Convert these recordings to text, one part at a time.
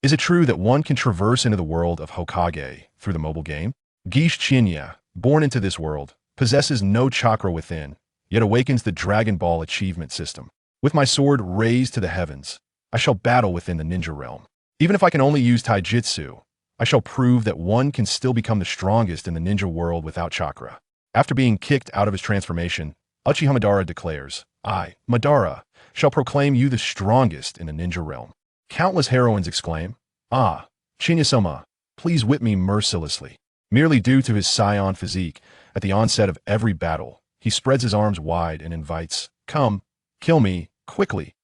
Is it true that one can traverse into the world of Hokage through the mobile game? Guitche Qianye, born into this world, possesses no chakra within, yet awakens the Dragon Ball achievement system. With my sword raised to the heavens, I shall battle within the ninja realm. Even if I can only use taijutsu, I shall prove that one can still become the strongest in the ninja world without chakra. After being kicked out of his transformation, Uchiha Madara declares, I, Madara, shall proclaim you the strongest in the ninja realm. Countless heroines exclaim, Ah, Qianye-sama, please whip me mercilessly. Merely due to his Saiyan physique, at the onset of every battle, he spreads his arms wide and invites, Come, kill me, quickly.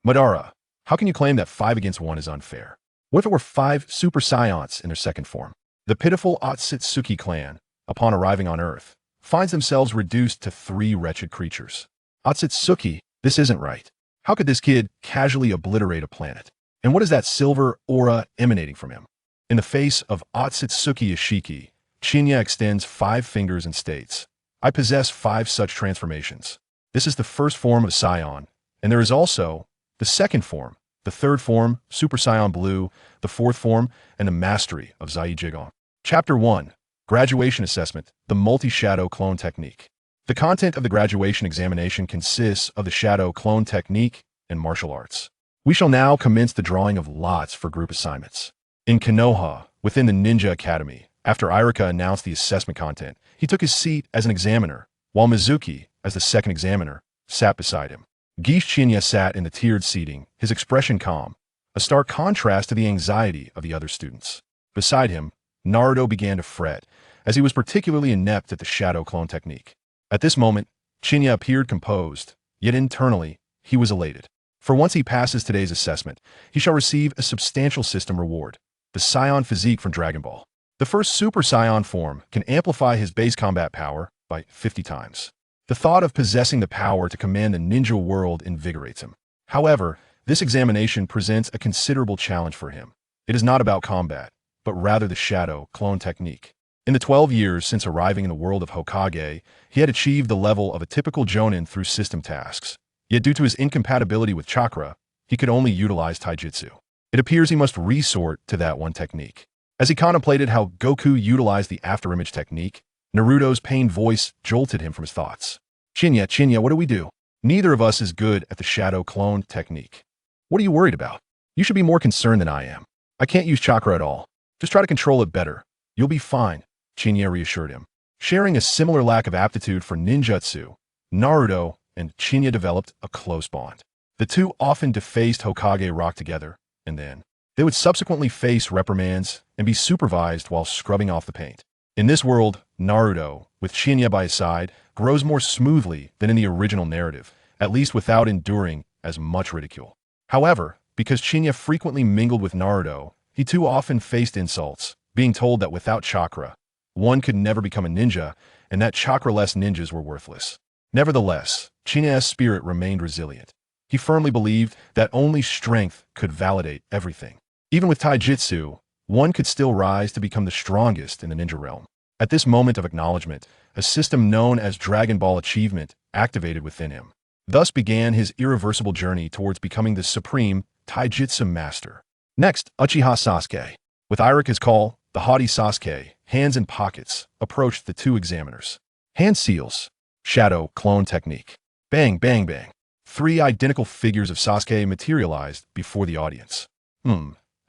Madara, how can you claim that 5 against 1 is unfair? What if it were 5 Super Saiyans in their second form? The pitiful Ōtsutsuki clan, upon arriving on Earth, finds themselves reduced to 3 wretched creatures. Ōtsutsuki, this isn't right. How could this kid casually obliterate a planet? And what is that silver aura emanating from him? In the face of Ōtsutsuki Isshiki, Qianye extends 5 fingers and states, I possess 5 such transformations. This is the first form of Saiyan, and there is also the second form, the third form, Super Saiyan Blue, the fourth form, and the mastery of Zai-Jigon. Chapter 1. Graduation Assessment, the Multi-Shadow Clone Technique. The content of the graduation examination consists of the Shadow Clone Technique and martial arts. We shall now commence the drawing of lots for group assignments. In Konoha, within the Ninja Academy, after Irika announced the assessment content, he took his seat as an examiner, while Mizuki, as the second examiner, sat beside him. Guitche Qianye sat in the tiered seating, his expression calm, a stark contrast to the anxiety of the other students. Beside him, Naruto began to fret, as he was particularly inept at the Shadow Clone Technique. At this moment, Qianye appeared composed, yet internally, he was elated. For once he passes today's assessment, he shall receive a substantial system reward, the Saiyan physique from Dragon Ball. The first Super Saiyan form can amplify his base combat power by 50 times. The thought of possessing the power to command the ninja world invigorates him. However, this examination presents a considerable challenge for him. It is not about combat, but rather the Shadow Clone Technique. In the 12 years since arriving in the world of Hokage, he had achieved the level of a typical Jonin through system tasks. Yet due to his incompatibility with chakra, he could only utilize taijutsu. It appears he must resort to that one technique. As he contemplated how Goku utilized the afterimage technique, Naruto's pained voice jolted him from his thoughts. Qianye, what do we do? Neither of us is good at the Shadow Clone Technique. What are you worried about? You should be more concerned than I am. I can't use chakra at all. Just try to control it better. You'll be fine, Qianye reassured him. Sharing a similar lack of aptitude for ninjutsu, Naruto and Qianye developed a close bond. The two often defaced Hokage rock together, and then they would subsequently face reprimands and be supervised while scrubbing off the paint. In this world, Naruto, with Qianye by his side, grows more smoothly than in the original narrative, at least without enduring as much ridicule. However, because Qianye frequently mingled with Naruto, he too often faced insults, being told that without chakra, one could never become a ninja, and that chakra-less ninjas were worthless. Nevertheless, Qianye's spirit remained resilient. He firmly believed that only strength could validate everything. Even with taijutsu, one could still rise to become the strongest in the ninja realm. At this moment of acknowledgement, a system known as Dragon Ball Achievement activated within him. Thus began his irreversible journey towards becoming the supreme taijutsu master. Next, Uchiha Sasuke. With Irika's call, the haughty Sasuke, hands in pockets, approached the two examiners. Hand seals. Shadow Clone Technique. Bang, bang, bang. 3 identical figures of Sasuke materialized before the audience.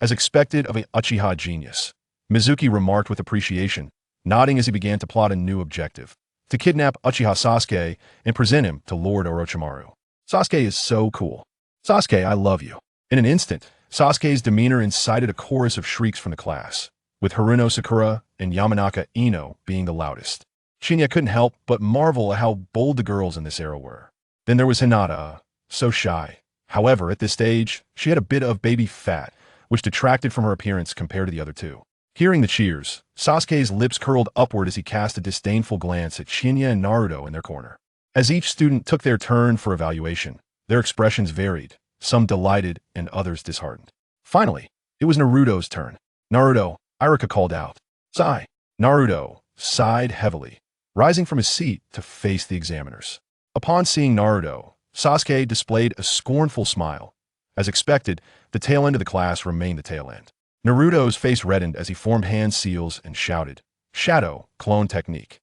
As expected of an Uchiha genius, Mizuki remarked with appreciation, nodding as he began to plot a new objective: to kidnap Uchiha Sasuke and present him to Lord Orochimaru. Sasuke is so cool. Sasuke, I love you. In an instant, Sasuke's demeanor incited a chorus of shrieks from the class, with Haruno Sakura and Yamanaka Ino being the loudest. Qianye couldn't help but marvel at how bold the girls in this era were. Then there was Hinata, so shy. However, at this stage, she had a bit of baby fat, which detracted from her appearance compared to the other two. Hearing the cheers, Sasuke's lips curled upward as he cast a disdainful glance at Qianye and Naruto in their corner. As each student took their turn for evaluation, their expressions varied, some delighted and others disheartened. Finally, it was Naruto's turn. Naruto, Irika called out. Sigh. Naruto sighed heavily, rising from his seat to face the examiners. Upon seeing Naruto, Sasuke displayed a scornful smile, As expected, the tail end of the class remained the tail end. Naruto's face reddened as he formed hand seals and shouted, "Shadow, clone technique."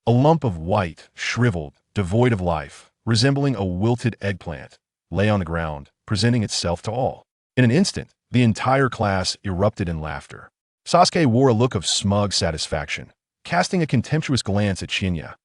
A lump of white, shriveled, devoid of life, resembling a wilted eggplant, lay on the ground, presenting itself to all. In an instant, the entire class erupted in laughter. Sasuke wore a look of smug satisfaction, casting a contemptuous glance at Qianye.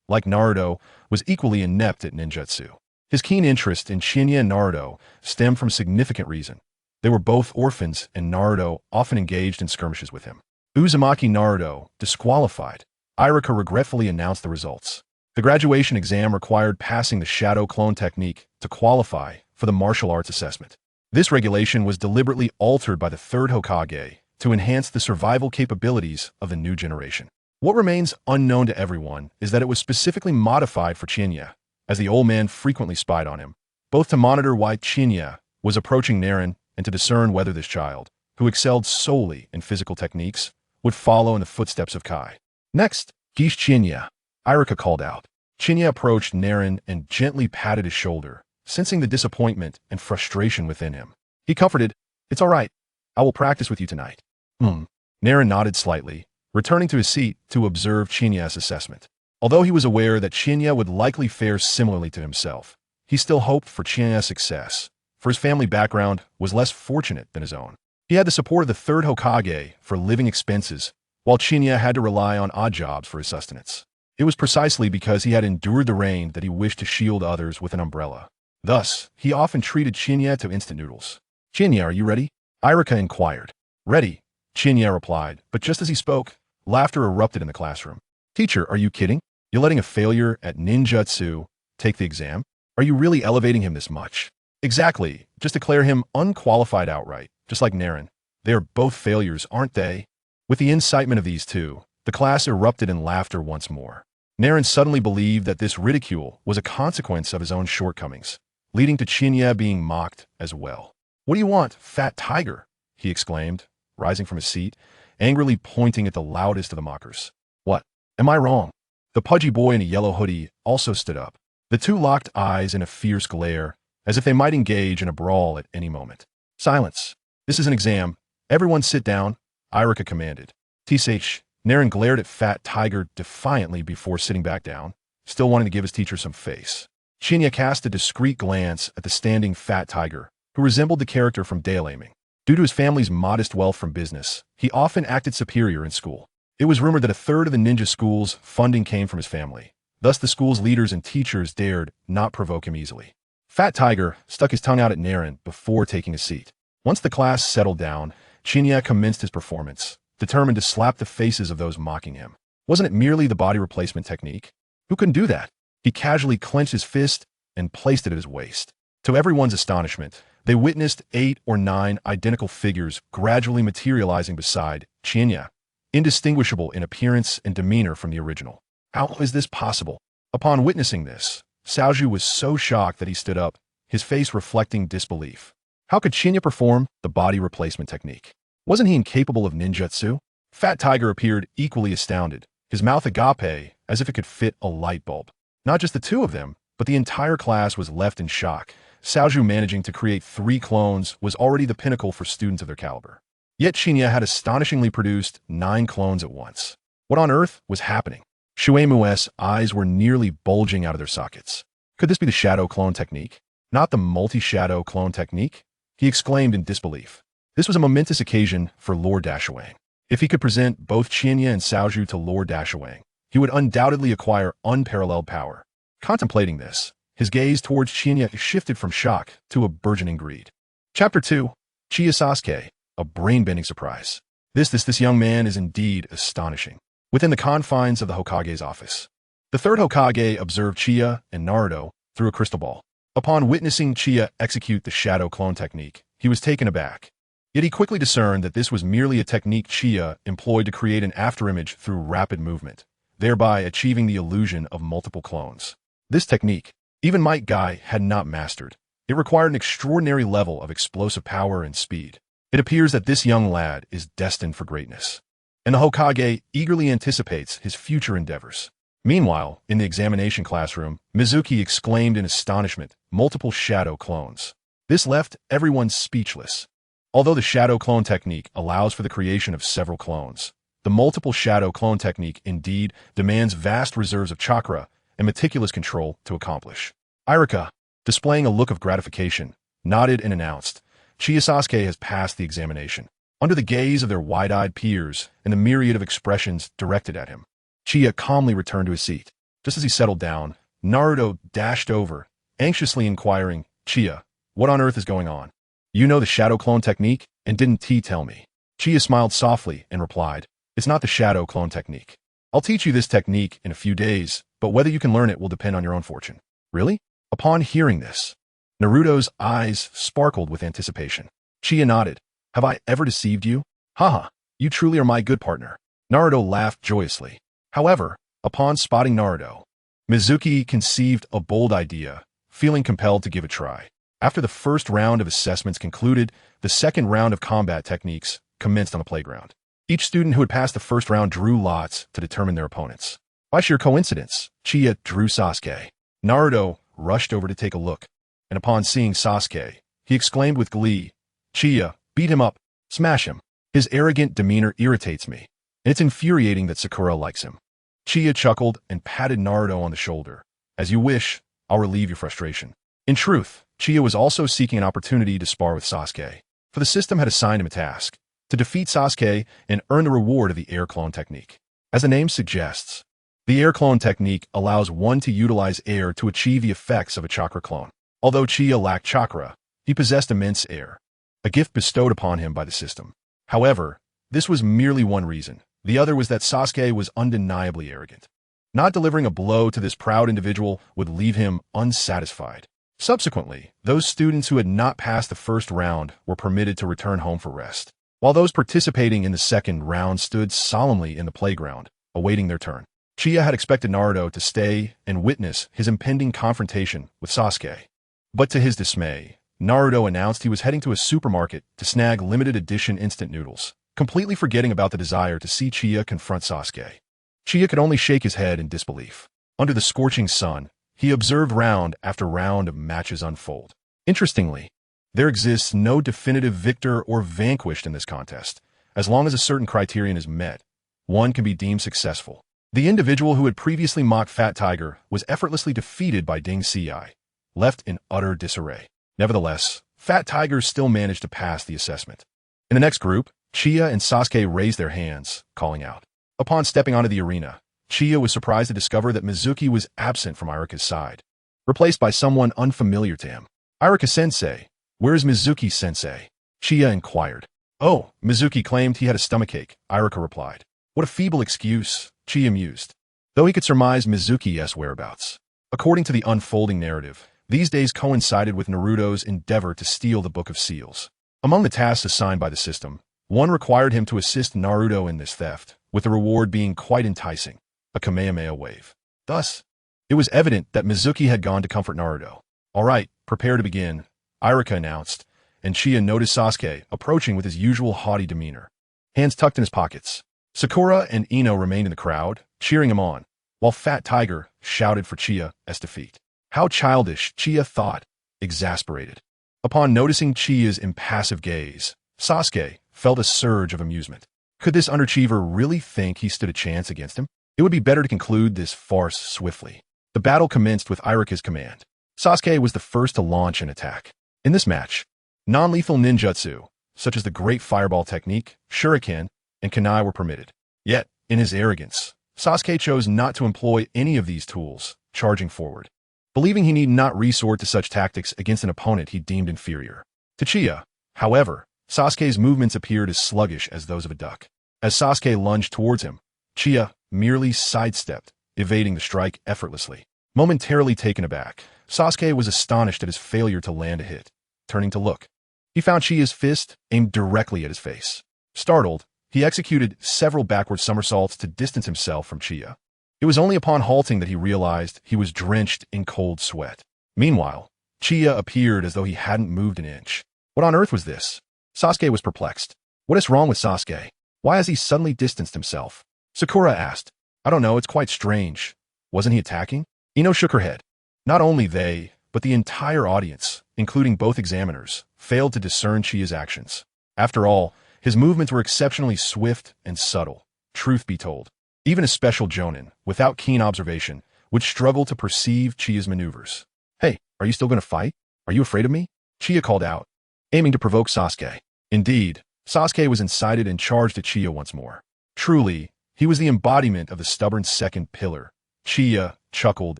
Like Naruto, was equally inept at ninjutsu. His keen interest in Qianye and Naruto stemmed from a significant reason. They were both orphans, and Naruto often engaged in skirmishes with him. Uzumaki Naruto, disqualified. Iruka regretfully announced the results. The graduation exam required passing the shadow clone technique to qualify for the martial arts assessment. This regulation was deliberately altered by the third Hokage to enhance the survival capabilities of the new generation. What remains unknown to everyone is that it was specifically modified for Qianye, as the old man frequently spied on him, both to monitor why Qianye was approaching Naren and to discern whether this child, who excelled solely in physical techniques, would follow in the footsteps of Kai. Next, Guitche Qianye, Iruka called out. Qianye approached Naren and gently patted his shoulder, sensing the disappointment and frustration within him. He comforted, "It's all right. I will practice with you tonight." Naren nodded slightly, returning to his seat to observe Qianye's assessment. Although he was aware that Qianye would likely fare similarly to himself, he still hoped for Qianye's success, for his family background was less fortunate than his own. He had the support of the third Hokage for living expenses, while Qianye had to rely on odd jobs for his sustenance. It was precisely because he had endured the rain that he wished to shield others with an umbrella. Thus, he often treated Qianye to instant noodles. "Qianye, are you ready?" Iruka inquired. "Ready," Qianye replied, but just as he spoke, laughter erupted in the classroom. "Teacher, are you kidding? You're letting a failure at ninjutsu take the exam? Are you really elevating him this much?" "Exactly. Just declare him unqualified outright, just like Naren. They are both failures, aren't they?" With the incitement of these two, the class erupted in laughter once more. Naren suddenly believed that this ridicule was a consequence of his own shortcomings, leading to Qianye being mocked as well. "What do you want, fat tiger?" he exclaimed, rising from his seat, angrily pointing at the loudest of the mockers. "What? Am I wrong?" The pudgy boy in a yellow hoodie also stood up. The two locked eyes in a fierce glare, as if they might engage in a brawl at any moment. "Silence. This is an exam. Everyone sit down," Iruka commanded. "Tsh." Naren glared at Fat Tiger defiantly before sitting back down, still wanting to give his teacher some face. Qianye cast a discreet glance at the standing Fat Tiger, who resembled the character from Dale Aiming. Due to his family's modest wealth from business, he often acted superior in school. It was rumored that a third of the ninja school's funding came from his family. Thus, the school's leaders and teachers dared not provoke him easily. Fat Tiger stuck his tongue out at Naren before taking a seat. Once the class settled down, Qianye commenced his performance, determined to slap the faces of those mocking him. Wasn't it merely the body replacement technique? Who couldn't do that? He casually clenched his fist and placed it at his waist. To everyone's astonishment, they witnessed 8 or 9 identical figures gradually materializing beside Qianye, indistinguishable in appearance and demeanor from the original. How is this possible? Upon witnessing this, Xiaoju was so shocked that he stood up, his face reflecting disbelief. How could Qianye perform the body replacement technique? Wasn't he incapable of ninjutsu? Fat Tiger appeared equally astounded, his mouth agape as if it could fit a light bulb. Not just the two of them, but the entire class was left in shock. Xiaoju managing to create 3 clones was already the pinnacle for students of their caliber. Yet Qianye had astonishingly produced 9 clones at once. What on earth was happening? Shuemu's eyes were nearly bulging out of their sockets. Could this be the shadow clone technique? Not the multi-shadow clone technique? He exclaimed in disbelief. This was a momentous occasion for Lord Dashawang. If he could present both Qianye and Xiaoju to Lord Dashawang, he would undoubtedly acquire unparalleled power. Contemplating this, his gaze towards Qianye shifted from shock to a burgeoning greed. Chapter 2. Chiya Sasuke, a brain-bending surprise. This young man is indeed astonishing. Within the confines of the Hokage's office, the third Hokage observed Chiya and Naruto through a crystal ball. Upon witnessing Chiya execute the shadow clone technique, he was taken aback. Yet he quickly discerned that this was merely a technique Chiya employed to create an afterimage through rapid movement, thereby achieving the illusion of multiple clones. This technique, even Might Guy had not mastered. It required an extraordinary level of explosive power and speed. It appears that this young lad is destined for greatness, and the Hokage eagerly anticipates his future endeavors. Meanwhile, in the examination classroom, Mizuki exclaimed in astonishment, multiple shadow clones. This left everyone speechless. Although the shadow clone technique allows for the creation of several clones, the multiple shadow clone technique indeed demands vast reserves of chakra and meticulous control to accomplish. Irika, displaying a look of gratification, nodded and announced, Qianye Sasuke has passed the examination. Under the gaze of their wide-eyed peers and the myriad of expressions directed at him, Qianye calmly returned to his seat. Just as he settled down, Naruto dashed over, anxiously inquiring, Qianye, what on earth is going on? You know the shadow clone technique, and didn't T tell me? Qianye smiled softly and replied, it's not the shadow clone technique. I'll teach you this technique in a few days, but whether you can learn it will depend on your own fortune. Really? Upon hearing this, Naruto's eyes sparkled with anticipation. Qianye nodded. Have I ever deceived you? Haha, you truly are my good partner. Naruto laughed joyously. However, upon spotting Naruto, Mizuki conceived a bold idea, feeling compelled to give a try. After the first round of assessments concluded, the second round of combat techniques commenced on the playground. Each student who had passed the first round drew lots to determine their opponents. By sheer coincidence, Qianye drew Sasuke. Naruto rushed over to take a look, and upon seeing Sasuke, he exclaimed with glee, Qianye, beat him up, smash him. His arrogant demeanor irritates me, and it's infuriating that Sakura likes him. Qianye chuckled and patted Naruto on the shoulder. As you wish, I'll relieve your frustration. In truth, Qianye was also seeking an opportunity to spar with Sasuke, for the system had assigned him a task, to defeat Sasuke and earn the reward of the air clone technique. As the name suggests, the air clone technique allows one to utilize air to achieve the effects of a chakra clone. Although Qianye lacked chakra, he possessed immense air, a gift bestowed upon him by the system. However, this was merely one reason. The other was that Sasuke was undeniably arrogant. Not delivering a blow to this proud individual would leave him unsatisfied. Subsequently, those students who had not passed the first round were permitted to return home for rest, while those participating in the second round stood solemnly in the playground, awaiting their turn. Qianye had expected Naruto to stay and witness his impending confrontation with Sasuke. But to his dismay, Naruto announced he was heading to a supermarket to snag limited edition instant noodles, completely forgetting about the desire to see Qianye confront Sasuke. Qianye could only shake his head in disbelief. Under the scorching sun, he observed round after round of matches unfold. Interestingly, there exists no definitive victor or vanquished in this contest. As long as a certain criterion is met, one can be deemed successful. The individual who had previously mocked Fat Tiger was effortlessly defeated by Ding Xiai, left in utter disarray. Nevertheless, Fat Tiger still managed to pass the assessment. In the next group, Qianye and Sasuke raised their hands, calling out. Upon stepping onto the arena, Qianye was surprised to discover that Mizuki was absent from Irika's side, replaced by someone unfamiliar to him. Irika-sensei, where is Mizuki-sensei? Qianye inquired. Oh, Mizuki claimed he had a stomachache, Irika replied. What a feeble excuse, Qianye mused, though he could surmise Mizuki's whereabouts. According to the unfolding narrative, these days coincided with Naruto's endeavor to steal the Book of Seals. Among the tasks assigned by the system, one required him to assist Naruto in this theft, with the reward being quite enticing, a Kamehameha wave. Thus, it was evident that Mizuki had gone to comfort Naruto. All right, prepare to begin, Irika announced, and Qianye noticed Sasuke approaching with his usual haughty demeanor, hands tucked in his pockets. Sakura and Ino remained in the crowd, cheering him on, while Fat Tiger shouted for Qianye's defeat. How childish, Qianye thought, exasperated. Upon noticing Qianye's impassive gaze, Sasuke felt a surge of amusement. Could this underachiever really think he stood a chance against him? It would be better to conclude this farce swiftly. The battle commenced with Irika's command. Sasuke was the first to launch an attack. In this match, non-lethal ninjutsu, such as the Great Fireball Technique, Shuriken, and Kunai were permitted. Yet, in his arrogance, Sasuke chose not to employ any of these tools, charging forward, believing he need not resort to such tactics against an opponent he deemed inferior. To Qianye, however, Sasuke's movements appeared as sluggish as those of a duck. As Sasuke lunged towards him, Qianye merely sidestepped, evading the strike effortlessly. Momentarily taken aback, Sasuke was astonished at his failure to land a hit. Turning to look, he found Qianye's fist aimed directly at his face. Startled, he executed several backward somersaults to distance himself from Qianye. It was only upon halting that he realized he was drenched in cold sweat. Meanwhile, Qianye appeared as though he hadn't moved an inch. What on earth was this? Sasuke was perplexed. What is wrong with Sasuke? Why has he suddenly distanced himself? Sakura asked. I don't know, it's quite strange. Wasn't he attacking? Ino shook her head. Not only they, but the entire audience, including both examiners, failed to discern Qia's actions. After all, his movements were exceptionally swift and subtle, truth be told. Even a special jonin, without keen observation, would struggle to perceive Qia's maneuvers. "Hey, are you still going to fight? Are you afraid of me?" Qianye called out, aiming to provoke Sasuke. Indeed, Sasuke was incited and charged at Qianye once more. Truly, he was the embodiment of the stubborn second pillar. Qianye chuckled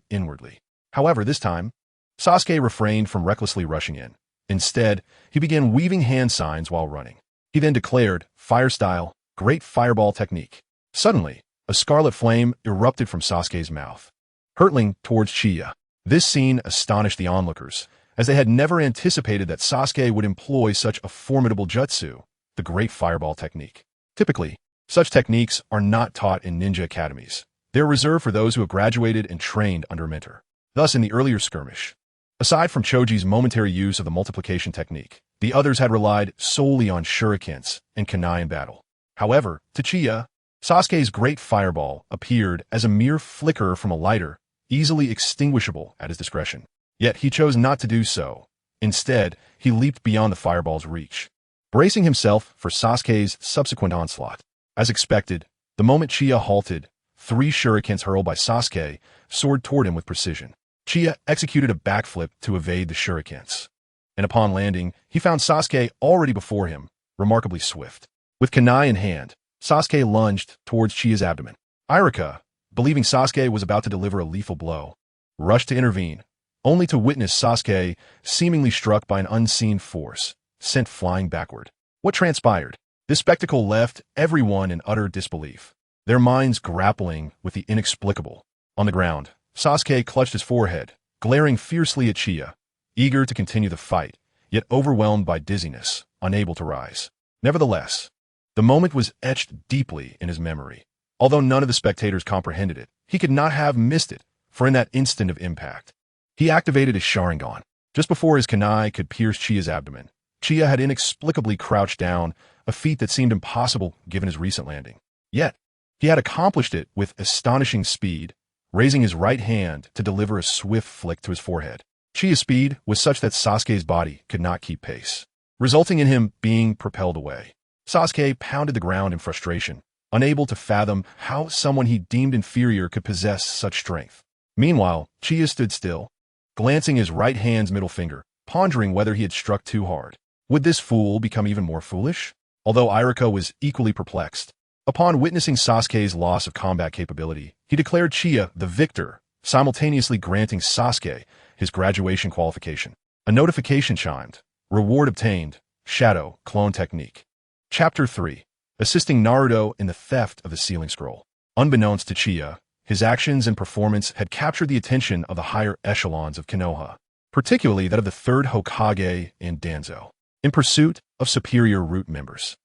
inwardly. However, this time, Sasuke refrained from recklessly rushing in. Instead, he began weaving hand signs while running. He then declared, "Fire style, great fireball technique." Suddenly, a scarlet flame erupted from Sasuke's mouth, hurtling towards Qianye. This scene astonished the onlookers, as they had never anticipated that Sasuke would employ such a formidable jutsu, the great fireball technique. Typically, such techniques are not taught in ninja academies. They are reserved for those who have graduated and trained under a mentor. Thus, in the earlier skirmish, aside from Choji's momentary use of the multiplication technique, the others had relied solely on shurikens and kunai in battle. However, to Qianye, Sasuke's great fireball appeared as a mere flicker from a lighter, easily extinguishable at his discretion. Yet he chose not to do so. Instead, he leaped beyond the fireball's reach, bracing himself for Sasuke's subsequent onslaught. As expected, the moment Qianye halted, 3 shurikens hurled by Sasuke soared toward him with precision. Qianye executed a backflip to evade the shurikens, and upon landing, he found Sasuke already before him, remarkably swift. With kunai in hand, Sasuke lunged towards Chia's abdomen. Irika, believing Sasuke was about to deliver a lethal blow, rushed to intervene, only to witness Sasuke, seemingly struck by an unseen force, sent flying backward. What transpired? This spectacle left everyone in utter disbelief, their minds grappling with the inexplicable. On the ground, Sasuke clutched his forehead, glaring fiercely at Qianye, eager to continue the fight, yet overwhelmed by dizziness, unable to rise. Nevertheless, the moment was etched deeply in his memory. Although none of the spectators comprehended it, he could not have missed it, for in that instant of impact, he activated his Sharingan. Just before his kunai could pierce Chia's abdomen, Qianye had inexplicably crouched down, a feat that seemed impossible given his recent landing. Yet, he had accomplished it with astonishing speed, raising his right hand to deliver a swift flick to his forehead. Chia's speed was such that Sasuke's body could not keep pace, resulting in him being propelled away. Sasuke pounded the ground in frustration, unable to fathom how someone he deemed inferior could possess such strength. Meanwhile, Qianye stood still, glancing his right hand's middle finger, pondering whether he had struck too hard. Would this fool become even more foolish? Although Irika was equally perplexed, upon witnessing Sasuke's loss of combat capability, he declared Qianye the victor, simultaneously granting Sasuke his graduation qualification. A notification chimed. Reward obtained. Shadow Clone Technique. Chapter 3. Assisting Naruto in the theft of the Sealing Scroll. Unbeknownst to Qianye, his actions and performance had captured the attention of the higher echelons of Konoha, particularly that of the third Hokage and Danzo, in pursuit of superior root members.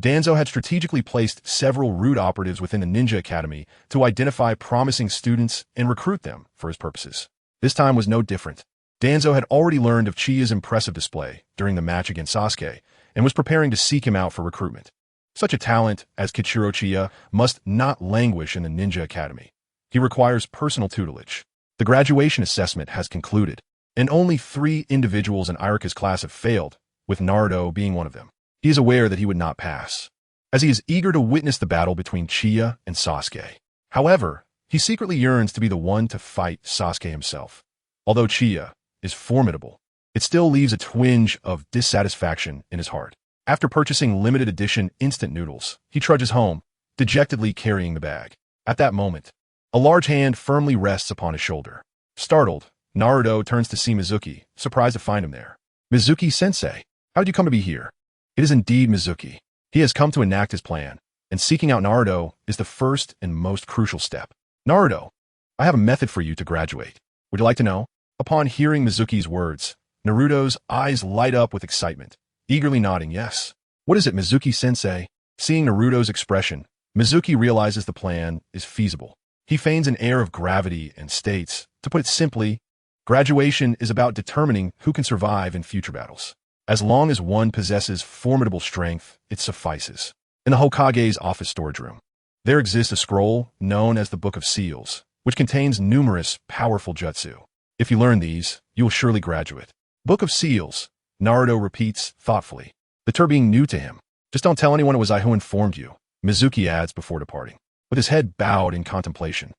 Danzo had strategically placed several root operatives within the Ninja Academy to identify promising students and recruit them for his purposes. This time was no different. Danzo had already learned of Chia's impressive display during the match against Sasuke and was preparing to seek him out for recruitment. Such a talent as Kichiro Qianye must not languish in the Ninja Academy. He requires personal tutelage. The graduation assessment has concluded, and only 3 individuals in Irika's class have failed, with Naruto being one of them. He is aware that he would not pass, as he is eager to witness the battle between Qianye and Sasuke. However, he secretly yearns to be the one to fight Sasuke himself. Although Qianye is formidable, it still leaves a twinge of dissatisfaction in his heart. After purchasing limited edition instant noodles, he trudges home, dejectedly carrying the bag. At that moment, a large hand firmly rests upon his shoulder. Startled, Naruto turns to see Mizuki, surprised to find him there. "Mizuki-sensei, how did you come to be here?" It is indeed Mizuki. He has come to enact his plan, and seeking out Naruto is the first and most crucial step. "Naruto, I have a method for you to graduate. Would you like to know?" Upon hearing Mizuki's words, Naruto's eyes light up with excitement, eagerly nodding yes. "What is it, Mizuki-sensei?" Seeing Naruto's expression, Mizuki realizes the plan is feasible. He feigns an air of gravity and states, to put it simply, graduation is about determining who can survive in future battles. As long as one possesses formidable strength, it suffices. In the Hokage's office storage room, there exists a scroll known as the Book of Seals, which contains numerous powerful jutsu. If you learn these, you will surely graduate. Book of Seals, Naruto repeats thoughtfully, the term being new to him. Just don't tell anyone it was I who informed you, Mizuki adds before departing, with his head bowed in contemplation.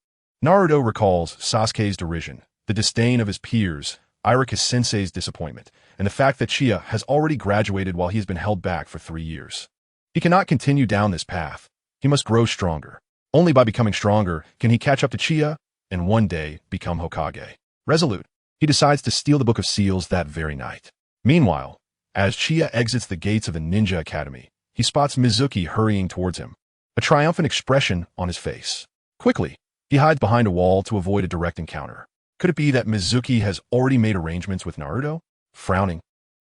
Naruto recalls Sasuke's derision, the disdain of his peers, Irika Sensei's disappointment, and the fact that Uchiha has already graduated while he has been held back for 3 years. He cannot continue down this path. He must grow stronger. Only by becoming stronger can he catch up to Uchiha and one day become Hokage. Resolute, he decides to steal the Book of Seals that very night. Meanwhile, as Uchiha exits the gates of the Ninja Academy, he spots Mizuki hurrying towards him, a triumphant expression on his face. Quickly, he hides behind a wall to avoid a direct encounter. Could it be that Mizuki has already made arrangements with Naruto? Frowning,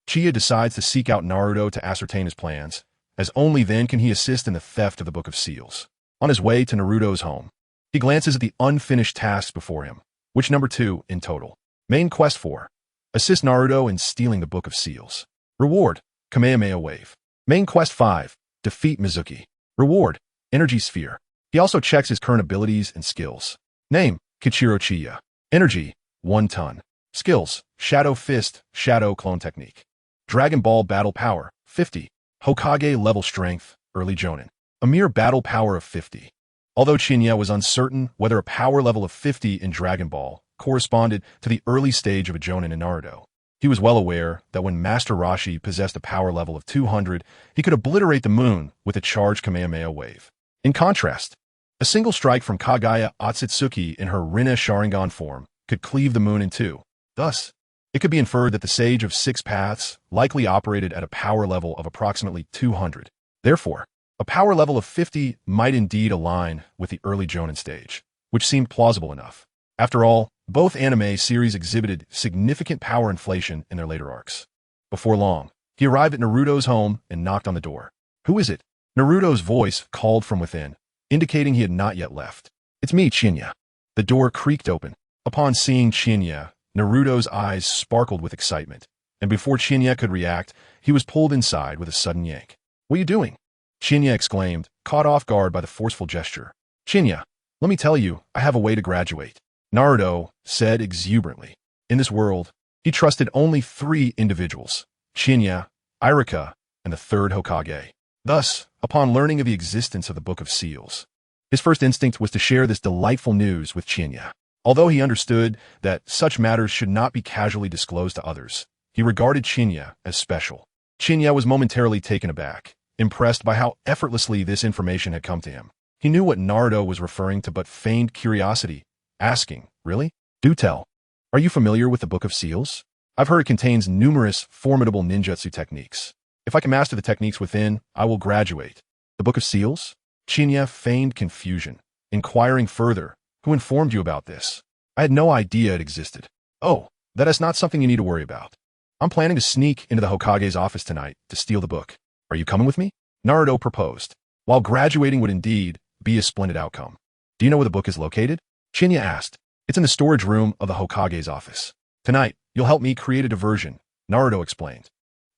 Uchiha decides to seek out Naruto to ascertain his plans, as only then can he assist in the theft of the Book of Seals. On his way to Naruto's home, he glances at the unfinished tasks before him, which number 2 in total. Main Quest 4. Assist Naruto in stealing the Book of Seals. Reward, Kamehameha Wave. Main Quest 5. Defeat Mizuki. Reward, Energy Sphere. He also checks his current abilities and skills. Name, Kichiro Chiya. Energy, 1 ton. Skills, Shadow Fist, Shadow Clone Technique. Dragon Ball Battle Power, 50. Hokage Level Strength, Early Jonin. A mere battle power of 50. Although Qianye was uncertain whether a power level of 50 in Dragon Ball corresponded to the early stage of a Jonin in Naruto, he was well aware that when Master Roshi possessed a power level of 200, he could obliterate the moon with a charged Kamehameha Wave. In contrast, a single strike from Guitche Ōtsutsuki in her Rinne Sharingan form could cleave the moon in two. Thus, it could be inferred that the Sage of Six Paths likely operated at a power level of approximately 200. Therefore, a power level of 50 might indeed align with the early Jonin stage, which seemed plausible enough. After all, both anime series exhibited significant power inflation in their later arcs. Before long, he arrived at Naruto's home and knocked on the door. "Who is it?" Naruto's voice called from within, indicating he had not yet left. "It's me, Qianye." The door creaked open. Upon seeing Qianye, Naruto's eyes sparkled with excitement, and before Qianye could react, he was pulled inside with a sudden yank. "What are you doing?" Qianye exclaimed, caught off guard by the forceful gesture. "Qianye, let me tell you, I have a way to graduate," Naruto said exuberantly. In this world, he trusted only 3 individuals, Qianye, Irika, and the 3rd Hokage. Thus, upon learning of the existence of the Book of Seals, his first instinct was to share this delightful news with Qianye. Although he understood that such matters should not be casually disclosed to others, he regarded Qianye as special. Qianye was momentarily taken aback, impressed by how effortlessly this information had come to him. He knew what Naruto was referring to but feigned curiosity, asking, "Really? Do tell. Are you familiar with the Book of Seals? I've heard it contains numerous formidable ninjutsu techniques. If I can master the techniques within, I will graduate." "The Book of Seals?" Qianye feigned confusion, inquiring further, "Who informed you about this? I had no idea it existed." "Oh, that is not something you need to worry about. I'm planning to sneak into the Hokage's office tonight to steal the book. Are you coming with me?" Naruto proposed. While graduating would indeed be a splendid outcome. "Do you know where the book is located?" Qianye asked. "It's in the storage room of the Hokage's office. Tonight, you'll help me create a diversion," Naruto explained.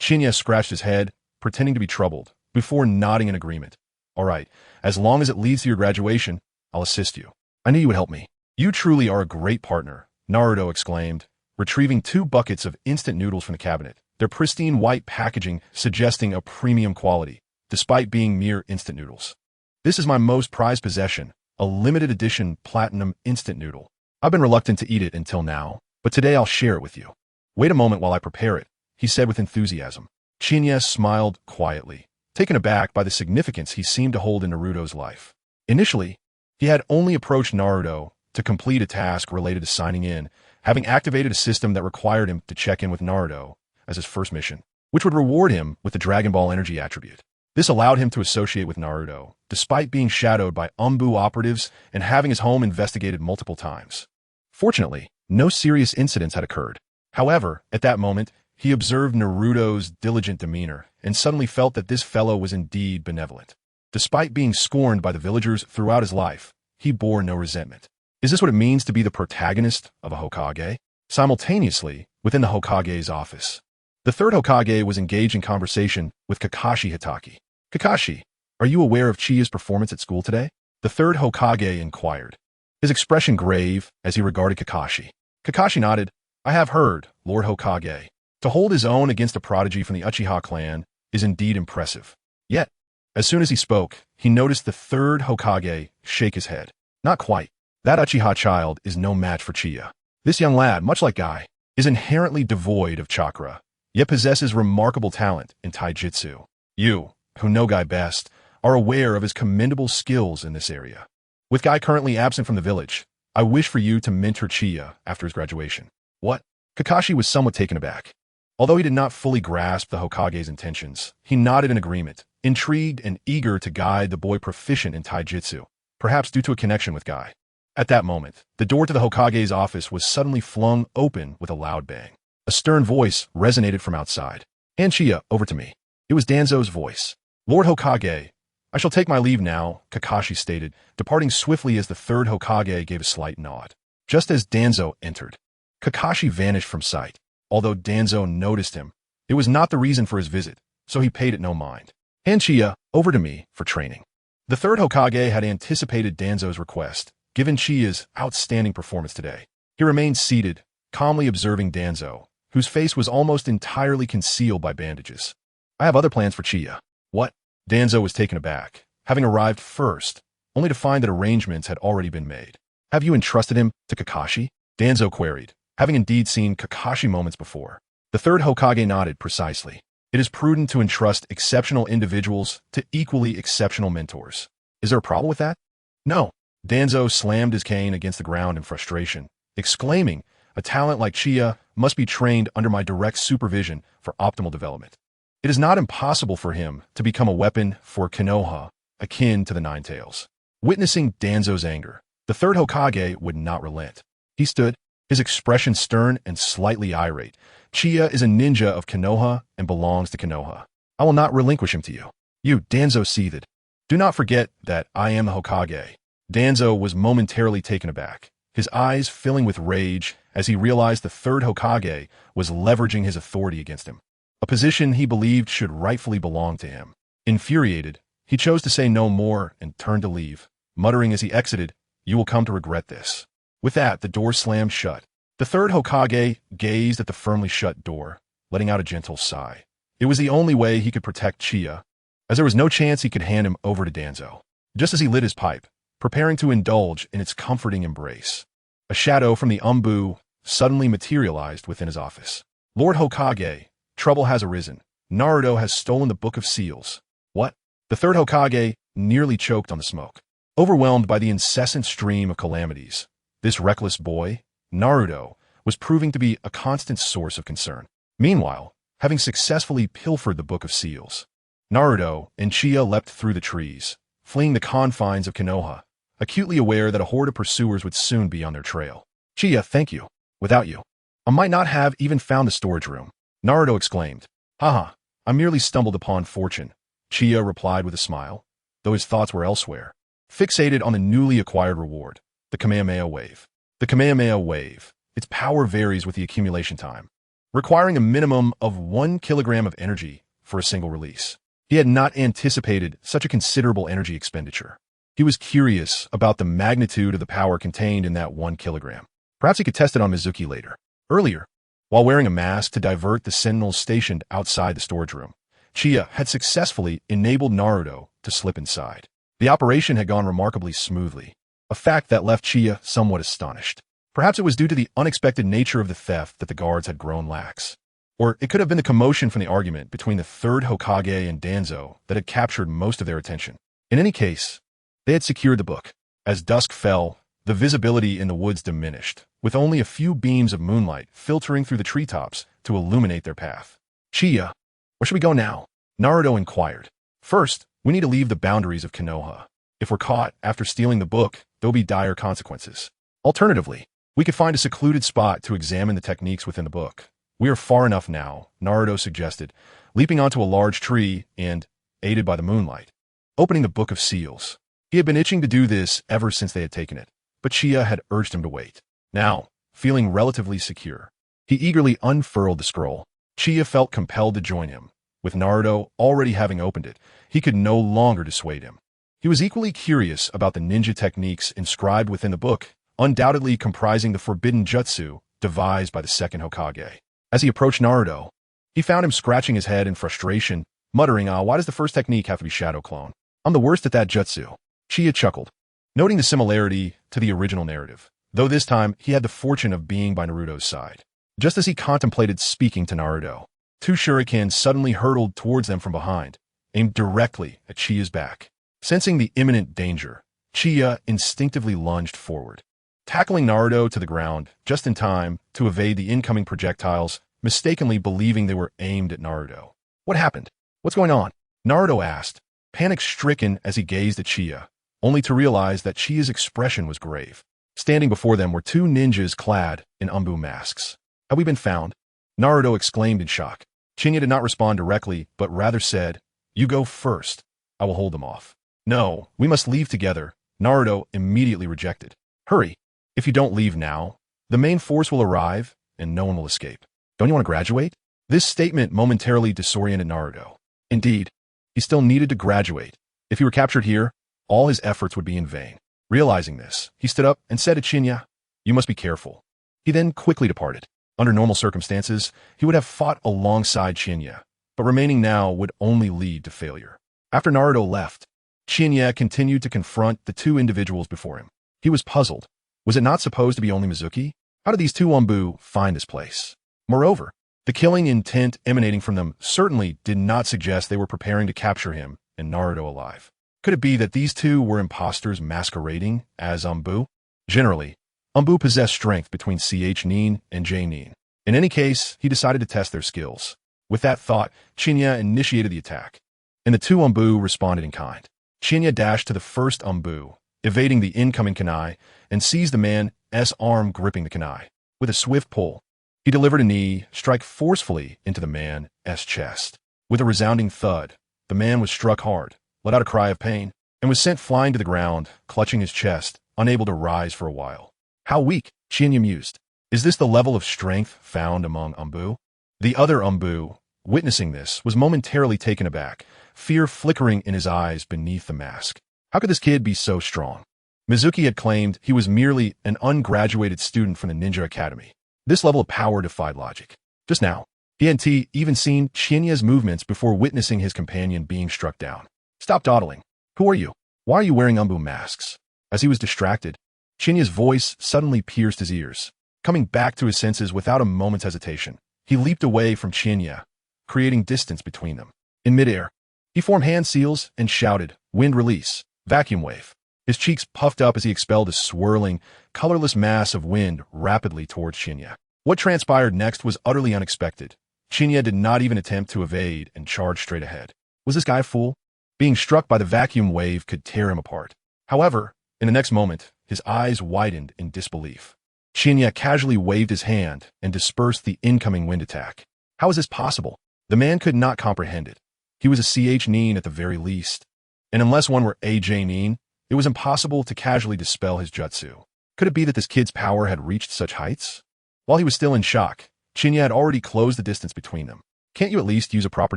Qianye scratched his head, pretending to be troubled, before nodding in agreement. "All right, as long as it leads to your graduation, I'll assist you. I knew you would help me." "You truly are a great partner," Naruto exclaimed, retrieving 2 buckets of instant noodles from the cabinet, their pristine white packaging suggesting a premium quality, despite being mere instant noodles. "This is my most prized possession, a limited edition platinum instant noodle. I've been reluctant to eat it until now, but today I'll share it with you. Wait a moment while I prepare it," he said with enthusiasm. Qianye smiled quietly, taken aback by the significance he seemed to hold in Naruto's life. Initially, he had only approached Naruto to complete a task related to signing in, having activated a system that required him to check in with Naruto as his first mission, which would reward him with the Dragon Ball energy attribute. This allowed him to associate with Naruto, despite being shadowed by Umbu operatives and having his home investigated multiple times. Fortunately, no serious incidents had occurred. However, at that moment, he observed Naruto's diligent demeanor and suddenly felt that this fellow was indeed benevolent. Despite being scorned by the villagers throughout his life, he bore no resentment. Is this what it means to be the protagonist of a Hokage? Simultaneously, within the Hokage's office, the 3rd Hokage was engaged in conversation with Kakashi Hitaki. "Kakashi, are you aware of Chiya's performance at school today?" the 3rd Hokage inquired, his expression grave as he regarded Kakashi. Kakashi nodded. "I have heard, Lord Hokage. To hold his own against a prodigy from the Uchiha clan is indeed impressive. Yet, as soon as he spoke, he noticed the third Hokage shake his head. Not quite. That Uchiha child is no match for Qianye. This young lad, much like Guy, is inherently devoid of chakra, yet possesses remarkable talent in taijutsu. You, who know Guy best, are aware of his commendable skills in this area. With Guy currently absent from the village, I wish for you to mentor Qianye after his graduation. What? Kakashi was somewhat taken aback. Although he did not fully grasp the Hokage's intentions, he nodded in agreement, intrigued and eager to guide the boy proficient in taijutsu, perhaps due to a connection with Guy. At that moment, the door to the Hokage's office was suddenly flung open with a loud bang. A stern voice resonated from outside. "Hand Qianye over to me." It was Danzo's voice. "Lord Hokage, I shall take my leave now," Kakashi stated, departing swiftly as the third Hokage gave a slight nod. Just as Danzo entered, Kakashi vanished from sight. Although Danzo noticed him, it was not the reason for his visit, so he paid it no mind. "Hand Qianye over to me for training." The third Hokage had anticipated Danzo's request, given Qianye's outstanding performance today. He remained seated, calmly observing Danzo, whose face was almost entirely concealed by bandages. "I have other plans for Qianye." "What?" Danzo was taken aback, having arrived first, only to find that arrangements had already been made. "Have you entrusted him to Kakashi?" Danzo queried, having indeed seen Kakashi moments before. The third Hokage nodded precisely. "It is prudent to entrust exceptional individuals to equally exceptional mentors. Is there a problem with that?" "No." Danzo slammed his cane against the ground in frustration, exclaiming, "A talent like Qianye must be trained under my direct supervision for optimal development. It is not impossible for him to become a weapon for Konoha, akin to the Nine Tails." Witnessing Danzo's anger, the third Hokage would not relent. He stood, his expression stern and slightly irate. "Qianye is a ninja of Konoha and belongs to Konoha. I will not relinquish him to you." "You," Danzo seethed. "Do not forget that I am the Hokage." Danzo was momentarily taken aback, his eyes filling with rage as he realized the third Hokage was leveraging his authority against him, a position he believed should rightfully belong to him. Infuriated, he chose to say no more and turned to leave, muttering as he exited, "You will come to regret this." With that, the door slammed shut. The third Hokage gazed at the firmly shut door, letting out a gentle sigh. It was the only way he could protect Qianye, as there was no chance he could hand him over to Danzo. Just as he lit his pipe, preparing to indulge in its comforting embrace, a shadow from the Umbu suddenly materialized within his office. "Lord Hokage, trouble has arisen. Naruto has stolen the Book of Seals." "What?" The third Hokage nearly choked on the smoke. Overwhelmed by the incessant stream of calamities, this reckless boy, Naruto, was proving to be a constant source of concern. Meanwhile, having successfully pilfered the Book of Seals, Naruto and Qianye leapt through the trees, fleeing the confines of Konoha, acutely aware that a horde of pursuers would soon be on their trail. "Qianye, thank you. Without you, I might not have even found the storage room." Naruto exclaimed. "Haha, I merely stumbled upon fortune," Qianye replied with a smile, though his thoughts were elsewhere, fixated on the newly acquired reward, the Kamehameha Wave. The Kamehameha Wave, its power varies with the accumulation time, requiring a minimum of 1 kilogram of energy for a single release. He had not anticipated such a considerable energy expenditure. He was curious about the magnitude of the power contained in that 1 kilogram. Perhaps he could test it on Mizuki later. Earlier, while wearing a mask to divert the sentinels stationed outside the storage room, Qianye had successfully enabled Naruto to slip inside. The operation had gone remarkably smoothly, a fact that left Qianye somewhat astonished. Perhaps it was due to the unexpected nature of the theft that the guards had grown lax. Or it could have been the commotion from the argument between the third Hokage and Danzo that had captured most of their attention. In any case, they had secured the book. As dusk fell, the visibility in the woods diminished, with only a few beams of moonlight filtering through the treetops to illuminate their path. "Qianye, where should we go now?" Naruto inquired. "First, we need to leave the boundaries of Konoha. If we're caught after stealing the book, there will be dire consequences. Alternatively, we could find a secluded spot to examine the techniques within the book. We are far enough now," Naruto suggested, leaping onto a large tree and, aided by the moonlight, opening the Book of Seals. He had been itching to do this ever since they had taken it, but Qianye had urged him to wait. Now, feeling relatively secure, he eagerly unfurled the scroll. Qianye felt compelled to join him. With Naruto already having opened it, he could no longer dissuade him. He was equally curious about the ninja techniques inscribed within the book, undoubtedly comprising the forbidden jutsu devised by the second Hokage. As he approached Naruto, he found him scratching his head in frustration, muttering, why does the first technique have to be Shadow Clone? I'm the worst at that jutsu. Qianye chuckled, noting the similarity to the original narrative, though this time he had the fortune of being by Naruto's side. Just as he contemplated speaking to Naruto, two shurikens suddenly hurtled towards them from behind, aimed directly at Qianye's back. Sensing the imminent danger, Qianye instinctively lunged forward, tackling Naruto to the ground just in time to evade the incoming projectiles, mistakenly believing they were aimed at Naruto. What happened? What's going on? Naruto asked, panic-stricken as he gazed at Qianye, only to realize that Qianye's expression was grave. Standing before them were two ninjas clad in Anbu masks. Have we been found? Naruto exclaimed in shock. Qianye did not respond directly, but rather said, you go first. I will hold them off. No, we must leave together. Naruto immediately rejected. Hurry. If you don't leave now, the main force will arrive and no one will escape. Don't you want to graduate? This statement momentarily disoriented Naruto. Indeed, he still needed to graduate. If he were captured here, all his efforts would be in vain. Realizing this, he stood up and said to Qianye, you must be careful. He then quickly departed. Under normal circumstances, he would have fought alongside Qianye, but remaining now would only lead to failure. After Naruto left, Qianye continued to confront the two individuals before him. He was puzzled. Was it not supposed to be only Mizuki? How did these two Anbu find this place? Moreover, the killing intent emanating from them certainly did not suggest they were preparing to capture him and Naruto alive. Could it be that these two were imposters masquerading as Anbu? Generally, Anbu possessed strength between Ch Nin and J Nin. In any case, he decided to test their skills. With that thought, Qianye initiated the attack, and the two Anbu responded in kind. Qianye dashed to the first Anbu, evading the incoming kunai, and seized the man's arm gripping the kunai. With a swift pull, he delivered a knee strike forcefully into the man's chest. With a resounding thud, the man was struck hard, let out a cry of pain, and was sent flying to the ground, clutching his chest, unable to rise for a while. How weak, Qianye mused. Is this the level of strength found among Anbu? The other Anbu, witnessing this, was momentarily taken aback, fear flickering in his eyes beneath the mask. How could this kid be so strong? Mizuki had claimed he was merely an ungraduated student from the Ninja Academy. This level of power defied logic. Just now, he hadn't even seen Qianye's movements before witnessing his companion being struck down. Stop dawdling. Who are you? Why are you wearing Anbu masks? As he was distracted, Qianye's voice suddenly pierced his ears. Coming back to his senses without a moment's hesitation, he leaped away from Qianye, creating distance between them. In midair, he formed hand seals and shouted, wind release, vacuum wave. His cheeks puffed up as he expelled a swirling, colorless mass of wind rapidly towards Qianye. What transpired next was utterly unexpected. Qianye did not even attempt to evade and charged straight ahead. Was this guy a fool? Being struck by the vacuum wave could tear him apart. However, in the next moment, his eyes widened in disbelief. Qianye casually waved his hand and dispersed the incoming wind attack. How is this possible? The man could not comprehend it. He was a Ch Nin at the very least, and unless one were a J Nin, it was impossible to casually dispel his jutsu. Could it be that this kid's power had reached such heights? While he was still in shock, Qianye had already closed the distance between them. Can't you at least use a proper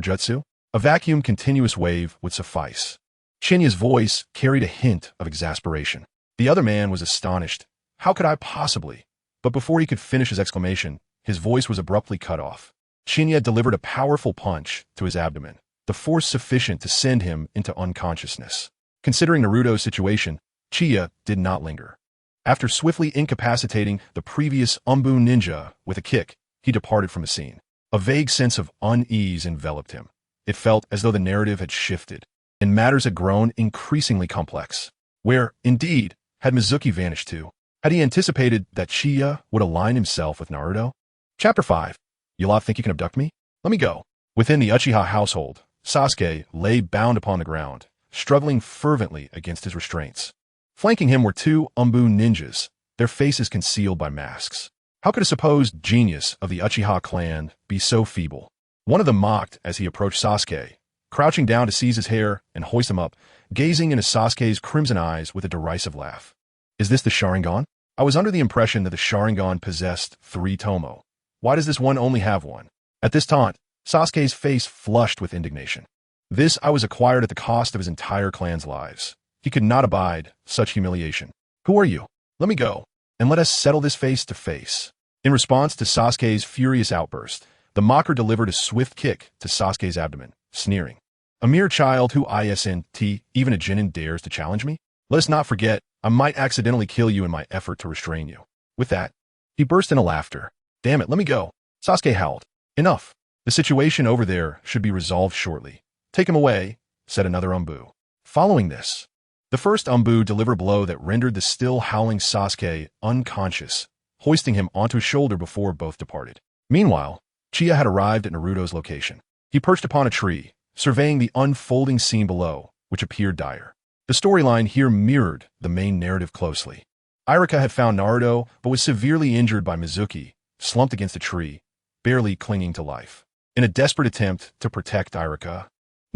jutsu? A vacuum continuous wave would suffice. Qianye's voice carried a hint of exasperation. The other man was astonished. How could I possibly? But before he could finish his exclamation, his voice was abruptly cut off. Qianye delivered a powerful punch to his abdomen, the force sufficient to send him into unconsciousness. Considering Naruto's situation, Qianye did not linger. After swiftly incapacitating the previous Anbu ninja with a kick, he departed from the scene. A vague sense of unease enveloped him. It felt as though the narrative had shifted, and matters had grown increasingly complex. Where, indeed, had Mizuki vanished to? Had he anticipated that Qianye would align himself with Naruto? Chapter 5. You lot think you can abduct me? Let me go. Within the Uchiha household, Sasuke lay bound upon the ground, struggling fervently against his restraints. Flanking him were two Anbu ninjas, their faces concealed by masks. How could a supposed genius of the Uchiha clan be so feeble? One of them mocked as he approached Sasuke, crouching down to seize his hair and hoist him up, gazing into Sasuke's crimson eyes with a derisive laugh. Is this the Sharingan? I was under the impression that the Sharingan possessed 3 tomo. Why does this one only have 1? At this taunt, Sasuke's face flushed with indignation. This I was acquired at the cost of his entire clan's lives. He could not abide such humiliation. Who are you? Let me go, and let us settle this face to face. In response to Sasuke's furious outburst, The mocker delivered a swift kick to Sasuke's abdomen, sneering. A mere child who isn't even a genin dares to challenge me? Let us not forget, I might accidentally kill you in my effort to restrain you. With that, he burst into laughter. Damn it, let me go. Sasuke howled. Enough. The situation over there should be resolved shortly. Take him away, said another Umbu. Following this, the first Umbu delivered a blow that rendered the still howling Sasuke unconscious, hoisting him onto his shoulder before both departed. Meanwhile, Uchiha had arrived at Naruto's location. He perched upon a tree, surveying the unfolding scene below, which appeared dire. The storyline here mirrored the main narrative closely. Iruka had found Naruto, but was severely injured by Mizuki, slumped against a tree, barely clinging to life. In a desperate attempt to protect Iruka,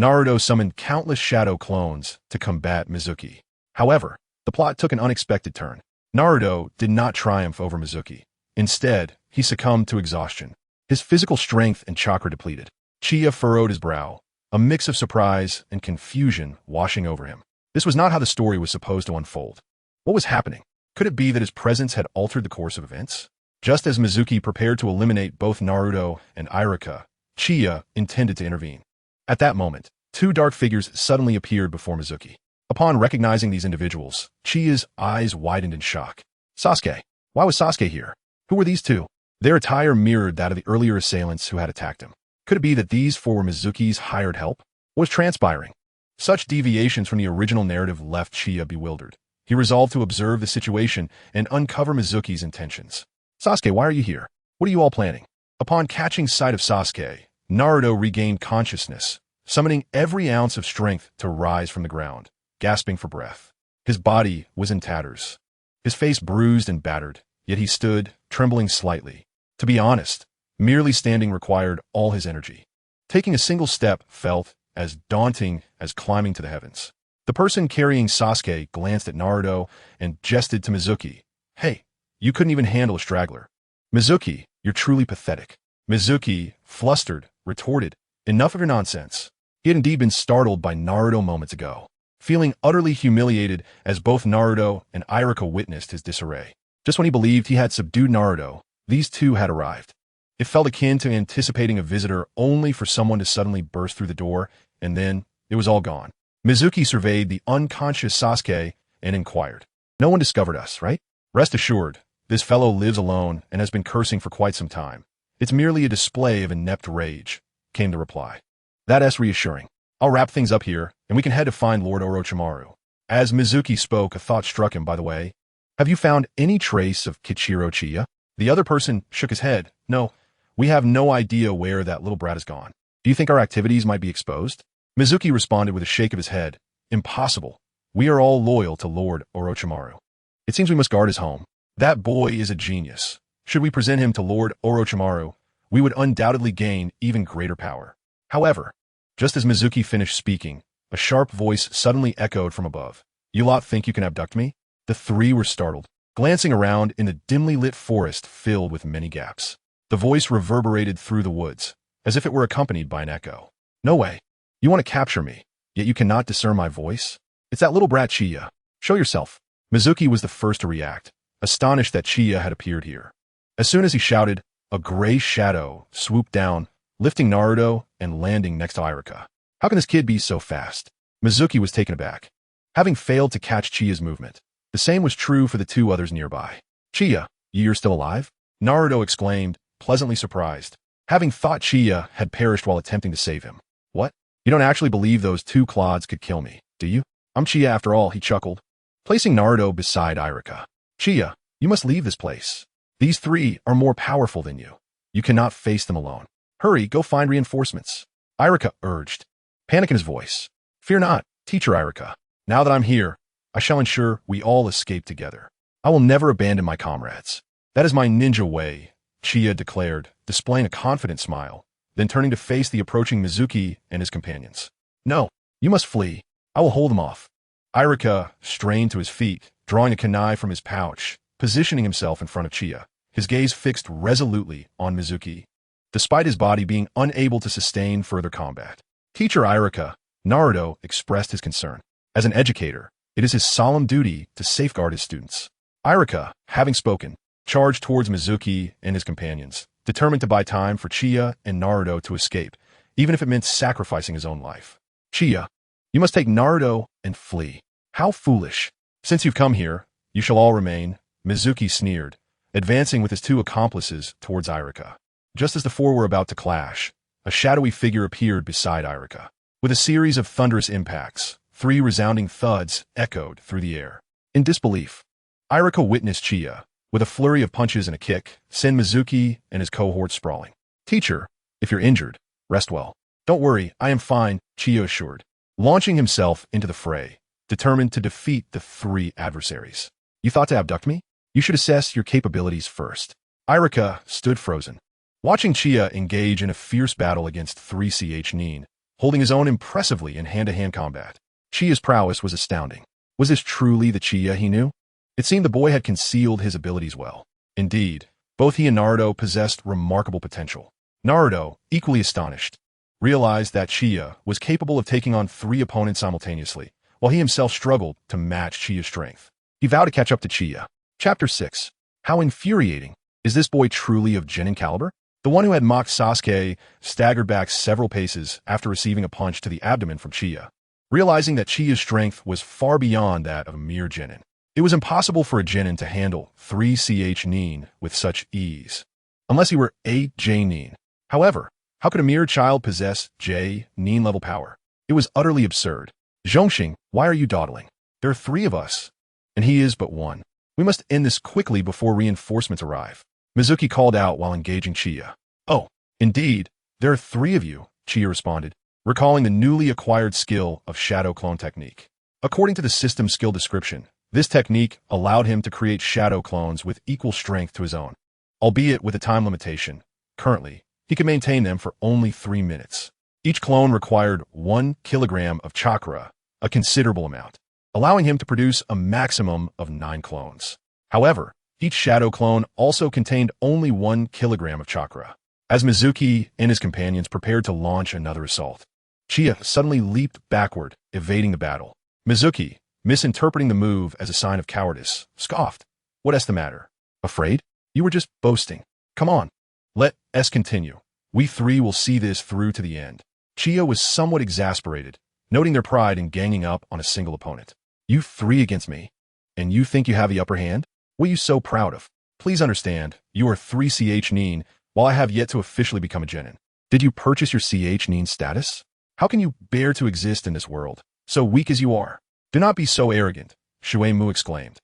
Naruto summoned countless shadow clones to combat Mizuki. However, the plot took an unexpected turn. Naruto did not triumph over Mizuki. Instead, he succumbed to exhaustion. His physical strength and chakra depleted. Uchiha furrowed his brow, a mix of surprise and confusion washing over him. This was not how the story was supposed to unfold. What was happening? Could it be that his presence had altered the course of events? Just as Mizuki prepared to eliminate both Naruto and Iruka, Uchiha intended to intervene. At that moment, two dark figures suddenly appeared before Mizuki. Upon recognizing these individuals, Uchiha's eyes widened in shock. Sasuke. Why was Sasuke here? Who were these two? Their attire mirrored that of the earlier assailants who had attacked him. Could it be that these four were Mizuki's hired help? What was transpiring? Such deviations from the original narrative left Uchiha bewildered. He resolved to observe the situation and uncover Mizuki's intentions. Sasuke, why are you here? What are you all planning? Upon catching sight of Sasuke, Naruto regained consciousness, summoning every ounce of strength to rise from the ground, gasping for breath. His body was in tatters, his face bruised and battered, yet he stood, trembling slightly. To be honest, merely standing required all his energy. Taking a single step felt as daunting as climbing to the heavens. The person carrying Sasuke glanced at Naruto and gestured to Mizuki. Hey, you couldn't even handle a straggler. Mizuki, you're truly pathetic. Mizuki, flustered, retorted, enough of your nonsense. He had indeed been startled by Naruto moments ago, feeling utterly humiliated as both Naruto and Iruka witnessed his disarray. Just when he believed he had subdued Naruto, these two had arrived. It felt akin to anticipating a visitor only for someone to suddenly burst through the door, and then it was all gone. Mizuki surveyed the unconscious Sasuke and inquired. No one discovered us, right? Rest assured, this fellow lives alone and has been cursing for quite some time. It's merely a display of inept rage, came the reply. That's reassuring. I'll wrap things up here, and we can head to find Lord Orochimaru. As Mizuki spoke, a thought struck him, by the way. Have you found any trace of Kichiro Uchiha? The other person shook his head. No, we have no idea where that little brat has gone. Do you think our activities might be exposed? Mizuki responded with a shake of his head. Impossible. We are all loyal to Lord Orochimaru. It seems we must guard his home. That boy is a genius. Should we present him to Lord Orochimaru, we would undoubtedly gain even greater power. However, just as Mizuki finished speaking, a sharp voice suddenly echoed from above. You lot think you can abduct me? The three were startled, glancing around in the dimly lit forest filled with many gaps. The voice reverberated through the woods, as if it were accompanied by an echo. No way. You want to capture me, yet you cannot discern my voice? It's that little brat Uchiha. Show yourself. Mizuki was the first to react, astonished that Uchiha had appeared here. As soon as he shouted, a gray shadow swooped down, lifting Naruto and landing next to Iruka. How can this kid be so fast? Mizuki was taken aback, having failed to catch Uchiha's movement. The same was true for the two others nearby. Uchiha, you're still alive? Naruto exclaimed, pleasantly surprised, having thought Uchiha had perished while attempting to save him. What? You don't actually believe those two clods could kill me, do you? I'm Uchiha after all, he chuckled, placing Naruto beside Iruka. Uchiha, you must leave this place. These three are more powerful than you. You cannot face them alone. Hurry, go find reinforcements. Iruka urged, panic in his voice. Fear not, teacher Iruka. Now that I'm here, I shall ensure we all escape together. I will never abandon my comrades. That is my ninja way, Uchiha declared, displaying a confident smile, then turning to face the approaching Mizuki and his companions. No, you must flee. I will hold them off. Iruka strained to his feet, drawing a kunai from his pouch, positioning himself in front of Uchiha, his gaze fixed resolutely on Mizuki, despite his body being unable to sustain further combat. Teacher Iruka, Naruto expressed his concern. As an educator, it is his solemn duty to safeguard his students. Iruka, having spoken, charged towards Mizuki and his companions, determined to buy time for Qianye and Naruto to escape, even if it meant sacrificing his own life. Qianye, you must take Naruto and flee. How foolish. Since you've come here, you shall all remain, Mizuki sneered, advancing with his two accomplices towards Irika. Just as the four were about to clash, a shadowy figure appeared beside Irika. With a series of thunderous impacts, 3 resounding thuds echoed through the air. In disbelief, Irika witnessed Qianye, with a flurry of punches and a kick, send Mizuki and his cohort sprawling. Teacher, if you're injured, rest well. Don't worry, I am fine, Qianye assured, launching himself into the fray, determined to defeat the 3 adversaries. You thought to abduct me? You should assess your capabilities first. Irika stood frozen, watching Qianye engage in a fierce battle against 3ch Nin, holding his own impressively in hand-to-hand combat. Qianye's prowess was astounding. Was this truly the Qianye he knew? It seemed the boy had concealed his abilities well. Indeed, both he and Naruto possessed remarkable potential. Naruto, equally astonished, realized that Qianye was capable of taking on 3 opponents simultaneously, while he himself struggled to match Qianye's strength. He vowed to catch up to Qianye. Chapter 6. How infuriating. Is this boy truly of genin caliber? The one who had mocked Sasuke staggered back several paces after receiving a punch to the abdomen from Qianye, realizing that Qianye's strength was far beyond that of a mere genin. It was impossible for a genin to handle 3ch Nin with such ease, unless he were 8j Nin. However, how could a mere child possess J Nin level power? It was utterly absurd. Zhongxing, why are you dawdling? There are 3 of us, and he is but 1. We must end this quickly before reinforcements arrive. Mizuki called out while engaging Qianye. Oh, indeed, there are 3 of you, Qianye responded, recalling the newly acquired skill of shadow clone technique. According to the system skill description, this technique allowed him to create shadow clones with equal strength to his own, albeit with a time limitation. Currently, he could maintain them for only 3 minutes. Each clone required 1 kilogram of chakra, a considerable amount, allowing him to produce a maximum of 9 clones. However, each shadow clone also contained only 1 kilogram of chakra. As Mizuki and his companions prepared to launch another assault, Qianye suddenly leaped backward, evading the battle. Mizuki, misinterpreting the move as a sign of cowardice, scoffed. What's the matter? Afraid? You were just boasting. Come on. Let us continue. We 3 will see this through to the end. Qianye was somewhat exasperated, noting their pride in ganging up on a single opponent. You 3 against me? And you think you have the upper hand? What are you so proud of? Please understand, you are 3ch Nin, while I have yet to officially become a genin. Did you purchase your ch Nin status? How can you bear to exist in this world, so weak as you are? Do not be so arrogant, Shui Mu exclaimed,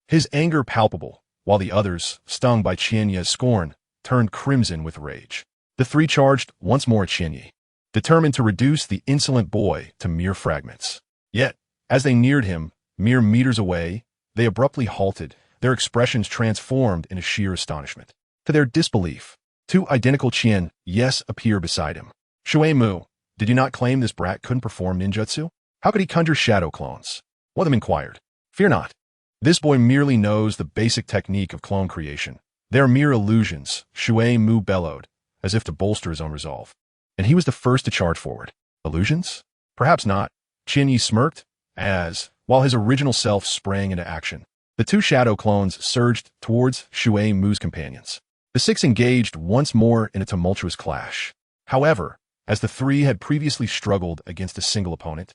his anger palpable, while the others, stung by Qianye's scorn, turned crimson with rage. The 3 charged once more at Qianye, determined to reduce the insolent boy to mere fragments. Yet, as they neared him, mere meters away, they abruptly halted, their expressions transformed into sheer astonishment. To their disbelief, 2 identical Qianyes appear beside him. Shui Mu, did you not claim this brat couldn't perform ninjutsu? How could he conjure shadow clones? One of them inquired. Fear not. This boy merely knows the basic technique of clone creation. They are mere illusions, Shui Mu bellowed, as if to bolster his own resolve. And he was the first to charge forward. Illusions? Perhaps not. Qianye smirked, as, while his original self sprang into action, the 2 shadow clones surged towards Shui Mu's companions. The 6 engaged once more in a tumultuous clash. However, as the 3 had previously struggled against a single opponent,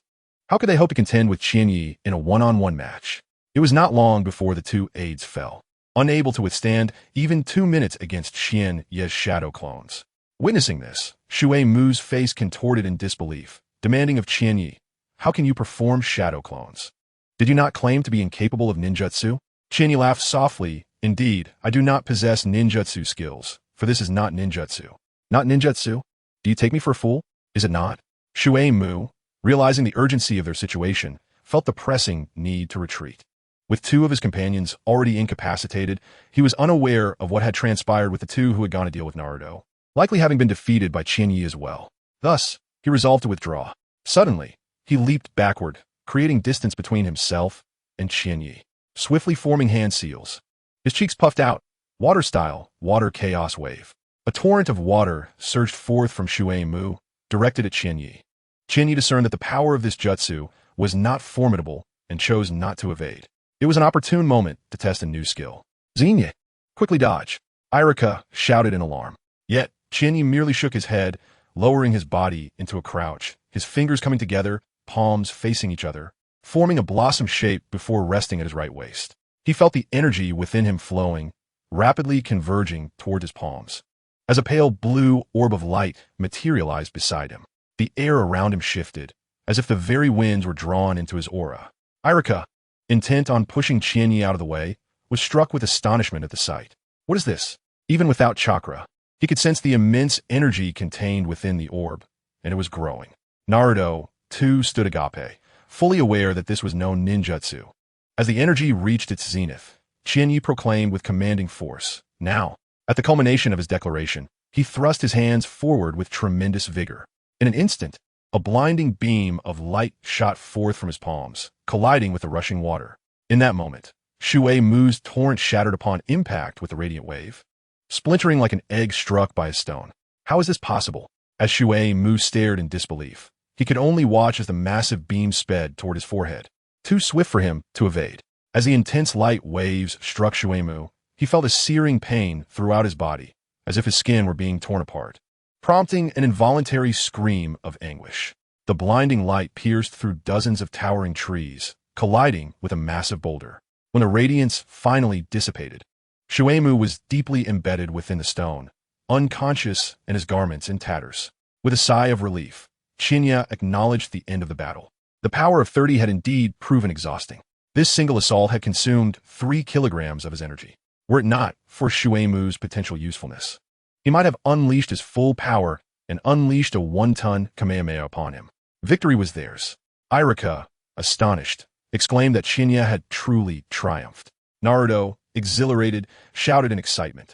how could they hope to contend with Qianye in a one-on-one match? It was not long before the 2 aides fell, unable to withstand even 2 minutes against Qianye's shadow clones. Witnessing this, Shui Mu's face contorted in disbelief, demanding of Qianye, how can you perform shadow clones? Did you not claim to be incapable of ninjutsu? Qianye laughed softly. Indeed, I do not possess ninjutsu skills, for this is not ninjutsu. Not ninjutsu? Do you take me for a fool? Is it not? Shui Mu, realizing the urgency of their situation, felt the pressing need to retreat. With 2 of his companions already incapacitated, he was unaware of what had transpired with the 2 who had gone to deal with Naruto, likely having been defeated by Qianye as well. Thus, he resolved to withdraw. Suddenly, he leaped backward, creating distance between himself and Qianye, swiftly forming hand seals. His cheeks puffed out, water-style, water chaos wave. A torrent of water surged forth from Shui Mu, directed at Qianye. Qianye discerned that the power of this jutsu was not formidable and chose not to evade. It was an opportune moment to test a new skill. Xianye, quickly dodge. Irika shouted in alarm. Yet, Qianye merely shook his head, lowering his body into a crouch, his fingers coming together, palms facing each other, forming a blossom shape before resting at his right waist. He felt the energy within him flowing, rapidly converging toward his palms. As a pale blue orb of light materialized beside him, the air around him shifted, as if the very winds were drawn into his aura. Irika, intent on pushing Qianye out of the way, was struck with astonishment at the sight. What is this? Even without chakra, he could sense the immense energy contained within the orb, and it was growing. Naruto, too, stood agape, fully aware that this was no ninjutsu. As the energy reached its zenith, Qianye proclaimed with commanding force, "Now!" At the culmination of his declaration, he thrust his hands forward with tremendous vigor. In an instant, a blinding beam of light shot forth from his palms, colliding with the rushing water. In that moment, Shui Mu's torrent shattered upon impact with the radiant wave, splintering like an egg struck by a stone. How is this possible? As Shui Mu stared in disbelief, he could only watch as the massive beam sped toward his forehead, too swift for him to evade. As the intense light waves struck Shui Mu, he felt a searing pain throughout his body, as if his skin were being torn apart, prompting an involuntary scream of anguish. The blinding light pierced through dozens of towering trees, colliding with a massive boulder. When the radiance finally dissipated, Shui Mu was deeply embedded within the stone, unconscious and his garments in tatters. With a sigh of relief, Qianye acknowledged the end of the battle. The power of 30 had indeed proven exhausting. This single assault had consumed 3 kilograms of his energy. Were it not for Shui Mu's potential usefulness, he might have unleashed his full power and unleashed a 1-ton Kamehameha upon him. Victory was theirs. Irika, astonished, exclaimed that Qianye had truly triumphed. Naruto, exhilarated, shouted in excitement.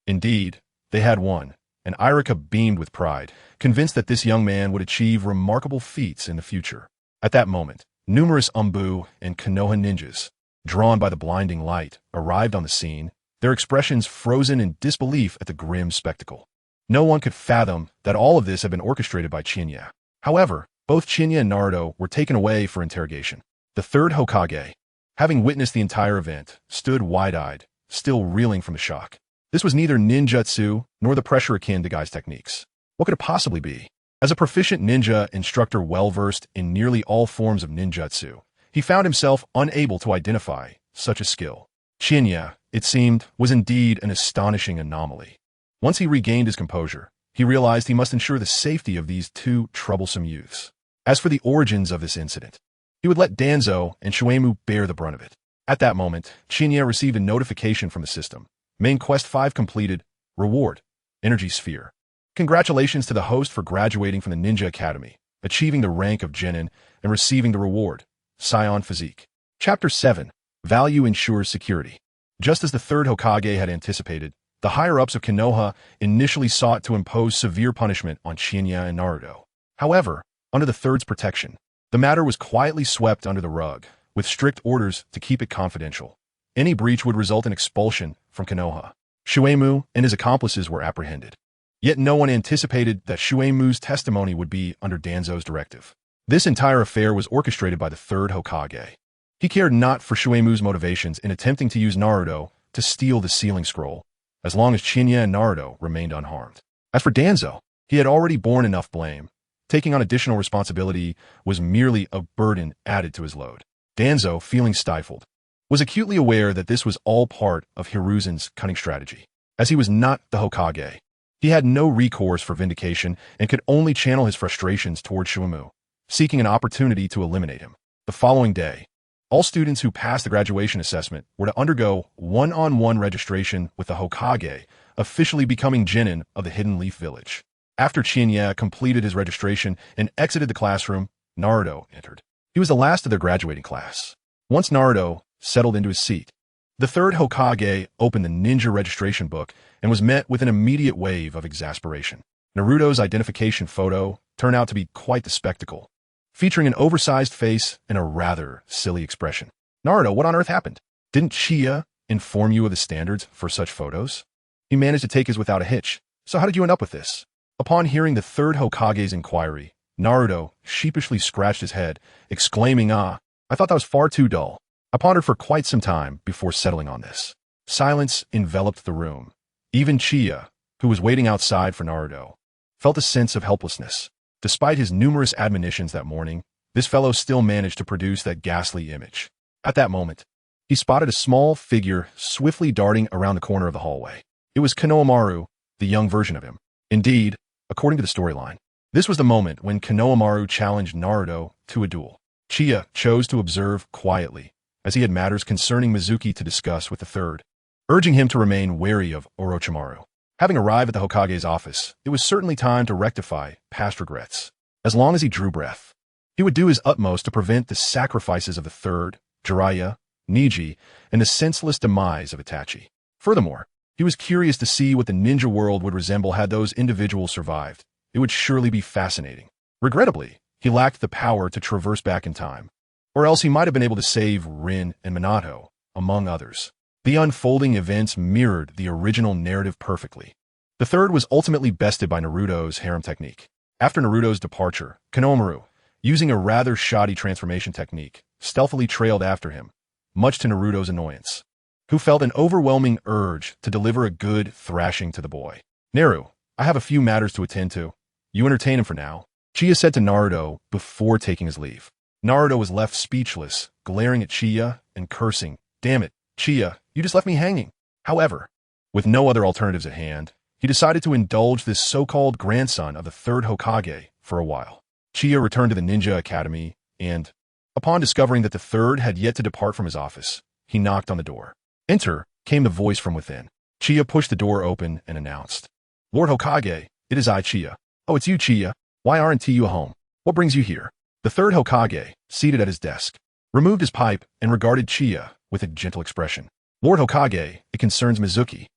Indeed, they had won, and Irika beamed with pride, convinced that this young man would achieve remarkable feats in the future. At that moment, numerous Umbu and Konoha ninjas, drawn by the blinding light, arrived on the scene, their expressions frozen in disbelief at the grim spectacle. No one could fathom that all of this had been orchestrated by Qianye. However, both Qianye and Naruto were taken away for interrogation. The third Hokage, having witnessed the entire event, stood wide-eyed, still reeling from the shock. This was neither ninjutsu nor the pressure akin to Gai's techniques. What could it possibly be? As a proficient ninja instructor well-versed in nearly all forms of ninjutsu, he found himself unable to identify such a skill. Qianye, it seemed, was indeed an astonishing anomaly. Once he regained his composure, he realized he must ensure the safety of these 2 troublesome youths. As for the origins of this incident, he would let Danzo and Shui Mu bear the brunt of it. At that moment, Qianye received a notification from the system. Main Quest 5 completed. Reward: Energy Sphere. Congratulations to the host for graduating from the Ninja Academy, achieving the rank of Genin, and receiving the reward, Saiyan Physique. Chapter 7. Value ensures security. Just as the third Hokage had anticipated, the higher-ups of Konoha initially sought to impose severe punishment on Qianye and Naruto. However, under the third's protection, the matter was quietly swept under the rug, with strict orders to keep it confidential. Any breach would result in expulsion from Konoha. Shui Mu and his accomplices were apprehended. Yet no one anticipated that Shui Mu's testimony would be under Danzo's directive. This entire affair was orchestrated by the third Hokage. He cared not for Shui Mu's motivations in attempting to use Naruto to steal the sealing scroll, as long as Qianye and Naruto remained unharmed. As for Danzo, he had already borne enough blame. Taking on additional responsibility was merely a burden added to his load. Danzo, feeling stifled, was acutely aware that this was all part of Hiruzen's cunning strategy. As he was not the Hokage, he had no recourse for vindication and could only channel his frustrations toward Shui Mu, seeking an opportunity to eliminate him. The following day, all students who passed the graduation assessment were to undergo one-on-one registration with the Hokage, officially becoming Genin of the Hidden Leaf Village. After Qianye completed his registration and exited the classroom, Naruto entered. He was the last of their graduating class. Once Naruto settled into his seat, the third Hokage opened the ninja registration book and was met with an immediate wave of exasperation. Naruto's identification photo turned out to be quite the spectacle, featuring an oversized face and a rather silly expression. Naruto, what on earth happened? Didn't Qianye inform you of the standards for such photos? He managed to take his without a hitch. So how did you end up with this? Upon hearing the third Hokage's inquiry, Naruto sheepishly scratched his head, exclaiming, I thought that was far too dull. I pondered for quite some time before settling on this. Silence enveloped the room. Even Qianye, who was waiting outside for Naruto, felt a sense of helplessness. Despite his numerous admonitions that morning, this fellow still managed to produce that ghastly image. At that moment, he spotted a small figure swiftly darting around the corner of the hallway. It was Konohamaru, the young version of him. Indeed, according to the storyline, this was the moment when Konohamaru challenged Naruto to a duel. Uchiha chose to observe quietly, as he had matters concerning Mizuki to discuss with the third, urging him to remain wary of Orochimaru. Having arrived at the Hokage's office, it was certainly time to rectify past regrets. As long as he drew breath, he would do his utmost to prevent the sacrifices of the third, Jiraiya, Neji, and the senseless demise of Itachi. Furthermore, he was curious to see what the ninja world would resemble had those individuals survived. It would surely be fascinating. Regrettably, he lacked the power to traverse back in time, or else he might have been able to save Rin and Minato, among others. The unfolding events mirrored the original narrative perfectly. The third was ultimately bested by Naruto's harem technique. After Naruto's departure, Konohamaru, using a rather shoddy transformation technique, stealthily trailed after him, much to Naruto's annoyance, who felt an overwhelming urge to deliver a good thrashing to the boy. "Naru, I have a few matters to attend to. You entertain him for now," Uchiha said to Naruto before taking his leave. Naruto was left speechless, glaring at Uchiha and cursing. "Damn it, Uchiha, you just left me hanging." However, with no other alternatives at hand, he decided to indulge this so-called grandson of the third Hokage for a while. Uchiha returned to the Ninja Academy and, upon discovering that the third had yet to depart from his office, he knocked on the door. "Enter," came the voice from within. Uchiha pushed the door open and announced, "Lord Hokage, it is I, Uchiha." "Oh, it's you, Uchiha. Why aren't you home? What brings you here?" The third Hokage, seated at his desk, removed his pipe and regarded Uchiha with a gentle expression. "Lord Hokage, it concerns Mizuki."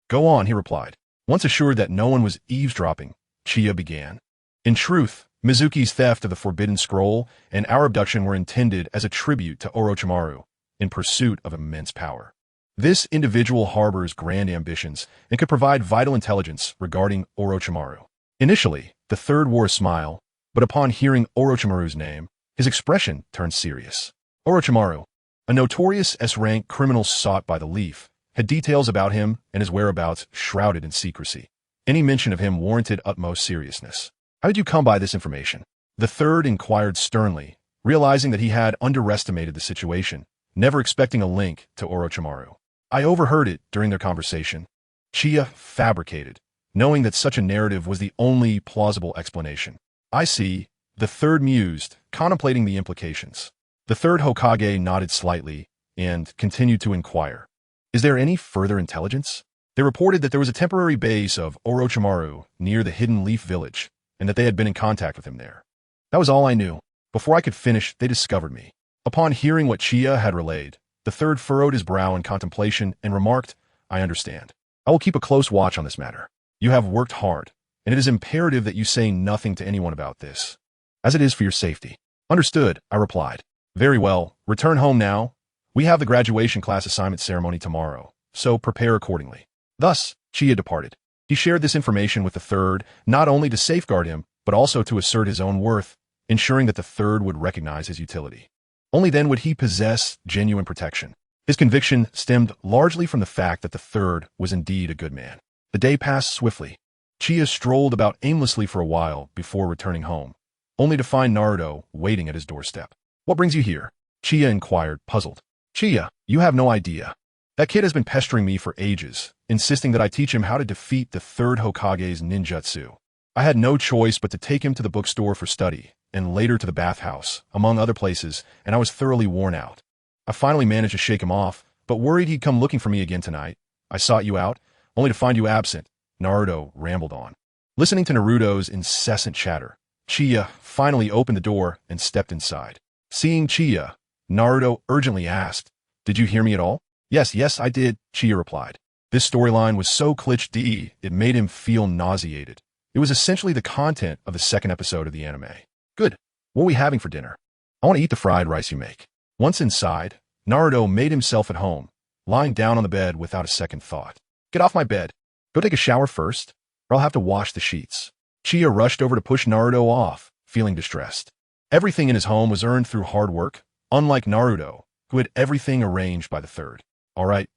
Go on," he replied. Once assured that no one was eavesdropping, Uchiha began. "In truth, Mizuki's theft of the Forbidden Scroll and our abduction were intended as a tribute to Orochimaru in pursuit of immense power. This individual harbors grand ambitions and could provide vital intelligence regarding Orochimaru." Initially, the third wore a smile, but upon hearing Orochimaru's name, his expression turned serious. Orochimaru, a notorious S-rank criminal sought by the Leaf, had details about him and his whereabouts shrouded in secrecy. Any mention of him warranted utmost seriousness. "How did you come by this information?" The third inquired sternly, realizing that he had underestimated the situation, never expecting a link to Orochimaru. "I overheard it during their conversation." Uchiha fabricated, knowing that such a narrative was the only plausible explanation. "I see," the third mused, contemplating the implications. The third Hokage nodded slightly and continued to inquire. "Is there any further intelligence?" They reported that there was a temporary base of Orochimaru near the Hidden Leaf Village, and that they had been in contact with him there. That was all I knew. Before I could finish, they discovered me. Upon hearing what Uchiha had relayed, the third furrowed his brow in contemplation and remarked, "I understand. I will keep a close watch on this matter. You have worked hard, and it is imperative that you say nothing to anyone about this, as it is for your safety." "Understood," I replied. "Very well, return home now. We have the graduation class assignment ceremony tomorrow, so prepare accordingly." Thus, Uchiha departed. He shared this information with the third, not only to safeguard him, but also to assert his own worth, ensuring that the third would recognize his utility. Only then would he possess genuine protection. His conviction stemmed largely from the fact that the third was indeed a good man. The day passed swiftly. Uchiha strolled about aimlessly for a while before returning home, only to find Naruto waiting at his doorstep. "What brings you here?" Uchiha inquired, puzzled. "Uchiha, you have no idea. That kid has been pestering me for ages, insisting that I teach him how to defeat the third Hokage's ninjutsu. I had no choice but to take him to the bookstore for study, and later to the bathhouse, among other places, and I was thoroughly worn out. I finally managed to shake him off, but worried he'd come looking for me again tonight. I sought you out, only to find you absent." Naruto rambled on. Listening to Naruto's incessant chatter, Uchiha finally opened the door and stepped inside. Seeing Uchiha, Naruto urgently asked, "Did you hear me at all?" Yes, I did," Uchiha replied. This storyline was so cliché it made him feel nauseated. It was essentially the content of the second episode of the anime. "Good. What are we having for dinner?" "I want to eat the fried rice you make." Once inside, Naruto made himself at home, lying down on the bed without a second thought. "Get off my bed. Go take a shower first, or I'll have to wash the sheets." Uchiha rushed over to push Naruto off, feeling distressed. Everything in his home was earned through hard work, unlike Naruto, who had everything arranged by the third. All right,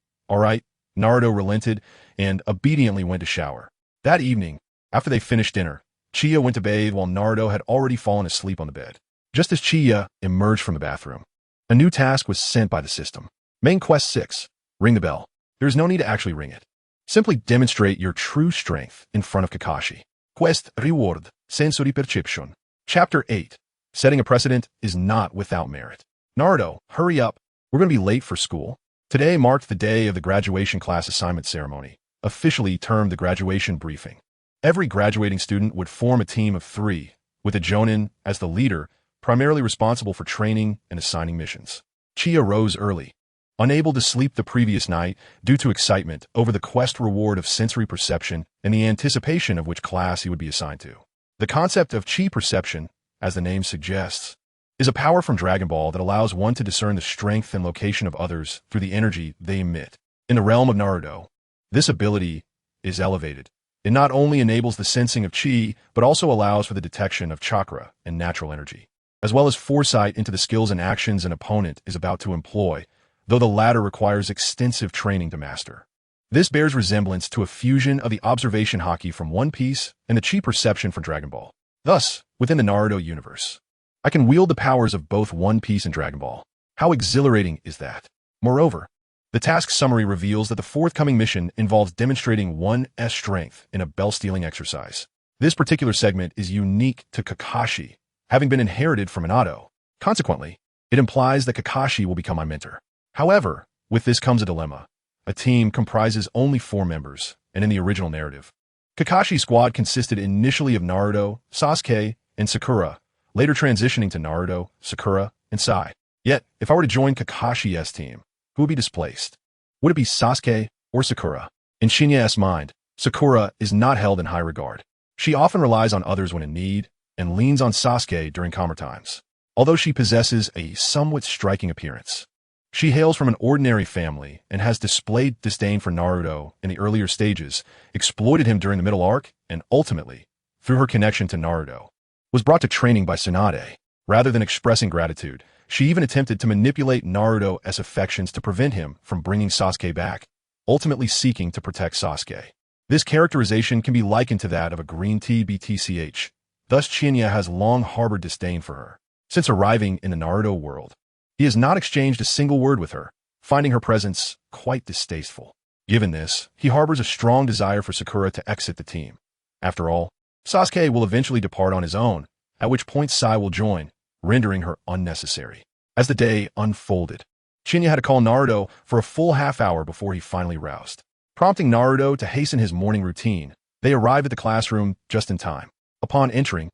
Naruto relented and obediently went to shower. That evening, after they finished dinner, Chiya went to bathe while Naruto had already fallen asleep on the bed. Just as Chiya emerged from the bathroom, a new task was sent by the system. Main Quest 6. Ring the bell. There is no need to actually ring it. Simply demonstrate your true strength in front of Kakashi. Quest Reward Sensory Perception. Chapter 8. Setting a precedent is not without merit. Naruto, hurry up. We're going to be late for school. Today marked the day of the graduation class assignment ceremony, officially termed the graduation briefing. Every graduating student would form a team of 3, with a Jonin as the leader, primarily responsible for training and assigning missions. Chiya rose early, unable to sleep the previous night due to excitement over the quest reward of sensory perception and the anticipation of which class he would be assigned to. The concept of chi perception, as the name suggests, is a power from Dragon Ball that allows one to discern the strength and location of others through the energy they emit. In the realm of Naruto, this ability is elevated. It not only enables the sensing of chi, but also allows for the detection of chakra and natural energy, as well as foresight into the skills and actions an opponent is about to employ, though the latter requires extensive training to master. This bears resemblance to a fusion of the observation haki from One Piece and the chi perception from Dragon Ball. Thus, within the Naruto universe, I can wield the powers of both One Piece and Dragon Ball. How exhilarating is that? Moreover, the task summary reveals that the forthcoming mission involves demonstrating one's strength in a bell-stealing exercise. This particular segment is unique to Kakashi, having been inherited from Minato. Consequently, it implies that Kakashi will become my mentor. However, with this comes a dilemma. A team comprises only 4 members, and in the original narrative, Kakashi's squad consisted initially of Naruto, Sasuke, and Sakura, later transitioning to Naruto, Sakura, and Sai. Yet, if I were to join Kakashi's team, who would be displaced? Would it be Sasuke or Sakura? In Shinya's mind, Sakura is not held in high regard. She often relies on others when in need, and leans on Sasuke during calmer times. Although she possesses a somewhat striking appearance, she hails from an ordinary family and has displayed disdain for Naruto in the earlier stages, exploited him during the middle arc, and ultimately, through her connection to Naruto, was brought to training by Tsunade. Rather than expressing gratitude, she even attempted to manipulate Naruto's affections to prevent him from bringing Sasuke back, ultimately seeking to protect Sasuke. This characterization can be likened to that of a green tea BTCH. Thus, Qianye has long harbored disdain for her. Since arriving in the Naruto world, he has not exchanged a single word with her, finding her presence quite distasteful. Given this, he harbors a strong desire for Sakura to exit the team. After all, Sasuke will eventually depart on his own, at which point Sai will join, rendering her unnecessary. As the day unfolded, Qianye had to call Naruto for a full half-hour before he finally roused. Prompting Naruto to hasten his morning routine, they arrived at the classroom just in time. Upon entering,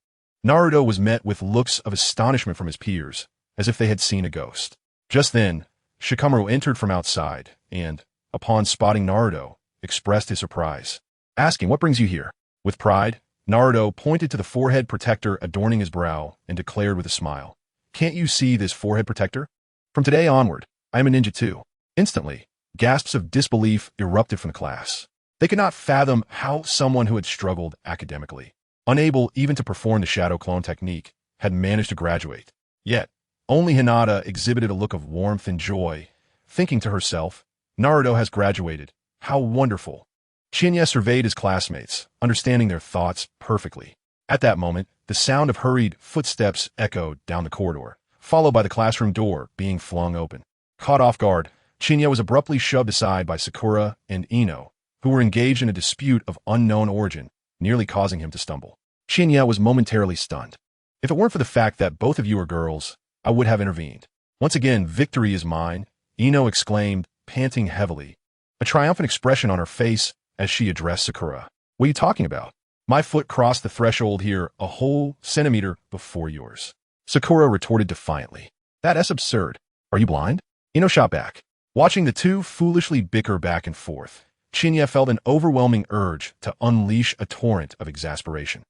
Naruto was met with looks of astonishment from his peers, as if they had seen a ghost. Just then, Shikamaru entered from outside and, upon spotting Naruto, expressed his surprise, asking, "What brings you here?" With pride, Naruto pointed to the forehead protector adorning his brow and declared with a smile, "Can't you see this forehead protector? From today onward, I am a ninja too." Instantly, gasps of disbelief erupted from the class. They could not fathom how someone who had struggled academically, unable even to perform the shadow clone technique, had managed to graduate. Yet, only Hinata exhibited a look of warmth and joy, thinking to herself, "Naruto has graduated. How wonderful." Qianye surveyed his classmates, understanding their thoughts perfectly. At that moment, the sound of hurried footsteps echoed down the corridor, followed by the classroom door being flung open. Caught off guard, Qianye was abruptly shoved aside by Sakura and Ino, who were engaged in a dispute of unknown origin, nearly causing him to stumble. Qianye was momentarily stunned. "If it weren't for the fact that both of you are girls, I would have intervened." "Once again, victory is mine," Ino exclaimed, panting heavily, a triumphant expression on her face as she addressed Sakura. "What are you talking about? My foot crossed the threshold here a whole centimeter before yours." Sakura retorted defiantly. "That's absurd. Are you blind?" Ino shot back. Watching the two foolishly bicker back and forth, Qianye felt an overwhelming urge to unleash a torrent of exasperation.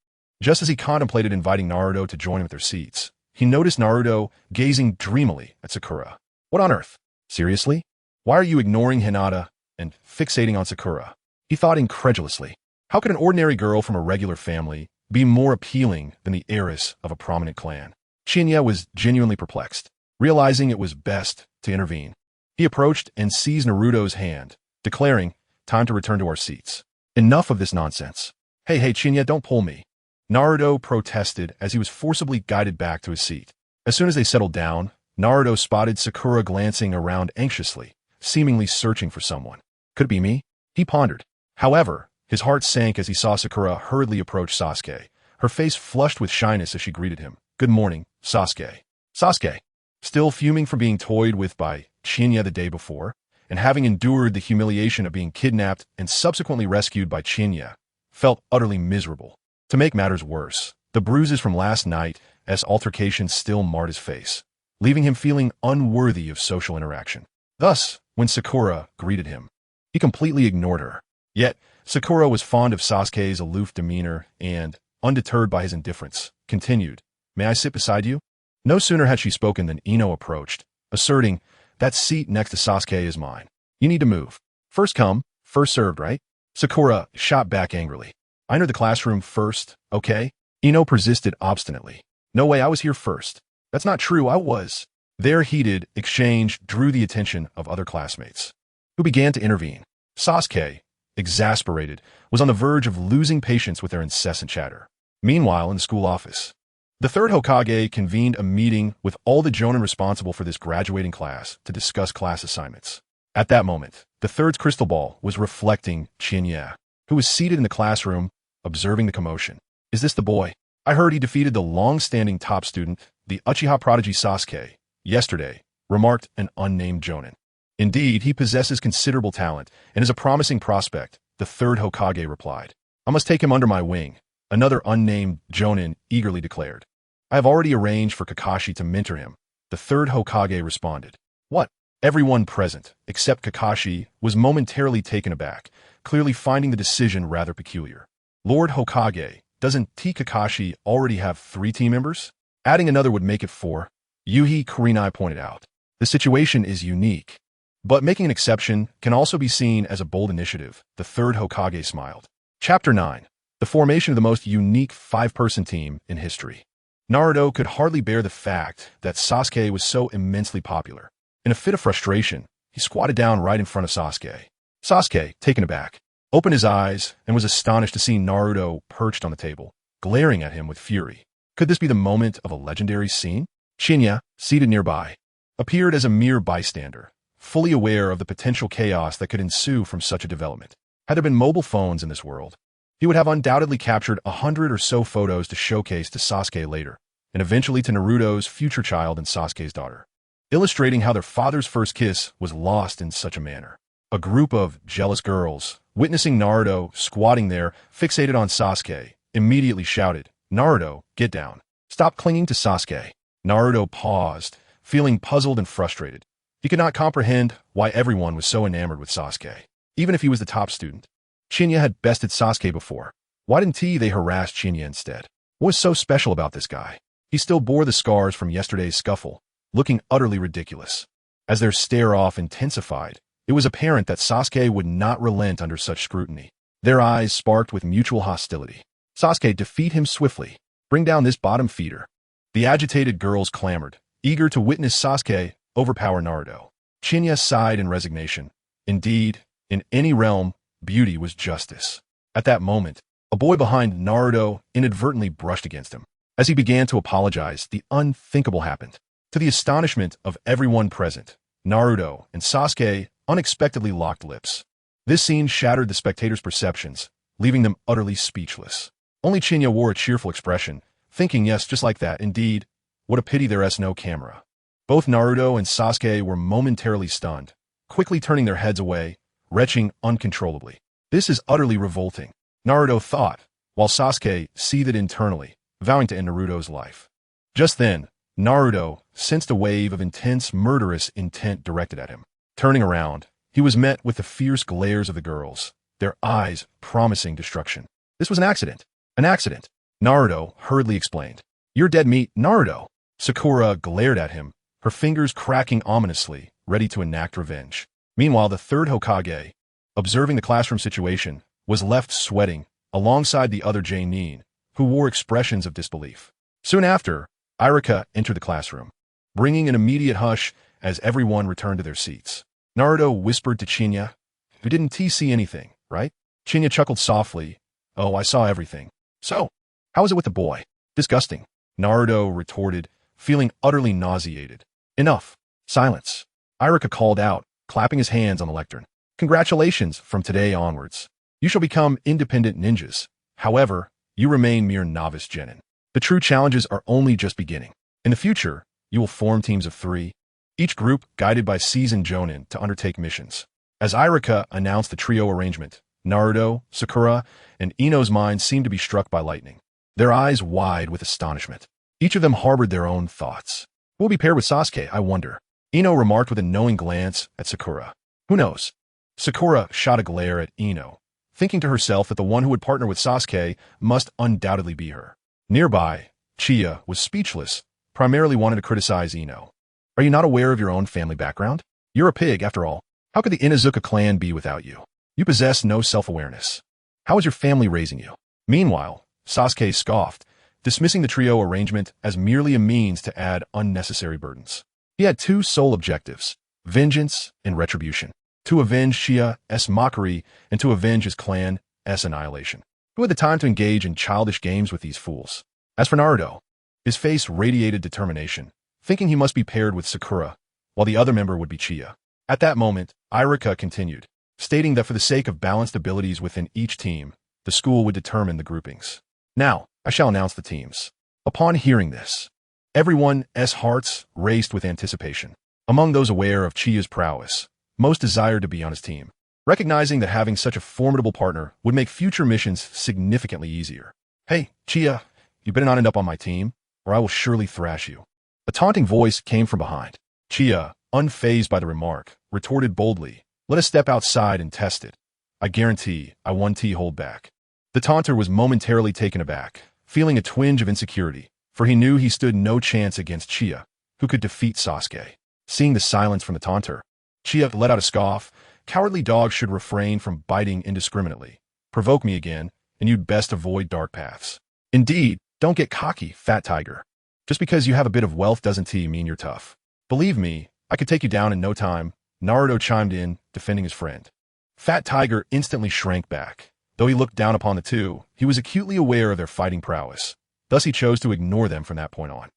Just as he contemplated inviting Naruto to join him at their seats, he noticed Naruto gazing dreamily at Sakura. "What on earth? Seriously? Why are you ignoring Hinata and fixating on Sakura?" He thought incredulously. How could an ordinary girl from a regular family be more appealing than the heiress of a prominent clan? Qianye was genuinely perplexed. Realizing it was best to intervene, he approached and seized Naruto's hand, declaring, "Time to return to our seats. Enough of this nonsense." Hey, Qianye, don't pull me. Naruto protested as he was forcibly guided back to his seat. As soon as they settled down, Naruto spotted Sakura glancing around anxiously, seemingly searching for someone. Could it be me? He pondered. However, his heart sank as he saw Sakura hurriedly approach Sasuke, her face flushed with shyness as she greeted him. Good morning, Sasuke. Sasuke, still fuming from being toyed with by Qianye the day before, and having endured the humiliation of being kidnapped and subsequently rescued by Qianye, felt utterly miserable. To make matters worse, the bruises from last night's altercation still marred his face, leaving him feeling unworthy of social interaction. Thus, when Sakura greeted him, he completely ignored her. Yet, Sakura was fond of Sasuke's aloof demeanor and, undeterred by his indifference, continued, "May I sit beside you?" No sooner had she spoken than Ino approached, asserting, "That seat next to Sasuke is mine. You need to move. First come, first served, right?" Sakura shot back angrily. "I entered the classroom first, okay?" Ino persisted obstinately. "No way, I was here first." "That's not true, I was." Their heated exchange drew the attention of other classmates, who began to intervene. Sasuke, exasperated, was on the verge of losing patience with their incessant chatter. Meanwhile, in the school office, the third Hokage convened a meeting with all the Jonin responsible for this graduating class to discuss class assignments. At that moment, the third's crystal ball was reflecting Qianye, who was seated in the classroom, observing the commotion. "Is this the boy? I heard he defeated the long-standing top student, the Uchiha prodigy Sasuke, yesterday," remarked an unnamed Jonin. "Indeed, he possesses considerable talent and is a promising prospect," the third Hokage replied. "I must take him under my wing," another unnamed Jonin eagerly declared. "I have already arranged for Kakashi to mentor him," the third Hokage responded. "What?" Everyone present, except Kakashi, was momentarily taken aback, clearly finding the decision rather peculiar. "Lord Hokage, doesn't Kakashi already have 3 team members? Adding another would make it 4, Yuhi Kurenai pointed out. "The situation is unique, but making an exception can also be seen as a bold initiative," the third Hokage smiled. Chapter 9. The formation of the most unique 5-person team in history. Naruto could hardly bear the fact that Sasuke was so immensely popular. In a fit of frustration, he squatted down right in front of Sasuke. Sasuke, taken aback, opened his eyes and was astonished to see Naruto perched on the table, glaring at him with fury. Could this be the moment of a legendary scene? Qianye, seated nearby, appeared as a mere bystander, fully aware of the potential chaos that could ensue from such a development. Had there been mobile phones in this world, he would have undoubtedly captured 100 or so photos to showcase to Sasuke later, and eventually to Naruto's future child and Sasuke's daughter, illustrating how their father's first kiss was lost in such a manner. A group of jealous girls, witnessing Naruto squatting there, fixated on Sasuke, immediately shouted, "Naruto, get down. Stop clinging to Sasuke." Naruto paused, feeling puzzled and frustrated. He could not comprehend why everyone was so enamored with Sasuke, even if he was the top student. Qianye had bested Sasuke before. Why didn't they harass Qianye instead? What was so special about this guy? He still bore the scars from yesterday's scuffle, looking utterly ridiculous. As their stare-off intensified, it was apparent that Sasuke would not relent under such scrutiny. Their eyes sparked with mutual hostility. "Sasuke, defeat him swiftly. Bring down this bottom feeder." The agitated girls clamored, eager to witness Sasuke overpower Naruto. Qianye sighed in resignation. Indeed, in any realm, beauty was justice. At that moment, a boy behind Naruto inadvertently brushed against him. As he began to apologize, the unthinkable happened. To the astonishment of everyone present, Naruto and Sasuke unexpectedly locked lips. This scene shattered the spectators' perceptions, leaving them utterly speechless. Only Qianye wore a cheerful expression, thinking, yes, just like that. Indeed, what a pity there is no camera. Both Naruto and Sasuke were momentarily stunned, quickly turning their heads away, retching uncontrollably. This is utterly revolting, Naruto thought, while Sasuke seethed internally, vowing to end Naruto's life. Just then, Naruto sensed a wave of intense, murderous intent directed at him. Turning around, he was met with the fierce glares of the girls, their eyes promising destruction. "This was an accident. An accident," Naruto hurriedly explained. "You're dead meat, Naruto." Sakura glared at him, her fingers cracking ominously, ready to enact revenge. Meanwhile, the third Hokage, observing the classroom situation, was left sweating alongside the other Jonin, who wore expressions of disbelief. Soon after, Irika entered the classroom, bringing an immediate hush as everyone returned to their seats. Naruto whispered to Qianye, "You didn't see anything, right?" Qianye chuckled softly, Oh, I saw everything. So, how is it with the boy? Disgusting, Naruto retorted, feeling utterly nauseated. Enough. Silence. Iruka called out, clapping his hands on the lectern. Congratulations from today onwards. You shall become independent ninjas. However, you remain mere novice genin. The true challenges are only just beginning. In the future, you will form teams of 3, each group guided by seasoned jonin to undertake missions. As Iruka announced the trio arrangement, Naruto, Sakura, and Ino's minds seemed to be struck by lightning, their eyes wide with astonishment. Each of them harbored their own thoughts. Who will be paired with Sasuke, I wonder? Ino remarked with a knowing glance at Sakura. Who knows? Sakura shot a glare at Ino, thinking to herself that the one who would partner with Sasuke must undoubtedly be her. Nearby, Qianye was speechless, primarily wanting to criticize Ino. Are you not aware of your own family background? You're a pig, after all. How could the Inuzuka clan be without you? You possess no self-awareness. How is your family raising you? Meanwhile, Sasuke scoffed, dismissing the trio arrangement as merely a means to add unnecessary burdens. He had 2 sole objectives, vengeance and retribution. To avenge Qianye's mockery and to avenge his clan's annihilation. Who had the time to engage in childish games with these fools? As for Naruto, his face radiated determination, thinking he must be paired with Sakura, while the other member would be Qianye. At that moment, Iruka continued, stating that for the sake of balanced abilities within each team, the school would determine the groupings. Now, I shall announce the teams. Upon hearing this, everyone's hearts raced with anticipation. Among those aware of Qianye's prowess, most desired to be on his team, recognizing that having such a formidable partner would make future missions significantly easier. Hey, Qianye, you better not end up on my team, or I will surely thrash you. A taunting voice came from behind. Qianye, unfazed by the remark, retorted boldly, let us step outside and test it. I guarantee I won't hold back. The taunter was momentarily taken aback, feeling a twinge of insecurity, for he knew he stood no chance against Qianye, who could defeat Sasuke. Seeing the silence from the taunter, Qianye let out a scoff. Cowardly dogs should refrain from biting indiscriminately. Provoke me again, and you'd best avoid dark paths. Indeed, don't get cocky, fat tiger. Just because you have a bit of wealth doesn't mean you're tough. Believe me, I could take you down in no time, Naruto chimed in, defending his friend. Fat Tiger instantly shrank back. Though he looked down upon the two, he was acutely aware of their fighting prowess. Thus he chose to ignore them from that point on.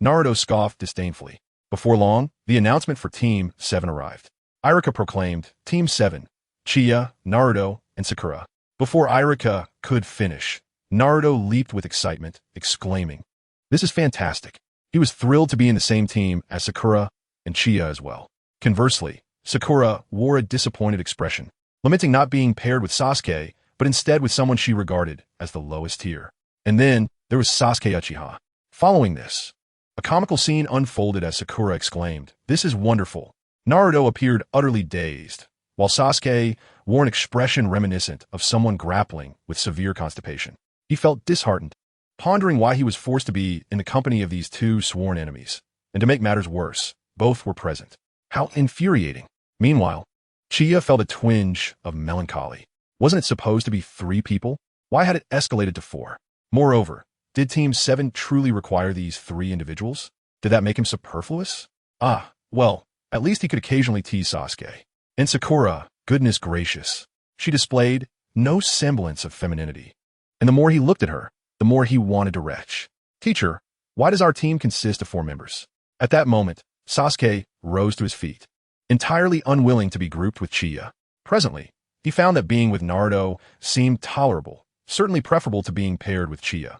Naruto scoffed disdainfully. Before long, the announcement for Team 7 arrived. Iruka proclaimed, Team 7, Qianye, Naruto, and Sakura. Before Iruka could finish, Naruto leaped with excitement, exclaiming, This is fantastic. He was thrilled to be in the same team as Sakura and Qianye as well. Conversely, Sakura wore a disappointed expression, lamenting not being paired with Sasuke, but instead with someone she regarded as the lowest tier. And then there was Sasuke Uchiha. Following this, a comical scene unfolded as Sakura exclaimed, This is wonderful. Naruto appeared utterly dazed, while Sasuke wore an expression reminiscent of someone grappling with severe constipation. He felt disheartened, pondering why he was forced to be in the company of these two sworn enemies. And to make matters worse, both were present. How infuriating. Meanwhile, Qianye felt a twinge of melancholy. Wasn't it supposed to be 3 people? Why had it escalated to 4? Moreover, did Team 7 truly require these 3 individuals? Did that make him superfluous? Well, at least he could occasionally tease Sasuke. And Sakura, goodness gracious, she displayed no semblance of femininity. And the more he looked at her, the more he wanted to retch. Teacher, why does our team consist of 4 members? At that moment, Sasuke rose to his feet, entirely unwilling to be grouped with Qianye. Presently, he found that being with Naruto seemed tolerable, certainly preferable to being paired with Qianye.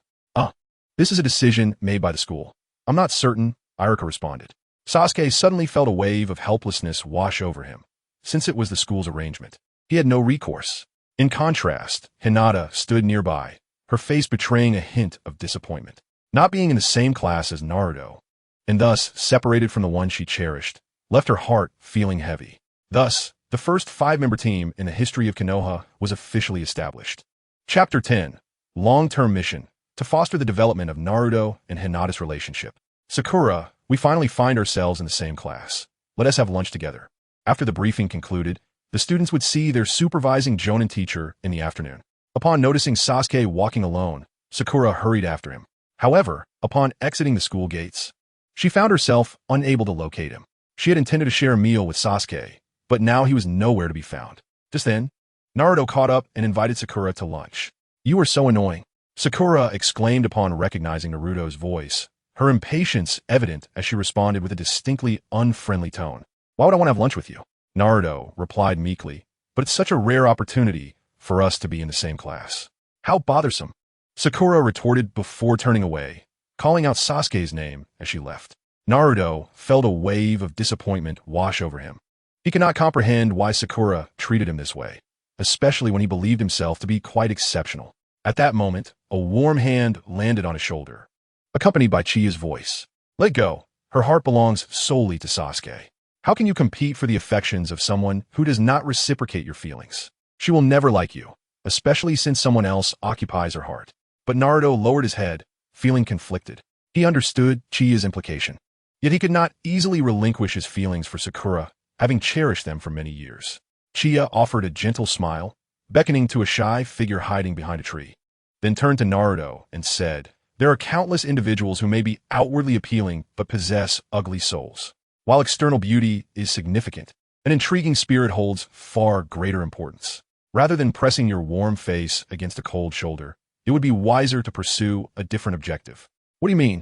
This is a decision made by the school. I'm not certain, Iruka responded. Sasuke suddenly felt a wave of helplessness wash over him, since it was the school's arrangement. He had no recourse. In contrast, Hinata stood nearby, her face betraying a hint of disappointment. Not being in the same class as Naruto, and thus separated from the one she cherished, left her heart feeling heavy. Thus, the first 5-member team in the history of Konoha was officially established. Chapter 10, Long-Term Mission, to foster the development of Naruto and Hinata's relationship. Sakura, we finally find ourselves in the same class. Let us have lunch together. After the briefing concluded, the students would see their supervising Jonin teacher in the afternoon. Upon noticing Sasuke walking alone, Sakura hurried after him. However, upon exiting the school gates, she found herself unable to locate him. She had intended to share a meal with Sasuke, but now he was nowhere to be found. Just then, Naruto caught up and invited Sakura to lunch. You are so annoying. Sakura exclaimed upon recognizing Naruto's voice, her impatience evident as she responded with a distinctly unfriendly tone. Why would I want to have lunch with you? Naruto replied meekly, but it's such a rare opportunity for us to be in the same class. How bothersome. Sakura retorted before turning away, calling out Sasuke's name as she left. Naruto felt a wave of disappointment wash over him. He could not comprehend why Sakura treated him this way, especially when he believed himself to be quite exceptional. At that moment, a warm hand landed on his shoulder, accompanied by Chia's voice. Let go. Her heart belongs solely to Sasuke. How can you compete for the affections of someone who does not reciprocate your feelings? She will never like you, especially since someone else occupies her heart. But Naruto lowered his head, feeling conflicted. He understood Chia's implication. Yet he could not easily relinquish his feelings for Sakura, having cherished them for many years. Chia offered a gentle smile, beckoning to a shy figure hiding behind a tree, then turned to Naruto and said, there are countless individuals who may be outwardly appealing but possess ugly souls. While external beauty is significant, an intriguing spirit holds far greater importance. Rather than pressing your warm face against a cold shoulder, it would be wiser to pursue a different objective. What do you mean?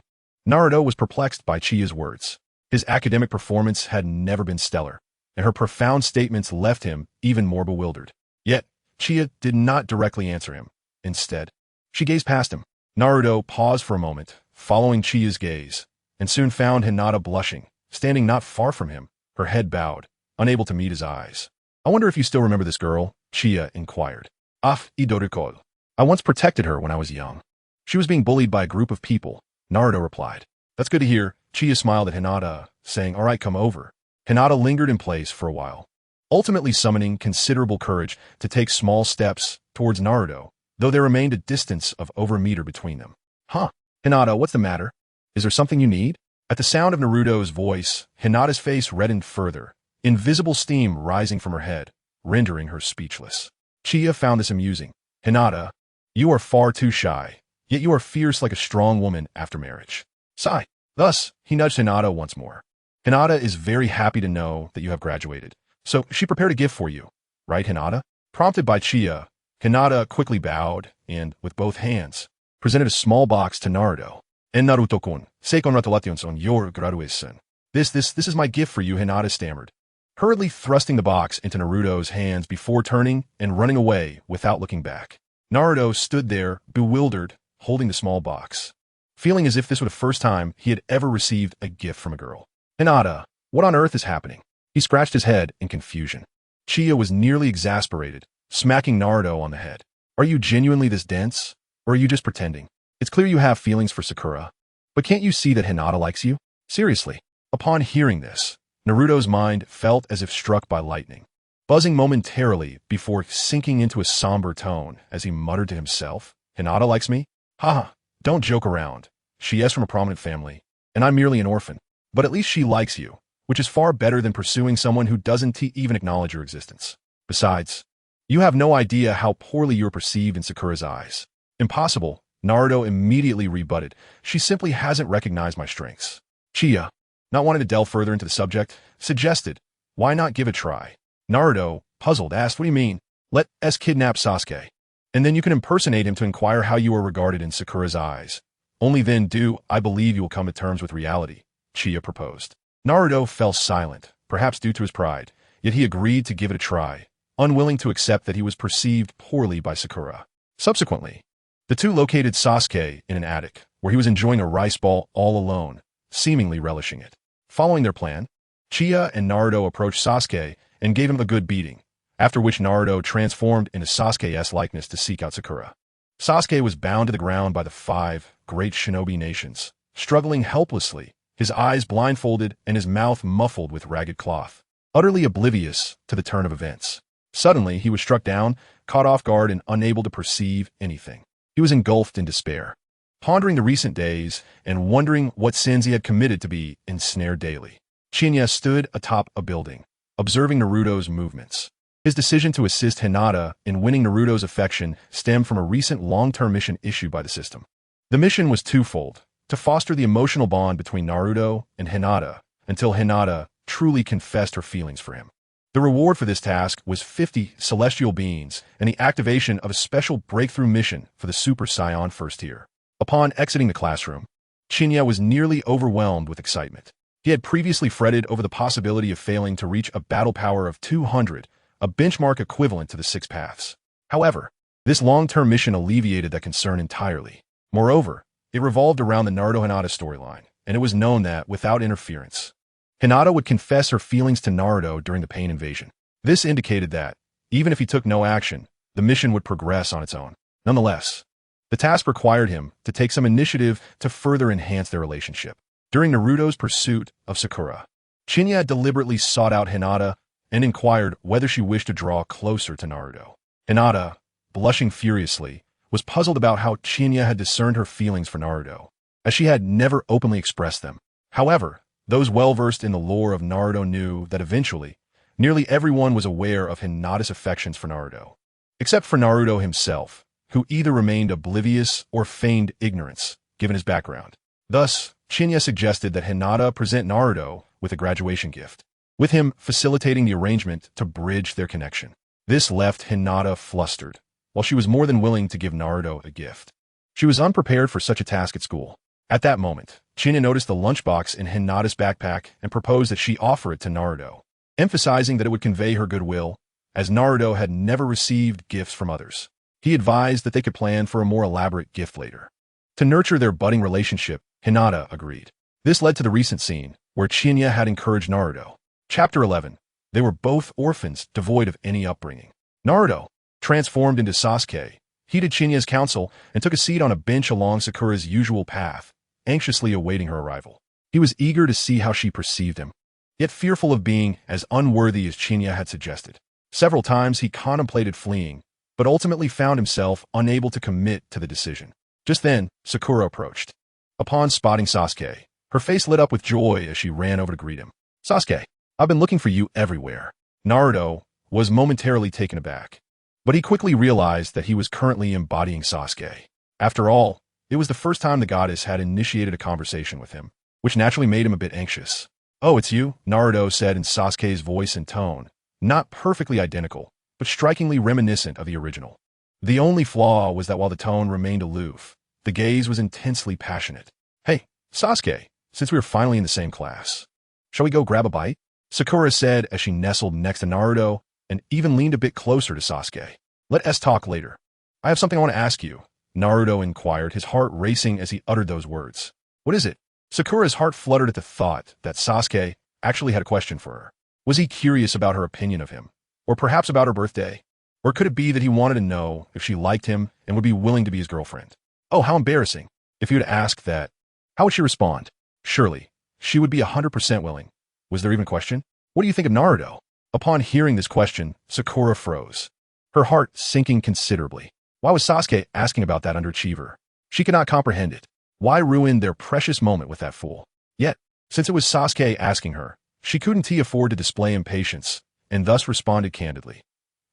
Naruto was perplexed by Chia's words. His academic performance had never been stellar, and her profound statements left him even more bewildered. Yet, Chia did not directly answer him. Instead, she gazed past him. Naruto paused for a moment, following Chia's gaze, and soon found Hinata blushing, standing not far from him, her head bowed, unable to meet his eyes. I wonder if you still remember this girl, Chia inquired. Idoriko. I once protected her when I was young. She was being bullied by a group of people, Naruto replied. That's good to hear. Chia smiled at Hinata, saying, all right, come over. Hinata lingered in place for a while, ultimately summoning considerable courage to take small steps towards Naruto, though there remained a distance of over a meter between them. Huh? Hinata, what's the matter? Is there something you need? At the sound of Naruto's voice, Hinata's face reddened further, invisible steam rising from her head, rendering her speechless. Chia found this amusing. Hinata, you are far too shy, yet you are fierce like a strong woman after marriage. Sigh. Thus, he nudged Hinata once more. Hinata is very happy to know that you have graduated, so she prepared a gift for you. Right, Hinata? Prompted by Chia, Hinata quickly bowed and, with both hands, presented a small box to Naruto. En Naruto-kun, sei congratulations on your graduation. This is my gift for you, Hinata stammered, hurriedly thrusting the box into Naruto's hands before turning and running away without looking back. Naruto stood there, bewildered, holding the small box, feeling as if this were the first time he had ever received a gift from a girl. Hinata, what on earth is happening? He scratched his head in confusion. Chia was nearly exasperated, smacking Naruto on the head. Are you genuinely this dense, or are you just pretending? It's clear you have feelings for Sakura, but can't you see that Hinata likes you? Seriously. Upon hearing this, Naruto's mind felt as if struck by lightning, buzzing momentarily before sinking into a somber tone as he muttered to himself, Hinata likes me? Haha, don't joke around. She is from a prominent family, and I'm merely an orphan. But at least she likes you, which is far better than pursuing someone who doesn't even acknowledge your existence. Besides, you have no idea how poorly you are perceived in Sakura's eyes. Impossible, Naruto immediately rebutted. She simply hasn't recognized my strengths. Chia, not wanting to delve further into the subject, suggested, why not give it a try? Naruto, puzzled, asked, what do you mean? Let us kidnap Sasuke, and then you can impersonate him to inquire how you are regarded in Sakura's eyes. Only then I believe you will come to terms with reality, Chia proposed. Naruto fell silent, perhaps due to his pride, yet he agreed to give it a try, unwilling to accept that he was perceived poorly by Sakura. Subsequently, the two located Sasuke in an attic, where he was enjoying a rice ball all alone, seemingly relishing it. Following their plan, Chia and Naruto approached Sasuke and gave him a good beating, after which Naruto transformed into Sasuke's likeness to seek out Sakura. Sasuke was bound to the ground by the 5 great shinobi nations, struggling helplessly, his eyes blindfolded and his mouth muffled with ragged cloth, utterly oblivious to the turn of events. Suddenly, he was struck down, caught off guard and unable to perceive anything. He was engulfed in despair, pondering the recent days and wondering what sins he had committed to be ensnared daily. Qianye stood atop a building, observing Naruto's movements. His decision to assist Hinata in winning Naruto's affection stemmed from a recent long-term mission issued by the system. The mission was twofold: to foster the emotional bond between Naruto and Hinata until Hinata truly confessed her feelings for him. The reward for this task was 50 celestial beings and the activation of a special breakthrough mission for the Super Saiyan first tier. Upon exiting the classroom, Qianye was nearly overwhelmed with excitement. He had previously fretted over the possibility of failing to reach a battle power of 200, a benchmark equivalent to the Six Paths. However, this long-term mission alleviated that concern entirely. Moreover, it revolved around the Naruto-Hinata storyline, and it was known that, without interference, Hinata would confess her feelings to Naruto during the pain invasion. This indicated that, even if he took no action, the mission would progress on its own. Nonetheless, the task required him to take some initiative to further enhance their relationship. During Naruto's pursuit of Sakura, Qianye deliberately sought out Hinata and inquired whether she wished to draw closer to Naruto. Hinata, blushing furiously, was puzzled about how Qianye had discerned her feelings for Naruto, as she had never openly expressed them. However, those well-versed in the lore of Naruto knew that eventually, nearly everyone was aware of Hinata's affections for Naruto, except for Naruto himself, who either remained oblivious or feigned ignorance, given his background. Thus, Qianye suggested that Hinata present Naruto with a graduation gift, with him facilitating the arrangement to bridge their connection. This left Hinata flustered, while she was more than willing to give Naruto a gift. She was unprepared for such a task at school. At that moment, Qianye noticed the lunchbox in Hinata's backpack and proposed that she offer it to Naruto, emphasizing that it would convey her goodwill, as Naruto had never received gifts from others. He advised that they could plan for a more elaborate gift later. To nurture their budding relationship, Hinata agreed. This led to the recent scene, where Qianye had encouraged Naruto. Chapter 11. They were both orphans, devoid of any upbringing. Naruto, transformed into Sasuke, heeded Chinye's counsel and took a seat on a bench along Sakura's usual path, anxiously awaiting her arrival. He was eager to see how she perceived him, yet fearful of being as unworthy as Qianye had suggested. Several times he contemplated fleeing, but ultimately found himself unable to commit to the decision. Just then, Sakura approached. Upon spotting Sasuke, her face lit up with joy as she ran over to greet him. "Sasuke, I've been looking for you everywhere." Naruto was momentarily taken aback, but he quickly realized that he was currently embodying Sasuke. After all, it was the first time the goddess had initiated a conversation with him, which naturally made him a bit anxious. "Oh, it's you?" Naruto said in Sasuke's voice and tone, not perfectly identical, but strikingly reminiscent of the original. The only flaw was that while the tone remained aloof, the gaze was intensely passionate. "Hey, Sasuke, since we are finally in the same class, shall we go grab a bite?" Sakura said as she nestled next to Naruto and even leaned a bit closer to Sasuke. "Let us talk later. I have something I want to ask you," Naruto inquired, his heart racing as he uttered those words. "What is it?" Sakura's heart fluttered at the thought that Sasuke actually had a question for her. Was he curious about her opinion of him? Or perhaps about her birthday? Or could it be that he wanted to know if she liked him and would be willing to be his girlfriend? Oh, how embarrassing. If he would ask that, how would she respond? Surely, she would be 100% willing. Was there even a question? "What do you think of Naruto?" Upon hearing this question, Sakura froze, her heart sinking considerably. Why was Sasuke asking about that underachiever? She could not comprehend it. Why ruin their precious moment with that fool? Yet, since it was Sasuke asking her, she couldn't afford to display impatience, and thus responded candidly.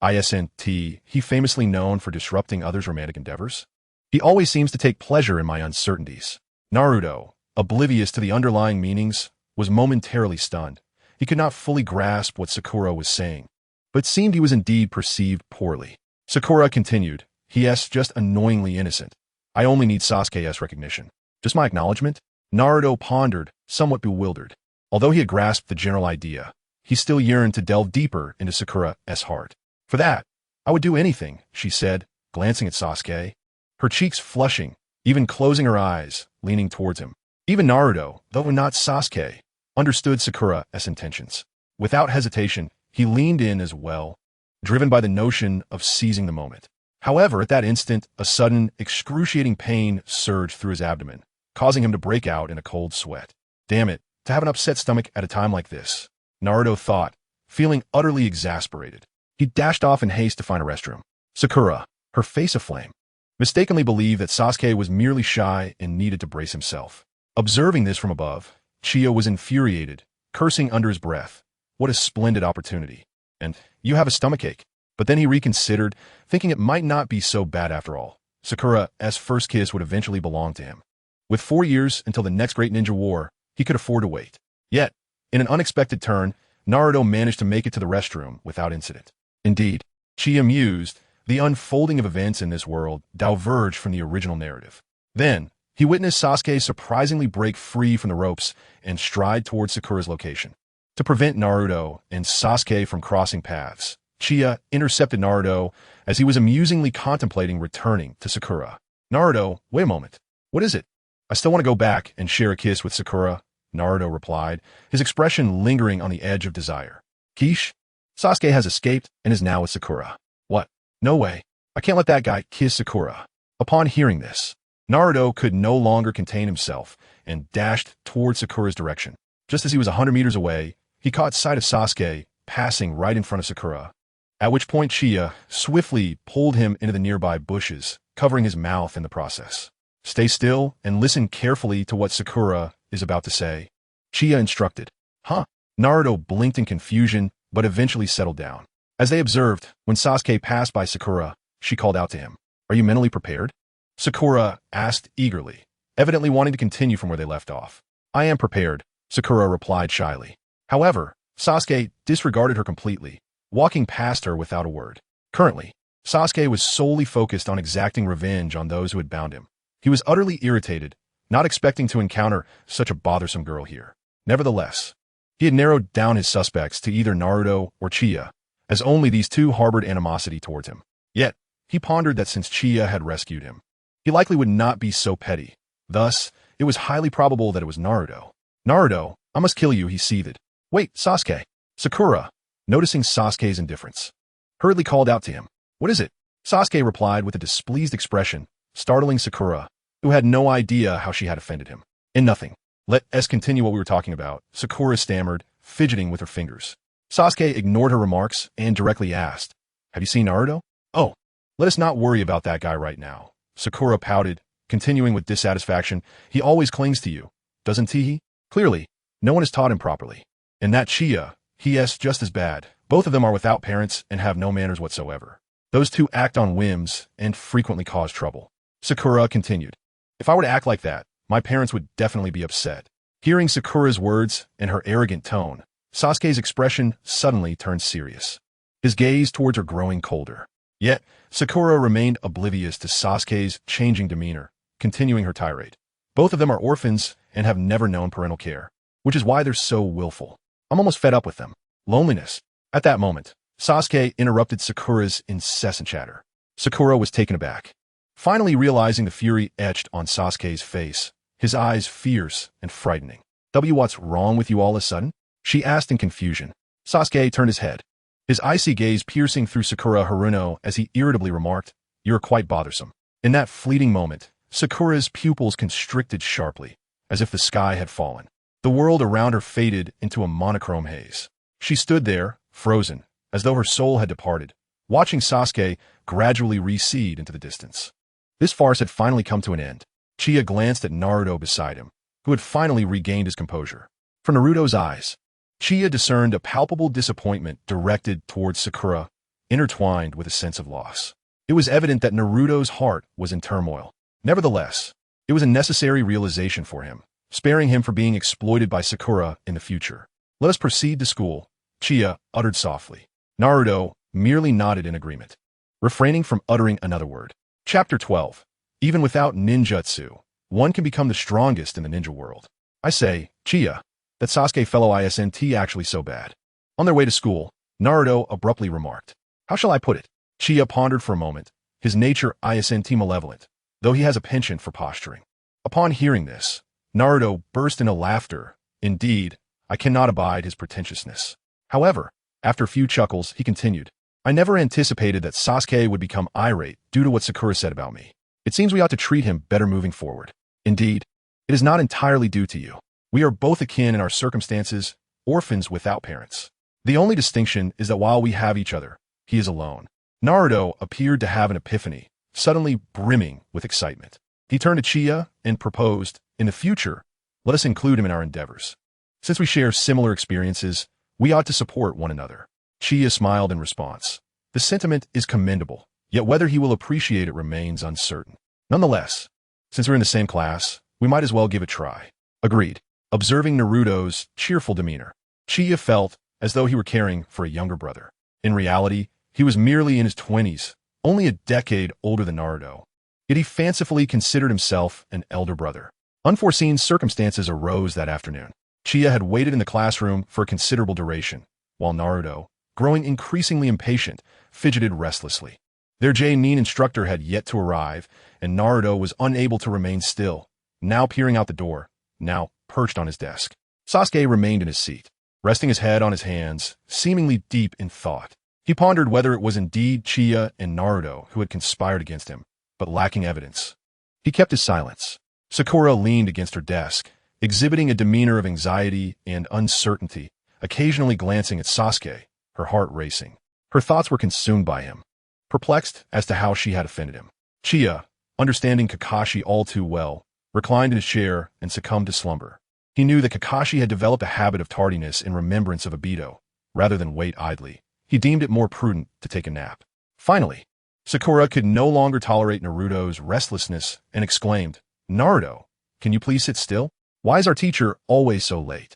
"Isn't he famously known for disrupting others' romantic endeavors? He always seems to take pleasure in my uncertainties." Naruto, oblivious to the underlying meanings, was momentarily stunned. He could not fully grasp what Sakura was saying, but it seemed he was indeed perceived poorly. Sakura continued, "He is just annoyingly innocent. I only need Sasuke's recognition. Just my acknowledgement?" Naruto pondered, somewhat bewildered. Although he had grasped the general idea, he still yearned to delve deeper into Sakura's heart. "For that, I would do anything," she said, glancing at Sasuke, her cheeks flushing, even closing her eyes, leaning towards him. Even Naruto, though not Sasuke, understood Sakura's intentions. Without hesitation, he leaned in as well, driven by the notion of seizing the moment. However, at that instant, a sudden, excruciating pain surged through his abdomen, causing him to break out in a cold sweat. Damn it, to have an upset stomach at a time like this, Naruto thought, feeling utterly exasperated. He dashed off in haste to find a restroom. Sakura, her face aflame, mistakenly believed that Sasuke was merely shy and needed to brace himself. Observing this from above, Chiyo was infuriated, cursing under his breath. What a splendid opportunity. And you have a stomachache. But then he reconsidered, thinking it might not be so bad after all. Sakura's first kiss would eventually belong to him. With 4 years until the next great ninja war, he could afford to wait. Yet, in an unexpected turn, Naruto managed to make it to the restroom without incident. Indeed, Qianye mused, the unfolding of events in this world diverged from the original narrative. Then, he witnessed Sasuke surprisingly break free from the ropes and stride towards Sakura's location. To prevent Naruto and Sasuke from crossing paths, Qianye intercepted Naruto as he was amusingly contemplating returning to Sakura. Naruto, wait a moment. What is it? I still want to go back and share a kiss with Sakura, Naruto replied, his expression lingering on the edge of desire. Quiche? Sasuke has escaped and is now with Sakura. What? No way. I can't let that guy kiss Sakura. Upon hearing this, Naruto could no longer contain himself and dashed towards Sakura's direction. Just as he was 100 meters away, he caught sight of Sasuke passing right in front of Sakura, at which point Qianye swiftly pulled him into the nearby bushes, covering his mouth in the process. Stay still and listen carefully to what Sakura is about to say, Qianye instructed. Huh? Naruto blinked in confusion, but eventually settled down. As they observed, when Sasuke passed by Sakura, she called out to him. Are you mentally prepared? Sakura asked eagerly, evidently wanting to continue from where they left off. I am prepared, Sakura replied shyly. However, Sasuke disregarded her completely, walking past her without a word. Currently, Sasuke was solely focused on exacting revenge on those who had bound him. He was utterly irritated, not expecting to encounter such a bothersome girl here. Nevertheless, he had narrowed down his suspects to either Naruto or Qianye, as only these two harbored animosity towards him. Yet, he pondered that since Qianye had rescued him, he likely would not be so petty. Thus, it was highly probable that it was Naruto. Naruto, I must kill you, he seethed. Wait, Sasuke. Sakura, noticing Sasuke's indifference, hurriedly called out to him. What is it? Sasuke replied with a displeased expression, startling Sakura, who had no idea how she had offended him. In nothing. Let us continue what we were talking about, Sakura stammered, fidgeting with her fingers. Sasuke ignored her remarks and directly asked, Have you seen Naruto? Oh, let us not worry about that guy right now. Sakura pouted, continuing with dissatisfaction. He always clings to you, doesn't he? Clearly, no one has taught him properly. And that Qianye, he is just as bad. Both of them are without parents and have no manners whatsoever. Those two act on whims and frequently cause trouble. Sakura continued. If I were to act like that, my parents would definitely be upset. Hearing Sakura's words and her arrogant tone, Sasuke's expression suddenly turned serious, his gaze towards her growing colder. Yet, Sakura remained oblivious to Sasuke's changing demeanor, continuing her tirade. Both of them are orphans and have never known parental care, which is why they're so willful. I'm almost fed up with them. Loneliness. At that moment, Sasuke interrupted Sakura's incessant chatter. Sakura was taken aback, finally realizing the fury etched on Sasuke's face, his eyes fierce and frightening. What's wrong with you all of a sudden? She asked in confusion. Sasuke turned his head, his icy gaze piercing through Sakura Haruno as he irritably remarked, You're quite bothersome. In that fleeting moment, Sakura's pupils constricted sharply, as if the sky had fallen. The world around her faded into a monochrome haze. She stood there, frozen, as though her soul had departed, watching Sasuke gradually recede into the distance. This farce had finally come to an end. Qianye glanced at Naruto beside him, who had finally regained his composure. From Naruto's eyes, Qianye discerned a palpable disappointment directed towards Sakura, intertwined with a sense of loss. It was evident that Naruto's heart was in turmoil. Nevertheless, it was a necessary realization for him, sparing him from being exploited by Sakura in the future. Let us proceed to school, Qianye uttered softly. Naruto merely nodded in agreement, refraining from uttering another word. Chapter 12. Even without ninjutsu, one can become the strongest in the ninja world. I say, Qianye, that Sasuke fellow isn't actually so bad. On their way to school, Naruto abruptly remarked. How shall I put it? Qianye pondered for a moment, his nature isn't malevolent, though he has a penchant for posturing. Upon hearing this, Naruto burst into laughter. Indeed, I cannot abide his pretentiousness. However, after a few chuckles, he continued. I never anticipated that Sasuke would become irate due to what Sakura said about me. It seems we ought to treat him better moving forward. Indeed, it is not entirely due to you. We are both akin in our circumstances, orphans without parents. The only distinction is that while we have each other, he is alone. Naruto appeared to have an epiphany, suddenly brimming with excitement. He turned to Qianye and proposed, in the future, let us include him in our endeavors. Since we share similar experiences, we ought to support one another. Qianye smiled in response. The sentiment is commendable, yet whether he will appreciate it remains uncertain. Nonetheless, since we're in the same class, we might as well give it a try. Agreed. Observing Naruto's cheerful demeanor, Qianye felt as though he were caring for a younger brother. In reality, he was merely in his 20s, only a decade older than Naruto. Yet he fancifully considered himself an elder brother. Unforeseen circumstances arose that afternoon. Uchiha had waited in the classroom for a considerable duration, while Naruto, growing increasingly impatient, fidgeted restlessly. Their J-nin instructor had yet to arrive, and Naruto was unable to remain still, now peering out the door, now perched on his desk. Sasuke remained in his seat, resting his head on his hands, seemingly deep in thought. He pondered whether it was indeed Uchiha and Naruto who had conspired against him, but lacking evidence. He kept his silence. Sakura leaned against her desk, exhibiting a demeanor of anxiety and uncertainty, occasionally glancing at Sasuke, her heart racing. Her thoughts were consumed by him, perplexed as to how she had offended him. Uchiha, understanding Kakashi all too well, reclined in his chair and succumbed to slumber. He knew that Kakashi had developed a habit of tardiness in remembrance of Obito. Rather than wait idly, he deemed it more prudent to take a nap. Finally, Sakura could no longer tolerate Naruto's restlessness and exclaimed, "Naruto, can you please sit still? Why is our teacher always so late?"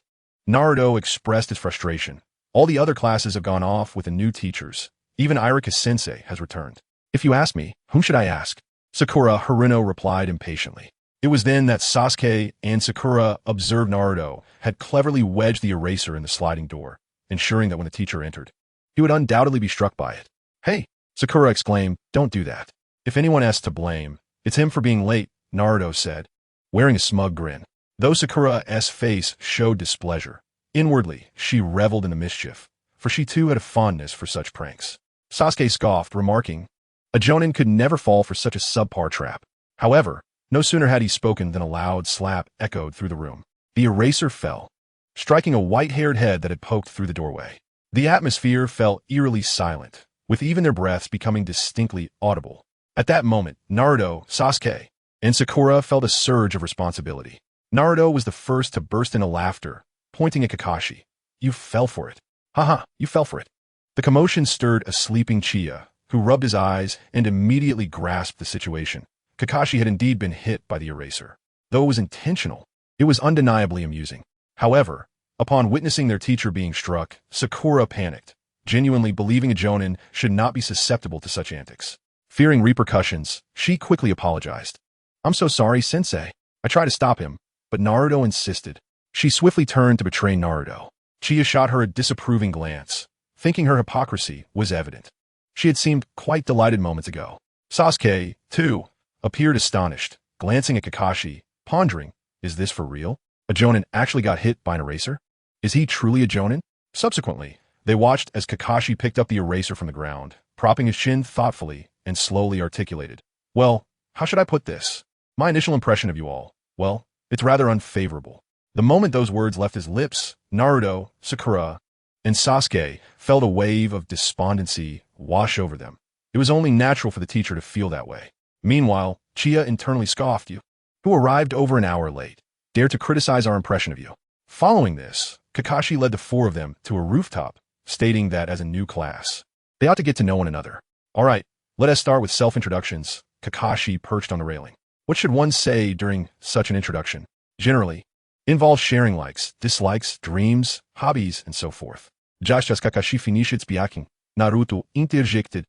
Naruto expressed his frustration. All the other classes have gone off with the new teachers. Even Irika-sensei has returned. If you ask me, whom should I ask? Sakura Haruno replied impatiently. It was then that Sasuke and Sakura observed Naruto had cleverly wedged the eraser in the sliding door, ensuring that when the teacher entered, he would undoubtedly be struck by it. "Hey!" Sakura exclaimed, "Don't do that. If anyone asks to blame, it's him for being late," Naruto said, wearing a smug grin. Though Sakura's face showed displeasure, inwardly she reveled in the mischief, for she too had a fondness for such pranks. Sasuke scoffed, remarking, "A jonin could never fall for such a subpar trap." However, no sooner had he spoken than a loud slap echoed through the room. The eraser fell, striking a white-haired head that had poked through the doorway. The atmosphere fell eerily silent, with even their breaths becoming distinctly audible. At that moment, Naruto, Sasuke, and Sakura felt a surge of responsibility. Naruto was the first to burst into laughter, pointing at Kakashi. "You fell for it. Haha, you fell for it." The commotion stirred a sleeping Uchiha, who rubbed his eyes and immediately grasped the situation. Kakashi had indeed been hit by the eraser. Though it was intentional, it was undeniably amusing. However, upon witnessing their teacher being struck, Sakura panicked, genuinely believing a jonin should not be susceptible to such antics. Fearing repercussions, she quickly apologized. "I'm so sorry, sensei. I tried to stop him, but Naruto insisted." She swiftly turned to betray Naruto. Uchiha shot her a disapproving glance, thinking her hypocrisy was evident. She had seemed quite delighted moments ago. Sasuke, too, appeared astonished, glancing at Kakashi, pondering, is this for real? A jonin actually got hit by an eraser? Is he truly a jonin? Subsequently, they watched as Kakashi picked up the eraser from the ground, propping his chin thoughtfully and slowly articulated. "Well, how should I put this? My initial impression of you all, well, it's rather unfavorable." The moment those words left his lips, Naruto, Sakura, and Sasuke felt a wave of despondency wash over them. It was only natural for the teacher to feel that way. Meanwhile, Uchiha internally scoffed, "You, who arrived over an hour late, dare to criticize our impression of you." Following this, Kakashi led the four of them to a rooftop, stating that as a new class, they ought to get to know one another. "All right, let us start with self-introductions." Kakashi perched on the railing. What should one say during such an introduction? Generally, involves sharing likes, dislikes, dreams, hobbies, and so forth. Just as Kakashi finished speaking, Naruto interjected,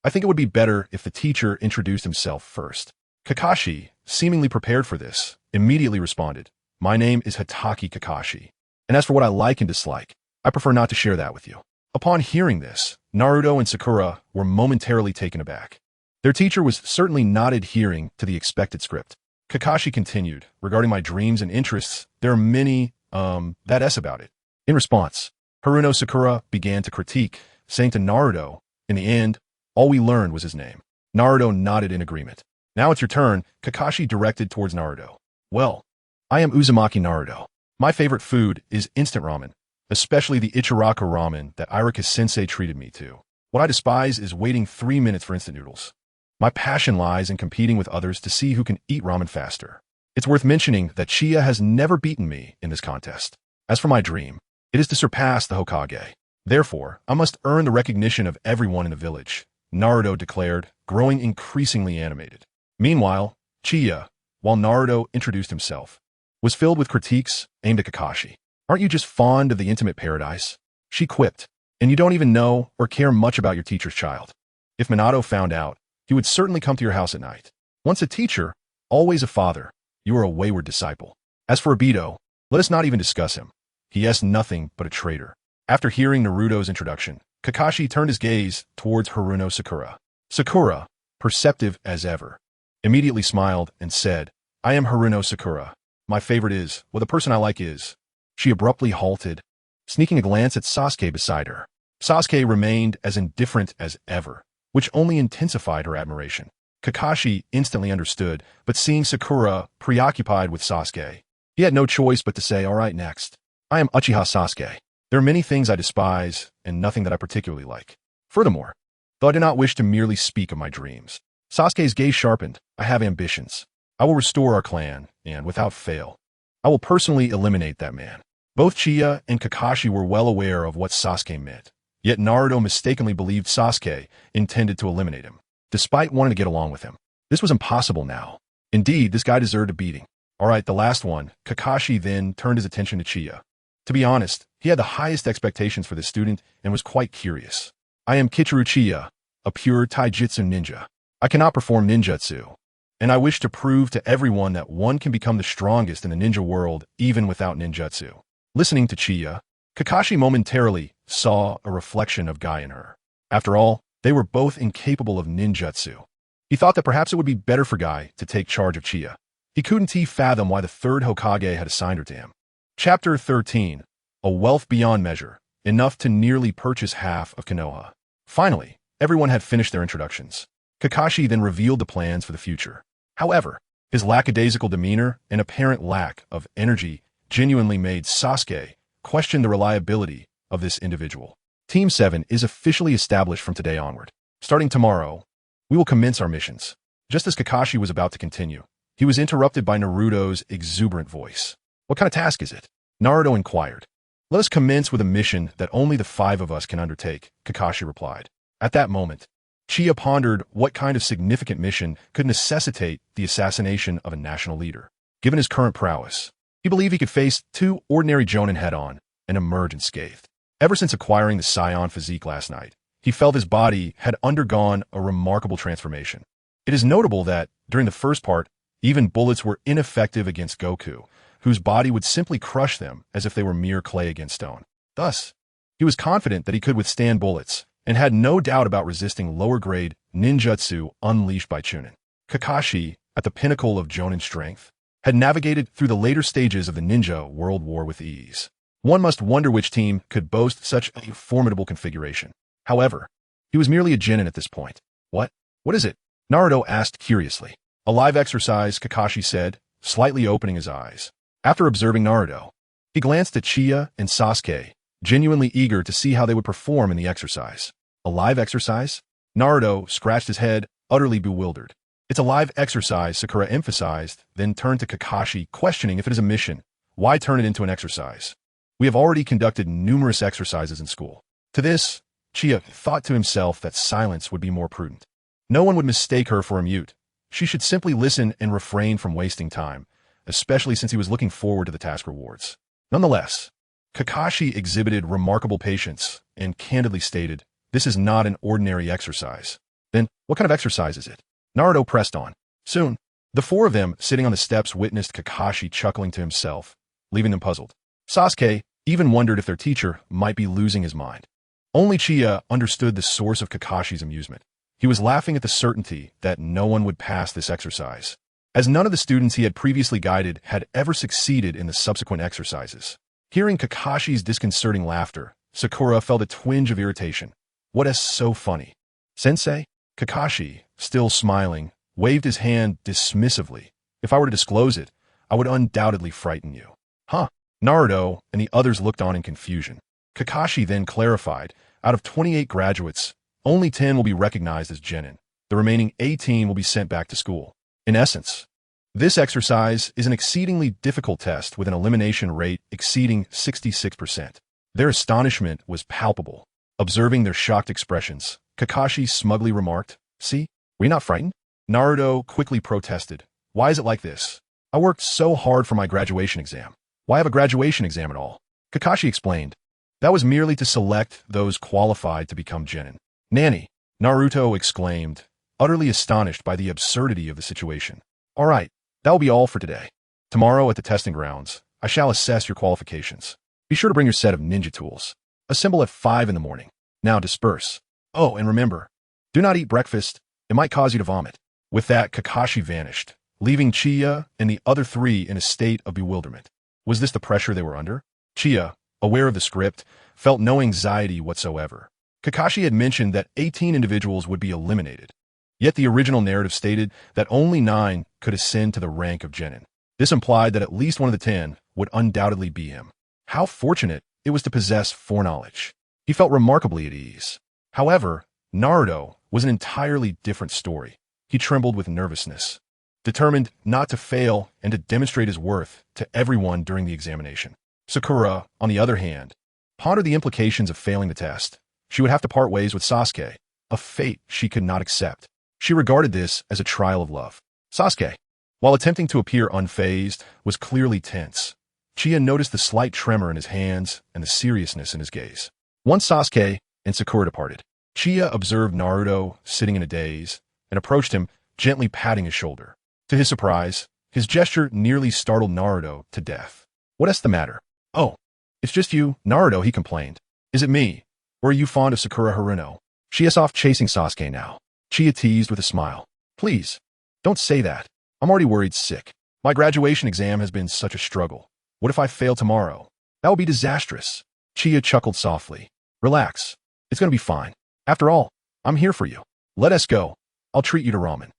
I think it would be better if the teacher introduced himself first." Kakashi, seemingly prepared for this, immediately responded, "My name is Hatake Kakashi, and as for what I like and dislike, I prefer not to share that with you." Upon hearing this, Naruto and Sakura were momentarily taken aback. Their teacher was certainly not adhering to the expected script. Kakashi continued, "Regarding my dreams and interests, there are many, that about it." In response, Haruno Sakura began to critique, saying to Naruto, in the end, all we learned was his name. Naruto nodded in agreement. "Now it's your turn," Kakashi directed towards Naruto. "Well, I am Uzumaki Naruto. My favorite food is instant ramen, especially the Ichiraku ramen that Irika-sensei treated me to. What I despise is waiting 3 minutes for instant noodles. My passion lies in competing with others to see who can eat ramen faster. It's worth mentioning that Uchiha has never beaten me in this contest. As for my dream, it is to surpass the Hokage. Therefore, I must earn the recognition of everyone in the village," Naruto declared, growing increasingly animated. Meanwhile, Uchiha, while Naruto introduced himself, was filled with critiques aimed at Kakashi. Aren't you just fond of the intimate paradise? She quipped. And you don't even know or care much about your teacher's child. If Minato found out, he would certainly come to your house at night. Once a teacher, always a father, you are a wayward disciple. As for Obito, let us not even discuss him. He is nothing but a traitor. After hearing Naruto's introduction, Kakashi turned his gaze towards Haruno Sakura. Sakura, perceptive as ever, immediately smiled and said, I am Haruno Sakura. My favorite is, well, the person I like is. She abruptly halted, sneaking a glance at Sasuke beside her. Sasuke remained as indifferent as ever, which only intensified her admiration. Kakashi instantly understood, but seeing Sakura preoccupied with Sasuke, he had no choice but to say, all right, next. I am Uchiha Sasuke. There are many things I despise, and nothing that I particularly like. Furthermore, though I do not wish to merely speak of my dreams, Sasuke's gaze sharpened. I have ambitions. I will restore our clan, and without fail, I will personally eliminate that man. Both Chiya and Kakashi were well aware of what Sasuke meant, yet Naruto mistakenly believed Sasuke intended to eliminate him, despite wanting to get along with him. This was impossible now. Indeed, this guy deserved a beating. All right, the last one. Kakashi then turned his attention to Chiya. To be honest, he had the highest expectations for this student and was quite curious. I am Guitche Qianye, a pure taijutsu ninja. I cannot perform ninjutsu, and I wish to prove to everyone that one can become the strongest in the ninja world even without ninjutsu. Listening to Chiya, Kakashi momentarily saw a reflection of Guy in her. After all, they were both incapable of ninjutsu. He thought that perhaps it would be better for Guy to take charge of Chiya. He couldn't fathom why the third Hokage had assigned her to him. Chapter 13. A wealth beyond measure, enough to nearly purchase half of Konoha. Finally, everyone had finished their introductions. Kakashi then revealed the plans for the future. However, his lackadaisical demeanor and apparent lack of energy genuinely made Sasuke question the reliability of this individual. Team 7 is officially established from today onward. Starting tomorrow, we will commence our missions. Just as Kakashi was about to continue, he was interrupted by Naruto's exuberant voice. What kind of task is it? Naruto inquired. Let us commence with a mission that only the 5 of us can undertake, Kakashi replied. At that moment, Chiya pondered what kind of significant mission could necessitate the assassination of a national leader. Given his current prowess, he believed he could face 2 ordinary jonin head-on and emerge unscathed. Ever since acquiring the Saiyan physique last night, he felt his body had undergone a remarkable transformation. It is notable that, during the first part, even bullets were ineffective against Goku, whose body would simply crush them as if they were mere clay against stone. Thus, he was confident that he could withstand bullets, and had no doubt about resisting lower-grade ninjutsu unleashed by Chunin. Kakashi, at the pinnacle of Jonin strength, had navigated through the later stages of the ninja world war with ease. One must wonder which team could boast such a formidable configuration. However, he was merely a genin at this point. What? What is it? Naruto asked curiously. A live exercise, Kakashi said, slightly opening his eyes. After observing Naruto, he glanced at Chiya and Sasuke, genuinely eager to see how they would perform in the exercise. A live exercise? Naruto scratched his head, utterly bewildered. It's a live exercise, Sakura emphasized, then turned to Kakashi, questioning if it is a mission. Why turn it into an exercise? We have already conducted numerous exercises in school. To this, Chiya thought to himself that silence would be more prudent. No one would mistake her for a mute. She should simply listen and refrain from wasting time, especially since he was looking forward to the task rewards. Nonetheless, Kakashi exhibited remarkable patience and candidly stated, this is not an ordinary exercise. Then, what kind of exercise is it? Naruto pressed on. Soon, the 4 of them sitting on the steps witnessed Kakashi chuckling to himself, leaving them puzzled. Sasuke even wondered if their teacher might be losing his mind. Only Chiya understood the source of Kakashi's amusement. He was laughing at the certainty that no one would pass this exercise, as none of the students he had previously guided had ever succeeded in the subsequent exercises. Hearing Kakashi's disconcerting laughter, Sakura felt a twinge of irritation. What is so funny? Sensei? Kakashi, still smiling, waved his hand dismissively. If I were to disclose it, I would undoubtedly frighten you. Huh? Naruto and the others looked on in confusion. Kakashi then clarified, out of 28 graduates, only 10 will be recognized as genin. The remaining 18 will be sent back to school. In essence, this exercise is an exceedingly difficult test with an elimination rate exceeding 66%. Their astonishment was palpable. Observing their shocked expressions, Kakashi smugly remarked, See, were you not frightened? Naruto quickly protested. Why is it like this? I worked so hard for my graduation exam. Why have a graduation exam at all? Kakashi explained. That was merely to select those qualified to become genin. Nanny, Naruto exclaimed, utterly astonished by the absurdity of the situation. All right, that will be all for today. Tomorrow at the testing grounds, I shall assess your qualifications. Be sure to bring your set of ninja tools. Assemble at 5 in the morning. Now disperse. Oh, and remember, do not eat breakfast. It might cause you to vomit. With that, Kakashi vanished, leaving Chiya and the other three in a state of bewilderment. Was this the pressure they were under? Chiya, aware of the script, felt no anxiety whatsoever. Kakashi had mentioned that 18 individuals would be eliminated. Yet the original narrative stated that only 9 could ascend to the rank of genin. This implied that at least one of the 10 would undoubtedly be him. How fortunate it was to possess foreknowledge. He felt remarkably at ease. However, Naruto was an entirely different story. He trembled with nervousness, determined not to fail and to demonstrate his worth to everyone during the examination. Sakura, on the other hand, pondered the implications of failing the test. She would have to part ways with Sasuke, a fate she could not accept. She regarded this as a trial of love. Sasuke, while attempting to appear unfazed, was clearly tense. Chiya noticed the slight tremor in his hands and the seriousness in his gaze. Once Sasuke and Sakura departed, Chiya observed Naruto sitting in a daze and approached him, gently patting his shoulder. To his surprise, his gesture nearly startled Naruto to death. What's the matter? Oh, it's just you, Naruto, he complained. Is it me? Or are you fond of Sakura Haruno? Chiya's off chasing Sasuke now. Chiya teased with a smile. Please, don't say that. I'm already worried sick. My graduation exam has been such a struggle. What if I fail tomorrow? That would be disastrous. Chiya chuckled softly. Relax. It's going to be fine. After all, I'm here for you. Let us go. I'll treat you to ramen.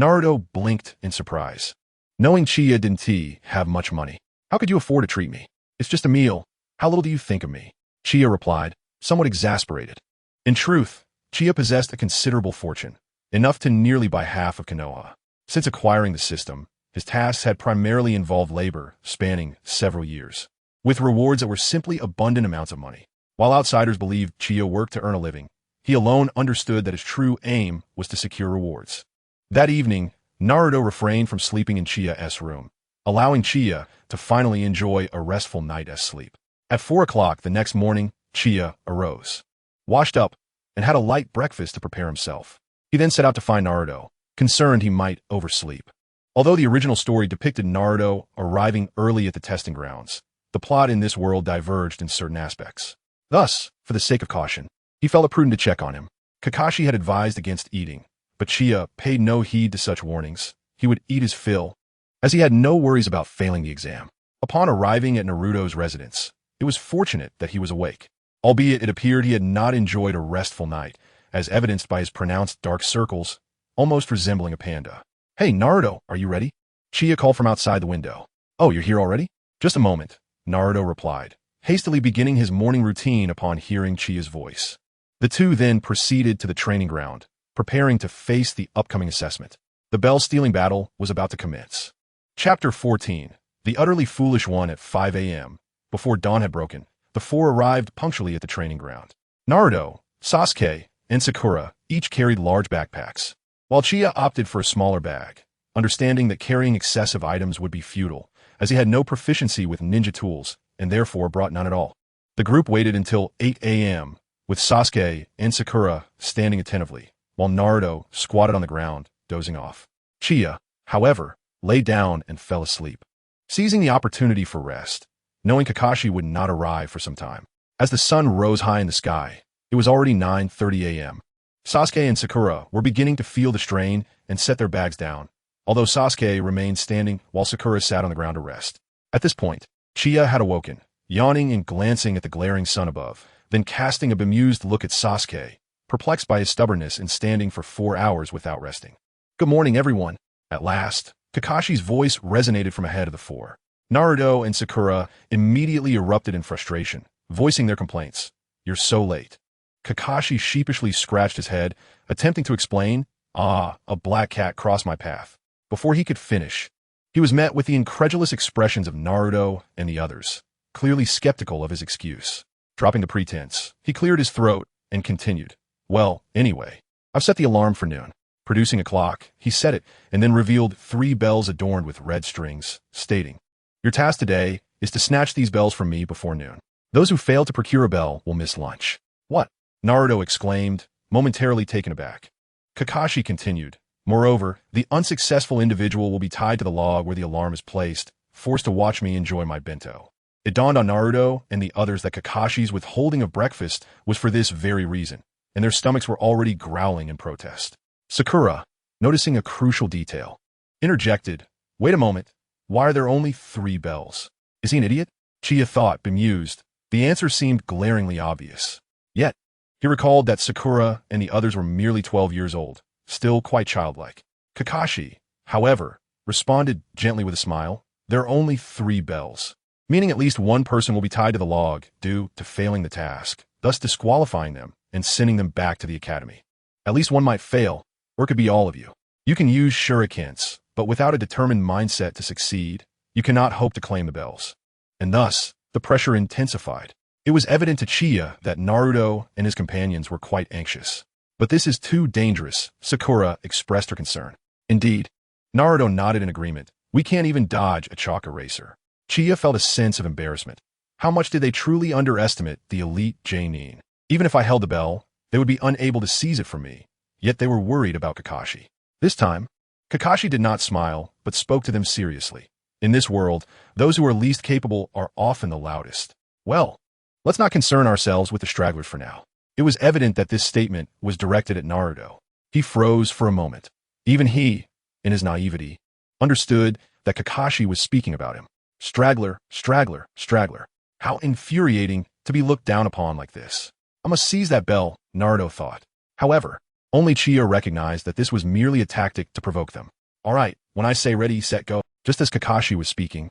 Naruto blinked in surprise. Knowing Chiya didn't have much money, how could you afford to treat me? It's just a meal. How little do you think of me? Chiya replied, somewhat exasperated. In truth, Chiya possessed a considerable fortune, enough to nearly buy half of Konoha. Since acquiring the system, his tasks had primarily involved labor, spanning several years, with rewards that were simply abundant amounts of money. While outsiders believed Chiya worked to earn a living, he alone understood that his true aim was to secure rewards. That evening, Naruto refrained from sleeping in Chiya's room, allowing Chiya to finally enjoy a restful night's sleep. At 4 o'clock the next morning, Chiya arose, washed up, and had a light breakfast to prepare himself. He then set out to find Naruto, concerned he might oversleep. Although the original story depicted Naruto arriving early at the testing grounds, the plot in this world diverged in certain aspects. Thus, for the sake of caution, he felt it prudent to check on him. Kakashi had advised against eating, but Chiya paid no heed to such warnings. He would eat his fill, as he had no worries about failing the exam. Upon arriving at Naruto's residence, it was fortunate that he was awake, albeit it appeared he had not enjoyed a restful night, as evidenced by his pronounced dark circles, almost resembling a panda. Hey, Naruto, are you ready? Chiya called from outside the window. Oh, you're here already? Just a moment, Naruto replied, hastily beginning his morning routine upon hearing Chiya's voice. The two then proceeded to the training ground, preparing to face the upcoming assessment. The bell-stealing battle was about to commence. Chapter 14. The Utterly Foolish One. At 5 a.m., before dawn had broken, the four arrived punctually at the training ground. Naruto, Sasuke, and Sakura each carried large backpacks, while Chiya opted for a smaller bag, understanding that carrying excessive items would be futile, as he had no proficiency with ninja tools and therefore brought none at all. The group waited until 8 a.m., with Sasuke and Sakura standing attentively, while Naruto squatted on the ground, dozing off. Chiya, however, lay down and fell asleep, seizing the opportunity for rest, knowing Kakashi would not arrive for some time. As the sun rose high in the sky, it was already 9:30 a.m. Sasuke and Sakura were beginning to feel the strain and set their bags down, although Sasuke remained standing while Sakura sat on the ground to rest. At this point, Chiya had awoken, yawning and glancing at the glaring sun above, then casting a bemused look at Sasuke, perplexed by his stubbornness in standing for 4 hours without resting. Good morning, everyone. At last, Kakashi's voice resonated from ahead of the four. Naruto and Sakura immediately erupted in frustration, voicing their complaints. You're so late. Kakashi sheepishly scratched his head, attempting to explain, a black cat crossed my path. Before he could finish, he was met with the incredulous expressions of Naruto and the others, clearly skeptical of his excuse. Dropping the pretense, he cleared his throat and continued. Well, anyway, I've set the alarm for noon. Producing a clock, he set it and then revealed 3 bells adorned with red strings, stating, your task today is to snatch these bells from me before noon. Those who fail to procure a bell will miss lunch. What? Naruto exclaimed, momentarily taken aback. Kakashi continued, moreover, the unsuccessful individual will be tied to the log where the alarm is placed, forced to watch me enjoy my bento. It dawned on Naruto and the others that Kakashi's withholding of breakfast was for this very reason, and their stomachs were already growling in protest. Sakura, noticing a crucial detail, interjected, wait a moment, why are there only 3 bells? Is he an idiot? Chia thought, bemused. The answer seemed glaringly obvious. Yet, he recalled that Sakura and the others were merely 12 years old, still quite childlike. Kakashi, however, responded gently with a smile, there are only 3 bells, meaning at least one person will be tied to the log due to failing the task, thus disqualifying them and sending them back to the academy. At least one might fail, or it could be all of you. You can use shurikens, but without a determined mindset to succeed, you cannot hope to claim the bells. And thus, the pressure intensified. It was evident to Chia that Naruto and his companions were quite anxious. But this is too dangerous, Sakura expressed her concern. Indeed, Naruto nodded in agreement. We can't even dodge a chakra racer. Chia felt a sense of embarrassment. How much did they truly underestimate the elite Jonin? Even if I held the bell, they would be unable to seize it from me. Yet they were worried about Kakashi. This time, Kakashi did not smile, but spoke to them seriously. In this world, those who are least capable are often the loudest. Well, let's not concern ourselves with the stragglers for now. It was evident that this statement was directed at Naruto. He froze for a moment. Even he, in his naivety, understood that Kakashi was speaking about him. Straggler, straggler, straggler. How infuriating to be looked down upon like this. I must seize that bell, Naruto thought. However, only Chia recognized that this was merely a tactic to provoke them. All right, when I say ready, set, go. Just as Kakashi was speaking,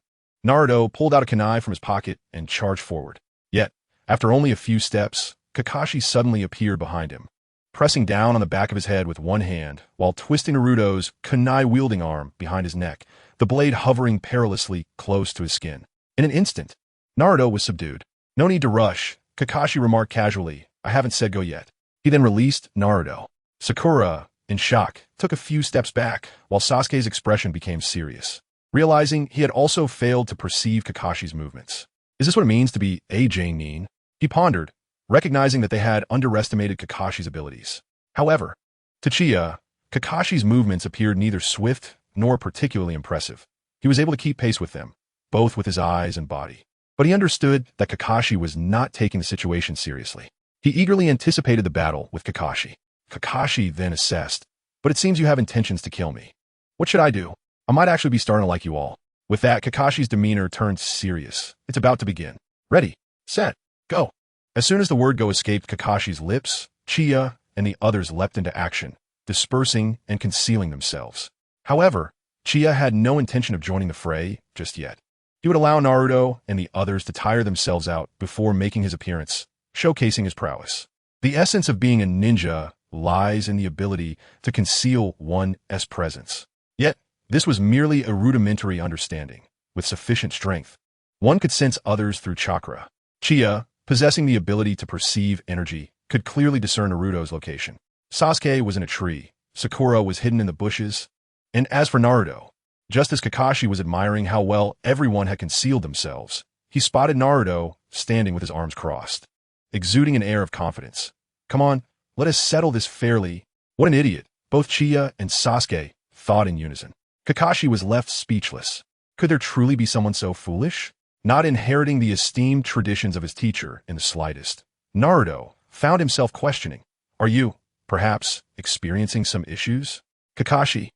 Naruto pulled out a kunai from his pocket and charged forward. Yet, after only a few steps, Kakashi suddenly appeared behind him, pressing down on the back of his head with one hand, while twisting Naruto's kunai-wielding arm behind his neck, the blade hovering perilously close to his skin. In an instant, Naruto was subdued. No need to rush, Kakashi remarked casually, I haven't said go yet. He then released Naruto. Sakura, in shock, took a few steps back, while Sasuke's expression became serious, realizing he had also failed to perceive Kakashi's movements. Is this what it means to be a Jonin? He pondered, recognizing that they had underestimated Kakashi's abilities. However, to Chia, Kakashi's movements appeared neither swift nor particularly impressive. He was able to keep pace with them, both with his eyes and body. But he understood that Kakashi was not taking the situation seriously. He eagerly anticipated the battle with Kakashi. Kakashi then assessed, but it seems you have intentions to kill me. What should I do? I might actually be starting to like you all. With that, Kakashi's demeanor turned serious. It's about to begin. Ready, set, go. As soon as the word go escaped Kakashi's lips, Chia and the others leapt into action, dispersing and concealing themselves. However, Chia had no intention of joining the fray just yet. He would allow Naruto and the others to tire themselves out before making his appearance, showcasing his prowess. The essence of being a ninja lies in the ability to conceal one's presence. Yet, this was merely a rudimentary understanding. With sufficient strength, one could sense others through chakra. Chia, possessing the ability to perceive energy, could clearly discern Naruto's location. Sasuke was in a tree, Sakura was hidden in the bushes, and as for Naruto, just as Kakashi was admiring how well everyone had concealed themselves, he spotted Naruto standing with his arms crossed, exuding an air of confidence. Come on, let us settle this fairly. What an idiot, both Chia and Sasuke thought in unison. Kakashi was left speechless. Could there truly be someone so foolish? Not inheriting the esteemed traditions of his teacher in the slightest, Naruto found himself questioning, are you, perhaps, experiencing some issues? Kakashi,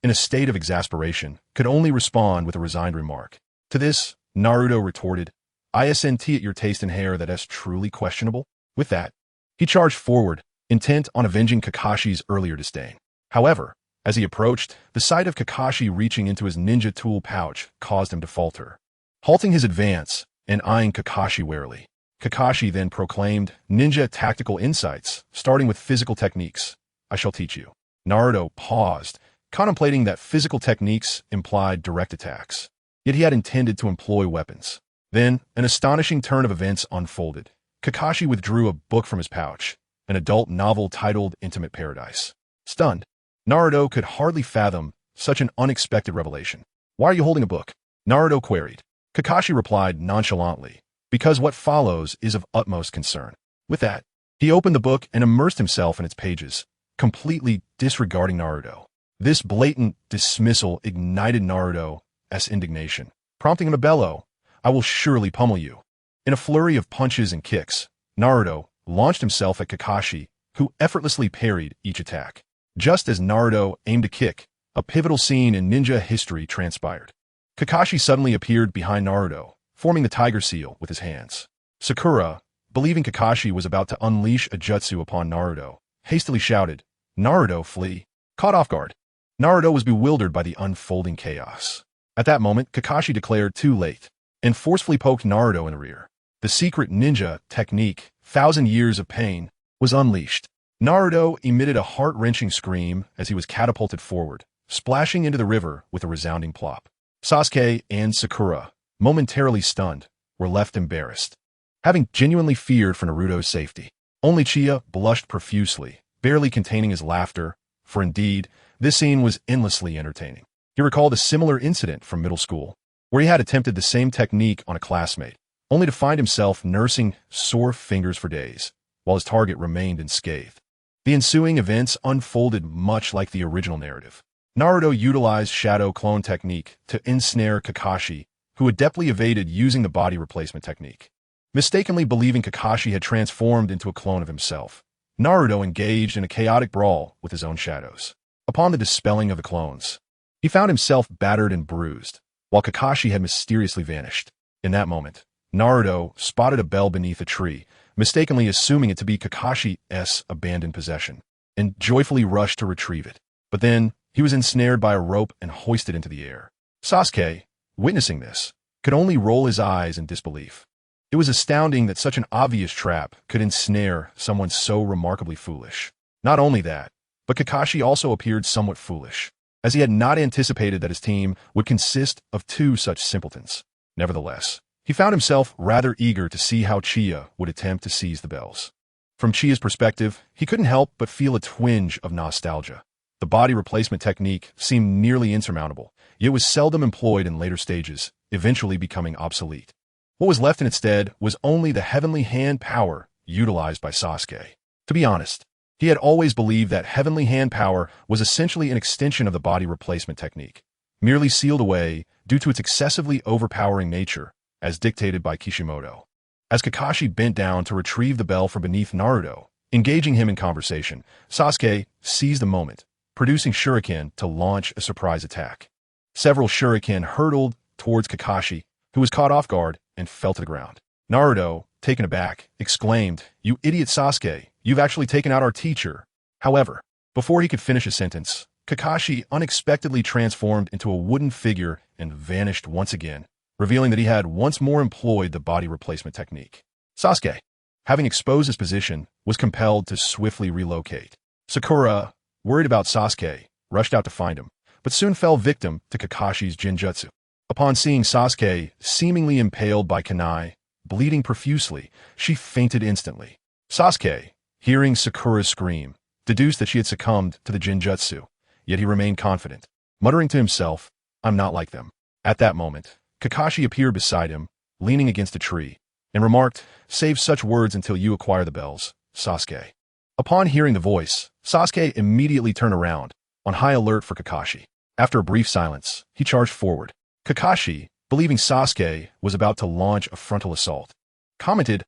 in a state of exasperation, could only respond with a resigned remark. To this, Naruto retorted, ISNT at your taste in hair that is truly questionable? With that, he charged forward, intent on avenging Kakashi's earlier disdain. However, as he approached, the sight of Kakashi reaching into his ninja tool pouch caused him to falter. Halting his advance and eyeing Kakashi warily, Kakashi then proclaimed, Ninja tactical insights, starting with physical techniques. I shall teach you. Naruto paused, contemplating that physical techniques implied direct attacks. Yet he had intended to employ weapons. Then, an astonishing turn of events unfolded. Kakashi withdrew a book from his pouch, an adult novel titled Intimate Paradise. Stunned, Naruto could hardly fathom such an unexpected revelation. Why are you holding a book? Naruto queried. Kakashi replied nonchalantly, because what follows is of utmost concern. With that, he opened the book and immersed himself in its pages, completely disregarding Naruto. This blatant dismissal ignited Naruto's indignation, prompting him to bellow, "I will surely pummel you." In a flurry of punches and kicks, Naruto launched himself at Kakashi, who effortlessly parried each attack. Just as Naruto aimed to kick, a pivotal scene in ninja history transpired. Kakashi suddenly appeared behind Naruto, forming the tiger seal with his hands. Sakura, believing Kakashi was about to unleash a jutsu upon Naruto, hastily shouted, "Naruto, flee!" Caught off guard, Naruto was bewildered by the unfolding chaos. At that moment, Kakashi declared too late, and forcefully poked Naruto in the rear. The secret ninja technique, 1,000 Years of Pain, was unleashed. Naruto emitted a heart-wrenching scream as he was catapulted forward, splashing into the river with a resounding plop. Sasuke and Sakura, momentarily stunned, were left embarrassed, having genuinely feared for Naruto's safety. Only Uchiha blushed profusely, barely containing his laughter, for indeed, this scene was endlessly entertaining. He recalled a similar incident from middle school, where he had attempted the same technique on a classmate, only to find himself nursing sore fingers for days, while his target remained unscathed. The ensuing events unfolded much like the original narrative. Naruto utilized shadow clone technique to ensnare Kakashi, who adeptly evaded using the body replacement technique. Mistakenly believing Kakashi had transformed into a clone of himself, Naruto engaged in a chaotic brawl with his own shadows. Upon the dispelling of the clones, he found himself battered and bruised, while Kakashi had mysteriously vanished. In that moment, Naruto spotted a bell beneath a tree, mistakenly assuming it to be Kakashi's abandoned possession, and joyfully rushed to retrieve it. But then, he was ensnared by a rope and hoisted into the air. Sasuke, witnessing this, could only roll his eyes in disbelief. It was astounding that such an obvious trap could ensnare someone so remarkably foolish. Not only that, but Kakashi also appeared somewhat foolish, as he had not anticipated that his team would consist of two such simpletons. Nevertheless, he found himself rather eager to see how Uchiha would attempt to seize the bells. From Uchiha's perspective, he couldn't help but feel a twinge of nostalgia. The body replacement technique seemed nearly insurmountable, yet was seldom employed in later stages, eventually becoming obsolete. What was left in its stead was only the heavenly hand power utilized by Sasuke. To be honest, he had always believed that heavenly hand power was essentially an extension of the body replacement technique, merely sealed away due to its excessively overpowering nature, as dictated by Kishimoto. As Kakashi bent down to retrieve the bell from beneath Naruto, engaging him in conversation, Sasuke seized the moment, producing shuriken to launch a surprise attack. Several shuriken hurtled towards Kakashi, who was caught off guard and fell to the ground. Naruto, taken aback, exclaimed, "You idiot Sasuke, you've actually taken out our teacher." However, before he could finish a sentence, Kakashi unexpectedly transformed into a wooden figure and vanished once again, revealing that he had once more employed the body replacement technique. Sasuke, having exposed his position, was compelled to swiftly relocate. Sakura, worried about Sasuke, rushed out to find him, but soon fell victim to Kakashi's genjutsu. Upon seeing Sasuke seemingly impaled by kunai, bleeding profusely, she fainted instantly. Sasuke, hearing Sakura's scream, deduced that she had succumbed to the genjutsu, yet he remained confident, muttering to himself, "I'm not like them." At that moment, Kakashi appeared beside him, leaning against a tree, and remarked, "Save such words until you acquire the bells, Sasuke." Upon hearing the voice, Sasuke immediately turned around, on high alert for Kakashi. After a brief silence, he charged forward. Kakashi, believing Sasuke was about to launch a frontal assault, commented,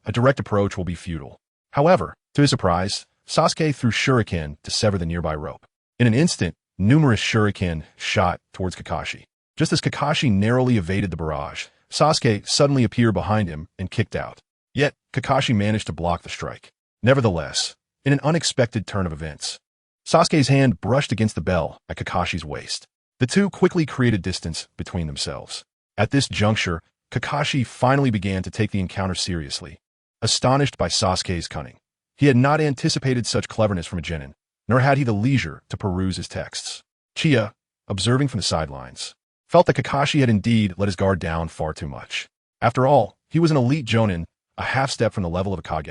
"A direct approach will be futile." However, to his surprise, Sasuke threw shuriken to sever the nearby rope. In an instant, numerous shuriken shot towards Kakashi. Just as Kakashi narrowly evaded the barrage, Sasuke suddenly appeared behind him and kicked out. Yet, Kakashi managed to block the strike. Nevertheless, in an unexpected turn of events, Sasuke's hand brushed against the bell at Kakashi's waist. The two quickly created distance between themselves. At this juncture, Kakashi finally began to take the encounter seriously, astonished by Sasuke's cunning. He had not anticipated such cleverness from a genin, nor had he the leisure to peruse his texts. Uchiha, observing from the sidelines, felt that Kakashi had indeed let his guard down far too much. After all, he was an elite jonin, a half-step from the level of a Kage,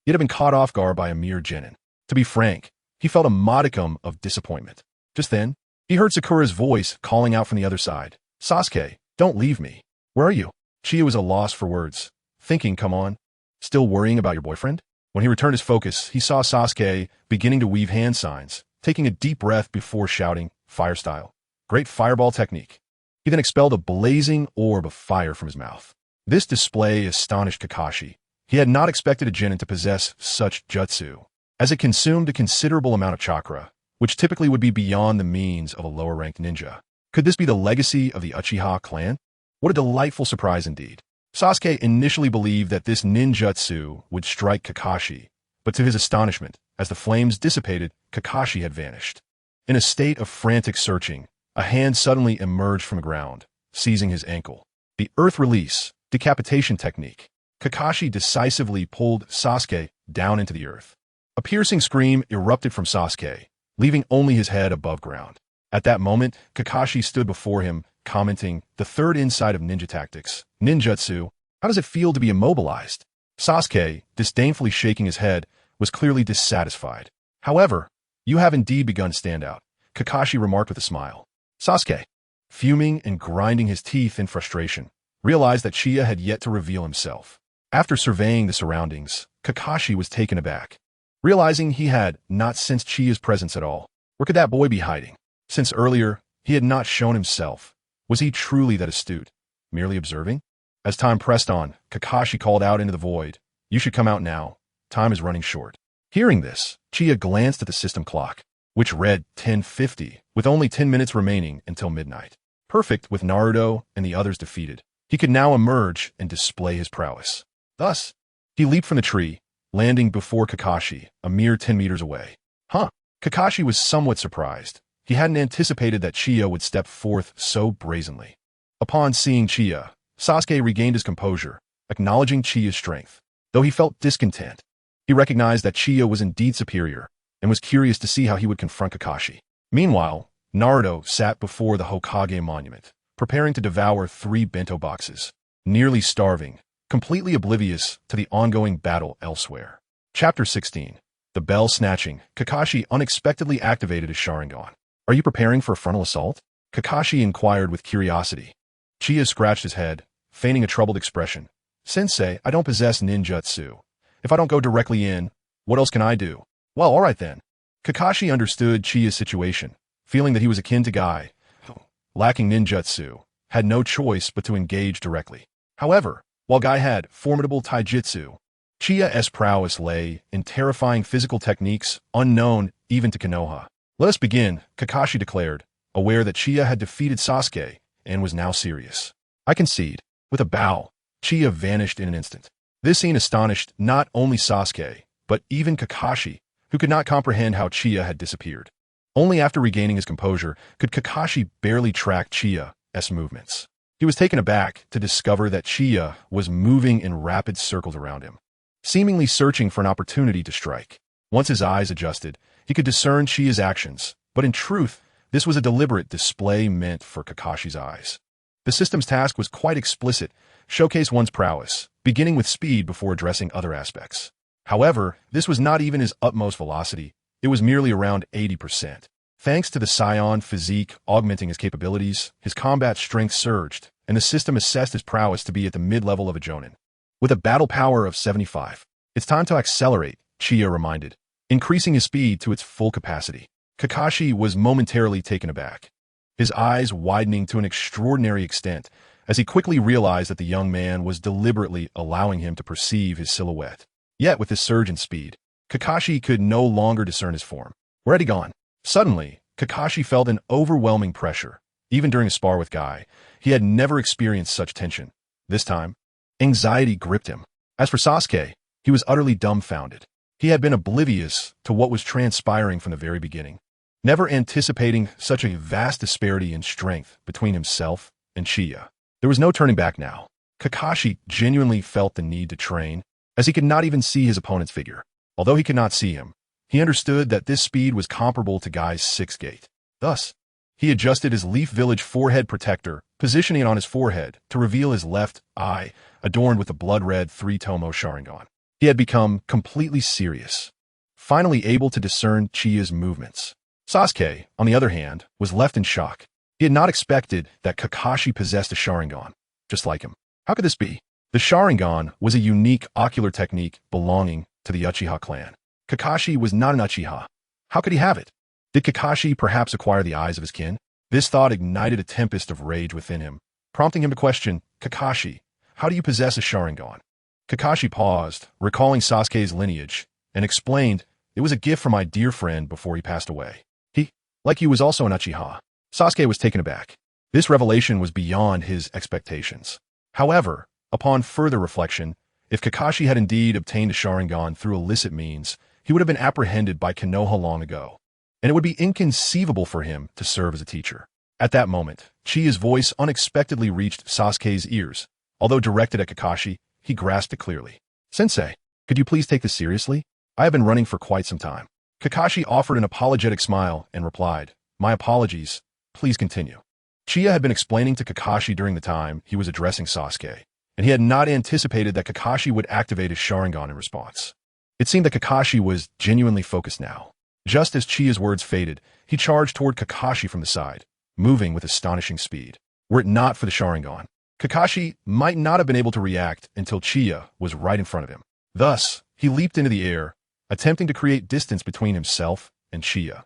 yet had been caught off guard by a mere genin. To be frank, he felt a modicum of disappointment. Just then, he heard Sakura's voice calling out from the other side, "Sasuke, don't leave me. Where are you? Chia was a loss for words, thinking, come on. Still worrying about your boyfriend? When he returned his focus, he saw Sasuke beginning to weave hand signs, taking a deep breath before shouting, fire style. Great fireball technique. He then expelled a blazing orb of fire from his mouth. This display astonished Kakashi. He had not expected a genin to possess such jutsu, as it consumed a considerable amount of chakra, which typically would be beyond the means of a lower-ranked ninja. Could this be the legacy of the Uchiha clan? What a delightful surprise indeed. Sasuke initially believed that this ninjutsu would strike Kakashi, but to his astonishment, as the flames dissipated, Kakashi had vanished. In a state of frantic searching, a hand suddenly emerged from the ground, seizing his ankle. The earth release, decapitation technique. Kakashi decisively pulled Sasuke down into the earth. A piercing scream erupted from Sasuke, leaving only his head above ground. At that moment, Kakashi stood before him, commenting, the third insight of ninja tactics, ninjutsu. How does it feel to be immobilized? Sasuke, disdainfully shaking his head, was clearly dissatisfied. However, you have indeed begun to stand out, Kakashi remarked with a smile. Sasuke, fuming and grinding his teeth in frustration, realized that Chia had yet to reveal himself. After surveying the surroundings, Kakashi was taken aback, realizing he had not sensed Chia's presence at all. Where could that boy be hiding? Since earlier, he had not shown himself. Was he truly that astute, merely observing? As time pressed on, Kakashi called out into the void, you should come out now. Time is running short. Hearing this, Chia glanced at the system clock, which read 10:50, with only 10 minutes remaining until midnight. Perfect with Naruto and the others defeated, he could now emerge and display his prowess. Thus, he leaped from the tree, landing before Kakashi, a mere 10 meters away. Kakashi was somewhat surprised. He hadn't anticipated that Chia would step forth so brazenly. Upon seeing Chia, Sasuke regained his composure, acknowledging Chia's strength. Though he felt discontent, he recognized that Chia was indeed superior, and was curious to see how he would confront Kakashi. Meanwhile, Naruto sat before the Hokage monument, preparing to devour 3 bento boxes, nearly starving, completely oblivious to the ongoing battle elsewhere. Chapter 16. The Bell Snatching. Kakashi unexpectedly activated his Sharingan. Are you preparing for a frontal assault? Kakashi inquired with curiosity. Chia scratched his head, feigning a troubled expression. Sensei, I don't possess ninjutsu. If I don't go directly in, what else can I do? Well, alright then. Kakashi understood Chia's situation, feeling that he was akin to Guy, lacking ninjutsu, had no choice but to engage directly. However, while Guy had formidable taijutsu, Chia's prowess lay in terrifying physical techniques unknown even to Konoha. Let us begin, Kakashi declared, aware that Chia had defeated Sasuke and was now serious. I concede. With a bow, Chia vanished in an instant. This scene astonished not only Sasuke, but even Kakashi, who could not comprehend how Chia had disappeared. Only after regaining his composure could Kakashi barely track Chia's movements. He was taken aback to discover that Chia was moving in rapid circles around him, seemingly searching for an opportunity to strike. Once his eyes adjusted, he could discern Chia's actions, but in truth, this was a deliberate display meant for Kakashi's eyes. The system's task was quite explicit, showcase one's prowess, beginning with speed before addressing other aspects. However, this was not even his utmost velocity, it was merely around 80%. Thanks to the Saiyan physique augmenting his capabilities, his combat strength surged, and the system assessed his prowess to be at the mid-level of a jonin. With a battle power of 75. It's time to accelerate, Chia reminded, increasing his speed to its full capacity. Kakashi was momentarily taken aback, his eyes widening to an extraordinary extent as he quickly realized that the young man was deliberately allowing him to perceive his silhouette. Yet with this surge in speed, Kakashi could no longer discern his form. Where had he gone? Suddenly, Kakashi felt an overwhelming pressure. Even during a spar with Guy, he had never experienced such tension. This time, anxiety gripped him. As for Sasuke, he was utterly dumbfounded. He had been oblivious to what was transpiring from the very beginning, never anticipating such a vast disparity in strength between himself and Chia. There was no turning back now. Kakashi genuinely felt the need to train, as he could not even see his opponent's figure. Although he could not see him, he understood that this speed was comparable to Guy's 6th gate. Thus, he adjusted his Leaf Village forehead protector, positioning it on his forehead to reveal his left eye, adorned with the blood-red 3-tomo Sharingan. He had become completely serious, finally able to discern Chia's movements. Sasuke, on the other hand, was left in shock. He had not expected that Kakashi possessed a Sharingan. just like him. How could this be? The Sharingan was a unique ocular technique belonging to the Uchiha clan. Kakashi was not an Uchiha. How could he have it? Did Kakashi perhaps acquire the eyes of his kin? This thought ignited a tempest of rage within him, prompting him to question, Kakashi, how do you possess a Sharingan? Kakashi paused, recalling Sasuke's lineage, and explained, it was a gift from my dear friend before he passed away. He, like you, was also an Uchiha. Sasuke was taken aback. This revelation was beyond his expectations. However, upon further reflection, if Kakashi had indeed obtained a Sharingan through illicit means, he would have been apprehended by Konoha long ago, and it would be inconceivable for him to serve as a teacher. At that moment, Chia's voice unexpectedly reached Sasuke's ears. Although directed at Kakashi, he grasped it clearly. Sensei, could you please take this seriously? I have been running for quite some time. Kakashi offered an apologetic smile and replied, my apologies, please continue. Chia had been explaining to Kakashi during the time he was addressing Sasuke, and he had not anticipated that Kakashi would activate his Sharingan in response. It seemed that Kakashi was genuinely focused now. Just as Chia's words faded, he charged toward Kakashi from the side, moving with astonishing speed. Were it not for the Sharingan, Kakashi might not have been able to react until Chia was right in front of him. Thus, he leaped into the air, attempting to create distance between himself and Chia.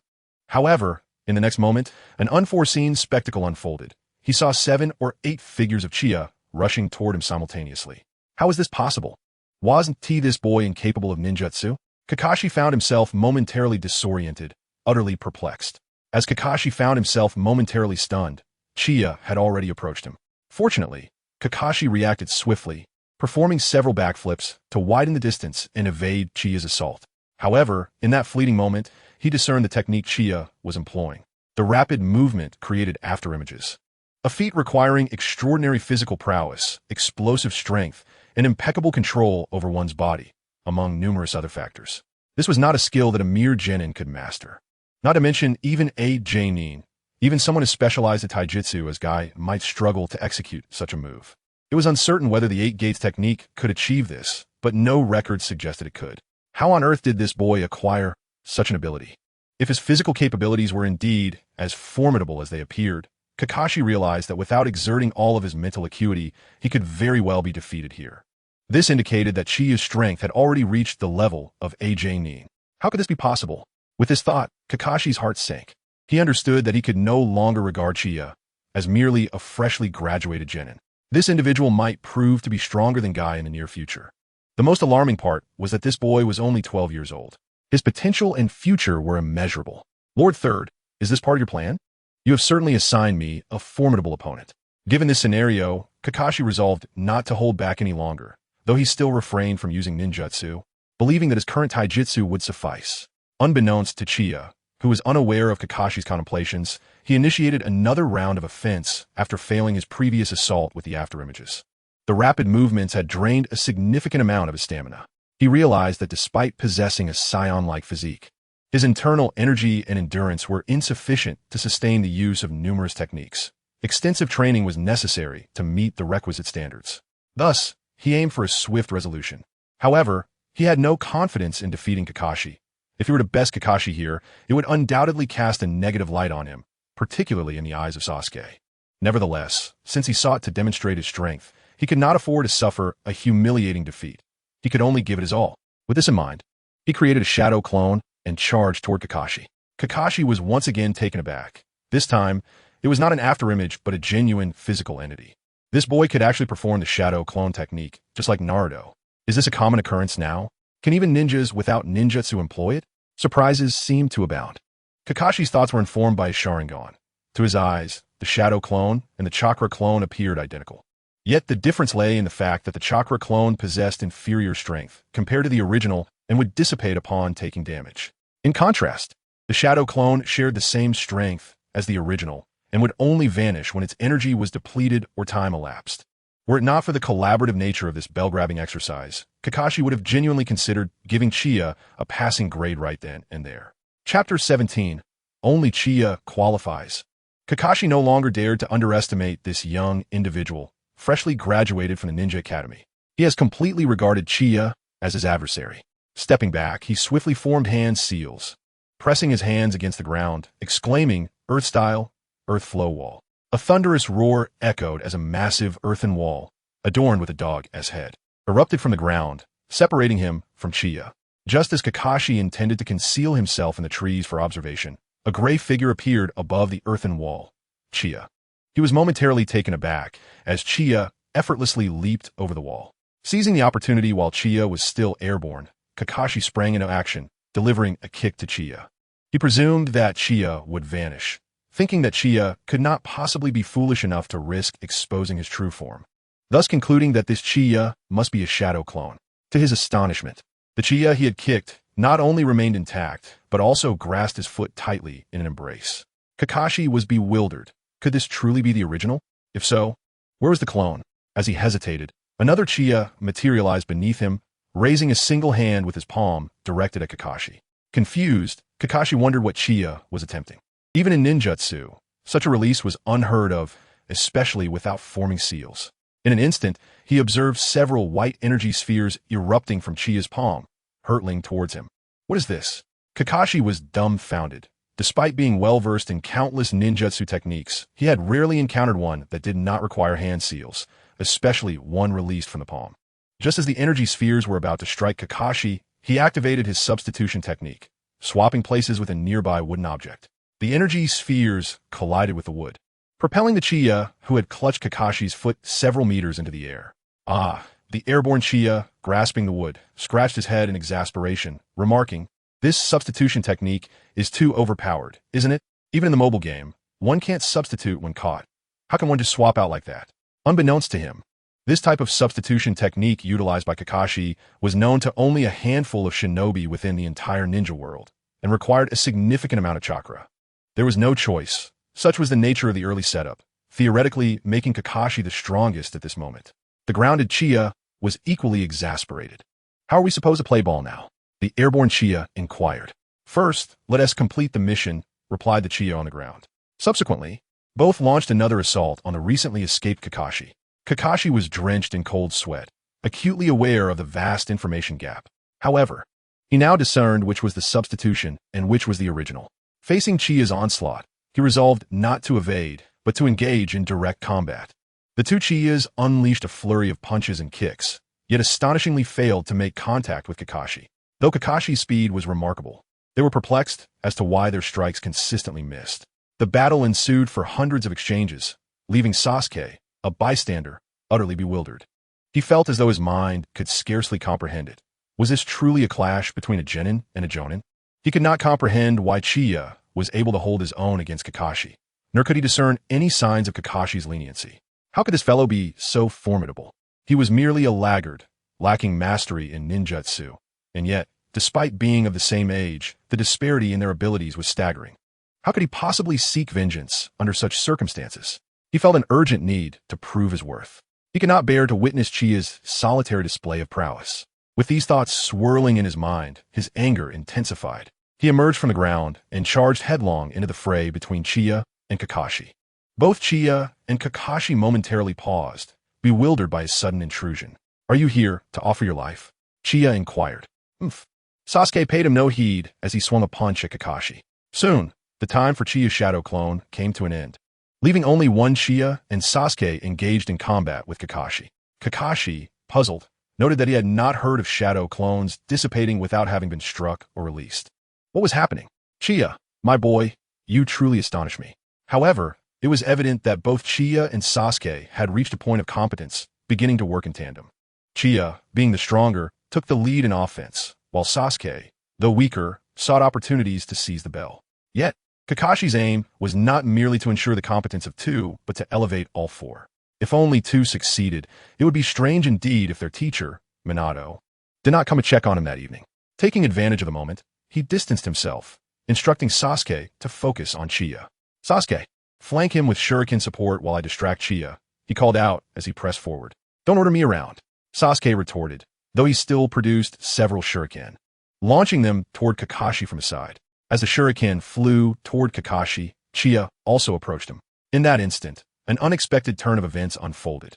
However, in the next moment, an unforeseen spectacle unfolded. He saw 7 or 8 figures of Chia rushing toward him simultaneously. How was this possible? Wasn't this boy incapable of ninjutsu? Kakashi found himself momentarily disoriented, utterly perplexed. As Kakashi found himself momentarily stunned, Chia had already approached him. Fortunately, Kakashi reacted swiftly, performing several backflips to widen the distance and evade Chia's assault. However, in that fleeting moment, he discerned the technique Chia was employing. The rapid movement created afterimages, a feat requiring extraordinary physical prowess, explosive strength, and impeccable control over one's body, among numerous other factors. This was not a skill that a mere genin could master. Not to mention even a genin, even someone as specialized at taijutsu as Guy might struggle to execute such a move. It was uncertain whether the 8 Gates technique could achieve this, but no records suggested it could. How on earth did this boy acquire such an ability? If his physical capabilities were indeed as formidable as they appeared, Kakashi realized that without exerting all of his mental acuity, he could very well be defeated here. This indicated that Chia's strength had already reached the level of a genin. How could this be possible? With this thought, Kakashi's heart sank. He understood that he could no longer regard Chia as merely a freshly graduated genin. This individual might prove to be stronger than Guy in the near future. The most alarming part was that this boy was only 12 years old. His potential and future were immeasurable. Lord Third, is this part of your plan? You have certainly assigned me a formidable opponent. Given this scenario, Kakashi resolved not to hold back any longer, though he still refrained from using ninjutsu, believing that his current taijutsu would suffice. Unbeknownst to Chia, who was unaware of Kakashi's contemplations, he initiated another round of offense after failing his previous assault with the afterimages. The rapid movements had drained a significant amount of his stamina. He realized that despite possessing a Saiyan-like physique, his internal energy and endurance were insufficient to sustain the use of numerous techniques. Extensive training was necessary to meet the requisite standards. Thus, he aimed for a swift resolution. However, he had no confidence in defeating Kakashi. If he were to best Kakashi here, it would undoubtedly cast a negative light on him, particularly in the eyes of Sasuke. Nevertheless, since he sought to demonstrate his strength, he could not afford to suffer a humiliating defeat. He could only give it his all. With this in mind, he created a shadow clone and charged toward Kakashi. Kakashi was once again taken aback. This time, it was not an afterimage but a genuine physical entity. This boy could actually perform the shadow clone technique, just like Naruto. Is this a common occurrence now? Can even ninjas without ninjutsu employ it? Surprises seemed to abound. Kakashi's thoughts were informed by his Sharingan. To his eyes, the shadow clone and the chakra clone appeared identical. Yet the difference lay in the fact that the chakra clone possessed inferior strength compared to the original and would dissipate upon taking damage. In contrast, the shadow clone shared the same strength as the original and would only vanish when its energy was depleted or time elapsed. Were it not for the collaborative nature of this bell-grabbing exercise, Kakashi would have genuinely considered giving Chia a passing grade right then and there. Chapter 17. Only Chia qualifies. Kakashi no longer dared to underestimate this young individual, freshly graduated from the Ninja Academy. He has completely regarded Chia as his adversary. Stepping back, he swiftly formed hand seals, pressing his hands against the ground, exclaiming, Earth style, Earth flow wall. A thunderous roar echoed as a massive earthen wall, adorned with a dog as head, erupted from the ground, separating him from Chiya. Just as Kakashi intended to conceal himself in the trees for observation, a gray figure appeared above the earthen wall. Chiya. He was momentarily taken aback as Chiya effortlessly leaped over the wall. Seizing the opportunity while Chiya was still airborne, Kakashi sprang into action, delivering a kick to Chiya. He presumed that Chiya would vanish, thinking that Chiya could not possibly be foolish enough to risk exposing his true form, thus concluding that this Chiya must be a shadow clone. To his astonishment, the Chiya he had kicked not only remained intact, but also grasped his foot tightly in an embrace. Kakashi was bewildered. Could this truly be the original? If so, where was the clone? As he hesitated, another Chiya materialized beneath him, raising a single hand with his palm directed at Kakashi. Confused, Kakashi wondered what Chiya was attempting. Even in ninjutsu, such a release was unheard of, especially without forming seals. In an instant, he observed several white energy spheres erupting from Chiya's palm, hurtling towards him. What is this? Kakashi was dumbfounded. Despite being well-versed in countless ninjutsu techniques, he had rarely encountered one that did not require hand seals, especially one released from the palm. Just as the energy spheres were about to strike Kakashi, he activated his substitution technique, swapping places with a nearby wooden object. The energy spheres collided with the wood, propelling the Chiya, who had clutched Kakashi's foot several meters into the air. The airborne Chiya, grasping the wood, scratched his head in exasperation, remarking, "This substitution technique is too overpowered, isn't it? Even in the mobile game, one can't substitute when caught. How can one just swap out like that?" Unbeknownst to him, this type of substitution technique utilized by Kakashi was known to only a handful of shinobi within the entire ninja world, and required a significant amount of chakra. There was no choice. Such was the nature of the early setup, theoretically making Kakashi the strongest at this moment. The grounded Chiya was equally exasperated. "How are we supposed to play ball now?" the airborne Chiya inquired. "First, let us complete the mission," replied the Chiya on the ground. Subsequently, both launched another assault on the recently escaped Kakashi. Kakashi was drenched in cold sweat, acutely aware of the vast information gap. However, he now discerned which was the substitution and which was the original. Facing Chiya's onslaught, he resolved not to evade, but to engage in direct combat. The two Chiyas unleashed a flurry of punches and kicks, yet astonishingly failed to make contact with Kakashi. Though Kakashi's speed was remarkable, they were perplexed as to why their strikes consistently missed. The battle ensued for hundreds of exchanges, leaving Sasuke, a bystander, utterly bewildered. He felt as though his mind could scarcely comprehend it. Was this truly a clash between a genin and a jonin? He could not comprehend why Chiya was able to hold his own against Kakashi, nor could he discern any signs of Kakashi's leniency. How could this fellow be so formidable? He was merely a laggard, lacking mastery in ninjutsu, and yet, despite being of the same age, the disparity in their abilities was staggering. How could he possibly seek vengeance under such circumstances? He felt an urgent need to prove his worth. He could not bear to witness Chiya's solitary display of prowess. With these thoughts swirling in his mind, his anger intensified. He emerged from the ground and charged headlong into the fray between Chiya and Kakashi. Both Chiya and Kakashi momentarily paused, bewildered by his sudden intrusion. "Are you here to offer your life?" Chiya inquired. "Umph." Sasuke paid him no heed as he swung a punch at Kakashi. Soon, the time for Chiya's shadow clone came to an end, leaving only one Chiya and Sasuke engaged in combat with Kakashi. Kakashi, puzzled, noted that he had not heard of shadow clones dissipating without having been struck or released. What was happening? "Chiya, my boy, you truly astonish me." However, it was evident that both Chiya and Sasuke had reached a point of competence, beginning to work in tandem. Chiya, being the stronger, took the lead in offense, while Sasuke, though weaker, sought opportunities to seize the bell. Yet, Kakashi's aim was not merely to ensure the competence of two, but to elevate all four. If only two succeeded, it would be strange indeed if their teacher, Minato, did not come to check on him that evening. Taking advantage of the moment, he distanced himself, instructing Sasuke to focus on Chiya. "Sasuke, flank him with shuriken support while I distract Chiya," he called out as he pressed forward. "Don't order me around," Sasuke retorted, though he still produced several shuriken, launching them toward Kakashi from his side. As the shuriken flew toward Kakashi, Chiya also approached him. In that instant, an unexpected turn of events unfolded.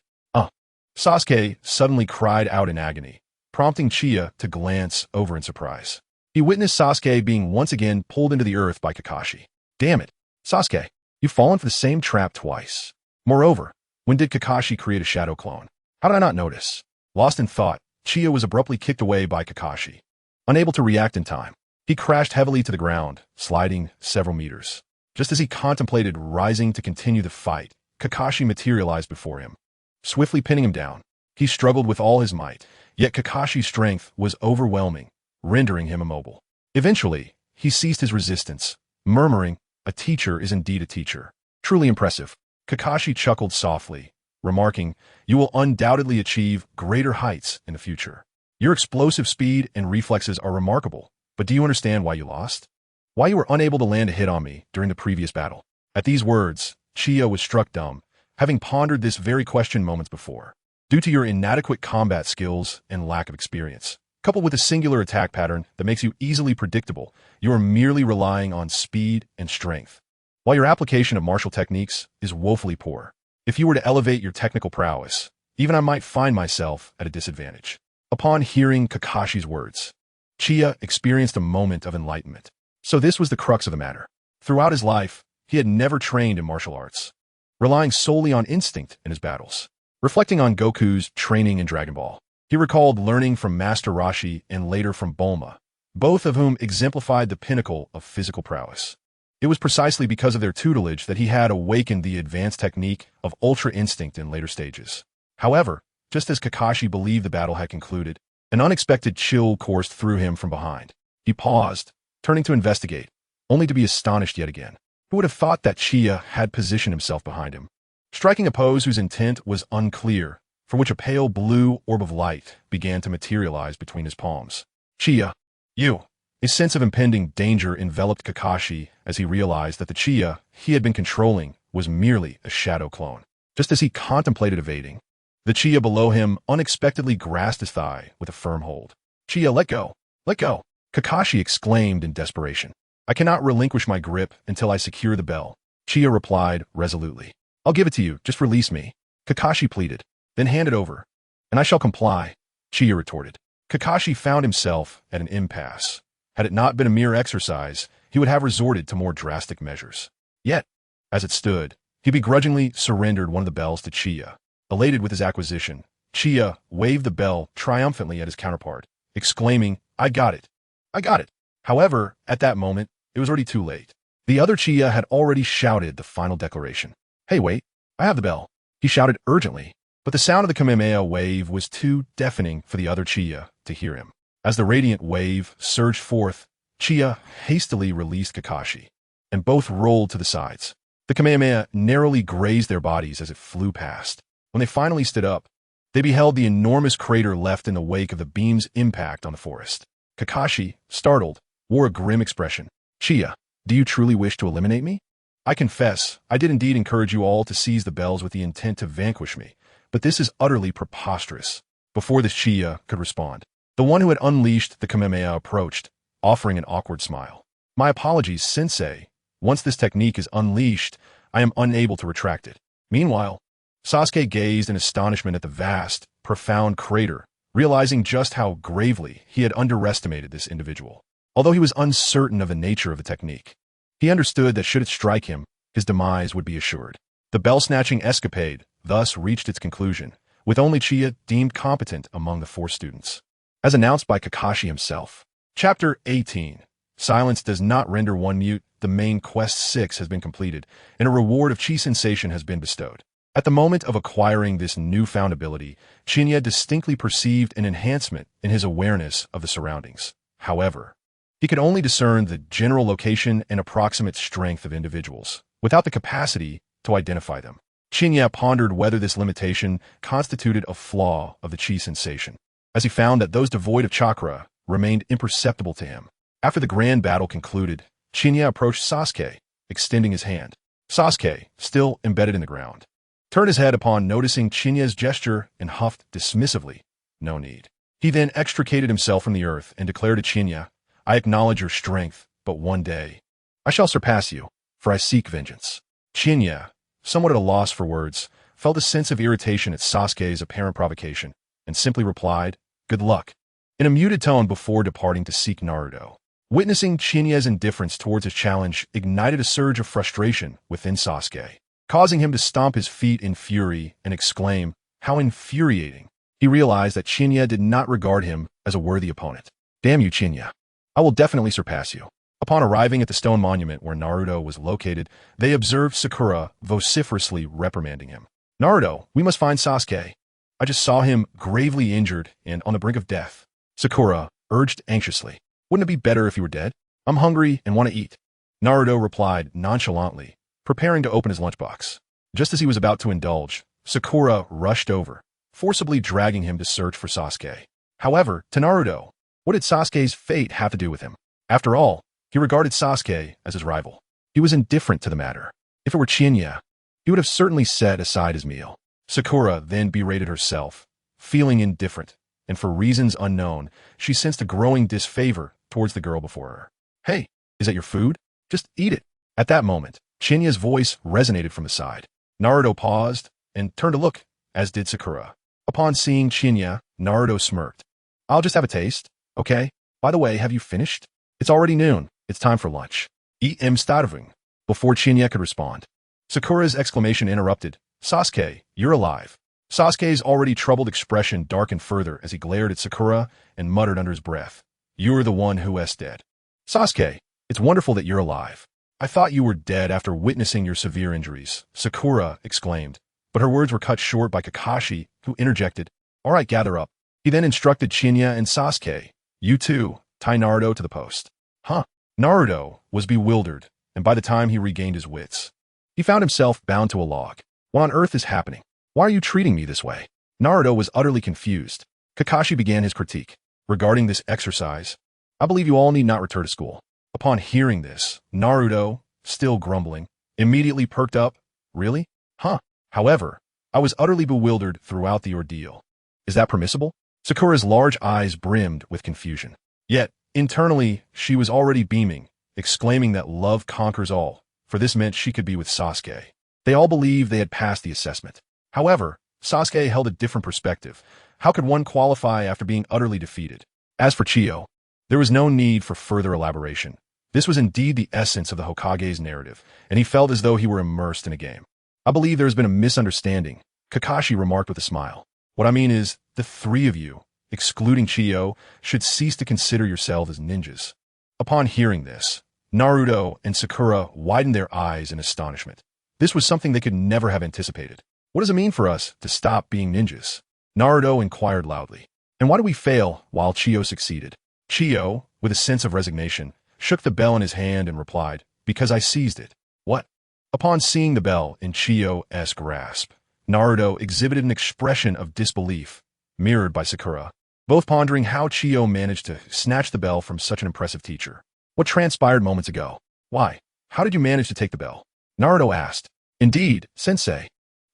Sasuke suddenly cried out in agony, prompting Chiya to glance over in surprise. He witnessed Sasuke being once again pulled into the earth by Kakashi. "Damn it, Sasuke, You've fallen for the same trap twice. Moreover, when did Kakashi create a shadow clone? How did I not notice? Lost in thought, Chia was abruptly kicked away by Kakashi. Unable to react in time, he crashed heavily to the ground, sliding several meters. Just as he contemplated rising to continue the fight, Kakashi materialized before him, swiftly pinning him down. He struggled with all his might, yet Kakashi's strength was overwhelming, rendering him immobile. Eventually, he ceased his resistance, murmuring, "A teacher is indeed a teacher. Truly impressive." Kakashi chuckled softly, remarking, "You will undoubtedly achieve greater heights in the future. Your explosive speed and reflexes are remarkable, but do you understand why you lost? Why you were unable to land a hit on me during the previous battle?" At these words, Chia was struck dumb, having pondered this very question moments before. Due to your inadequate combat skills and lack of experience, coupled with a singular attack pattern that makes you easily predictable, you are merely relying on speed and strength, while your application of martial techniques is woefully poor. If you were to elevate your technical prowess, even I might find myself at a disadvantage. Upon hearing Kakashi's words, Chia experienced a moment of enlightenment. So this was the crux of the matter. Throughout his life, he had never trained in martial arts, relying solely on instinct in his battles. Reflecting on Goku's training in Dragon Ball, he recalled learning from Master Roshi and later from Bulma, both of whom exemplified the pinnacle of physical prowess. It was precisely because of their tutelage that he had awakened the advanced technique of Ultra Instinct in later stages. However, just as Kakashi believed the battle had concluded, an unexpected chill coursed through him from behind. He paused, turning to investigate, only to be astonished yet again. Who would have thought that Chia had positioned himself behind him, striking a pose whose intent was unclear, for which a pale blue orb of light began to materialize between his palms. "Chia, you!" A sense of impending danger enveloped Kakashi as he realized that the Chia he had been controlling was merely a shadow clone. Just as he contemplated evading, the Chia below him unexpectedly grasped his thigh with a firm hold. "Chia, let go! Let go!" Kakashi exclaimed in desperation. "I cannot relinquish my grip until I secure the bell," Chia replied resolutely. "I'll give it to you, just release me," Kakashi pleaded. "Then hand it over, and I shall comply," Chia retorted. Kakashi found himself at an impasse. Had it not been a mere exercise, he would have resorted to more drastic measures. Yet, as it stood, he begrudgingly surrendered one of the bells to Chia. Elated with his acquisition, Chia waved the bell triumphantly at his counterpart, exclaiming, "I got it! I got it!" However, at that moment, it was already too late. The other Chia had already shouted the final declaration. "Hey, wait, I have the bell," he shouted urgently, but the sound of the Kamehameha wave was too deafening for the other Chia to hear him. As the radiant wave surged forth, Chia hastily released Kakashi, and both rolled to the sides. The Kamehameha narrowly grazed their bodies as it flew past. When they finally stood up, they beheld the enormous crater left in the wake of the beam's impact on the forest. Kakashi, startled, wore a grim expression. "Chia, do you truly wish to eliminate me? I confess, I did indeed encourage you all to seize the bells with the intent to vanquish me, but this is utterly preposterous." Before this Chia could respond, the one who had unleashed the Kamehameha approached, offering an awkward smile. "My apologies, Sensei. Once this technique is unleashed, I am unable to retract it." Meanwhile, Sasuke gazed in astonishment at the vast, profound crater, realizing just how gravely he had underestimated this individual. Although he was uncertain of the nature of the technique, he understood that should it strike him, his demise would be assured. The bell-snatching escapade thus reached its conclusion, with only Chia deemed competent among the 4 students. As announced by Kakashi himself. Chapter 18. Silence does not render one mute. The main quest 6 has been completed, and a reward of chi sensation has been bestowed. At the moment of acquiring this newfound ability, Qianye distinctly perceived an enhancement in his awareness of the surroundings. However, he could only discern the general location and approximate strength of individuals, without the capacity to identify them. Qianye pondered whether this limitation constituted a flaw of the chi sensation, as he found that those devoid of chakra remained imperceptible to him. After the grand battle concluded, Qianye approached Sasuke, extending his hand. Sasuke, still embedded in the ground, turned his head upon noticing Qianye's gesture and huffed dismissively. "No need." He then extricated himself from the earth and declared to Qianye, "I acknowledge your strength, but one day I shall surpass you, for I seek vengeance." Qianye, somewhat at a loss for words, felt a sense of irritation at Sasuke's apparent provocation, and simply replied, "Good luck," in a muted tone before departing to seek Naruto. Witnessing Qianye's indifference towards his challenge ignited a surge of frustration within Sasuke, causing him to stomp his feet in fury and exclaim, "How infuriating!" He realized that Qianye did not regard him as a worthy opponent. "Damn you, Qianye. I will definitely surpass you." Upon arriving at the stone monument where Naruto was located, they observed Sakura vociferously reprimanding him. "Naruto, we must find Sasuke. I just saw him gravely injured and on the brink of death." Sakura urged anxiously. "Wouldn't it be better if you were dead? I'm hungry and want to eat." Naruto replied nonchalantly, preparing to open his lunchbox. Just as he was about to indulge, Sakura rushed over, forcibly dragging him to search for Sasuke. However, to Naruto, what did Sasuke's fate have to do with him? After all, he regarded Sasuke as his rival. He was indifferent to the matter. If it were Qianye, he would have certainly set aside his meal. Sakura then berated herself, feeling indifferent, and for reasons unknown, she sensed a growing disfavor towards the girl before her. "Hey, is that your food? Just eat it." At that moment, Qianye's voice resonated from the side. Naruto paused and turned to look, as did Sakura. Upon seeing Qianye, Naruto smirked. "I'll just have a taste, okay? By the way, have you finished? It's already noon. It's time for lunch." "I'm starving." Before Qianye could respond, Sakura's exclamation interrupted. "Sasuke, you're alive." Sasuke's already troubled expression darkened further as he glared at Sakura and muttered under his breath, "You're the one who is dead." "Sasuke, it's wonderful that you're alive. I thought you were dead after witnessing your severe injuries," Sakura exclaimed, but her words were cut short by Kakashi, who interjected, "All right, gather up." He then instructed Qianye and Sasuke, "You two, tie Naruto to the post." "Huh?" Naruto was bewildered, and by the time he regained his wits, he found himself bound to a log. "What on earth is happening? Why are you treating me this way?" Naruto was utterly confused. Kakashi began his critique. "Regarding this exercise, I believe you all need not return to school." Upon hearing this, Naruto, still grumbling, immediately perked up. "Really? Huh?" However, I was utterly bewildered throughout the ordeal. "Is that permissible?" Sakura's large eyes brimmed with confusion. Yet, internally, she was already beaming, exclaiming that love conquers all, for this meant she could be with Sasuke. They all believed they had passed the assessment. However, Sasuke held a different perspective. How could one qualify after being utterly defeated? As for Chiyo, there was no need for further elaboration. This was indeed the essence of the Hokage's narrative, and he felt as though he were immersed in a game. "I believe there has been a misunderstanding," Kakashi remarked with a smile. "What I mean is, the three of you, excluding Chiyo, should cease to consider yourselves as ninjas." Upon hearing this, Naruto and Sakura widened their eyes in astonishment. This was something they could never have anticipated. "What does it mean for us to stop being ninjas?" Naruto inquired loudly. "And why do we fail while Chiyo succeeded?" Chiyo, with a sense of resignation, shook the bell in his hand and replied, "Because I seized it." "What?" Upon seeing the bell in Chiyo's grasp, Naruto exhibited an expression of disbelief, mirrored by Sakura, both pondering how Chiyo managed to snatch the bell from such an impressive teacher. "What transpired moments ago? Why? How did you manage to take the bell?" Naruto asked. "Indeed, sensei."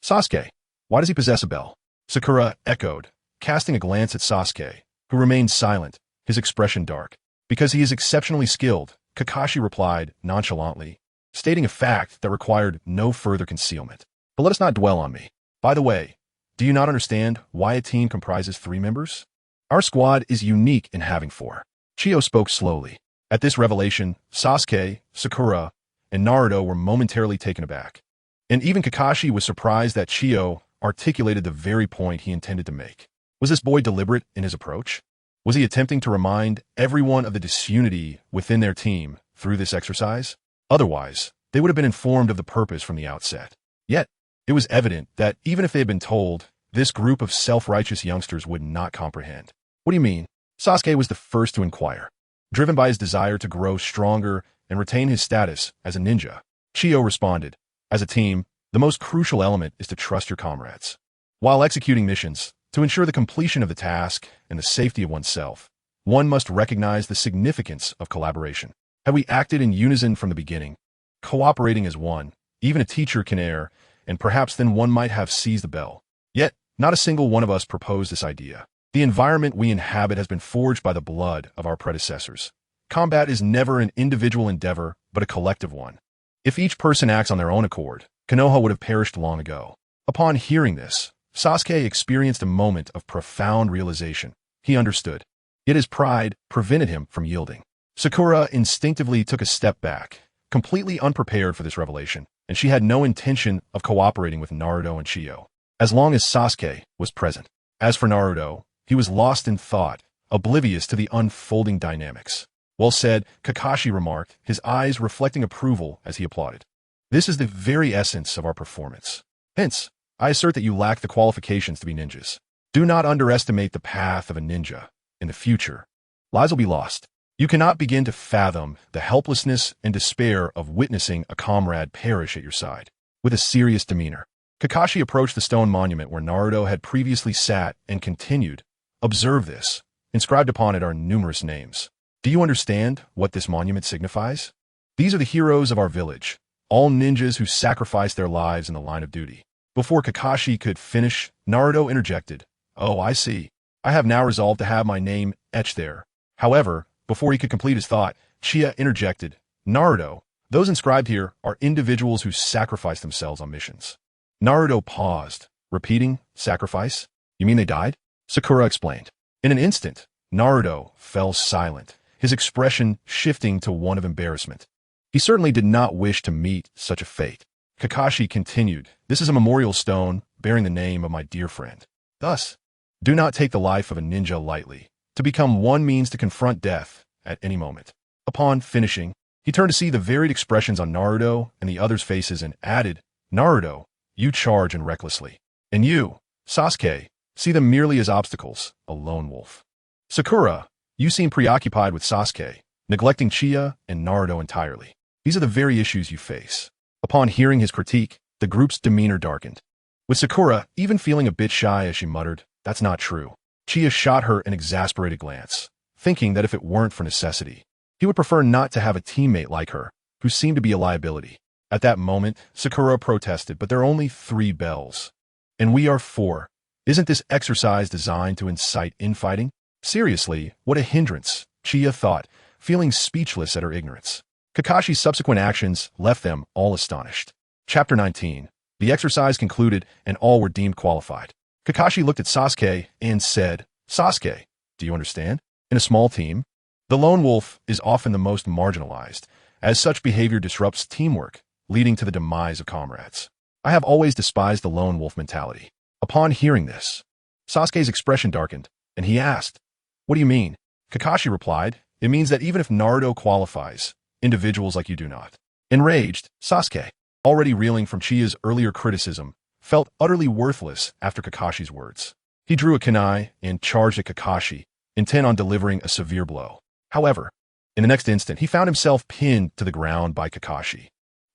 "Sasuke, why does he possess a bell?" Sakura echoed, casting a glance at Sasuke, who remained silent, his expression dark. "Because he is exceptionally skilled," Kakashi replied nonchalantly, stating a fact that required no further concealment. "But let us not dwell on me. By the way, do you not understand why a team comprises 3 members? Our squad is unique in having 4. Chiyo spoke slowly. At this revelation, Sasuke, Sakura, and Naruto were momentarily taken aback. And even Kakashi was surprised that Chiyo articulated the very point he intended to make. Was this boy deliberate in his approach? Was he attempting to remind everyone of the disunity within their team through this exercise? Otherwise, they would have been informed of the purpose from the outset. Yet, it was evident that even if they had been told, this group of self-righteous youngsters would not comprehend. "What do you mean?" Sasuke was the first to inquire, driven by his desire to grow stronger and retain his status as a ninja. Chiyo responded, "As a team, the most crucial element is to trust your comrades. While executing missions, to ensure the completion of the task and the safety of oneself, one must recognize the significance of collaboration. Had we acted in unison from the beginning, cooperating as one, even a teacher can err, and perhaps then one might have seized the bell. Yet, not a single one of us proposed this idea. The environment we inhabit has been forged by the blood of our predecessors. Combat is never an individual endeavor, but a collective one. If each person acts on their own accord, Konoha would have perished long ago." Upon hearing this, Sasuke experienced a moment of profound realization. He understood. Yet his pride prevented him from yielding. Sakura instinctively took a step back, completely unprepared for this revelation, and she had no intention of cooperating with Naruto and Chiyo, as long as Sasuke was present. As for Naruto, he was lost in thought, oblivious to the unfolding dynamics. Well said, Kakashi remarked, his eyes reflecting approval as he applauded. This is the very essence of our performance. Hence, I assert that you lack the qualifications to be ninjas. Do not underestimate the path of a ninja. In the future, lives will be lost. You cannot begin to fathom the helplessness and despair of witnessing a comrade perish at your side. With a serious demeanor, Kakashi approached the stone monument where Naruto had previously sat and continued, "Observe this. Inscribed upon it are numerous names. Do you understand what this monument signifies? These are the heroes of our village, all ninjas who sacrificed their lives in the line of duty." Before Kakashi could finish, Naruto interjected, "Oh, I see. I have now resolved to have my name etched there." However, before he could complete his thought, Chia interjected, "Naruto, those inscribed here are individuals who sacrifice themselves on missions." Naruto paused, repeating, "Sacrifice? You mean they died?" Sakura explained. In an instant, Naruto fell silent, his expression shifting to one of embarrassment. He certainly did not wish to meet such a fate. Kakashi continued, "This is a memorial stone bearing the name of my dear friend. Thus, do not take the life of a ninja lightly. To become one means to confront death at any moment." Upon finishing, he turned to see the varied expressions on Naruto and the others' faces and added, "Naruto, you charge in recklessly. And you, Sasuke, see them merely as obstacles, a lone wolf. Sakura, you seem preoccupied with Sasuke, neglecting Chia and Naruto entirely. These are the very issues you face." Upon hearing his critique, the group's demeanor darkened, with Sakura even feeling a bit shy as she muttered, "That's not true." Chia shot her an exasperated glance, thinking that if it weren't for necessity, he would prefer not to have a teammate like her, who seemed to be a liability. At that moment, Sakura protested, "But there are only 3 bells. And we are 4. Isn't this exercise designed to incite infighting?" Seriously, what a hindrance, Chia thought, feeling speechless at her ignorance. Kakashi's subsequent actions left them all astonished. Chapter 19. The exercise concluded and all were deemed qualified. Kakashi looked at Sasuke and said, "Sasuke, do you understand? In a small team, the lone wolf is often the most marginalized, as such behavior disrupts teamwork, leading to the demise of comrades. I have always despised the lone wolf mentality." Upon hearing this, Sasuke's expression darkened, and he asked, "What do you mean?" Kakashi replied, "It means that even if Naruto qualifies, individuals like you do not." Enraged, Sasuke, already reeling from Chia's earlier criticism, felt utterly worthless after Kakashi's words. He drew a kunai and charged at Kakashi, intent on delivering a severe blow. However, in the next instant, he found himself pinned to the ground by Kakashi.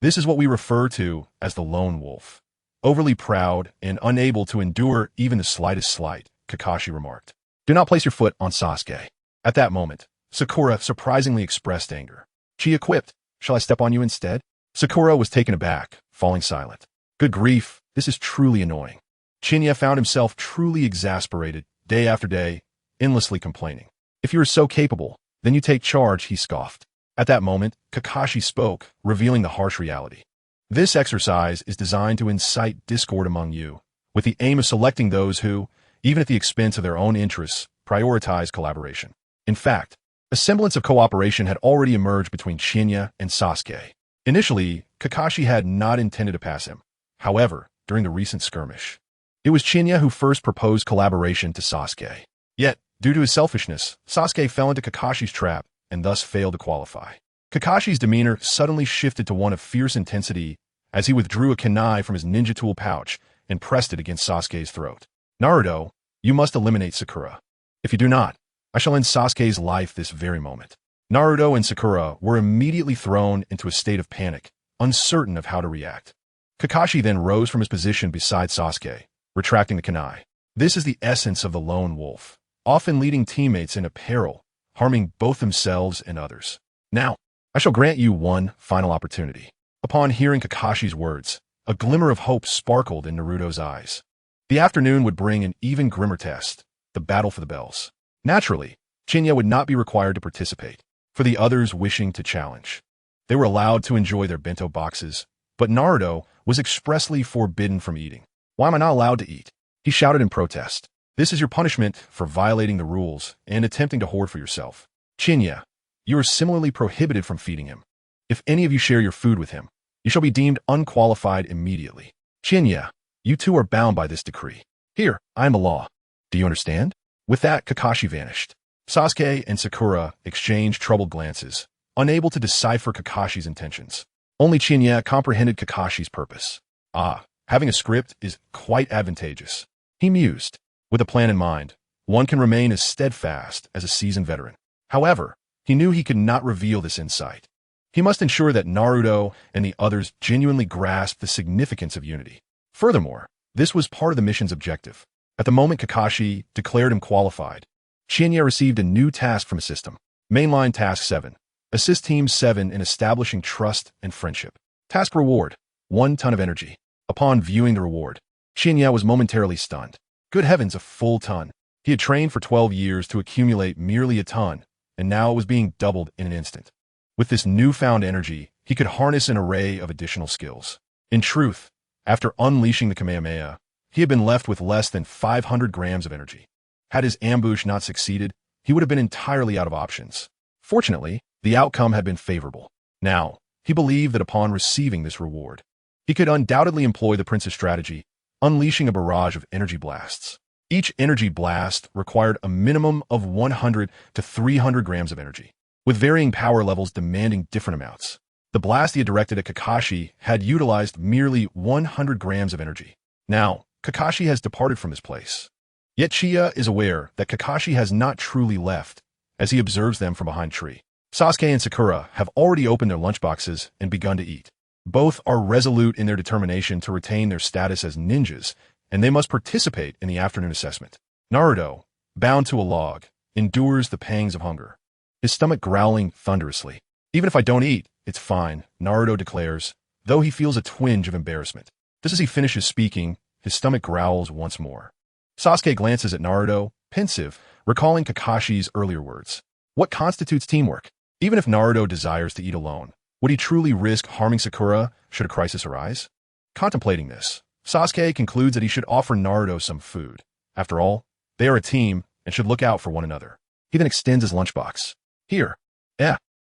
This is what we refer to as the lone wolf. Overly proud and unable to endure even the slightest slight, Kakashi remarked, "Do not place your foot on Sasuke." At that moment, Sakura surprisingly expressed anger. Chia quipped, "Shall I step on you instead?" Sakura was taken aback, falling silent. Good grief, this is truly annoying. Qianye found himself truly exasperated, day after day, endlessly complaining. "If you are so capable, then you take charge," he scoffed. At that moment, Kakashi spoke, revealing the harsh reality. "This exercise is designed to incite discord among you, with the aim of selecting those who, even at the expense of their own interests, prioritize collaboration." In fact, a semblance of cooperation had already emerged between Qianye and Sasuke. Initially, Kakashi had not intended to pass him. However, during the recent skirmish, it was Qianye who first proposed collaboration to Sasuke. Yet, due to his selfishness, Sasuke fell into Kakashi's trap and thus failed to qualify. Kakashi's demeanor suddenly shifted to one of fierce intensity as he withdrew a kunai from his ninja tool pouch and pressed it against Sasuke's throat. "Naruto, you must eliminate Sakura. If you do not, I shall end Sasuke's life this very moment." Naruto and Sakura were immediately thrown into a state of panic, uncertain of how to react. Kakashi then rose from his position beside Sasuke, retracting the kunai. This is the essence of the lone wolf, often leading teammates into peril, harming both themselves and others. "Now, I shall grant you one final opportunity." Upon hearing Kakashi's words, a glimmer of hope sparkled in Naruto's eyes. The afternoon would bring an even grimmer test, the battle for the bells. Naturally, Qianye would not be required to participate, for the others wishing to challenge. They were allowed to enjoy their bento boxes, but Naruto was expressly forbidden from eating. "Why am I not allowed to eat?" he shouted in protest. "This is your punishment for violating the rules and attempting to hoard for yourself." "Qianye, you are similarly prohibited from feeding him. If any of you share your food with him, you shall be deemed unqualified immediately. Qianye, you two are bound by this decree. Here, I am a law. Do you understand? With that, Kakashi vanished. Sasuke and Sakura exchanged troubled glances, unable to decipher Kakashi's intentions. Only Qianye comprehended Kakashi's purpose. Ah, having a script is quite advantageous. He mused. With a plan in mind, one can remain as steadfast as a seasoned veteran. However, he knew he could not reveal this insight. He must ensure that Naruto and the others genuinely grasped the significance of unity. Furthermore, this was part of the mission's objective. At the moment Kakashi declared him qualified, Qianye received a new task from a system. Mainline Task 7. Assist Team 7 in establishing trust and friendship. Task reward: 1 ton of energy. Upon viewing the reward, Qianye was momentarily stunned. Good heavens, a full ton. He had trained for 12 years to accumulate merely a ton, and now it was being doubled in an instant. With this newfound energy, he could harness an array of additional skills. In truth, after unleashing the Kamehameha, he had been left with less than 500 grams of energy. Had his ambush not succeeded, he would have been entirely out of options. Fortunately, the outcome had been favorable. Now, he believed that upon receiving this reward, he could undoubtedly employ the prince's strategy, unleashing a barrage of energy blasts. Each energy blast required a minimum of 100 to 300 grams of energy, with varying power levels demanding different amounts. The blast he had directed at Kakashi had utilized merely 100 grams of energy. Now, Kakashi has departed from his place. Yet Qianye is aware that Kakashi has not truly left, as he observes them from behind a tree. Sasuke and Sakura have already opened their lunchboxes and begun to eat. Both are resolute in their determination to retain their status as ninjas, and they must participate in the afternoon assessment. Naruto, bound to a log, endures the pangs of hunger, his stomach growling thunderously. Even if I don't eat, it's fine, Naruto declares, though he feels a twinge of embarrassment. Just as he finishes speaking, his stomach growls once more. Sasuke glances at Naruto, pensive, recalling Kakashi's earlier words. What constitutes teamwork? Even if Naruto desires to eat alone, would he truly risk harming Sakura should a crisis arise? Contemplating this, Sasuke concludes that he should offer Naruto some food. After all, they are a team and should look out for one another. He then extends his lunchbox. Here.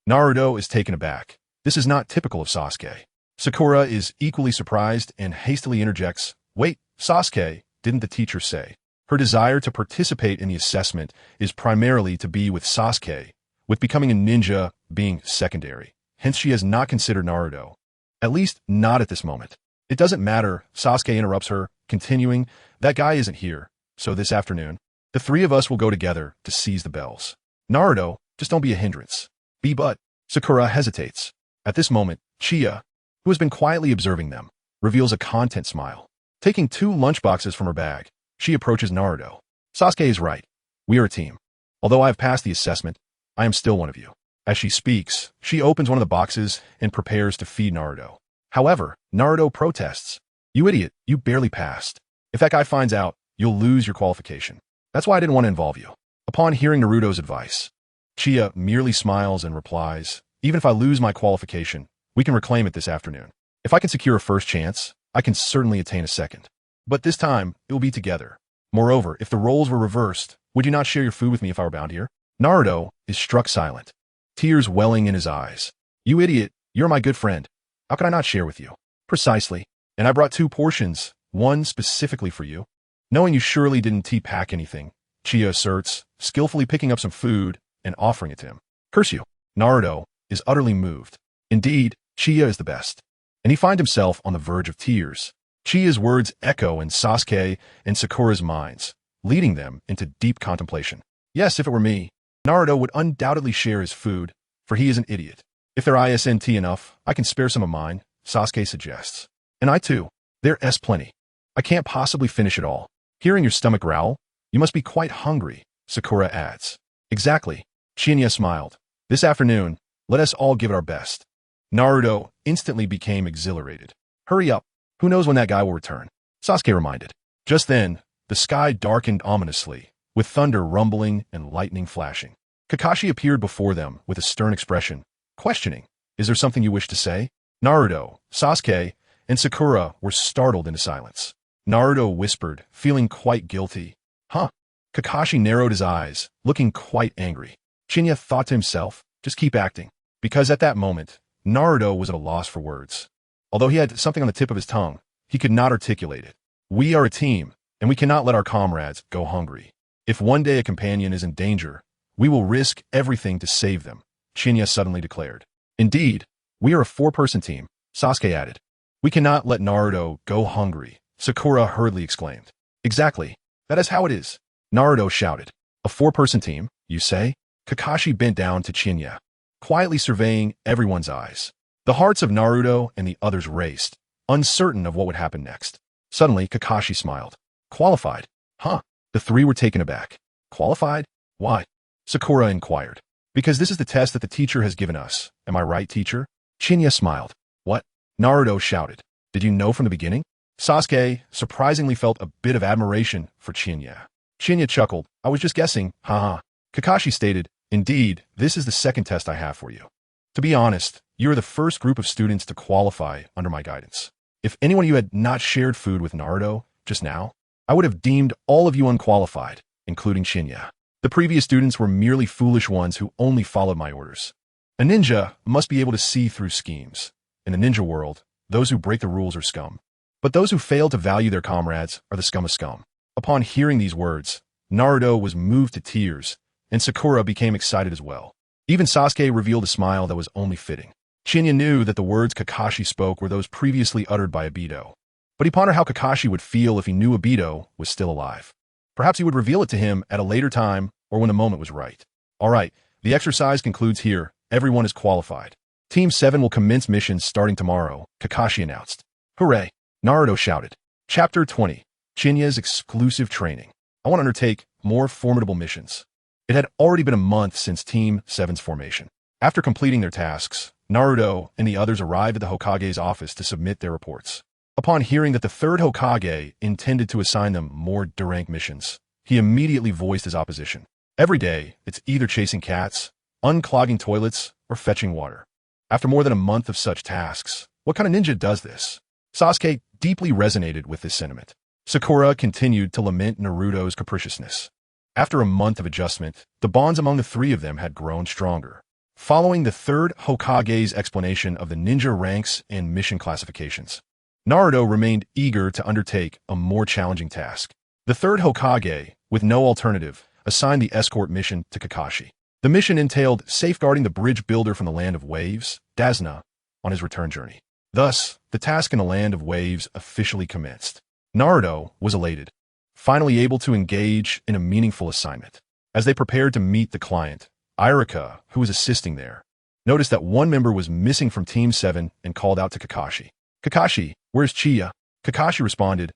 Naruto is taken aback. This is not typical of Sasuke. Sakura is equally surprised and hastily interjects, "Wait, Sasuke, didn't the teacher say?" Her desire to participate in the assessment is primarily to be with Sasuke, with becoming a ninja being secondary. Hence she has not considered Naruto. At least not at this moment. It doesn't matter, Sasuke interrupts her, continuing, "That guy isn't here, so this afternoon, the three of us will go together to seize the bells. Naruto, just don't be a hindrance." But Sakura hesitates. At this moment, Qianye, who has been quietly observing them, reveals a content smile. Taking 2 lunchboxes from her bag, she approaches Naruto. "Sasuke is right. We are a team. Although I have passed the assessment, I am still one of you." As she speaks, she opens one of the boxes and prepares to feed Naruto. However, Naruto protests. "You idiot, you barely passed. If that guy finds out, you'll lose your qualification. That's why I didn't want to involve you." Upon hearing Naruto's advice, Qianye merely smiles and replies, "Even if I lose my qualification, we can reclaim it this afternoon. If I can secure a first chance, I can certainly attain a second. But this time, it will be together. Moreover, if the roles were reversed, would you not share your food with me if I were bound here?" Naruto is struck silent, tears welling in his eyes. "You idiot, you're my good friend. How can I not share with you?" "Precisely. And I brought 2 portions, one specifically for you." Knowing you surely didn't tea-pack anything, Qianye asserts, skillfully picking up some food and offering it to him. "Curse you." Naruto is utterly moved. Indeed, Qianye is the best. And he finds himself on the verge of tears. Chia's words echo in Sasuke and Sakura's minds, leading them into deep contemplation. Yes, if it were me, Naruto would undoubtedly share his food, for he is an idiot. "If they're isn't enough, I can spare some of mine," Sasuke suggests. "And I too. There's plenty. I can't possibly finish it all." Hearing your stomach growl, "You must be quite hungry," Sakura adds. "Exactly." Qianye smiled. "This afternoon, let us all give it our best." Naruto instantly became exhilarated. "Hurry up. Who knows when that guy will return?" Sasuke reminded. Just then, the sky darkened ominously, with thunder rumbling and lightning flashing. Kakashi appeared before them with a stern expression, questioning, "Is there something you wish to say?" Naruto, Sasuke, and Sakura were startled into silence. Naruto whispered, feeling quite guilty. "Huh?" Kakashi narrowed his eyes, looking quite angry. Qianye thought to himself, Just keep acting. Because at that moment, Naruto was at a loss for words. Although he had something on the tip of his tongue, he could not articulate it. We are a team, and we cannot let our comrades go hungry. If one day a companion is in danger, we will risk everything to save them, Qianye suddenly declared. Indeed, we are a four-person team, Sasuke added. We cannot let Naruto go hungry, Sakura hurriedly exclaimed. Exactly. That is how it is, Naruto shouted. A four-person team, you say? Kakashi bent down to Qianye, quietly surveying everyone's eyes. The hearts of Naruto and the others raced, uncertain of what would happen next. Suddenly, Kakashi smiled. Qualified? Huh? The three were taken aback. Qualified? Why? Sakura inquired. Because this is the test that the teacher has given us. Am I right, teacher? Qianye smiled. What? Naruto shouted. Did you know from the beginning? Sasuke surprisingly felt a bit of admiration for Qianye. Qianye chuckled. I was just guessing, haha. Kakashi stated, Indeed, this is the second test I have for you. To be honest, you are the first group of students to qualify under my guidance. If any one of you had not shared food with Naruto just now, I would have deemed all of you unqualified, including Qianye. The previous students were merely foolish ones who only followed my orders. A ninja must be able to see through schemes. In the ninja world, those who break the rules are scum. But those who fail to value their comrades are the scum of scum. Upon hearing these words, Naruto was moved to tears, and Sakura became excited as well. Even Sasuke revealed a smile that was only fitting. Qianye knew that the words Kakashi spoke were those previously uttered by Obito. But he pondered how Kakashi would feel if he knew Obito was still alive. Perhaps he would reveal it to him at a later time or when the moment was right. All right, the exercise concludes here. Everyone is qualified. Team 7 will commence missions starting tomorrow, Kakashi announced. Hooray! Naruto shouted. Chapter 20. Qianye's exclusive training. I want to undertake more formidable missions. It had already been a month since Team 7's formation. After completing their tasks, Naruto and the others arrived at the Hokage's office to submit their reports. Upon hearing that the third Hokage intended to assign them more D-rank missions, he immediately voiced his opposition. Every day, it's either chasing cats, unclogging toilets, or fetching water. After more than a month of such tasks, what kind of ninja does this? Sasuke deeply resonated with this sentiment. Sakura continued to lament Naruto's capriciousness. After a month of adjustment, the bonds among the three of them had grown stronger. Following the third Hokage's explanation of the ninja ranks and mission classifications, Naruto remained eager to undertake a more challenging task. The third Hokage, with no alternative, assigned the escort mission to Kakashi. The mission entailed safeguarding the bridge builder from the Land of Waves, Dazna, on his return journey. Thus, the task in the Land of Waves officially commenced. Naruto was elated, finally able to engage in a meaningful assignment. As they prepared to meet the client, Irika, who was assisting there, noticed that one member was missing from Team 7 and called out to Kakashi. Kakashi, where's Qianye? Kakashi responded,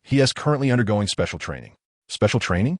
he is currently undergoing special training. Special training?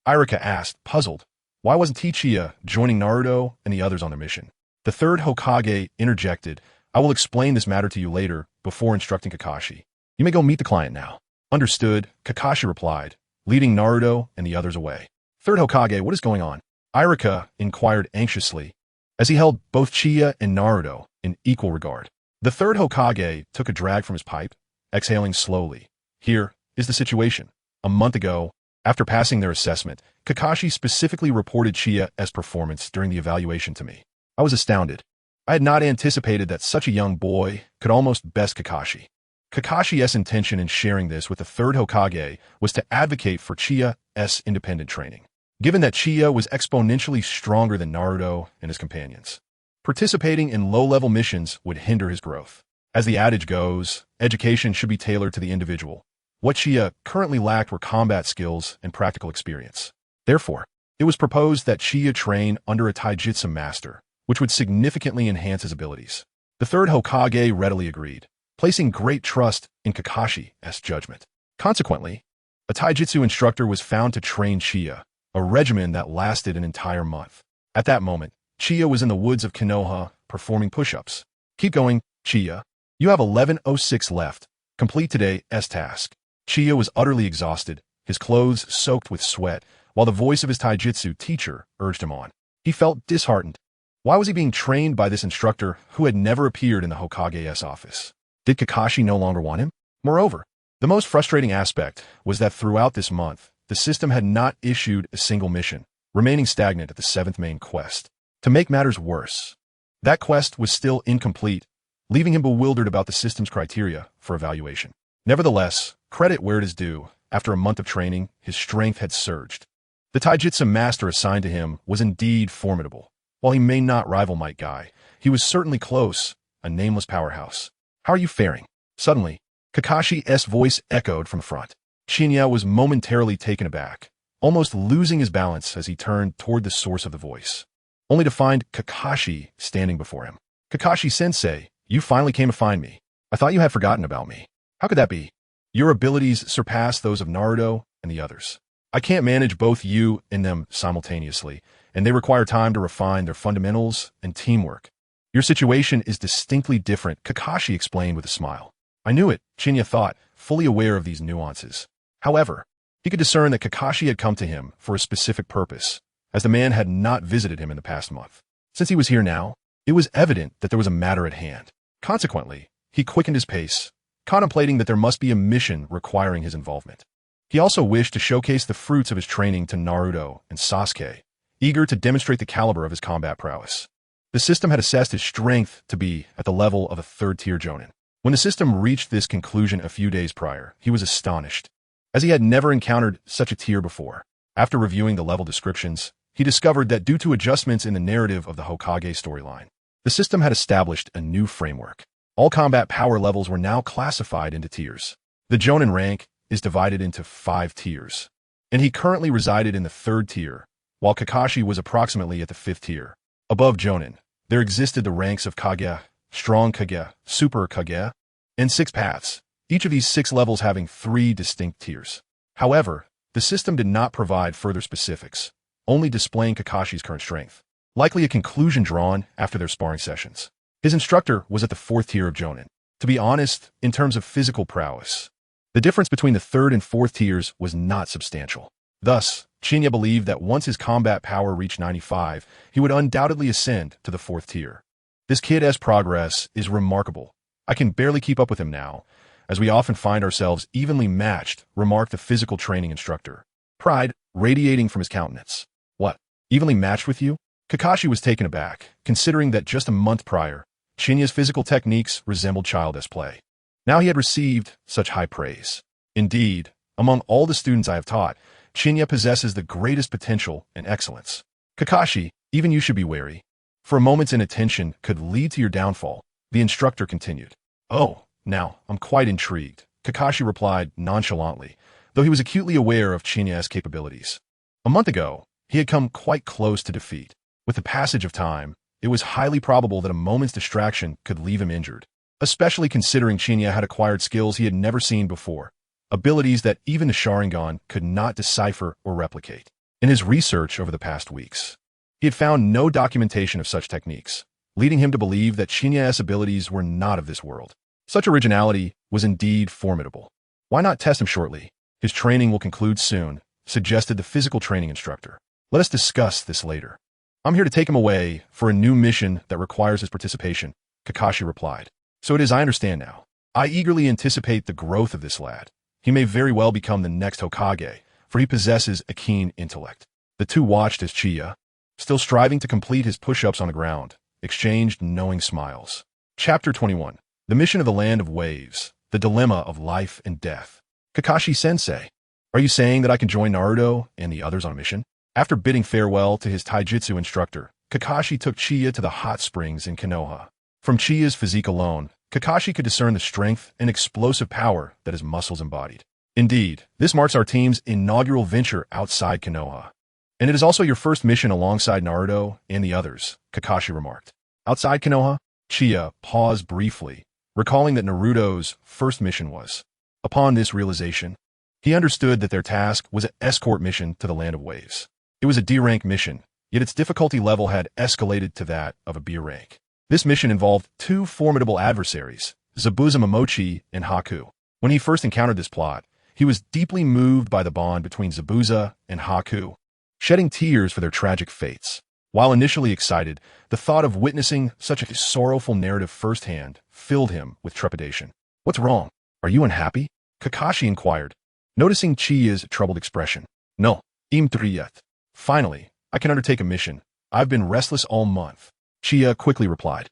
Irika asked, puzzled. Why wasn't Qianye joining Naruto and the others on their mission? The third Hokage interjected, I will explain this matter to you later, before instructing Kakashi. You may go meet the client now. Understood, Kakashi replied, leading Naruto and the others away. Third Hokage, what is going on? Irika inquired anxiously, as he held both Qianye and Naruto in equal regard. The third Hokage took a drag from his pipe, exhaling slowly. Here is the situation. A month ago, after passing their assessment, Kakashi specifically reported Qianye's performance during the evaluation to me. I was astounded. I had not anticipated that such a young boy could almost best Kakashi. Kakashi's intention in sharing this with the third Hokage was to advocate for Qianye's independent training. Given that Qianye was exponentially stronger than Naruto and his companions, participating in low-level missions would hinder his growth. As the adage goes, education should be tailored to the individual. What Qianye currently lacked were combat skills and practical experience. Therefore, it was proposed that Qianye train under a taijutsu master, which would significantly enhance his abilities. The third Hokage readily agreed, placing great trust in Kakashi's judgment. Consequently, a taijutsu instructor was found to train Qianye, a regimen that lasted an entire month. At that moment, Qianye was in the woods of Konoha performing push-ups. Keep going, Qianye. You have 11:06 left. Complete today's task. Qianye was utterly exhausted, his clothes soaked with sweat, while the voice of his taijutsu teacher urged him on. He felt disheartened. Why was he being trained by this instructor who had never appeared in the Hokage's office? Did Kakashi no longer want him? Moreover, the most frustrating aspect was that throughout this month, the system had not issued a single mission, remaining stagnant at the 7th main quest. To make matters worse, that quest was still incomplete, leaving him bewildered about the system's criteria for evaluation. Nevertheless, credit where it is due, after a month of training, his strength had surged. The taijutsu master assigned to him was indeed formidable. While he may not rival Might Guy, he was certainly close, a nameless powerhouse. How are you faring? Suddenly, Kakashi's voice echoed from the front. Qianye was momentarily taken aback, almost losing his balance as he turned toward the source of the voice, only to find Kakashi standing before him. Kakashi-sensei, you finally came to find me. I thought you had forgotten about me. How could that be? Your abilities surpass those of Naruto and the others. I can't manage both you and them simultaneously, and they require time to refine their fundamentals and teamwork. Your situation is distinctly different, Kakashi explained with a smile. I knew it, Qianye thought, fully aware of these nuances. However, he could discern that Kakashi had come to him for a specific purpose, as the man had not visited him in the past month. Since he was here now, it was evident that there was a matter at hand. Consequently, he quickened his pace, contemplating that there must be a mission requiring his involvement. He also wished to showcase the fruits of his training to Naruto and Sasuke, eager to demonstrate the caliber of his combat prowess. The system had assessed his strength to be at the level of a third-tier jonin. When the system reached this conclusion a few days prior, he was astonished, as he had never encountered such a tier before. After reviewing the level descriptions, he discovered that due to adjustments in the narrative of the Hokage storyline, the system had established a new framework. All combat power levels were now classified into tiers. The jonin rank is divided into 5 tiers, and he currently resided in the 3rd tier, while Kakashi was approximately at the 5th tier. Above jonin, there existed the ranks of Kage, Strong Kage, Super Kage, and 6 paths, each of these 6 levels having 3 distinct tiers. However, the system did not provide further specifics, only displaying Kakashi's current strength, likely a conclusion drawn after their sparring sessions. His instructor was at the 4th tier of jonin. To be honest, in terms of physical prowess, the difference between the 3rd and 4th tiers was not substantial. Thus, Qianye believed that once his combat power reached 95, he would undoubtedly ascend to the 4th tier. This kid's progress is remarkable. I can barely keep up with him now, as we often find ourselves evenly matched, remarked the physical training instructor, pride radiating from his countenance. What? Evenly matched with you? Kakashi was taken aback, considering that just a month prior, Qianye's physical techniques resembled childish play. Now he had received such high praise. Indeed, among all the students I have taught, Qianye possesses the greatest potential and excellence. Kakashi, even you should be wary. For a moment's inattention could lead to your downfall, the instructor continued. Oh, now, I'm quite intrigued, Kakashi replied nonchalantly, though he was acutely aware of Qianye's capabilities. A month ago, he had come quite close to defeat. With the passage of time, it was highly probable that a moment's distraction could leave him injured, especially considering Qianye had acquired skills he had never seen before, abilities that even the Sharingan could not decipher or replicate. In his research over the past weeks, he had found no documentation of such techniques, leading him to believe that Qianye's abilities were not of this world. Such originality was indeed formidable. Why not test him shortly? His training will conclude soon, suggested the physical training instructor. Let us discuss this later. I'm here to take him away for a new mission that requires his participation, Kakashi replied. So it is, I understand now. I eagerly anticipate the growth of this lad. He may very well become the next Hokage, for he possesses a keen intellect. The two watched as Qianye, still striving to complete his push-ups on the ground, exchanged knowing smiles. Chapter 21. The Mission of the Land of Waves, the Dilemma of Life and Death. Kakashi-sensei, are you saying that I can join Naruto and the others on a mission? After bidding farewell to his taijutsu instructor, Kakashi took Qianye to the hot springs in Konoha. From Chiya's physique alone, Kakashi could discern the strength and explosive power that his muscles embodied. Indeed, this marks our team's inaugural venture outside Konoha. And it is also your first mission alongside Naruto and the others, Kakashi remarked. Outside Konoha, Qianye paused briefly, recalling that Naruto's first mission was. Upon this realization, he understood that their task was an escort mission to the Land of Waves. It was a D-rank mission, yet its difficulty level had escalated to that of a B rank. This mission involved 2 formidable adversaries, Zabuza Momochi and Haku. When he first encountered this plot, he was deeply moved by the bond between Zabuza and Haku, shedding tears for their tragic fates. While initially excited, the thought of witnessing such a sorrowful narrative firsthand filled him with trepidation. What's wrong? Are you unhappy? Kakashi inquired, noticing Qianye's troubled expression. No, im triyet. Finally, I can undertake a mission, I've been restless all month. Chia quickly replied.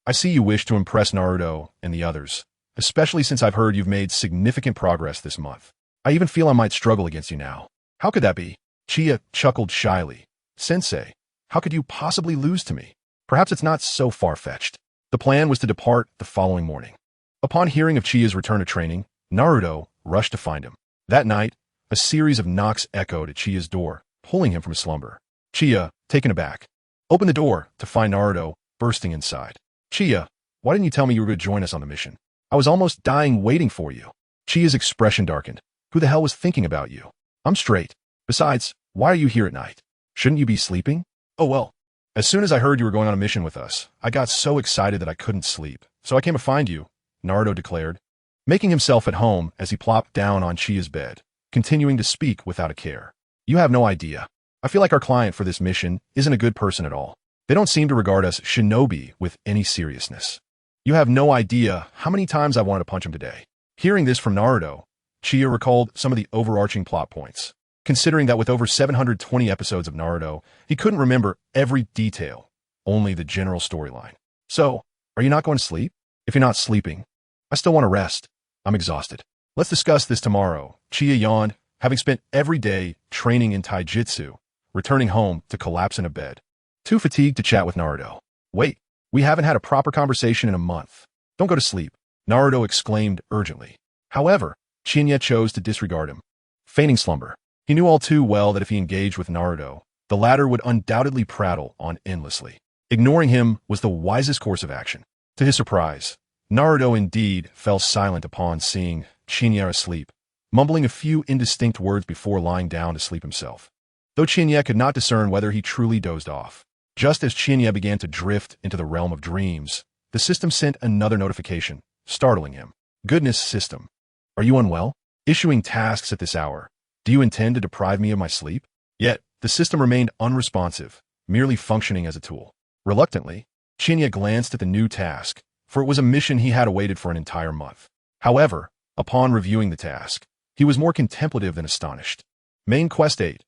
I see you wish to impress Naruto and the others, especially since I've heard you've made significant progress this month. I even feel I might struggle against you now. How could that be? Chia chuckled shyly. Sensei, how could you possibly lose to me? Perhaps it's not so far-fetched. The plan was to depart the following morning. Upon hearing of Chia's return to training, Naruto rushed to find him. That night, a series of knocks echoed at Chia's door, pulling him from slumber. Chia, taken aback, opened the door to find Naruto bursting inside. Chia, why didn't you tell me you were going to join us on the mission? I was almost dying waiting for you. Chia's expression darkened. Who the hell was thinking about you? I'm straight. Besides, why are you here at night? Shouldn't you be sleeping? Oh well. As soon as I heard you were going on a mission with us, I got so excited that I couldn't sleep. So I came to find you, Naruto declared, making himself at home as he plopped down on Chia's bed, continuing to speak without a care. You have no idea. I feel like our client for this mission isn't a good person at all. They don't seem to regard us shinobi with any seriousness. You have no idea how many times I wanted to punch him today. Hearing this from Naruto, Chia recalled some of the overarching plot points. Considering that with over 720 episodes of Naruto, he couldn't remember every detail, only the general storyline. So, are you not going to sleep? If you're not sleeping, I still want to rest. I'm exhausted. Let's discuss this tomorrow. Chia yawned, having spent every day training in taijutsu, returning home to collapse in a bed. Too fatigued to chat with Naruto. Wait, we haven't had a proper conversation in a month. Don't go to sleep, Naruto exclaimed urgently. However, Qianye chose to disregard him. Feigning slumber. He knew all too well that if he engaged with Naruto, the latter would undoubtedly prattle on endlessly. Ignoring him was the wisest course of action. To his surprise, Naruto indeed fell silent upon seeing Qianye asleep, mumbling a few indistinct words before lying down to sleep himself. Though Qianye could not discern whether he truly dozed off. Just as Qianye began to drift into the realm of dreams, the system sent another notification, startling him. Goodness system. Are you unwell? Issuing tasks at this hour. Do you intend to deprive me of my sleep? Yet, the system remained unresponsive, merely functioning as a tool. Reluctantly, Qianye glanced at the new task, for it was a mission he had awaited for an entire month. However, upon reviewing the task, he was more contemplative than astonished. Main Quest 8.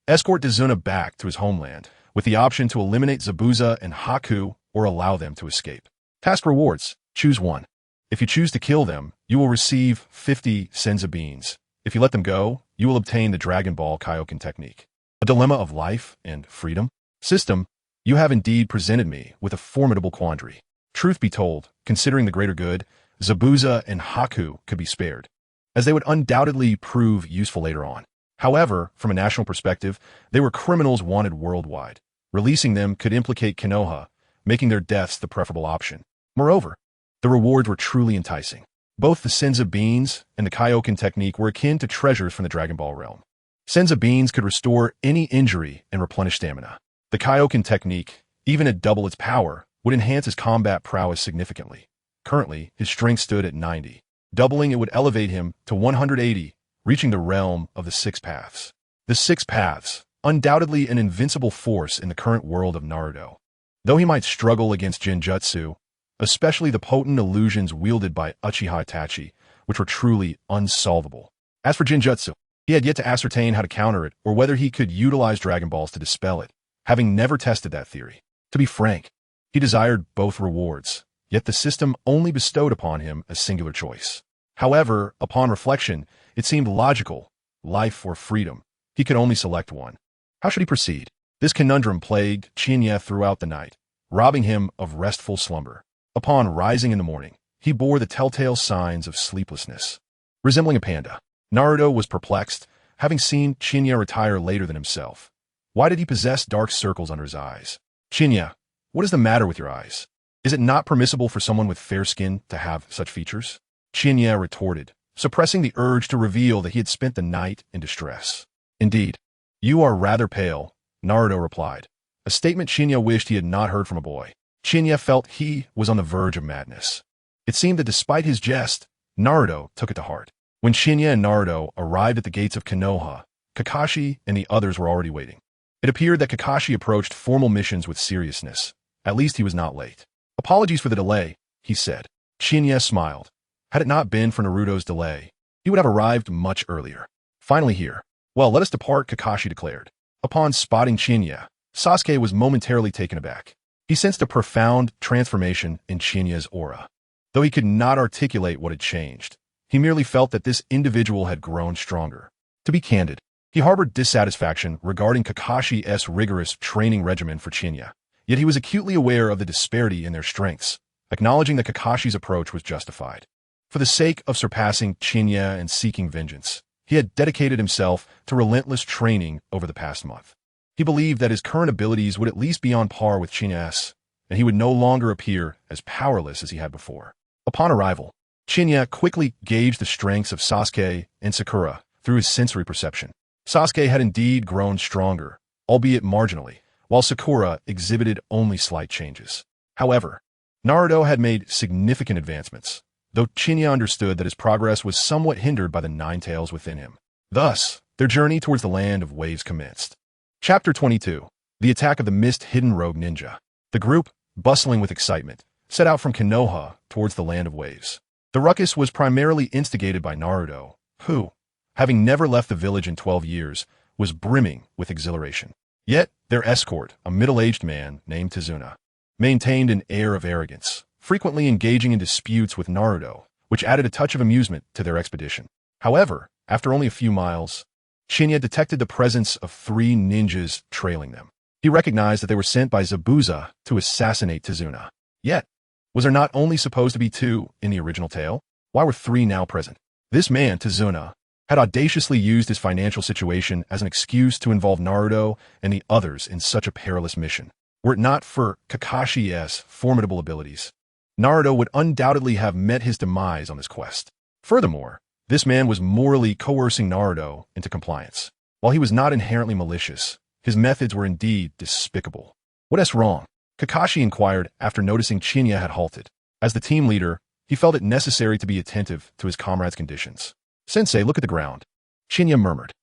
Escort Dezuna back to his homeland, with the option to eliminate Zabuza and Haku or allow them to escape. Task rewards. Choose one. If you choose to kill them, you will receive 50 senza beans. If you let them go, you will obtain the Dragon Ball Kaioken technique. A dilemma of life and freedom? System, you have indeed presented me with a formidable quandary. Truth be told, considering the greater good, Zabuza and Haku could be spared, as they would undoubtedly prove useful later on. However, from a national perspective, they were criminals wanted worldwide. Releasing them could implicate Konoha, making their deaths the preferable option. Moreover, the rewards were truly enticing. Both the Senza Beans and the Kaioken technique were akin to treasures from the Dragon Ball realm. Senza Beans could restore any injury and replenish stamina. The Kaioken technique, even at double its power, would enhance his combat prowess significantly. Currently, his strength stood at 90. Doubling it would elevate him to 180, reaching the realm of the Six Paths. The Six Paths, undoubtedly an invincible force in the current world of Naruto. Though he might struggle against Genjutsu, especially the potent illusions wielded by Uchiha Itachi, which were truly unsolvable. As for Genjutsu, he had yet to ascertain how to counter it or whether he could utilize Dragon Balls to dispel it, having never tested that theory. To be frank, he desired both rewards, yet the system only bestowed upon him a singular choice. However, upon reflection, it seemed logical, life or freedom. He could only select one. How should he proceed? This conundrum plagued Qianye throughout the night, robbing him of restful slumber. Upon rising in the morning, he bore the telltale signs of sleeplessness. Resembling a panda, Naruto was perplexed, having seen Qianye retire later than himself. Why did he possess dark circles under his eyes? Qianye, what is the matter with your eyes? Is it not permissible for someone with fair skin to have such features? Qianye retorted, suppressing the urge to reveal that he had spent the night in distress. Indeed, you are rather pale, Naruto replied, a statement Qianye wished he had not heard from a boy. Qianye felt he was on the verge of madness. It seemed that despite his jest, Naruto took it to heart. When Qianye and Naruto arrived at the gates of Konoha, Kakashi and the others were already waiting. It appeared that Kakashi approached formal missions with seriousness. At least he was not late. Apologies for the delay, he said. Qianye smiled. Had it not been for Naruto's delay, he would have arrived much earlier. Finally here. Well, let us depart, Kakashi declared. Upon spotting Qianye, Sasuke was momentarily taken aback. He sensed a profound transformation in Qianye's aura. Though he could not articulate what had changed, he merely felt that this individual had grown stronger. To be candid, he harbored dissatisfaction regarding Kakashi's rigorous training regimen for Qianye, yet he was acutely aware of the disparity in their strengths, acknowledging that Kakashi's approach was justified. For the sake of surpassing Qianye and seeking vengeance, he had dedicated himself to relentless training over the past month. He believed that his current abilities would at least be on par with Qianye's, and he would no longer appear as powerless as he had before. Upon arrival, Qianye quickly gauged the strengths of Sasuke and Sakura through his sensory perception. Sasuke had indeed grown stronger, albeit marginally, while Sakura exhibited only slight changes. However, Naruto had made significant advancements, though Qianye understood that his progress was somewhat hindered by the nine tails within him. Thus, their journey towards the land of waves commenced. Chapter 22. The Attack of the Mist-Hidden Rogue Ninja. The group, bustling with excitement, set out from Konoha towards the land of waves. The ruckus was primarily instigated by Naruto, who, having never left the village in 12 years, was brimming with exhilaration. Yet, their escort, a middle-aged man named Tazuna, maintained an air of arrogance, frequently engaging in disputes with Naruto, which added a touch of amusement to their expedition. However, after only a few miles, Qianye detected the presence of 3 ninjas trailing them. He recognized that they were sent by Zabuza to assassinate Tazuna. Yet, was there not only supposed to be 2 in the original tale? Why were 3 now present? This man, Tazuna, had audaciously used his financial situation as an excuse to involve Naruto and the others in such a perilous mission. Were it not for Kakashi's formidable abilities, Naruto would undoubtedly have met his demise on this quest. Furthermore, this man was morally coercing Naruto into compliance. While he was not inherently malicious, his methods were indeed despicable. What's wrong? Kakashi inquired after noticing Qianye had halted. As the team leader, he felt it necessary to be attentive to his comrades' conditions. Sensei, look at the ground. Qianye murmured.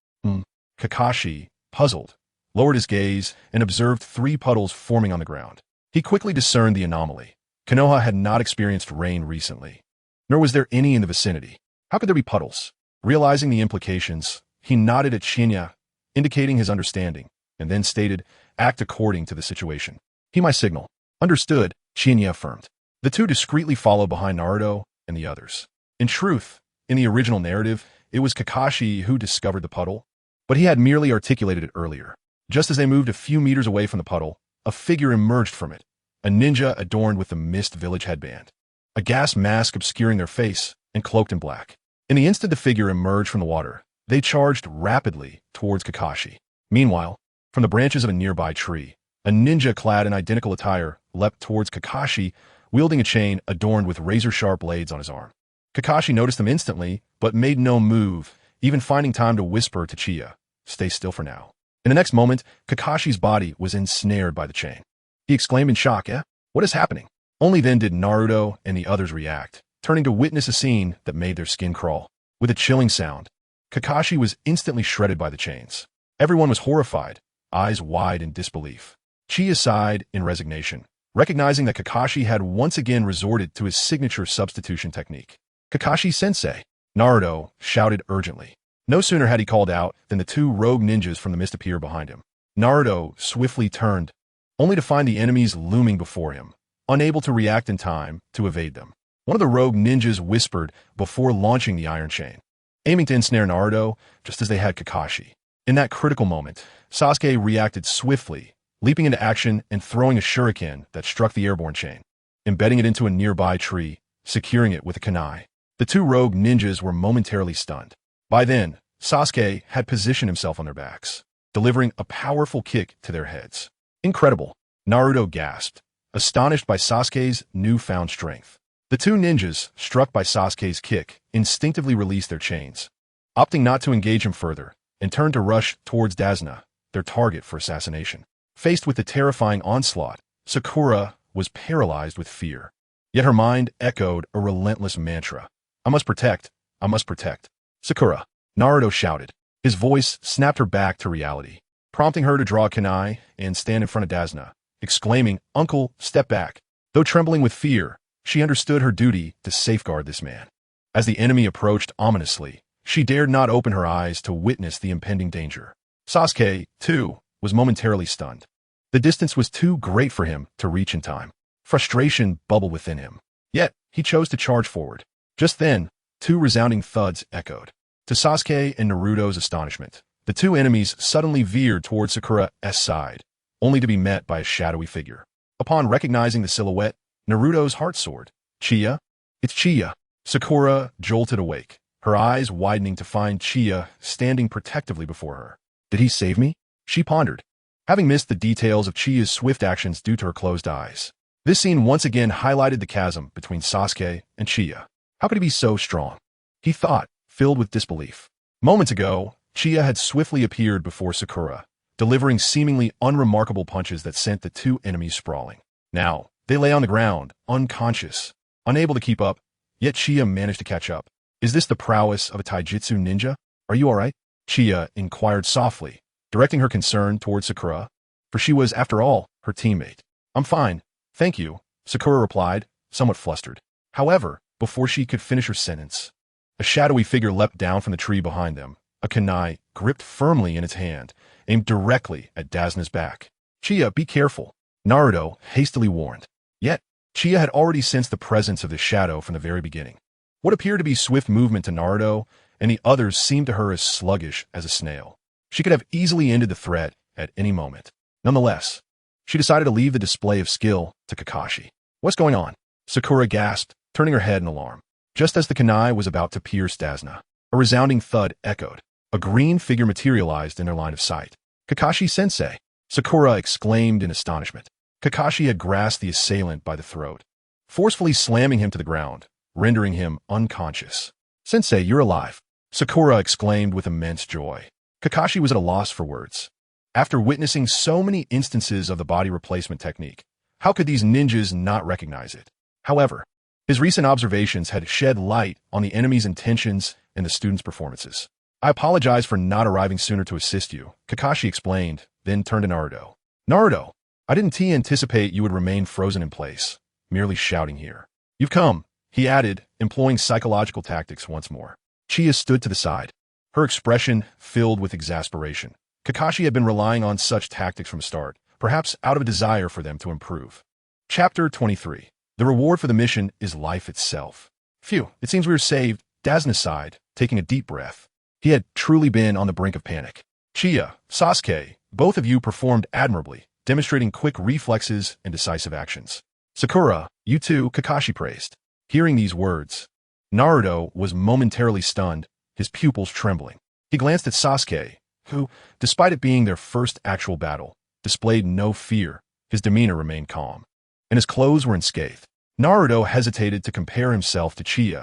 Kakashi, puzzled, lowered his gaze and observed 3 puddles forming on the ground. He quickly discerned the anomaly. Konoha had not experienced rain recently, nor was there any in the vicinity. How could there be puddles? Realizing the implications, he nodded at Qianye, indicating his understanding, and then stated, act according to the situation. He my signal. Understood, Qianye affirmed. The 2 discreetly followed behind Naruto and the others. In truth, in the original narrative, it was Kakashi who discovered the puddle, but he had merely articulated it earlier. Just as they moved a few meters away from the puddle, a figure emerged from it, a ninja adorned with the Mist Village headband, a gas mask obscuring their face and cloaked in black. In the instant the figure emerged from the water, they charged rapidly towards Kakashi. Meanwhile, from the branches of a nearby tree, a ninja clad in identical attire leapt towards Kakashi, wielding a chain adorned with razor-sharp blades on his arm. Kakashi noticed them instantly, but made no move, even finding time to whisper to Qianye, stay still for now. In the next moment, Kakashi's body was ensnared by the chain. He exclaimed in shock, what is happening? Only then did Naruto and the others react, turning to witness a scene that made their skin crawl. With a chilling sound, Kakashi was instantly shredded by the chains. Everyone was horrified, eyes wide in disbelief. Qianye sighed in resignation, recognizing that Kakashi had once again resorted to his signature substitution technique. Kakashi-sensei, Naruto shouted urgently. No sooner had he called out than the 2 rogue ninjas from the mist appeared behind him. Naruto swiftly turned, only to find the enemies looming before him, unable to react in time to evade them. One of the rogue ninjas whispered before launching the iron chain, aiming to ensnare Naruto just as they had Kakashi. In that critical moment, Sasuke reacted swiftly, leaping into action and throwing a shuriken that struck the airborne chain, embedding it into a nearby tree, securing it with a kunai. The 2 rogue ninjas were momentarily stunned. By then, Sasuke had positioned himself on their backs, delivering a powerful kick to their heads. Incredible, Naruto gasped, astonished by Sasuke's newfound strength. The 2 ninjas, struck by Sasuke's kick, instinctively released their chains, opting not to engage him further, and turned to rush towards Dasna, their target for assassination. Faced with the terrifying onslaught, Sakura was paralyzed with fear. Yet her mind echoed a relentless mantra. I must protect. I must protect. Sakura, Naruto shouted. His voice snapped her back to reality, prompting her to draw a kunai and stand in front of Dasna, exclaiming, Uncle, step back. Though trembling with fear, she understood her duty to safeguard this man. As the enemy approached ominously, she dared not open her eyes to witness the impending danger. Sasuke, too, was momentarily stunned. The distance was too great for him to reach in time. Frustration bubbled within him. Yet, he chose to charge forward. Just then, two resounding thuds echoed. To Sasuke and Naruto's astonishment, the two enemies suddenly veered toward Sakura's side, only to be met by a shadowy figure. Upon recognizing the silhouette, Naruto's heart soared. Chie? It's Chie. Sakura jolted awake, her eyes widening to find Chie standing protectively before her. Did he save me? She pondered, having missed the details of Chie's swift actions due to her closed eyes. This scene once again highlighted the chasm between Sasuke and Chie. How could he be so strong? He thought, filled with disbelief. Moments ago, Chie had swiftly appeared before Sakura, delivering seemingly unremarkable punches that sent the two enemies sprawling. Now, they lay on the ground, unconscious, unable to keep up, yet Chie managed to catch up. Is this the prowess of a taijutsu ninja? Are you alright? Chie inquired softly, directing her concern towards Sakura, for she was, after all, her teammate. I'm fine, thank you, Sakura replied, somewhat flustered. However, before she could finish her sentence, a shadowy figure leapt down from the tree behind them, a kunai gripped firmly in its hand, aimed directly at Dazna's back. Chie, be careful, Naruto hastily warned. Yet, Chie had already sensed the presence of the shadow from the very beginning. What appeared to be swift movement to Naruto and the others seemed to her as sluggish as a snail. She could have easily ended the threat at any moment. Nonetheless, she decided to leave the display of skill to Kakashi. What's going on? Sakura gasped, turning her head in alarm. Just as the kunai was about to pierce Dazna, a resounding thud echoed. A green figure materialized in their line of sight. Kakashi-sensei! Sakura exclaimed in astonishment. Kakashi had grasped the assailant by the throat, forcefully slamming him to the ground, rendering him unconscious. Sensei, you're alive! Sakura exclaimed with immense joy. Kakashi was at a loss for words. After witnessing so many instances of the body replacement technique, how could these ninjas not recognize it? However, his recent observations had shed light on the enemy's intentions and the students' performances. I apologize for not arriving sooner to assist you, Kakashi explained, then turned to Naruto. Naruto, I didn't anticipate you would remain frozen in place, merely shouting here. You've come, he added, employing psychological tactics once more. Chie stood to the side, her expression filled with exasperation. Kakashi had been relying on such tactics from the start, perhaps out of a desire for them to improve. Chapter 23. The reward for the mission is life itself. Phew, it seems we were saved, Dazna sighed, taking a deep breath. He had truly been on the brink of panic. Chie, Sasuke, both of you performed admirably, demonstrating quick reflexes and decisive actions. Sakura, you too, Kakashi praised. Hearing these words, Naruto was momentarily stunned, his pupils trembling. He glanced at Sasuke, who, despite it being their first actual battle, displayed no fear. His demeanor remained calm, and his clothes were unscathed. Naruto hesitated to compare himself to Chie,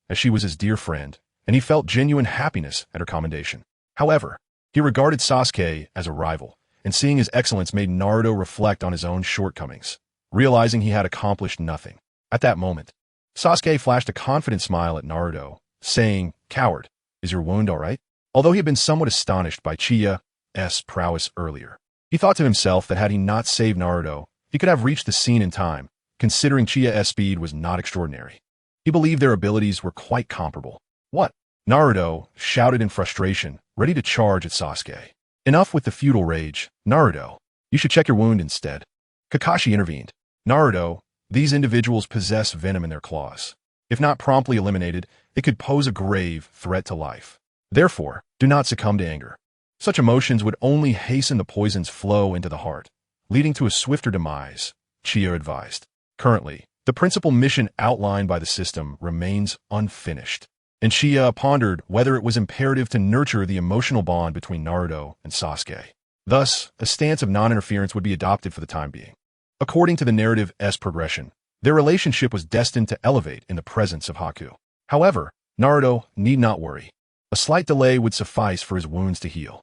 as she was his dear friend, and he felt genuine happiness at her commendation. However, he regarded Sasuke as a rival, and seeing his excellence made Naruto reflect on his own shortcomings, realizing he had accomplished nothing. At that moment, Sasuke flashed a confident smile at Naruto, saying, Coward, is your wound all right? Although he had been somewhat astonished by Chie's prowess earlier, he thought to himself that had he not saved Naruto, he could have reached the scene in time, considering Chie's speed was not extraordinary. He believed their abilities were quite comparable. What? Naruto shouted in frustration, ready to charge at Sasuke. Enough with the futile rage, Naruto. You should check your wound instead. Kakashi intervened. Naruto, these individuals possess venom in their claws. If not promptly eliminated, it could pose a grave threat to life. Therefore, do not succumb to anger. Such emotions would only hasten the poison's flow into the heart, leading to a swifter demise, Chie advised. Currently, the principal mission outlined by the system remains unfinished, and Chie pondered whether it was imperative to nurture the emotional bond between Naruto and Sasuke. Thus, a stance of non-interference would be adopted for the time being. According to the narrative's progression, their relationship was destined to elevate in the presence of Haku. However, Naruto need not worry. A slight delay would suffice for his wounds to heal.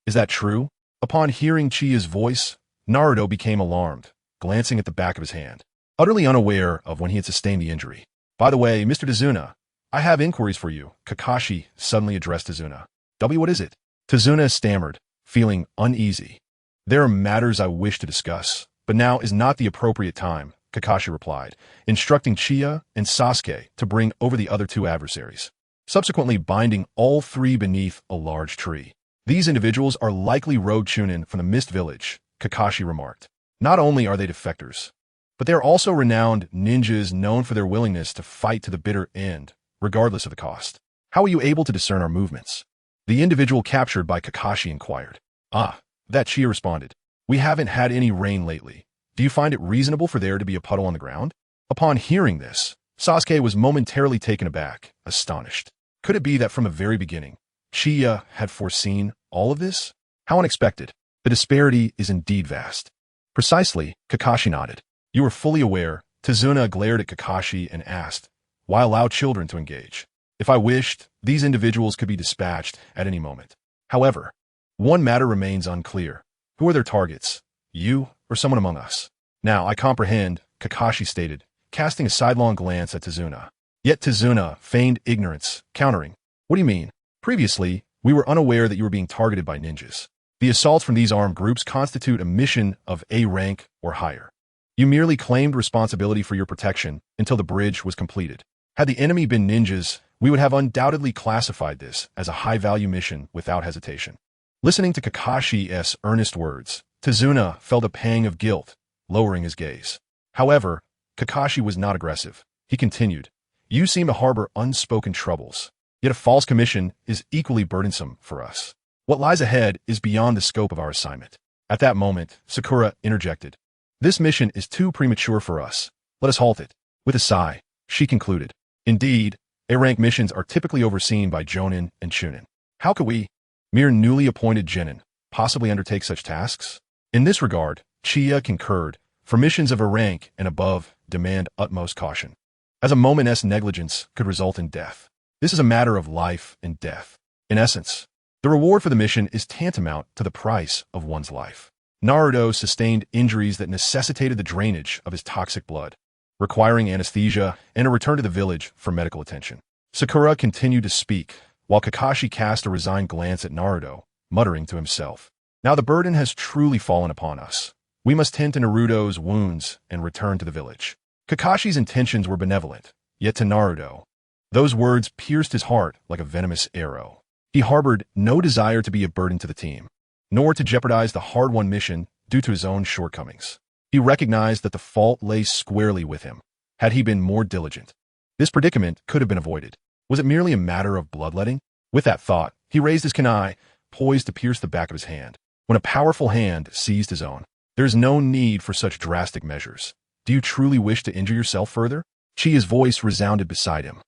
Is that true? Upon hearing Chie's voice, Naruto became alarmed, glancing at the back of his hand, utterly unaware of when he had sustained the injury. By the way, Mr. Tazuna, I have inquiries for you, Kakashi suddenly addressed Tazuna. What is it? Tazuna stammered, feeling uneasy. There are matters I wish to discuss, but now is not the appropriate time, Kakashi replied, instructing Chie and Sasuke to bring over the other two adversaries, subsequently binding all three beneath a large tree. These individuals are likely road chunin from the Mist Village, Kakashi remarked. Not only are they defectors, but they are also renowned ninjas known for their willingness to fight to the bitter end, regardless of the cost. How are you able to discern our movements? The individual captured by Kakashi inquired. Ah, that Chia responded. We haven't had any rain lately. Do you find it reasonable for there to be a puddle on the ground? Upon hearing this, Sasuke was momentarily taken aback, astonished. Could it be that from the very beginning, Chia had foreseen all of this? How unexpected. The disparity is indeed vast. Precisely, Kakashi nodded. You were fully aware. Tazuna glared at Kakashi and asked, why allow children to engage? If I wished, these individuals could be dispatched at any moment. However, one matter remains unclear. Who are their targets? You or someone among us? Now, I comprehend, Kakashi stated, casting a sidelong glance at Tazuna. Yet Tazuna feigned ignorance, countering. What do you mean? Previously, we were unaware that you were being targeted by ninjas. The assaults from these armed groups constitute a mission of A rank or higher. You merely claimed responsibility for your protection until the bridge was completed. Had the enemy been ninjas, we would have undoubtedly classified this as a high-value mission without hesitation. Listening to Kakashi's earnest words, Tazuna felt a pang of guilt, lowering his gaze. However, Kakashi was not aggressive. He continued, you seem to harbor unspoken troubles, yet a false commission is equally burdensome for us. What lies ahead is beyond the scope of our assignment. At that moment, Sakura interjected. This mission is too premature for us. Let us halt it. With a sigh, she concluded. Indeed, A-rank missions are typically overseen by Jonin and Chunin. How could we, mere newly appointed genin, possibly undertake such tasks? In this regard, Chia concurred, for missions of a rank and above demand utmost caution, as a moment's negligence could result in death. This is a matter of life and death. In essence, the reward for the mission is tantamount to the price of one's life. Naruto sustained injuries that necessitated the drainage of his toxic blood, requiring anesthesia and a return to the village for medical attention. Sakura continued to speak, while Kakashi cast a resigned glance at Naruto, muttering to himself. Now the burden has truly fallen upon us. We must tend to Naruto's wounds and return to the village. Kakashi's intentions were benevolent, yet to Naruto, those words pierced his heart like a venomous arrow. He harbored no desire to be a burden to the team, nor to jeopardize the hard-won mission due to his own shortcomings. He recognized that the fault lay squarely with him, had he been more diligent. This predicament could have been avoided. Was it merely a matter of bloodletting? With that thought, he raised his kunai, poised to pierce the back of his hand. When a powerful hand seized his own, there is no need for such drastic measures. Do you truly wish to injure yourself further? Chia's voice resounded beside him.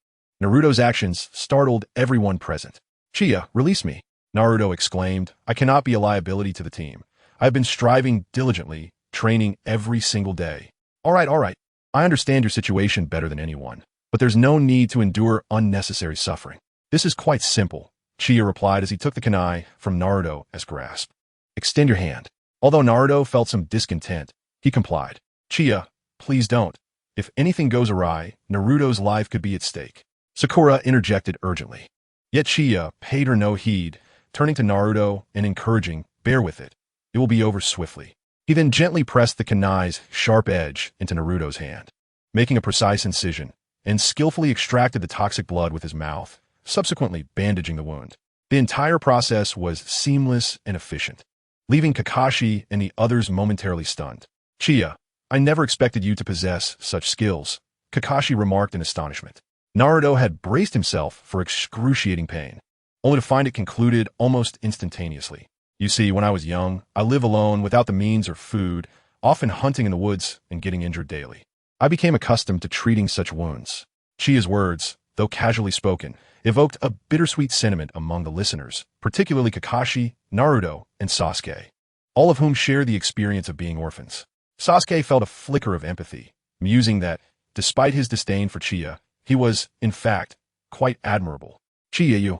Naruto's actions startled everyone present. Chia, release me, Naruto exclaimed. I cannot be a liability to the team. I have been striving diligently, training every single day. All right. I understand your situation better than anyone, but there's no need to endure unnecessary suffering. This is quite simple, Chia replied as he took the kunai from Naruto's grasp. Extend your hand. Although Naruto felt some discontent, he complied. Chia, please don't. If anything goes awry, Naruto's life could be at stake. Sakura interjected urgently. Yet Chia paid her no heed, turning to Naruto and encouraging, bear with it. It will be over swiftly. He then gently pressed the kunai's sharp edge into Naruto's hand, making a precise incision, and skillfully extracted the toxic blood with his mouth, subsequently bandaging the wound. The entire process was seamless and efficient, leaving Kakashi and the others momentarily stunned. Chia, I never expected you to possess such skills, Kakashi remarked in astonishment. Naruto had braced himself for excruciating pain, only to find it concluded almost instantaneously. You see, when I was young, I lived alone without the means or food, often hunting in the woods and getting injured daily. I became accustomed to treating such wounds. Chia's words, though casually spoken, evoked a bittersweet sentiment among the listeners, particularly Kakashi, Naruto, and Sasuke, all of whom shared the experience of being orphans. Sasuke felt a flicker of empathy, musing that, despite his disdain for Chia, he was, in fact, quite admirable. Chia, you.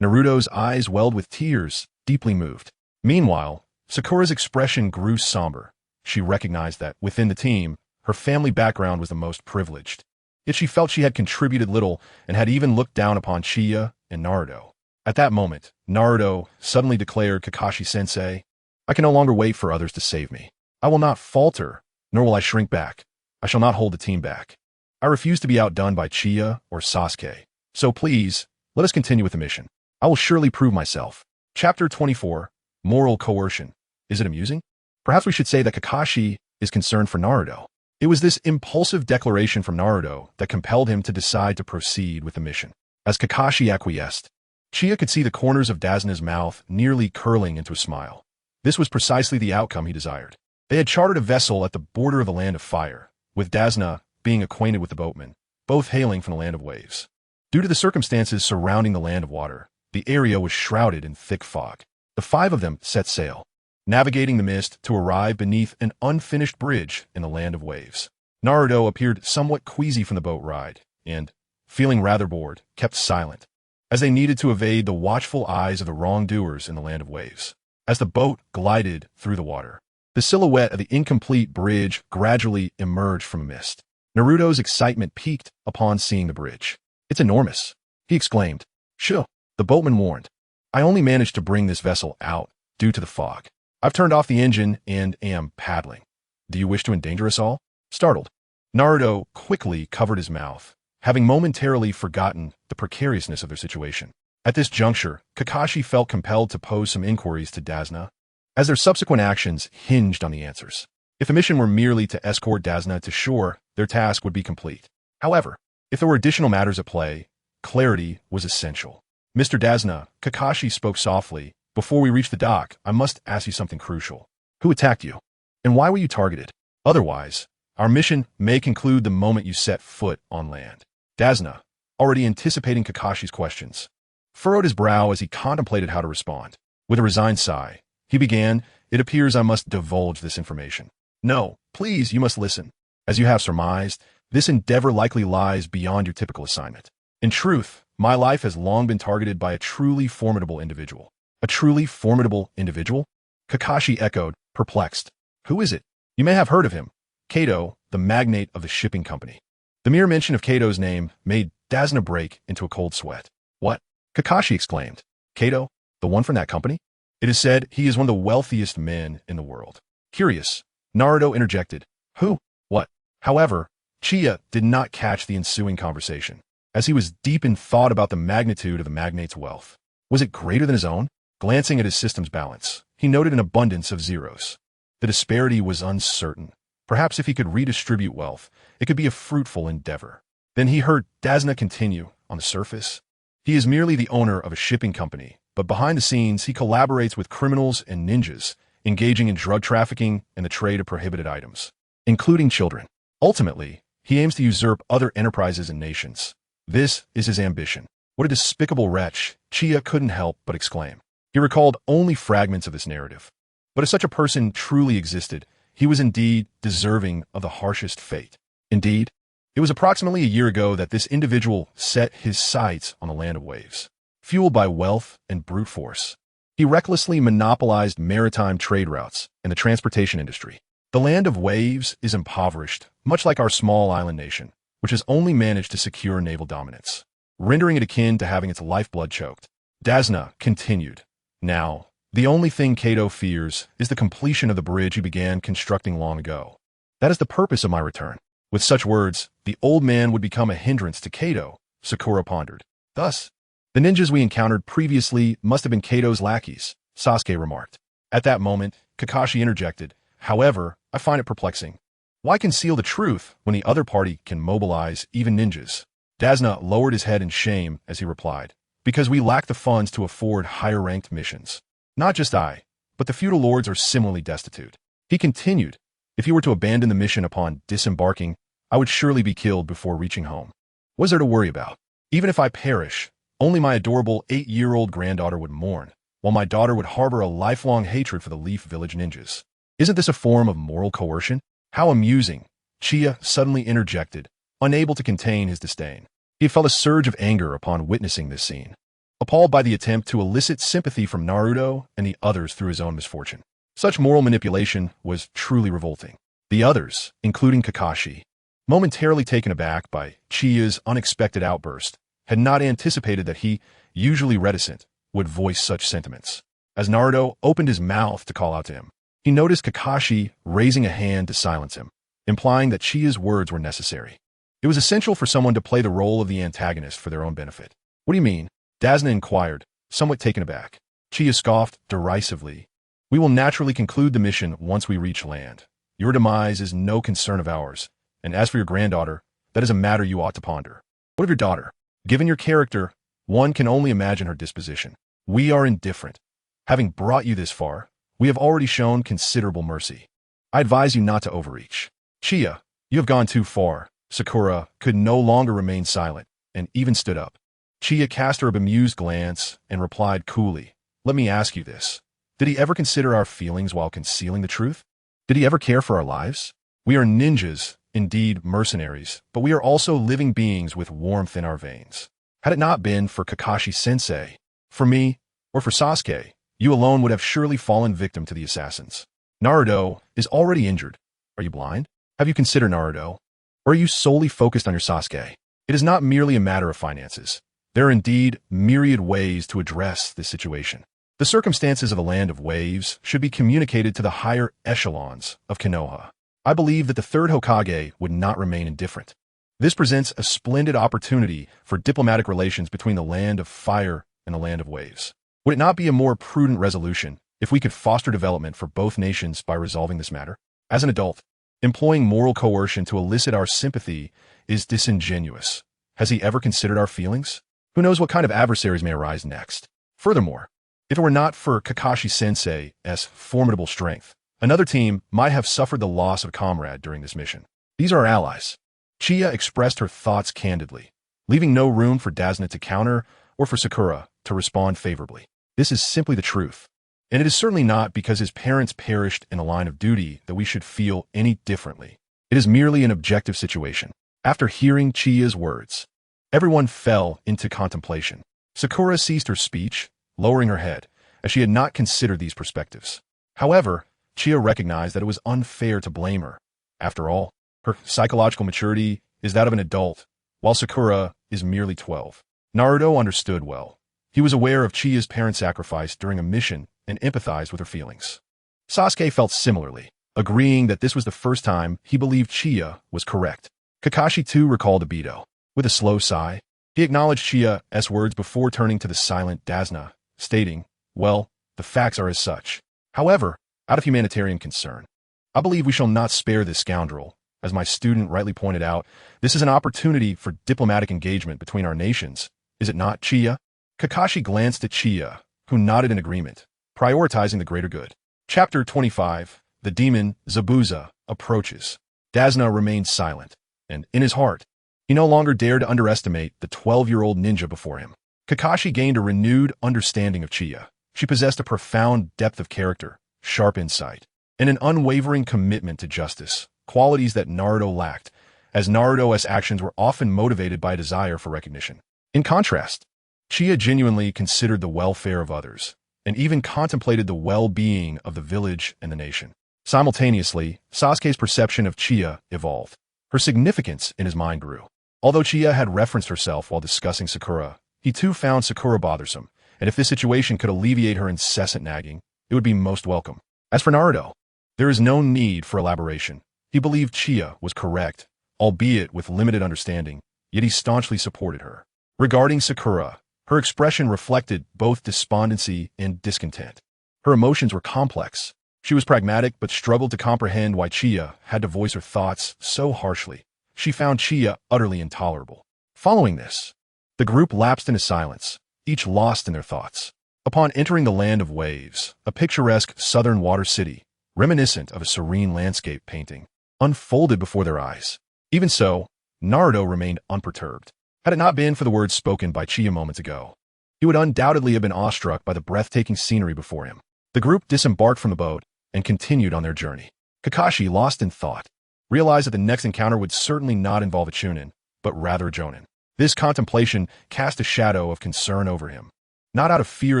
Naruto's eyes welled with tears, deeply moved. Meanwhile, Sakura's expression grew somber. She recognized that, within the team, her family background was the most privileged. Yet she felt she had contributed little and had even looked down upon Chia and Naruto. At that moment, Naruto suddenly declared, Kakashi-sensei, I can no longer wait for others to save me. I will not falter, nor will I shrink back. I shall not hold the team back. I refuse to be outdone by Chia or Sasuke. So please, let us continue with the mission. I will surely prove myself. Chapter 24, Moral Coercion. Is it amusing? Perhaps we should say that Kakashi is concerned for Naruto. It was this impulsive declaration from Naruto that compelled him to decide to proceed with the mission. As Kakashi acquiesced, Chia could see the corners of Dazna's mouth nearly curling into a smile. This was precisely the outcome he desired. They had chartered a vessel at the border of the Land of Fire, with Dazna being acquainted with the boatmen, both hailing from the Land of Waves. Due to the circumstances surrounding the Land of Water, the area was shrouded in thick fog. The five of them set sail, navigating the mist to arrive beneath an unfinished bridge in the Land of Waves. Naruto appeared somewhat queasy from the boat ride, and, feeling rather bored, kept silent, as they needed to evade the watchful eyes of the wrongdoers in the Land of Waves. As the boat glided through the water, the silhouette of the incomplete bridge gradually emerged from a mist. Naruto's excitement peaked upon seeing the bridge. "It's enormous," he exclaimed. "Shoo," the boatman warned. "I only managed to bring this vessel out due to the fog. I've turned off the engine and am paddling. Do you wish to endanger us all?" Startled, Naruto quickly covered his mouth, having momentarily forgotten the precariousness of their situation. At this juncture, Kakashi felt compelled to pose some inquiries to Dazna, as their subsequent actions hinged on the answers. If the mission were merely to escort Dazna to shore, their task would be complete. However, if there were additional matters at play, clarity was essential. "Mr. Dazna," Kakashi spoke softly, "before we reach the dock, I must ask you something crucial. Who attacked you? And why were you targeted? Otherwise, our mission may conclude the moment you set foot on land." Dazna, already anticipating Kakashi's questions, furrowed his brow as he contemplated how to respond. With a resigned sigh, he began, "It appears I must divulge this information." "No, please, you must listen. As you have surmised, this endeavor likely lies beyond your typical assignment. In truth, my life has long been targeted by a truly formidable individual." "A truly formidable individual?" Kakashi echoed, perplexed. "Who is it?" "You may have heard of him. Kato, the magnate of the shipping company." The mere mention of Kato's name made Dazna break into a cold sweat. "What?" Kakashi exclaimed. "Kato? The one from that company? It is said he is one of the wealthiest men in the world." Curious, Naruto interjected. "Who? What?" However, Chia did not catch the ensuing conversation, as he was deep in thought about the magnitude of the magnate's wealth. Was it greater than his own? Glancing at his system's balance, he noted an abundance of zeros. The disparity was uncertain. Perhaps if he could redistribute wealth, it could be a fruitful endeavor. Then he heard Dazna continue, "On the surface, he is merely the owner of a shipping company, but behind the scenes he collaborates with criminals and ninjas, engaging in drug trafficking and the trade of prohibited items, including children. Ultimately, he aims to usurp other enterprises and nations. This is his ambition." What a despicable wretch, Chia couldn't help but exclaim. He recalled only fragments of this narrative. But if such a person truly existed, he was indeed deserving of the harshest fate. Indeed, it was approximately a year ago that this individual set his sights on the Land of Waves. Fueled by wealth and brute force, he recklessly monopolized maritime trade routes and the transportation industry. The Land of Waves is impoverished, much like our small island nation, which has only managed to secure naval dominance, rendering it akin to having its lifeblood choked. Dazna continued. "Now, the only thing Kato fears is the completion of the bridge he began constructing long ago. That is the purpose of my return." With such words, the old man would become a hindrance to Kato, Sakura pondered. "Thus, the ninjas we encountered previously must have been Kato's lackeys," Sasuke remarked. At that moment, Kakashi interjected, "However, I find it perplexing. Why conceal the truth when the other party can mobilize even ninjas?" Dazna lowered his head in shame as he replied, "Because we lack the funds to afford higher-ranked missions. Not just I, but the feudal lords are similarly destitute." He continued, "If you were to abandon the mission upon disembarking, I would surely be killed before reaching home. What is there to worry about? Even if I perish, only my adorable 8-year-old granddaughter would mourn, while my daughter would harbor a lifelong hatred for the Leaf Village ninjas. Isn't this a form of moral coercion?" "How amusing," Chia suddenly interjected, unable to contain his disdain. He felt a surge of anger upon witnessing this scene, appalled by the attempt to elicit sympathy from Naruto and the others through his own misfortune. Such moral manipulation was truly revolting. The others, including Kakashi, momentarily taken aback by Chia's unexpected outburst, had not anticipated that he, usually reticent, would voice such sentiments. As Naruto opened his mouth to call out to him, he noticed Kakashi raising a hand to silence him, implying that Chia's words were necessary. It was essential for someone to play the role of the antagonist for their own benefit. "What do you mean?" Dazna inquired, somewhat taken aback. Chia scoffed derisively. We will naturally conclude the mission once we reach land. Your demise is no concern of ours, and as for your granddaughter, that is a matter you ought to ponder. What of your daughter? Given your character, one can only imagine her disposition. We are indifferent. Having brought you this far, we have already shown considerable mercy. I advise you not to overreach. Chia, you have gone too far. Sakura could no longer remain silent, and even stood up. Chia cast her a bemused glance and replied coolly, "Let me ask you this. Did he ever consider our feelings while concealing the truth? Did he ever care for our lives? We are ninjas, indeed mercenaries, but we are also living beings with warmth in our veins. Had it not been for Kakashi-sensei, for me, or for Sasuke, you alone would have surely fallen victim to the assassins. Naruto is already injured. Are you blind? Have you considered Naruto? Or are you solely focused on your Sasuke? It is not merely a matter of finances. There are indeed myriad ways to address this situation. The circumstances of the Land of Waves should be communicated to the higher echelons of Konoha. I believe that the third Hokage would not remain indifferent. This presents a splendid opportunity for diplomatic relations between the Land of Fire and the Land of Waves. Would it not be a more prudent resolution if we could foster development for both nations by resolving this matter? As an adult, employing moral coercion to elicit our sympathy is disingenuous. Has he ever considered our feelings? Who knows what kind of adversaries may arise next? Furthermore, if it were not for Kakashi-sensei's formidable strength, another team might have suffered the loss of a comrade during this mission. These are our allies. Chia expressed her thoughts candidly, leaving no room for Dasna to counter or for Sakura to respond favorably. This is simply the truth. And it is certainly not because his parents perished in a line of duty that we should feel any differently. It is merely an objective situation. After hearing Chia's words, everyone fell into contemplation. Sakura ceased her speech, lowering her head, as she had not considered these perspectives. However, Chia recognized that it was unfair to blame her. After all, her psychological maturity is that of an adult, while Sakura is merely 12. Naruto understood well. He was aware of Chia's parent sacrifice during a mission and empathized with her feelings. Sasuke felt similarly, agreeing that this was the first time he believed Chia was correct. Kakashi too recalled Obito. With a slow sigh, he acknowledged Chia's words before turning to the silent Dasna, stating, "Well, the facts are as such. However, out of humanitarian concern, I believe we shall not spare this scoundrel. As my student rightly pointed out, this is an opportunity for diplomatic engagement between our nations. Is it not, Chia?" Kakashi glanced at Chia, who nodded in agreement, prioritizing the greater good. Chapter 25, The Demon Zabuza approaches. Dasna remained silent, and in his heart, he no longer dared to underestimate the 12-year-old ninja before him. Kakashi gained a renewed understanding of Chia. She possessed a profound depth of character, sharp insight, and an unwavering commitment to justice, qualities that Naruto lacked, as Naruto's actions were often motivated by a desire for recognition. In contrast, Chia genuinely considered the welfare of others, and even contemplated the well-being of the village and the nation. Simultaneously, Sasuke's perception of Chia evolved. Her significance in his mind grew. Although Chia had referenced herself while discussing Sakura, he too found Sakura bothersome, and if this situation could alleviate her incessant nagging, it would be most welcome. As for Naruto, there is no need for elaboration. He believed Chia was correct, albeit with limited understanding, yet he staunchly supported her. Regarding Sakura, her expression reflected both despondency and discontent. Her emotions were complex. She was pragmatic but struggled to comprehend why Chia had to voice her thoughts so harshly. She found Chia utterly intolerable. Following this, the group lapsed into silence, each lost in their thoughts. Upon entering the Land of Waves, a picturesque southern water city, reminiscent of a serene landscape painting, unfolded before their eyes. Even so, Naruto remained unperturbed. Had it not been for the words spoken by Chia moments ago, he would undoubtedly have been awestruck by the breathtaking scenery before him. The group disembarked from the boat and continued on their journey. Kakashi, lost in thought, realized that the next encounter would certainly not involve a Chunin, but rather a Jonin. This contemplation cast a shadow of concern over him, not out of fear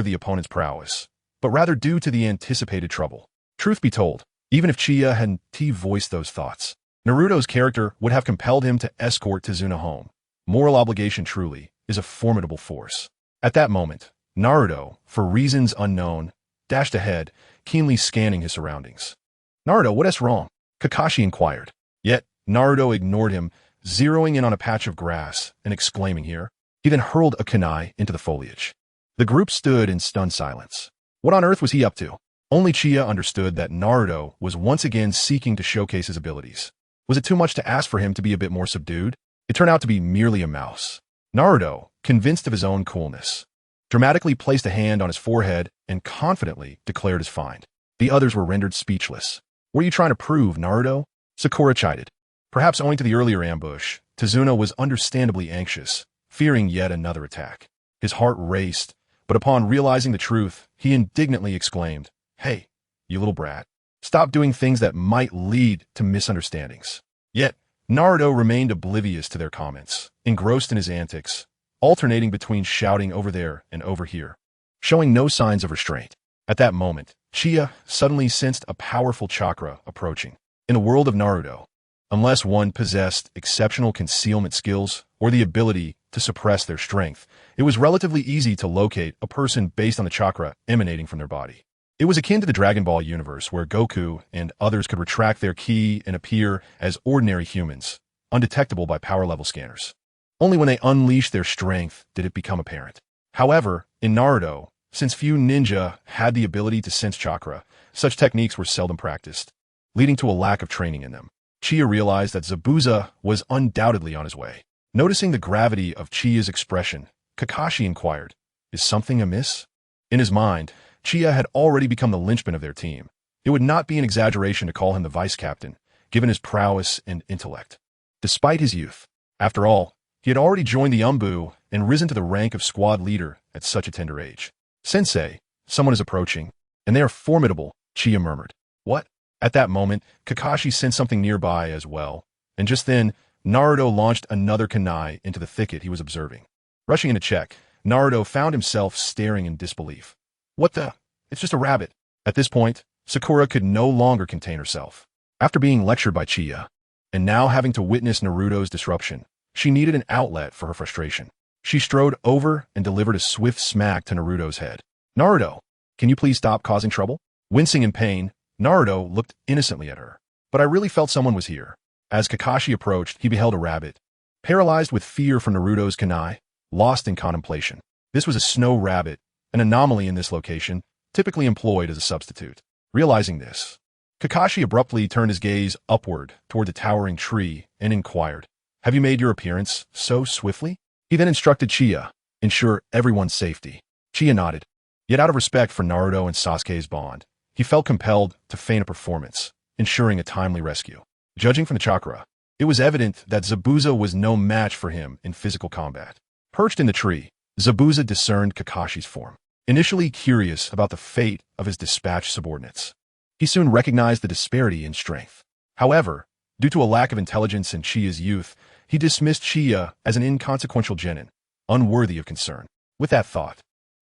of the opponent's prowess, but rather due to the anticipated trouble. Truth be told, even if Chia hadn't voiced those thoughts, Naruto's character would have compelled him to escort Tazuna home. Moral obligation truly is a formidable force. At that moment, Naruto, for reasons unknown, dashed ahead, keenly scanning his surroundings. "Naruto, what is wrong?" Kakashi inquired. Yet, Naruto ignored him, zeroing in on a patch of grass and exclaiming here. He then hurled a kunai into the foliage. The group stood in stunned silence. What on earth was he up to? Only Uchiha understood that Naruto was once again seeking to showcase his abilities. Was it too much to ask for him to be a bit more subdued? It turned out to be merely a mouse. Naruto, convinced of his own coolness, dramatically placed a hand on his forehead and confidently declared his find. The others were rendered speechless. What are you trying to prove, Naruto? Sakura chided. Perhaps owing to the earlier ambush, Tazuna was understandably anxious, fearing yet another attack. His heart raced, but upon realizing the truth, he indignantly exclaimed, "Hey, you little brat. Stop doing things that might lead to misunderstandings." Yet, Naruto remained oblivious to their comments, engrossed in his antics, alternating between shouting over there and over here, showing no signs of restraint. At that moment, Uchiha suddenly sensed a powerful chakra approaching. In the world of Naruto, unless one possessed exceptional concealment skills or the ability to suppress their strength, it was relatively easy to locate a person based on the chakra emanating from their body. It was akin to the Dragon Ball universe where Goku and others could retract their ki and appear as ordinary humans, undetectable by power level scanners. Only when they unleashed their strength did it become apparent. However, in Naruto, since few ninja had the ability to sense chakra, such techniques were seldom practiced, leading to a lack of training in them. Uchiha realized that Zabuza was undoubtedly on his way. Noticing the gravity of Uchiha's expression, Kakashi inquired, "Is something amiss?" In his mind, Uchiha had already become the linchpin of their team. It would not be an exaggeration to call him the vice-captain, given his prowess and intellect. Despite his youth, after all, he had already joined the Umbu and risen to the rank of squad leader at such a tender age. "Sensei, someone is approaching, and they are formidable," Uchiha murmured. "What?" At that moment, Kakashi sensed something nearby as well, and just then, Naruto launched another kunai into the thicket he was observing. Rushing in to check, Naruto found himself staring in disbelief. "What the? It's just a rabbit." At this point, Sakura could no longer contain herself. After being lectured by Uchiha, and now having to witness Naruto's disruption, she needed an outlet for her frustration. She strode over and delivered a swift smack to Naruto's head. "Naruto, can you please stop causing trouble?" Wincing in pain, Naruto looked innocently at her. "But I really felt someone was here." As Kakashi approached, he beheld a rabbit, paralyzed with fear from Naruto's kunai, lost in contemplation. This was a snow rabbit, an anomaly in this location, typically employed as a substitute. Realizing this, Kakashi abruptly turned his gaze upward toward the towering tree and inquired, "Have you made your appearance so swiftly?" He then instructed Uchiha, "Ensure everyone's safety." Uchiha nodded. Yet out of respect for Naruto and Sasuke's bond, he felt compelled to feign a performance, ensuring a timely rescue. Judging from the chakra, it was evident that Zabuza was no match for him in physical combat. Perched in the tree, Zabuza discerned Kakashi's form. Initially curious about the fate of his dispatched subordinates, he soon recognized the disparity in strength. However, due to a lack of intelligence in Chia's youth, he dismissed Chia as an inconsequential genin, unworthy of concern. With that thought,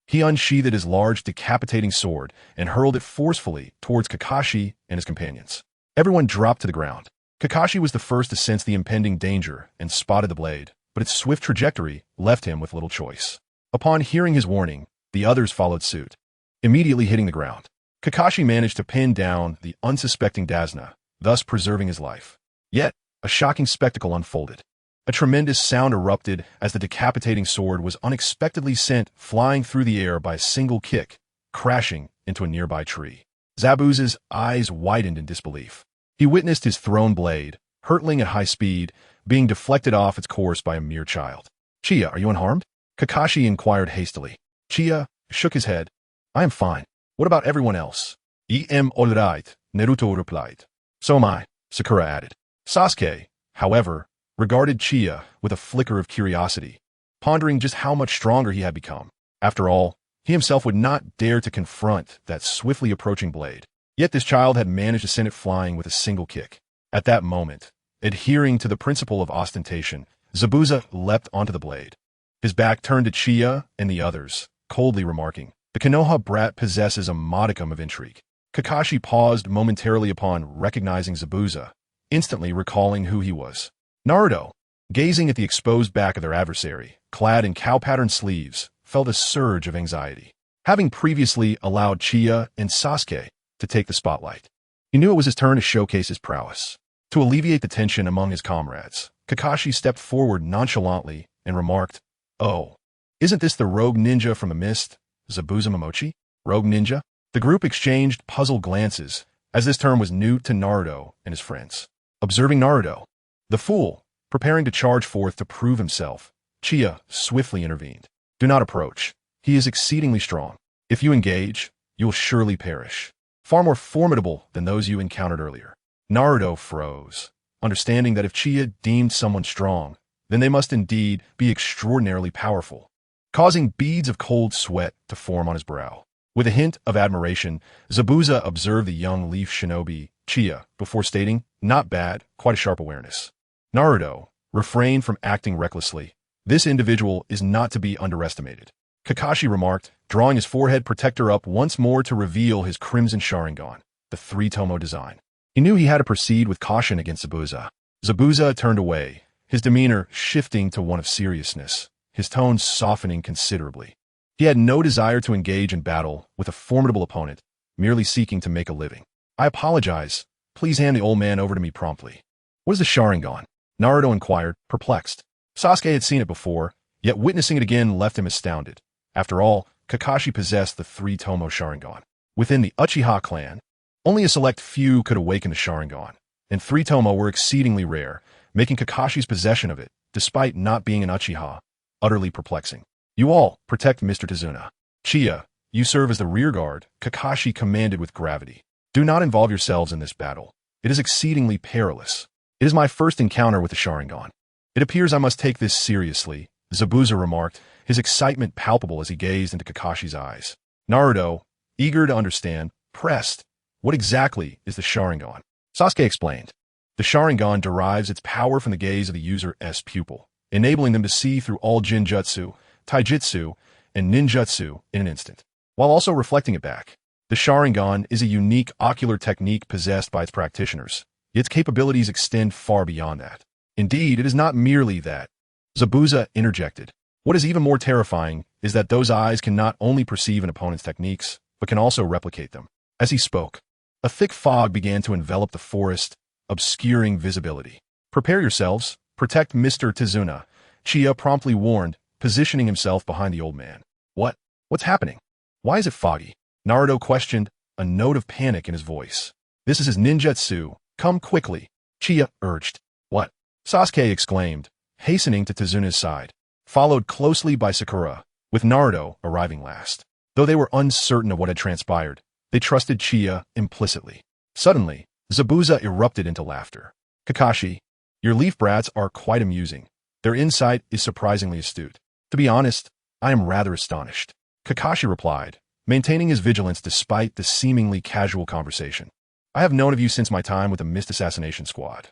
he unsheathed his large decapitating sword and hurled it forcefully towards Kakashi and his companions. Everyone dropped to the ground. Kakashi was the first to sense the impending danger and spotted the blade, but its swift trajectory left him with little choice. Upon hearing his warning, the others followed suit, immediately hitting the ground. Kakashi managed to pin down the unsuspecting Dazna, thus preserving his life. Yet, a shocking spectacle unfolded. A tremendous sound erupted as the decapitating sword was unexpectedly sent flying through the air by a single kick, crashing into a nearby tree. Zabuza's eyes widened in disbelief. He witnessed his thrown blade, hurtling at high speed, being deflected off its course by a mere child. "Chia, are you unharmed?" Kakashi inquired hastily. Chia shook his head. "I am fine. What about everyone else?" "I am all right," Naruto replied. "So am I," Sakura added. Sasuke, however, regarded Chia with a flicker of curiosity, pondering just how much stronger he had become. After all, he himself would not dare to confront that swiftly approaching blade. Yet this child had managed to send it flying with a single kick. At that moment, adhering to the principle of ostentation, Zabuza leapt onto the blade. His back turned to Chia and the others, coldly remarking, "The Konoha brat possesses a modicum of intrigue." Kakashi paused momentarily upon recognizing Zabuza, instantly recalling who he was. Naruto, gazing at the exposed back of their adversary, clad in cow-patterned sleeves, felt a surge of anxiety. Having previously allowed Chia and Sasuke to take the spotlight, he knew it was his turn to showcase his prowess. To alleviate the tension among his comrades, Kakashi stepped forward nonchalantly and remarked, "Oh, isn't this the rogue ninja from the mist, Zabuza Momochi?" "Rogue ninja?" The group exchanged puzzled glances, as this term was new to Naruto and his friends. Observing Naruto, the fool, preparing to charge forth to prove himself, Uchiha swiftly intervened. Do not approach. He is exceedingly strong. If you engage, you will surely perish. Far more formidable than those you encountered earlier. Naruto froze, understanding that if Uchiha deemed someone strong, then they must indeed be extraordinarily powerful, causing beads of cold sweat to form on his brow. With a hint of admiration, Zabuza observed the young leaf shinobi, Uchiha, before stating, "Not bad, quite a sharp awareness." Naruto refrained from acting recklessly. This individual is not to be underestimated. Kakashi remarked, drawing his forehead protector up once more to reveal his crimson Sharingan, the three-tomo design. He knew he had to proceed with caution against Zabuza. Zabuza turned away, his demeanor shifting to one of seriousness, his tone softening considerably. He had no desire to engage in battle with a formidable opponent, merely seeking to make a living. "I apologize. Please hand the old man over to me promptly." "What is the Sharingan?" Naruto inquired, perplexed. Sasuke had seen it before, yet witnessing it again left him astounded. After all, Kakashi possessed the three-tomo Sharingan. Within the Uchiha clan, only a select few could awaken the Sharingan, and three-tomo were exceedingly rare, making Kakashi's possession of it, despite not being an Uchiha, utterly perplexing. "You all protect Mr. Tazuna. Uchiha, you serve as the rearguard," Kakashi commanded with gravity. "Do not involve yourselves in this battle. It is exceedingly perilous. It is my first encounter with the Sharingan. It appears I must take this seriously," Zabuza remarked, his excitement palpable as he gazed into Kakashi's eyes. Naruto, eager to understand, pressed, "What exactly is the Sharingan?" Sasuke explained. The Sharingan derives its power from the gaze of the user's pupil, enabling them to see through all Jinjutsu, taijutsu, and ninjutsu in an instant, while also reflecting it back. The Sharingan is a unique ocular technique possessed by its practitioners. Its capabilities extend far beyond that. Indeed, it is not merely that. Zabuza interjected. What is even more terrifying is that those eyes can not only perceive an opponent's techniques, but can also replicate them. As he spoke, a thick fog began to envelop the forest, obscuring visibility. "Prepare yourselves. Protect Mr. Tazuna," Uchiha promptly warned, positioning himself behind the old man. What's happening? Why is it foggy?" Naruto questioned, a note of panic in his voice. "This is his ninjutsu. Come quickly," Uchiha urged. "What?" Sasuke exclaimed, hastening to Tazuna's side, followed closely by Sakura, with Naruto arriving last. Though they were uncertain of what had transpired, they trusted Uchiha implicitly. Suddenly, Zabuza erupted into laughter. "Kakashi, your leaf brats are quite amusing. Their insight is surprisingly astute. To be honest, I am rather astonished," Kakashi replied, maintaining his vigilance despite the seemingly casual conversation. "I have known of you since my time with the Mist Assassination Squad.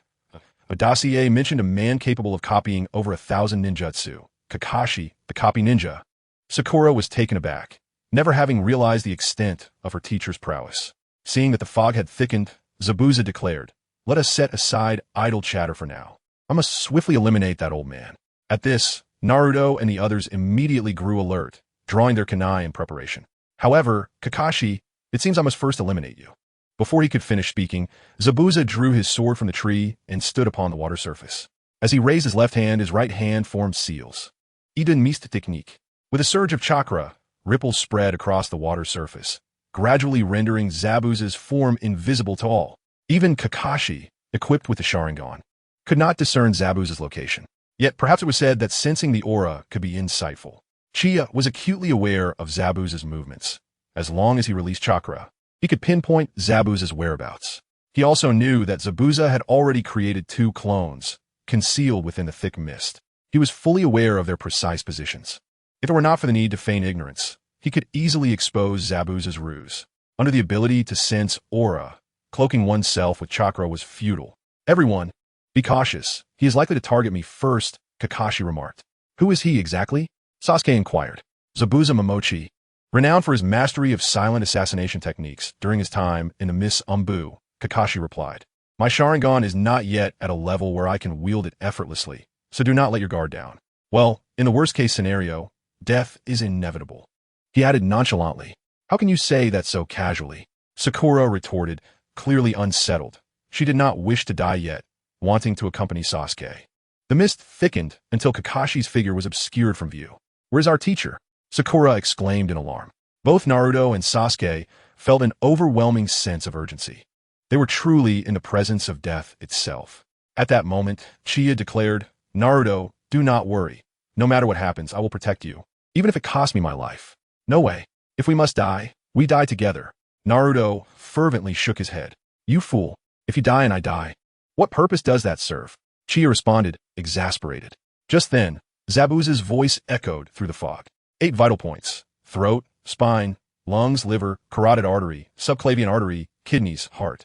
A dossier mentioned a man capable of copying over 1,000 ninjutsu. Kakashi, the copy ninja." Sakura was taken aback, never having realized the extent of her teacher's prowess. Seeing that the fog had thickened, Zabuza declared, "Let us set aside idle chatter for now. I must swiftly eliminate that old man." At this, Naruto and the others immediately grew alert, drawing their kunai in preparation. "However, Kakashi, it seems I must first eliminate you." Before he could finish speaking, Zabuza drew his sword from the tree and stood upon the water surface. As he raised his left hand, his right hand formed seals. Eden Mist Technique. With a surge of chakra, ripples spread across the water surface, gradually rendering Zabuza's form invisible to all. Even Kakashi, equipped with the Sharingan, could not discern Zabuza's location. Yet perhaps it was said that sensing the aura could be insightful. Uchiha was acutely aware of Zabuza's movements. As long as he released chakra, he could pinpoint Zabuza's whereabouts. He also knew that Zabuza had already created 2 clones, concealed within the thick mist. He was fully aware of their precise positions. If it were not for the need to feign ignorance, he could easily expose Zabuza's ruse. Under the ability to sense aura, cloaking oneself with chakra was futile. "Everyone, be cautious. He is likely to target me first," Kakashi remarked. "Who is he exactly?" Sasuke inquired. "Zabuza Momochi, renowned for his mastery of silent assassination techniques during his time in the Miss Umbu," Kakashi replied. "My Sharingan is not yet at a level where I can wield it effortlessly, so do not let your guard down. Well, in the worst-case scenario, death is inevitable." He added nonchalantly, "How can you say that so casually?" Sakura retorted, clearly unsettled. She did not wish to die yet, wanting to accompany Sasuke. The mist thickened until Kakashi's figure was obscured from view. "Where's our teacher?" Sakura exclaimed in alarm. Both Naruto and Sasuke felt an overwhelming sense of urgency. They were truly in the presence of death itself. At that moment, Qianye declared, "Naruto, do not worry. No matter what happens, I will protect you. Even if it costs me my life. No way. If we must die, we die together." Naruto fervently shook his head. "You fool. If you die and I die, what purpose does that serve?" Qianye responded, exasperated. Just then, Zabuza's voice echoed through the fog. 8 vital points: throat, spine, lungs, liver, carotid artery, subclavian artery, kidneys, heart.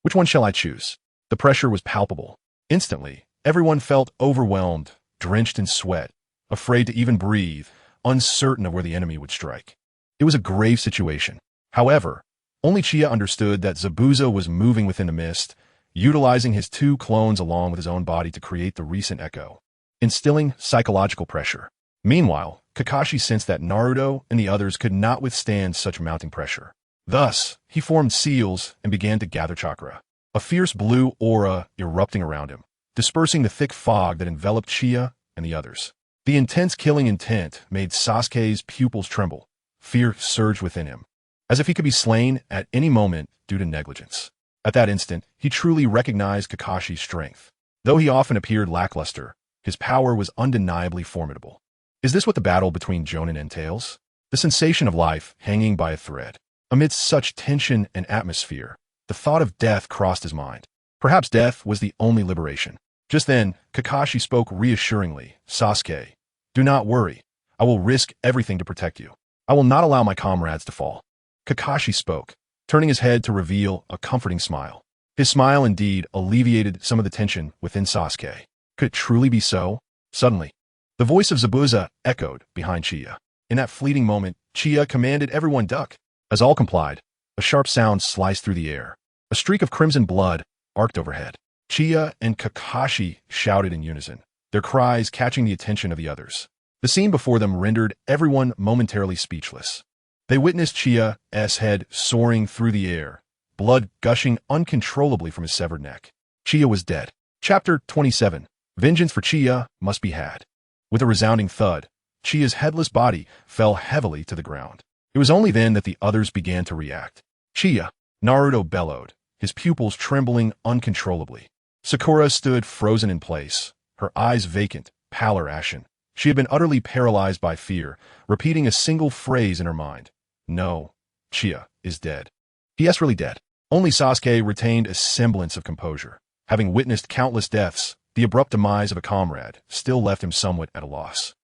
Which one shall I choose? The pressure was palpable. Instantly, everyone felt overwhelmed, drenched in sweat, afraid to even breathe, uncertain of where the enemy would strike. It was a grave situation. However, only Qianye understood that Zabuza was moving within the mist, utilizing his 2 clones along with his own body to create the recent echo, instilling psychological pressure. Meanwhile, Kakashi sensed that Naruto and the others could not withstand such mounting pressure. Thus, he formed seals and began to gather chakra, a fierce blue aura erupting around him, dispersing the thick fog that enveloped Qianye and the others. The intense killing intent made Sasuke's pupils tremble. Fear surged within him, as if he could be slain at any moment due to negligence. At that instant, he truly recognized Kakashi's strength. Though he often appeared lackluster, his power was undeniably formidable. Is this what the battle between Jonin entails? The sensation of life hanging by a thread. Amidst such tension and atmosphere, the thought of death crossed his mind. Perhaps death was the only liberation. Just then, Kakashi spoke reassuringly. "Sasuke, do not worry. I will risk everything to protect you. I will not allow my comrades to fall." Kakashi spoke, turning his head to reveal a comforting smile. His smile indeed alleviated some of the tension within Sasuke. Could it truly be so? Suddenly, the voice of Zabuza echoed behind Qianye. In that fleeting moment, Qianye commanded everyone duck. As all complied, a sharp sound sliced through the air. A streak of crimson blood arced overhead. Qianye and Kakashi shouted in unison, their cries catching the attention of the others. The scene before them rendered everyone momentarily speechless. They witnessed Qianye's head soaring through the air, blood gushing uncontrollably from his severed neck. Qianye was dead. Chapter 27. Vengeance for Qianye must be had. With a resounding thud, Qianye's headless body fell heavily to the ground. It was only then that the others began to react. "Qianye!" Naruto bellowed, his pupils trembling uncontrollably. Sakura stood frozen in place, her eyes vacant, pallor ashen. She had been utterly paralyzed by fear, repeating a single phrase in her mind. "No, Qianye is dead." He really dead. Only Sasuke retained a semblance of composure. Having witnessed countless deaths, the abrupt demise of a comrade still left him somewhat at a loss.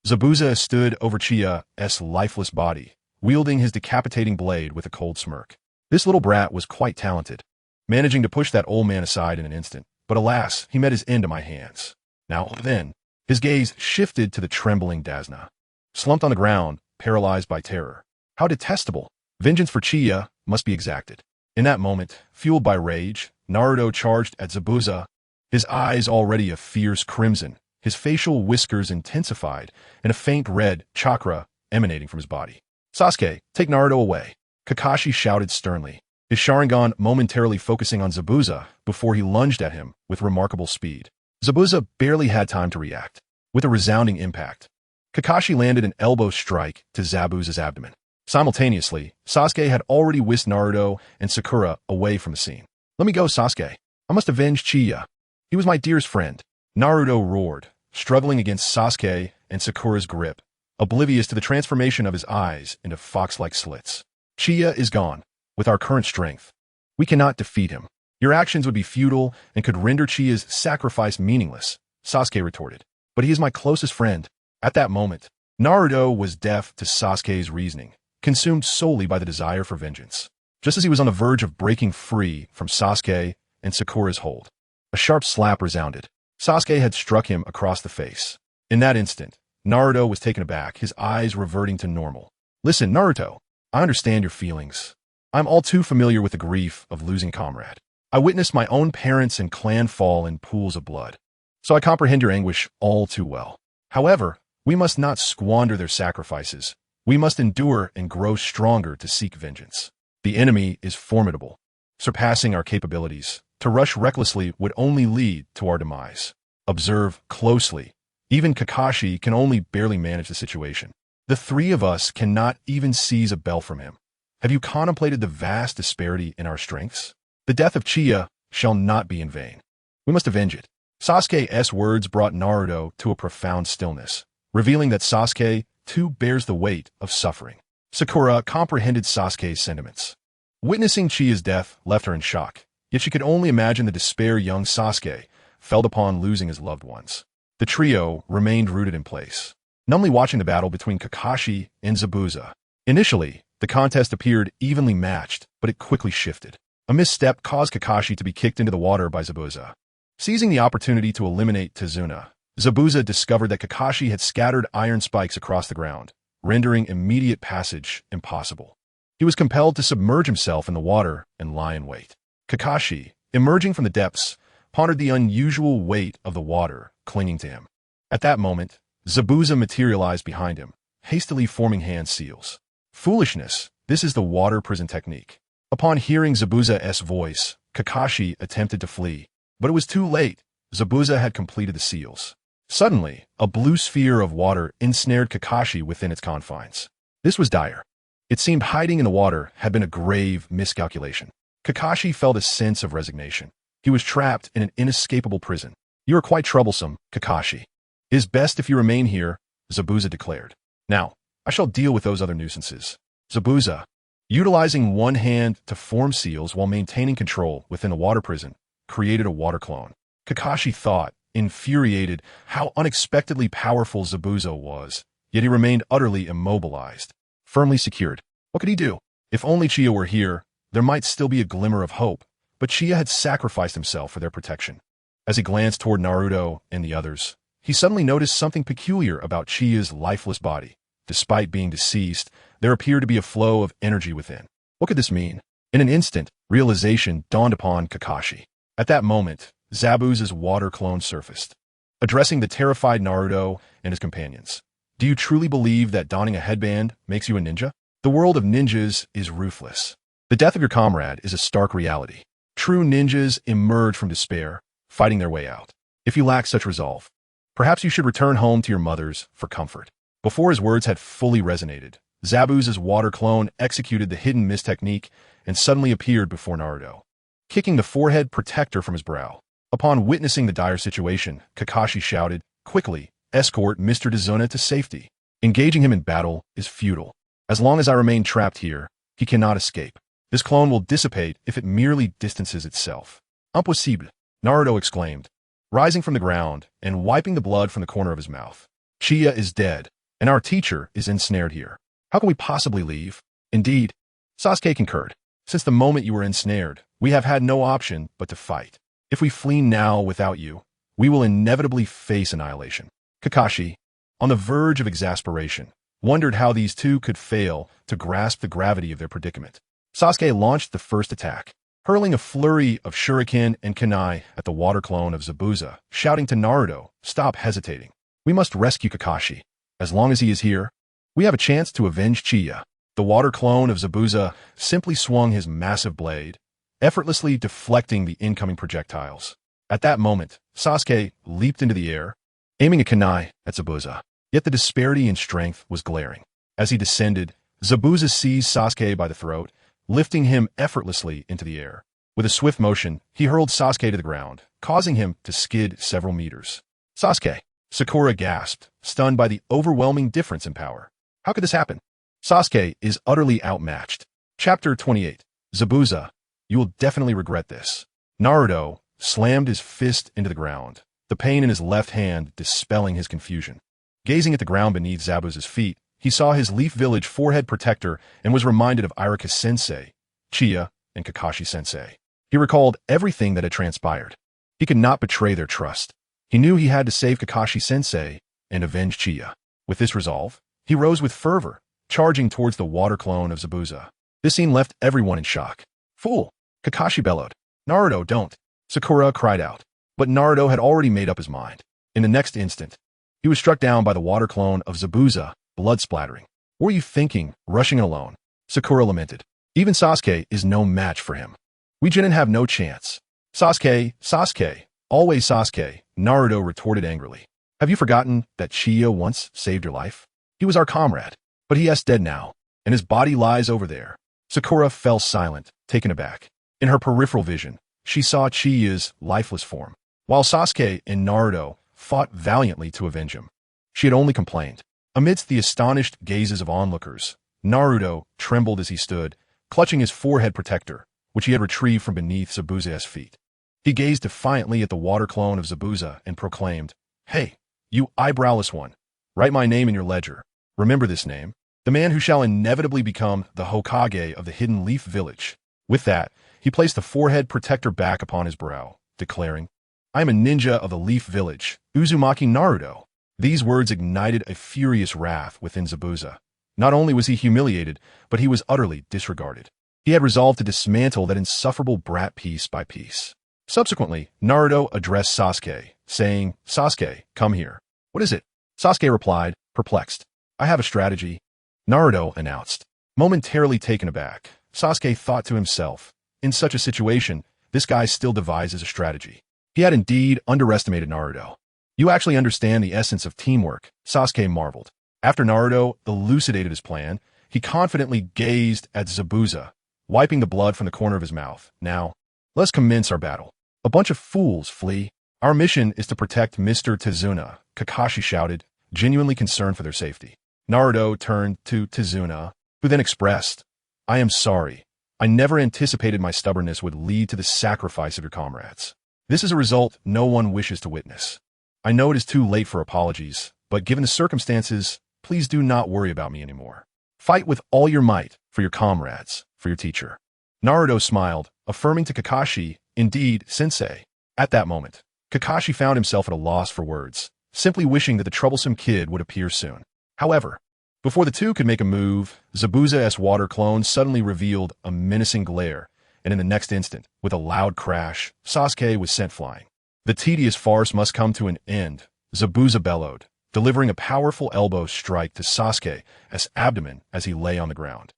Zabuza stood over Qianye's lifeless body, wielding his decapitating blade with a cold smirk. This little brat was quite talented, managing to push that old man aside in an instant, but alas, he met his end at my hands. Now then, his gaze shifted to the trembling Dazna, slumped on the ground, paralyzed by terror. How detestable! Vengeance for Qianye must be exacted. In that moment, fueled by rage, Naruto charged at Zabuza, his eyes already a fierce crimson, his facial whiskers intensified, and a faint red chakra emanating from his body. "Sasuke, take Naruto away!" Kakashi shouted sternly, his Sharingan momentarily focusing on Zabuza before he lunged at him with remarkable speed. Zabuza barely had time to react. With a resounding impact, Kakashi landed an elbow strike to Zabuza's abdomen. Simultaneously, Sasuke had already whisked Naruto and Sakura away from the scene. "Let me go, Sasuke. I must avenge Qianye. He was my dearest friend." Naruto roared, struggling against Sasuke and Sakura's grip, oblivious to the transformation of his eyes into fox-like slits. "Qianye is gone. With our current strength, we cannot defeat him. Your actions would be futile and could render Qianye's sacrifice meaningless," Sasuke retorted. "But he is my closest friend." At that moment, Naruto was deaf to Sasuke's reasoning, consumed solely by the desire for vengeance. Just as he was on the verge of breaking free from Sasuke and Sakura's hold, a sharp slap resounded. Sasuke had struck him across the face. In that instant, Naruto was taken aback, his eyes reverting to normal. "Listen, Naruto, I understand your feelings. I'm all too familiar with the grief of losing a comrade. I witnessed my own parents and clan fall in pools of blood, so I comprehend your anguish all too well. However, we must not squander their sacrifices. We must endure and grow stronger to seek vengeance. The enemy is formidable, surpassing our capabilities. To rush recklessly would only lead to our demise. Observe closely. Even Kakashi can only barely manage the situation. The 3 of us cannot even seize a bell from him. Have you contemplated the vast disparity in our strengths? The death of Chiya shall not be in vain. We must avenge it. Sasuke's words brought Naruto to a profound stillness, revealing that Sasuke, too, bears the weight of suffering. Sakura comprehended Sasuke's sentiments. Witnessing Chiya's death left her in shock, yet she could only imagine the despair young Sasuke felt upon losing his loved ones. The trio remained rooted in place, numbly watching the battle between Kakashi and Zabuza. Initially, the contest appeared evenly matched, but it quickly shifted. A misstep caused Kakashi to be kicked into the water by Zabuza. Seizing the opportunity to eliminate Tazuna, Zabuza discovered that Kakashi had scattered iron spikes across the ground, rendering immediate passage impossible. He was compelled to submerge himself in the water and lie in wait. Kakashi, emerging from the depths, pondered the unusual weight of the water clinging to him. At that moment, Zabuza materialized behind him, hastily forming hand seals. Foolishness, this is the water prison technique. Upon hearing Zabuza's voice, Kakashi attempted to flee, but it was too late. Zabuza had completed the seals. Suddenly, a blue sphere of water ensnared Kakashi within its confines. This was dire. It seemed hiding in the water had been a grave miscalculation. Kakashi felt a sense of resignation. He was trapped in an inescapable prison. You are quite troublesome, Kakashi. It is best if you remain here, Zabuza declared. Now, I shall deal with those other nuisances. Zabuza, utilizing one hand to form seals while maintaining control within the water prison, created a water clone. Kakashi thought, infuriated, how unexpectedly powerful Zabuza was, yet he remained utterly immobilized, firmly secured. What could he do? If only Chiya were here, there might still be a glimmer of hope, but Chiya had sacrificed himself for their protection. As he glanced toward Naruto and the others, he suddenly noticed something peculiar about Chiya's lifeless body. Despite being deceased, there appeared to be a flow of energy within. What could this mean? In an instant, realization dawned upon Kakashi. At that moment, Zabuza's water clone surfaced, addressing the terrified Naruto and his companions. Do you truly believe that donning a headband makes you a ninja? The world of ninjas is ruthless. The death of your comrade is a stark reality. True ninjas emerge from despair, fighting their way out. If you lack such resolve, perhaps you should return home to your mothers for comfort. Before his words had fully resonated, Zabuza's water clone executed the hidden mist technique and suddenly appeared before Naruto, kicking the forehead protector from his brow. Upon witnessing the dire situation, Kakashi shouted, "Quickly, escort Mr. Tazuna to safety. Engaging him in battle is futile. As long as I remain trapped here, he cannot escape. This clone will dissipate if it merely distances itself." "Impossible," Naruto exclaimed, rising from the ground and wiping the blood from the corner of his mouth. "Chiya is dead, and our teacher is ensnared here. How can we possibly leave?" "Indeed," Sasuke concurred. "Since the moment you were ensnared, we have had no option but to fight. If we flee now without you, we will inevitably face annihilation." Kakashi, on the verge of exasperation, wondered how these two could fail to grasp the gravity of their predicament. Sasuke launched the first attack, hurling a flurry of shuriken and kunai at the water clone of Zabuza, shouting to Naruto, "Stop hesitating. We must rescue Kakashi. As long as he is here, we have a chance to avenge Chiya." The water clone of Zabuza simply swung his massive blade, effortlessly deflecting the incoming projectiles. At that moment, Sasuke leaped into the air, aiming a kunai at Zabuza. Yet the disparity in strength was glaring. As he descended, Zabuza seized Sasuke by the throat, lifting him effortlessly into the air. With a swift motion, he hurled Sasuke to the ground, causing him to skid several meters. "Sasuke!" Sakura gasped, stunned by the overwhelming difference in power. "How could this happen?" Sasuke is utterly outmatched. Chapter 28. Zabuza, you will definitely regret this. Naruto slammed his fist into the ground, the pain in his left hand dispelling his confusion. Gazing at the ground beneath Zabuza's feet, he saw his Leaf Village forehead protector and was reminded of Iruka-sensei, Chiya, and Kakashi-sensei. He recalled everything that had transpired. He could not betray their trust. He knew he had to save Kakashi-sensei and avenge Chiya. With this resolve, he rose with fervor, charging towards the water clone of Zabuza. This scene left everyone in shock. "Fool!" Kakashi bellowed. "Naruto, don't!" Sakura cried out. But Naruto had already made up his mind. In the next instant, he was struck down by the water clone of Zabuza, blood splattering. "What were you thinking, rushing in alone?" Sakura lamented. "Even Sasuke is no match for him. We Jinin have no chance." "Sasuke, Sasuke, always Sasuke," Naruto retorted angrily. "Have you forgotten that Chiya once saved your life? He was our comrade, but he is dead now, and his body lies over there." Sakura fell silent, taken aback. In her peripheral vision, she saw Chiya's lifeless form, while Sasuke and Naruto fought valiantly to avenge him. She had only complained. Amidst the astonished gazes of onlookers, Naruto trembled as he stood, clutching his forehead protector, which he had retrieved from beneath Zabuza's feet. He gazed defiantly at the water clone of Zabuza and proclaimed, "Hey, you eyebrowless one, write my name in your ledger. Remember this name, the man who shall inevitably become the Hokage of the Hidden Leaf Village." With that, he placed the forehead protector back upon his brow, declaring, "I am a ninja of the Leaf Village, Uzumaki Naruto." These words ignited a furious wrath within Zabuza. Not only was he humiliated, but he was utterly disregarded. He had resolved to dismantle that insufferable brat piece by piece. Subsequently, Naruto addressed Sasuke, saying, "Sasuke, come here." "What is it?" Sasuke replied, perplexed. "I have a strategy," Naruto announced. Momentarily taken aback, Sasuke thought to himself, in such a situation, this guy still devises a strategy. He had indeed underestimated Naruto. "You actually understand the essence of teamwork," Sasuke marveled. After Naruto elucidated his plan, he confidently gazed at Zabuza, wiping the blood from the corner of his mouth. "Now, let's commence our battle." "A bunch of fools, Flea. Our mission is to protect Mr. Tizuna," Kakashi shouted, genuinely concerned for their safety. Naruto turned to Tizuna, who then expressed, "I am sorry. I never anticipated my stubbornness would lead to the sacrifice of your comrades. This is a result no one wishes to witness. I know it is too late for apologies, but given the circumstances, please do not worry about me anymore. Fight with all your might for your comrades, for your teacher." Naruto smiled, affirming to Kakashi, "Indeed, sensei." At that moment, Kakashi found himself at a loss for words, simply wishing that the troublesome kid would appear soon. However, before the two could make a move, Zabuza's water clone suddenly revealed a menacing glare, and in the next instant, with a loud crash, Sasuke was sent flying. The tedious farce must come to an end, Zabuza bellowed, delivering a powerful elbow strike to Sasuke's abdomen as he lay on the ground.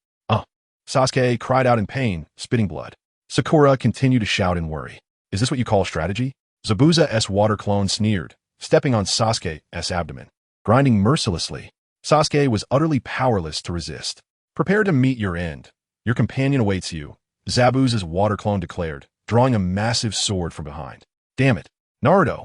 Sasuke cried out in pain, spitting blood. Sakura continued to shout in worry. "Is this what you call strategy?" Zabuza's water clone sneered, stepping on Sasuke's abdomen. Grinding mercilessly, Sasuke was utterly powerless to resist. "Prepare to meet your end. Your companion awaits you," Zabuza's water clone declared, drawing a massive sword from behind. "Damn it." Naruto,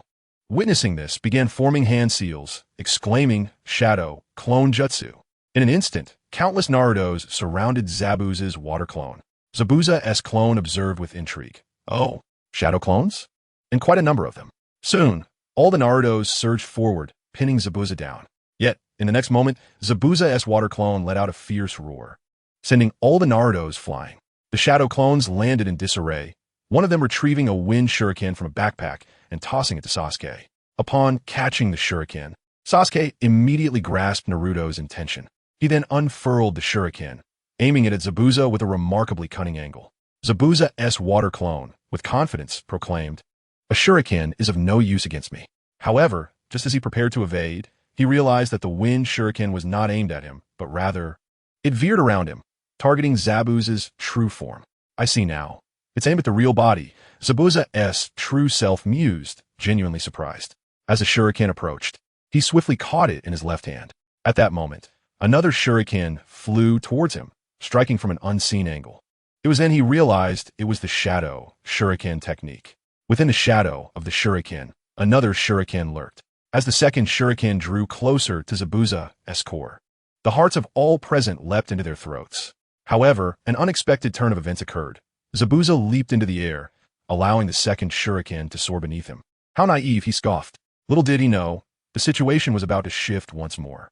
witnessing this, began forming hand seals, exclaiming, "Shadow, clone jutsu." In an instant, countless Narutos surrounded Zabuza's water clone. Zabuza's clone observed with intrigue. "Oh, shadow clones?" And quite a number of them. Soon, all the Narutos surged forward, pinning Zabuza down. Yet, in the next moment, Zabuza's water clone let out a fierce roar, sending all the Narutos flying. The shadow clones landed in disarray, one of them retrieving a wind shuriken from a backpack and tossing it to Sasuke. Upon catching the shuriken, Sasuke immediately grasped Naruto's intention. He then unfurled the shuriken, aiming it at Zabuza with a remarkably cunning angle. Zabuza's water clone, with confidence, proclaimed, "A shuriken is of no use against me." However, just as he prepared to evade, he realized that the wind shuriken was not aimed at him, but rather, it veered around him, targeting Zabuza's true form. "I see now. It's aimed at the real body," Zabuza's true self mused, genuinely surprised. As the shuriken approached, he swiftly caught it in his left hand. At that moment, another shuriken flew towards him, striking from an unseen angle. It was then he realized it was the shadow shuriken technique. Within the shadow of the shuriken, another shuriken lurked. As the second shuriken drew closer to Zabuza's core, the hearts of all present leapt into their throats. However, an unexpected turn of events occurred. Zabuza leaped into the air, allowing the second shuriken to soar beneath him. How naive, he scoffed. Little did he know, the situation was about to shift once more.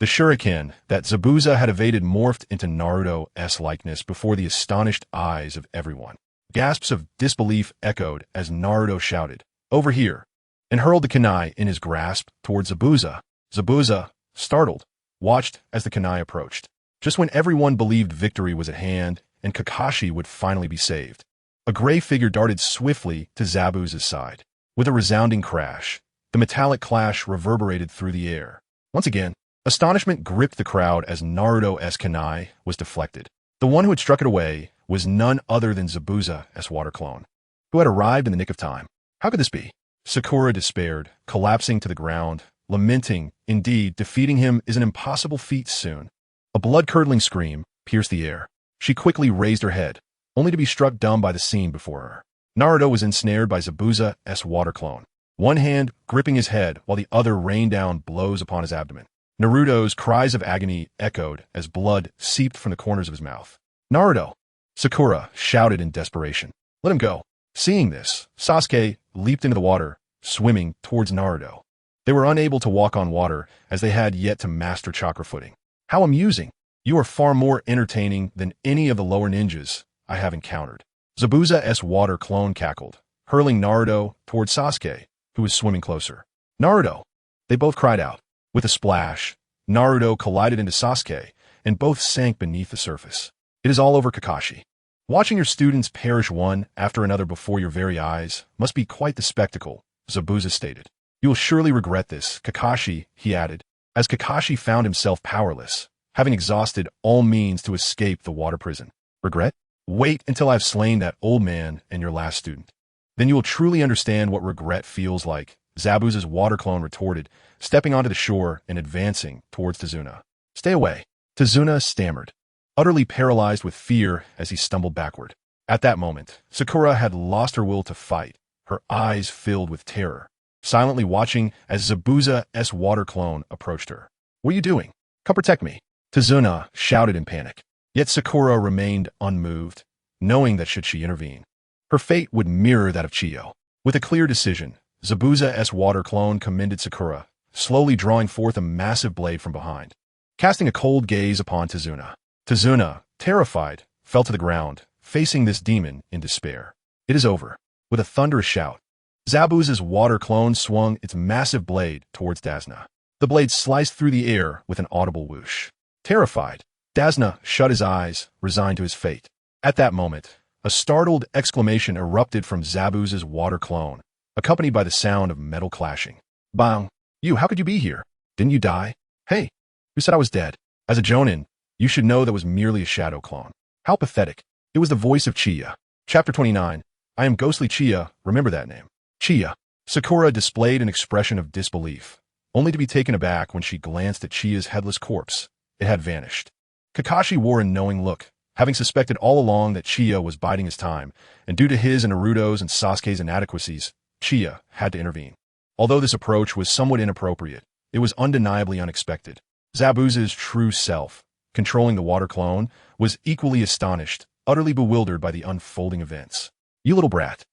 The shuriken that Zabuza had evaded morphed into Naruto's likeness before the astonished eyes of everyone. Gasps of disbelief echoed as Naruto shouted, "Over here," and hurled the kunai in his grasp towards Zabuza. Zabuza, startled, watched as the kunai approached. Just when everyone believed victory was at hand and Kakashi would finally be saved, a gray figure darted swiftly to Zabuza's side. With a resounding crash, the metallic clash reverberated through the air. Once again, astonishment gripped the crowd as Naruto's kunai was deflected. The one who had struck it away was none other than Zabuza's water clone, who had arrived in the nick of time. How could this be? Sakura despaired, collapsing to the ground, lamenting, indeed, defeating him is an impossible feat soon. A blood-curdling scream pierced the air. She quickly raised her head, only to be struck dumb by the scene before her. Naruto was ensnared by Zabuza's water clone, one hand gripping his head while the other rained down blows upon his abdomen. Naruto's cries of agony echoed as blood seeped from the corners of his mouth. "Naruto!" Sakura shouted in desperation. "Let him go." Seeing this, Sasuke leaped into the water, swimming towards Naruto. They were unable to walk on water as they had yet to master chakra footing. "How amusing! You are far more entertaining than any of the lower ninjas I have encountered." Zabuza's water clone cackled, hurling Naruto towards Sasuke, who was swimming closer. "Naruto!" They both cried out. With a splash, Naruto collided into Sasuke, and both sank beneath the surface. "It is all over, Kakashi. Watching your students perish one after another before your very eyes must be quite the spectacle," Zabuza stated. "You will surely regret this, Kakashi," he added, as Kakashi found himself powerless, having exhausted all means to escape the water prison. "Regret? Wait until I have slain that old man and your last student. Then you will truly understand what regret feels like," Zabuza's water clone retorted, stepping onto the shore and advancing towards Tazuna. "Stay away," Tazuna stammered, utterly paralyzed with fear as he stumbled backward. At that moment, Sakura had lost her will to fight, her eyes filled with terror, silently watching as Zabuza's water clone approached her. "What are you doing? Come protect me," Tazuna shouted in panic. Yet Sakura remained unmoved, knowing that should she intervene, her fate would mirror that of Chiyo. With a clear decision, Zabuza's water clone commended Sakura, slowly drawing forth a massive blade from behind. Casting a cold gaze upon Tazuna, Tazuna, terrified, fell to the ground, facing this demon in despair. "It is over." With a thunderous shout, Zabuza's water clone swung its massive blade towards Dazna. The blade sliced through the air with an audible whoosh. Terrified, Dazna shut his eyes, resigned to his fate. At that moment, a startled exclamation erupted from Zabuza's water clone, accompanied by the sound of metal clashing. "Bang! You, how could you be here? Didn't you die? Hey, who said I was dead? As a Jonin, you should know that was merely a shadow clone." How pathetic. It was the voice of Chiya. Chapter 29. I am Ghostly Chiya, remember that name. Chiya. Sakura displayed an expression of disbelief, only to be taken aback when she glanced at Chiya's headless corpse. It had vanished. Kakashi wore a knowing look, having suspected all along that Chiya was biding his time, and due to his and Naruto's and Sasuke's inadequacies, Chiya had to intervene. Although this approach was somewhat inappropriate, it was undeniably unexpected. Zabuza's true self, controlling the water clone, was equally astonished, utterly bewildered by the unfolding events. "You little brat."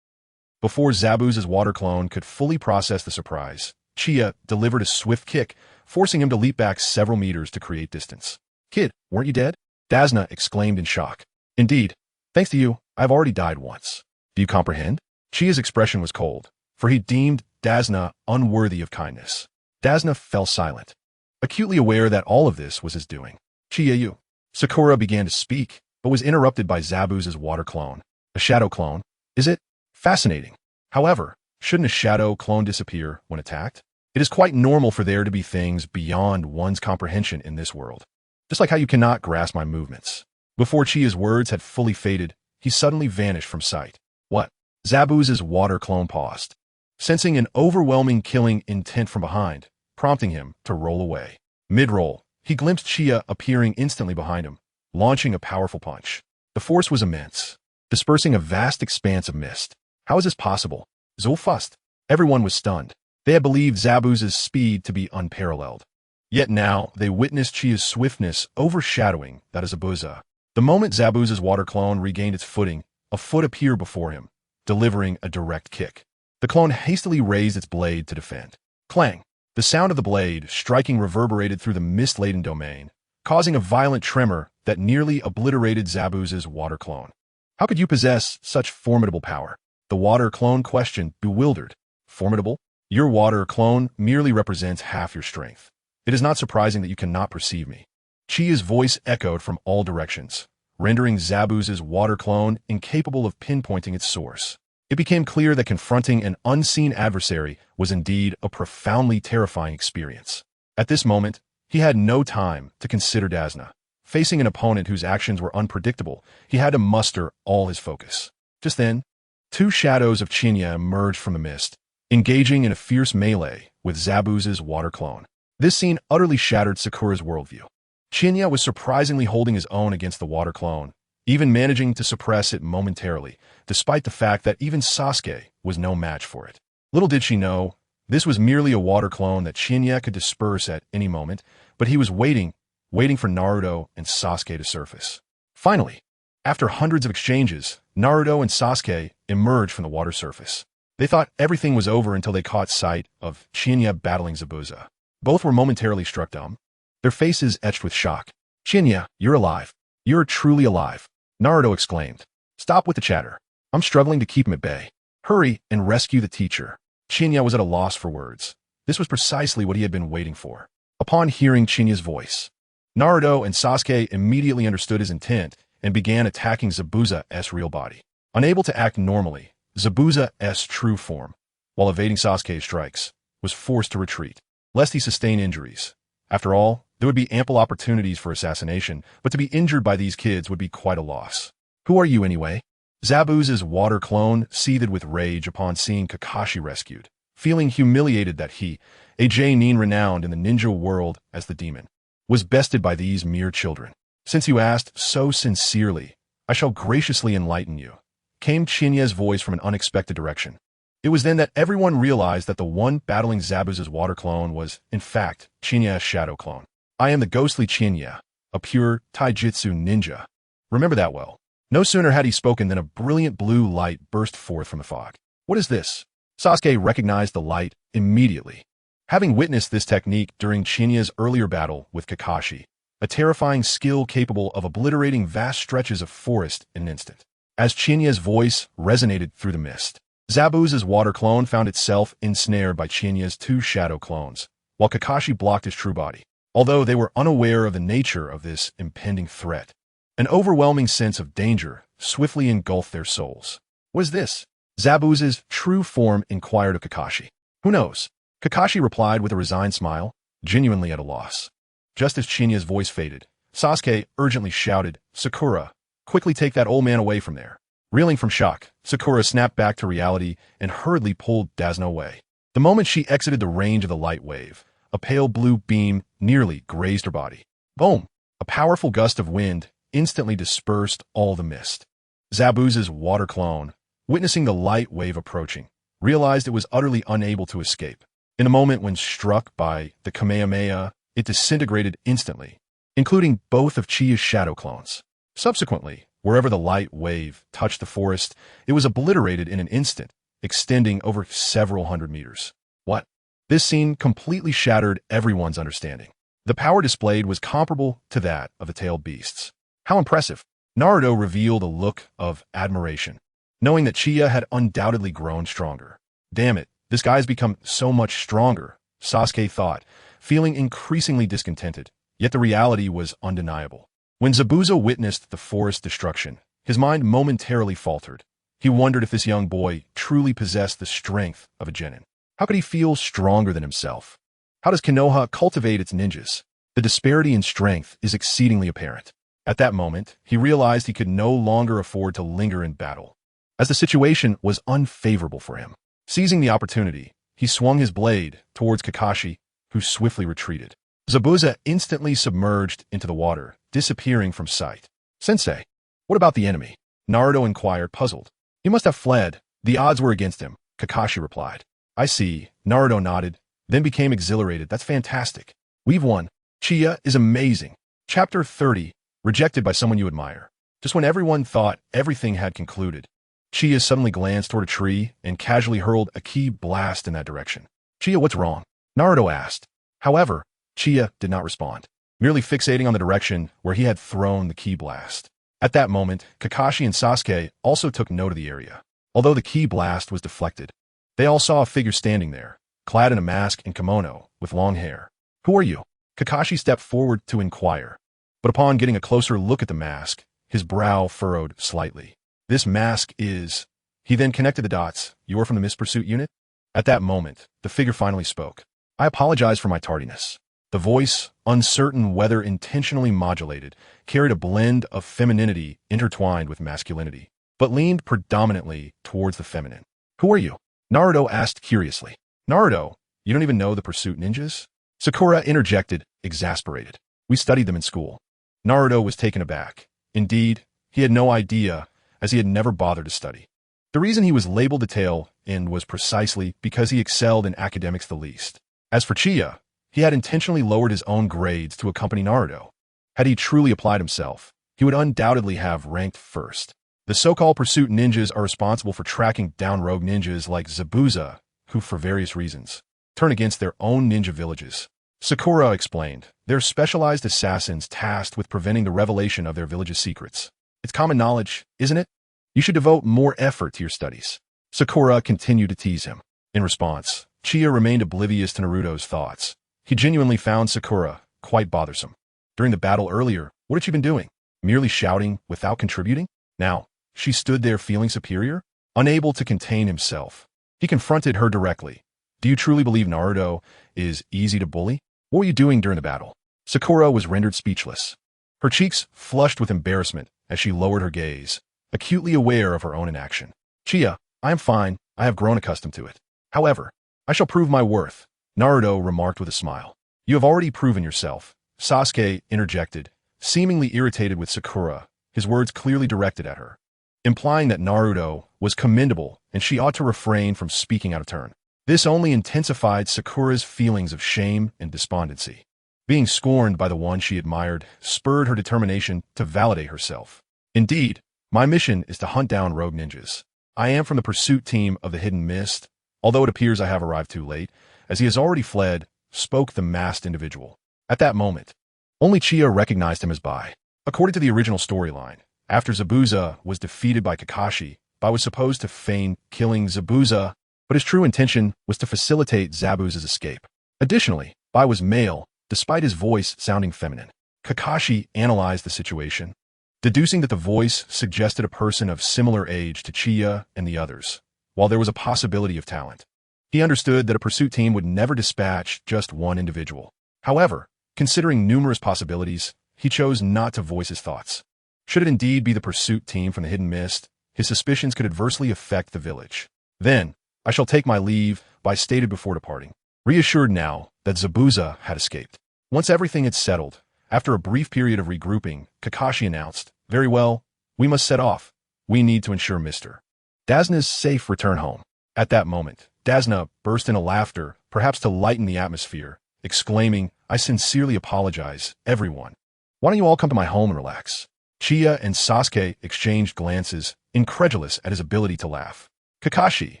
Before Zabuza's water clone could fully process the surprise, Chiya delivered a swift kick, forcing him to leap back several meters to create distance. "Kid, weren't you dead?" Dazna exclaimed in shock. "Indeed. Thanks to you, I've already died once. Do you comprehend?" Chiya's expression was cold, for he deemed Dazna unworthy of kindness. Dazna fell silent, acutely aware that all of this was his doing. "Chiya, you." Sakura began to speak, but was interrupted by Zabuza's water clone. "A shadow clone, is it? Fascinating. However, shouldn't a shadow clone disappear when attacked? It is quite normal for there to be things beyond one's comprehension in this world. Just like how you cannot grasp my movements." Before Chiya's words had fully faded, he suddenly vanished from sight. "What?" Zabuza's water clone paused, sensing an overwhelming killing intent from behind, prompting him to roll away. Mid-roll, he glimpsed Chiya appearing instantly behind him, launching a powerful punch. The force was immense, dispersing a vast expanse of mist. How is this possible? So fast. Everyone was stunned. They had believed Zabuza's speed to be unparalleled. Yet now they witnessed Chiya's swiftness overshadowing that of Zabuza. The moment Zabuza's water clone regained its footing, a foot appeared before him, delivering a direct kick. The clone hastily raised its blade to defend. Clang! The sound of the blade striking reverberated through the mist-laden domain, causing a violent tremor that nearly obliterated Zabuza's water clone. "How could you possess such formidable power?" The water clone questioned, bewildered. "Formidable? Your water clone merely represents half your strength. It is not surprising that you cannot perceive me." Chiya's voice echoed from all directions, rendering Zabuza's water clone incapable of pinpointing its source. It became clear that confronting an unseen adversary was indeed a profoundly terrifying experience. At this moment, he had no time to consider Dazna. Facing an opponent whose actions were unpredictable, he had to muster all his focus. Just then, two shadows of Qianye emerged from the mist, engaging in a fierce melee with Zabuza's water clone. This scene utterly shattered Sakura's worldview. Qianye was surprisingly holding his own against the water clone, even managing to suppress it momentarily, despite the fact that even Sasuke was no match for it. Little did she know, this was merely a water clone that Qianye could disperse at any moment, but he was waiting for Naruto and Sasuke to surface. Finally, after hundreds of exchanges, Naruto and Sasuke emerged from the water surface. They thought everything was over until they caught sight of Qianye battling Zabuza. Both were momentarily struck dumb, their faces etched with shock. "Qianye, you're alive. You're truly alive," Naruto exclaimed. "Stop with the chatter. I'm struggling to keep him at bay. Hurry and rescue the teacher." Qianye was at a loss for words. This was precisely what he had been waiting for. Upon hearing Chinya's voice, Naruto and Sasuke immediately understood his intent and began attacking Zabuza's real body. Unable to act normally, Zabuza's true form, while evading Sasuke's strikes, was forced to retreat, lest he sustain injuries. After all, there would be ample opportunities for assassination, but to be injured by these kids would be quite a loss. "Who are you anyway?" Zabuza's water clone seethed with rage upon seeing Kakashi rescued, feeling humiliated that he, a Jonin renowned in the ninja world as the demon, was bested by these mere children. "Since you asked so sincerely, I shall graciously enlighten you," came Chinya's voice from an unexpected direction. It was then that everyone realized that the one battling Zabuza's water clone was, in fact, Chinya's shadow clone. "I am the ghostly Qianye, a pure taijutsu ninja. Remember that well." No sooner had he spoken than a brilliant blue light burst forth from the fog. "What is this?" Sasuke recognized the light immediately. Having witnessed this technique during Chinya's earlier battle with Kakashi, a terrifying skill capable of obliterating vast stretches of forest in an instant. As Chinya's voice resonated through the mist, Zabuza's water clone found itself ensnared by Chinya's two shadow clones, while Kakashi blocked his true body. Although they were unaware of the nature of this impending threat, an overwhelming sense of danger swiftly engulfed their souls. "What is this?" Zabuza's true form inquired of Kakashi. "Who knows?" Kakashi replied with a resigned smile, genuinely at a loss. Just as Chinya's voice faded, Sasuke urgently shouted, "Sakura, quickly take that old man away from there." Reeling from shock, Sakura snapped back to reality and hurriedly pulled Dazno away. The moment she exited the range of the light wave, a pale blue beam nearly grazed her body. Boom! A powerful gust of wind instantly dispersed all the mist. Zabuza's water clone, witnessing the light wave approaching, realized it was utterly unable to escape. In a moment when struck by the Kamehameha, it disintegrated instantly, including both of Chiya's shadow clones. Subsequently, wherever the light wave touched the forest, it was obliterated in an instant, extending over several hundred meters. What? This scene completely shattered everyone's understanding. The power displayed was comparable to that of the tailed beasts. How impressive! Naruto revealed a look of admiration, knowing that Chiya had undoubtedly grown stronger. "Damn it, this guy's become so much stronger," Sasuke thought, feeling increasingly discontented, yet the reality was undeniable. When Zabuza witnessed the forest destruction, his mind momentarily faltered. He wondered if this young boy truly possessed the strength of a genin. How could he feel stronger than himself? How does Konoha cultivate its ninjas? The disparity in strength is exceedingly apparent. At that moment, he realized he could no longer afford to linger in battle, as the situation was unfavorable for him. Seizing the opportunity, he swung his blade towards Kakashi, who swiftly retreated. Zabuza instantly submerged into the water, disappearing from sight. "Sensei, what about the enemy?" Naruto inquired, puzzled. "He must have fled. The odds were against him," Kakashi replied. "I see." Naruto nodded, then became exhilarated. "That's fantastic. We've won. Chiya is amazing." Chapter 30, Rejected by Someone You Admire. Just when everyone thought everything had concluded, Chiya suddenly glanced toward a tree and casually hurled a ki blast in that direction. "Chiya, what's wrong?" Naruto asked. However, Chiya did not respond, merely fixating on the direction where he had thrown the ki blast. At that moment, Kakashi and Sasuke also took note of the area. Although the ki blast was deflected, they all saw a figure standing there, clad in a mask and kimono, with long hair. "Who are you?" Kakashi stepped forward to inquire, but upon getting a closer look at the mask, his brow furrowed slightly. "This mask is..." He then connected the dots. "You're from the Mist Pursuit unit?" At that moment, the figure finally spoke. "I apologize for my tardiness." The voice, uncertain whether intentionally modulated, carried a blend of femininity intertwined with masculinity, but leaned predominantly towards the feminine. "Who are you?" Naruto asked curiously. "Naruto, you don't even know the Pursuit ninjas?" Sakura interjected, exasperated. "We studied them in school." Naruto was taken aback. Indeed, He had no idea, as he had never bothered to study. The reason he was labeled the tail end was precisely because he excelled in academics the least. As for Uchiha, he had intentionally lowered his own grades to accompany Naruto. Had he truly applied himself, he would undoubtedly have ranked first. The so-called pursuit ninjas are responsible for tracking down rogue ninjas like Zabuza, who, for various reasons, turn against their own ninja villages. Sakura explained, they're specialized assassins tasked with preventing the revelation of their village's secrets. It's common knowledge, isn't it? You should devote more effort to your studies. Sakura continued to tease him. In response, Uchiha remained oblivious to Naruto's thoughts. He genuinely found Sakura quite bothersome. During the battle earlier, what had she been doing? Merely shouting without contributing? Now, she stood there feeling superior, unable to contain himself. He confronted her directly. Do you truly believe Naruto is easy to bully? What were you doing during the battle? Sakura was rendered speechless. Her cheeks flushed with embarrassment as she lowered her gaze, acutely aware of her own inaction. Uchiha, I am fine. I have grown accustomed to it. However, I shall prove my worth, Naruto remarked with a smile. You have already proven yourself, Sasuke interjected, seemingly irritated with Sakura, his words clearly directed at her, implying that Naruto was commendable and she ought to refrain from speaking out of turn. This only intensified Sakura's feelings of shame and despondency. Being scorned by the one she admired spurred her determination to validate herself. Indeed, my mission is to hunt down rogue ninjas. I am from the pursuit team of the Hidden Mist, although it appears I have arrived too late, as he has already fled, spoke the masked individual. At that moment, only Uchiha recognized him as Bai. According to the original storyline, after Zabuza was defeated by Kakashi, Bai was supposed to feign killing Zabuza, but his true intention was to facilitate Zabuza's escape. Additionally, Bai was male, despite his voice sounding feminine. Kakashi analyzed the situation, deducing that the voice suggested a person of similar age to Uchiha and the others, while there was a possibility of talent. He understood that a pursuit team would never dispatch just one individual. However, considering numerous possibilities, he chose not to voice his thoughts. Should it indeed be the pursuit team from the Hidden Mist, his suspicions could adversely affect the village. Then, I shall take my leave, Bai stated before departing, reassured now that Zabuza had escaped. Once everything had settled, after a brief period of regrouping, Kakashi announced, very well, we must set off. We need to ensure Mr. Dazna's safe return home. At that moment, Dazna burst into laughter, perhaps to lighten the atmosphere, exclaiming, I sincerely apologize, everyone. Why don't you all come to my home and relax? Uchiha and Sasuke exchanged glances, incredulous at his ability to laugh. Kakashi,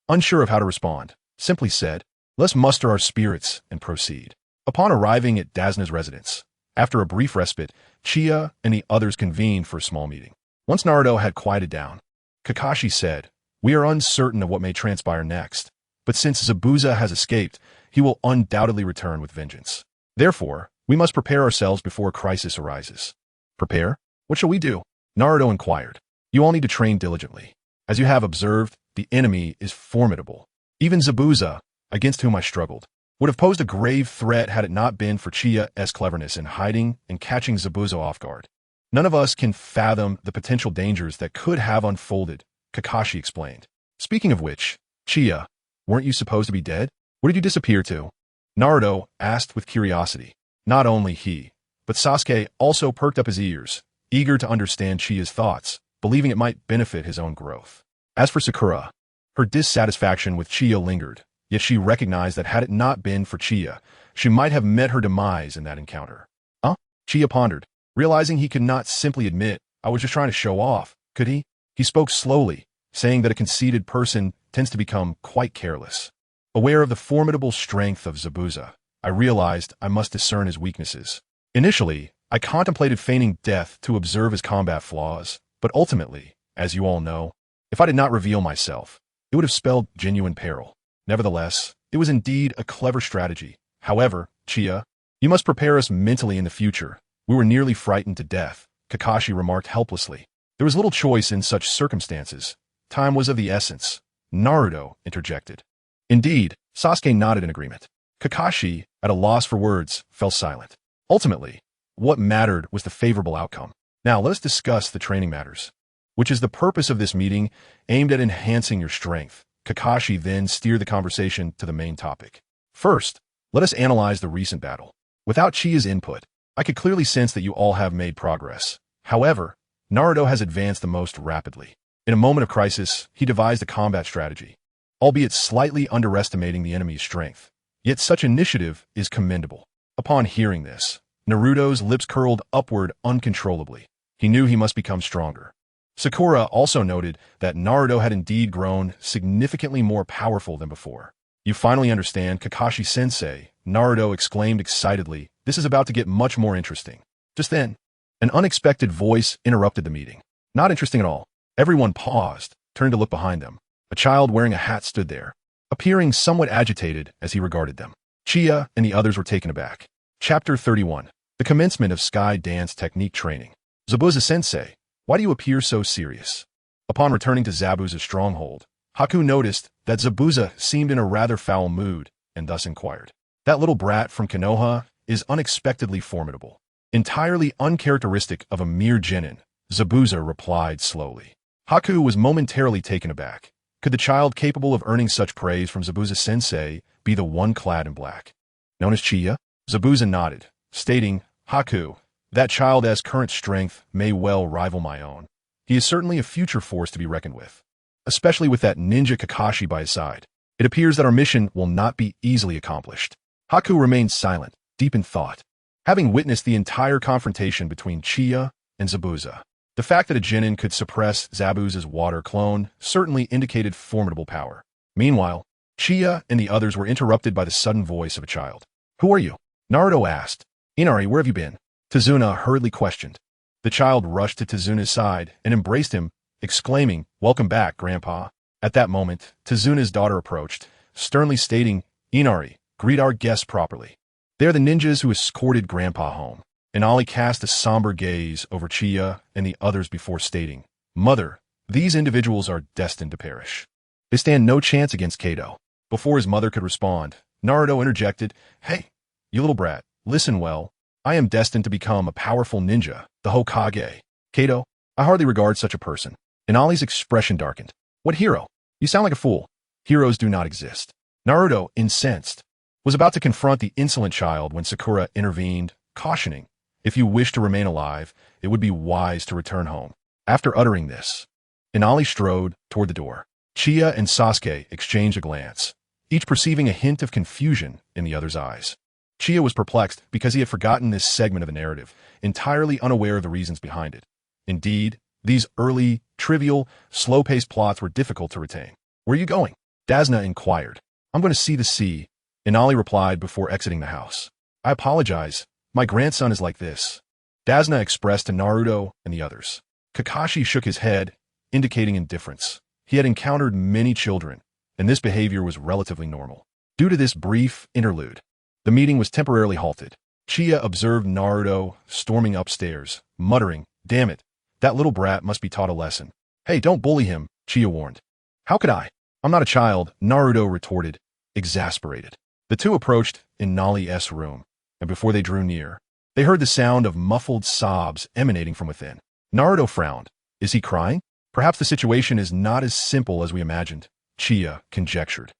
unsure of how to respond, simply said, let's muster our spirits and proceed. Upon arriving at Dazna's residence, after a brief respite, Uchiha and the others convened for a small meeting. Once Naruto had quieted down, Kakashi said, we are uncertain of what may transpire next, but since Zabuza has escaped, he will undoubtedly return with vengeance. Therefore, we must prepare ourselves before a crisis arises. Prepare? What shall we do? Naruto inquired. You all need to train diligently. As you have observed, the enemy is formidable. Even Zabuza, against whom I struggled, would have posed a grave threat had it not been for Uchiha's cleverness in hiding and catching Zabuza off guard. None of us can fathom the potential dangers that could have unfolded, Kakashi explained. Speaking of which, Uchiha, weren't you supposed to be dead? Where did you disappear to? Naruto asked with curiosity. Not only he, but Sasuke also perked up his ears, eager to understand Uchiha's thoughts, believing it might benefit his own growth. As for Sakura, her dissatisfaction with Uchiha lingered, yet she recognized that had it not been for Uchiha, she might have met her demise in that encounter. Uchiha pondered, realizing he could not simply admit, I was just trying to show off, could he? He spoke slowly, saying that a conceited person tends to become quite careless. Aware of the formidable strength of Zabuza, I realized I must discern his weaknesses. Initially, I contemplated feigning death to observe his combat flaws, but ultimately, as you all know, if I did not reveal myself, it would have spelled genuine peril. Nevertheless, it was indeed a clever strategy. However, Uchiha, you must prepare us mentally in the future. We were nearly frightened to death, Kakashi remarked helplessly. There was little choice in such circumstances. Time was of the essence. Naruto interjected. Indeed, Sasuke nodded in agreement. Kakashi, at a loss for words, fell silent. Ultimately, what mattered was the favorable outcome. Now let us discuss the training matters, which is the purpose of this meeting aimed at enhancing your strength. Kakashi then steered the conversation to the main topic. First, let us analyze the recent battle. Without Chia's input, I could clearly sense that you all have made progress. However, Naruto has advanced the most rapidly. In a moment of crisis, he devised a combat strategy, albeit slightly underestimating the enemy's strength. Yet such initiative is commendable. Upon hearing this, Naruto's lips curled upward uncontrollably. He knew he must become stronger. Sakura also noted that Naruto had indeed grown significantly more powerful than before. "You finally understand, Kakashi-sensei," Naruto exclaimed excitedly. "This is about to get much more interesting." Just then, an unexpected voice interrupted the meeting. Not interesting at all. Everyone paused, turned to look behind them. A child wearing a hat stood there, appearing somewhat agitated as he regarded them. Chia and the others were taken aback. Chapter 31. The Commencement of Sky Dance Technique Training. "Zabuza-sensei, why do you appear so serious?" Upon returning to Zabuza's stronghold, Haku noticed that Zabuza seemed in a rather foul mood, and thus inquired. "That little brat from Konoha is unexpectedly formidable. Entirely uncharacteristic of a mere genin," Zabuza replied slowly. Haku was momentarily taken aback. Could the child capable of earning such praise from Zabuza-sensei be the one clad in black, known as Chia? Zabuza nodded, stating, "Haku, that child as current strength may well rival my own. He is certainly a future force to be reckoned with, especially with that ninja Kakashi by his side. It appears that our mission will not be easily accomplished." Haku remained silent, deep in thought. Having witnessed the entire confrontation between Chia and Zabuza, the fact that a genin could suppress Zabuza's water clone certainly indicated formidable power. Meanwhile, Chia and the others were interrupted by the sudden voice of a child. "Who are you?" Naruto asked. "Inari, where have you been?" Tazuna hurriedly questioned. The child rushed to Tazuna's side and embraced him, exclaiming, "Welcome back, Grandpa." At that moment, Tazuna's daughter approached, sternly stating, "Inari, greet our guests properly." "They are the ninjas who escorted Grandpa home." Inari cast a somber gaze over Chia and the others before stating, "Mother, these individuals are destined to perish. They stand no chance against Kado." Before his mother could respond, Naruto interjected, "Hey, you little brat, listen well. I am destined to become a powerful ninja, the Hokage. Kado, I hardly regard such a person." Inari's expression darkened. "What hero? You sound like a fool. Heroes do not exist." Naruto, incensed, was about to confront the insolent child when Sakura intervened, cautioning, "If you wish to remain alive, it would be wise to return home." After uttering this, Inari strode toward the door. Chia and Sasuke exchanged a glance, each perceiving a hint of confusion in the other's eyes. Chia was perplexed because he had forgotten this segment of the narrative, entirely unaware of the reasons behind it. Indeed, these early, trivial, slow-paced plots were difficult to retain. "Where are you going?" Dasna inquired. "I'm going to see the sea," Inari replied before exiting the house. "I apologize. My grandson is like this," Dasna expressed to Naruto and the others. Kakashi shook his head, indicating indifference. He had encountered many children, and this behavior was relatively normal. Due to this brief interlude, the meeting was temporarily halted. Chia observed Naruto storming upstairs, muttering, "Damn it, that little brat must be taught a lesson." "Hey, don't bully him," Chia warned. "How could I? I'm not a child," Naruto retorted, exasperated. The two approached Inari's room, and before they drew near, they heard the sound of muffled sobs emanating from within. Naruto frowned. "Is he crying? Perhaps the situation is not as simple as we imagined," Chia conjectured.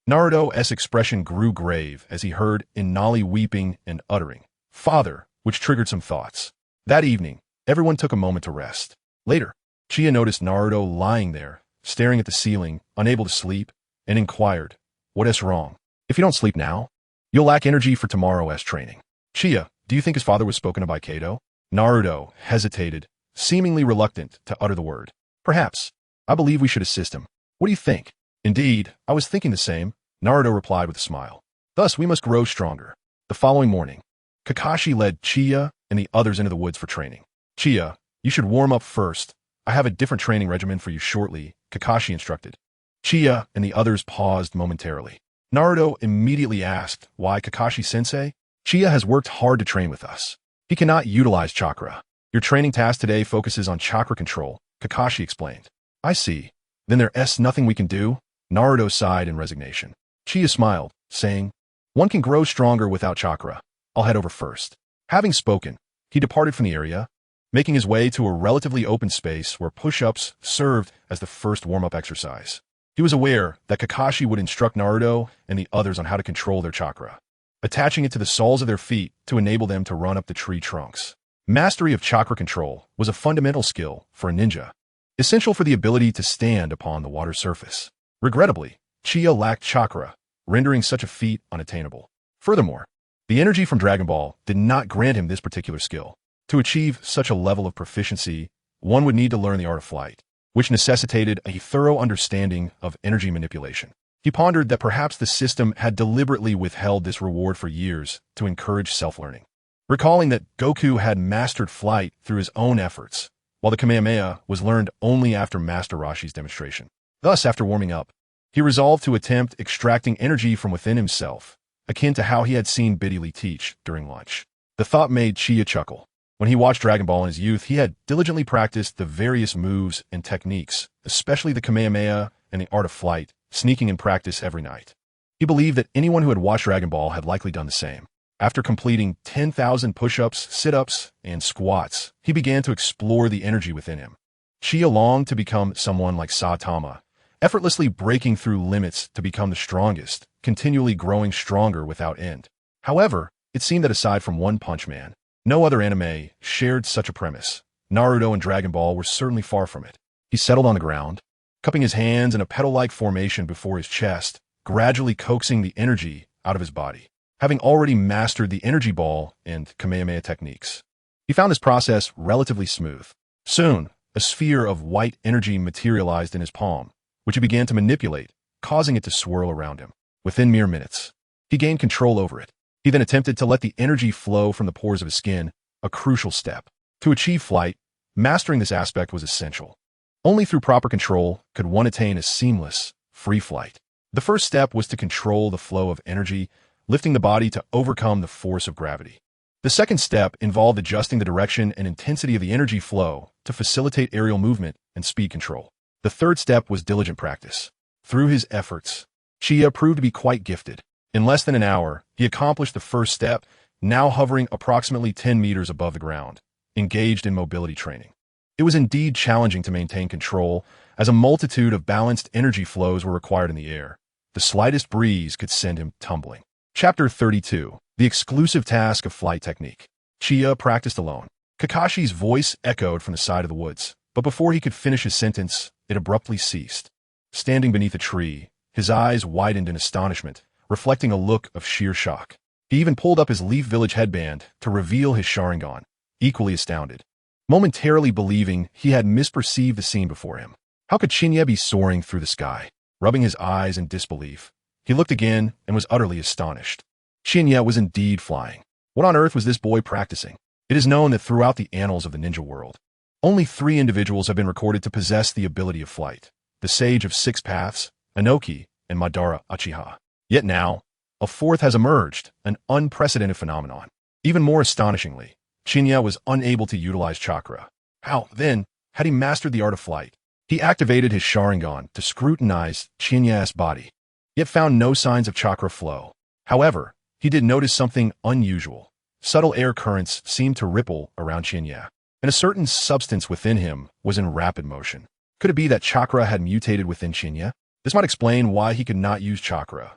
Naruto's expression grew grave as he heard Inari weeping and uttering, "Father," which triggered some thoughts. That evening, everyone took a moment to rest. Later, Chia noticed Naruto lying there, staring at the ceiling, unable to sleep, and inquired, "What is wrong? If you don't sleep now, you'll lack energy for tomorrow's training." "Chia, do you think his father was spoken of by Kado?" Naruto hesitated, seemingly reluctant to utter the word. "Perhaps. I believe we should assist him. What do you think?" "Indeed, I was thinking the same," Naruto replied with a smile. "Thus we must grow stronger." The following morning, Kakashi led Chia and the others into the woods for training. "Chia, you should warm up first. I have a different training regimen for you shortly," Kakashi instructed. Chia and the others paused momentarily. Naruto immediately asked, "Why, Kakashi-sensei?" "Chia has worked hard to train with us. He cannot utilize chakra. Your training task today focuses on chakra control," Kakashi explained. "I see. Then there's nothing we can do?" Naruto sighed in resignation. Chia smiled, saying, "One can grow stronger without chakra. I'll head over first." Having spoken, he departed from the area, making his way to a relatively open space where push-ups served as the first warm-up exercise. He was aware that Kakashi would instruct Naruto and the others on how to control their chakra, attaching it to the soles of their feet to enable them to run up the tree trunks. Mastery of chakra control was a fundamental skill for a ninja, essential for the ability to stand upon the water's surface. Regrettably, Uchiha lacked chakra, rendering such a feat unattainable. Furthermore, the energy from Dragon Ball did not grant him this particular skill. To achieve such a level of proficiency, one would need to learn the art of flight, which necessitated a thorough understanding of energy manipulation. He pondered that perhaps the system had deliberately withheld this reward for years to encourage self-learning. Recalling that Goku had mastered flight through his own efforts, while the Kamehameha was learned only after Master Roshi's demonstration. Thus, after warming up, he resolved to attempt extracting energy from within himself, akin to how he had seen Biddy Lee teach during lunch. The thought made Uchiha chuckle. When he watched Dragon Ball in his youth, he had diligently practiced the various moves and techniques, especially the Kamehameha and the art of flight, sneaking in practice every night. He believed that anyone who had watched Dragon Ball had likely done the same. After completing 10,000 push-ups, sit-ups, and squats, he began to explore the energy within him. Uchiha longed to become someone like Saitama, effortlessly breaking through limits to become the strongest, continually growing stronger without end. However, it seemed that aside from One Punch Man, no other anime shared such a premise. Naruto and Dragon Ball were certainly far from it. He settled on the ground, cupping his hands in a petal-like formation before his chest, gradually coaxing the energy out of his body. Having already mastered the energy ball and Kamehameha techniques, he found this process relatively smooth. Soon, a sphere of white energy materialized in his palm, which he began to manipulate, causing it to swirl around him. Within mere minutes, he gained control over it. He then attempted to let the energy flow from the pores of his skin, a crucial step. To achieve flight, mastering this aspect was essential. Only through proper control could one attain a seamless, free flight. The first step was to control the flow of energy, lifting the body to overcome the force of gravity. The second step involved adjusting the direction and intensity of the energy flow to facilitate aerial movement and speed control. The third step was diligent practice. Through his efforts, Uchiha proved to be quite gifted. In less than an hour, he accomplished the first step, now hovering approximately 10 meters above the ground, engaged in mobility training. It was indeed challenging to maintain control, as a multitude of balanced energy flows were required in the air. The slightest breeze could send him tumbling. Chapter 32. The exclusive task of flight technique. Uchiha practiced alone. Kakashi's voice echoed from the side of the woods, but before he could finish his sentence, it abruptly ceased. Standing beneath a tree, his eyes widened in astonishment, reflecting a look of sheer shock. He even pulled up his Leaf Village headband to reveal his Sharingan, equally astounded, momentarily believing he had misperceived the scene before him. How could Qianye be soaring through the sky? Rubbing his eyes in disbelief, he looked again and was utterly astonished. Qianye was indeed flying. What on earth was this boy practicing? It is known that throughout the annals of the ninja world, only 3 individuals have been recorded to possess the ability of flight: the Sage of Six Paths, Inoki, and Madara Uchiha. Yet now, a fourth has emerged, an unprecedented phenomenon. Even more astonishingly, Qianye was unable to utilize chakra. How, then, had he mastered the art of flight? He activated his Sharingan to scrutinize Qianye's body, yet found no signs of chakra flow. However, he did notice something unusual. Subtle air currents seemed to ripple around Qianye, and a certain substance within him was in rapid motion. Could it be that chakra had mutated within Qianye? This might explain why he could not use chakra,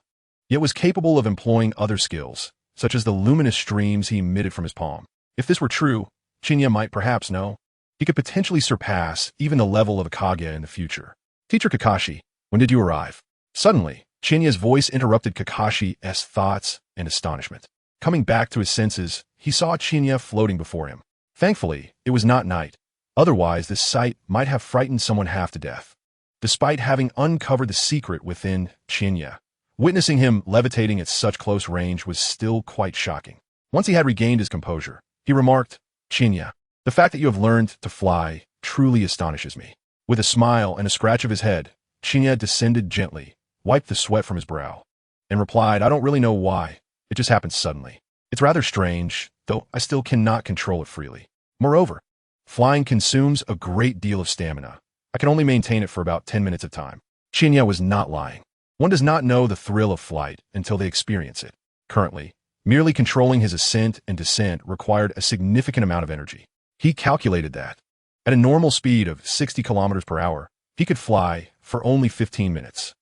yet was capable of employing other skills, such as the luminous streams he emitted from his palm. If this were true, Qianye might perhaps know. He could potentially surpass even the level of a Kage in the future. Teacher Kakashi, when did you arrive? Suddenly, Qianye's voice interrupted Kakashi's thoughts and astonishment. Coming back to his senses, he saw Qianye floating before him. Thankfully, it was not night. Otherwise, this sight might have frightened someone half to death. Despite having uncovered the secret within Qianye, witnessing him levitating at such close range was still quite shocking. Once he had regained his composure, he remarked, "Qianye, the fact that you have learned to fly truly astonishes me." With a smile and a scratch of his head, Qianye descended gently, wiped the sweat from his brow, and replied, "I don't really know why. It just happened suddenly. It's rather strange, though I still cannot control it freely. Moreover, flying consumes a great deal of stamina. I can only maintain it for about 10 minutes at a time." Qianye was not lying. One does not know the thrill of flight until they experience it. Currently, merely controlling his ascent and descent required a significant amount of energy. He calculated that, at a normal speed of 60 kilometers per hour, he could fly for only 15 minutes.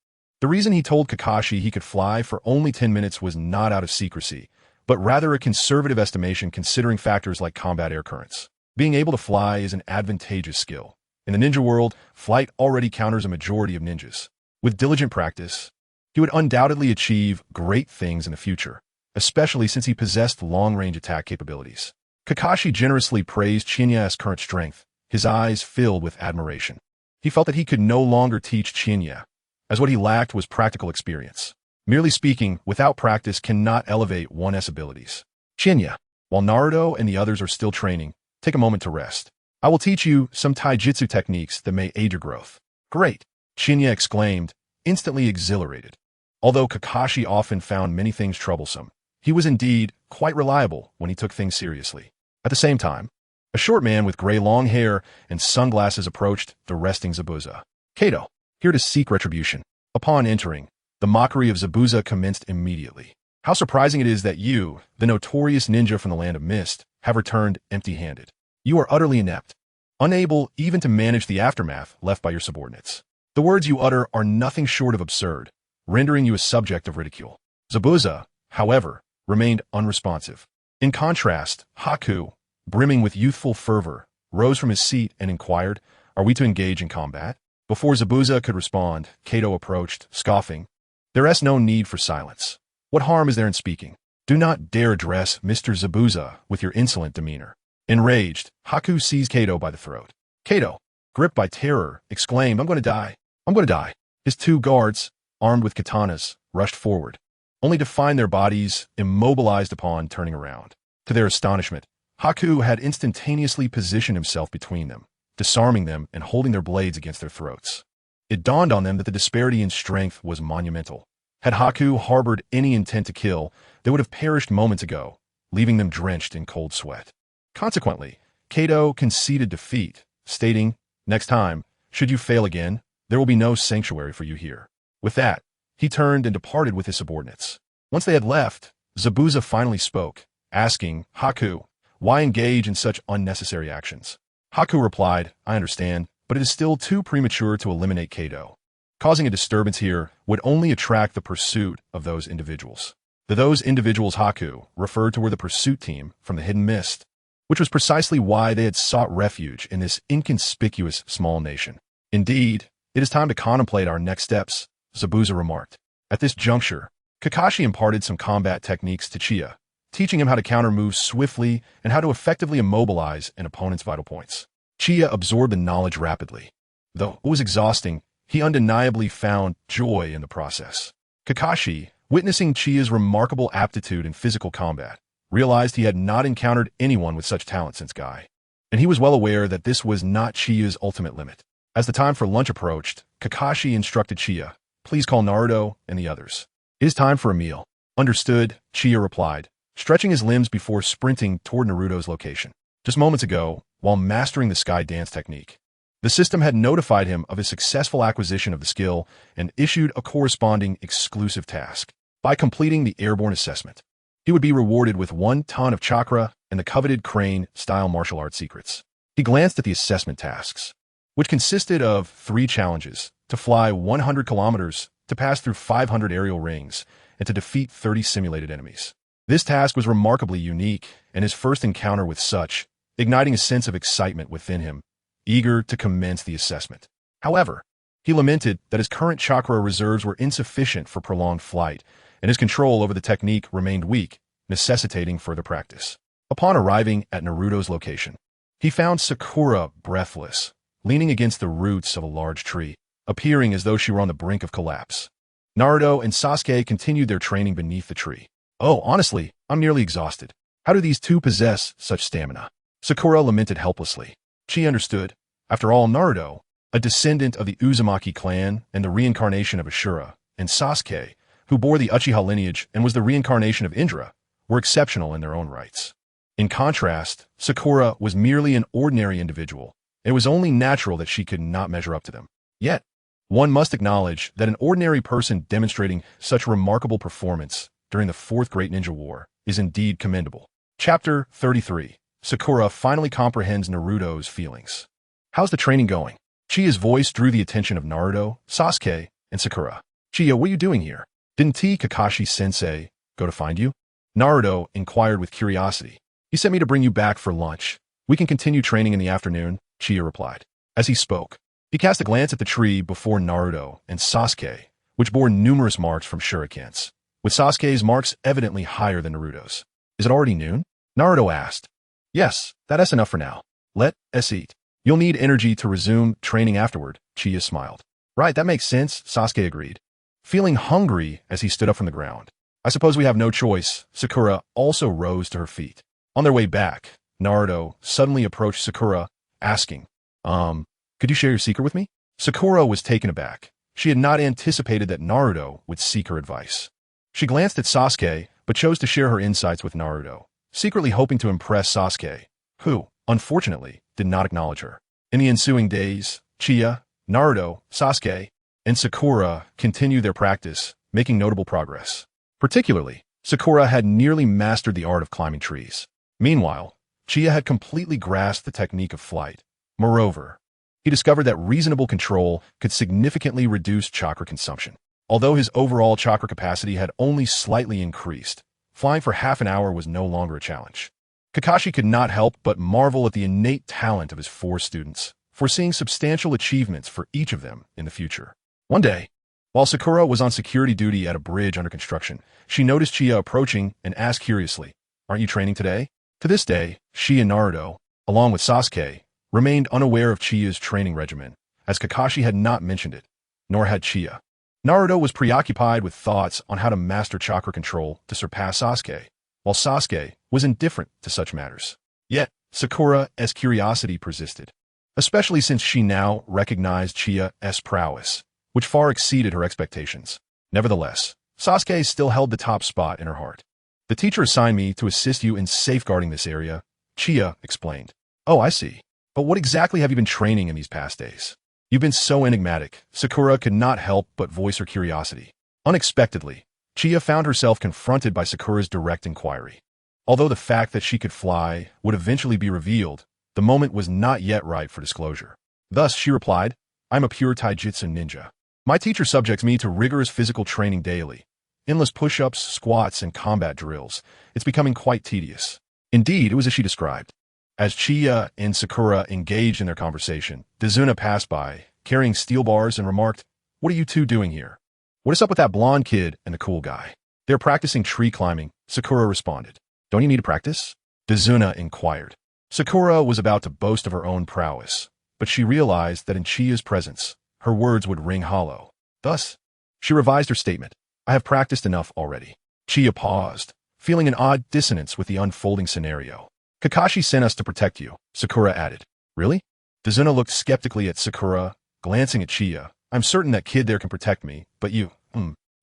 The reason he told Kakashi he could fly for only 10 minutes was not out of secrecy. but rather a conservative estimation considering factors like combat air currents. Being able to fly is an advantageous skill. In the ninja world, flight already counters a majority of ninjas. With diligent practice, he would undoubtedly achieve great things in the future, especially since he possessed long-range attack capabilities. Kakashi generously praised Qianye's current strength, his eyes filled with admiration. He felt that he could no longer teach Qianye, as what he lacked was practical experience. Merely speaking, without practice cannot elevate one's abilities. Qianye, while Naruto and the others are still training, take a moment to rest. I will teach you some taijutsu techniques that may aid your growth. Great, Qianye exclaimed, instantly exhilarated. Although Kakashi often found many things troublesome, he was indeed quite reliable when he took things seriously. At the same time, a short man with gray long hair and sunglasses approached the resting Zabuza. Kato, here to seek retribution. Upon entering, the mockery of Zabuza commenced immediately. How surprising it is that you, the notorious ninja from the Land of Mist, have returned empty-handed. You are utterly inept, unable even to manage the aftermath left by your subordinates. The words you utter are nothing short of absurd, rendering you a subject of ridicule. Zabuza, however, remained unresponsive. In contrast, Haku, brimming with youthful fervor, rose from his seat and inquired, "Are we to engage in combat?" Before Zabuza could respond, Kato approached, scoffing, "There is no need for silence. What harm is there in speaking? Do not dare address Mr. Zabuza with your insolent demeanor." Enraged, Haku seized Kato by the throat. Kato, gripped by terror, exclaimed, "I'm going to die. I'm going to die." His two guards, armed with katanas, rushed forward, only to find their bodies immobilized upon turning around. To their astonishment, Haku had instantaneously positioned himself between them, disarming them and holding their blades against their throats. It dawned on them that the disparity in strength was monumental. Had Haku harbored any intent to kill, they would have perished moments ago, leaving them drenched in cold sweat. Consequently, Kato conceded defeat, stating, "Next time, should you fail again, there will be no sanctuary for you here." With that, he turned and departed with his subordinates. Once they had left, Zabuza finally spoke, asking, "Haku, why engage in such unnecessary actions?" Haku replied, "I understand, but it is still too premature to eliminate Kato. Causing a disturbance here would only attract the pursuit of those individuals." Those individuals Haku referred to were the pursuit team from the Hidden Mist, which was precisely why they had sought refuge in this inconspicuous small nation. "Indeed, it is time to contemplate our next steps," Zabuza remarked. At this juncture, Kakashi imparted some combat techniques to Qianye, teaching him how to counter moves swiftly and how to effectively immobilize an opponent's vital points. Qianye absorbed the knowledge rapidly. Though it was exhausting, he undeniably found joy in the process. Kakashi, witnessing Chia's remarkable aptitude in physical combat, realized he had not encountered anyone with such talent since Guy, and he was well aware that this was not Chia's ultimate limit. As the time for lunch approached, Kakashi instructed Qianye, "Please call Naruto and the others. It is time for a meal." "Understood," Qianye replied, stretching his limbs before sprinting toward Naruto's location. Just moments ago, while mastering the sky dance technique, the system had notified him of his successful acquisition of the skill and issued a corresponding exclusive task. By completing the airborne assessment, he would be rewarded with 1 ton of chakra and the coveted crane-style martial arts secrets. He glanced at the assessment tasks, which consisted of 3 challenges: to fly 100 kilometers, to pass through 500 aerial rings, and to defeat 30 simulated enemies. This task was remarkably unique, and his first encounter with such, igniting a sense of excitement within him, eager to commence the assessment. However, he lamented that his current chakra reserves were insufficient for prolonged flight, and his control over the technique remained weak, necessitating further practice. Upon arriving at Naruto's location, he found Sakura breathless, leaning against the roots of a large tree, appearing as though she were on the brink of collapse. Naruto and Sasuke continued their training beneath the tree. "Oh, honestly, I'm nearly exhausted. How do these two possess such stamina?" Sakura lamented helplessly. She understood. After all, Naruto, a descendant of the Uzumaki clan and the reincarnation of Ashura, and Sasuke, who bore the Uchiha lineage and was the reincarnation of Indra, were exceptional in their own rights. In contrast, Sakura was merely an ordinary individual, and it was only natural that she could not measure up to them. Yet, one must acknowledge that an ordinary person demonstrating such remarkable performance during the Fourth Great Ninja War is indeed commendable. Chapter 33. Sakura finally comprehends Naruto's feelings. "How's the training going?" Chia's voice drew the attention of Naruto, Sasuke, and Sakura. "Qianye, what are you doing here? Didn't Kakashi-sensei go to find you?" Naruto inquired with curiosity. He sent me to bring you back for lunch. We can continue training in the afternoon, Uchiha replied. As he spoke, he cast a glance at the tree before Naruto and Sasuke, which bore numerous marks from shurikens, with Sasuke's marks evidently higher than Naruto's. Is it already noon? Naruto asked. Yes, that's enough for now. Let us eat. You'll need energy to resume training afterward, Uchiha smiled. Right, that makes sense, Sasuke agreed, feeling hungry as he stood up from the ground. I suppose we have no choice. Sakura also rose to her feet. On their way back, Naruto suddenly approached Sakura, asking, could you share your secret with me? Sakura was taken aback. She had not anticipated that Naruto would seek her advice. She glanced at Sasuke, but chose to share her insights with Naruto, secretly hoping to impress Sasuke, who, unfortunately, did not acknowledge her. In the ensuing days, Uchiha, Naruto, Sasuke, and Sakura continued their practice, making notable progress. Particularly, Sakura had nearly mastered the art of climbing trees. Meanwhile, Uchiha had completely grasped the technique of flight. Moreover, he discovered that reasonable control could significantly reduce chakra consumption. Although his overall chakra capacity had only slightly increased, flying for half an hour was no longer a challenge. Kakashi could not help but marvel at the innate talent of his 4 students, foreseeing substantial achievements for each of them in the future. One day, while Sakura was on security duty at a bridge under construction, she noticed Uchiha approaching and asked curiously, "Aren't you training today?" To this day, she and Naruto, along with Sasuke, remained unaware of Chia's training regimen, as Kakashi had not mentioned it, nor had Uchiha. Naruto was preoccupied with thoughts on how to master chakra control to surpass Sasuke, while Sasuke was indifferent to such matters. Yet, Sakura's curiosity persisted, especially since she now recognized Uchiha's prowess, which far exceeded her expectations. Nevertheless, Sasuke still held the top spot in her heart. The teacher assigned me to assist you in safeguarding this area, Uchiha explained. Oh, I see. But what exactly have you been training in these past days? You've been so enigmatic. Sakura could not help but voice her curiosity. Unexpectedly, Uchiha found herself confronted by Sakura's direct inquiry. Although the fact that she could fly would eventually be revealed, the moment was not yet ripe for disclosure. Thus, she replied, I'm a pure taijutsu ninja. My teacher subjects me to rigorous physical training daily. Endless push-ups, squats, and combat drills. It's becoming quite tedious. Indeed, it was as she described. As Uchiha and Sakura engaged in their conversation, Dazuna passed by, carrying steel bars, and remarked, What are you two doing here? What is up with that blonde kid and the cool guy? They're practicing tree climbing, Sakura responded. Don't you need to practice? Dazuna inquired. Sakura was about to boast of her own prowess, but she realized that in Chia's presence, her words would ring hollow. Thus, she revised her statement. I have practiced enough already. Chia paused, feeling an odd dissonance with the unfolding scenario. Kakashi sent us to protect you, Sakura added. Really? Dazuna looked skeptically at Sakura, glancing at Chia. I'm certain that kid there can protect me, but you,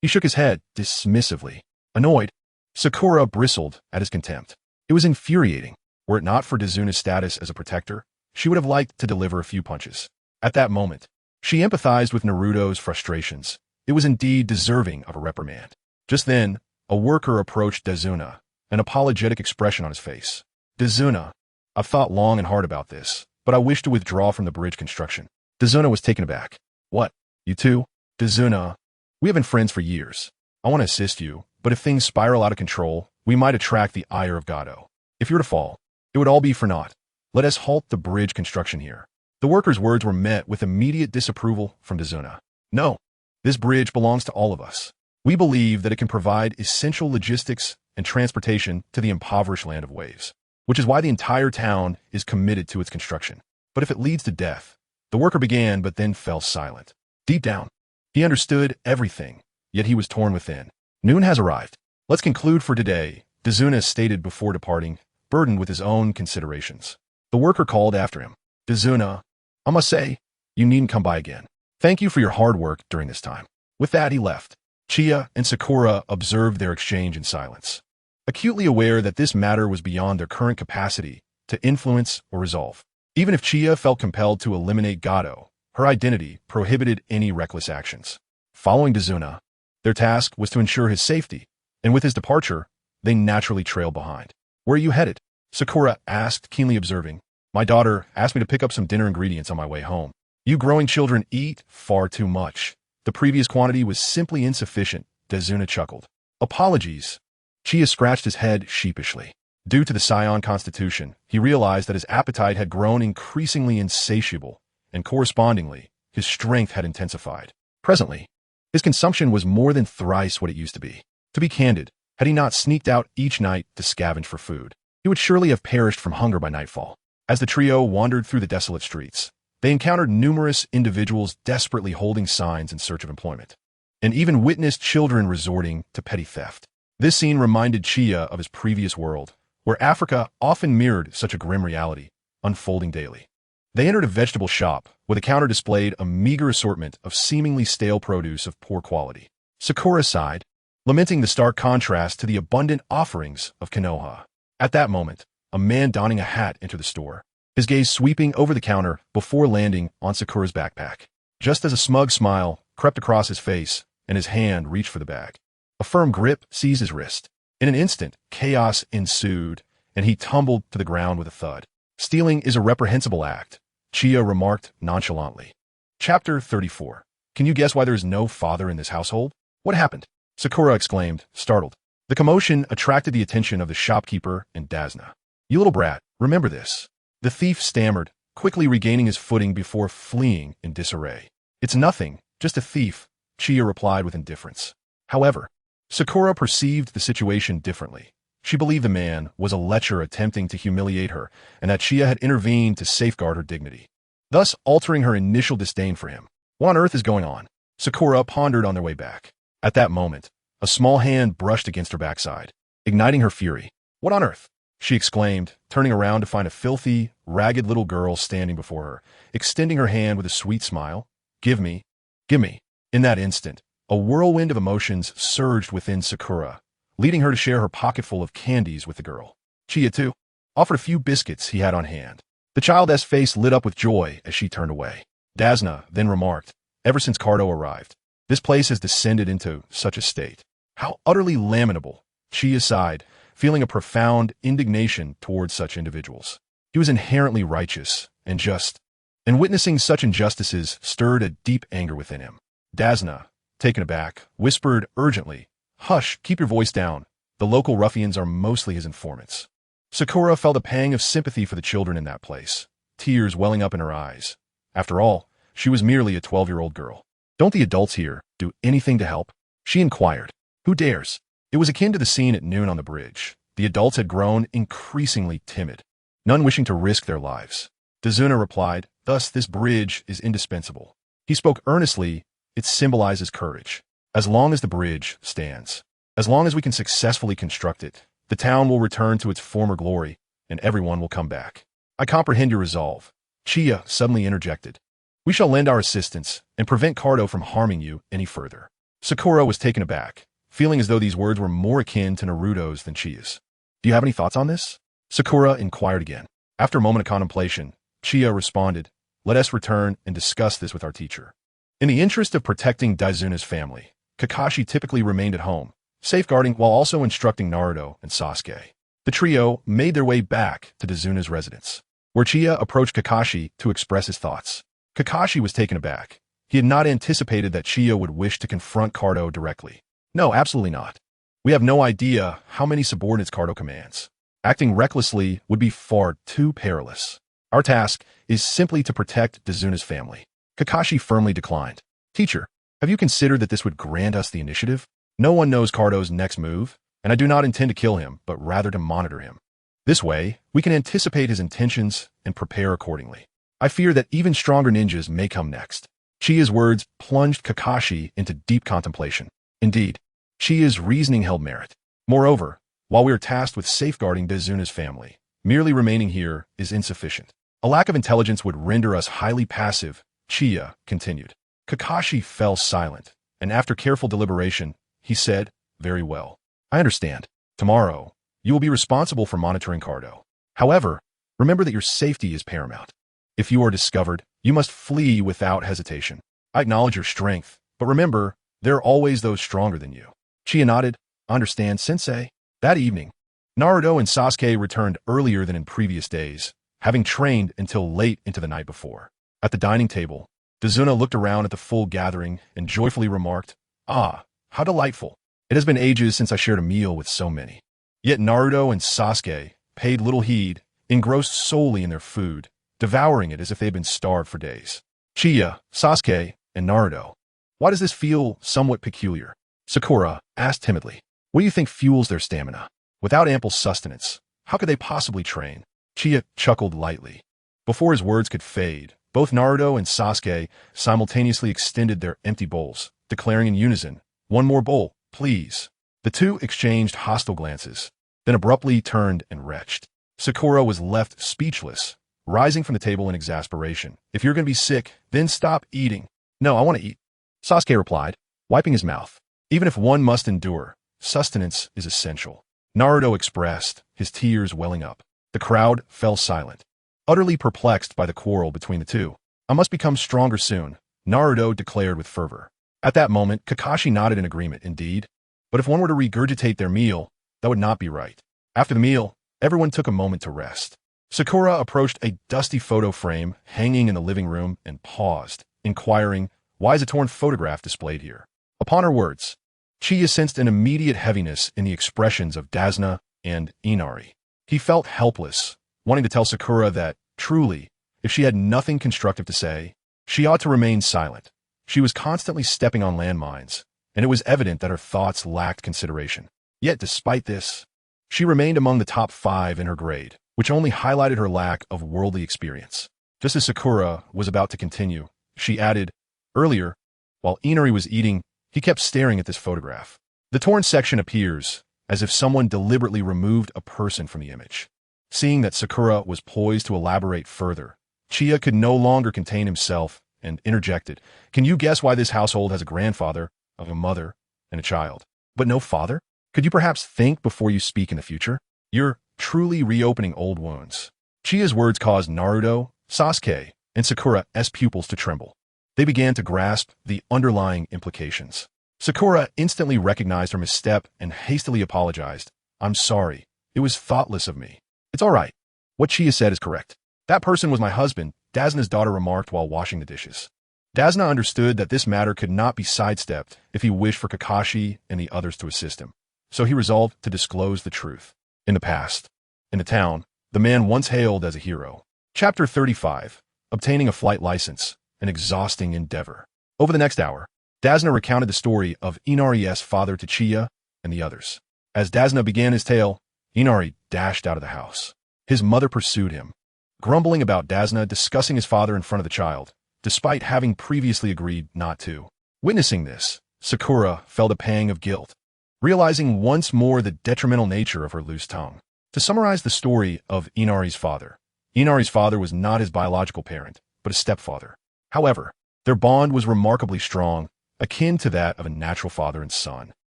He shook his head, dismissively. Annoyed, Sakura bristled at his contempt. It was infuriating. Were it not for Dazuna's status as a protector, she would have liked to deliver a few punches. At that moment, she empathized with Naruto's frustrations. It was indeed deserving of a reprimand. Just then, a worker approached Dazuna, an apologetic expression on his face. Dazuna, I've thought long and hard about this, but I wish to withdraw from the bridge construction. Dazuna was taken aback. What? You two? Dazuna, we have been friends for years. I want to assist you, but if things spiral out of control, we might attract the ire of Gado. If you're to fall, it would all be for naught. Let us halt the bridge construction here. The worker's words were met with immediate disapproval from Dazuna. No, this bridge belongs to all of us. We believe that it can provide essential logistics and transportation to the impoverished land of waves, which is why the entire town is committed to its construction. But if it leads to death, the worker began but then fell silent. Deep down, he understood everything, yet he was torn within. Noon has arrived. Let's conclude for today, Dazuna stated before departing, burdened with his own considerations. The worker called after him. Dazuna, I must say, you needn't come by again. Thank you for your hard work during this time. With that, he left. Chia and Sakura observed their exchange in silence, acutely aware that this matter was beyond their current capacity to influence or resolve. Even if Chia felt compelled to eliminate Gado, her identity prohibited any reckless actions. Following Dazuna, their task was to ensure his safety, and with his departure, they naturally trailed behind. Where are you headed? Sakura asked, keenly observing. My daughter asked me to pick up some dinner ingredients on my way home. You growing children eat far too much. The previous quantity was simply insufficient, Dazuna chuckled. Apologies. Chia scratched his head sheepishly. Due to the Saiyan constitution, he realized that his appetite had grown increasingly insatiable, and correspondingly, his strength had intensified. Presently, his consumption was more than thrice what it used to be. To be candid, had he not sneaked out each night to scavenge for food, he would surely have perished from hunger by nightfall. As the trio wandered through the desolate streets, they encountered numerous individuals desperately holding signs in search of employment, and even witnessed children resorting to petty theft. This scene reminded Chia of his previous world, where Africa often mirrored such a grim reality, unfolding daily. They entered a vegetable shop, where the counter displayed a meager assortment of seemingly stale produce of poor quality. Sakura sighed, lamenting the stark contrast to the abundant offerings of Konoha. At that moment, a man donning a hat entered the store, his gaze sweeping over the counter before landing on Sakura's backpack. Just as a smug smile crept across his face and his hand reached for the bag, a firm grip seized his wrist. In an instant, chaos ensued, and he tumbled to the ground with a thud. Stealing is a reprehensible act, Chia remarked nonchalantly. Chapter 34. Can you guess why there is no father in this household? What happened? Sakura exclaimed, startled. The commotion attracted the attention of the shopkeeper and Dasna. You little brat, remember this. The thief stammered, quickly regaining his footing before fleeing in disarray. It's nothing, just a thief, Chia replied with indifference. However, Sakura perceived the situation differently. She believed the man was a lecher attempting to humiliate her, and that Chia had intervened to safeguard her dignity, thus altering her initial disdain for him. What on earth is going on? Sakura pondered on their way back. At that moment, a small hand brushed against her backside, igniting her fury. What on earth? She exclaimed, turning around to find a filthy, ragged little girl standing before her, extending her hand with a sweet smile. Give me. Give me. In that instant, a whirlwind of emotions surged within Sakura, leading her to share her pocketful of candies with the girl. Chia, too, offered a few biscuits he had on hand. The child's face lit up with joy as she turned away. Dasna then remarked, ever since Cardo arrived, this place has descended into such a state. How utterly lamentable, Chia sighed, feeling a profound indignation towards such individuals. He was inherently righteous and just, and witnessing such injustices stirred a deep anger within him. Dasna, taken aback, whispered urgently, Hush, keep your voice down. The local ruffians are mostly his informants. Sakura felt a pang of sympathy for the children in that place, tears welling up in her eyes. After all, she was merely a 12-year-old girl. Don't the adults here do anything to help? She inquired. Who dares? It was akin to the scene at noon on the bridge. The adults had grown increasingly timid, none wishing to risk their lives. Dazuna replied, thus this bridge is indispensable. He spoke earnestly, it symbolizes courage. As long as the bridge stands, as long as we can successfully construct it, the town will return to its former glory, and everyone will come back. I comprehend your resolve. Chia suddenly interjected. We shall lend our assistance and prevent Cardo from harming you any further. Sakura was taken aback, feeling as though these words were more akin to Naruto's than Chia's. Do you have any thoughts on this? Sakura inquired again. After a moment of contemplation, Chia responded, let us return and discuss this with our teacher. In the interest of protecting Dazuna's family, Kakashi typically remained at home, safeguarding while also instructing Naruto and Sasuke. The trio made their way back to Dazuna's residence, where Chia approached Kakashi to express his thoughts. Kakashi was taken aback. He had not anticipated that Chia would wish to confront Cardo directly. No, absolutely not. We have no idea how many subordinates Cardo commands. Acting recklessly would be far too perilous. Our task is simply to protect Dazuna's family. Kakashi firmly declined. Teacher, have you considered that this would grant us the initiative? No one knows Cardo's next move, and I do not intend to kill him, but rather to monitor him. This way, we can anticipate his intentions and prepare accordingly. I fear that even stronger ninjas may come next. Chia's words plunged Kakashi into deep contemplation. Indeed, Chia's reasoning held merit. Moreover, while we are tasked with safeguarding Dazuna's family, merely remaining here is insufficient. A lack of intelligence would render us highly passive, Chia continued. Kakashi fell silent, and after careful deliberation, he said, very well. I understand. Tomorrow, you will be responsible for monitoring Cardo. However, remember that your safety is paramount. If you are discovered, you must flee without hesitation. I acknowledge your strength, but remember, there are always those stronger than you. Chia nodded. Understand, sensei. That evening, Naruto and Sasuke returned earlier than in previous days, having trained until late into the night before. At the dining table, Dazuna looked around at the full gathering and joyfully remarked, Ah, how delightful. It has been ages since I shared a meal with so many. Yet Naruto and Sasuke paid little heed, engrossed solely in their food, devouring it as if they had been starved for days. Uchiha, Sasuke, and Naruto. Why does this feel somewhat peculiar? Sakura asked timidly. What do you think fuels their stamina? Without ample sustenance, how could they possibly train? Uchiha chuckled lightly. Before his words could fade, both Naruto and Sasuke simultaneously extended their empty bowls, declaring in unison, "One more bowl, please." The two exchanged hostile glances, then abruptly turned and retched. Sakura was left speechless, rising from the table in exasperation. "If you're going to be sick, then stop eating." "No, I want to eat," Sasuke replied, wiping his mouth. "Even if one must endure, sustenance is essential," Naruto expressed, his tears welling up. The crowd fell silent, utterly perplexed by the quarrel between the two. "I must become stronger soon," Naruto declared with fervor. At that moment, Kakashi nodded in agreement, indeed. But if one were to regurgitate their meal, that would not be right. After the meal, everyone took a moment to rest. Sakura approached a dusty photo frame hanging in the living room and paused, inquiring, "Why is a torn photograph displayed here?" Upon her words, Uchiha sensed an immediate heaviness in the expressions of Dasna and Inari. He felt helpless, wanting to tell Sakura that, truly, if she had nothing constructive to say, she ought to remain silent. She was constantly stepping on landmines, and it was evident that her thoughts lacked consideration. Yet despite this, she remained among the top 5 in her grade, which only highlighted her lack of worldly experience. Just as Sakura was about to continue, she added, "Earlier, while Inari was eating, he kept staring at this photograph." The torn section appears as if someone deliberately removed a person from the image. Seeing that Sakura was poised to elaborate further, Uchiha could no longer contain himself and interjected, "Can you guess why this household has a grandfather, a mother, and a child, but no father? Could you perhaps think before you speak in the future? You're truly reopening old wounds." Uchiha's words caused Naruto, Sasuke, and Sakura's pupils to tremble. They began to grasp the underlying implications. Sakura instantly recognized her misstep and hastily apologized. "I'm sorry. It was thoughtless of me." "It's all right. What Uchiha said is correct. That person was my husband," Dasna's daughter remarked while washing the dishes. Dasna understood that this matter could not be sidestepped if he wished for Kakashi and the others to assist him. So he resolved to disclose the truth. In the past, in the town, the man once hailed as a hero. Chapter 35. Obtaining a flight license, an exhausting endeavor. Over the next hour, Dasna recounted the story of Inari's father to Uchiha and the others. As Dasna began his tale, Inari dashed out of the house. His mother pursued him, grumbling about Dasna discussing his father in front of the child, despite having previously agreed not to. Witnessing this, Sakura felt a pang of guilt, realizing once more the detrimental nature of her loose tongue. To summarize the story of Inari's father was not his biological parent, but a stepfather. However, their bond was remarkably strong, akin to that of a natural father and son.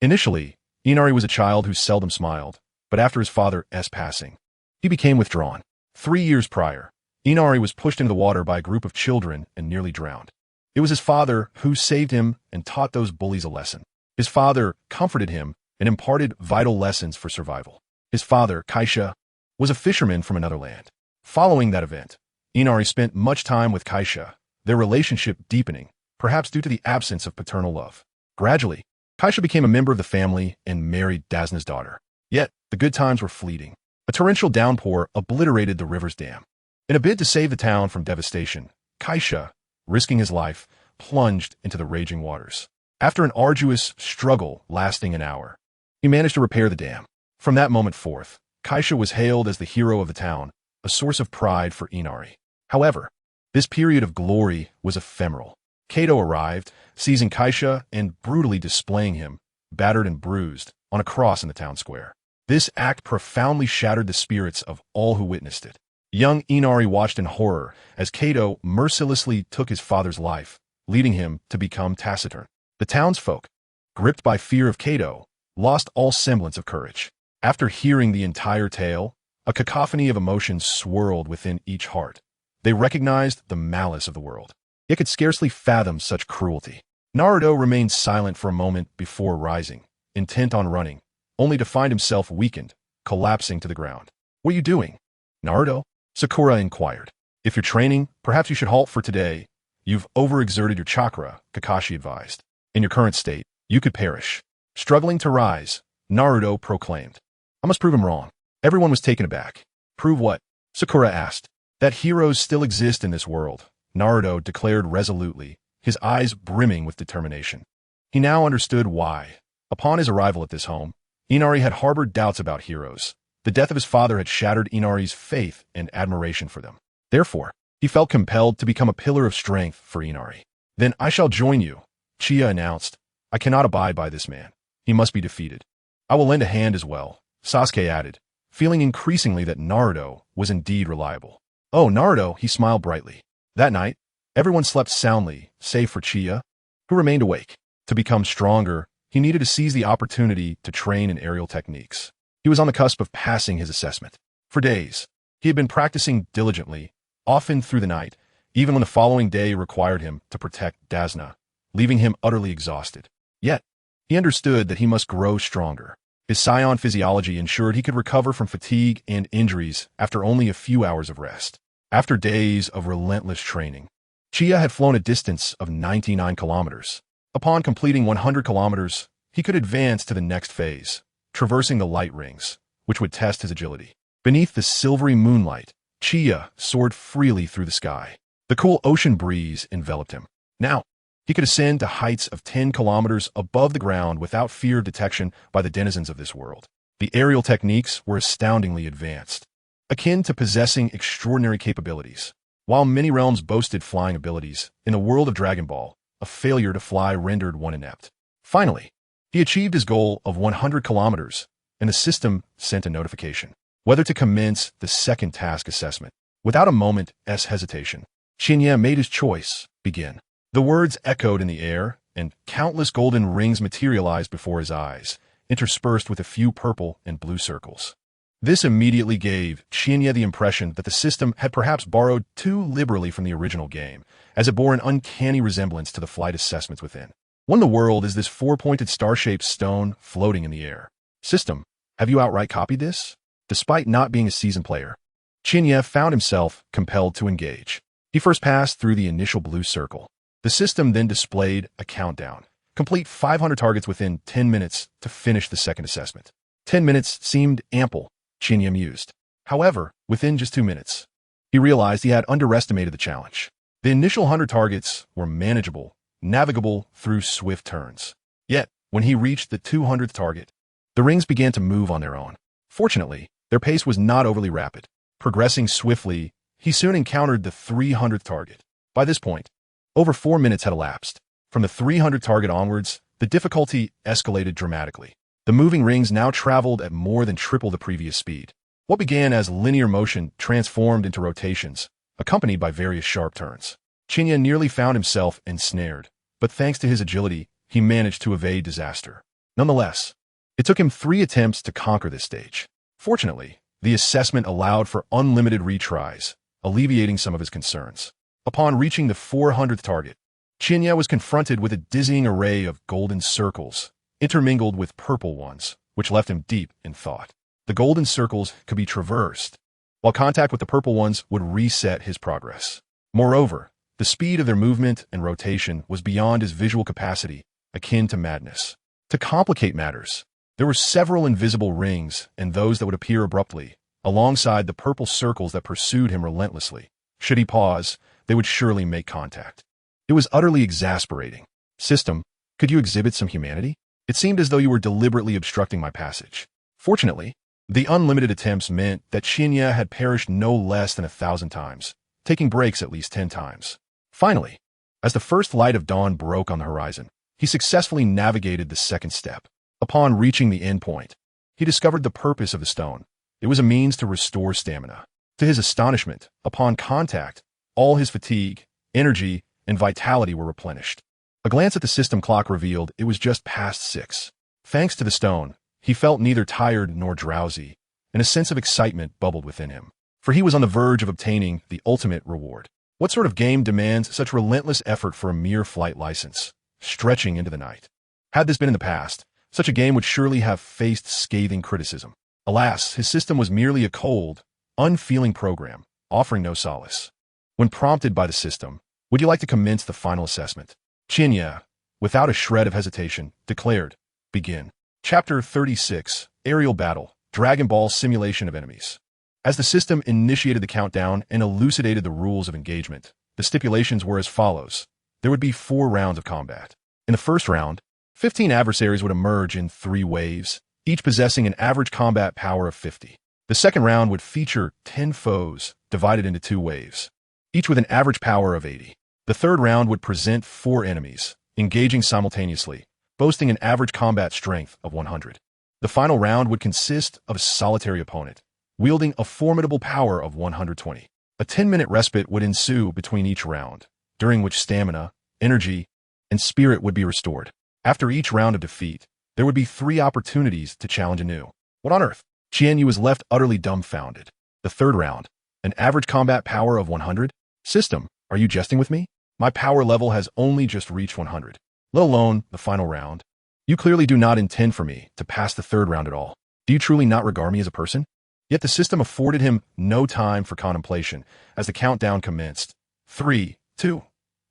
Initially, Inari was a child who seldom smiled, but after his father's passing, he became withdrawn. 3 years prior, Inari was pushed into the water by a group of children and nearly drowned. It was his father who saved him and taught those bullies a lesson. His father comforted him and imparted vital lessons for survival. His father, Kaisha, was a fisherman from another land. Following that event, Inari spent much time with Kaisha, their relationship deepening, perhaps due to the absence of paternal love. Gradually, Kaisha became a member of the family and married Dasna's daughter. Yet, the good times were fleeting. A torrential downpour obliterated the river's dam. In a bid to save the town from devastation, Kaisha, risking his life, plunged into the raging waters. After an arduous struggle lasting an hour, he managed to repair the dam. From that moment forth, Kaisha was hailed as the hero of the town, a source of pride for Inari. However, this period of glory was ephemeral. Kato arrived, seizing Kaisha and brutally displaying him, battered and bruised, on a cross in the town square. This act profoundly shattered the spirits of all who witnessed it. Young Inari watched in horror as Kato mercilessly took his father's life, leading him to become taciturn. The townsfolk, gripped by fear of Kato, lost all semblance of courage. After hearing the entire tale, a cacophony of emotions swirled within each heart. They recognized the malice of the world. It could scarcely fathom such cruelty. Naruto remained silent for a moment before rising, intent on running, only to find himself weakened, collapsing to the ground. "What are you doing, Naruto?" Sakura inquired. "If you're training, perhaps you should halt for today. You've overexerted your chakra," Kakashi advised. "In your current state, you could perish." Struggling to rise, Naruto proclaimed. I must prove him wrong. Everyone was taken aback. Prove what? Sakura asked. That heroes still exist in this world, Naruto declared resolutely, his eyes brimming with determination. He now understood why. Upon his arrival at this home, Inari had harbored doubts about heroes. The death of his father had shattered Inari's faith and admiration for them. Therefore, he felt compelled to become a pillar of strength for Inari. Then I shall join you, Uchiha announced. I cannot abide by this man. He must be defeated. I will lend a hand as well, Sasuke added, feeling increasingly that Naruto was indeed reliable. Oh, Naruto, he smiled brightly. That night, everyone slept soundly, save for Uchiha, who remained awake. To become stronger, he needed to seize the opportunity to train in aerial techniques. He was on the cusp of passing his assessment. For days, he had been practicing diligently, often through the night, even when the following day required him to protect Dasna, leaving him utterly exhausted. Yet, he understood that he must grow stronger. His Saiyan physiology ensured he could recover from fatigue and injuries after only a few hours of rest. After days of relentless training, Uchiha had flown a distance of 99 kilometers. Upon completing 100 kilometers, he could advance to the next phase, traversing the light rings, which would test his agility. Beneath the silvery moonlight, Uchiha soared freely through the sky. The cool ocean breeze enveloped him. Now, he could ascend to heights of 10 kilometers above the ground without fear of detection by the denizens of this world. The aerial techniques were astoundingly advanced, akin to possessing extraordinary capabilities. While many realms boasted flying abilities, in the world of Dragon Ball, a failure to fly rendered one inept. Finally, he achieved his goal of 100 kilometers, and the system sent a notification. Whether to commence the second task assessment. Without a moment's hesitation, Qianye made his choice. Begin. The words echoed in the air, and countless golden rings materialized before his eyes, interspersed with a few purple and blue circles. This immediately gave Qianye the impression that the system had perhaps borrowed too liberally from the original game, as it bore an uncanny resemblance to the flight assessments within. What in the world is this four-pointed star-shaped stone floating in the air? System, have you outright copied this? Despite not being a seasoned player, Qianye found himself compelled to engage. He first passed through the initial blue circle. The system then displayed a countdown. Complete 500 targets within 10 minutes to finish the second assessment. 10 minutes seemed ample, Qianye mused. However, within just 2 minutes, he realized he had underestimated the challenge. The initial 100 targets were manageable, navigable through swift turns. Yet, when he reached the 200th target, the rings began to move on their own. Fortunately, their pace was not overly rapid. Progressing swiftly, he soon encountered the 300th target. By this point, over 4 minutes had elapsed. From the 300th target onwards, the difficulty escalated dramatically. The moving rings now traveled at more than triple the previous speed. What began as linear motion transformed into rotations, accompanied by various sharp turns. Qianye nearly found himself ensnared, but thanks to his agility, he managed to evade disaster. Nonetheless, it took him 3 attempts to conquer this stage. Fortunately, the assessment allowed for unlimited retries, alleviating some of his concerns. Upon reaching the 400th target, Qianye was confronted with a dizzying array of golden circles, intermingled with purple ones, which left him deep in thought. The golden circles could be traversed, while contact with the purple ones would reset his progress. Moreover, the speed of their movement and rotation was beyond his visual capacity, akin to madness. To complicate matters, there were several invisible rings and those that would appear abruptly, alongside the purple circles that pursued him relentlessly. Should he pause, they would surely make contact. It was utterly exasperating. System, could you exhibit some humanity? It seemed as though you were deliberately obstructing my passage. Fortunately, the unlimited attempts meant that Qianye had perished no less than 1,000 times, taking breaks at least 10 times. Finally, as the first light of dawn broke on the horizon, he successfully navigated the second step. Upon reaching the end point, he discovered the purpose of the stone. It was a means to restore stamina. To his astonishment, upon contact, all his fatigue, energy, and vitality were replenished. A glance at the system clock revealed it was just past 6. Thanks to the stone, he felt neither tired nor drowsy, and a sense of excitement bubbled within him. For he was on the verge of obtaining the ultimate reward. What sort of game demands such relentless effort for a mere flight license, stretching into the night? Had this been in the past, such a game would surely have faced scathing criticism. Alas, his system was merely a cold, unfeeling program, offering no solace. When prompted by the system, would you like to commence the final assessment? Qianye, without a shred of hesitation, declared, begin. Chapter 36, Aerial Battle, Dragon Ball Simulation of Enemies. As the system initiated the countdown and elucidated the rules of engagement, the stipulations were as follows. There would be 4 rounds of combat. In the first round, 15 adversaries would emerge in 3 waves, each possessing an average combat power of 50. The second round would feature 10 foes, divided into 2 waves, each with an average power of 80. The third round would present 4 enemies, engaging simultaneously, boasting an average combat strength of 100. The final round would consist of a solitary opponent, wielding a formidable power of 120. A 10-minute respite would ensue between each round, during which stamina, energy, and spirit would be restored. After each round of defeat, there would be 3 opportunities to challenge anew. What on earth? Qianye was left utterly dumbfounded. The third round, an average combat power of 100? System, are you jesting with me? My power level has only just reached 100, let alone the final round. You clearly do not intend for me to pass the third round at all. Do you truly not regard me as a person? Yet the system afforded him no time for contemplation as the countdown commenced. 3, 2,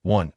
1.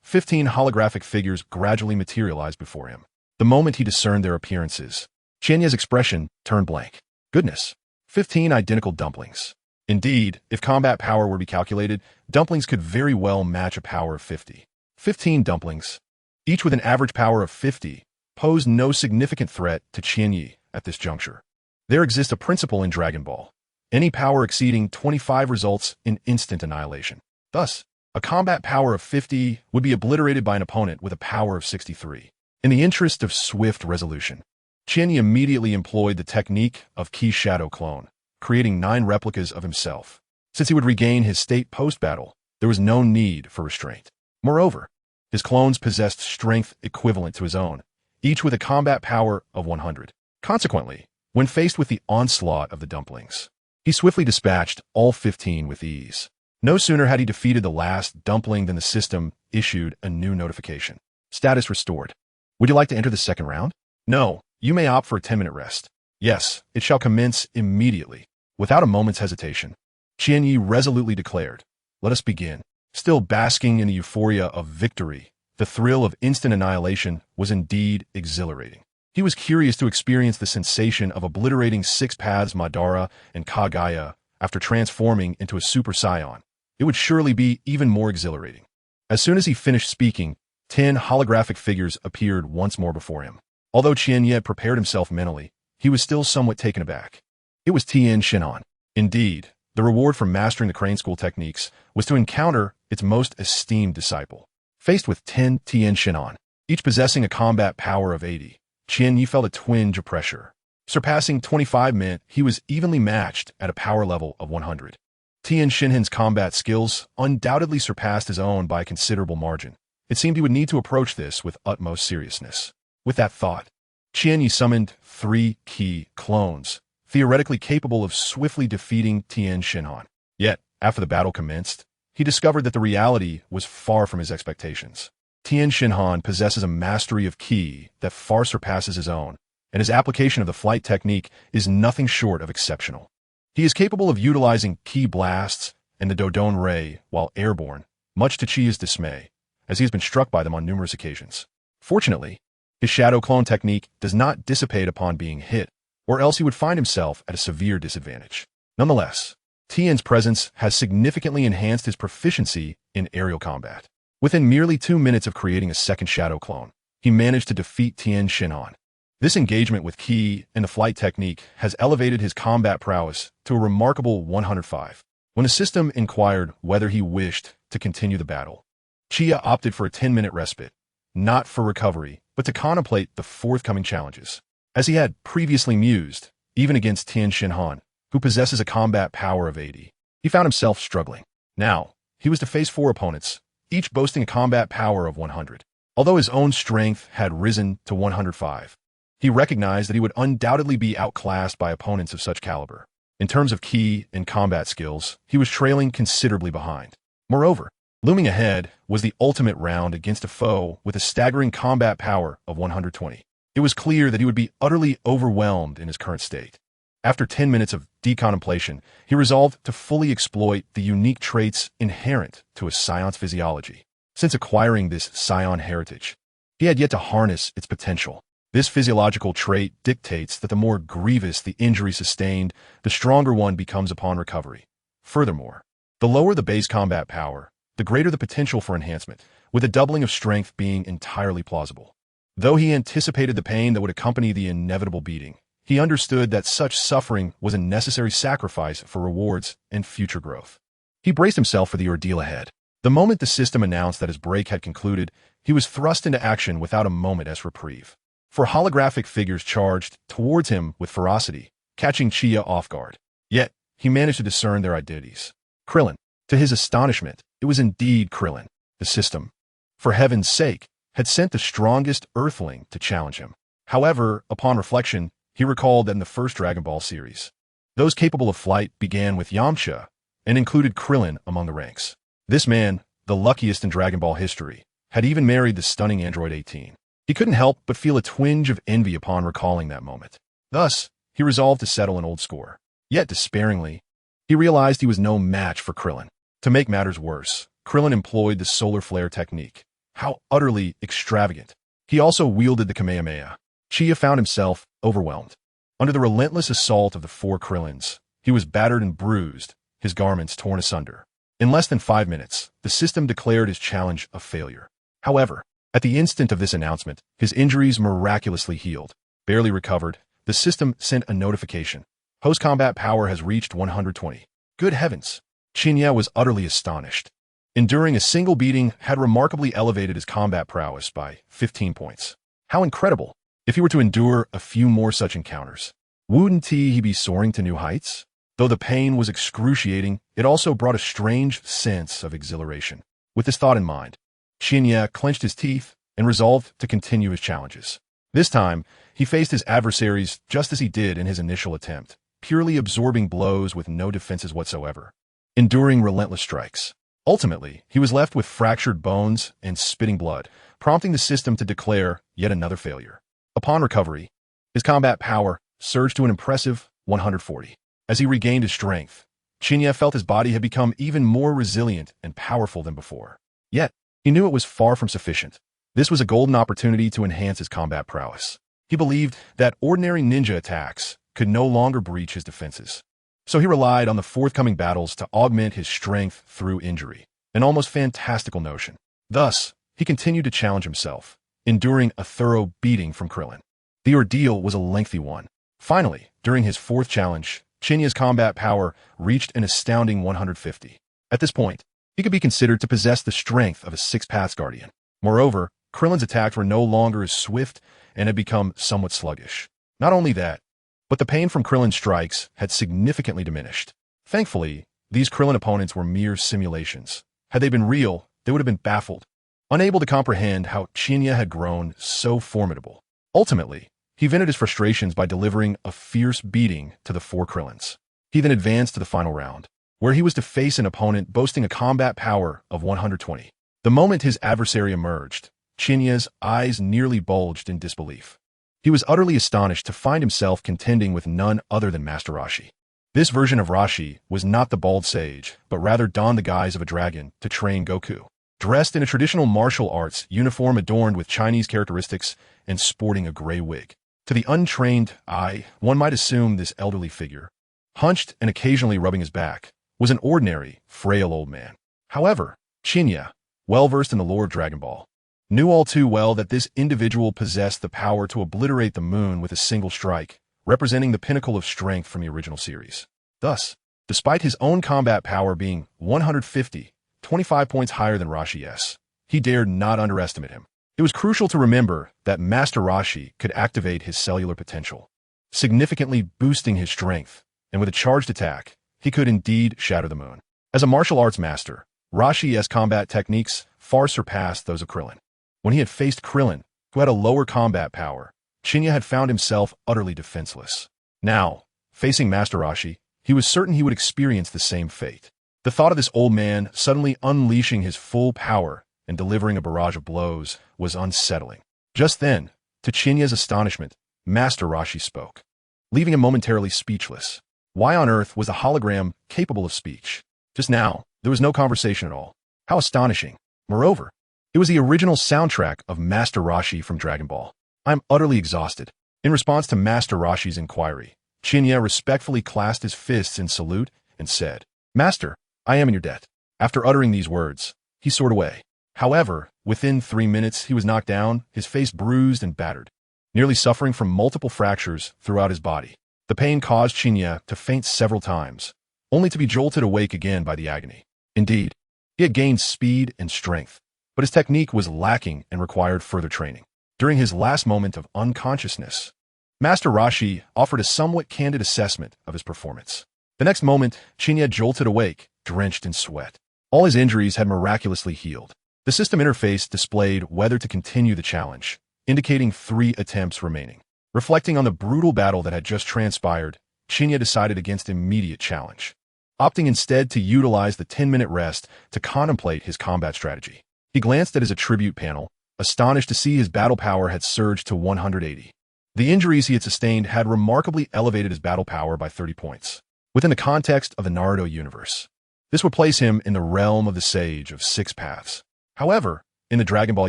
15 holographic figures gradually materialized before him. The moment he discerned their appearances, Qianye's expression turned blank. Goodness, 15 identical dumplings. Indeed, if combat power were to be calculated, dumplings could very well match a power of 50. 15 dumplings, each with an average power of 50, posed no significant threat to Qianye at this juncture. There exists a principle in Dragon Ball. Any power exceeding 25 results in instant annihilation. Thus, a combat power of 50 would be obliterated by an opponent with a power of 63. In the interest of swift resolution, Qianye immediately employed the technique of Ki Shadow Clone, creating 9 replicas of himself. Since he would regain his state post-battle, there was no need for restraint. Moreover, his clones possessed strength equivalent to his own, each with a combat power of 100. Consequently, when faced with the onslaught of the dumplings, he swiftly dispatched all 15 with ease. No sooner had he defeated the last dumpling than the system issued a new notification. Status restored. Would you like to enter the second round? No, you may opt for a 10-minute rest. Yes, it shall commence immediately. Without a moment's hesitation, Qianye resolutely declared, "Let us begin." Still basking in the euphoria of victory, the thrill of instant annihilation was indeed exhilarating. He was curious to experience the sensation of obliterating 6 paths Madara and Kagaya after transforming into a Super Saiyan. It would surely be even more exhilarating. As soon as he finished speaking, 10 holographic figures appeared once more before him. Although Qianye had prepared himself mentally, he was still somewhat taken aback. It was Tien Shinhan. Indeed, the reward for mastering the Crane School techniques was to encounter its most esteemed disciple. Faced with 10 Tien Shinhan, each possessing a combat power of 80, Qianye felt a twinge of pressure. Surpassing 25 meant he was evenly matched at a power level of 100. Tien Shinhan's combat skills undoubtedly surpassed his own by a considerable margin. It seemed he would need to approach this with utmost seriousness. With that thought, Qianye summoned 3 key clones, theoretically capable of swiftly defeating Tien Shinhan. Yet, after the battle commenced, he discovered that the reality was far from his expectations. Tien Shinhan possesses a mastery of ki that far surpasses his own, and his application of the flight technique is nothing short of exceptional. He is capable of utilizing ki blasts and the Dodon Ray while airborne, much to Chia's dismay, as he has been struck by them on numerous occasions. Fortunately, his shadow clone technique does not dissipate upon being hit, or else he would find himself at a severe disadvantage. Nonetheless, Tien's presence has significantly enhanced his proficiency in aerial combat. Within merely 2 minutes of creating a second shadow clone, he managed to defeat Tien Shinhan. This engagement with ki and the flight technique has elevated his combat prowess to a remarkable 105. When the system inquired whether he wished to continue the battle, Chia opted for a 10-minute respite, not for recovery, but to contemplate the forthcoming challenges. As he had previously mused, even against Tien Shinhan, who possesses a combat power of 80, he found himself struggling. Now, he was to face 4 opponents, each boasting a combat power of 100. Although his own strength had risen to 105, he recognized that he would undoubtedly be outclassed by opponents of such caliber. In terms of ki and combat skills, he was trailing considerably behind. Moreover, looming ahead was the ultimate round against a foe with a staggering combat power of 120. It was clear that he would be utterly overwhelmed in his current state. After 10 minutes of decontemplation, he resolved to fully exploit the unique traits inherent to a Saiyon's physiology. Since acquiring this Saiyan heritage, he had yet to harness its potential. This physiological trait dictates that the more grievous the injury sustained, the stronger one becomes upon recovery. Furthermore, the lower the base combat power, the greater the potential for enhancement, with a doubling of strength being entirely plausible. Though he anticipated the pain that would accompany the inevitable beating, he understood that such suffering was a necessary sacrifice for rewards and future growth. He braced himself for the ordeal ahead. The moment the system announced that his break had concluded, he was thrust into action without a moment's reprieve. For holographic figures charged towards him with ferocity, catching Qianye off guard. Yet, he managed to discern their identities. Krillin. To his astonishment, it was indeed Krillin. The system, for heaven's sake, had sent the strongest Earthling to challenge him. However, upon reflection, he recalled that in the first Dragon Ball series, those capable of flight began with Yamcha and included Krillin among the ranks. This man, the luckiest in Dragon Ball history, had even married the stunning Android 18. He couldn't help but feel a twinge of envy upon recalling that moment. Thus, he resolved to settle an old score. Yet, despairingly, he realized he was no match for Krillin. To make matters worse, Krillin employed the solar flare technique. How utterly extravagant. He also wielded the Kamehameha. Qianye found himself overwhelmed. Under the relentless assault of the four Krillins, he was battered and bruised, his garments torn asunder. In less than 5 minutes, the system declared his challenge a failure. However, at the instant of this announcement, his injuries miraculously healed. Barely recovered, the system sent a notification. Post-combat power has reached 120. Good heavens! Qianye was utterly astonished. Enduring a single beating had remarkably elevated his combat prowess by 15 points. How incredible! If he were to endure a few more such encounters, wouldn't he be soaring to new heights? Though the pain was excruciating, it also brought a strange sense of exhilaration. With this thought in mind, Qianye clenched his teeth and resolved to continue his challenges. This time, he faced his adversaries just as he did in his initial attempt, purely absorbing blows with no defenses whatsoever, enduring relentless strikes. Ultimately, he was left with fractured bones and spitting blood, prompting the system to declare yet another failure. Upon recovery, his combat power surged to an impressive 140. As he regained his strength, Qianye felt his body had become even more resilient and powerful than before. Yet, he knew it was far from sufficient. This was a golden opportunity to enhance his combat prowess. He believed that ordinary ninja attacks could no longer breach his defenses. So he relied on the forthcoming battles to augment his strength through injury, an almost fantastical notion. Thus, he continued to challenge himself, enduring a thorough beating from Krillin. The ordeal was a lengthy one. Finally, during his fourth challenge, Qianye's combat power reached an astounding 150. At this point, he could be considered to possess the strength of a six-paths guardian. Moreover, Krillin's attacks were no longer as swift and had become somewhat sluggish. Not only that, but the pain from Krillin's strikes had significantly diminished. Thankfully, these Krillin opponents were mere simulations. Had they been real, they would have been baffled, unable to comprehend how Qianye had grown so formidable. Ultimately, he vented his frustrations by delivering a fierce beating to the four Krillins. He then advanced to the final round, where he was to face an opponent boasting a combat power of 120. The moment his adversary emerged, Qianye's eyes nearly bulged in disbelief. He was utterly astonished to find himself contending with none other than Master Roshi. This version of Roshi was not the bald sage, but rather donned the guise of a dragon to train Goku. Dressed in a traditional martial arts uniform adorned with Chinese characteristics and sporting a gray wig. To the untrained eye, one might assume this elderly figure, hunched and occasionally rubbing his back, was an ordinary, frail old man. However, Qianye, well-versed in the lore of Dragon Ball, knew all too well that this individual possessed the power to obliterate the moon with a single strike, representing the pinnacle of strength from the original series. Thus, despite his own combat power being 150, 25 points higher than Roshi's, he dared not underestimate him. It was crucial to remember that Master Roshi could activate his cellular potential, significantly boosting his strength, and with a charged attack, he could indeed shatter the moon. As a martial arts master, Roshi's combat techniques far surpassed those of Krillin. When he had faced Krillin, who had a lower combat power, Qianye had found himself utterly defenseless. Now, facing Master Roshi, he was certain he would experience the same fate. The thought of this old man suddenly unleashing his full power and delivering a barrage of blows was unsettling. Just then, to Qianye's astonishment, Master Roshi spoke, leaving him momentarily speechless. Why on earth was a hologram capable of speech? Just now, there was no conversation at all. How astonishing. Moreover, it was the original soundtrack of Master Roshi from Dragon Ball. "I am utterly exhausted." In response to Master Roshi's inquiry, Qianye respectfully clasped his fists in salute and said, "Master, I am in your debt." After uttering these words, he soared away. However, within 3 minutes he was knocked down, his face bruised and battered, nearly suffering from multiple fractures throughout his body. The pain caused Qianye to faint several times, only to be jolted awake again by the agony. Indeed, he had gained speed and strength, but his technique was lacking and required further training. During his last moment of unconsciousness, Master Roshi offered a somewhat candid assessment of his performance. The next moment, Qianye jolted awake, drenched in sweat. All his injuries had miraculously healed. The system interface displayed whether to continue the challenge, indicating 3 attempts remaining. Reflecting on the brutal battle that had just transpired, Qianye decided against immediate challenge, opting instead to utilize the 10-minute rest to contemplate his combat strategy. He glanced at his attribute panel, astonished to see his battle power had surged to 180. The injuries he had sustained had remarkably elevated his battle power by 30 points. Within the context of the Naruto universe, this would place him in the realm of the Sage of 6 Paths. However, in the Dragon Ball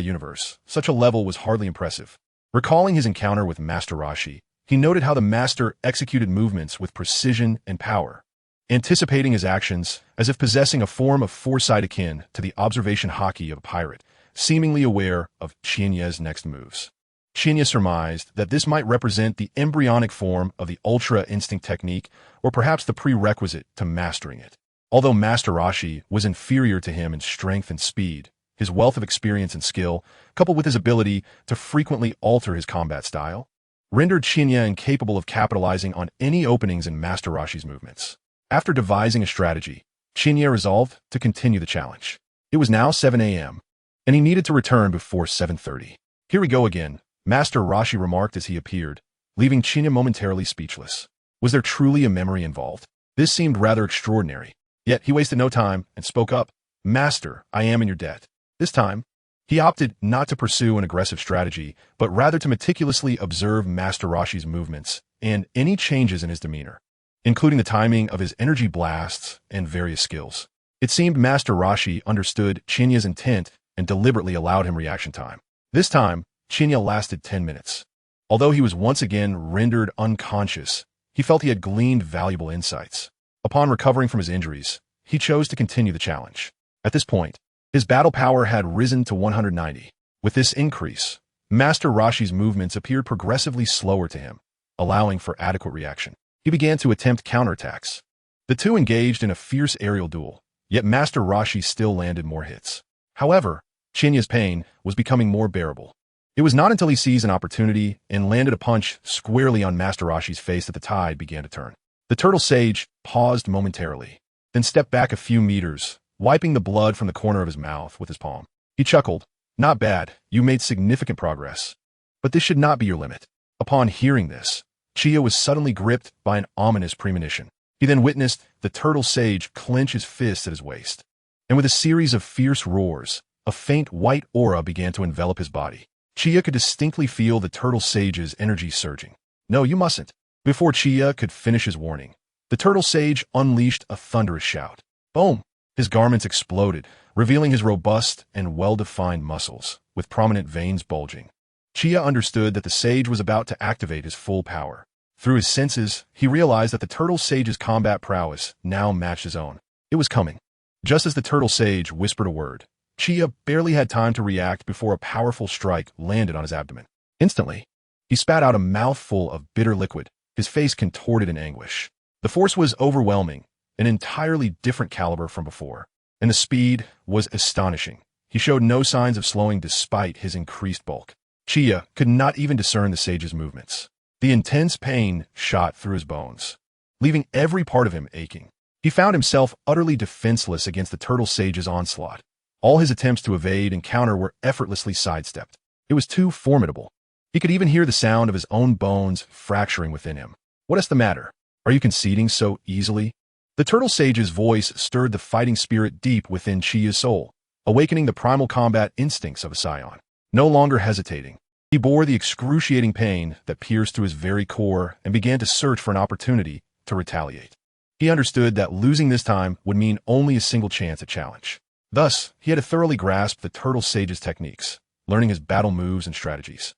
universe, such a level was hardly impressive. Recalling his encounter with Master Roshi, he noted how the master executed movements with precision and power, anticipating his actions as if possessing a form of foresight akin to the observation haki of a pirate, seemingly aware of Qianye's next moves. Qianye surmised that this might represent the embryonic form of the Ultra Instinct technique, or perhaps the prerequisite to mastering it. Although Master Roshi was inferior to him in strength and speed, his wealth of experience and skill, coupled with his ability to frequently alter his combat style, rendered Qianye incapable of capitalizing on any openings in Master Roshi's movements. After devising a strategy, Qianye resolved to continue the challenge. It was now 7 a.m., and he needed to return before 7:30. "Here we go again," Master Roshi remarked as he appeared, leaving Qianye momentarily speechless. Was there truly a memory involved? This seemed rather extraordinary. Yet he wasted no time and spoke up, "Master, I am in your debt." This time, he opted not to pursue an aggressive strategy, but rather to meticulously observe Master Roshi's movements and any changes in his demeanor, including the timing of his energy blasts and various skills. It seemed Master Roshi understood Qianye's intent and deliberately allowed him reaction time. This time, Qianye lasted 10 minutes. Although he was once again rendered unconscious, he felt he had gleaned valuable insights. Upon recovering from his injuries, he chose to continue the challenge. At this point, his battle power had risen to 190. With this increase, Master Roshi's movements appeared progressively slower to him, allowing for adequate reaction. He began to attempt counterattacks. The two engaged in a fierce aerial duel, yet Master Roshi still landed more hits. However, Qianye's pain was becoming more bearable. It was not until he seized an opportunity and landed a punch squarely on Master Roshi's face that the tide began to turn. The turtle sage paused momentarily, then stepped back a few meters, wiping the blood from the corner of his mouth with his palm. He chuckled, "Not bad, you made significant progress. But this should not be your limit." Upon hearing this, Qianye was suddenly gripped by an ominous premonition. He then witnessed the turtle sage clench his fist at his waist, and with a series of fierce roars, a faint white aura began to envelop his body. Qianye could distinctly feel the turtle sage's energy surging. "No, you mustn't." Before Qianye could finish his warning, the turtle sage unleashed a thunderous shout. Boom! His garments exploded, revealing his robust and well-defined muscles, with prominent veins bulging. Qianye understood that the sage was about to activate his full power. Through his senses, he realized that the turtle sage's combat prowess now matched his own. It was coming. Just as the turtle sage whispered a word, Qianye barely had time to react before a powerful strike landed on his abdomen. Instantly, he spat out a mouthful of bitter liquid, his face contorted in anguish. The force was overwhelming, an entirely different caliber from before, and the speed was astonishing. He showed no signs of slowing despite his increased bulk. Qianye could not even discern the sage's movements. The intense pain shot through his bones, leaving every part of him aching. He found himself utterly defenseless against the turtle sage's onslaught. All his attempts to evade and counter were effortlessly sidestepped. It was too formidable. He could even hear the sound of his own bones fracturing within him. "What is the matter? Are you conceding so easily?" The turtle sage's voice stirred the fighting spirit deep within Qianye's soul, awakening the primal combat instincts of a Saiyan. No longer hesitating, he bore the excruciating pain that pierced through his very core and began to search for an opportunity to retaliate. He understood that losing this time would mean only a single chance at challenge. Thus, he had to thoroughly grasp the turtle sage's techniques, learning his battle moves and strategies.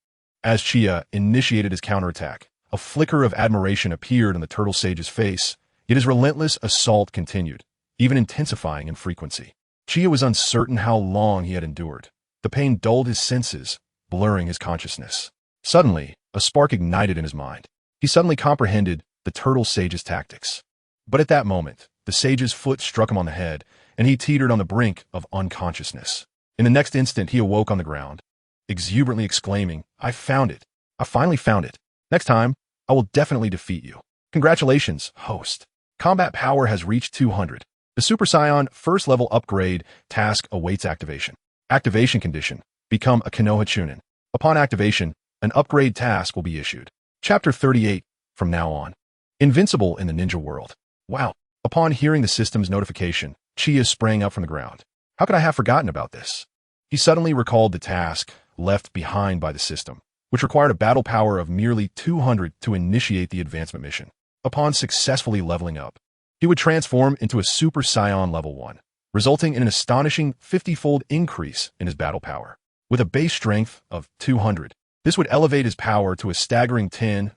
As Chia initiated his counterattack, a flicker of admiration appeared on the turtle sage's face, yet his relentless assault continued, even intensifying in frequency. Chia was uncertain how long he had endured. The pain dulled his senses, blurring his consciousness. Suddenly, a spark ignited in his mind. He suddenly comprehended the turtle sage's tactics. But at that moment, the sage's foot struck him on the head, and he teetered on the brink of unconsciousness. In the next instant, he awoke on the ground, exuberantly exclaiming, "I found it! I finally found it! Next time, I will definitely defeat you. Congratulations, host. Combat power has reached 200. The Super Saiyan first level upgrade task awaits activation. Activation condition: become a Konoha Chunin. Upon activation, an upgrade task will be issued. Chapter 38, from now on. Invincible in the ninja world. Wow. Upon hearing the system's notification, Chia sprang up from the ground. How could I have forgotten about this? He suddenly recalled the task left behind by the system, which required a battle power of merely 200 to initiate the advancement mission. Upon successfully leveling up, he would transform into a Super Saiyan level 1, resulting in an astonishing 50-fold increase in his battle power. With a base strength of 200, this would elevate his power to a staggering 10,000.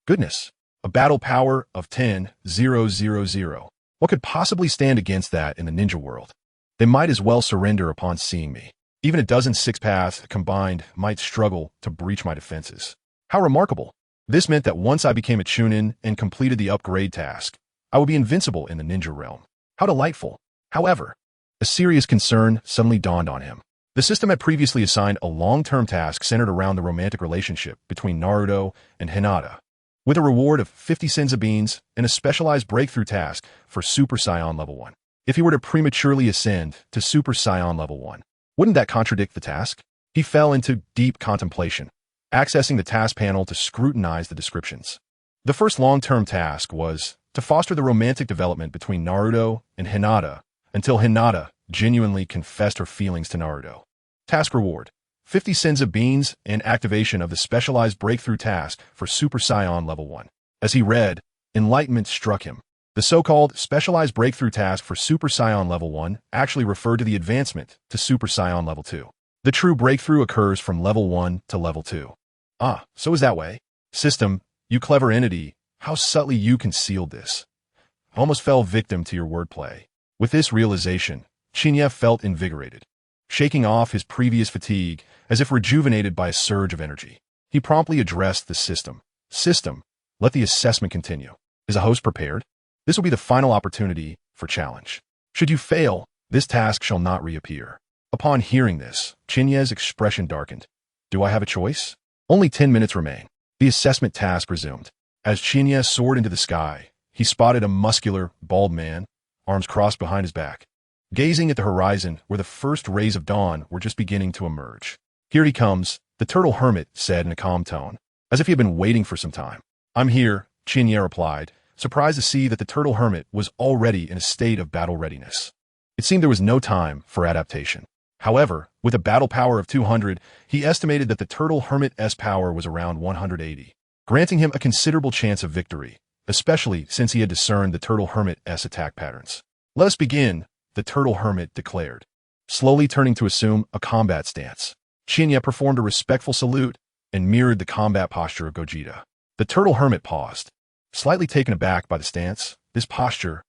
Goodness, a battle power of 10,000. What could possibly stand against that in the ninja world? They might as well surrender upon seeing me. Even a dozen six-paths combined might struggle to breach my defenses. How remarkable! This meant that once I became a Chunin and completed the upgrade task, I would be invincible in the ninja realm. How delightful! However, a serious concern suddenly dawned on him. The system had previously assigned a long-term task centered around the romantic relationship between Naruto and Hinata, with a reward of 50 senzu beans and a specialized breakthrough task for Super Saiyan level 1. If he were to prematurely ascend to Super Saiyan level 1, wouldn't that contradict the task? He fell into deep contemplation, accessing the task panel to scrutinize the descriptions. The first long-term task was to foster the romantic development between Naruto and Hinata until Hinata genuinely confessed her feelings to Naruto. Task reward: 50 senzu beans and activation of the specialized breakthrough task for Super Saiyan level 1. As he read, enlightenment struck him. The so-called specialized breakthrough task for Super Saiyan level 1 actually referred to the advancement to Super Saiyan level 2. The true breakthrough occurs from level 1 to level 2. Ah, so is that way? System, you clever entity, how subtly you concealed this. I almost fell victim to your wordplay. With this realization, Qianye felt invigorated, shaking off his previous fatigue as if rejuvenated by a surge of energy. He promptly addressed the system. System, let the assessment continue. Is a host prepared? This will be the final opportunity for challenge. Should you fail, this task shall not reappear. Upon hearing this, Qianye's expression darkened. Do I have a choice? Only 10 minutes remain. The assessment task resumed. As Qianye soared into the sky, he spotted a muscular, bald man, arms crossed behind his back, gazing at the horizon where the first rays of dawn were just beginning to emerge. Here he comes, the turtle hermit said in a calm tone, as if he had been waiting for some time. I'm here, Qianye replied, surprised to see that the turtle hermit was already in a state of battle readiness. It seemed there was no time for adaptation. However, with a battle power of 200, he estimated that the turtle hermit's power was around 180, granting him a considerable chance of victory, especially since he had discerned the turtle hermit's attack patterns. Let us begin, the turtle hermit declared, slowly turning to assume a combat stance. Qianye performed a respectful salute and mirrored the combat posture of Gogeta. The turtle hermit paused, slightly taken aback by the stance, this posture,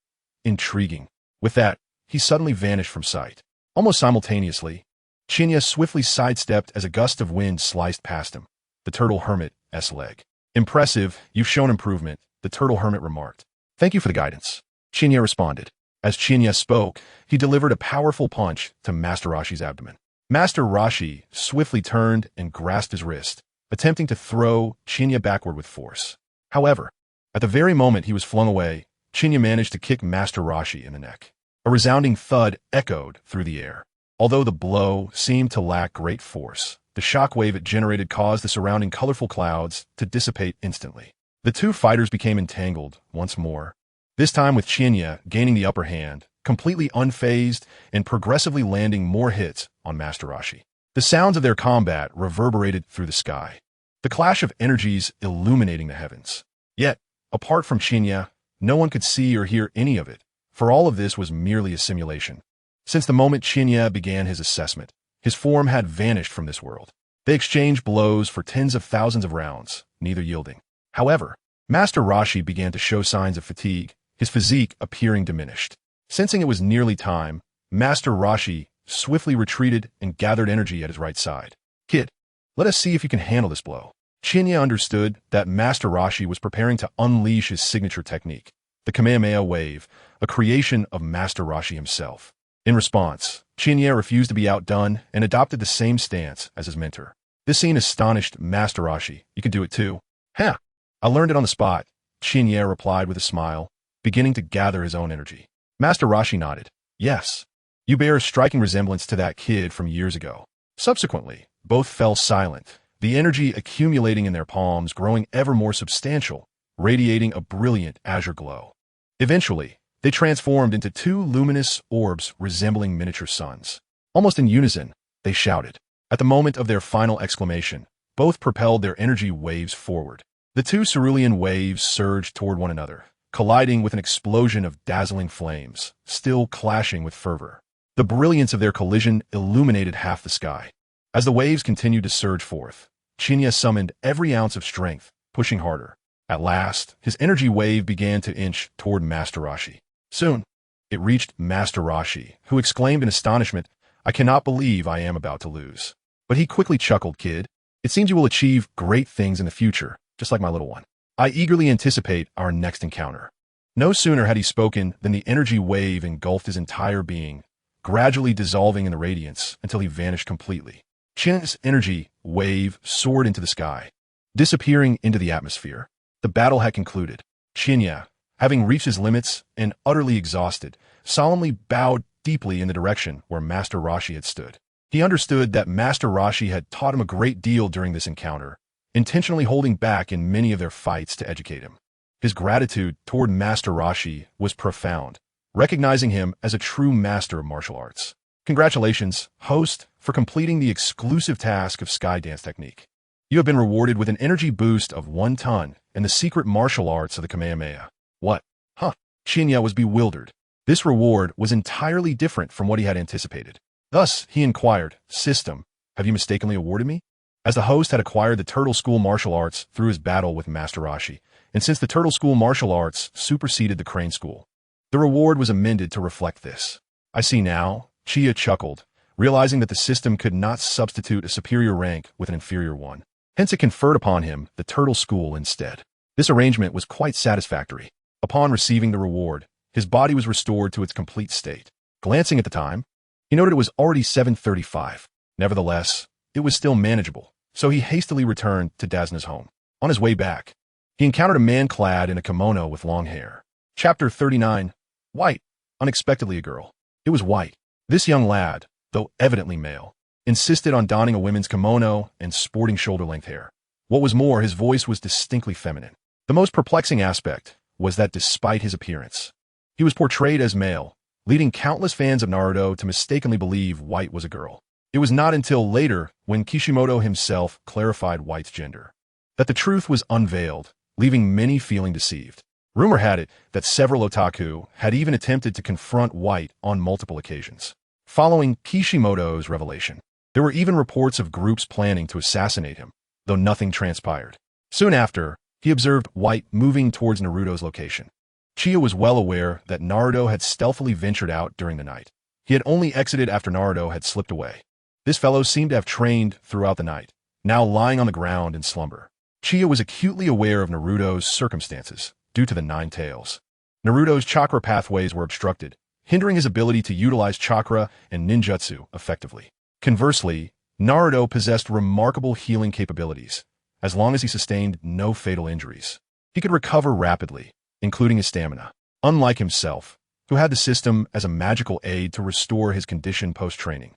intriguing. With that, he suddenly vanished from sight. Almost simultaneously, Qianye swiftly sidestepped as a gust of wind sliced past him, the turtle hermit's leg. Impressive, you've shown improvement, the turtle hermit remarked. Thank you for the guidance, Qianye responded. As Qianye spoke, he delivered a powerful punch to Master Roshi's abdomen. Master Roshi swiftly turned and grasped his wrist, attempting to throw Qianye backward with force. However, at the very moment he was flung away, Qianye managed to kick Master Roshi in the neck. A resounding thud echoed through the air. Although the blow seemed to lack great force, the shockwave it generated caused the surrounding colorful clouds to dissipate instantly. The two fighters became entangled once more, this time with Qianye gaining the upper hand, completely unfazed and progressively landing more hits on Master Roshi. The sounds of their combat reverberated through the sky, the clash of energies illuminating the heavens. Yet, apart from Qianye, no one could see or hear any of it, for all of this was merely a simulation. Since the moment Qianye began his assessment, his form had vanished from this world. They exchanged blows for tens of thousands of rounds, neither yielding. However, Master Roshi began to show signs of fatigue, his physique appearing diminished. Sensing it was nearly time, Master Roshi swiftly retreated and gathered energy at his right side. Kid, let us see if you can handle this blow. Qianye understood that Master Roshi was preparing to unleash his signature technique, the Kamehameha Wave, a creation of Master Roshi himself. In response, Qianye refused to be outdone and adopted the same stance as his mentor. This scene astonished Master Roshi. You can do it too. Huh, I learned it on the spot, Qianye replied with a smile, beginning to gather his own energy. Master Roshi nodded. Yes, you bear a striking resemblance to that kid from years ago. Subsequently, both fell silent, the energy accumulating in their palms growing ever more substantial, radiating a brilliant azure glow. Eventually, they transformed into two luminous orbs resembling miniature suns. Almost in unison, they shouted. At the moment of their final exclamation, both propelled their energy waves forward. The two cerulean waves surged toward one another, colliding with an explosion of dazzling flames, still clashing with fervor. The brilliance of their collision illuminated half the sky. As the waves continued to surge forth, Qianye summoned every ounce of strength, pushing harder. At last, his energy wave began to inch toward Master Roshi. Soon, it reached Master Roshi, who exclaimed in astonishment, I cannot believe I am about to lose. But he quickly chuckled, Kid. It seems you will achieve great things in the future, just like my little one. I eagerly anticipate our next encounter. No sooner had he spoken than the energy wave engulfed his entire being, gradually dissolving in the radiance until he vanished completely. Qianye's energy wave soared into the sky, disappearing into the atmosphere. The battle had concluded. Qianye, having reached his limits and utterly exhausted, solemnly bowed deeply in the direction where Master Roshi had stood. He understood that Master Roshi had taught him a great deal during this encounter, intentionally holding back in many of their fights to educate him. His gratitude toward Master Roshi was profound, recognizing him as a true master of martial arts. Congratulations, host, for completing the exclusive task of Sky Dance Technique. You have been rewarded with an energy boost of 1 ton and the secret martial arts of the Kamehameha. What? Huh. Qianye was bewildered. This reward was entirely different from what he had anticipated. Thus, he inquired, System, have you mistakenly awarded me? As the host had acquired the Turtle School martial arts through his battle with Master Roshi, and since the Turtle School martial arts superseded the Crane School, the reward was amended to reflect this. I see now, Qianye chuckled, realizing that the system could not substitute a superior rank with an inferior one. Hence it conferred upon him the Turtle School instead. This arrangement was quite satisfactory. Upon receiving the reward, his body was restored to its complete state. Glancing at the time, he noted it was already 7:35. Nevertheless, it was still manageable, so he hastily returned to Dasna's home. On his way back, he encountered a man clad in a kimono with long hair. Chapter 39. White. Unexpectedly a girl. It was White. This young lad, though evidently male, insisted on donning a women's kimono and sporting shoulder-length hair. What was more, his voice was distinctly feminine. The most perplexing aspect was that despite his appearance, he was portrayed as male, leading countless fans of Naruto to mistakenly believe White was a girl. It was not until later, when Kishimoto himself clarified White's gender, that the truth was unveiled, leaving many feeling deceived. Rumor had it that several otaku had even attempted to confront White on multiple occasions. Following Kishimoto's revelation, there were even reports of groups planning to assassinate him, though nothing transpired. Soon after, he observed White moving towards Naruto's location. Qianye was well aware that Naruto had stealthily ventured out during the night. He had only exited after Naruto had slipped away. This fellow seemed to have trained throughout the night, now lying on the ground in slumber. Qianye was acutely aware of Naruto's circumstances due to the 9 tails. Naruto's chakra pathways were obstructed, hindering his ability to utilize chakra and ninjutsu effectively. Conversely, Naruto possessed remarkable healing capabilities, as long as he sustained no fatal injuries. He could recover rapidly, including his stamina, unlike himself, who had the system as a magical aid to restore his condition post-training.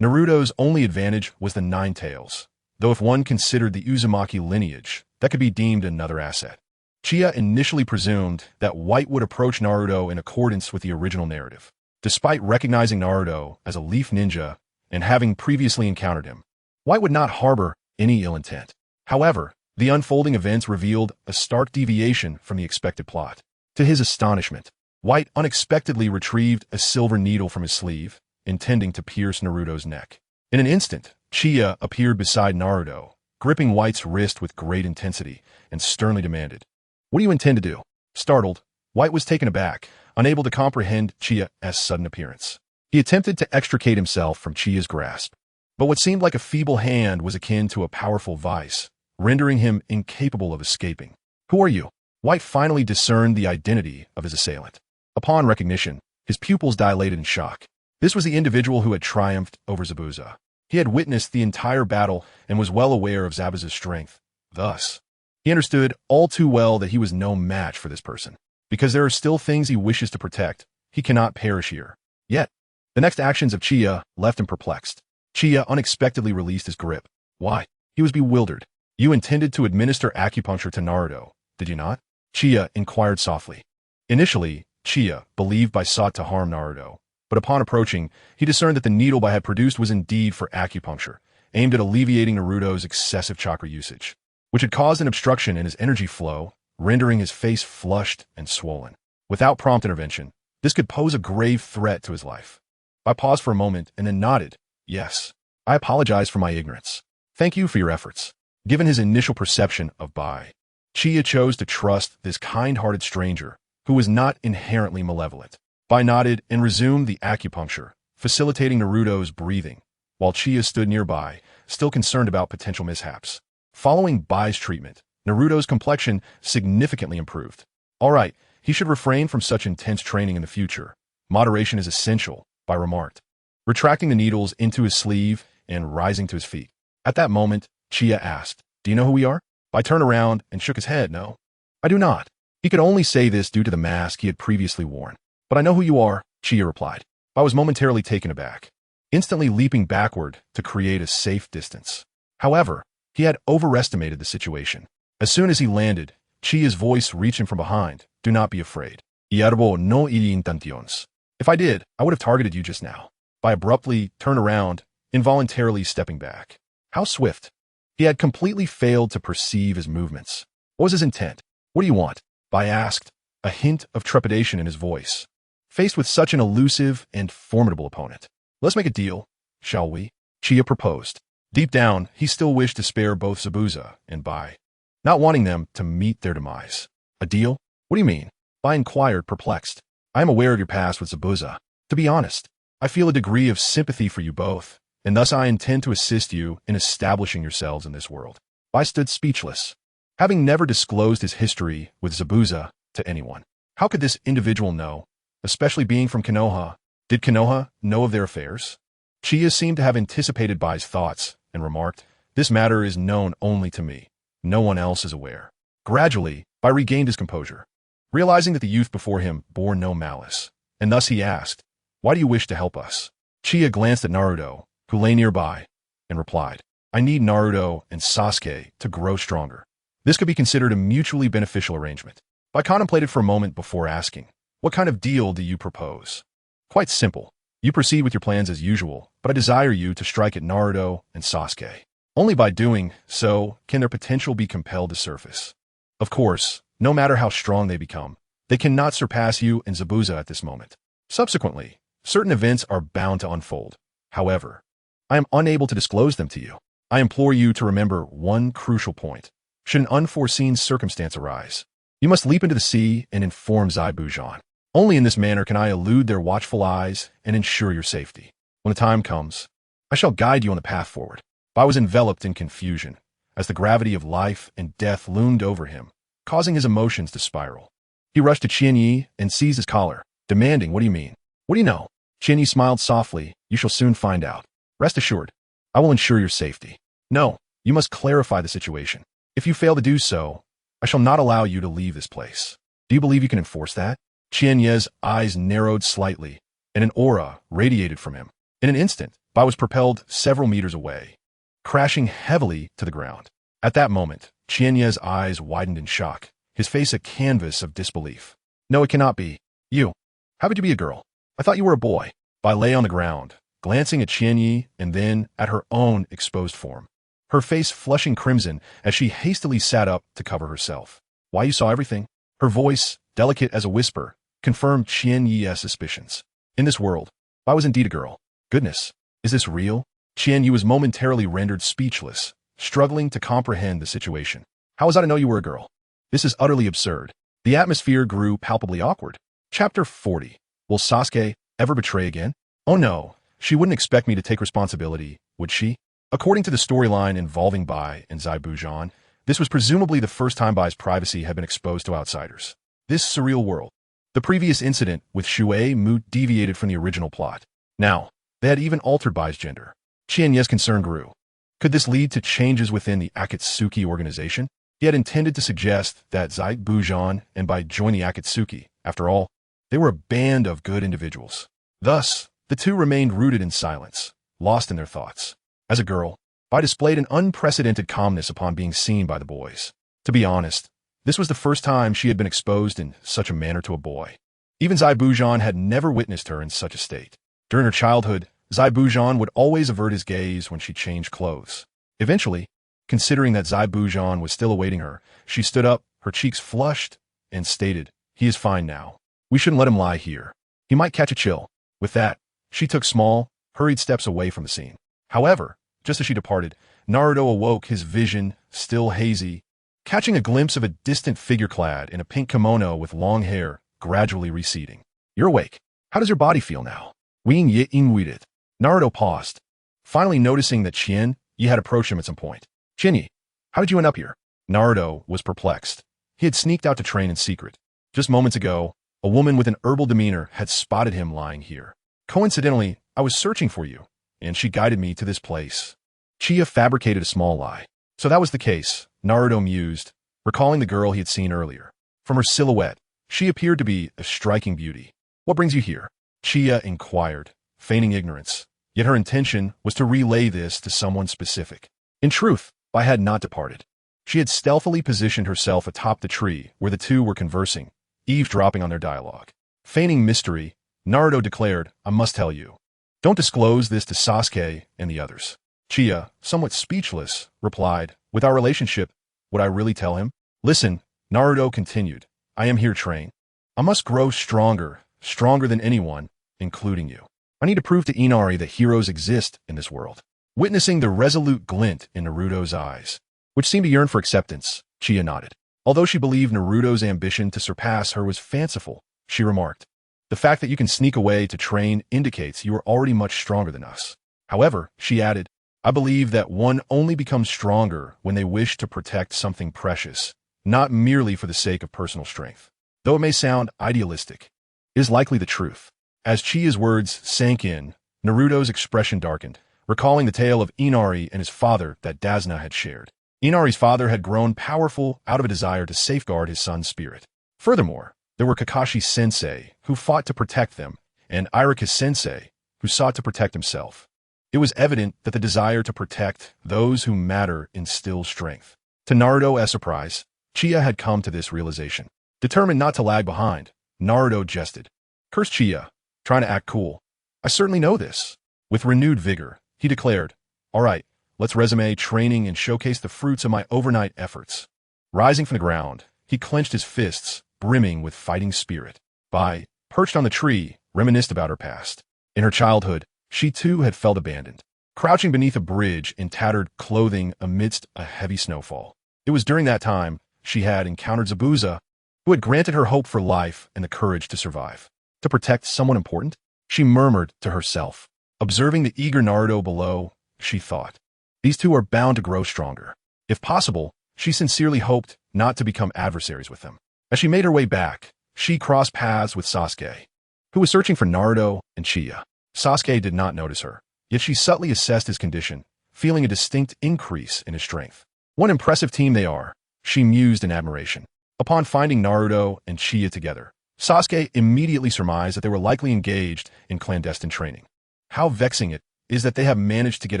Naruto's only advantage was the 9 tails, though if one considered the Uzumaki lineage, that could be deemed another asset. Qianye initially presumed that White would approach Naruto in accordance with the original narrative. Despite recognizing Naruto as a leaf ninja and having previously encountered him, White would not harbor any ill intent. However, the unfolding events revealed a stark deviation from the expected plot. To his astonishment, White unexpectedly retrieved a silver needle from his sleeve, intending to pierce Naruto's neck. In an instant, Chia appeared beside Naruto, gripping White's wrist with great intensity, and sternly demanded, "What do you intend to do?" Startled, White was taken aback, unable to comprehend Chia's sudden appearance. He attempted to extricate himself from Chia's grasp, but what seemed like a feeble hand was akin to a powerful vice, rendering him incapable of escaping. "Who are you?" White finally discerned the identity of his assailant. Upon recognition, his pupils dilated in shock. This was the individual who had triumphed over Zabuza. He had witnessed the entire battle and was well aware of Zabuza's strength. Thus, he understood all too well that he was no match for this person. Because there are still things he wishes to protect, he cannot perish here. Yet, the next actions of Chia left him perplexed. Chia unexpectedly released his grip. Why? He was bewildered. "You intended to administer acupuncture to Naruto, did you not?" Chia inquired softly. Initially, Chia believed Bai sought to harm Naruto, but upon approaching, he discerned that the needle Bai had produced was indeed for acupuncture, aimed at alleviating Naruto's excessive chakra usage, which had caused an obstruction in his energy flow, rendering his face flushed and swollen. Without prompt intervention, this could pose a grave threat to his life. Bai paused for a moment and then nodded. "Yes, I apologize for my ignorance. Thank you for your efforts." Given his initial perception of Bai, Chia chose to trust this kind-hearted stranger, who was not inherently malevolent. Bai nodded and resumed the acupuncture, facilitating Naruto's breathing, while Chia stood nearby, still concerned about potential mishaps. Following Bai's treatment, Naruto's complexion significantly improved. "All right, he should refrain from such intense training in the future. Moderation is essential," Bai remarked, retracting the needles into his sleeve and rising to his feet. At that moment, Chia asked, "Do you know who we are?" Bai turned around and shook his head. "No, I do not." He could only say this due to the mask he had previously worn. "But I know who you are," Chia replied. Bai was momentarily taken aback, instantly leaping backward to create a safe distance. However, he had overestimated the situation. As soon as he landed, Chia's voice reached him from behind. "Do not be afraid. Ierbo no intentions. If I did, I would have targeted you just now." Bai abruptly turned around, involuntarily stepping back. How swift! He had completely failed to perceive his movements. What was his intent? "What do you want?" Bai asked, a hint of trepidation in his voice. Faced with such an elusive and formidable opponent. "Let's make a deal, shall we?" Chia proposed. Deep down, he still wished to spare both Zabuza and Bai, not wanting them to meet their demise. "A deal? What do you mean?" Bai inquired, perplexed. "I am aware of your past with Zabuza. To be honest, I feel a degree of sympathy for you both, and thus I intend to assist you in establishing yourselves in this world." Bai stood speechless, having never disclosed his history with Zabuza to anyone. How could this individual know, especially being from Konoha? Did Konoha know of their affairs? Chia seemed to have anticipated Bai's thoughts and remarked, "This matter is known only to me. No one else is aware." Gradually, Bai regained his composure, realizing that the youth before him bore no malice, and thus he asked, "Why do you wish to help us?" Chia glanced at Naruto, who lay nearby, and replied, "I need Naruto and Sasuke to grow stronger. This could be considered a mutually beneficial arrangement." Bai contemplated for a moment before asking, "What kind of deal do you propose?" "Quite simple. You proceed with your plans as usual, but I desire you to strike at Naruto and Sasuke. Only by doing so can their potential be compelled to surface. Of course, no matter how strong they become, they cannot surpass you and Zabuza at this moment. Subsequently, certain events are bound to unfold. However, I am unable to disclose them to you. I implore you to remember one crucial point. Should an unforeseen circumstance arise, you must leap into the sea and inform Zai Bujan. Only in this manner can I elude their watchful eyes and ensure your safety. When the time comes, I shall guide you on the path forward." Bai was enveloped in confusion, as the gravity of life and death loomed over him, causing his emotions to spiral. He rushed to Qianye and seized his collar, demanding, "What do you mean? What do you know?" Qianye smiled softly. "You shall soon find out. Rest assured, I will ensure your safety. No, you must clarify the situation. If you fail to do so, I shall not allow you to leave this place. Do you believe you can enforce that?" Qianye's eyes narrowed slightly, and an aura radiated from him. In an instant, Bai was propelled several meters away, crashing heavily to the ground. At that moment, Qianye's eyes widened in shock, his face a canvas of disbelief. "No, it cannot be. You. How could you be a girl? I thought you were a boy." Bai lay on the ground, glancing at Qianye and then at her own exposed form, her face flushing crimson as she hastily sat up to cover herself. "Why, you saw everything?" Her voice, delicate as a whisper, confirmed Qianye's suspicions. In this world, Bai was indeed a girl. Goodness, is this real? Qianye was momentarily rendered speechless, struggling to comprehend the situation. How was I to know you were a girl? This is utterly absurd. The atmosphere grew palpably awkward. Chapter 40. Will Sasuke ever betray again? Oh no, she wouldn't expect me to take responsibility, would she? According to the storyline involving Bai and Zaibujan, this was presumably the first time Bai's privacy had been exposed to outsiders. This surreal world. The previous incident with Shuei Mu deviated from the original plot. Now, they had even altered Bai's gender. Qianye's concern grew. Could this lead to changes within the Akatsuki organization? He had intended to suggest that Zaibujan and Bai join the Akatsuki. After all, they were a band of good individuals. Thus, the two remained rooted in silence, lost in their thoughts. As a girl, Bai displayed an unprecedented calmness upon being seen by the boys. To be honest, this was the first time she had been exposed in such a manner to a boy. Even Zaibujan had never witnessed her in such a state. During her childhood, Zaibujan would always avert his gaze when she changed clothes. Eventually, considering that Zaibujan was still awaiting her, she stood up, her cheeks flushed, and stated, "He is fine now. We shouldn't let him lie here. He might catch a chill." With that, she took small, hurried steps away from the scene. However, just as she departed, Naruto awoke, his vision still hazy, catching a glimpse of a distant figure clad in a pink kimono with long hair, gradually receding. "You're awake. How does your body feel now?" Wing Ye Ingweeded. Naruto paused, finally noticing that Qianye had approached him at some point. "Qianye, how did you end up here?" Naruto was perplexed. He had sneaked out to train in secret. Just moments ago, a woman with an herbal demeanor had spotted him lying here. "Coincidentally, I was searching for you, and she guided me to this place." Uchiha fabricated a small lie. So that was the case, Naruto mused, recalling the girl he had seen earlier. From her silhouette, she appeared to be a striking beauty. "What brings you here?" Uchiha inquired, feigning ignorance. Yet her intention was to relay this to someone specific. In truth, Bai had not departed. She had stealthily positioned herself atop the tree where the two were conversing, eavesdropping on their dialogue. Feigning mystery, Naruto declared, "I must tell you. Don't disclose this to Sasuke and the others." Uchiha, somewhat speechless, replied, "With our relationship, would I really tell him?" "Listen," Naruto continued, "I am here to train. I must grow stronger than anyone, including you. I need to prove to Inari that heroes exist in this world." Witnessing the resolute glint in Naruto's eyes, which seemed to yearn for acceptance, Uchiha nodded. Although she believed Naruto's ambition to surpass her was fanciful, she remarked, "The fact that you can sneak away to train indicates you are already much stronger than us." However, she added, "I believe that one only becomes stronger when they wish to protect something precious, not merely for the sake of personal strength. Though it may sound idealistic, it is likely the truth." As Chia's words sank in, Naruto's expression darkened, recalling the tale of Inari and his father that Dazna had shared. Inari's father had grown powerful out of a desire to safeguard his son's spirit. Furthermore, there were Kakashi-sensei, who fought to protect them, and Iruka-sensei, who sought to protect himself. It was evident that the desire to protect those who matter instills strength. To Naruto's surprise, Uchiha had come to this realization. Determined not to lag behind, Naruto jested. "Curse Uchiha, trying to act cool. I certainly know this." With renewed vigor, he declared, "All right, let's resume training and showcase the fruits of my overnight efforts." Rising from the ground, he clenched his fists, brimming with fighting spirit. Bai, perched on the tree, reminisced about her past. In her childhood, she too had felt abandoned, crouching beneath a bridge in tattered clothing amidst a heavy snowfall. It was during that time she had encountered Zabuza, who had granted her hope for life and the courage to survive. To protect someone important? She murmured to herself. Observing the eager Naruto below, she thought, these two are bound to grow stronger. If possible, she sincerely hoped not to become adversaries with them. As she made her way back, she crossed paths with Sasuke, who was searching for Naruto and Uchiha. Sasuke did not notice her, yet she subtly assessed his condition, feeling a distinct increase in his strength. What an impressive team they are, she mused in admiration. Upon finding Naruto and Uchiha together, Sasuke immediately surmised that they were likely engaged in clandestine training. How vexing it is that they have managed to get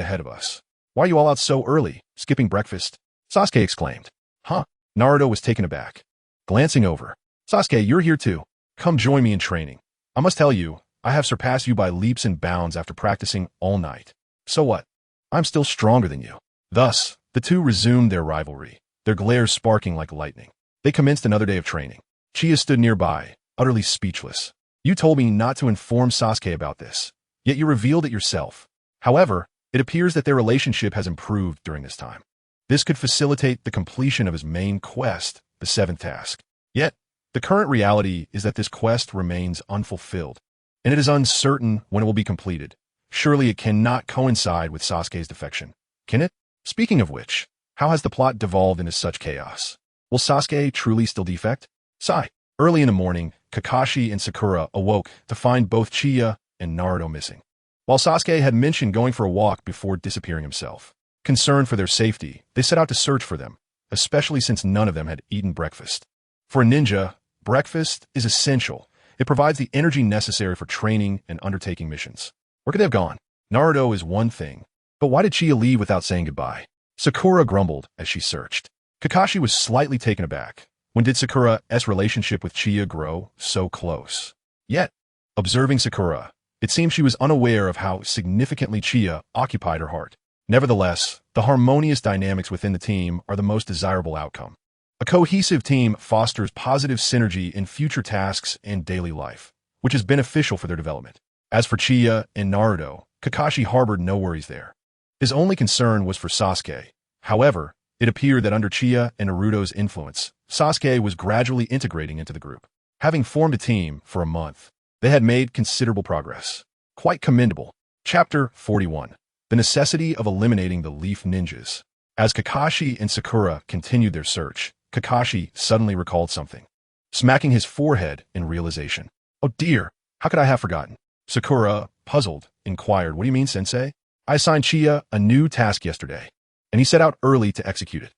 ahead of us. "Why are you all out so early, skipping breakfast?" Sasuke exclaimed. "Huh?" Naruto was taken aback. Glancing over, "Sasuke, you're here too. Come join me in training. I must tell you, I have surpassed you by leaps and bounds after practicing all night. So what? I'm still stronger than you." Thus, the two resumed their rivalry, their glares sparking like lightning. They commenced another day of training. Uchiha stood nearby, utterly speechless. "You told me not to inform Sasuke about this, yet you revealed it yourself. However, It appears that their relationship has improved during this time. This could facilitate the completion of his main quest, the seventh task. Yet, the current reality is that this quest remains unfulfilled, and it is uncertain when it will be completed. Surely it cannot coincide with Sasuke's defection. Can it? Speaking of which, how has the plot devolved into such chaos? Will Sasuke truly still defect? Sigh. Early in the morning, Kakashi and Sakura awoke to find both Chie and Naruto missing. While Sasuke had mentioned going for a walk before disappearing himself, concerned for their safety, they set out to search for them, especially since none of them had eaten breakfast. For a ninja, breakfast is essential. It provides the energy necessary for training and undertaking missions. Where could they have gone? Naruto is one thing, but why did Chie leave without saying goodbye? Sakura grumbled as she searched. Kakashi was slightly taken aback. When did Sakura's relationship with Chie grow so close? Yet, observing Sakura, it seemed she was unaware of how significantly Chie occupied her heart. Nevertheless, the harmonious dynamics within the team are the most desirable outcome. A cohesive team fosters positive synergy in future tasks and daily life, which is beneficial for their development. As for Chie and Naruto, Kakashi harbored no worries there. His only concern was for Sasuke. However, it appeared that under Chie and Naruto's influence, Sasuke was gradually integrating into the group. Having formed a team for a month, they had made considerable progress. Quite commendable. Chapter 41. The necessity of eliminating the Leaf Ninjas. As Kakashi and Sakura continued their search, Kakashi suddenly recalled something, smacking his forehead in realization. Oh dear, how could I have forgotten? Sakura, puzzled, inquired, "What do you mean, sensei?" "I assigned Chie a new task yesterday, and he set out early to execute it."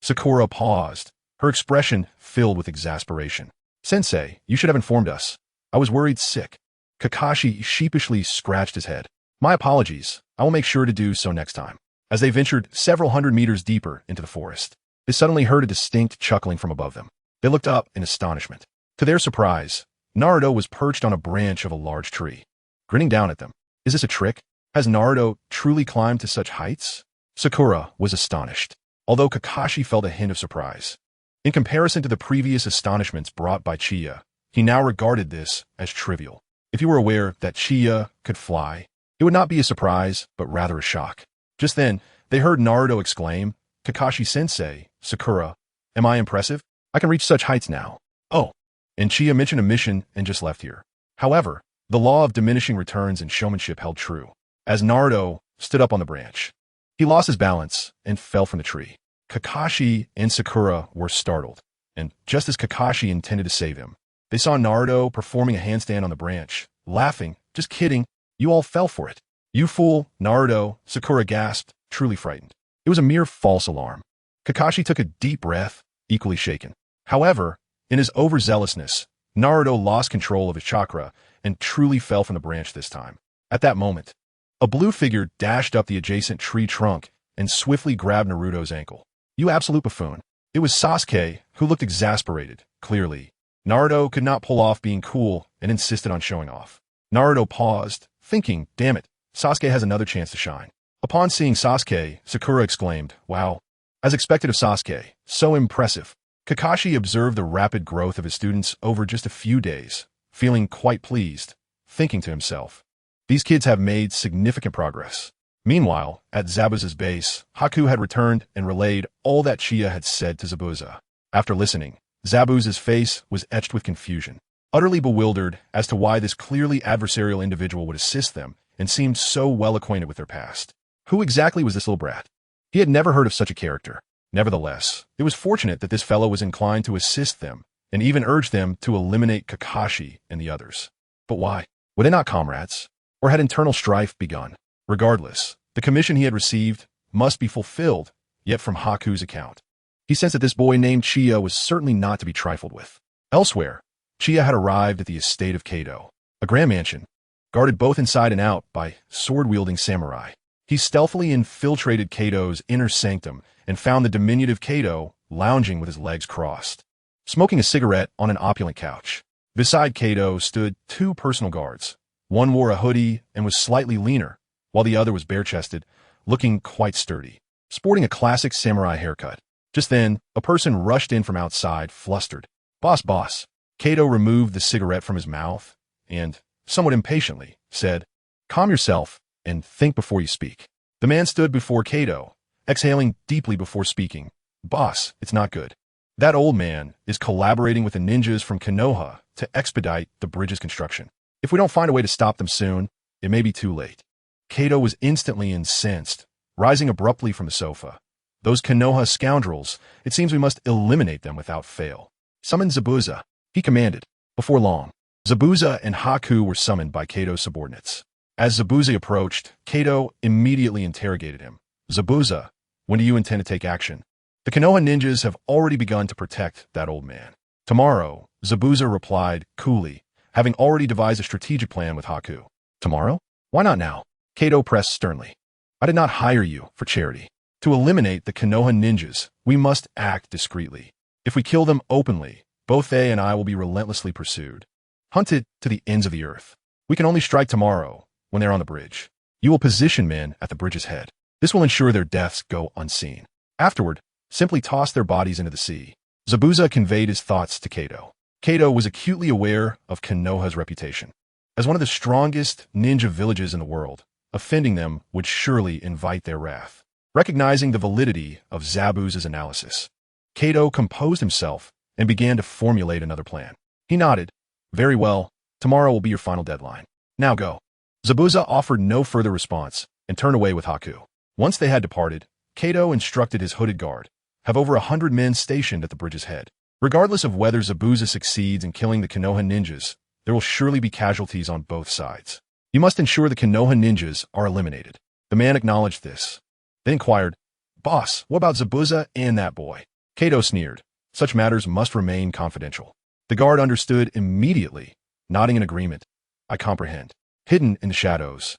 Sakura paused, her expression filled with exasperation. "Sensei, you should have informed us. I was worried sick." Kakashi sheepishly scratched his head. "My apologies. I will make sure to do so next time." As they ventured several hundred meters deeper into the forest, they suddenly heard a distinct chuckling from above them. They looked up in astonishment. To their surprise, Naruto was perched on a branch of a large tree, grinning down at them. Is this a trick? Has Naruto truly climbed to such heights? Sakura was astonished, although Kakashi felt a hint of surprise. In comparison to the previous astonishments brought by Chie, he now regarded this as trivial. If he were aware that Chie could fly, it would not be a surprise, but rather a shock. Just then, they heard Naruto exclaim, "Kakashi-sensei, Sakura, am I impressive? I can reach such heights now." Oh, and Chie mentioned a mission and just left here. However, the law of diminishing returns in showmanship held true. As Naruto stood up on the branch, he lost his balance and fell from the tree. Kakashi and Sakura were startled, and just as Kakashi intended to save him, they saw Naruto performing a handstand on the branch, laughing. "Just kidding, you all fell for it." "You fool, Naruto," Sakura gasped, truly frightened. It was a mere false alarm. Kakashi took a deep breath, equally shaken. However, in his overzealousness, Naruto lost control of his chakra and truly fell from the branch this time. At that moment, a blue figure dashed up the adjacent tree trunk and swiftly grabbed Naruto's ankle. "You absolute buffoon." It was Sasuke, who looked exasperated, clearly. Naruto could not pull off being cool and insisted on showing off. Naruto paused, thinking, damn it, Sasuke has another chance to shine. Upon seeing Sasuke, Sakura exclaimed, "Wow." As expected of Sasuke, so impressive. Kakashi observed the rapid growth of his students over just a few days, feeling quite pleased, thinking to himself, these kids have made significant progress. Meanwhile, at Zabuza's base, Haku had returned and relayed all that Chie had said to Zabuza. After listening, Zabuza's face was etched with confusion, utterly bewildered as to why this clearly adversarial individual would assist them and seemed so well acquainted with their past. Who exactly was this little brat? He had never heard of such a character. Nevertheless, it was fortunate that this fellow was inclined to assist them and even urged them to eliminate Kakashi and the others. But why? Were they not comrades? Or had internal strife begun? Regardless, the commission he had received must be fulfilled, yet from Haku's account, he sensed that this boy named Chie was certainly not to be trifled with. Elsewhere, Chie had arrived at the estate of Kato, a grand mansion, guarded both inside and out by sword-wielding samurai. He stealthily infiltrated Kato's inner sanctum and found the diminutive Kato lounging with his legs crossed, smoking a cigarette on an opulent couch. Beside Kato stood two personal guards. One wore a hoodie and was slightly leaner, while the other was bare-chested, looking quite sturdy, sporting a classic samurai haircut. Just then, a person rushed in from outside, flustered. Boss. Kato removed the cigarette from his mouth and, somewhat impatiently, said, "Calm yourself and think before you speak." The man stood before Kato, exhaling deeply before speaking. Boss, it's not good. That old man is collaborating with the ninjas from Konoha to expedite the bridge's construction. If we don't find a way to stop them soon, it may be too late. Kato was instantly incensed, rising abruptly from the sofa. Those Konoha scoundrels, it seems we must eliminate them without fail. Summon Zabuza, he commanded. Before long, Zabuza and Haku were summoned by Kato's subordinates. As Zabuza approached, Kato immediately interrogated him. Zabuza, when do you intend to take action? The Konoha ninjas have already begun to protect that old man. Tomorrow, Zabuza replied coolly, having already devised a strategic plan with Haku. Tomorrow? Why not now? Kato pressed sternly. I did not hire you for charity. To eliminate the Konoha ninjas, we must act discreetly. If we kill them openly, both they and I will be relentlessly pursued, hunted to the ends of the earth. We can only strike tomorrow, when they're on the bridge. You will position men at the bridge's head. This will ensure their deaths go unseen. Afterward, simply toss their bodies into the sea. Zabuza conveyed his thoughts to Kato. Kato was acutely aware of Konoha's reputation. As one of the strongest ninja villages in the world, offending them would surely invite their wrath. Recognizing the validity of Zabuza's analysis, Kato composed himself and began to formulate another plan. He nodded. Very well, tomorrow will be your final deadline. Now go. Zabuza offered no further response and turned away with Haku. Once they had departed, Kato instructed his hooded guard, have over 100 men stationed at the bridge's head. Regardless of whether Zabuza succeeds in killing the Konoha ninjas, there will surely be casualties on both sides. You must ensure the Konoha ninjas are eliminated. The man acknowledged this. Then inquired, Boss, what about Zabuza and that boy? Kato sneered. Such matters must remain confidential. The guard understood immediately, nodding in agreement. I comprehend. Hidden in the shadows,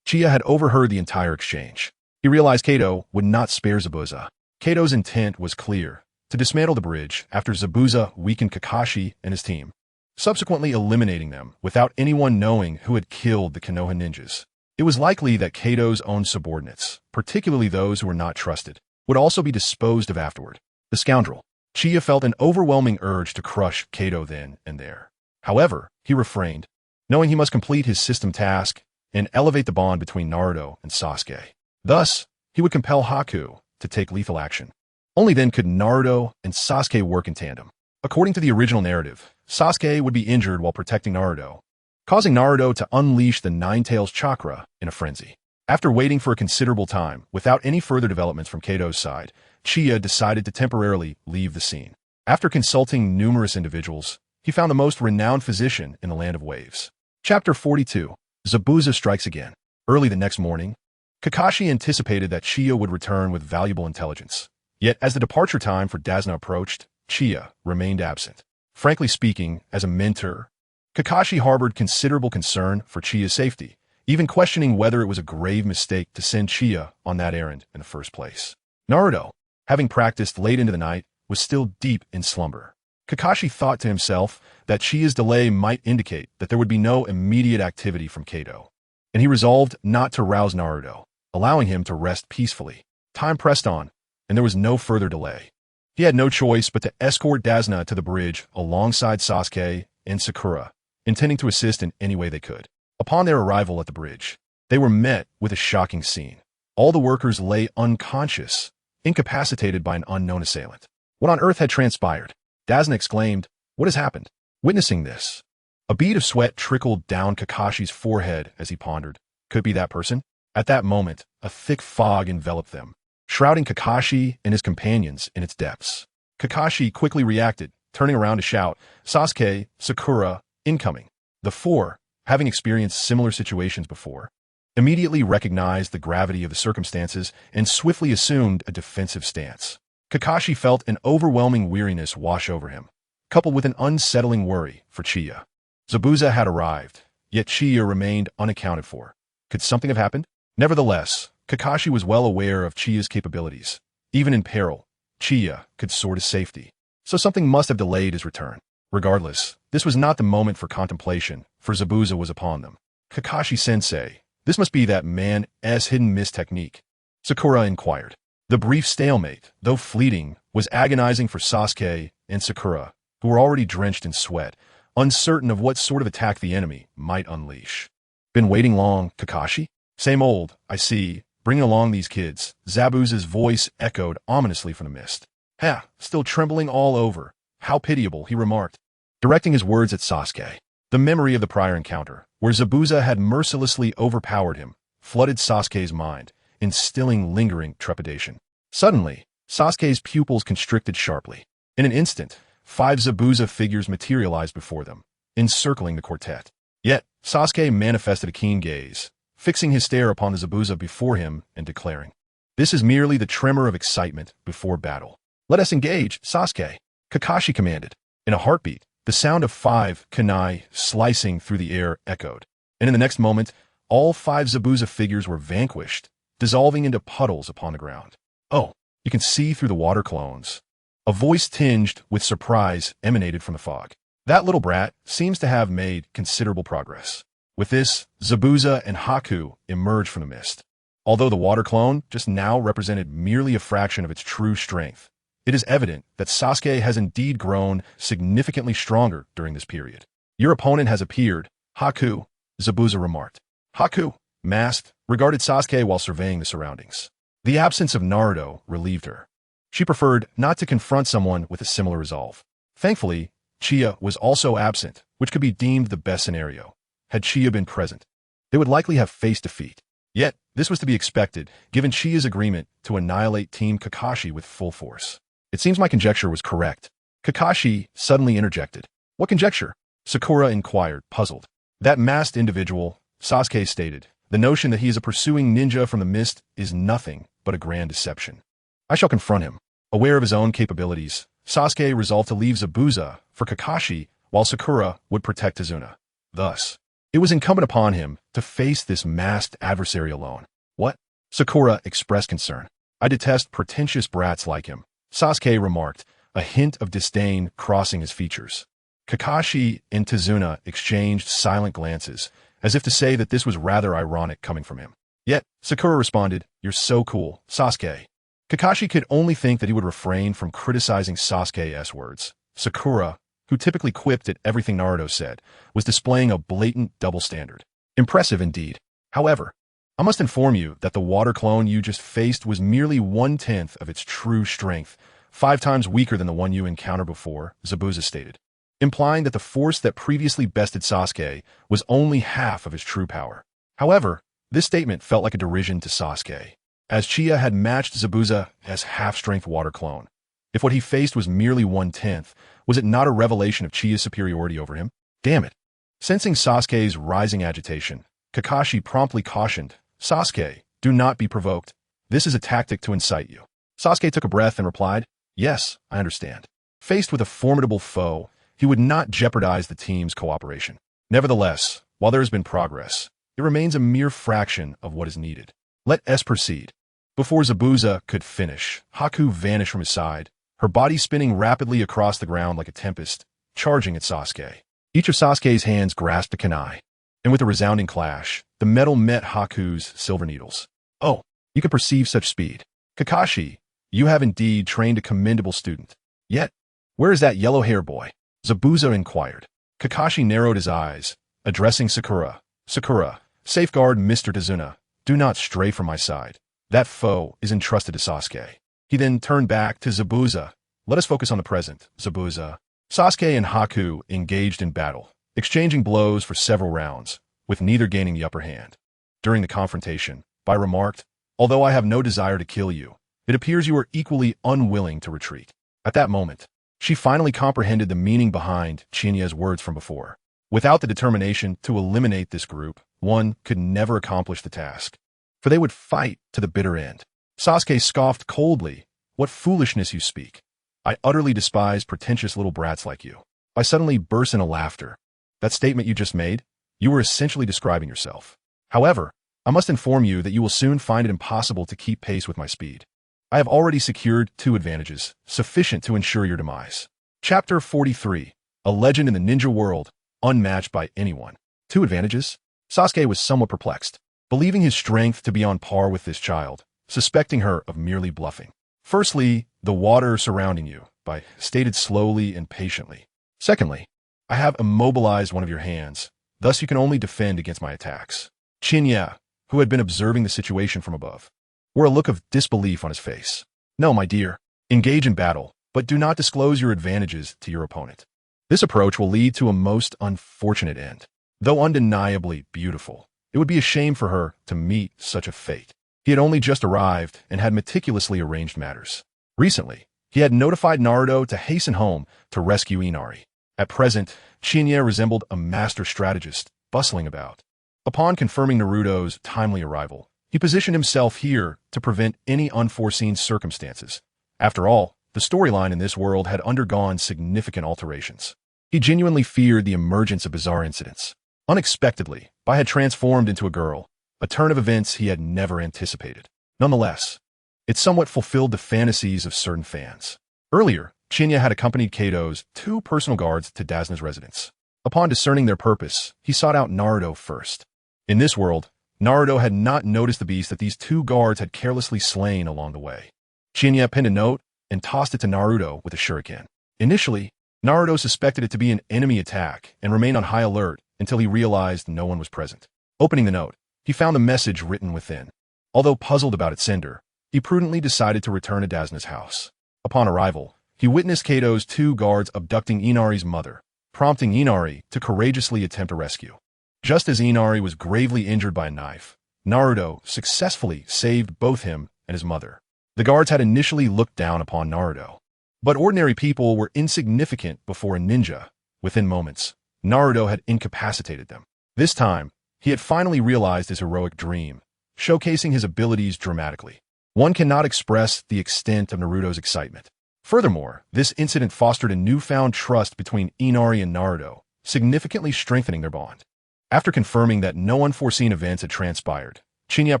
Uchiha had overheard the entire exchange. He realized Kato would not spare Zabuza. Kato's intent was clear, to dismantle the bridge after Zabuza weakened Kakashi and his team, subsequently eliminating them without anyone knowing who had killed the Konoha ninjas. It was likely that Kato's own subordinates, particularly those who were not trusted, would also be disposed of afterward. The scoundrel. Uchiha felt an overwhelming urge to crush Kato then and there. However, he refrained, knowing he must complete his system task and elevate the bond between Naruto and Sasuke. Thus, he would compel Haku to take lethal action. Only then could Naruto and Sasuke work in tandem. According to the original narrative, Sasuke would be injured while protecting Naruto, causing Naruto to unleash the Nine-Tails chakra in a frenzy. After waiting for a considerable time, without any further developments from Kato's side, Uchiha decided to temporarily leave the scene. After consulting numerous individuals, he found the most renowned physician in the Land of Waves. Chapter 42. Zabuza strikes again. Early the next morning, Kakashi anticipated that Uchiha would return with valuable intelligence. Yet as the departure time for Dazna approached, Uchiha remained absent. Frankly speaking, as a mentor, Kakashi harbored considerable concern for Uchiha's safety, even questioning whether it was a grave mistake to send Uchiha on that errand in the first place. Naruto, having practiced late into the night, was still deep in slumber. Kakashi thought to himself that Uchiha's delay might indicate that there would be no immediate activity from Kato, and he resolved not to rouse Naruto, allowing him to rest peacefully. Time pressed on, and there was no further delay. He had no choice but to escort Dazna to the bridge alongside Sasuke and Sakura, intending to assist in any way they could. Upon their arrival at the bridge, they were met with a shocking scene. All the workers lay unconscious, incapacitated by an unknown assailant. What on earth had transpired? Dazna exclaimed, "What has happened?" Witnessing this, a bead of sweat trickled down Kakashi's forehead as he pondered. Could it be that person? At that moment, a thick fog enveloped them, shrouding Kakashi and his companions in its depths. Kakashi quickly reacted, turning around to shout, "Sasuke, Sakura, incoming." The four, having experienced similar situations before, immediately recognized the gravity of the circumstances and swiftly assumed a defensive stance. Kakashi felt an overwhelming weariness wash over him, coupled with an unsettling worry for Uchiha. Zabuza had arrived, yet Uchiha remained unaccounted for. Could something have happened? Nevertheless, Kakashi was well aware of Uchiha's capabilities. Even in peril, Uchiha could soar to safety, so something must have delayed his return. Regardless, this was not the moment for contemplation, for Zabuza was upon them. Kakashi-sensei, this must be that man's hidden miss technique, Sakura inquired. The brief stalemate, though fleeting, was agonizing for Sasuke and Sakura, who were already drenched in sweat, uncertain of what sort of attack the enemy might unleash. Been waiting long, Kakashi? Same old, I see, Bringing along these kids, Zabuza's voice echoed ominously from the mist. Ha! Still trembling all over. How pitiable, he remarked, directing his words at Sasuke. The memory of the prior encounter, where Zabuza had mercilessly overpowered him, flooded Sasuke's mind, instilling lingering trepidation. Suddenly, Sasuke's pupils constricted sharply. In an instant, 5 Zabuza figures materialized before them, encircling the quartet. Yet, Sasuke manifested a keen gaze, fixing his stare upon the Zabuza before him and declaring, "This is merely the tremor of excitement before battle. Let us engage, Sasuke," Kakashi commanded. In a heartbeat, the sound of 5 kunai slicing through the air echoed, and in the next moment, all 5 Zabuza figures were vanquished, dissolving into puddles upon the ground. "Oh, you can see through the water clones." A voice tinged with surprise emanated from the fog. "That little brat seems to have made considerable progress." With this, Zabuza and Haku emerged from the mist. Although the water clone just now represented merely a fraction of its true strength, it is evident that Sasuke has indeed grown significantly stronger during this period. "Your opponent has appeared, Haku," Zabuza remarked. Haku, masked, regarded Sasuke while surveying the surroundings. The absence of Naruto relieved her. She preferred not to confront someone with a similar resolve. Thankfully, Chia was also absent, which could be deemed the best scenario. Had Chia been present, they would likely have faced defeat. Yet, this was to be expected, given Chia's agreement to annihilate Team Kakashi with full force. "It seems my conjecture was correct." Kakashi suddenly interjected. "What conjecture?" Sakura inquired, puzzled. "That masked individual," Sasuke stated. "The notion that he is a pursuing ninja from the mist is nothing but a grand deception. I shall confront him." Aware of his own capabilities, Sasuke resolved to leave Zabuza for Kakashi while Sakura would protect Tazuna. Thus, it was incumbent upon him to face this masked adversary alone. "What?" Sakura expressed concern. "I detest pretentious brats like him," Sasuke remarked, a hint of disdain crossing his features. Kakashi and Tazuna exchanged silent glances, as if to say that this was rather ironic coming from him. Yet, Sakura responded, "You're so cool, Sasuke." Kakashi could only think that he would refrain from criticizing Sasuke's words. Sakura, who typically quipped at everything Naruto said, was displaying a blatant double standard. Impressive indeed. However, I must inform you that the water clone you just faced was merely 1/10 of its true strength, 5 times weaker than the one you encountered before, Zabuza stated, implying that the force that previously bested Sasuke was only half of his true power. However, this statement felt like a derision to Sasuke, as Chia had matched Zabuza as half-strength water clone. If what he faced was merely 1/10, was it not a revelation of Chia's superiority over him? Damn it. Sensing Sasuke's rising agitation, Kakashi promptly cautioned, "Sasuke, do not be provoked. This is a tactic to incite you." Sasuke took a breath and replied, "Yes, I understand." Faced with a formidable foe, he would not jeopardize the team's cooperation. Nevertheless, while there has been progress, it remains a mere fraction of what is needed. Let us proceed. Before Zabuza could finish, Haku vanished from his side, her body spinning rapidly across the ground like a tempest, charging at Sasuke. Each of Sasuke's hands grasped a kunai, and with a resounding clash, the metal met Haku's silver needles. "Oh, you can perceive such speed. Kakashi, you have indeed trained a commendable student. Yet, where is that yellow-haired boy?" Zabuza inquired. Kakashi narrowed his eyes, addressing Sakura. "Sakura, safeguard Mr. Tazuna. Do not stray from my side. That foe is entrusted to Sasuke." He then turned back to Zabuza. "Let us focus on the present, Zabuza." Sasuke and Haku engaged in battle, exchanging blows for several rounds, with neither gaining the upper hand. During the confrontation, Bai remarked, "Although I have no desire to kill you, it appears you are equally unwilling to retreat." At that moment, she finally comprehended the meaning behind Qianye's words from before. Without the determination to eliminate this group, one could never accomplish the task, for they would fight to the bitter end. Sasuke scoffed coldly, "What foolishness you speak. I utterly despise pretentious little brats like you." Bai suddenly burst into laughter. "That statement you just made, you were essentially describing yourself. However, I must inform you that you will soon find it impossible to keep pace with my speed. I have already secured 2 advantages, sufficient to ensure your demise." Chapter 43, A Legend in the Ninja World, unmatched by anyone. 2 advantages? Sasuke was somewhat perplexed, believing his strength to be on par with this child, suspecting her of merely bluffing. "Firstly, the water surrounding you," Bai stated slowly and patiently. "Secondly, I have immobilized one of your hands, thus you can only defend against my attacks." Qianye, who had been observing the situation from above, wore a look of disbelief on his face. No, my dear. Engage in battle, but do not disclose your advantages to your opponent. This approach will lead to a most unfortunate end. Though undeniably beautiful, it would be a shame for her to meet such a fate. He had only just arrived and had meticulously arranged matters. Recently, he had notified Naruto to hasten home to rescue Inari. At present, Qianye resembled a master strategist, bustling about. Upon confirming Naruto's timely arrival, he positioned himself here to prevent any unforeseen circumstances. After all, the storyline in this world had undergone significant alterations. He genuinely feared the emergence of bizarre incidents. Unexpectedly, Bai had transformed into a girl, a turn of events he had never anticipated. Nonetheless, it somewhat fulfilled the fantasies of certain fans. Earlier, Qianye had accompanied Kato's 2 personal guards to Dazna's residence. Upon discerning their purpose, he sought out Naruto first. In this world, Naruto had not noticed the beast that these 2 guards had carelessly slain along the way. Qianye penned a note and tossed it to Naruto with a shuriken. Initially, Naruto suspected it to be an enemy attack and remained on high alert until he realized no one was present. Opening the note, he found a message written within. Although puzzled about its sender, he prudently decided to return to Dazna's house. Upon arrival, he witnessed Kato's 2 guards abducting Inari's mother, prompting Inari to courageously attempt a rescue. Just as Inari was gravely injured by a knife, Naruto successfully saved both him and his mother. The guards had initially looked down upon Naruto, but ordinary people were insignificant before a ninja. Within moments, Naruto had incapacitated them. This time, he had finally realized his heroic dream, showcasing his abilities dramatically. One cannot express the extent of Naruto's excitement. Furthermore, this incident fostered a newfound trust between Inari and Naruto, significantly strengthening their bond. After confirming that no unforeseen events had transpired, Qianye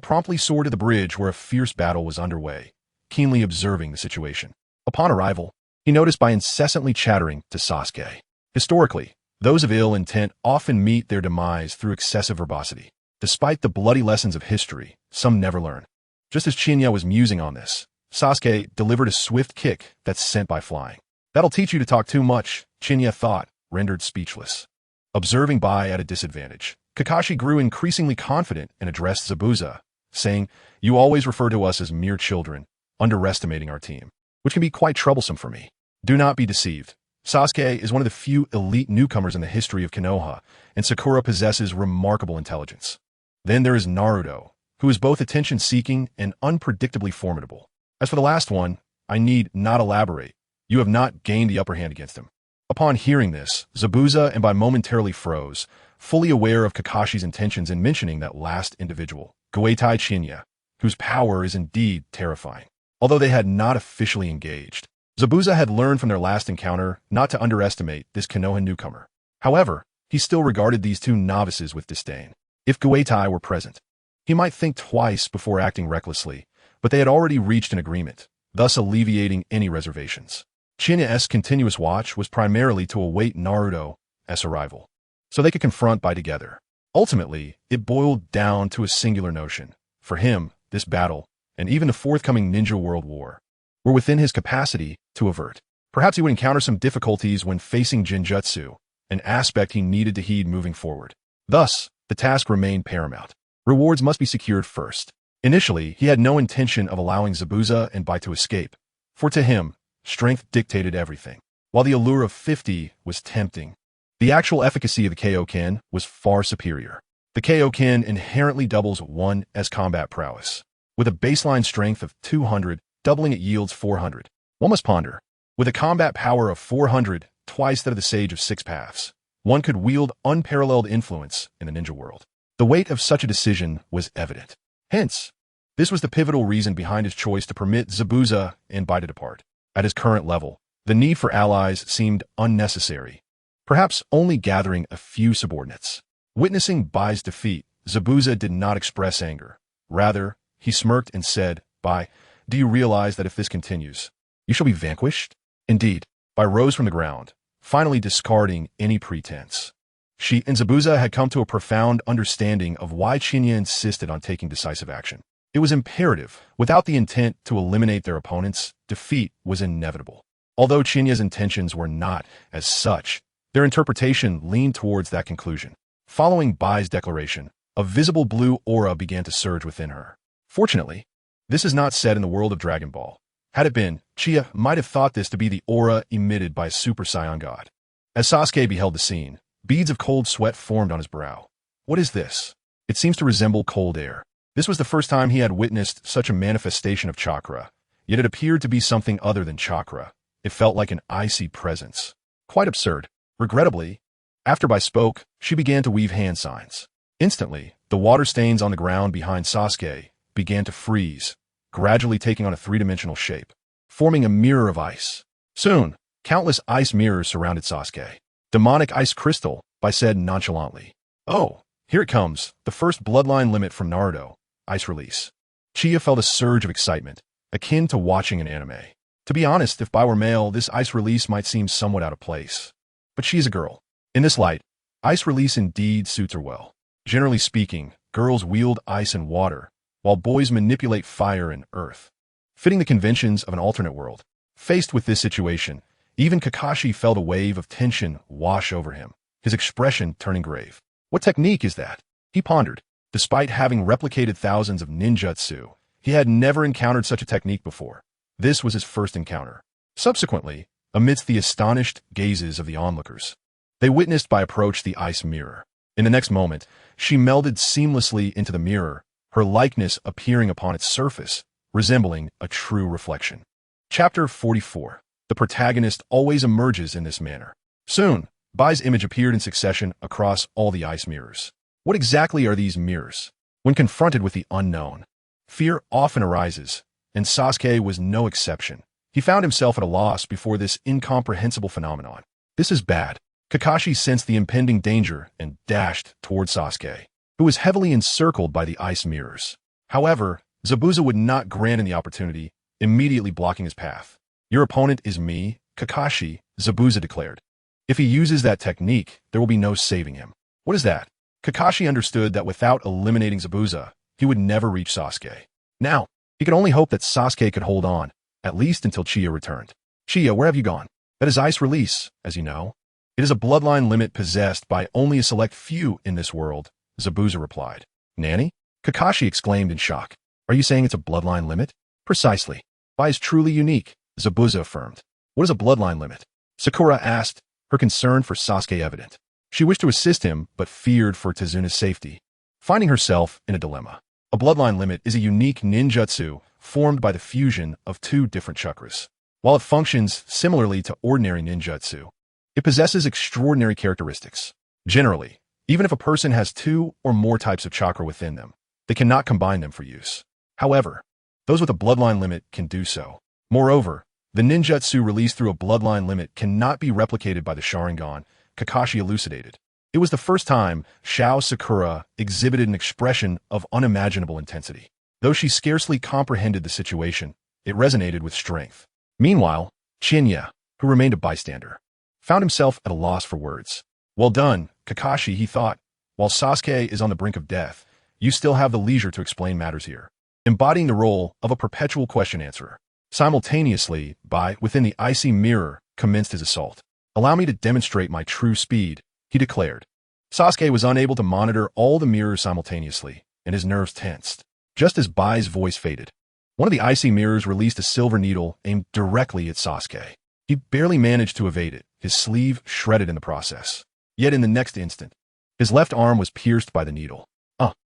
promptly soared to the bridge where a fierce battle was underway, keenly observing the situation. Upon arrival, he noticed Bai incessantly chattering to Sasuke. Historically, those of ill intent often meet their demise through excessive verbosity. Despite the bloody lessons of history, some never learn. Just as Qianye was musing on this, Sasuke delivered a swift kick that sent Bai flying. That'll teach you to talk too much, Qianye thought, rendered speechless. Observing Bai at a disadvantage, Kakashi grew increasingly confident and addressed Zabuza, saying, "You always refer to us as mere children, underestimating our team, which can be quite troublesome for me. Do not be deceived. Sasuke is one of the few elite newcomers in the history of Konoha, and Sakura possesses remarkable intelligence. Then there is Naruto, who is both attention-seeking and unpredictably formidable. As for the last one, I need not elaborate. You have not gained the upper hand against him." Upon hearing this, Zabuza and Bai momentarily froze, fully aware of Kakashi's intentions in mentioning that last individual, Guitche Qianye, whose power is indeed terrifying. Although they had not officially engaged, Zabuza had learned from their last encounter not to underestimate this Konoha newcomer. However, he still regarded these 2 novices with disdain. If Guitche were present, he might think twice before acting recklessly, but they had already reached an agreement, thus alleviating any reservations. Qianye's continuous watch was primarily to await Naruto's arrival, so they could confront Bai together. Ultimately, it boiled down to a singular notion. For him, this battle, and even the forthcoming Ninja World War, were within his capacity to avert. Perhaps he would encounter some difficulties when facing Genjutsu, an aspect he needed to heed moving forward. Thus, the task remained paramount. Rewards must be secured first. Initially, he had no intention of allowing Zabuza and Bai to escape, for to him, strength dictated everything. While the allure of 50 was tempting, the actual efficacy of the Kaioken was far superior. The Kaioken inherently doubles one's combat prowess. With a baseline strength of 200, doubling it yields 400. One must ponder. With a combat power of 400, twice that of the Sage of 6 Paths, one could wield unparalleled influence in the ninja world. The weight of such a decision was evident. Hence, this was the pivotal reason behind his choice to permit Zabuza and Bai to depart. At his current level, the need for allies seemed unnecessary, perhaps only gathering a few subordinates. Witnessing Bai's defeat, Zabuza did not express anger. Rather, he smirked and said, "Bai, do you realize that if this continues, you shall be vanquished?" Indeed, Bai rose from the ground, finally discarding any pretense. She and Zabuza had come to a profound understanding of why Qianye insisted on taking decisive action. It was imperative. Without the intent to eliminate their opponents, defeat was inevitable. Although Qianye's intentions were not as such, their interpretation leaned towards that conclusion. Following Bai's declaration, a visible blue aura began to surge within her. Fortunately, this is not said in the world of Dragon Ball. Had it been, Chia might have thought this to be the aura emitted by a Super Saiyan god. As Sasuke beheld the scene, beads of cold sweat formed on his brow. What is this? It seems to resemble cold air. This was the first time he had witnessed such a manifestation of chakra, yet it appeared to be something other than chakra. It felt like an icy presence. Quite absurd. Regrettably, after Bai spoke, she began to weave hand signs. Instantly, the water stains on the ground behind Sasuke began to freeze, gradually taking on a three-dimensional shape, forming a mirror of ice. Soon, countless ice mirrors surrounded Sasuke. Demonic ice crystal, Bai said nonchalantly. Oh, here it comes, the first bloodline limit from Naruto, ice release. Chia felt a surge of excitement, akin to watching an anime. To be honest, if Bai were male, this ice release might seem somewhat out of place. But she's a girl. In this light, ice release indeed suits her well. Generally speaking, girls wield ice and water, while boys manipulate fire and earth, fitting the conventions of an alternate world. Faced with this situation, even Kakashi felt a wave of tension wash over him, his expression turning grave. What technique is that? He pondered. Despite having replicated thousands of ninjutsu, he had never encountered such a technique before. This was his first encounter. Subsequently, amidst the astonished gazes of the onlookers, they witnessed Bai approach the ice mirror. In the next moment, she melded seamlessly into the mirror, her likeness appearing upon its surface, resembling a true reflection. Chapter 44. The protagonist always emerges in this manner. Soon, Bai's image appeared in succession across all the ice mirrors. What exactly are these mirrors? When confronted with the unknown, fear often arises, and Sasuke was no exception. He found himself at a loss before this incomprehensible phenomenon. This is bad. Kakashi sensed the impending danger and dashed toward Sasuke, who was heavily encircled by the ice mirrors. However, Zabuza would not grant him the opportunity, immediately blocking his path. Your opponent is me, Kakashi, Zabuza declared. If he uses that technique, there will be no saving him. What is that? Kakashi understood that without eliminating Zabuza, he would never reach Sasuke. Now, he could only hope that Sasuke could hold on, at least until Chia returned. Chia, where have you gone? That is ice release, as you know. It is a bloodline limit possessed by only a select few in this world, Zabuza replied. Nanny? Kakashi exclaimed in shock. Are you saying it's a bloodline limit? Precisely. Bai is truly unique, Zabuza affirmed. What is a bloodline limit? Sakura asked, her concern for Sasuke evident. She wished to assist him, but feared for Tezuna's safety, finding herself in a dilemma. A bloodline limit is a unique ninjutsu formed by the fusion of two different chakras. While it functions similarly to ordinary ninjutsu, it possesses extraordinary characteristics. Generally, even if a person has two or more types of chakra within them, they cannot combine them for use. However, those with a bloodline limit can do so. Moreover, the ninjutsu released through a bloodline limit cannot be replicated by the Sharingan, Kakashi elucidated. It was the first time Xiao Sakura exhibited an expression of unimaginable intensity. Though she scarcely comprehended the situation, it resonated with strength. Meanwhile, Qianye, who remained a bystander, found himself at a loss for words. Well done, Kakashi, he thought. While Sasuke is on the brink of death, you still have the leisure to explain matters here. Embodying the role of a perpetual question-answerer. Simultaneously, Bai, within the icy mirror, commenced his assault. Allow me to demonstrate my true speed, he declared. Sasuke was unable to monitor all the mirrors simultaneously, and his nerves tensed. Just as Bai's voice faded, one of the icy mirrors released a silver needle aimed directly at Sasuke. He barely managed to evade it, his sleeve shredded in the process. Yet in the next instant, his left arm was pierced by the needle.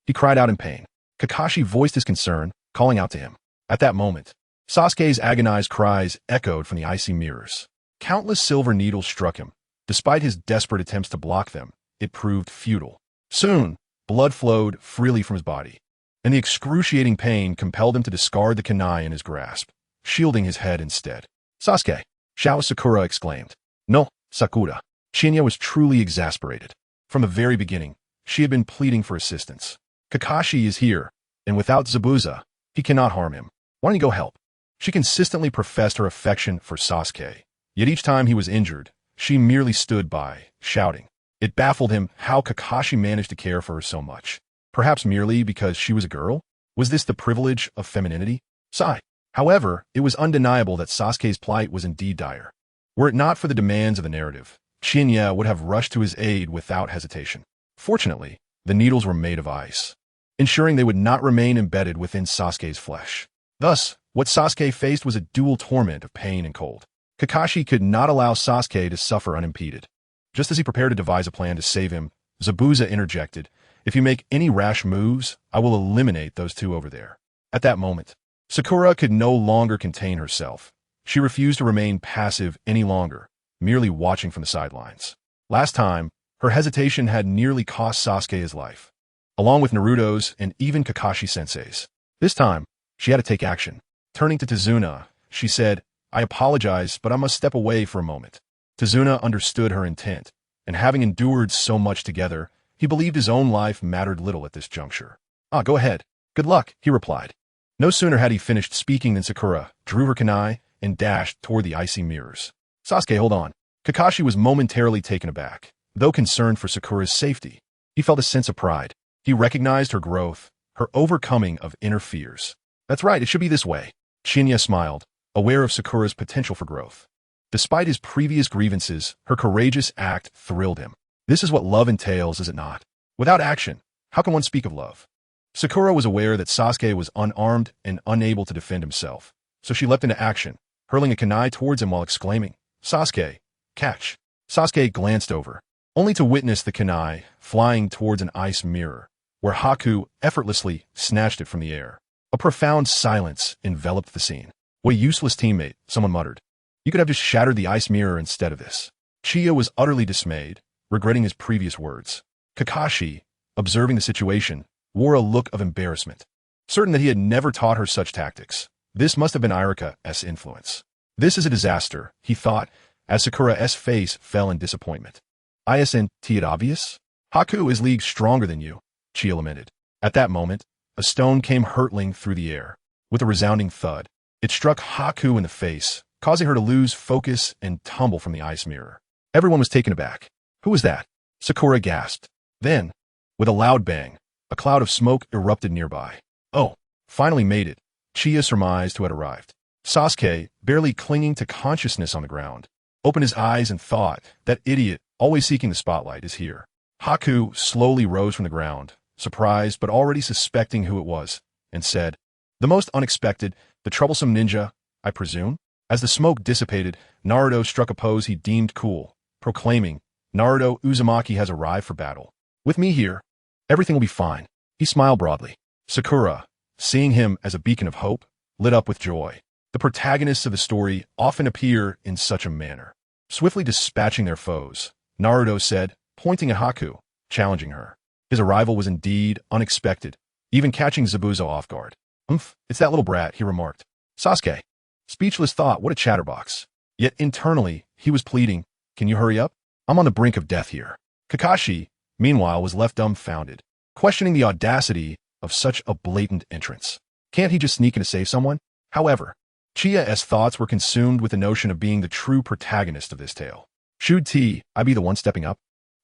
He cried out in pain. Kakashi voiced his concern, calling out to him. At that moment, Sasuke's agonized cries echoed from the icy mirrors. Countless silver needles struck him. Despite his desperate attempts to block them, it proved futile. Soon, blood flowed freely from his body, and the excruciating pain compelled him to discard the kunai in his grasp, shielding his head instead. Sasuke, Xiao Sakura exclaimed. No, Sakura. Qianye was truly exasperated. From the very beginning, she had been pleading for assistance. Kakashi is here, and without Zabuza, he cannot harm him. Why don't you go help? She consistently professed her affection for Sasuke, yet each time he was injured, she merely stood by, shouting. It baffled him how Kakashi managed to care for her so much. Perhaps merely because she was a girl? Was this the privilege of femininity? Sigh. However, it was undeniable that Sasuke's plight was indeed dire. Were it not for the demands of the narrative, Qianye would have rushed to his aid without hesitation. Fortunately, The needles were made of ice, ensuring they would not remain embedded within Sasuke's flesh. Thus, what Sasuke faced was a dual torment of pain and cold. Kakashi could not allow Sasuke to suffer unimpeded. Just as he prepared to devise a plan to save him, Zabuza interjected, "If you make any rash moves, I will eliminate those two over there." At that moment, Sakura could no longer contain herself. She refused to remain passive any longer, merely watching from the sidelines. Last time, her hesitation had nearly cost Sasuke his life, along with Naruto's and even Kakashi-sensei's. This time, she had to take action. Turning to Tazuna, she said, "I apologize, but I must step away for a moment." Tazuna understood her intent, and having endured so much together, he believed his own life mattered little at this juncture. "Go ahead. Good luck," he replied. No sooner had he finished speaking than Sakura drew her kunai and dashed toward the icy mirrors. "Sasuke, hold on." Kakashi was momentarily taken aback. Though concerned for Sakura's safety, he felt a sense of pride. He recognized her growth, her overcoming of inner fears. "That's right, it should be this way." Qianye smiled, aware of Sakura's potential for growth. Despite his previous grievances, her courageous act thrilled him. This is what love entails, is it not? Without action, how can one speak of love? Sakura was aware that Sasuke was unarmed and unable to defend himself, so she leapt into action, hurling a kunai towards him while exclaiming, "Sasuke, catch." Sasuke glanced over, only to witness the kunai flying towards an ice mirror, where Haku effortlessly snatched it from the air. A profound silence enveloped the scene. "What a useless teammate," someone muttered. "You could have just shattered the ice mirror instead of this." Uchiha was utterly dismayed, regretting his previous words. Kakashi, observing the situation, wore a look of embarrassment. Certain that he had never taught her such tactics, this must have been Irika's influence. "This is a disaster," he thought, as Sakura's face fell in disappointment. "Isn't it obvious? Haku is leagues stronger than you," Uchiha lamented. At that moment, a stone came hurtling through the air. With a resounding thud, it struck Haku in the face, causing her to lose focus and tumble from the ice mirror. Everyone was taken aback. "Who was that?" Sakura gasped. Then, with a loud bang, a cloud of smoke erupted nearby. "Oh, finally made it," Uchiha surmised who had arrived. Sasuke, barely clinging to consciousness on the ground, opened his eyes and thought, "That idiot, always seeking the spotlight, is here." Haku slowly rose from the ground, surprised but already suspecting who it was, and said, "The most unexpected, the troublesome ninja, I presume?" As the smoke dissipated, Naruto struck a pose he deemed cool, proclaiming, "Naruto Uzumaki has arrived for battle. With me here, everything will be fine." He smiled broadly. Sakura, seeing him as a beacon of hope, lit up with joy. The protagonists of the story often appear in such a manner. Swiftly dispatching their foes, Naruto said, pointing at Haku, challenging her. His arrival was indeed unexpected, even catching Zabuza off guard. It's that little brat," he remarked. Sasuke, speechless, thought, "What a chatterbox." Yet internally, he was pleading, "Can you hurry up? I'm on the brink of death here." Kakashi, meanwhile, was left dumbfounded, questioning the audacity of such a blatant entrance. Can't he just sneak in to save someone? However, Uchiha's thoughts were consumed with the notion of being the true protagonist of this tale. Should I be the one stepping up?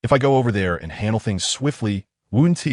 If I go over there and handle things swiftly, wouldn't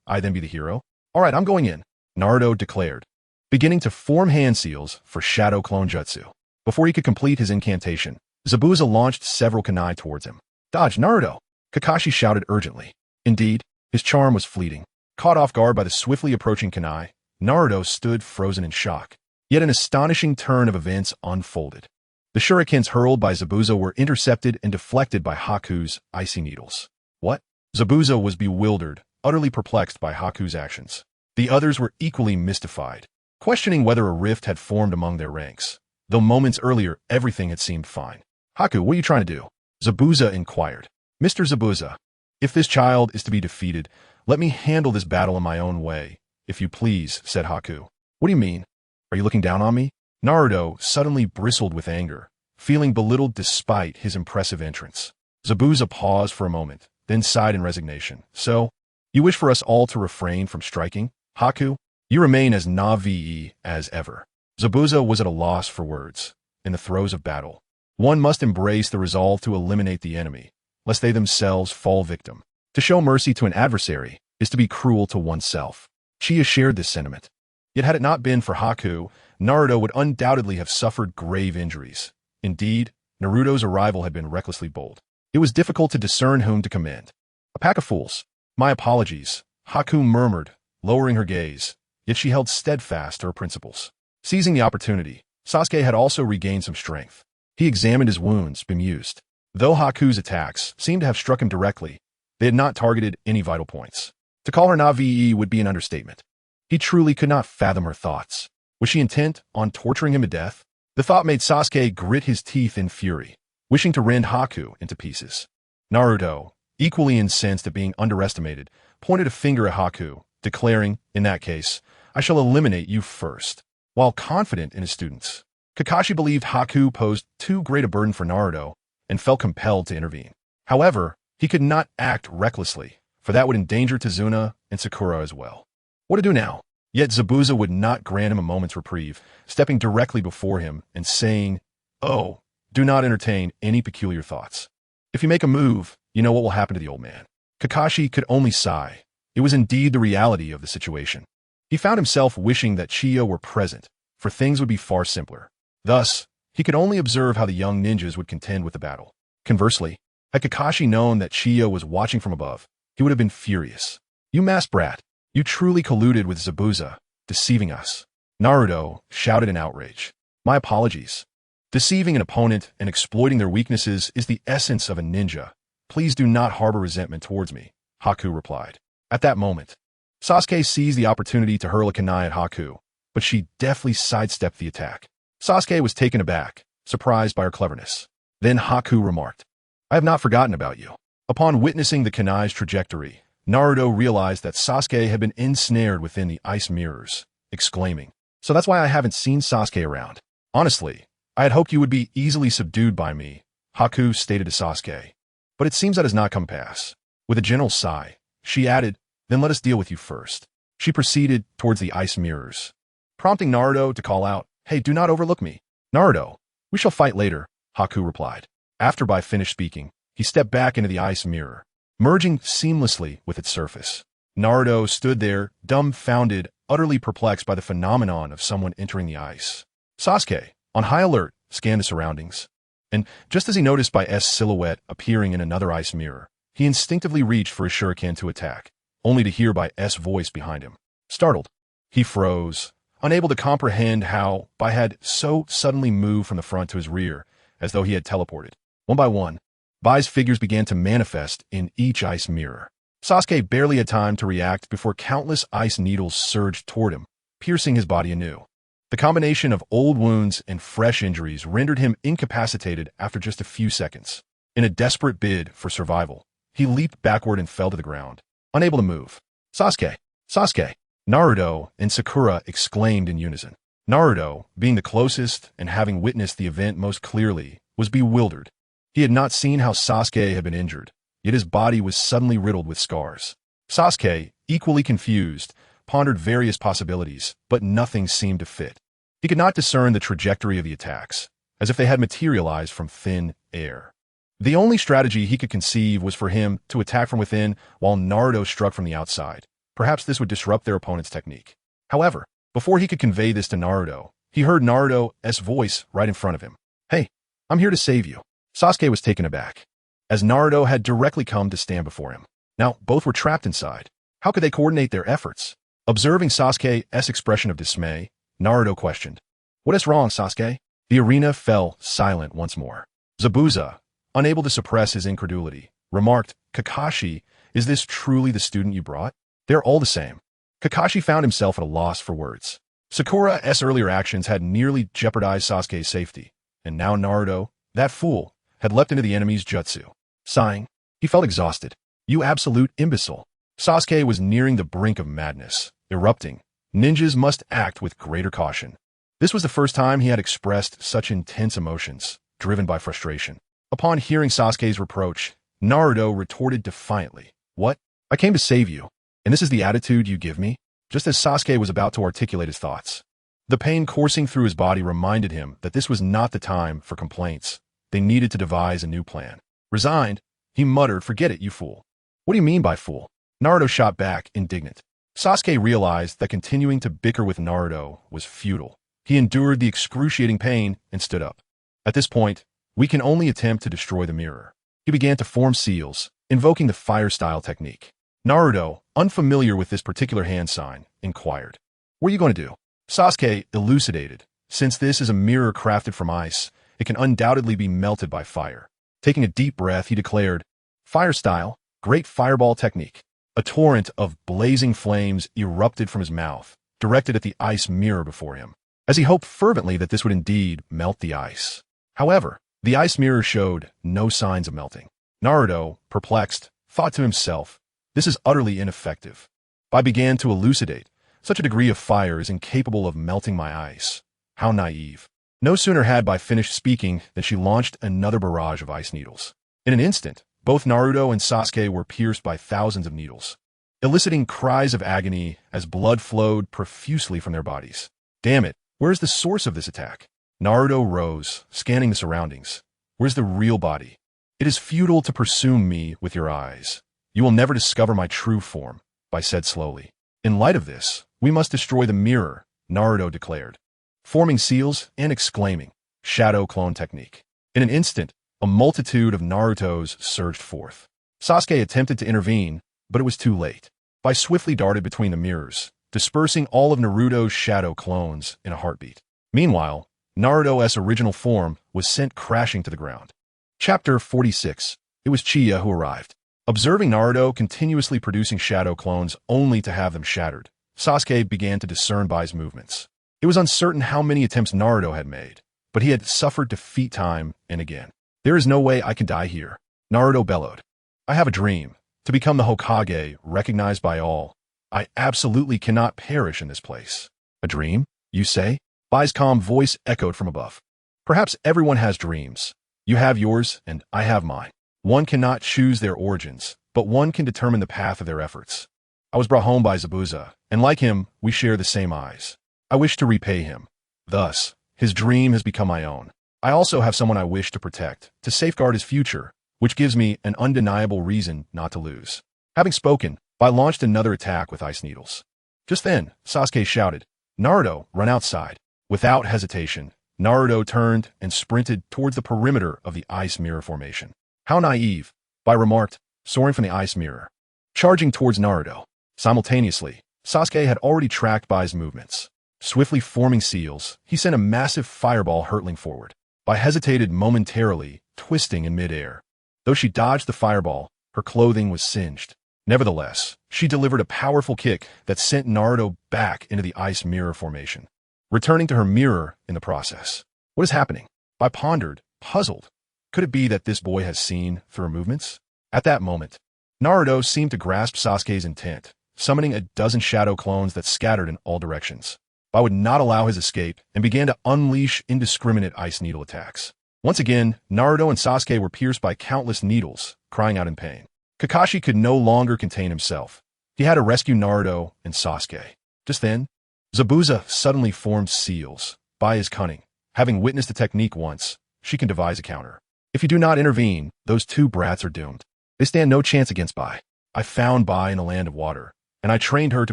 I then be the hero? "All right, I'm going in," Naruto declared, beginning to form hand seals for Shadow Clone Jutsu. Before he could complete his incantation, Zabuza launched several kunai towards him. "Dodge, Naruto!" Kakashi shouted urgently. Indeed, his charm was fleeting. Caught off guard by the swiftly approaching kunai, Naruto stood frozen in shock. Yet an astonishing turn of events unfolded. The shurikens hurled by Zabuza were intercepted and deflected by Haku's icy needles. What? Zabuza was bewildered, utterly perplexed by Haku's actions. The others were equally mystified, questioning whether a rift had formed among their ranks, though moments earlier everything had seemed fine. "Haku, what are you trying to do?" Zabuza inquired. "Mr. Zabuza, if this child is to be defeated, let me handle this battle in my own way, if you please," said Haku. "What do you mean? Are you looking down on me?" Naruto suddenly bristled with anger, feeling belittled despite his impressive entrance. Zabuza paused for a moment, then sighed in resignation. "So, you wish for us all to refrain from striking? Haku, you remain as Navi as ever." Zabuza was at a loss for words. In the throes of battle, one must embrace the resolve to eliminate the enemy, lest they themselves fall victim. To show mercy to an adversary is to be cruel to oneself. Uchiha shared this sentiment. Yet had it not been for Haku, Naruto would undoubtedly have suffered grave injuries. Indeed, Naruto's arrival had been recklessly bold. It was difficult to discern whom to commend. A pack of fools. My apologies, Haku murmured, lowering her gaze, yet she held steadfast to her principles. Seizing the opportunity, Sasuke had also regained some strength. He examined his wounds, bemused. Though Haku's attacks seemed to have struck him directly, they had not targeted any vital points. To call her Navi would be an understatement. He truly could not fathom her thoughts. Was she intent on torturing him to death? The thought made Sasuke grit his teeth in fury, wishing to rend Haku into pieces. Naruto, equally incensed at being underestimated, pointed a finger at Haku, declaring, in that case, I shall eliminate you first. While confident in his students, Kakashi believed Haku posed too great a burden for Naruto and felt compelled to intervene. However, he could not act recklessly, for that would endanger Tazuna and Sakura as well. What to do now? Yet Zabuza would not grant him a moment's reprieve, stepping directly before him and saying, Oh, do not entertain any peculiar thoughts. If you make a move, you know what will happen to the old man. Kakashi could only sigh. It was indeed the reality of the situation. He found himself wishing that Chiyo were present, for things would be far simpler. Thus, he could only observe how the young ninjas would contend with the battle. Conversely, had Kakashi known that Chiyo was watching from above, he would have been furious. You masked brat, you truly colluded with Zabuza, deceiving us. Naruto shouted in outrage. My apologies. Deceiving an opponent and exploiting their weaknesses is the essence of a ninja. Please do not harbor resentment towards me, Haku replied. At that moment, Sasuke seized the opportunity to hurl a kunai at Haku, but she deftly sidestepped the attack. Sasuke was taken aback, surprised by her cleverness. Then Haku remarked, I have not forgotten about you. Upon witnessing the kunai's trajectory, Naruto realized that Sasuke had been ensnared within the ice mirrors, exclaiming, So that's why I haven't seen Sasuke around. Honestly, I had hoped you would be easily subdued by me, Haku stated to Sasuke. But it seems that has not come to pass. With a gentle sigh, she added, Then let us deal with you first. She proceeded towards the ice mirrors, prompting Naruto to call out, Hey, do not overlook me. Naruto, we shall fight later, Haku replied. After Bai finished speaking, he stepped back into the ice mirror, merging seamlessly with its surface. Naruto stood there, dumbfounded, utterly perplexed by the phenomenon of someone entering the ice. Sasuke, on high alert, scanned the surroundings. And just as he noticed Bai's silhouette appearing in another ice mirror, he instinctively reached for his shuriken to attack, only to hear Bai's voice behind him. Startled, he froze, unable to comprehend how Bai had so suddenly moved from the front to his rear, as though he had teleported. One by one, Bai's figures began to manifest in each ice mirror. Sasuke barely had time to react before countless ice needles surged toward him, piercing his body anew. The combination of old wounds and fresh injuries rendered him incapacitated after just a few seconds. In a desperate bid for survival, he leaped backward and fell to the ground, unable to move. Sasuke! Sasuke! Naruto and Sakura exclaimed in unison. Naruto, being the closest and having witnessed the event most clearly, was bewildered. He had not seen how Sasuke had been injured, yet his body was suddenly riddled with scars. Sasuke, equally confused, pondered various possibilities, but nothing seemed to fit. He could not discern the trajectory of the attacks, as if they had materialized from thin air. The only strategy he could conceive was for him to attack from within while Naruto struck from the outside. Perhaps this would disrupt their opponent's technique. However, before he could convey this to Naruto, he heard Naruto's voice right in front of him. Hey, I'm here to save you. Sasuke was taken aback, as Naruto had directly come to stand before him. Now, both were trapped inside. How could they coordinate their efforts? Observing Sasuke's expression of dismay, Naruto questioned, What is wrong, Sasuke? The arena fell silent once more. Zabuza, unable to suppress his incredulity, remarked, Kakashi, is this truly the student you brought? They're all the same. Kakashi found himself at a loss for words. Sakura's earlier actions had nearly jeopardized Sasuke's safety, and now Naruto, that fool, had leapt into the enemy's jutsu. Sighing, he felt exhausted. You absolute imbecile. Sasuke was nearing the brink of madness, erupting. Ninjas must act with greater caution. This was the first time he had expressed such intense emotions, driven by frustration. Upon hearing Sasuke's reproach, Naruto retorted defiantly, What? I came to save you, and this is the attitude you give me? Just as Sasuke was about to articulate his thoughts, the pain coursing through his body reminded him that this was not the time for complaints. They needed to devise a new plan. Resigned, he muttered, Forget it, you fool. What do you mean by fool? Naruto shot back, indignant. Sasuke realized that continuing to bicker with Naruto was futile. He endured the excruciating pain and stood up. At this point, we can only attempt to destroy the mirror. He began to form seals, invoking the fire style technique. Naruto, unfamiliar with this particular hand sign, inquired. What are you going to do? Sasuke elucidated. Since this is a mirror crafted from ice, it can undoubtedly be melted by fire. Taking a deep breath, he declared, Fire style, great fireball technique. A torrent of blazing flames erupted from his mouth, directed at the ice mirror before him, as he hoped fervently that this would indeed melt the ice. However, the ice mirror showed no signs of melting. Naruto, perplexed, thought to himself, this is utterly ineffective. I began to elucidate. Such a degree of fire is incapable of melting my ice. How naive. No sooner had Bai finished speaking than she launched another barrage of ice needles. In an instant, both Naruto and Sasuke were pierced by thousands of needles, eliciting cries of agony as blood flowed profusely from their bodies. Damn it, where is the source of this attack? Naruto rose, scanning the surroundings. Where's the real body? It is futile to pursue me with your eyes. You will never discover my true form, Bai said slowly. In light of this, we must destroy the mirror, Naruto declared, forming seals and exclaiming, shadow clone technique. In an instant, a multitude of Narutos surged forth. Sasuke attempted to intervene, but it was too late. Bai swiftly darted between the mirrors, dispersing all of Naruto's shadow clones in a heartbeat. Meanwhile, Naruto's original form was sent crashing to the ground. Chapter 46. It was Uchiha who arrived. Observing Naruto continuously producing shadow clones only to have them shattered, Sasuke began to discern Bai's movements. It was uncertain how many attempts Naruto had made, but he had suffered defeat time and again. There is no way I can die here, Naruto bellowed. I have a dream, to become the Hokage, recognized by all. I absolutely cannot perish in this place. A dream, you say? Bai's calm voice echoed from above. Perhaps everyone has dreams. You have yours, and I have mine. One cannot choose their origins, but one can determine the path of their efforts. I was brought home by Zabuza, and like him, we share the same eyes. I wish to repay him. Thus, his dream has become my own. I also have someone I wish to protect, to safeguard his future, which gives me an undeniable reason not to lose. Having spoken, Bai launched another attack with ice needles. Just then, Sasuke shouted, Naruto, run outside. Without hesitation, Naruto turned and sprinted towards the perimeter of the ice mirror formation. How naive, Bai remarked, soaring from the ice mirror. Charging towards Naruto. Simultaneously, Sasuke had already tracked Bai's movements. Swiftly forming seals, he sent a massive fireball hurtling forward. Bai hesitated momentarily, twisting in midair. Though she dodged the fireball, her clothing was singed. Nevertheless, she delivered a powerful kick that sent Naruto back into the ice mirror formation, returning to her mirror in the process. What is happening? Bai pondered, puzzled. Could it be that this boy has seen through her movements? At that moment, Naruto seemed to grasp Sasuke's intent, summoning a dozen shadow clones that scattered in all directions. Bai would not allow his escape and began to unleash indiscriminate ice needle attacks. Once again, Naruto and Sasuke were pierced by countless needles, crying out in pain. Kakashi could no longer contain himself. He had to rescue Naruto and Sasuke. Just then, Zabuza suddenly formed seals. Bai is cunning. Having witnessed the technique once, she can devise a counter. If you do not intervene, those two brats are doomed. They stand no chance against Bai. I found Bai in a land of water, and I trained her to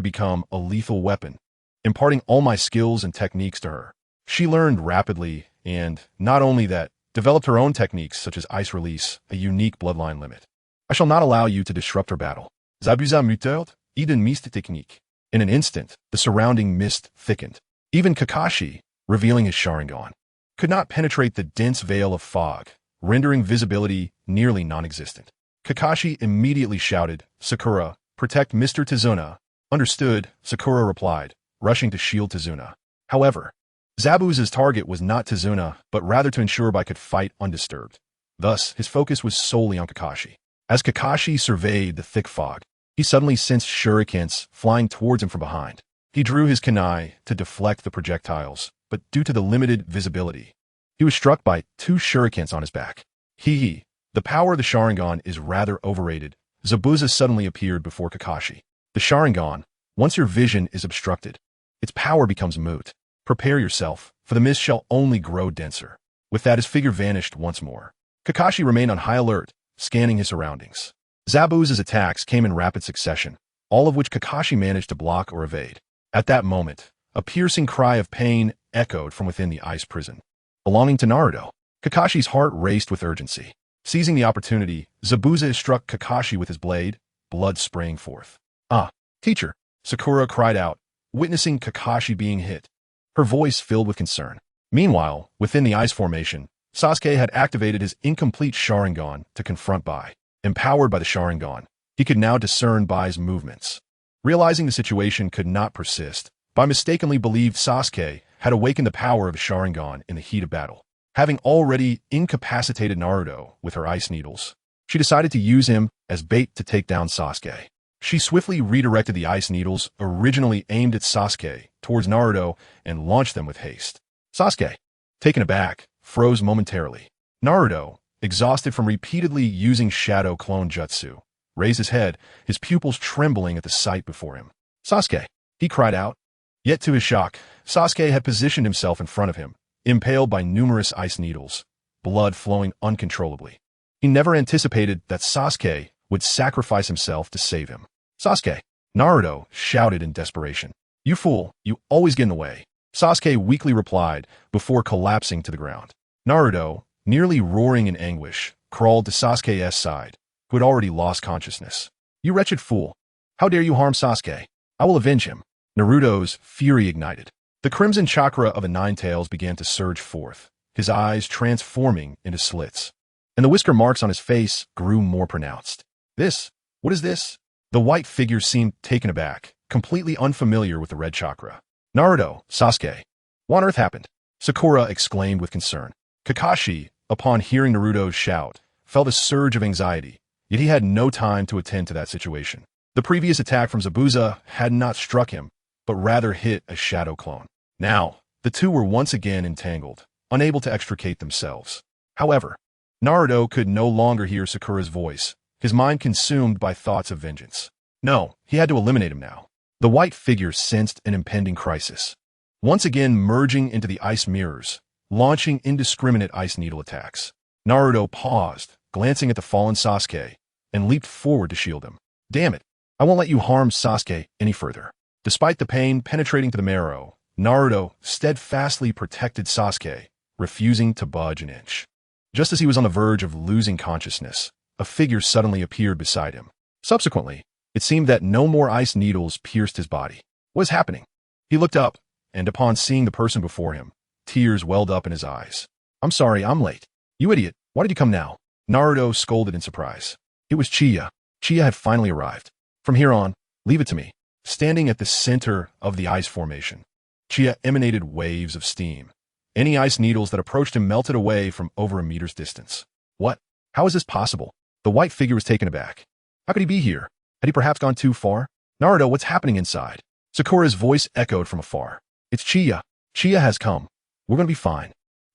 become a lethal weapon, imparting all my skills and techniques to her. She learned rapidly and, not only that, developed her own techniques such as ice release, a unique bloodline limit. I shall not allow you to disrupt her battle. Zabuza muteert, Eden mist technique. In an instant, the surrounding mist thickened. Even Kakashi, revealing his Sharingan, could not penetrate the dense veil of fog, rendering visibility nearly non-existent. Kakashi immediately shouted, Sakura, protect Mr. Tazuna. Understood, Sakura replied, rushing to shield Tazuna. However, Zabuza's target was not Tazuna, but rather to ensure Bai could fight undisturbed. Thus, his focus was solely on Kakashi. As Kakashi surveyed the thick fog, he suddenly sensed shurikens flying towards him from behind. He drew his kunai to deflect the projectiles, but due to the limited visibility, he was struck by two shurikens on his back. Hee. The power of the Sharingan is rather overrated. Zabuza suddenly appeared before Kakashi. The Sharingan, once your vision is obstructed, its power becomes moot. Prepare yourself, for the mist shall only grow denser. With that, his figure vanished once more. Kakashi remained on high alert, scanning his surroundings. Zabuza's attacks came in rapid succession, all of which Kakashi managed to block or evade. At that moment, a piercing cry of pain echoed from within the ice prison. Belonging to Naruto, Kakashi's heart raced with urgency. Seizing the opportunity, Zabuza struck Kakashi with his blade, blood spraying forth. "Ah, teacher!" Sakura cried out, witnessing Kakashi being hit, her voice filled with concern. Meanwhile, within the ice formation, Sasuke had activated his incomplete Sharingan to confront Bai. Empowered by the Sharingan, he could now discern Bai's movements. Realizing the situation could not persist, Bai mistakenly believed Sasuke had awakened the power of his Sharingan in the heat of battle. Having already incapacitated Naruto with her ice needles, she decided to use him as bait to take down Sasuke. She swiftly redirected the ice needles originally aimed at Sasuke towards Naruto and launched them with haste. Sasuke, taken aback, froze momentarily. Naruto, exhausted from repeatedly using Shadow Clone Jutsu, raised his head, his pupils trembling at the sight before him. "Sasuke!" he cried out. Yet to his shock, Sasuke had positioned himself in front of him, impaled by numerous ice needles, blood flowing uncontrollably. He never anticipated that Sasuke would sacrifice himself to save him. "Sasuke!" Naruto shouted in desperation. "You fool, you always get in the way." Sasuke weakly replied before collapsing to the ground. Naruto, nearly roaring in anguish, crawled to Sasuke's side, who had already lost consciousness. "You wretched fool! How dare you harm Sasuke? I will avenge him." Naruto's fury ignited. The crimson chakra of the Nine Tails began to surge forth, his eyes transforming into slits, and the whisker marks on his face grew more pronounced. What is this?" The white figure seemed taken aback, completely unfamiliar with the red chakra. "Naruto, Sasuke, what on earth happened?" Sakura exclaimed with concern. Kakashi, upon hearing Naruto's shout, felt a surge of anxiety, yet he had no time to attend to that situation. The previous attack from Zabuza had not struck him, but rather hit a shadow clone. Now, the two were once again entangled, unable to extricate themselves. However, Naruto could no longer hear Sakura's voice, his mind consumed by thoughts of vengeance. No, he had to eliminate him now. The white figure sensed an impending crisis, once again merging into the ice mirrors, launching indiscriminate ice needle attacks. Naruto paused, glancing at the fallen Sasuke, and leaped forward to shield him. "Damn it, I won't let you harm Sasuke any further." Despite the pain penetrating to the marrow, Naruto steadfastly protected Sasuke, refusing to budge an inch. Just as he was on the verge of losing consciousness, a figure suddenly appeared beside him. Subsequently, it seemed that no more ice needles pierced his body. What is happening? He looked up, and upon seeing the person before him, tears welled up in his eyes. "I'm sorry, I'm late." "You idiot, why did you come now?" Naruto scolded in surprise. It was Chiya. Chiya had finally arrived. "From here on, leave it to me." Standing at the center of the ice formation, Chiya emanated waves of steam. Any ice needles that approached him melted away from over a meter's distance. "What? How is this possible?" The white figure was taken aback. How could he be here? Had he perhaps gone too far? "Naruto, what's happening inside?" Sakura's voice echoed from afar. "It's Chiya. Chiya has come. We're going to be fine."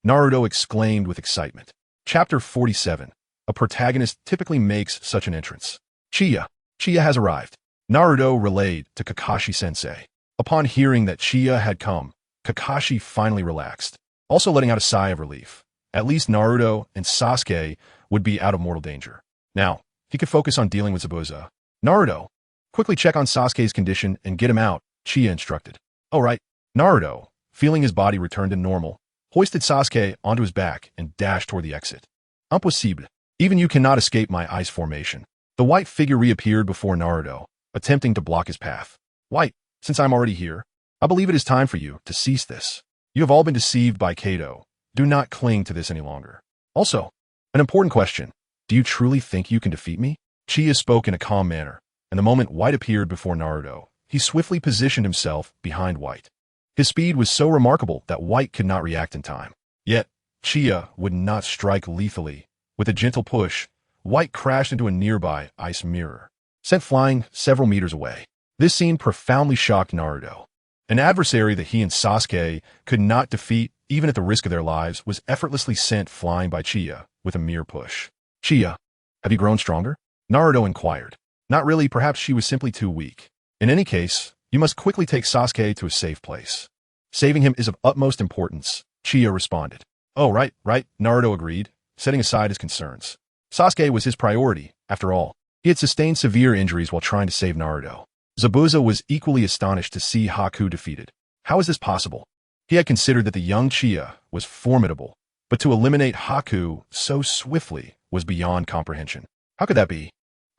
Naruto exclaimed with excitement. Chapter 47. A protagonist typically makes such an entrance. Chiya has arrived," Naruto relayed to Kakashi-sensei. Upon hearing that Chiya had come, Kakashi finally relaxed, also letting out a sigh of relief. At least Naruto and Sasuke would be out of mortal danger. Now, he could focus on dealing with Zabuza. "Naruto, quickly check on Sasuke's condition and get him out," Chiya instructed. "All right." Naruto, feeling his body return to normal, hoisted Sasuke onto his back and dashed toward the exit. "Impossible. Even you cannot escape my ice formation." The white figure reappeared before Naruto, attempting to block his path. "White, since I'm already here, I believe it is time for you to cease this. You have all been deceived by Kado. Do not cling to this any longer. Also, an important question. Do you truly think you can defeat me?" Chiya spoke in a calm manner, and the moment White appeared before Naruto, he swiftly positioned himself behind White. His speed was so remarkable that White could not react in time. Yet, Chiya would not strike lethally. With a gentle push, White crashed into a nearby ice mirror, sent flying several meters away. This scene profoundly shocked Naruto. An adversary that he and Sasuke could not defeat, even at the risk of their lives, was effortlessly sent flying by Chiya with a mere push. "Chiya, have you grown stronger?" Naruto inquired. "Not really, perhaps she was simply too weak. In any case, you must quickly take Sasuke to a safe place. Saving him is of utmost importance," Chiya responded. "Oh, right, Naruto agreed, setting aside his concerns. Sasuke was his priority, after all. He had sustained severe injuries while trying to save Naruto. Zabuza was equally astonished to see Haku defeated. How is this possible? He had considered that the young Chiya was formidable, but to eliminate Haku so swiftly was beyond comprehension. How could that be?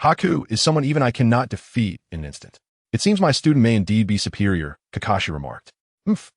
Haku is someone even I cannot defeat in an instant. It seems my student may indeed be superior, Kakashi remarked.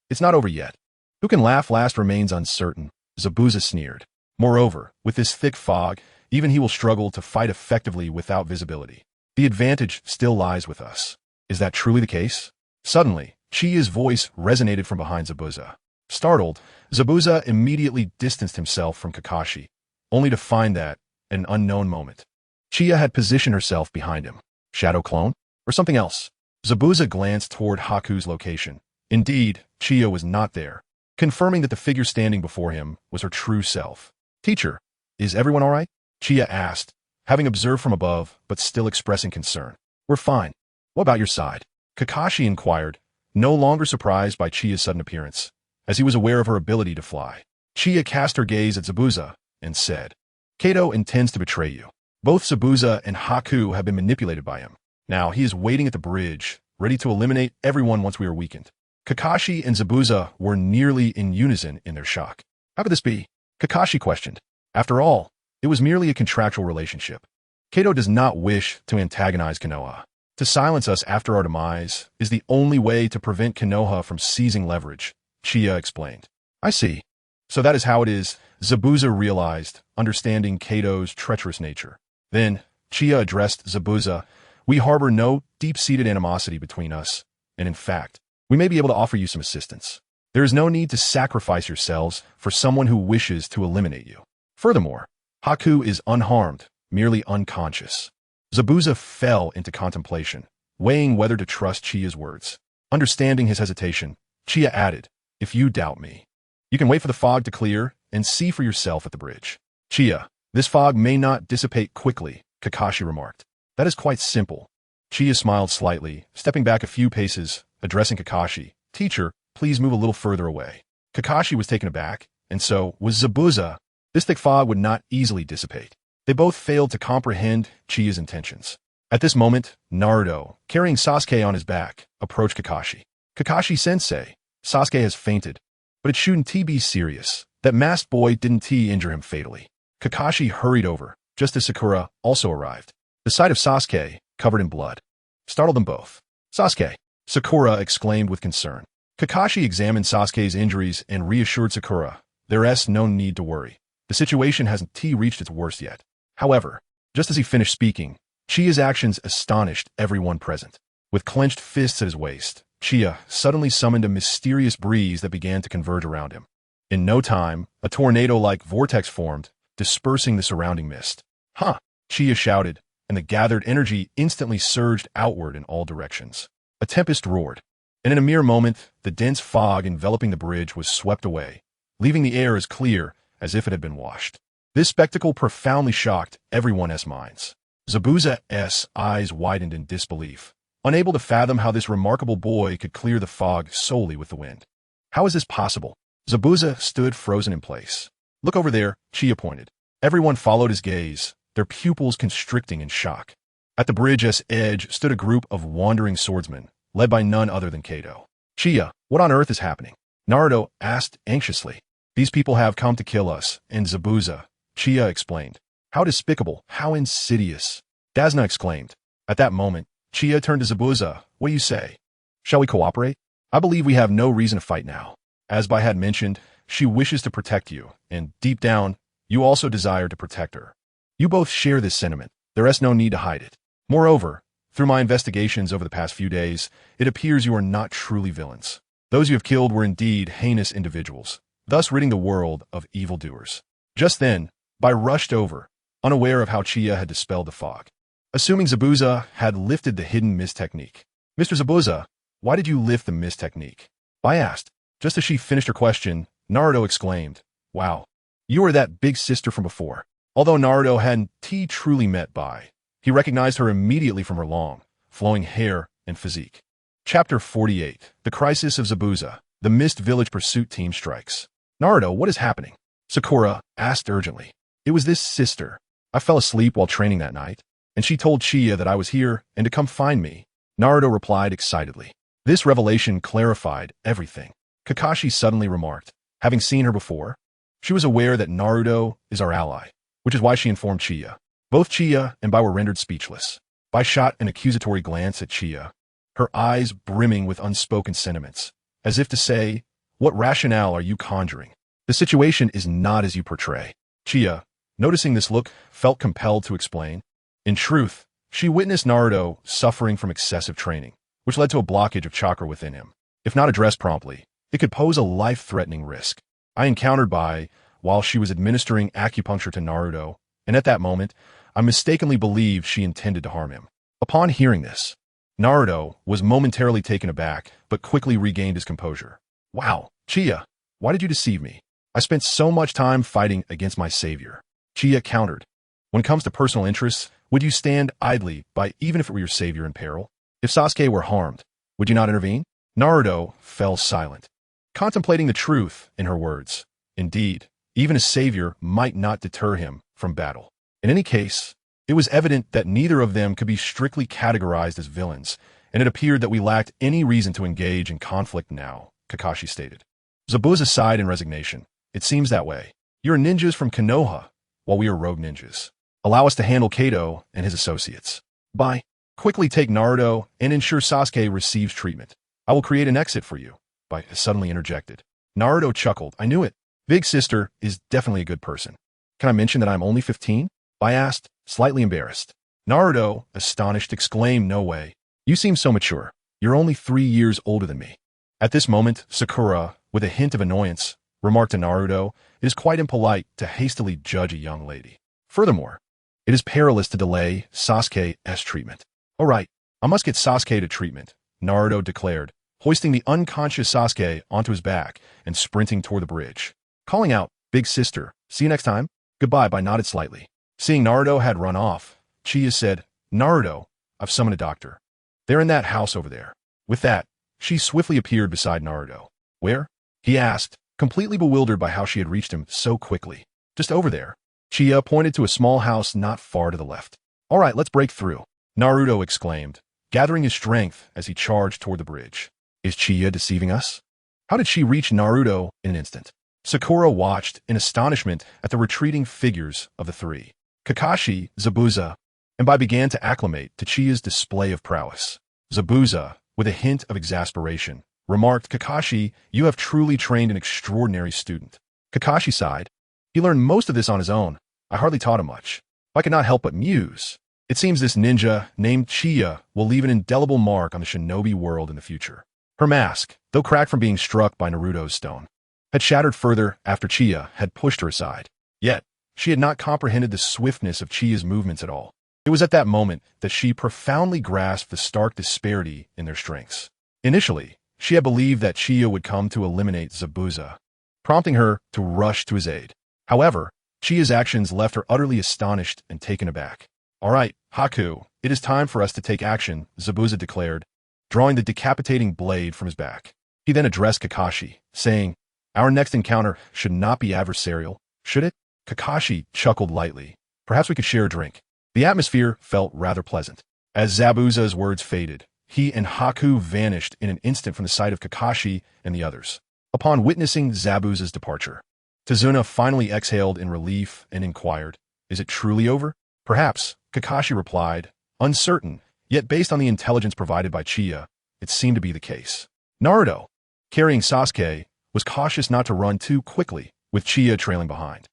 It's not over yet. Who can laugh last remains uncertain, Zabuza sneered. Moreover, with this thick fog, even he will struggle to fight effectively without visibility. The advantage still lies with us. Is that truly the case? Suddenly, Chiya's voice resonated from behind Zabuza. Startled, Zabuza immediately distanced himself from Kakashi, only to find that, at an unknown moment, Chiya had positioned herself behind him. Shadow clone? Or something else? Zabuza glanced toward Haku's location. Indeed, Chiya was not there, confirming that the figure standing before him was her true self. Teacher, is everyone all right? Chiya asked, having observed from above, but still expressing concern. We're fine. What about your side? Kakashi inquired, no longer surprised by Chiya's sudden appearance, as he was aware of her ability to fly. Chiya cast her gaze at Zabuza and said, Kato intends to betray you. Both Zabuza and Haku have been manipulated by him. Now he is waiting at the bridge, ready to eliminate everyone once we are weakened. Kakashi and Zabuza were nearly in unison in their shock. How could this be? Kakashi questioned. After all, it was merely a contractual relationship. Kato does not wish to antagonize Konoha. To silence us after our demise is the only way to prevent Konoha from seizing leverage, Chiya explained. I see. So that is how it is, Zabuza realized, understanding Kato's treacherous nature. Then, Chiya addressed Zabuza. We harbor no deep-seated animosity between us, and in fact, we may be able to offer you some assistance. There is no need to sacrifice yourselves for someone who wishes to eliminate you. Furthermore, Haku is unharmed, merely unconscious. Zabuza fell into contemplation, weighing whether to trust Chiya's words. Understanding his hesitation, Chiya added, If you doubt me, you can wait for the fog to clear and see for yourself at the bridge. Chiya, this fog may not dissipate quickly, Kakashi remarked. That is quite simple. Chiya smiled slightly, stepping back a few paces, addressing Kakashi. Teacher, please move a little further away. Kakashi was taken aback, and so was Zabuza. This thick fog would not easily dissipate. They both failed to comprehend Chiya's intentions. At this moment, Naruto, carrying Sasuke on his back, approached Kakashi. Kakashi-sensei, Sasuke has fainted, but it shouldn't be serious. That masked boy didn't injure him fatally. Kakashi hurried over, just as Sakura also arrived. The sight of Sasuke, covered in blood, startled them both. Sasuke, Sakura exclaimed with concern. Kakashi examined Sasuke's injuries and reassured Sakura. There's no need to worry. The situation hasn't reached its worst yet. However, just as he finished speaking, Chiya's actions astonished everyone present. With clenched fists at his waist, Chiya suddenly summoned a mysterious breeze that began to converge around him. In no time, a tornado-like vortex formed, dispersing the surrounding mist. Chiya shouted, and the gathered energy instantly surged outward in all directions. A tempest roared, and in a mere moment, the dense fog enveloping the bridge was swept away, leaving the air as clear as if it had been washed. This spectacle profoundly shocked everyone's minds. Zabuza's eyes widened in disbelief, unable to fathom how this remarkable boy could clear the fog solely with the wind. How is this possible? Zabuza stood frozen in place. Look over there, Chiya pointed. Everyone followed his gaze, their pupils constricting in shock. At the bridge's edge stood a group of wandering swordsmen, led by none other than Kato. Chiya, what on earth is happening? Naruto asked anxiously. These people have come to kill us, and Zabuza, Chiya explained. How despicable, how insidious. Dazna exclaimed. At that moment, Chiya turned to Zabuza. What do you say? Shall we cooperate? I believe we have no reason to fight now. As Bai had mentioned, she wishes to protect you, and deep down, you also desire to protect her. You both share this sentiment. There is no need to hide it. Moreover, through my investigations over the past few days, it appears you are not truly villains. Those you have killed were indeed heinous individuals, thus ridding the world of evildoers. Just then, Bai rushed over, unaware of how Chiya had dispelled the fog. Assuming Zabuza had lifted the hidden mist technique. Mr. Zabuza, why did you lift the mist technique? Bai asked. Just as she finished her question, Naruto exclaimed, Wow, you are that big sister from before. Although Naruto hadn't truly met Bai, he recognized her immediately from her long, flowing hair and physique. Chapter 48, The Crisis of Zabuza, the Mist Village Pursuit Team Strikes. Naruto, what is happening? Sakura asked urgently. It was this sister. I fell asleep while training that night, and she told Chiya that I was here and to come find me. Naruto replied excitedly. This revelation clarified everything. Kakashi suddenly remarked, having seen her before, she was aware that Naruto is our ally, which is why she informed Chiya. Both Chiya and Bai were rendered speechless. Bai shot an accusatory glance at Chiya, her eyes brimming with unspoken sentiments, as if to say, "What rationale are you conjuring? The situation is not as you portray." Chiya, noticing this look, felt compelled to explain. In truth, she witnessed Naruto suffering from excessive training, which led to a blockage of chakra within him. If not addressed promptly, it could pose a life-threatening risk. I encountered Bai while she was administering acupuncture to Naruto, and at that moment, I mistakenly believed she intended to harm him. Upon hearing this, Naruto was momentarily taken aback, but quickly regained his composure. "Wow, Chiya, why did you deceive me? I spent so much time fighting against my savior." Chiya countered. "When it comes to personal interests, would you stand idly by even if it were your savior in peril? If Sasuke were harmed, would you not intervene?" Naruto fell silent, contemplating the truth in her words. Indeed, even a savior might not deter him from battle. In any case, it was evident that neither of them could be strictly categorized as villains, and it appeared that we lacked any reason to engage in conflict now, Kakashi stated. Zabuza sighed in resignation. "It seems that way. You're ninjas from Konoha, while we are rogue ninjas. Allow us to handle Kato and his associates. Bai, quickly take Naruto and ensure Sasuke receives treatment. I will create an exit for you," Bai suddenly interjected. Naruto chuckled. "I knew it. Big sister is definitely a good person. Can I mention that I'm only 15? Bai asked, slightly embarrassed. Naruto, astonished, exclaimed, "No way. You seem so mature. You're only 3 years older than me." At this moment, Sakura, with a hint of annoyance, remarked to Naruto, "It is quite impolite to hastily judge a young lady. Furthermore, it is perilous to delay Sasuke's treatment." "All right, I must get Sasuke to treatment," Naruto declared, hoisting the unconscious Sasuke onto his back and sprinting toward the bridge. Calling out, "Big sister, see you next time." Goodbye. Bai nodded slightly. Seeing Naruto had run off, Chiya said, "Naruto, I've summoned a doctor. They're in that house over there." With that, she swiftly appeared beside Naruto. "Where?" he asked, completely bewildered by how she had reached him so quickly. "Just over there." Chiya pointed to a small house not far to the left. "All right, let's break through," Naruto exclaimed, gathering his strength as he charged toward the bridge. Is Chiya deceiving us? How did she reach Naruto in an instant? Sakura watched in astonishment at the retreating figures of the three. Kakashi, Zabuza, and Bai began to acclimate to Chiya's display of prowess. Zabuza, with a hint of exasperation, remarked, "Kakashi, you have truly trained an extraordinary student." Kakashi sighed. "He learned most of this on his own. I hardly taught him much. I could not help but muse. It seems this ninja, named Chiya, will leave an indelible mark on the shinobi world in the future." Her mask, though cracked from being struck by Naruto's stone, had shattered further after Chiya had pushed her aside. Yet, she had not comprehended the swiftness of Chiya's movements at all. It was at that moment that she profoundly grasped the stark disparity in their strengths. Initially, she had believed that Chiya would come to eliminate Zabuza, prompting her to rush to his aid. However, Chiya's actions left her utterly astonished and taken aback. "All right, Haku, it is time for us to take action," Zabuza declared, drawing the decapitating blade from his back. He then addressed Kakashi, saying, "Our next encounter should not be adversarial, should it?" Kakashi chuckled lightly. "Perhaps we could share a drink." The atmosphere felt rather pleasant. As Zabuza's words faded, he and Haku vanished in an instant from the sight of Kakashi and the others. Upon witnessing Zabuza's departure, Tazuna finally exhaled in relief and inquired, "Is it truly over?" "Perhaps," Kakashi replied, uncertain, yet based on the intelligence provided by Chiya, it seemed to be the case. Naruto, carrying Sasuke, was cautious not to run too quickly, with Chiya trailing behind.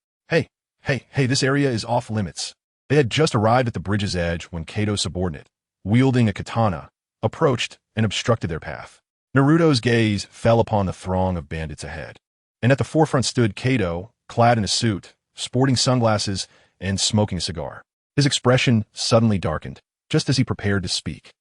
Hey, this area is off limits." They had just arrived at the bridge's edge when Kato's subordinate, wielding a katana, approached and obstructed their path. Naruto's gaze fell upon the throng of bandits ahead, and at the forefront stood Kato, clad in a suit, sporting sunglasses, and smoking a cigar. His expression suddenly darkened, just as he prepared to speak.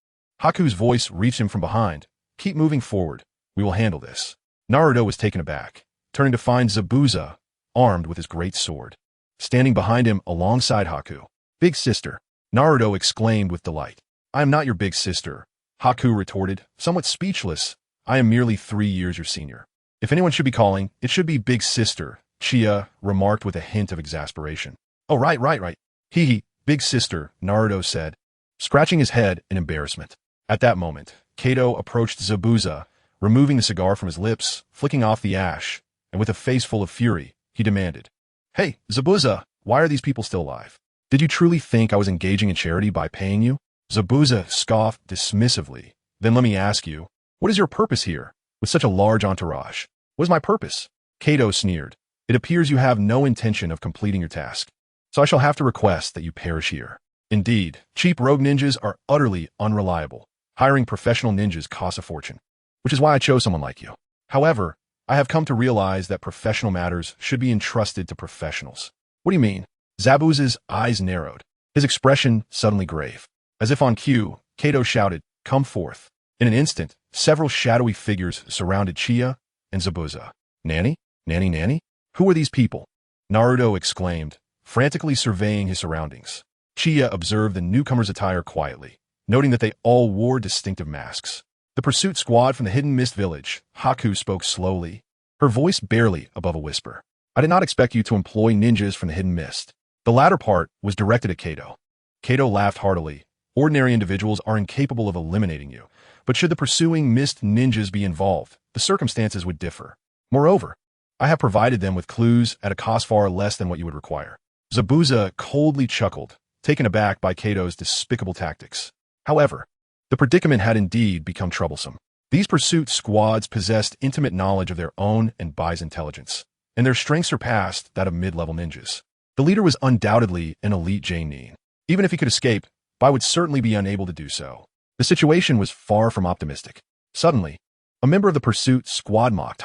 Haku's voice reached him from behind. "Keep moving forward. We will handle this." Naruto was taken aback, turning to find Zabuza, armed with his great sword, standing behind him alongside Haku. "Big sister," Naruto exclaimed with delight. "I am not your big sister," Haku retorted, somewhat speechless. "I am merely 3 years your senior. If anyone should be calling, it should be big sister," Chiya remarked with a hint of exasperation. "Oh, right. Hee, big sister," Naruto said, scratching his head in embarrassment. At that moment, Kato approached Zabuza, removing the cigar from his lips, flicking off the ash, and with a face full of fury, he demanded, "Hey, Zabuza, why are these people still alive? Did you truly think I was engaging in charity by paying you? Zabuza scoffed dismissively. Then let me ask you, what is your purpose here, with such a large entourage? What is my purpose? Kato sneered. It appears you have no intention of completing your task, so I shall have to request that you perish here. Indeed, cheap rogue ninjas are utterly unreliable. Hiring professional ninjas costs a fortune, which is why I chose someone like you. However, I have come to realize that professional matters should be entrusted to professionals. What do you mean? Zabuza's eyes narrowed, his expression suddenly grave. As if on cue, Kato shouted, "Come forth." In an instant, several shadowy figures surrounded Chia and Zabuza. Nanny? Nanny, nanny? Who are these people? Naruto exclaimed, frantically surveying his surroundings. Chia observed the newcomers' attire quietly, noting that they all wore distinctive masks. The pursuit squad from the Hidden Mist Village. Haku spoke slowly, her voice barely above a whisper. I did not expect you to employ ninjas from the Hidden Mist. The latter part was directed at Kato. Kato laughed heartily. Ordinary individuals are incapable of eliminating you, but should the pursuing mist ninjas be involved, the circumstances would differ. Moreover, I have provided them with clues at a cost far less than what you would require. Zabuza coldly chuckled, taken aback by Kato's despicable tactics. However, the predicament had indeed become troublesome. These pursuit squads possessed intimate knowledge of their own and Bai's intelligence, and their strength surpassed that of mid-level ninjas. The leader was undoubtedly an elite Jainin. Even if he could escape, Bai would certainly be unable to do so. The situation was far from optimistic. Suddenly, a member of the pursuit squad mocked,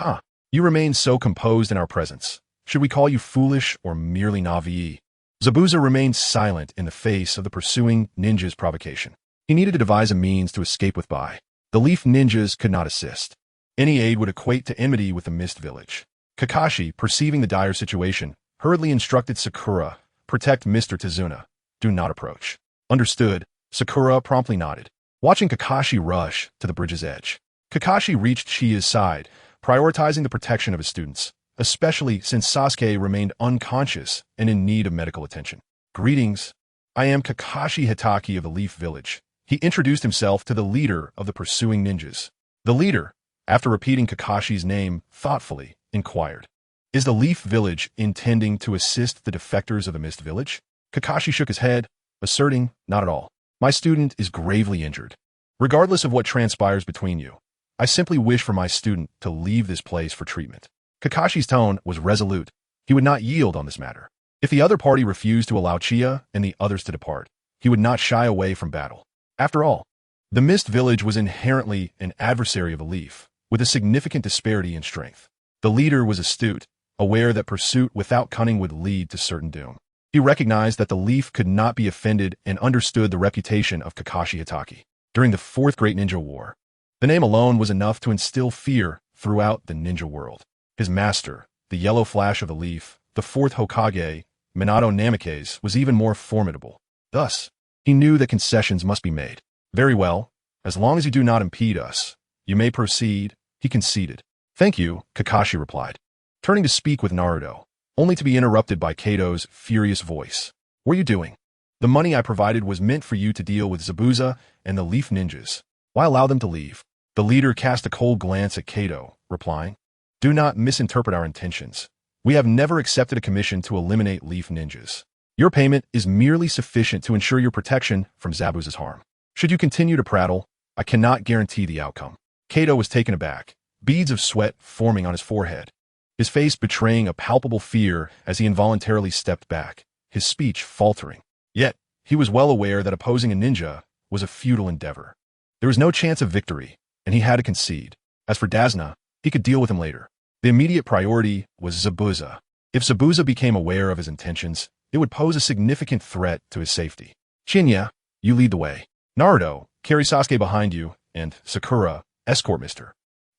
You remain so composed in our presence. Should we call you foolish or merely naive? Zabuza remained silent in the face of the pursuing ninja's provocation. He needed to devise a means to escape with Bai. The Leaf ninjas could not assist. Any aid would equate to enmity with the Mist Village. Kakashi, perceiving the dire situation, hurriedly instructed Sakura, protect Mr. Tazuna. Do not approach. Understood, Sakura promptly nodded, watching Kakashi rush to the bridge's edge. Kakashi reached Chia's side, prioritizing the protection of his students, especially since Sasuke remained unconscious and in need of medical attention. Greetings. I am Kakashi Hitaki of the Leaf Village. He introduced himself to the leader of the pursuing ninjas. The leader, after repeating Kakashi's name thoughtfully, inquired, Is the Leaf Village intending to assist the defectors of the Mist Village? Kakashi shook his head, asserting, Not at all. My student is gravely injured. Regardless of what transpires between you, I simply wish for my student to leave this place for treatment. Kakashi's tone was resolute. He would not yield on this matter. If the other party refused to allow Chia and the others to depart, he would not shy away from battle. After all, the Mist Village was inherently an adversary of the Leaf, with a significant disparity in strength. The leader was astute, aware that pursuit without cunning would lead to certain doom. He recognized that the Leaf could not be offended and understood the reputation of Kakashi Hitaki. During the Fourth Great Ninja War, the name alone was enough to instill fear throughout the ninja world. His master, the Yellow Flash of the Leaf, the fourth Hokage, Minato Namikaze, was even more formidable. Thus, he knew that concessions must be made. Very well, as long as you do not impede us, you may proceed, he conceded. Thank you, Kakashi replied, turning to speak with Naruto, only to be interrupted by Kato's furious voice. What are you doing? The money I provided was meant for you to deal with Zabuza and the Leaf ninjas. Why allow them to leave? The leader cast a cold glance at Kato, replying, Do not misinterpret our intentions. We have never accepted a commission to eliminate Leaf ninjas. Your payment is merely sufficient to ensure your protection from Zabuza's harm. Should you continue to prattle, I cannot guarantee the outcome. Kato was taken aback, beads of sweat forming on his forehead, his face betraying a palpable fear as he involuntarily stepped back, his speech faltering. Yet, he was well aware that opposing a ninja was a futile endeavor. There was no chance of victory, and he had to concede. As for Dazna, he could deal with him later. The immediate priority was Zabuza. If Zabuza became aware of his intentions, it would pose a significant threat to his safety. Qianye, you lead the way. Naruto, carry Sasuke behind you, and Sakura, escort Mr.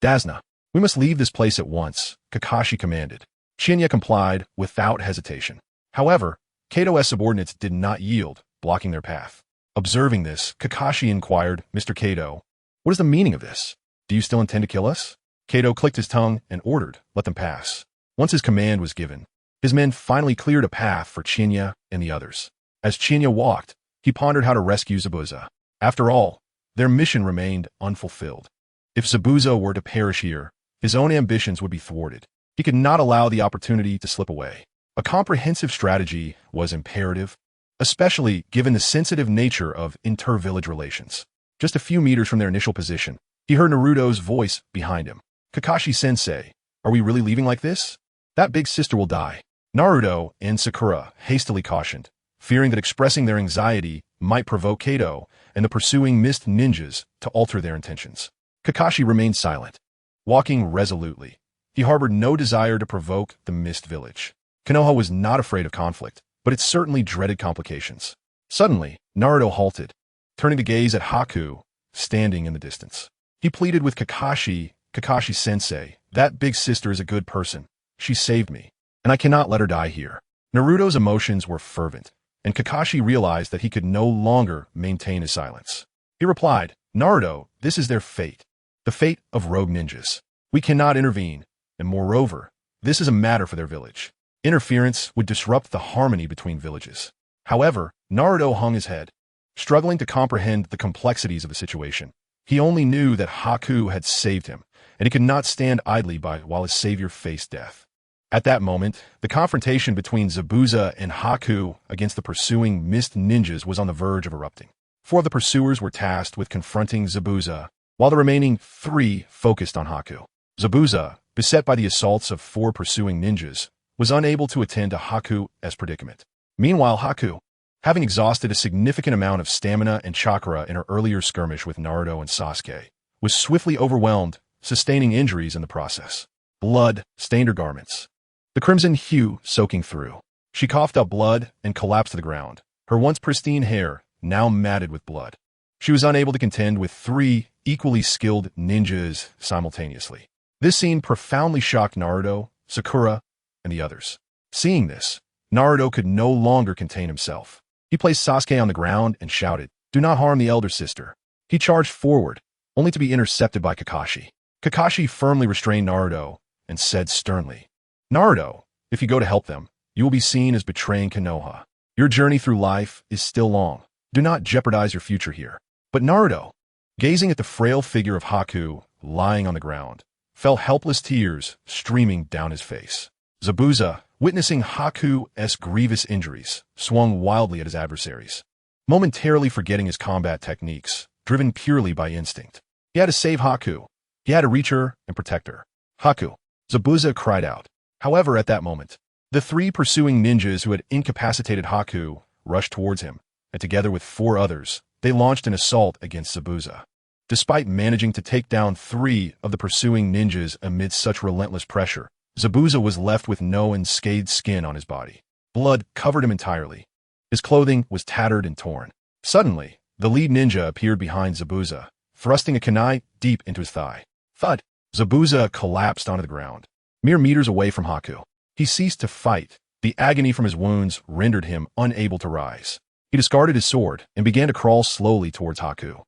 Dazna. We must leave this place at once, Kakashi commanded. Qianye complied without hesitation. However, Kato's subordinates did not yield, blocking their path. Observing this, Kakashi inquired, Mr. Kato, what is the meaning of this? Do you still intend to kill us? Kato clicked his tongue and ordered, let them pass. Once his command was given, his men finally cleared a path for Qianye and the others. As Qianye walked, he pondered how to rescue Zabuza. After all, their mission remained unfulfilled. If Zabuza were to perish here, his own ambitions would be thwarted. He could not allow the opportunity to slip away. A comprehensive strategy was imperative. especially given the sensitive nature of inter-village relations. Just a few meters from their initial position, he heard Naruto's voice behind him. Kakashi-sensei, are we really leaving like this? That big sister will die. Naruto and Sakura hastily cautioned, fearing that expressing their anxiety might provoke Kato and the pursuing mist ninjas to alter their intentions. Kakashi remained silent, walking resolutely. He harbored no desire to provoke the mist village. Konoha was not afraid of conflict, but it certainly dreaded complications. Suddenly, Naruto halted, turning to gaze at Haku, standing in the distance. He pleaded with Kakashi, Kakashi-sensei, that big sister is a good person. She saved me, and I cannot let her die here. Naruto's emotions were fervent, and Kakashi realized that he could no longer maintain his silence. He replied, Naruto, this is their fate. The fate of rogue ninjas. We cannot intervene, and moreover, this is a matter for their village. Interference would disrupt the harmony between villages. However, Naruto hung his head, struggling to comprehend the complexities of the situation. He only knew that Haku had saved him, and he could not stand idly by while his savior faced death. At that moment, the confrontation between Zabuza and Haku against the pursuing mist ninjas was on the verge of erupting. 4 of the pursuers were tasked with confronting Zabuza, while the remaining 3 focused on Haku. Zabuza, beset by the assaults of 4 pursuing ninjas, was unable to attend to Haku's predicament. Meanwhile, Haku, having exhausted a significant amount of stamina and chakra in her earlier skirmish with Naruto and Sasuke, was swiftly overwhelmed, sustaining injuries in the process. Blood stained her garments, the crimson hue soaking through. She coughed up blood and collapsed to the ground, her once pristine hair now matted with blood. She was unable to contend with 3 equally skilled ninjas simultaneously. This scene profoundly shocked Naruto, Sakura, and the others. Seeing this, Naruto could no longer contain himself. He placed Sasuke on the ground and shouted, "Do not harm the elder sister." He charged forward, only to be intercepted by Kakashi. Kakashi firmly restrained Naruto and said sternly, "Naruto, if you go to help them, you will be seen as betraying Konoha. Your journey through life is still long. Do not jeopardize your future here." But Naruto, gazing at the frail figure of Haku lying on the ground, felt helpless tears streaming down his face. Zabuza, witnessing Haku's grievous injuries, swung wildly at his adversaries, momentarily forgetting his combat techniques, driven purely by instinct. He had to save Haku. He had to reach her and protect her. Haku, Zabuza cried out. However, at that moment, the 3 pursuing ninjas who had incapacitated Haku rushed towards him, and together with 4 others, they launched an assault against Zabuza. Despite managing to take down 3 of the pursuing ninjas amidst such relentless pressure, Zabuza was left with no unscathed skin on his body. Blood covered him entirely. His clothing was tattered and torn. Suddenly, the lead ninja appeared behind Zabuza, thrusting a kunai deep into his thigh. Thud! Zabuza collapsed onto the ground, mere meters away from Haku. He ceased to fight. The agony from his wounds rendered him unable to rise. He discarded his sword and began to crawl slowly towards Haku.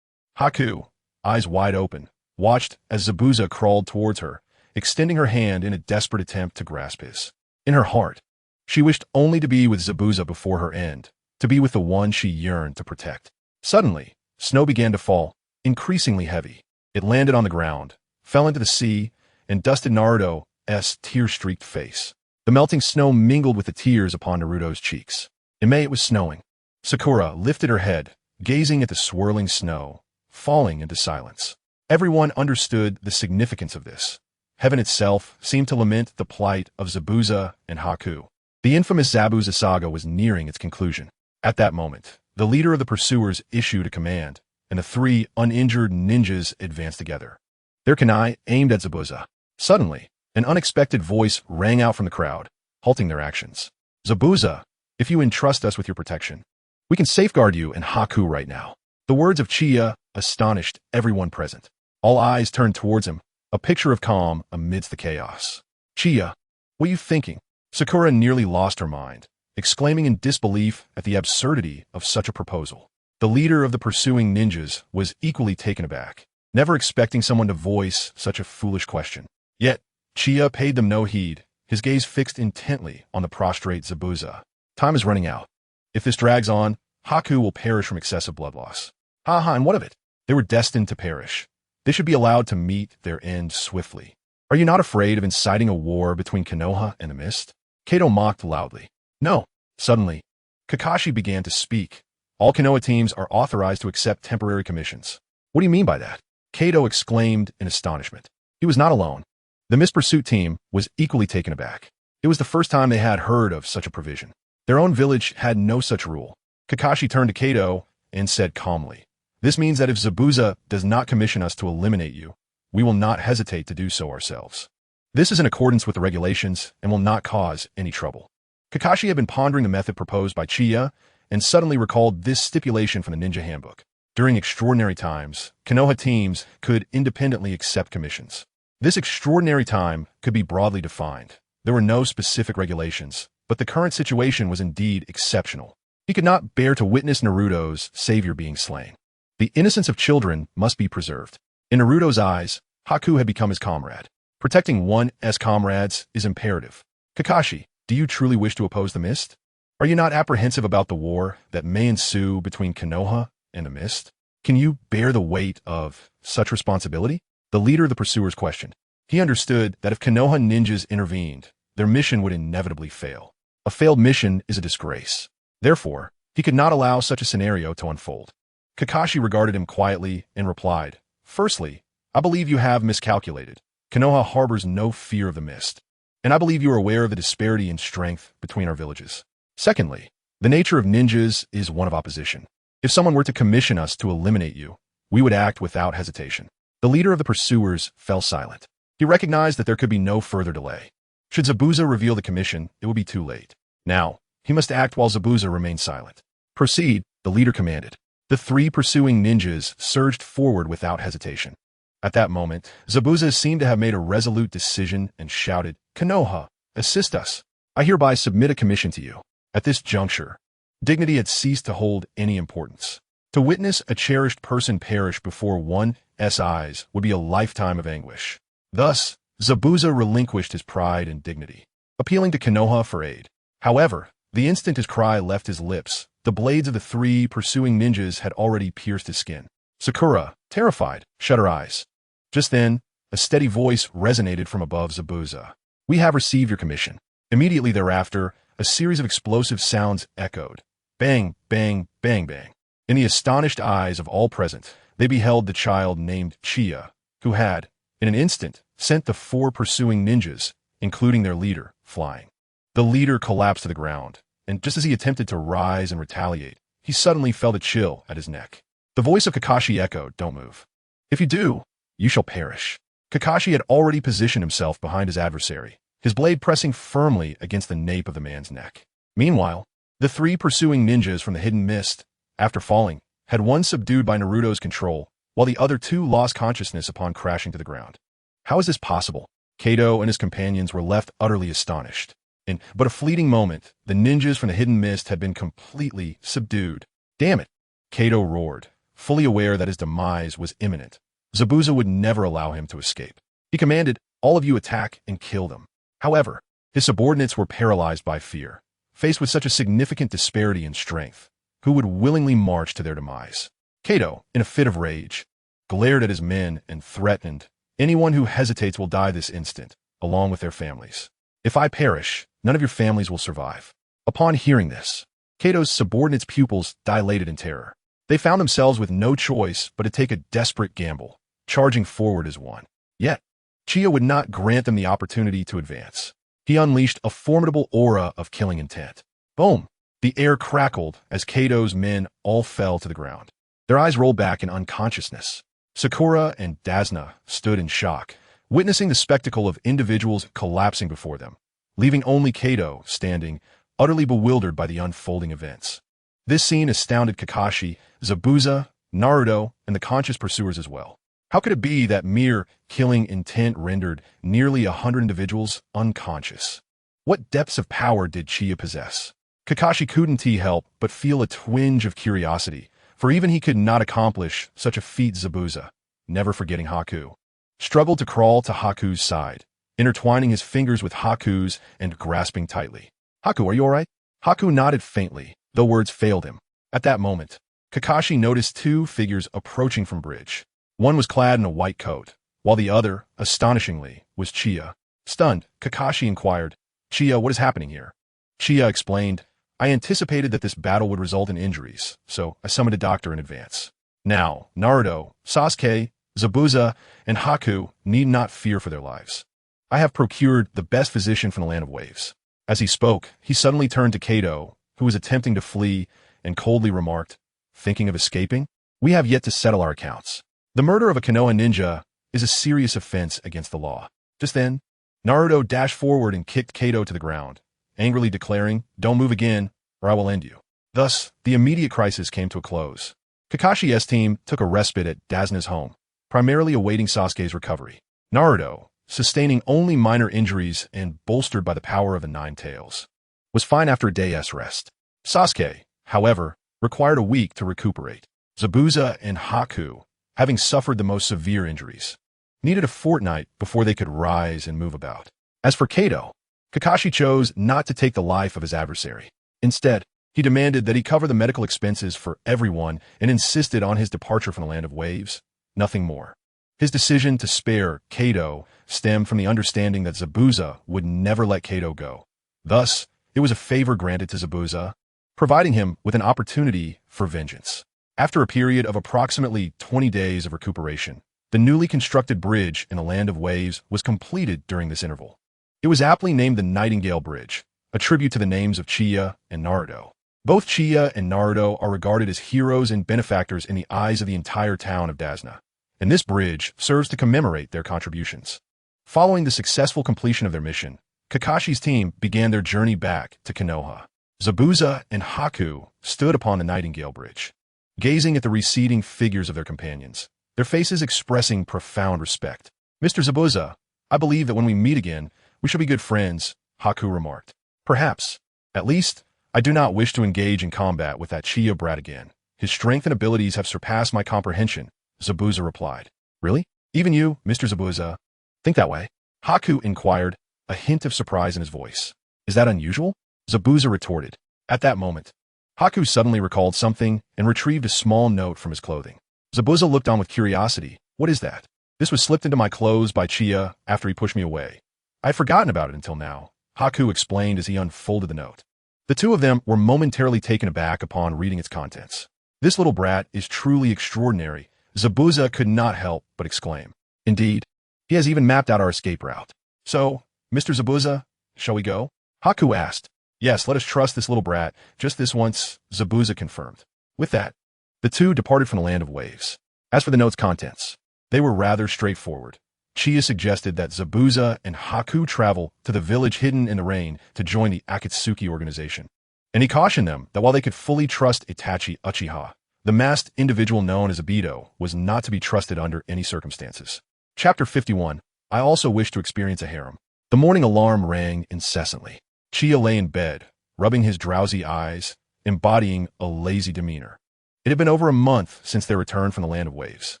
Haku, eyes wide open, watched as Zabuza crawled towards her, extending her hand in a desperate attempt to grasp his. In her heart, she wished only to be with Zabuza before her end, to be with the one she yearned to protect. Suddenly, snow began to fall, increasingly heavy. It landed on the ground, fell into the sea, and dusted Naruto's tear-streaked face. The melting snow mingled with the tears upon Naruto's cheeks. In May it was snowing. Sakura lifted her head, gazing at the swirling snow, falling into silence. Everyone understood the significance of this. Heaven itself seemed to lament the plight of Zabuza and Haku. The infamous Zabuza saga was nearing its conclusion. At that moment, the leader of the pursuers issued a command, and the 3 uninjured ninjas advanced together. Their kunai aimed at Zabuza. Suddenly, an unexpected voice rang out from the crowd, halting their actions. "Zabuza, if you entrust us with your protection, we can safeguard you and Haku right now." The words of Uchiha astonished everyone present. All eyes turned towards him, a picture of calm amidst the chaos. "Uchiha, what are you thinking?" Sakura nearly lost her mind, exclaiming in disbelief at the absurdity of such a proposal. The leader of the pursuing ninjas was equally taken aback, never expecting someone to voice such a foolish question. Yet, Uchiha paid them no heed, his gaze fixed intently on the prostrate Zabuza. "Time is running out. If this drags on, Haku will perish from excessive blood loss." "Ha, and what of it? They were destined to perish. They should be allowed to meet their end swiftly. Are you not afraid of inciting a war between Konoha and the Mist?" Kato mocked loudly. "No." Suddenly, Kakashi began to speak. All Konoha teams are authorized to accept temporary commissions. What do you mean by that? Kato exclaimed in astonishment. He was not alone. The Mist Pursuit team was equally taken aback. It was the first time they had heard of such a provision. Their own village had no such rule. Kakashi turned to Kato and said calmly, "This means that if Zabuza does not commission us to eliminate you, we will not hesitate to do so ourselves. This is in accordance with the regulations and will not cause any trouble." Kakashi had been pondering the method proposed by Chiya and suddenly recalled this stipulation from the Ninja Handbook. During extraordinary times, Konoha teams could independently accept commissions. This extraordinary time could be broadly defined. There were no specific regulations, but the current situation was indeed exceptional. He could not bear to witness Naruto's savior being slain. The innocence of children must be preserved. In Naruto's eyes, Haku had become his comrade. Protecting one's comrades is imperative. Kakashi, do you truly wish to oppose the Mist? Are you not apprehensive about the war that may ensue between Konoha and the Mist? Can you bear the weight of such responsibility? The leader of the pursuers questioned. He understood that if Konoha ninjas intervened, their mission would inevitably fail. A failed mission is a disgrace. Therefore, he could not allow such a scenario to unfold. Kakashi regarded him quietly and replied, "Firstly, I believe you have miscalculated. Konoha harbors no fear of the Mist, and I believe you are aware of the disparity in strength between our villages. Secondly, the nature of ninjas is one of opposition. If someone were to commission us to eliminate you, we would act without hesitation." The leader of the pursuers fell silent. He recognized that there could be no further delay. Should Zabuza reveal the commission, it would be too late. Now, he must act while Zabuza remained silent. "Proceed," the leader commanded. The three pursuing ninjas surged forward without hesitation. At that moment, Zabuza seemed to have made a resolute decision and shouted, "Konoha, assist us. I hereby submit a commission to you." At this juncture, dignity had ceased to hold any importance. To witness a cherished person perish before one's eyes would be a lifetime of anguish. Thus, Zabuza relinquished his pride and dignity, appealing to Konoha for aid. However, the instant his cry left his lips, the blades of the three pursuing ninjas had already pierced his skin. Sakura, terrified, shut her eyes. Just then, a steady voice resonated from above Zabuza. "We have received your commission." Immediately thereafter, a series of explosive sounds echoed. Bang, bang, bang, bang. In the astonished eyes of all present, they beheld the child named Chiya, who had, in an instant, sent the four pursuing ninjas, including their leader, flying. The leader collapsed to the ground, and just as he attempted to rise and retaliate, he suddenly felt a chill at his neck. The voice of Kakashi echoed, "Don't move. If you do, you shall perish." Kakashi had already positioned himself behind his adversary, his blade pressing firmly against the nape of the man's neck. Meanwhile, the three pursuing ninjas from the hidden mist, after falling, had one subdued by Naruto's control, while the other two lost consciousness upon crashing to the ground. How is this possible? Kato and his companions were left utterly astonished. In but a fleeting moment, the ninjas from the hidden mist had been completely subdued. "Damn it!" Kato roared, fully aware that his demise was imminent. Zabuza would never allow him to escape. He commanded, "All of you attack and kill them." However, his subordinates were paralyzed by fear. Faced with such a significant disparity in strength, who would willingly march to their demise? Kato, in a fit of rage, glared at his men and threatened, "Anyone who hesitates will die this instant, along with their families. If I perish, none of your families will survive." Upon hearing this, Kato's subordinates' pupils dilated in terror. They found themselves with no choice but to take a desperate gamble, charging forward as one. Yet, Chiya would not grant them the opportunity to advance. He unleashed a formidable aura of killing intent. Boom! The air crackled as Kato's men all fell to the ground. Their eyes rolled back in unconsciousness. Sakura and Dasna stood in shock, witnessing the spectacle of individuals collapsing before them, leaving only Kato standing, utterly bewildered by the unfolding events. This scene astounded Kakashi, Zabuza, Naruto, and the conscious pursuers as well. How could it be that mere killing intent rendered nearly 100 individuals unconscious? What depths of power did Chiya possess? Kakashi couldn't help but feel a twinge of curiosity, for even he could not accomplish such a feat. Zabuza, never forgetting Haku, struggled to crawl to Haku's side, intertwining his fingers with Haku's and grasping tightly. "Haku, are you all right?" Haku nodded faintly, though words failed him. At that moment, Kakashi noticed two figures approaching from bridge. One was clad in a white coat, while the other, astonishingly, was Chiya. Stunned, Kakashi inquired, "Chiya, what is happening here?" Chiya explained, I anticipated that this battle would result in injuries, so I summoned a doctor in advance. Now, Naruto, Sasuke, Zabuza, and Haku need not fear for their lives. I have procured the best physician from the Land of Waves. As he spoke, he suddenly turned to Kato, who was attempting to flee, and coldly remarked, "Thinking of escaping? We have yet to settle our accounts. The murder of a Konoha ninja is a serious offense against the law." Just then, Naruto dashed forward and kicked Kato to the ground, angrily declaring, "Don't move again, or I will end you." Thus, the immediate crisis came to a close. Kakashi's team took a respite at Dazna's home, primarily awaiting Sasuke's recovery. Naruto, sustaining only minor injuries and bolstered by the power of the Nine Tails, was fine after a day's rest. Sasuke, however, required a week to recuperate. Zabuza and Haku, having suffered the most severe injuries, needed a fortnight before they could rise and move about. As for Kato, Kakashi chose not to take the life of his adversary. Instead, he demanded that he cover the medical expenses for everyone and insisted on his departure from the Land of Waves, nothing more. His decision to spare Kato stemmed from the understanding that Zabuza would never let Kato go. Thus, it was a favor granted to Zabuza, providing him with an opportunity for vengeance. After a period of approximately 20 days of recuperation, the newly constructed bridge in the Land of Waves was completed during this interval. It was aptly named the Nightingale Bridge, a tribute to the names of Chie and Naruto. Both Chie and Naruto are regarded as heroes and benefactors in the eyes of the entire town of Dazna, and this bridge serves to commemorate their contributions. Following the successful completion of their mission, Kakashi's team began their journey back to Konoha. Zabuza and Haku stood upon the Nightingale Bridge, gazing at the receding figures of their companions, their faces expressing profound respect. "Mr. Zabuza, I believe that when we meet again, we shall be good friends," Haku remarked. "Perhaps. At least, I do not wish to engage in combat with that Chie brat again. His strength and abilities have surpassed my comprehension," Zabuza replied. "Really? Even you, Mr. Zabuza, think that way?" Haku inquired, a hint of surprise in his voice. "Is that unusual?" Zabuza retorted. At that moment, Haku suddenly recalled something and retrieved a small note from his clothing. Zabuza looked on with curiosity. "What is that?" "This was slipped into my clothes by Chie after he pushed me away. I had forgotten about it until now," Haku explained as he unfolded the note. The two of them were momentarily taken aback upon reading its contents. "This little brat is truly extraordinary," Zabuza could not help but exclaim. "Indeed, he has even mapped out our escape route." "So, Mr. Zabuza, shall we go?" Haku asked. "Yes, let us trust this little brat, just this once," Zabuza confirmed. With that, the two departed from the Land of Waves. As for the note's contents, they were rather straightforward. Chie suggested that Zabuza and Haku travel to the village hidden in the rain to join the Akatsuki organization. And he cautioned them that while they could fully trust Itachi Uchiha, the masked individual known as Obito was not to be trusted under any circumstances. Chapter 51. I also wish to experience a harem. The morning alarm rang incessantly. Chie lay in bed, rubbing his drowsy eyes, embodying a lazy demeanor. It had been over a month since their return from the Land of Waves.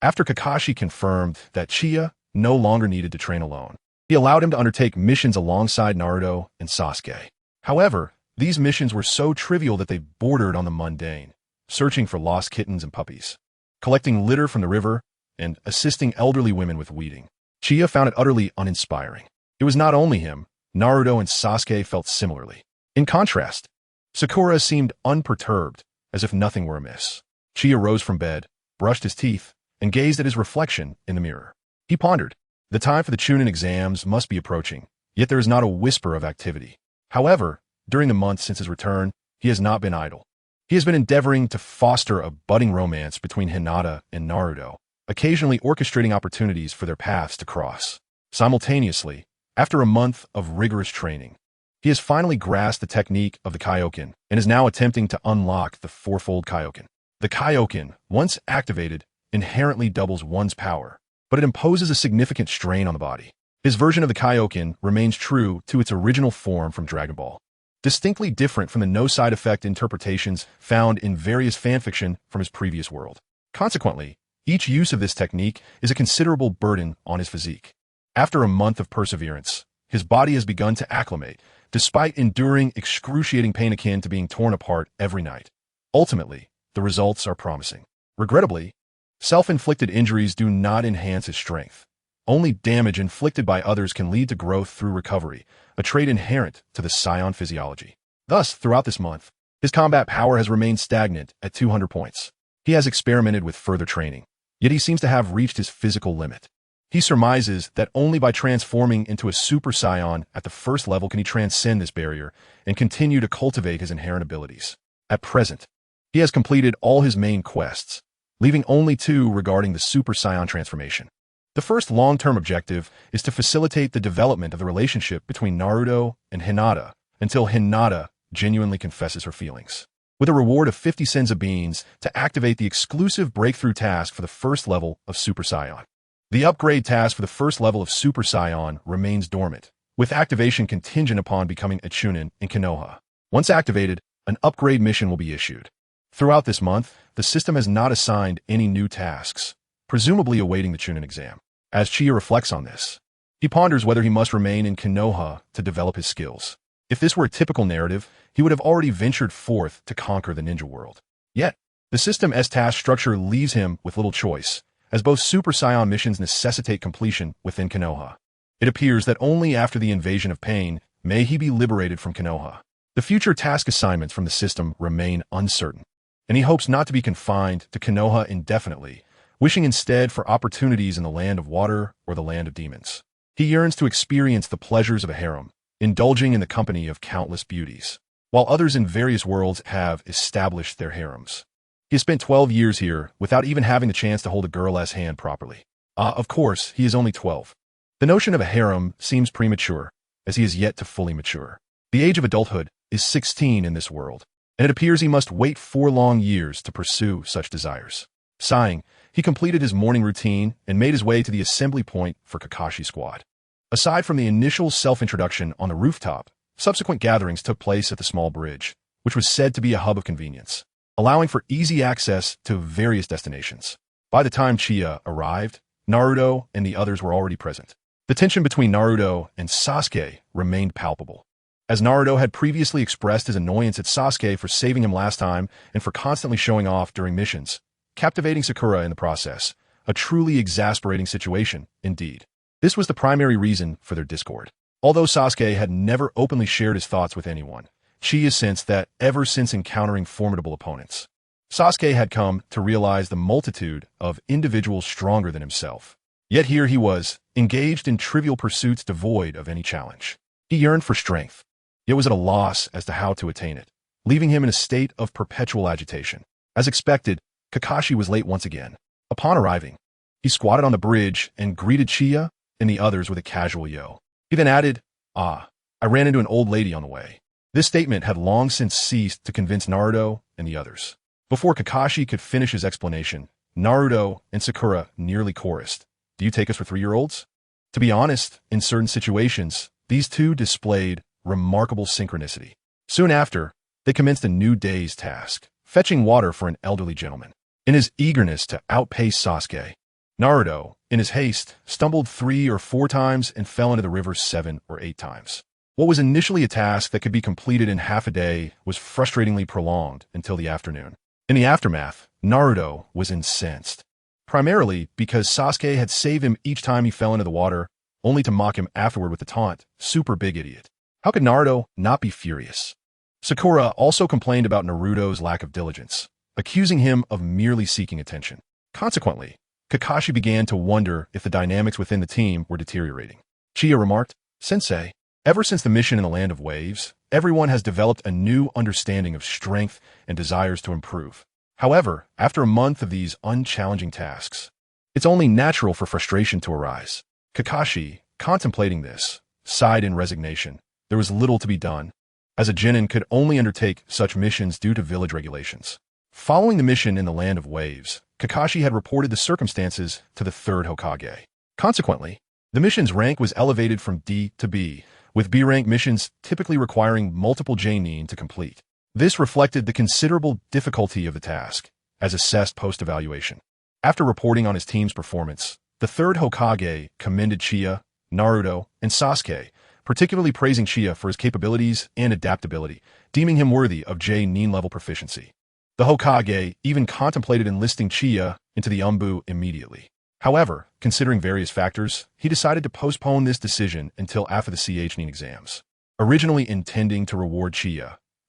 After Kakashi confirmed that Chie no longer needed to train alone, he allowed him to undertake missions alongside Naruto and Sasuke. However, these missions were so trivial that they bordered on the mundane, searching for lost kittens and puppies, collecting litter from the river, and assisting elderly women with weeding. Chie found it utterly uninspiring. It was not only him. Naruto and Sasuke felt similarly. In contrast, Sakura seemed unperturbed, as if nothing were amiss. Chie rose from bed, brushed his teeth, and gazed at his reflection in the mirror. He pondered. The time for the Chunin exams must be approaching, yet there is not a whisper of activity. However, during the months since his return, he has not been idle. He has been endeavoring to foster a budding romance between Hinata and Naruto, occasionally orchestrating opportunities for their paths to cross. Simultaneously, after a month of rigorous training, he has finally grasped the technique of the Kaioken and is now attempting to unlock the fourfold Kaioken. The Kaioken, once activated, inherently doubles one's power, but it imposes a significant strain on the body. His version of the Kaioken remains true to its original form from Dragon Ball, distinctly different from the no-side effect interpretations found in various fanfiction from his previous world. Consequently, each use of this technique is a considerable burden on his physique. After a month of perseverance, his body has begun to acclimate, despite enduring excruciating pain akin to being torn apart every night. Ultimately, the results are promising. Regrettably, self-inflicted injuries do not enhance his strength. Only damage inflicted by others can lead to growth through recovery, a trait inherent to the Saiyan physiology. Thus, throughout this month, his combat power has remained stagnant at 200 points. He has experimented with further training, yet he seems to have reached his physical limit. He surmises that only by transforming into a Super Saiyan at the first level can he transcend this barrier and continue to cultivate his inherent abilities. At present, he has completed all his main quests, leaving only 2 regarding the Super Saiyan transformation. The first long-term objective is to facilitate the development of the relationship between Naruto and Hinata until Hinata genuinely confesses her feelings, with a reward of 50 senzu beans to activate the exclusive breakthrough task for the first level of Super Saiyan. The upgrade task for the first level of Super Saiyan remains dormant, with activation contingent upon becoming a Chunin in Konoha. Once activated, an upgrade mission will be issued. Throughout this month, the system has not assigned any new tasks, presumably awaiting the Chunin exam. As Chie reflects on this, he ponders whether he must remain in Konoha to develop his skills. If this were a typical narrative, he would have already ventured forth to conquer the ninja world. Yet, the system's task structure leaves him with little choice, as both Super Saiyan missions necessitate completion within Konoha. It appears that only after the invasion of Pain may he be liberated from Konoha. The future task assignments from the system remain uncertain, and he hopes not to be confined to Konoha indefinitely, wishing instead for opportunities in the land of water or the land of demons. He yearns to experience the pleasures of a harem, indulging in the company of countless beauties, while others in various worlds have established their harems. He has spent 12 years here without even having the chance to hold a girl's hand properly. Of course, he is only 12. The notion of a harem seems premature, as he is yet to fully mature. The age of adulthood is 16 in this world, and it appears he must wait 4 long years to pursue such desires. Sighing, he completed his morning routine and made his way to the assembly point for Kakashi Squad. Aside from the initial self-introduction on the rooftop, subsequent gatherings took place at the small bridge, which was said to be a hub of convenience, allowing for easy access to various destinations. By the time Chie arrived, Naruto and the others were already present. The tension between Naruto and Sasuke remained palpable, as Naruto had previously expressed his annoyance at Sasuke for saving him last time and for constantly showing off during missions, captivating Sakura in the process, a truly exasperating situation, indeed. This was the primary reason for their discord. Although Sasuke had never openly shared his thoughts with anyone, Chie sensed that ever since encountering formidable opponents, Sasuke had come to realize the multitude of individuals stronger than himself. Yet here he was, engaged in trivial pursuits devoid of any challenge. He yearned for strength, yet was at a loss as to how to attain it, leaving him in a state of perpetual agitation. As expected, Kakashi was late once again. Upon arriving, he squatted on the bridge and greeted Chie and the others with a casual yo. He then added, I ran into an old lady on the way. This statement had long since ceased to convince Naruto and the others. Before Kakashi could finish his explanation, Naruto and Sakura nearly chorused, "Do you take us for 3-year-olds?" To be honest, in certain situations, these two displayed remarkable synchronicity. Soon after, they commenced a new day's task, fetching water for an elderly gentleman. In his eagerness to outpace Sasuke, Naruto, in his haste, stumbled 3 or 4 times and fell into the river 7 or 8 times. What was initially a task that could be completed in half a day was frustratingly prolonged until the afternoon. In the aftermath, Naruto was incensed, primarily because Sasuke had saved him each time he fell into the water, only to mock him afterward with the taunt, "Super big idiot." How could Naruto not be furious? Sakura also complained about Naruto's lack of diligence, accusing him of merely seeking attention. Consequently, Kakashi began to wonder if the dynamics within the team were deteriorating. Chie remarked, "Sensei, ever since the mission in the Land of Waves, everyone has developed a new understanding of strength and desires to improve. However, after a month of these unchallenging tasks, it's only natural for frustration to arise." Kakashi, contemplating this, sighed in resignation. There was little to be done, as a genin could only undertake such missions due to village regulations. Following the mission in the Land of Waves, Kakashi had reported the circumstances to the 3rd Hokage. Consequently, the mission's rank was elevated from D to B, with B-rank missions typically requiring multiple J-nin to complete. This reflected the considerable difficulty of the task, as assessed post-evaluation. After reporting on his team's performance, the 3rd Hokage commended Chie, Naruto, and Sasuke, particularly praising Chie for his capabilities and adaptability, deeming him worthy of J-nin level proficiency. The Hokage even contemplated enlisting Chie into the Umbu immediately. However, considering various factors, he decided to postpone this decision until after the CH-nin exams. Originally intending to reward Chie,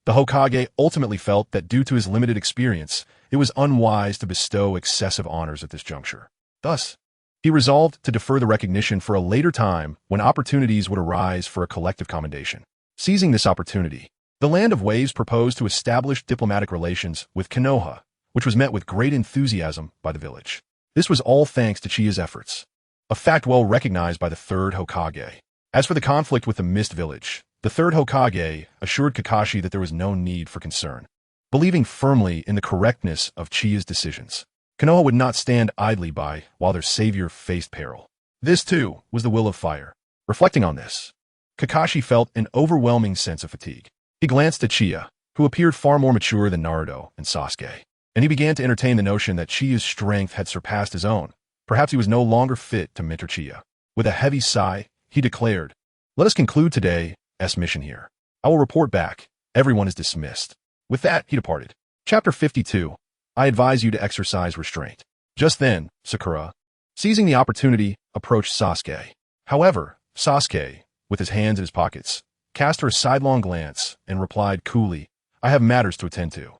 The Hokage ultimately felt that due to his limited experience, it was unwise to bestow excessive honors at this juncture. Thus, he resolved to defer the recognition for a later time when opportunities would arise for a collective commendation. Seizing this opportunity, the Land of Waves proposed to establish diplomatic relations with Konoha, which was met with great enthusiasm by the village. This was all thanks to Chia's efforts, a fact well recognized by the third Hokage. As for the conflict with the Mist Village, the third Hokage assured Kakashi that there was no need for concern, believing firmly in the correctness of Chia's decisions. Konoha would not stand idly by while their savior faced peril. This, too, was the will of fire. Reflecting on this, Kakashi felt an overwhelming sense of fatigue. He glanced at Chia, who appeared far more mature than Naruto and Sasuke, and he began to entertain the notion that Chia's strength had surpassed his own. Perhaps he was no longer fit to mentor Chia. With a heavy sigh, he declared, "Let us conclude today's mission here. I will report back. Everyone is dismissed." With that, he departed. Chapter 52. I advise you to exercise restraint. Just then, Sakura, seizing the opportunity, approached Sasuke. However, Sasuke, with his hands in his pockets, cast her a sidelong glance and replied coolly, "I have matters to attend to.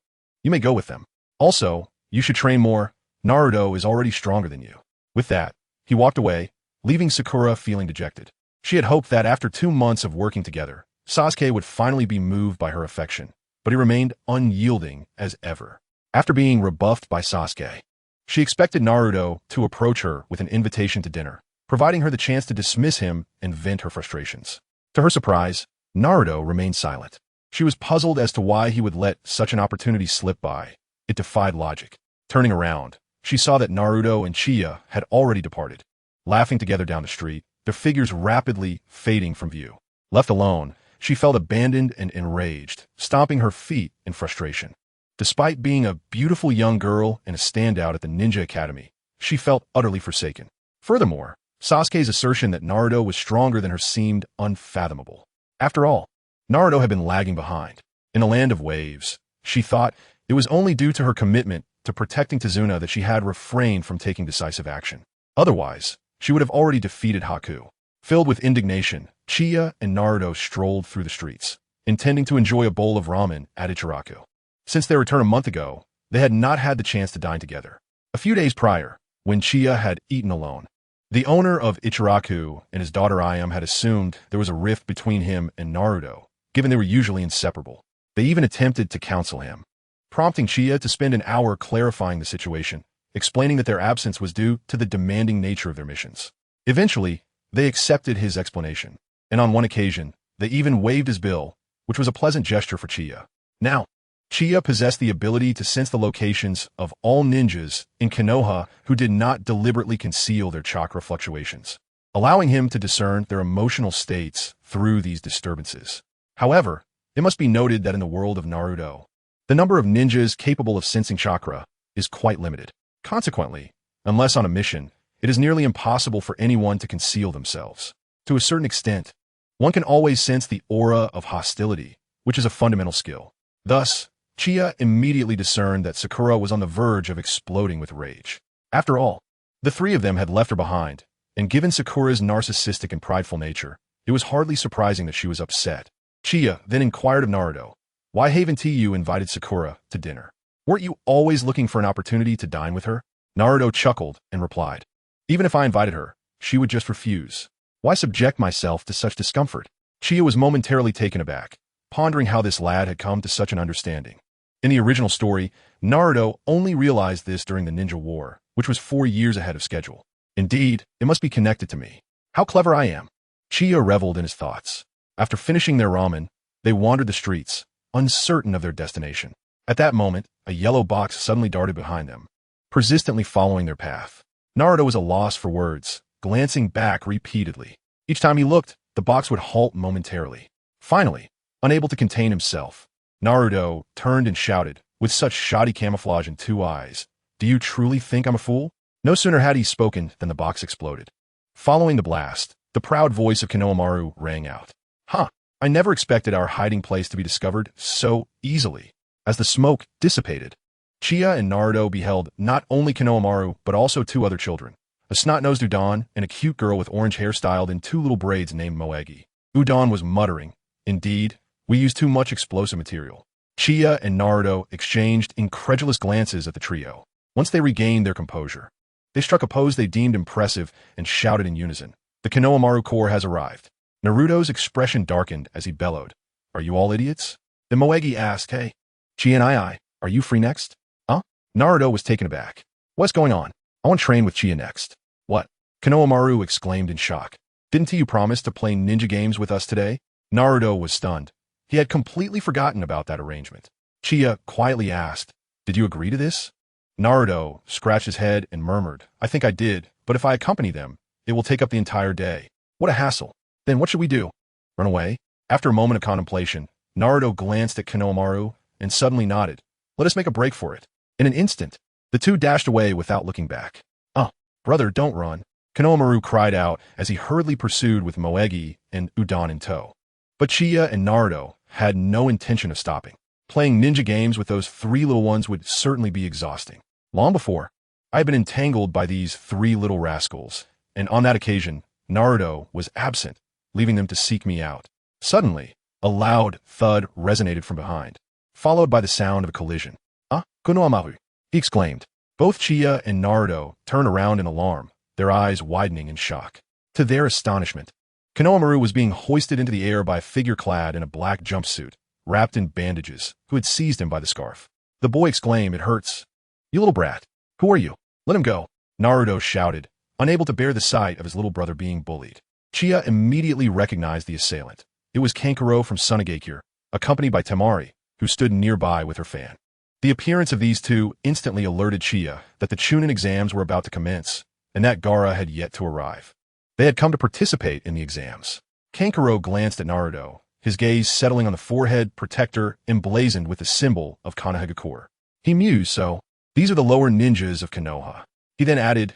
You may go with them. Also, you should train more. Naruto is already stronger than you." With that, he walked away, leaving Sakura feeling dejected. She had hoped that after 2 months of working together, Sasuke would finally be moved by her affection, but he remained unyielding as ever. After being rebuffed by Sasuke, she expected Naruto to approach her with an invitation to dinner, providing her the chance to dismiss him and vent her frustrations. To her surprise, Naruto remained silent. She was puzzled as to why he would let such an opportunity slip by. It defied logic. Turning around, she saw that Naruto and Chia had already departed, laughing together down the street, their figures rapidly fading from view. Left alone, she felt abandoned and enraged, stomping her feet in frustration. Despite being a beautiful young girl and a standout at the Ninja Academy, she felt utterly forsaken. Furthermore, Sasuke's assertion that Naruto was stronger than her seemed unfathomable. After all, Naruto had been lagging behind. In a land of waves, she thought it was only due to her commitment to protecting Tazuna that she had refrained from taking decisive action. Otherwise, she would have already defeated Haku. Filled with indignation, Chia and Naruto strolled through the streets, intending to enjoy a bowl of ramen at Ichiraku. Since their return a month ago, they had not had the chance to dine together. A few days prior, when Chia had eaten alone, the owner of Ichiraku and his daughter Ayam had assumed there was a rift between him and Naruto, given they were usually inseparable. They even attempted to counsel him, prompting Chia to spend an hour clarifying the situation, explaining that their absence was due to the demanding nature of their missions. Eventually, they accepted his explanation, and on one occasion, they even waived his bill, which was a pleasant gesture for Chia. Now, Chia possessed the ability to sense the locations of all ninjas in Konoha who did not deliberately conceal their chakra fluctuations, allowing him to discern their emotional states through these disturbances. However, it must be noted that in the world of Naruto, the number of ninjas capable of sensing chakra is quite limited. Consequently, unless on a mission, it is nearly impossible for anyone to conceal themselves. To a certain extent, one can always sense the aura of hostility, which is a fundamental skill. Thus, Chia immediately discerned that Sakura was on the verge of exploding with rage. After all, the three of them had left her behind, and given Sakura's narcissistic and prideful nature, it was hardly surprising that she was upset. Chia then inquired of Naruto, "Why haven't you invited Sakura to dinner? Weren't you always looking for an opportunity to dine with her?" Naruto chuckled and replied, "Even if I invited her, she would just refuse. Why subject myself to such discomfort?" Chia was momentarily taken aback, pondering how this lad had come to such an understanding. In the original story, Naruto only realized this during the Ninja War, which was 4 years ahead of schedule. Indeed, it must be connected to me. How clever I am. Chia reveled in his thoughts. After finishing their ramen, they wandered the streets, uncertain of their destination. At that moment, a yellow box suddenly darted behind them, persistently following their path. Naruto was at a loss for words, glancing back repeatedly. Each time he looked, the box would halt momentarily. Finally, unable to contain himself, Naruto turned and shouted, with such shoddy camouflage and 2 eyes, "Do you truly think I'm a fool?" No sooner had he spoken than the box exploded. Following the blast, the proud voice of Konohamaru rang out. "Huh, I never expected our hiding place to be discovered so easily." As the smoke dissipated, Chia and Naruto beheld not only Konohamaru but also 2 other children, a snot-nosed Udon and a cute girl with orange hair styled in 2 little braids named Moegi. Udon was muttering, "Indeed, we use too much explosive material. Chie and Naruto exchanged incredulous glances at the trio. Once they regained their composure, they struck a pose they deemed impressive and shouted in unison, "The Konohamaru Corps has arrived." Naruto's expression darkened as he bellowed, "Are you all idiots?" Then Moegi asked, "Hey, Chie and I, are you free next?" Huh? Naruto was taken aback. "What's going on? I want to train with Chie next." "What?" Konohamaru exclaimed in shock. "Didn't you promise to play ninja games with us today?" Naruto was stunned. He had completely forgotten about that arrangement. Chie quietly asked, "Did you agree to this?" Naruto scratched his head and murmured, "I think I did, but if I accompany them, it will take up the entire day. What a hassle. Then what should we do? Run away?" After a moment of contemplation, Naruto glanced at Konohamaru and suddenly nodded. "Let us make a break for it." In an instant, the two dashed away without looking back. "Oh, brother, don't run," Konohamaru cried out as he hurriedly pursued with Moegi and Udon in tow. But Chie and Naruto had no intention of stopping. Playing ninja games with those three little ones would certainly be exhausting. Long before, I had been entangled by these three little rascals, and on that occasion, Naruto was absent, leaving them to seek me out. Suddenly, a loud thud resonated from behind, followed by the sound of a collision. "Ah, Konohamaru," he exclaimed. Both Chie and Naruto turned around in alarm, their eyes widening in shock. To their astonishment, Konohamaru was being hoisted into the air by a figure clad in a black jumpsuit, wrapped in bandages, who had seized him by the scarf. The boy exclaimed, "It hurts." "You little brat. Who are you? Let him go," Naruto shouted, unable to bear the sight of his little brother being bullied. Chie immediately recognized the assailant. It was Kankuro from Sunagakure, accompanied by Temari, who stood nearby with her fan. The appearance of these two instantly alerted Chie that the Chunin exams were about to commence, and that Gaara had yet to arrive. They had come to participate in the exams. Kankuro glanced at Naruto, his gaze settling on the forehead protector emblazoned with the symbol of Konohagakure. He mused, "So, these are the lower ninjas of Konoha." He then added,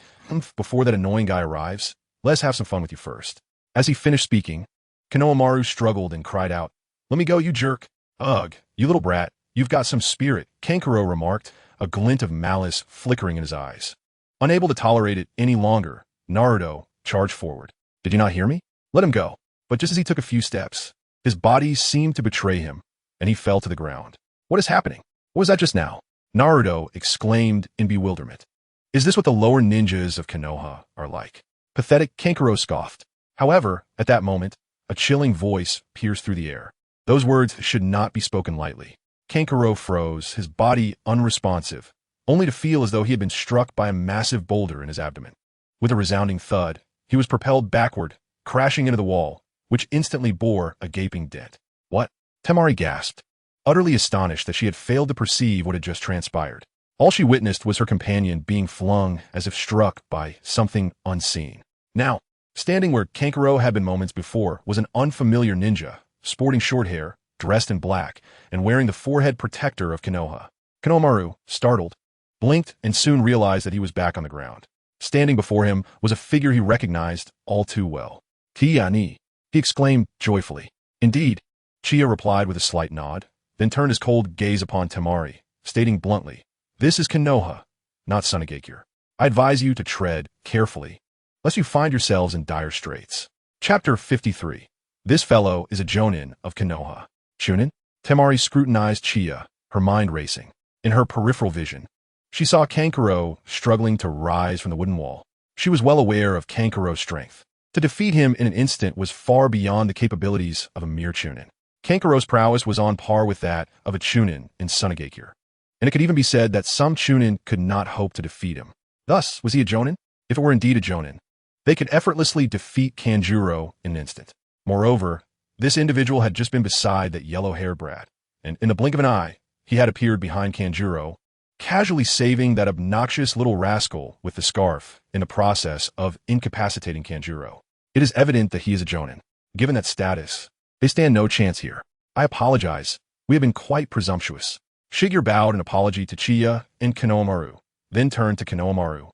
"Before that annoying guy arrives, let's have some fun with you first." As he finished speaking, Konohamaru struggled and cried out, "Let me go, you jerk." "Ugh, you little brat, you've got some spirit," Kankuro remarked, a glint of malice flickering in his eyes. Unable to tolerate it any longer, Naruto charged forward. "Did you not hear me? Let him go." But just as he took a few steps, his body seemed to betray him, and he fell to the ground. "What is happening? What was that just now?" Naruto exclaimed in bewilderment. "Is this what the lower ninjas of Konoha are like?" Pathetic, Kankuro scoffed. However, at that moment, a chilling voice pierced through the air. Those words should not be spoken lightly. Kankuro froze, his body unresponsive, only to feel as though he had been struck by a massive boulder in his abdomen. With a resounding thud, he was propelled backward, crashing into the wall, which instantly bore a gaping dent. "What?" Temari gasped, utterly astonished that she had failed to perceive what had just transpired. All she witnessed was her companion being flung as if struck by something unseen. Now, standing where Kankuro had been moments before was an unfamiliar ninja, sporting short hair, dressed in black, and wearing the forehead protector of Konoha. Konohamaru, startled, blinked and soon realized that he was back on the ground. Standing before him was a figure he recognized all too well. "Qianye," he exclaimed joyfully. "Indeed," Chie replied with a slight nod, then turned his cold gaze upon Temari, stating bluntly, "This is Konoha, not Sunagakure. I advise you to tread carefully, lest you find yourselves in dire straits." Chapter 53. This fellow is a Jonin of Konoha. Chunin? Temari scrutinized Chie, her mind racing. In her peripheral vision, she saw Kankuro struggling to rise from the wooden wall. She was well aware of Kankuro's strength. To defeat him in an instant was far beyond the capabilities of a mere Chunin. Kankuro's prowess was on par with that of a Chunin in Sunagakure, and it could even be said that some Chunin could not hope to defeat him. Thus, was he a Jonin? If it were indeed a Jonin, they could effortlessly defeat Kanjuro in an instant. Moreover, this individual had just been beside that yellow-haired brat, and in the blink of an eye, he had appeared behind Kanjuro, casually saving that obnoxious little rascal with the scarf in the process of incapacitating Kanjuro. It is evident that he is a Jonin. Given that status, they stand no chance here. "I apologize. We have been quite presumptuous." Shigeru bowed an apology to Chie and Konohamaru, then turned to Konohamaru,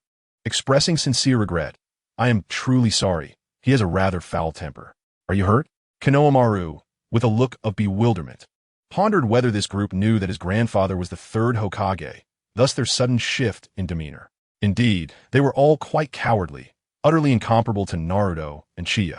expressing sincere regret. "I am truly sorry. He has a rather foul temper." "Are you hurt?" Konohamaru, with a look of bewilderment, pondered whether this group knew that his grandfather was the third Hokage, thus their sudden shift in demeanor. Indeed, they were all quite cowardly, utterly incomparable to Naruto and Chie.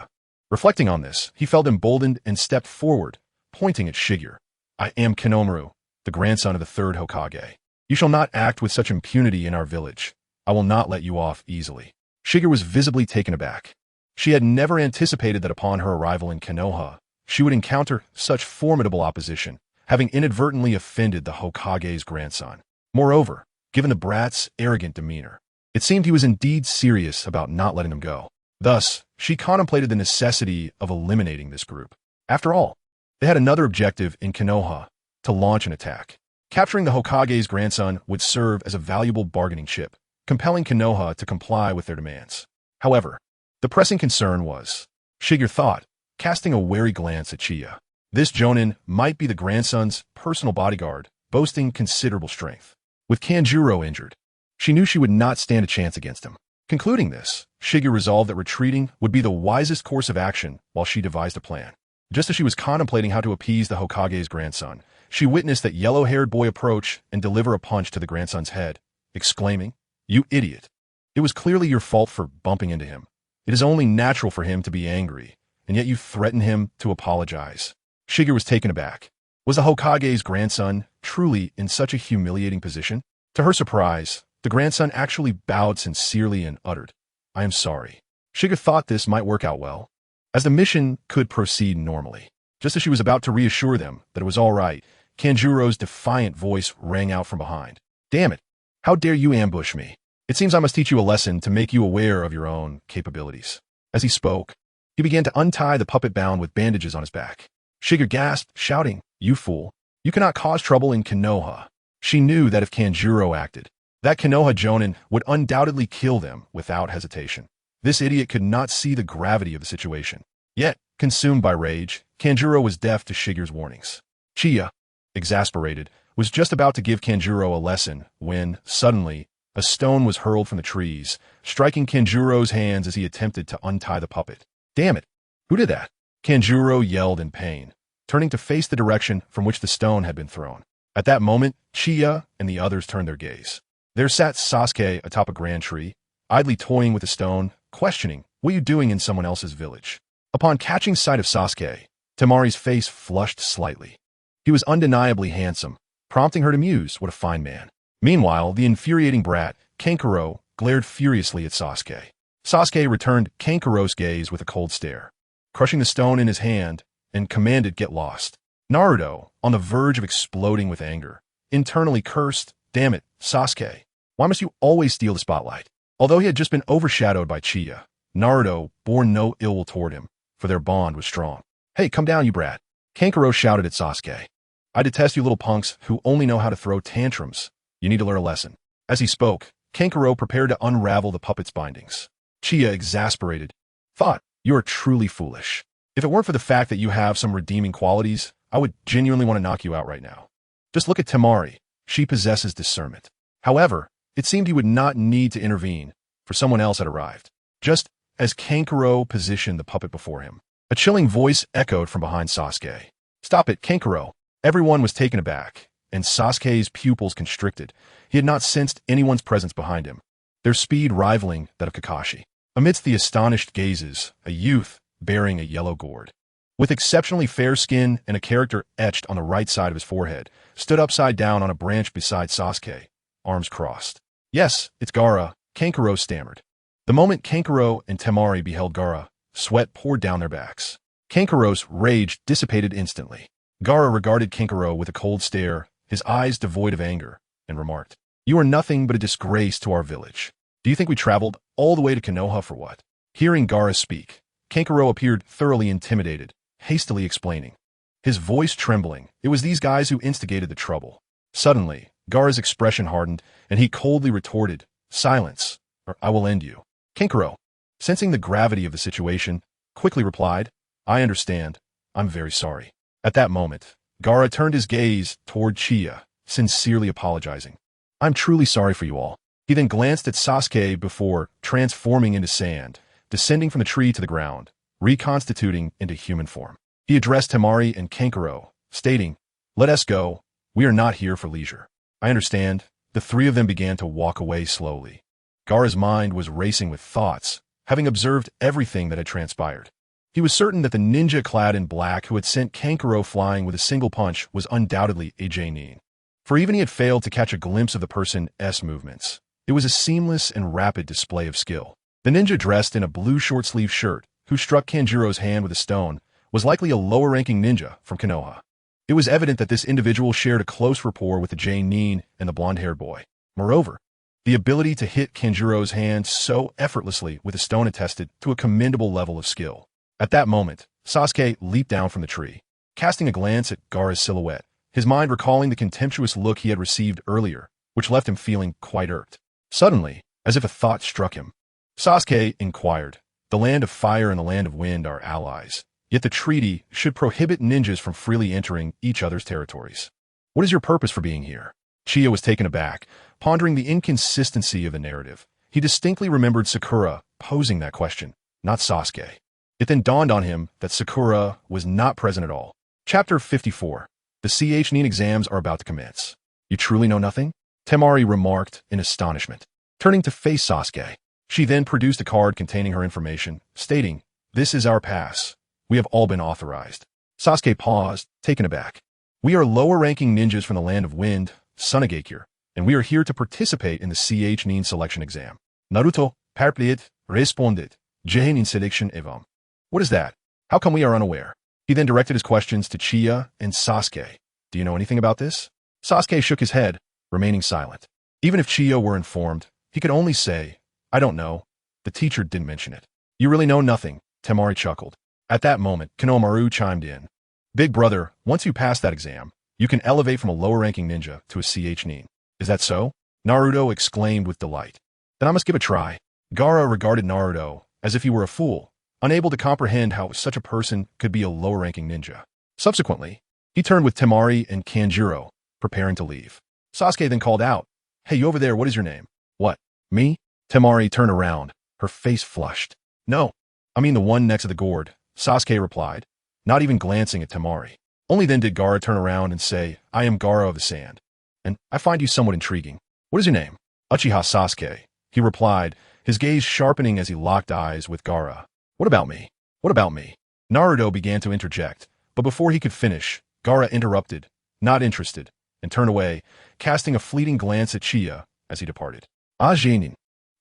Reflecting on this, he felt emboldened and stepped forward, pointing at Shigeru. "I am Konohamaru, the grandson of the third Hokage. You shall not act with such impunity in our village. I will not let you off easily. Shigeru was visibly taken aback. She had never anticipated that upon her arrival in Konoha, she would encounter such formidable opposition, having inadvertently offended the Hokage's grandson. Moreover, given the brat's arrogant demeanor, it seemed he was indeed serious about not letting them go. Thus, she contemplated the necessity of eliminating this group. After all, they had another objective in Konoha, to launch an attack. Capturing the Hokage's grandson would serve as a valuable bargaining chip, compelling Konoha to comply with their demands. However, the pressing concern was, Shigeru thought, casting a wary glance at Chiya. This jonin might be the grandson's personal bodyguard, boasting considerable strength. With Kanjuro injured, she knew she would not stand a chance against him. Concluding this, Shigeru resolved that retreating would be the wisest course of action while she devised a plan. Just as she was contemplating how to appease the Hokage's grandson, she witnessed that yellow-haired boy approach and deliver a punch to the grandson's head, exclaiming, "You idiot! It was clearly your fault for bumping into him. It is only natural for him to be angry, and yet you threaten him to apologize." Shigeru was taken aback. Was the Hokage's grandson truly in such a humiliating position? To her surprise, the grandson actually bowed sincerely and uttered, "I am sorry." Shigeru thought this might work out well, as the mission could proceed normally. Just as she was about to reassure them that it was all right, Kanjuro's defiant voice rang out from behind. "Damn it! How dare you ambush me? It seems I must teach you a lesson to make you aware of your own capabilities." As he spoke, he began to untie the puppet bound with bandages on his back. Shigeru gasped, shouting, "You fool! You cannot cause trouble in Konoha." She knew that if Kanjuro acted, that Konoha jonin would undoubtedly kill them without hesitation. This idiot could not see the gravity of the situation. Yet, consumed by rage, Kanjuro was deaf to Shigeru's warnings. Chiya, exasperated, was just about to give Kanjuro a lesson when, suddenly, a stone was hurled from the trees, striking Kanjuro's hands as he attempted to untie the puppet. "Damn it! Who did that?" Kanjuro yelled in pain, turning to face the direction from which the stone had been thrown. At that moment, Chiya and the others turned their gaze. There sat Sasuke atop a grand tree, idly toying with the stone, questioning, "What are you doing in someone else's village?" Upon catching sight of Sasuke, Temari's face flushed slightly. He was undeniably handsome, prompting her to muse, "What a fine man." Meanwhile, the infuriating brat, Kankuro, glared furiously at Sasuke. Sasuke returned Kankuro's gaze with a cold stare, crushing the stone in his hand, and commanded, "Get lost." Naruto, on the verge of exploding with anger, internally cursed, "Damn it, Sasuke. Why must you always steal the spotlight?" Although he had just been overshadowed by Chiya, Naruto bore no ill will toward him, for their bond was strong. "Hey, come down, you brat." Kankuro shouted at Sasuke. "I detest you little punks who only know how to throw tantrums. You need to learn a lesson." As he spoke, Kankuro prepared to unravel the puppet's bindings. Chiya, exasperated, thought, "You are truly foolish. If it weren't for the fact that you have some redeeming qualities, I would genuinely want to knock you out right now. Just look at Temari. She possesses discernment." However, it seemed he would not need to intervene, for someone else had arrived. Just as Kankuro positioned the puppet before him, a chilling voice echoed from behind Sasuke. "Stop it, Kankuro." Everyone was taken aback, and Sasuke's pupils constricted. He had not sensed anyone's presence behind him, their speed rivaling that of Kakashi. Amidst the astonished gazes, a youth bearing a yellow gourd, with exceptionally fair skin and a character etched on the right side of his forehead, stood upside down on a branch beside Sasuke, arms crossed. "Yes, it's Gaara," Kankuro stammered. The moment Kankuro and Temari beheld Gaara, sweat poured down their backs. Kankuro's rage dissipated instantly. Gaara regarded Kankuro with a cold stare, his eyes devoid of anger, and remarked, "You are nothing but a disgrace to our village. Do you think we traveled all the way to Konoha for what?" Hearing Gaara speak, Kankuro appeared thoroughly intimidated, hastily explaining, his voice trembling. It was these guys who instigated the trouble. Suddenly, Gaara's expression hardened, and he coldly retorted, "Silence, or I will end you." Kankuro, sensing the gravity of the situation, quickly replied, "I understand. I'm very sorry." At that moment, Gaara turned his gaze toward Chiya, sincerely apologizing. "I'm truly sorry for you all." He then glanced at Sasuke before transforming into sand, descending from the tree to the ground, reconstituting into human form. He addressed Temari and Kankuro, stating, "Let us go. We are not here for leisure." "I understand." The three of them began to walk away slowly. Gaara's mind was racing with thoughts, having observed everything that had transpired. He was certain that the ninja clad in black who had sent Kankuro flying with a single punch was undoubtedly a Nin. for even he had failed to catch a glimpse of the person's movements. It was a seamless and rapid display of skill. The ninja dressed in a blue short-sleeved shirt, who struck Kanjuro's hand with a stone, was likely a lower-ranking ninja from Konoha. It was evident that this individual shared a close rapport with the Nin and the blonde-haired boy. Moreover, the ability to hit Kanjuro's hand so effortlessly with a stone attested to a commendable level of skill. At that moment, Sasuke leaped down from the tree, casting a glance at Gaara's silhouette, his mind recalling the contemptuous look he had received earlier, which left him feeling quite irked. Suddenly, as if a thought struck him, Sasuke inquired, "The land of fire and the land of wind are allies, yet the treaty should prohibit ninjas from freely entering each other's territories. What is your purpose for being here?" Uchiha was taken aback, pondering the inconsistency of the narrative. He distinctly remembered Sakura posing that question, not Sasuke. It then dawned on him that Sakura was not present at all. Chapter 54. The Nin exams are about to commence. "You truly know nothing?" Temari remarked in astonishment. Turning to face Sasuke, she then produced a card containing her information, stating, "This is our pass. We have all been authorized." Sasuke paused, taken aback. "We are lower-ranking ninjas from the land of wind, Sunagakure, and we are here to participate in the Nin selection exam. Naruto, perpliet, respondit, Nin selection evam." "What is that? How come we are unaware?" He then directed his questions to Uchiha and Sasuke. "Do you know anything about this?" Sasuke shook his head, remaining silent. Even if Uchiha were informed, he could only say, "I don't know. The teacher didn't mention it." "You really know nothing," Temari chuckled. At that moment, Konohamaru chimed in. "Big brother, once you pass that exam, you can elevate from a lower-ranking ninja to a Nin. Is that so?" Naruto exclaimed with delight. "Then I must give a try." Gaara regarded Naruto as if he were a fool, unable to comprehend how such a person could be a lower-ranking ninja. Subsequently, he turned with Temari and Kanjuro, preparing to leave. Sasuke then called out, "Hey, you over there, what is your name?" "What, me?" Temari turned around, her face flushed. "No, I mean the one next to the gourd," Sasuke replied, not even glancing at Temari. Only then did Gaara turn around and say, "I am Gaara of the Sand, and I find you somewhat intriguing. What is your name?" "Uchiha Sasuke," he replied, his gaze sharpening as he locked eyes with Gaara. "What about me? What about me?" Naruto began to interject, but before he could finish, Gaara interrupted, not interested, and turned away, casting a fleeting glance at Uchiha as he departed. Nin,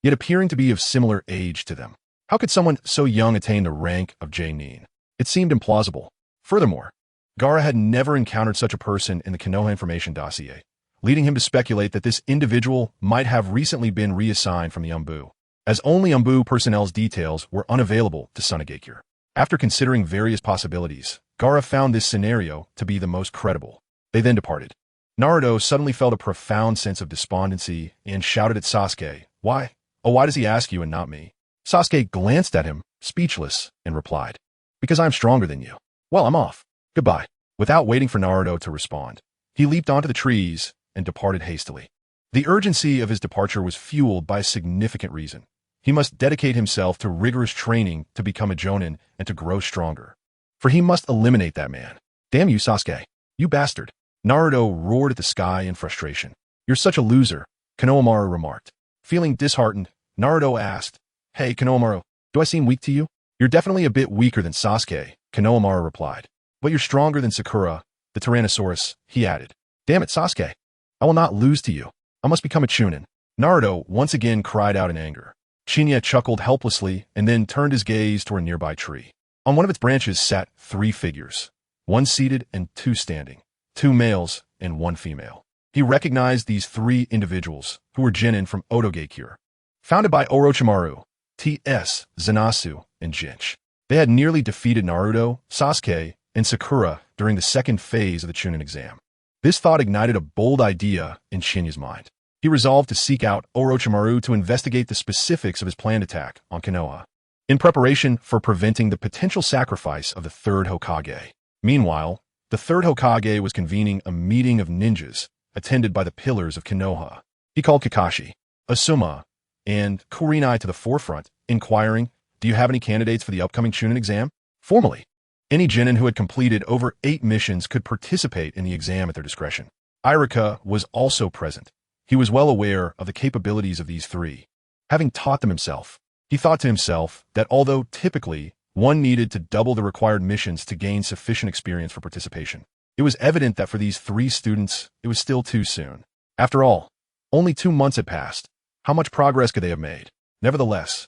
yet appearing to be of similar age to them. How could someone so young attain the rank of Nin? It seemed implausible. Furthermore, Gaara had never encountered such a person in the Konoha information dossier, leading him to speculate that this individual might have recently been reassigned from the Umbu, as only Umbu personnel's details were unavailable to Sunagakure. After considering various possibilities, Gaara found this scenario to be the most credible. They then departed. Naruto suddenly felt a profound sense of despondency and shouted at Sasuke, "Why? Oh, why does he ask you and not me?" Sasuke glanced at him, speechless, and replied, "Because I'm stronger than you. Well, I'm off. Goodbye." Without waiting for Naruto to respond, he leaped onto the trees and departed hastily. The urgency of his departure was fueled by a significant reason. He must dedicate himself to rigorous training to become a Jonin and to grow stronger. For he must eliminate that man. "Damn you, Sasuke. You bastard." Naruto roared at the sky in frustration. "You're such a loser," Konohamaru remarked. Feeling disheartened, Naruto asked, "Hey, Konohamaru, do I seem weak to you?" "You're definitely a bit weaker than Sasuke," Konohamaru replied. "But you're stronger than Sakura, the Tyrannosaurus," he added. "Damn it, Sasuke. I will not lose to you. I must become a Chunin." Naruto once again cried out in anger. Qianye chuckled helplessly and then turned his gaze toward a nearby tree. On one of its branches sat 3 figures, one seated and 2 standing, 2 males and 1 female. He recognized these 3 individuals, who were genin from Otogakure, founded by Orochimaru, T.S., Zenitsu, and Jinch. They had nearly defeated Naruto, Sasuke, and Sakura during the second phase of the Chunin exam. This thought ignited a bold idea in Qianye's mind. He resolved to seek out Orochimaru to investigate the specifics of his planned attack on Konoha, in preparation for preventing the potential sacrifice of the 3rd Hokage. Meanwhile, the 3rd Hokage was convening a meeting of ninjas, attended by the pillars of Konoha. He called Kakashi, Asuma, and Kurenai to the forefront, inquiring, "Do you have any candidates for the upcoming Chunin exam?" Formally, any genin who had completed over 8 missions could participate in the exam at their discretion. Irika was also present. He was well aware of the capabilities of these 3. Having taught them himself, he thought to himself that although typically one needed to double the required missions to gain sufficient experience for participation, It was evident that for these 3 students, it was still too soon. After all, only 2 months had passed. How much progress could they have made? Nevertheless,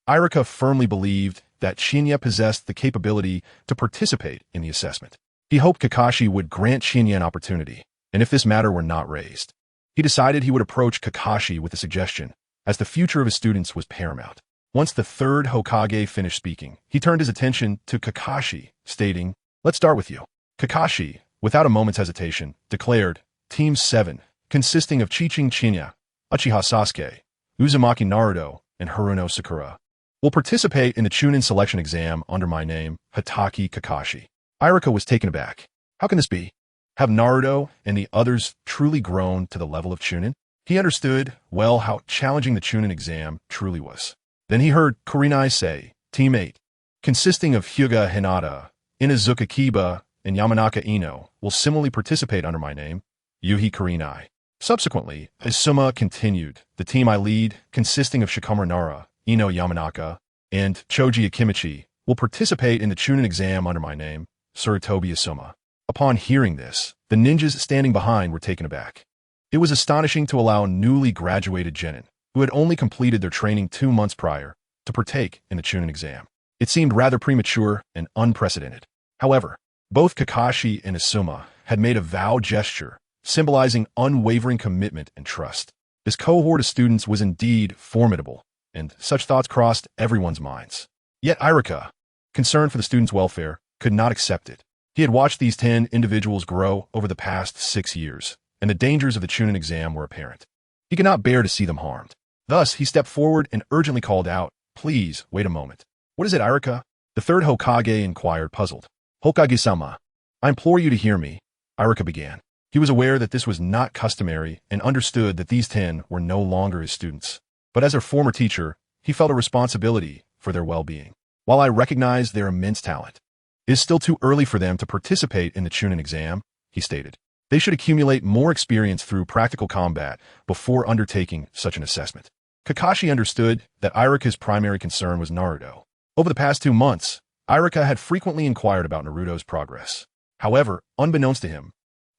Irika firmly believed that Qianye possessed the capability to participate in the assessment. He hoped Kakashi would grant Qianye an opportunity, and if this matter were not raised, he decided he would approach Kakashi with a suggestion, as the future of his students was paramount. Once the 3rd Hokage finished speaking, he turned his attention to Kakashi, stating, "Let's start with you." Kakashi, without a moment's hesitation, declared, "Team 7, consisting of Guitche Qianye, Uchiha Sasuke, Uzumaki Naruto, and Haruno Sakura, will participate in the Chunin selection exam under my name, Hatake Kakashi." Irika was taken aback. How can this be? Have Naruto and the others truly grown to the level of Chunin? He understood, well, how challenging the Chunin exam truly was. Then he heard Kurenai say, Team 8, consisting of Hyuga Hinata, Inazuka Kiba, and Yamanaka Ino, will similarly participate under my name, Yuhi Kurenai. Subsequently, as Suma continued, the team I lead, consisting of Shikamaru Nara, Ino Yamanaka, and Choji Akimichi, will participate in the Chunin exam under my name, Sarutobi Asuma. Upon hearing this, the ninjas standing behind were taken aback. It was astonishing to allow newly graduated genin, who had only completed their training 2 months prior, to partake in the Chunin exam. It seemed rather premature and unprecedented. However, both Kakashi and Asuma had made a vow gesture, symbolizing unwavering commitment and trust. This cohort of students was indeed formidable, and such thoughts crossed everyone's minds. Yet Irika, concerned for the students' welfare, could not accept it. He had watched these 10 individuals grow over the past 6 years, and the dangers of the Chunin exam were apparent. He could not bear to see them harmed. Thus, he stepped forward and urgently called out, "Please, wait a moment." "What is it, Irika?" The 3rd Hokage inquired, puzzled. "Hokage-sama, I implore you to hear me," Irika began. He was aware that this was not customary and understood that these 10 were no longer his students. But as their former teacher, he felt a responsibility for their well-being. "While I recognize their immense talent, it is still too early for them to participate in the Chunin exam," he stated. "They should accumulate more experience through practical combat before undertaking such an assessment." Kakashi understood that Irika's primary concern was Naruto. Over the past 2 months, Irika had frequently inquired about Naruto's progress. However, unbeknownst to him,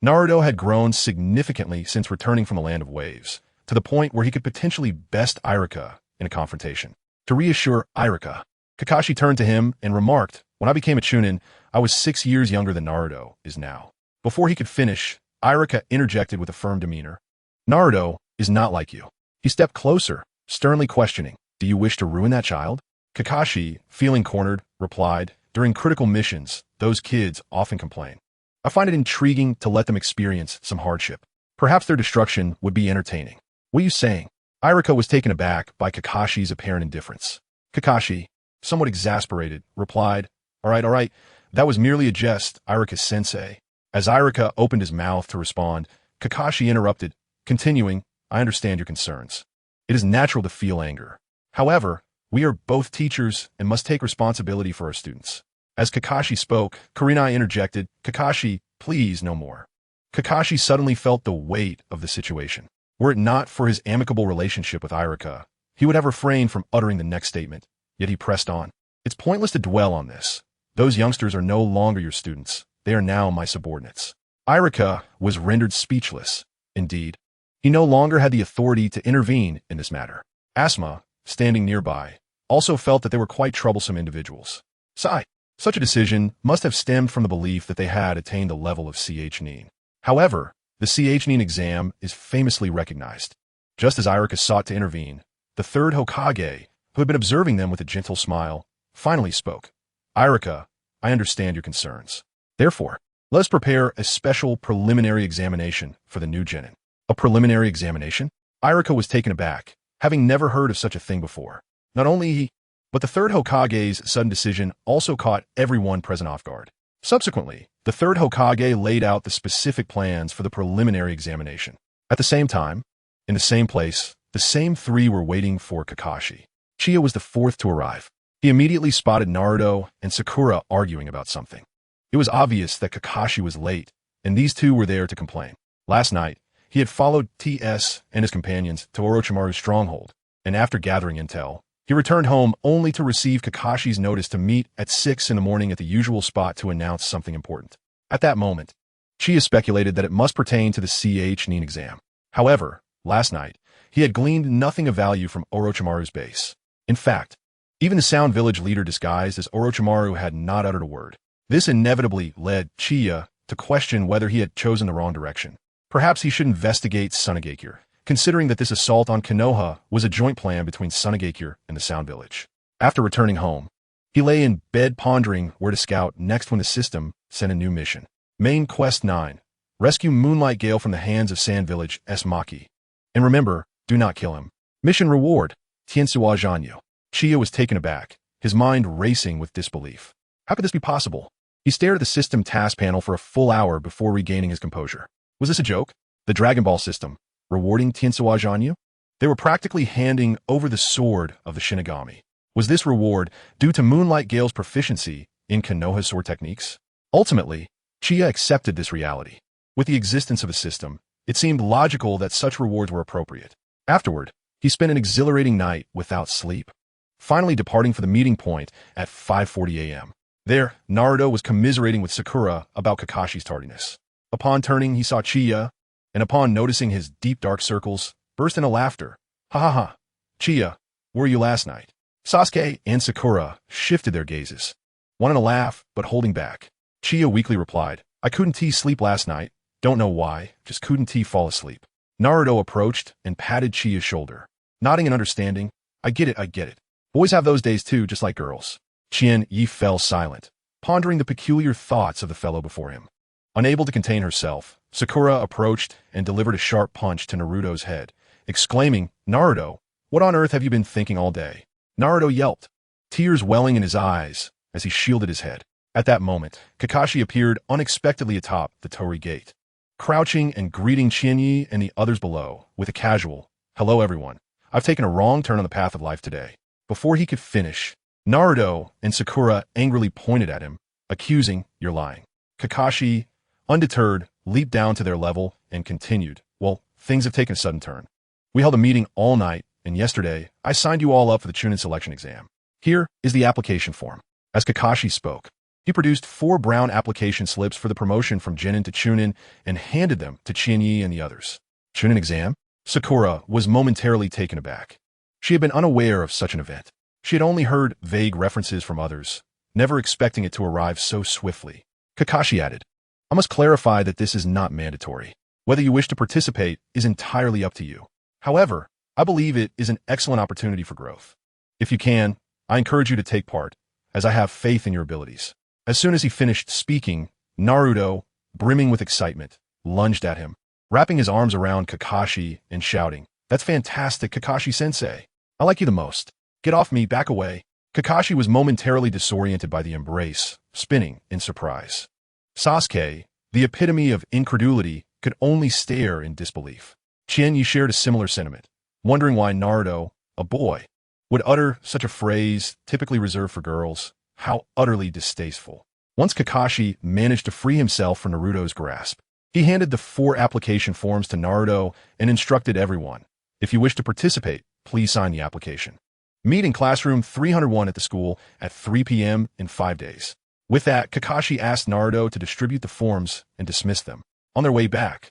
Naruto had grown significantly since returning from the Land of Waves, to the point where he could potentially best Irika in a confrontation. To reassure Irika, Kakashi turned to him and remarked, "When I became a Chunin, I was 6 years younger than Naruto is now." Before he could finish, Irika interjected with a firm demeanor, "Naruto is not like you." He stepped closer, sternly questioning, "Do you wish to ruin that child?" Kakashi, feeling cornered, replied, "During critical missions, those kids often complain. I find it intriguing to let them experience some hardship. Perhaps their destruction would be entertaining." "What are you saying?" Irika was taken aback by Kakashi's apparent indifference. Kakashi, somewhat exasperated, replied, all right, that was merely a jest, Irika-sensei." As Irika opened his mouth to respond, Kakashi interrupted, continuing, "I understand your concerns. It is natural to feel anger. However, we are both teachers and must take responsibility for our students." As Kakashi spoke, Kurenai interjected, "Kakashi, please no more." Kakashi suddenly felt the weight of the situation. Were it not for his amicable relationship with Irika, he would have refrained from uttering the next statement, yet he pressed on. "It's pointless to dwell on this. Those youngsters are no longer your students. They are now my subordinates." Irika was rendered speechless. Indeed, he no longer had the authority to intervene in this matter. Asuma, standing nearby, also felt that they were quite troublesome individuals. Sigh. Such a decision must have stemmed from the belief that they had attained the level of CH Nin. However, the CH Nin exam is famously recognized. Just as Irika sought to intervene, the 3rd Hokage, who had been observing them with a gentle smile, finally spoke. "Irika, I understand your concerns. Therefore, let us prepare a special preliminary examination for the new genin." A preliminary examination? Irika was taken aback, having never heard of such a thing before. Not only he, but the 3rd Hokage's sudden decision also caught everyone present off guard. Subsequently, the 3rd Hokage laid out the specific plans for the preliminary examination. At the same time, in the same place, the same 3 were waiting for Kakashi. Uchiha was the 4th to arrive. He immediately spotted Naruto and Sakura arguing about something. It was obvious that Kakashi was late, and these 2 were there to complain. Last night, he had followed TS and his companions to Orochimaru's stronghold, and after gathering intel, he returned home only to receive Kakashi's notice to meet at 6 in the morning at the usual spot to announce something important. At that moment, Chia speculated that it must pertain to the Nin exam. However, last night, he had gleaned nothing of value from Orochimaru's base. In fact, even the Sound Village leader disguised as Orochimaru had not uttered a word. This inevitably led Chia to question whether he had chosen the wrong direction. Perhaps he should investigate Sunagakure, considering that this assault on Konoha was a joint plan between Sunagakure and the Sound Village. After returning home, he lay in bed pondering where to scout next when the system sent a new mission. Main Quest 9. Rescue Moonlight Gale from the hands of Sand Village S. Maki. And remember, do not kill him. Mission reward, Tiansuo Zhanyu. Chia was taken aback, his mind racing with disbelief. How could this be possible? He stared at the system task panel for a full hour before regaining his composure. Was this a joke? The Dragon Ball system, rewarding Tiansuo Zhanyu? They were practically handing over the sword of the Shinigami. Was this reward due to Moonlight Gale's proficiency in Konoha sword techniques? Ultimately, Chia accepted this reality. With the existence of a system, it seemed logical that such rewards were appropriate. Afterward, he spent an exhilarating night without sleep, finally departing for the meeting point at 5:40 a.m. There, Naruto was commiserating with Sakura about Kakashi's tardiness. Upon turning, he saw Chia, and upon noticing his deep dark circles, burst into laughter. Ha ha ha. Chia, where were you last night? Sasuke and Sakura shifted their gazes, wanting to laugh, but holding back. Chia weakly replied, I couldn't sleep last night. Don't know why, just couldn't fall asleep. Naruto approached and patted Chia's shoulder, nodding in understanding. I get it. Boys have those days too, just like girls. Qianye fell silent, pondering the peculiar thoughts of the fellow before him. Unable to contain herself, Sakura approached and delivered a sharp punch to Naruto's head, exclaiming, Naruto, what on earth have you been thinking all day? Naruto yelped, tears welling in his eyes as he shielded his head. At that moment, Kakashi appeared unexpectedly atop the Torii Gate, crouching and greeting Qianye and the others below with a casual, hello everyone, I've taken a wrong turn on the path of life today. Before he could finish, Naruto and Sakura angrily pointed at him, accusing, you're lying. Kakashi, undeterred, leaped down to their level and continued, well, things have taken a sudden turn. We held a meeting all night, and yesterday, I signed you all up for the Chunin selection exam. Here is the application form. As Kakashi spoke, he produced 4 brown application slips for the promotion from Genin to Chunin and handed them to Qianye and the others. Chunin exam? Sakura was momentarily taken aback. She had been unaware of such an event. She had only heard vague references from others, never expecting it to arrive so swiftly. Kakashi added, I must clarify that this is not mandatory. Whether you wish to participate is entirely up to you. However, I believe it is an excellent opportunity for growth. If you can, I encourage you to take part, as I have faith in your abilities. As soon as he finished speaking, Naruto, brimming with excitement, lunged at him, wrapping his arms around Kakashi and shouting, That's fantastic, Kakashi-sensei. I like you the most. Get off me, back away. Kakashi was momentarily disoriented by the embrace, spinning in surprise. Sasuke, the epitome of incredulity, could only stare in disbelief. Qianye shared a similar sentiment, wondering why Naruto, a boy, would utter such a phrase typically reserved for girls. How utterly distasteful. Once Kakashi managed to free himself from Naruto's grasp, he handed the 4 application forms to Naruto and instructed everyone, if you wish to participate, please sign the application. Meet in classroom 301 at the school at 3 p.m. in 5 days. With that, Kakashi asked Naruto to distribute the forms and dismiss them. On their way back,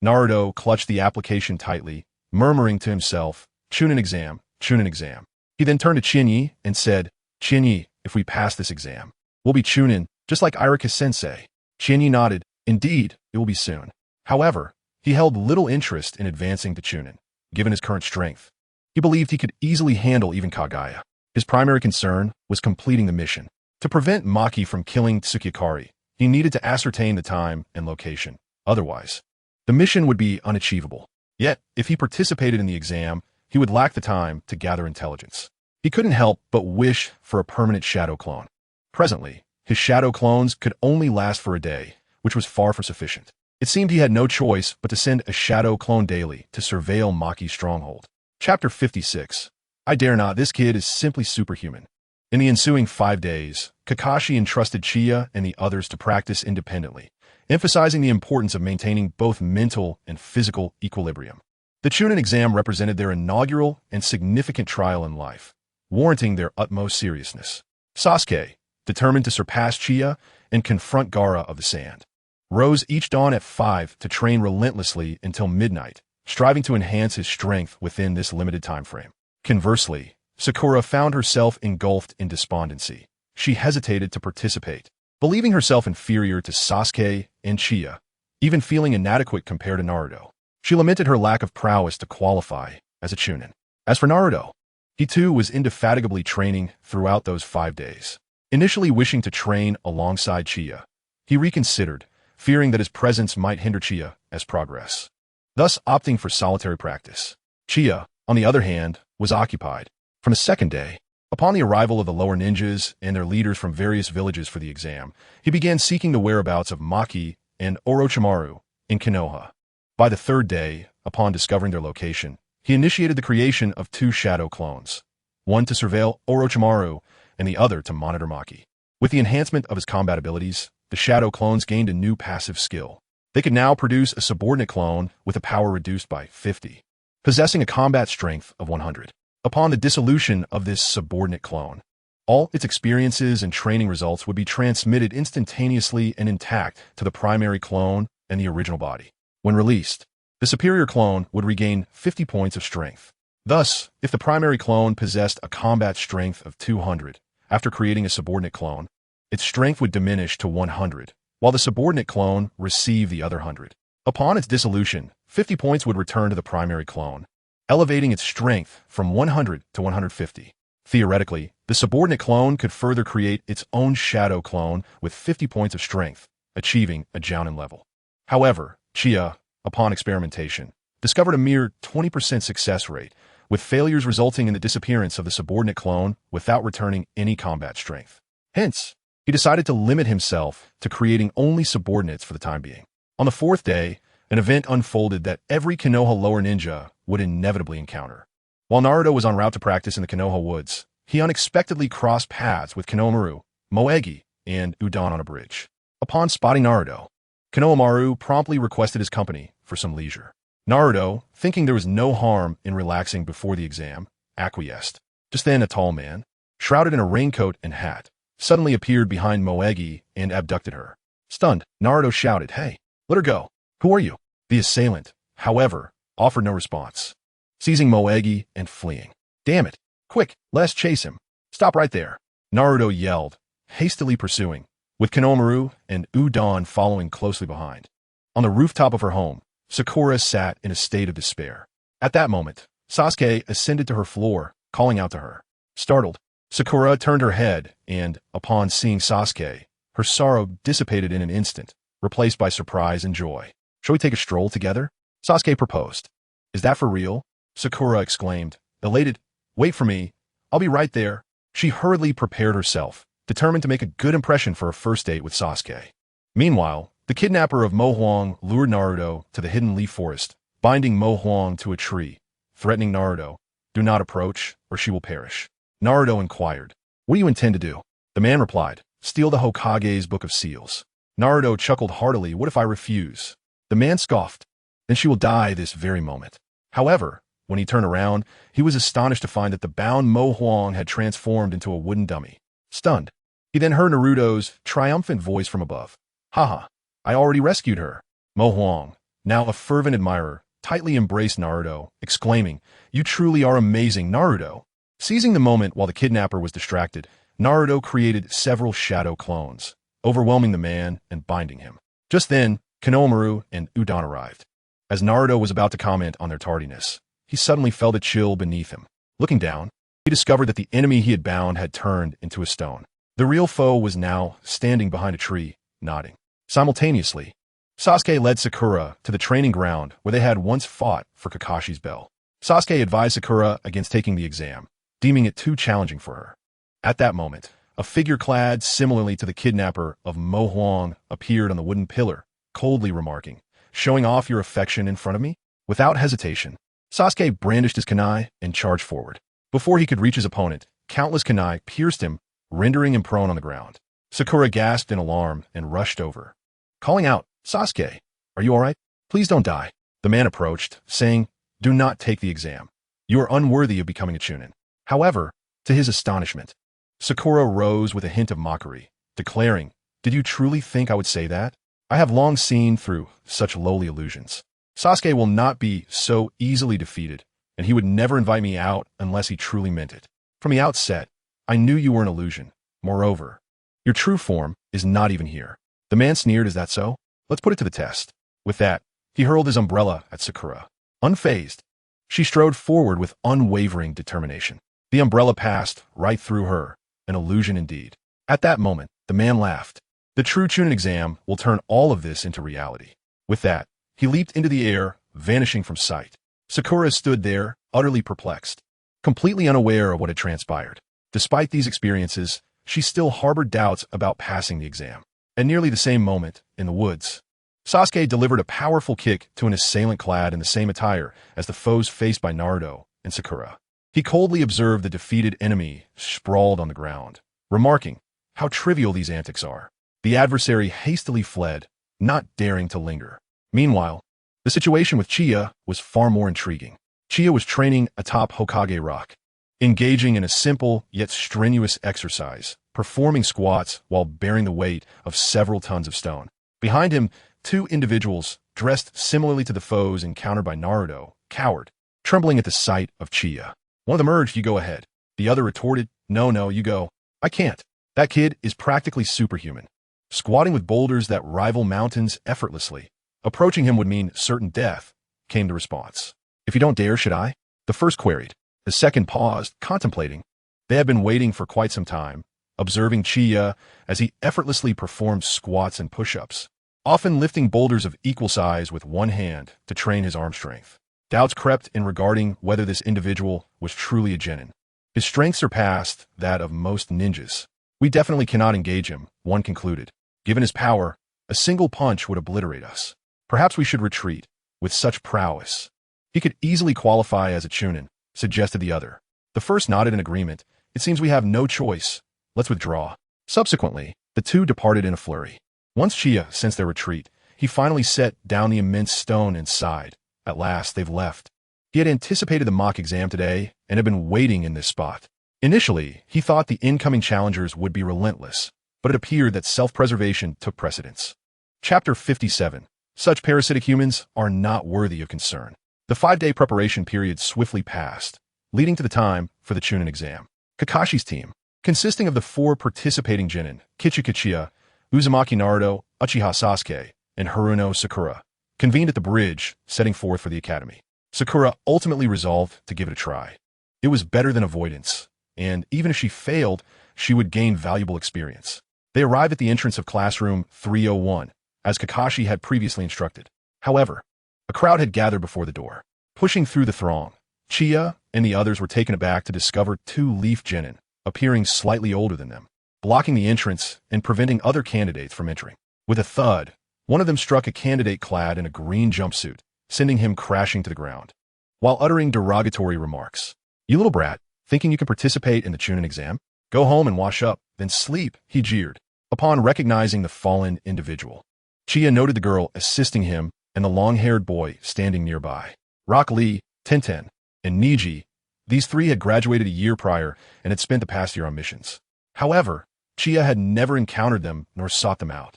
Naruto clutched the application tightly, murmuring to himself, Chunin exam, Chunin exam. He then turned to Qianye and said, Qianye, if we pass this exam, we'll be Chunin, just like Irika-sensei. Qianye nodded, indeed, it will be soon. However, he held little interest in advancing to Chunin, given his current strength. He believed he could easily handle even Kagaya. His primary concern was completing the mission. To prevent Maki from killing Tsukikari, he needed to ascertain the time and location. Otherwise, the mission would be unachievable. Yet, if he participated in the exam, he would lack the time to gather intelligence. He couldn't help but wish for a permanent shadow clone. Presently, his shadow clones could only last for a day, which was far from sufficient. It seemed he had no choice but to send a shadow clone daily to surveil Maki's stronghold. Chapter 56. I dare not, this kid is simply superhuman. In the ensuing 5 days, Kakashi entrusted Chia and the others to practice independently, emphasizing the importance of maintaining both mental and physical equilibrium. The Chunin exam represented their inaugural and significant trial in life, warranting their utmost seriousness. Sasuke, determined to surpass Chia and confront Gaara of the Sand, rose each dawn at 5 to train relentlessly until midnight, striving to enhance his strength within this limited time frame. Conversely, Sakura found herself engulfed in despondency. She hesitated to participate, believing herself inferior to Sasuke and Uchiha, even feeling inadequate compared to Naruto. She lamented her lack of prowess to qualify as a chunin. As for Naruto, he too was indefatigably training throughout those 5 days. Initially wishing to train alongside Uchiha, he reconsidered, fearing that his presence might hinder Uchiha's progress, thus opting for solitary practice. Uchiha, on the other hand, was occupied. From the second day, upon the arrival of the lower ninjas and their leaders from various villages for the exam, he began seeking the whereabouts of Maki and Orochimaru in Konoha. By the third day, upon discovering their location, he initiated the creation of 2 shadow clones, one to surveil Orochimaru and the other to monitor Maki. With the enhancement of his combat abilities, the shadow clones gained a new passive skill. They could now produce a subordinate clone with a power reduced by 50, possessing a combat strength of 100. Upon the dissolution of this subordinate clone, all its experiences and training results would be transmitted instantaneously and intact to the primary clone and the original body. When released, the superior clone would regain 50 points of strength. Thus, if the primary clone possessed a combat strength of 200, after creating a subordinate clone, its strength would diminish to 100, while the subordinate clone received the other 100. Upon its dissolution, 50 points would return to the primary clone, elevating its strength from 100 to 150. Theoretically, the subordinate clone could further create its own shadow clone with 50 points of strength, achieving a Jounin level. However, Uchiha, upon experimentation, discovered a mere 20% success rate, with failures resulting in the disappearance of the subordinate clone without returning any combat strength. Hence, he decided to limit himself to creating only subordinates for the time being. On the 4th day, an event unfolded that every Konoha lower ninja would inevitably encounter. While Naruto was en route to practice in the Konoha woods, he unexpectedly crossed paths with Konohamaru, Moegi, and Udon on a bridge. Upon spotting Naruto, Konohamaru promptly requested his company for some leisure. Naruto, thinking there was no harm in relaxing before the exam, acquiesced. Just then, a tall man, shrouded in a raincoat and hat, suddenly appeared behind Moegi and abducted her. Stunned, Naruto shouted, "Hey, let her go. Who are you?" The assailant, however, offered no response, seizing Moegi and fleeing. "Damn it! Quick, let's chase him. Stop right there," Naruto yelled, hastily pursuing, with Konohamaru and Udon following closely behind. On the rooftop of her home, Sakura sat in a state of despair. At that moment, Sasuke ascended to her floor, calling out to her. Startled, Sakura turned her head and, upon seeing Sasuke, her sorrow dissipated in an instant, replaced by surprise and joy. "Shall we take a stroll together?" Sasuke proposed. "Is that for real?" Sakura exclaimed, elated. "Wait for me. I'll be right there." She hurriedly prepared herself, determined to make a good impression for her first date with Sasuke. Meanwhile, the kidnapper of Mo Huang lured Naruto to the hidden leaf forest, binding Mo Huang to a tree, threatening Naruto, "Do not approach, or she will perish." Naruto inquired, "What do you intend to do?" The man replied, "Steal the Hokage's Book of Seals." Naruto chuckled heartily. "What if I refuse?" The man scoffed, "Then she will die this very moment." However, when he turned around, he was astonished to find that the bound Mo Huang had transformed into a wooden dummy. Stunned, he then heard Naruto's triumphant voice from above. "Haha, I already rescued her." Mo Huang, now a fervent admirer, tightly embraced Naruto, exclaiming, "You truly are amazing, Naruto." Seizing the moment while the kidnapper was distracted, Naruto created several shadow clones, overwhelming the man and binding him. Just then, Konohamaru and Udon arrived. As Naruto was about to comment on their tardiness, he suddenly felt a chill beneath him. Looking down, he discovered that the enemy he had bound had turned into a stone. The real foe was now standing behind a tree, nodding. Simultaneously, Sasuke led Sakura to the training ground where they had once fought for Kakashi's bell. Sasuke advised Sakura against taking the exam, deeming it too challenging for her. At that moment, a figure clad similarly to the kidnapper of Mo Huang appeared on the wooden pillar, coldly remarking, "Showing off your affection in front of me?" Without hesitation, Sasuke brandished his kunai and charged forward. Before he could reach his opponent, countless kunai pierced him, rendering him prone on the ground. Sakura gasped in alarm and rushed over, calling out, "Sasuke, are you all right? Please don't die." The man approached, saying, "Do not take the exam. You are unworthy of becoming a chunin." However, to his astonishment, Sakura rose with a hint of mockery, declaring, "Did you truly think I would say that? I have long seen through such lowly illusions. Sasuke will not be so easily defeated, and he would never invite me out unless he truly meant it. From the outset, I knew you were an illusion. Moreover, your true form is not even here. The man sneered, is that so? Let's put it to the test. With that, he hurled his umbrella at Sakura. Unfazed, she strode forward with unwavering determination. The umbrella passed right through her, an illusion indeed. At that moment, the man laughed. The true Chunin exam will turn all of this into reality. With that, he leaped into the air, vanishing from sight. Sakura stood there, utterly perplexed, completely unaware of what had transpired. Despite these experiences, she still harbored doubts about passing the exam. At nearly the same moment, in the woods, Sasuke delivered a powerful kick to an assailant clad in the same attire as the foes faced by Naruto and Sakura. He coldly observed the defeated enemy sprawled on the ground, remarking how trivial these antics are. The adversary hastily fled, not daring to linger. Meanwhile, the situation with Chie was far more intriguing. Chie was training atop Hokage Rock, engaging in a simple yet strenuous exercise, performing squats while bearing the weight of several tons of stone. Behind him, two individuals, dressed similarly to the foes encountered by Naruto, cowered, trembling at the sight of Chie. One of them urged, you go ahead. The other retorted, no, you go. I can't. That kid is practically superhuman, squatting with boulders that rival mountains effortlessly. Approaching him would mean certain death, came the response. If you don't dare, should I? The first queried. The second paused, contemplating. They had been waiting for quite some time, observing Chie as he effortlessly performed squats and push-ups, often lifting boulders of equal size with one hand to train his arm strength. Doubts crept in regarding whether this individual was truly a genin. His strength surpassed that of most ninjas. We definitely cannot engage him, one concluded. Given his power, a single punch would obliterate us. Perhaps we should retreat. With such prowess, he could easily qualify as a Chunin, suggested the other. The first nodded in agreement. It seems we have no choice. Let's withdraw. Subsequently, the two departed in a flurry. Once Chie sensed their retreat, he finally set down the immense stone and sighed. At last, they've left. He had anticipated the mock exam today and had been waiting in this spot. Initially, he thought the incoming challengers would be relentless, but it appeared that self-preservation took precedence. Chapter 57. Such parasitic humans are not worthy of concern. The 5-day preparation period swiftly passed, leading to the time for the Chunin exam. Kakashi's team, consisting of the 4 participating genin, Guitche Qianye, Uzumaki Naruto, Uchiha Sasuke, and Haruno Sakura, convened at the bridge, setting forth for the academy. Sakura ultimately resolved to give it a try. It was better than avoidance, and even if she failed, she would gain valuable experience. They arrived at the entrance of classroom 301, as Kakashi had previously instructed. However, a crowd had gathered before the door. Pushing through the throng, Chie and the others were taken aback to discover 2 leaf genin, appearing slightly older than them, blocking the entrance and preventing other candidates from entering. With a thud, one of them struck a candidate clad in a green jumpsuit, sending him crashing to the ground, while uttering derogatory remarks. You little brat, thinking you can participate in the Chunin exam? Go home and wash up, then sleep, he jeered, upon recognizing the fallen individual. Chie noted the girl assisting him and the long-haired boy standing nearby. Rock Lee, Tenten, and Niji, these 3 had graduated a year prior and had spent the past year on missions. However, Chie had never encountered them nor sought them out,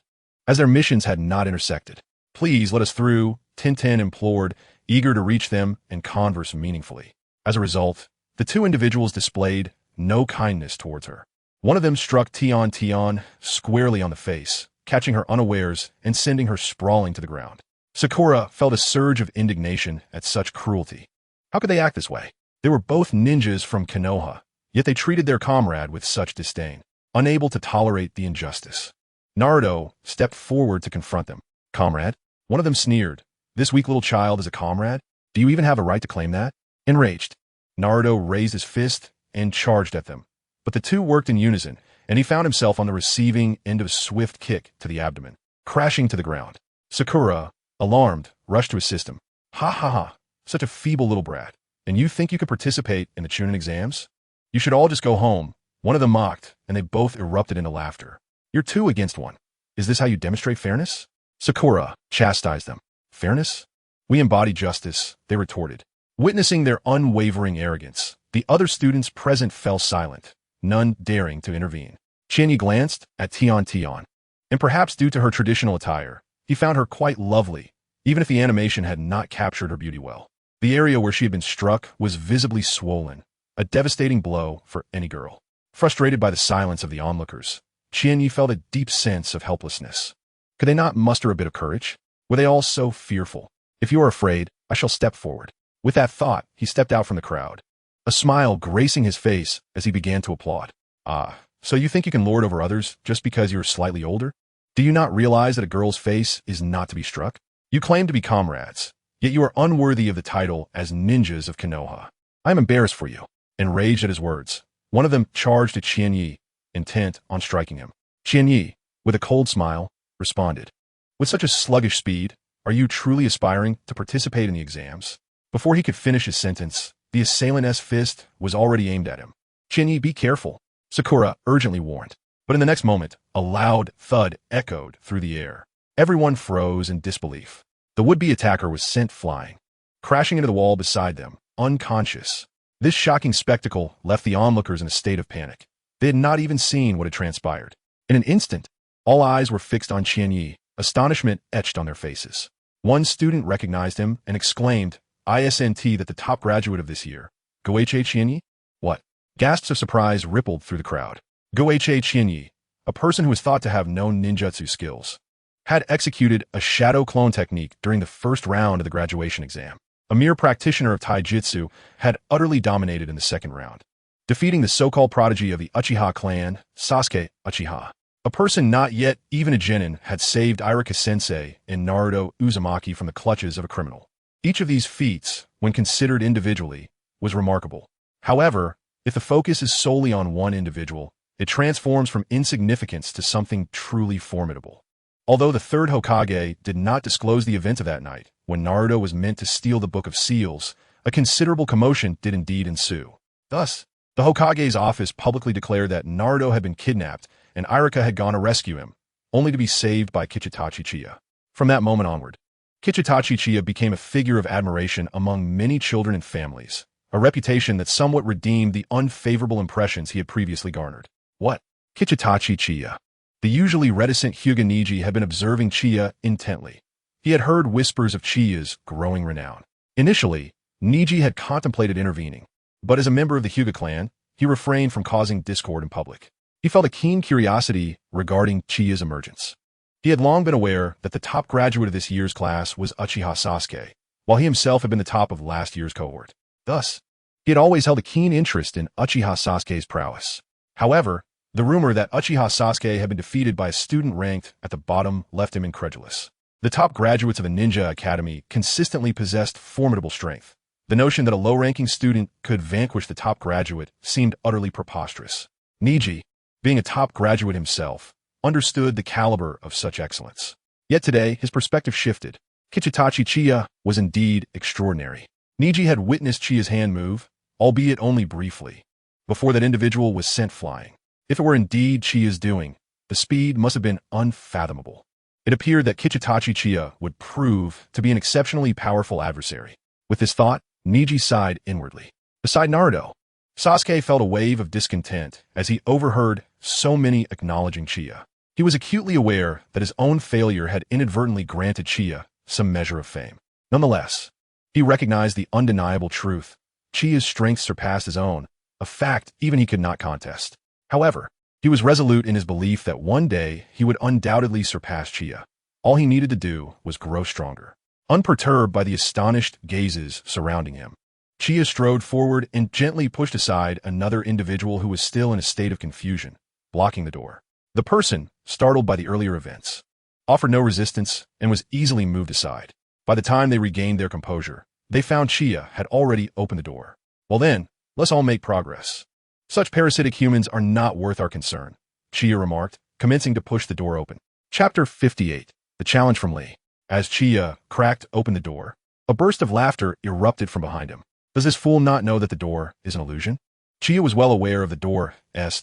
as their missions had not intersected. Please let us through, Tenten implored, eager to reach them and converse meaningfully. As a result, the 2 individuals displayed no kindness towards her. One of them struck Tian squarely on the face, catching her unawares and sending her sprawling to the ground. Sakura felt a surge of indignation at such cruelty. How could they act this way? They were both ninjas from Konoha, yet they treated their comrade with such disdain, unable to tolerate the injustice. Naruto stepped forward to confront them. Comrade? One of them sneered. This weak little child is a comrade? Do you even have a right to claim that? Enraged, Naruto raised his fist and charged at them. But the 2 worked in unison, and he found himself on the receiving end of a swift kick to the abdomen, crashing to the ground. Sakura, alarmed, rushed to assist him. Ha, such a feeble little brat. And you think you could participate in the Chunin exams? You should all just go home. One of them mocked, and they both erupted into laughter. You're 2 against 1. Is this how you demonstrate fairness? Sakura chastised them. Fairness? We embody justice, they retorted. Witnessing their unwavering arrogance, the other students present fell silent, none daring to intervene. Qianye glanced at Tian, and perhaps due to her traditional attire, He found her quite lovely, even if the animation had not captured her beauty well. The area where she had been struck was visibly swollen, a devastating blow for any girl. Frustrated by the silence of the onlookers, Qianye felt a deep sense of helplessness. Could they not muster a bit of courage? Were they all so fearful? If you are afraid, I shall step forward. With that thought, he stepped out from the crowd, a smile gracing his face as he began to applaud. Ah, so you think you can lord over others just because you're slightly older? Do you not realize that a girl's face is not to be struck? You claim to be comrades, yet you are unworthy of the title as ninjas of Konoha. I am embarrassed for you. Enraged at his words, one of them charged at Qianye, intent on striking him. Qianye, with a cold smile, responded, "With such a sluggish speed, are you truly aspiring to participate in the exams?" Before he could finish his sentence, the assailant's fist was already aimed at him. "Qianye, be careful," Sakura urgently warned. But in the next moment, a loud thud echoed through the air. Everyone froze in disbelief. The would-be attacker was sent flying, crashing into the wall beside them, unconscious. This shocking spectacle left the onlookers in a state of panic. They had not even seen what had transpired. In an instant, all eyes were fixed on Qianye, astonishment etched on their faces. One student recognized him and exclaimed, "ISNT that the top graduate of this year, Guitche Qianye?" What? Gasps of surprise rippled through the crowd. Guitche Qianye, a person who was thought to have no ninjutsu skills, had executed a shadow clone technique during the first round of the graduation exam. A mere practitioner of taijutsu had utterly dominated in the second round, defeating the so-called prodigy of the Uchiha clan, Isshiki Ōtsutsuki. A person not yet even a genin had saved Irika-sensei and Naruto Uzumaki from the clutches of a criminal. Each of these feats, when considered individually, was remarkable. However, if the focus is solely on one individual, it transforms from insignificance to something truly formidable. Although the third Hokage did not disclose the event of that night, when Naruto was meant to steal the Book of Seals, a considerable commotion did indeed ensue. Thus, the Hokage's office publicly declared that Naruto had been kidnapped and Irika had gone to rescue him, only to be saved by Guitche Qianye. From that moment onward, Guitche Qianye became a figure of admiration among many children and families, a reputation that somewhat redeemed the unfavorable impressions he had previously garnered. What? Guitche Qianye. The usually reticent Hyuga Neji had been observing Qianye intently. He had heard whispers of Qianye's growing renown. Initially, Neji had contemplated intervening, but as a member of the Hyuga clan, he refrained from causing discord in public. He felt a keen curiosity regarding Qianye's emergence. He had long been aware that the top graduate of this year's class was Uchiha Sasuke, while he himself had been the top of last year's cohort. Thus, he had always held a keen interest in Uchiha Sasuke's prowess. However, the rumor that Uchiha Sasuke had been defeated by a student ranked at the bottom left him incredulous. The top graduates of the Ninja Academy consistently possessed formidable strength. The notion that a low-ranking student could vanquish the top graduate seemed utterly preposterous. Neji, being a top graduate himself, understood the caliber of such excellence. Yet today, his perspective shifted. Guitche Qianye was indeed extraordinary. Neji had witnessed Qianye's hand move, albeit only briefly, before that individual was sent flying. If it were indeed Qianye's doing, the speed must have been unfathomable. It appeared that Guitche Qianye would prove to be an exceptionally powerful adversary. With this thought, Neji sighed inwardly. Beside Naruto, Sasuke felt a wave of discontent as he overheard so many acknowledging Qianye. He was acutely aware that his own failure had inadvertently granted Qianye some measure of fame. Nonetheless, he recognized the undeniable truth. Qianye's strength surpassed his own, a fact even he could not contest. However, he was resolute in his belief that one day he would undoubtedly surpass Qianye. All he needed to do was grow stronger. Unperturbed by the astonished gazes surrounding him, Qianye strode forward and gently pushed aside another individual who was still in a state of confusion, blocking the door. The person, startled by the earlier events, offered no resistance and was easily moved aside. By the time they regained their composure, they found Qianye had already opened the door. Well then, let's all make progress. Such parasitic humans are not worth our concern, Qianye remarked, commencing to push the door open. Chapter 58. The Challenge from Lee. As Qianye cracked open the door, a burst of laughter erupted from behind him. Does this fool not know that the door is an illusion? Qianye was well aware of the door's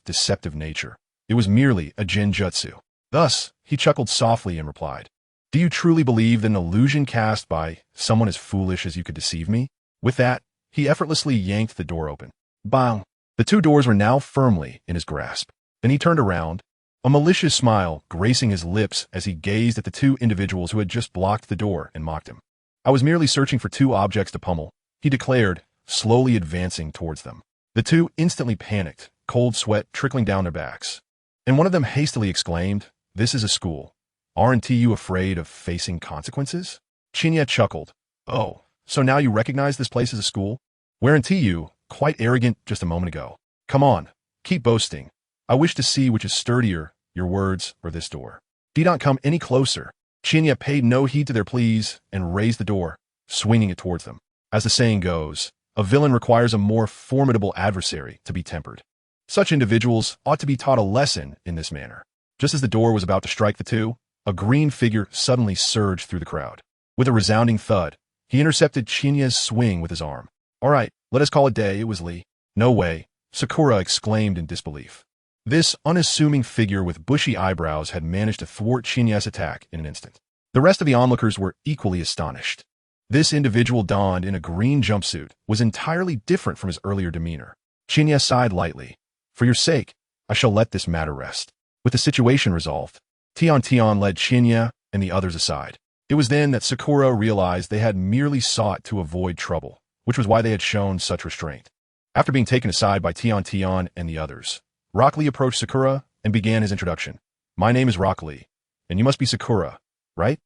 deceptive nature. It was merely a genjutsu. Thus, he chuckled softly and replied, "Do you truly believe that an illusion cast by someone as foolish as you could deceive me?" With that, he effortlessly yanked the door open. Bang! The two doors were now firmly in his grasp. Then he turned around, a malicious smile gracing his lips as he gazed at the two individuals who had just blocked the door and mocked him. "I was merely searching for two objects to pummel," he declared, slowly advancing towards them. The two instantly panicked, cold sweat trickling down their backs. And one of them hastily exclaimed, "This is a school. Aren't you afraid of facing consequences?" Qianye chuckled. "Oh, so now you recognize this place as a school? Weren't you quite arrogant just a moment ago? Come on, keep boasting. I wish to see which is sturdier, your words or this door. Do not come any closer." Qianye paid no heed to their pleas and raised the door, swinging it towards them. As the saying goes, a villain requires a more formidable adversary to be tempered. Such individuals ought to be taught a lesson in this manner. Just as the door was about to strike the two, a green figure suddenly surged through the crowd. With a resounding thud, he intercepted Qianye's swing with his arm. "All right, let us call it day, it was Lee." "No way," Sakura exclaimed in disbelief. This unassuming figure with bushy eyebrows had managed to thwart Qianye's attack in an instant. The rest of the onlookers were equally astonished. This individual donned in a green jumpsuit was entirely different from his earlier demeanor. Qianye sighed lightly. "For your sake, I shall let this matter rest." With the situation resolved, Tian led Qianye and the others aside. It was then that Sakura realized they had merely sought to avoid trouble, which was why they had shown such restraint. After being taken aside by Tian and the others, Rock Lee approached Sakura and began his introduction. "My name is Rock Lee, and you must be Sakura, right?"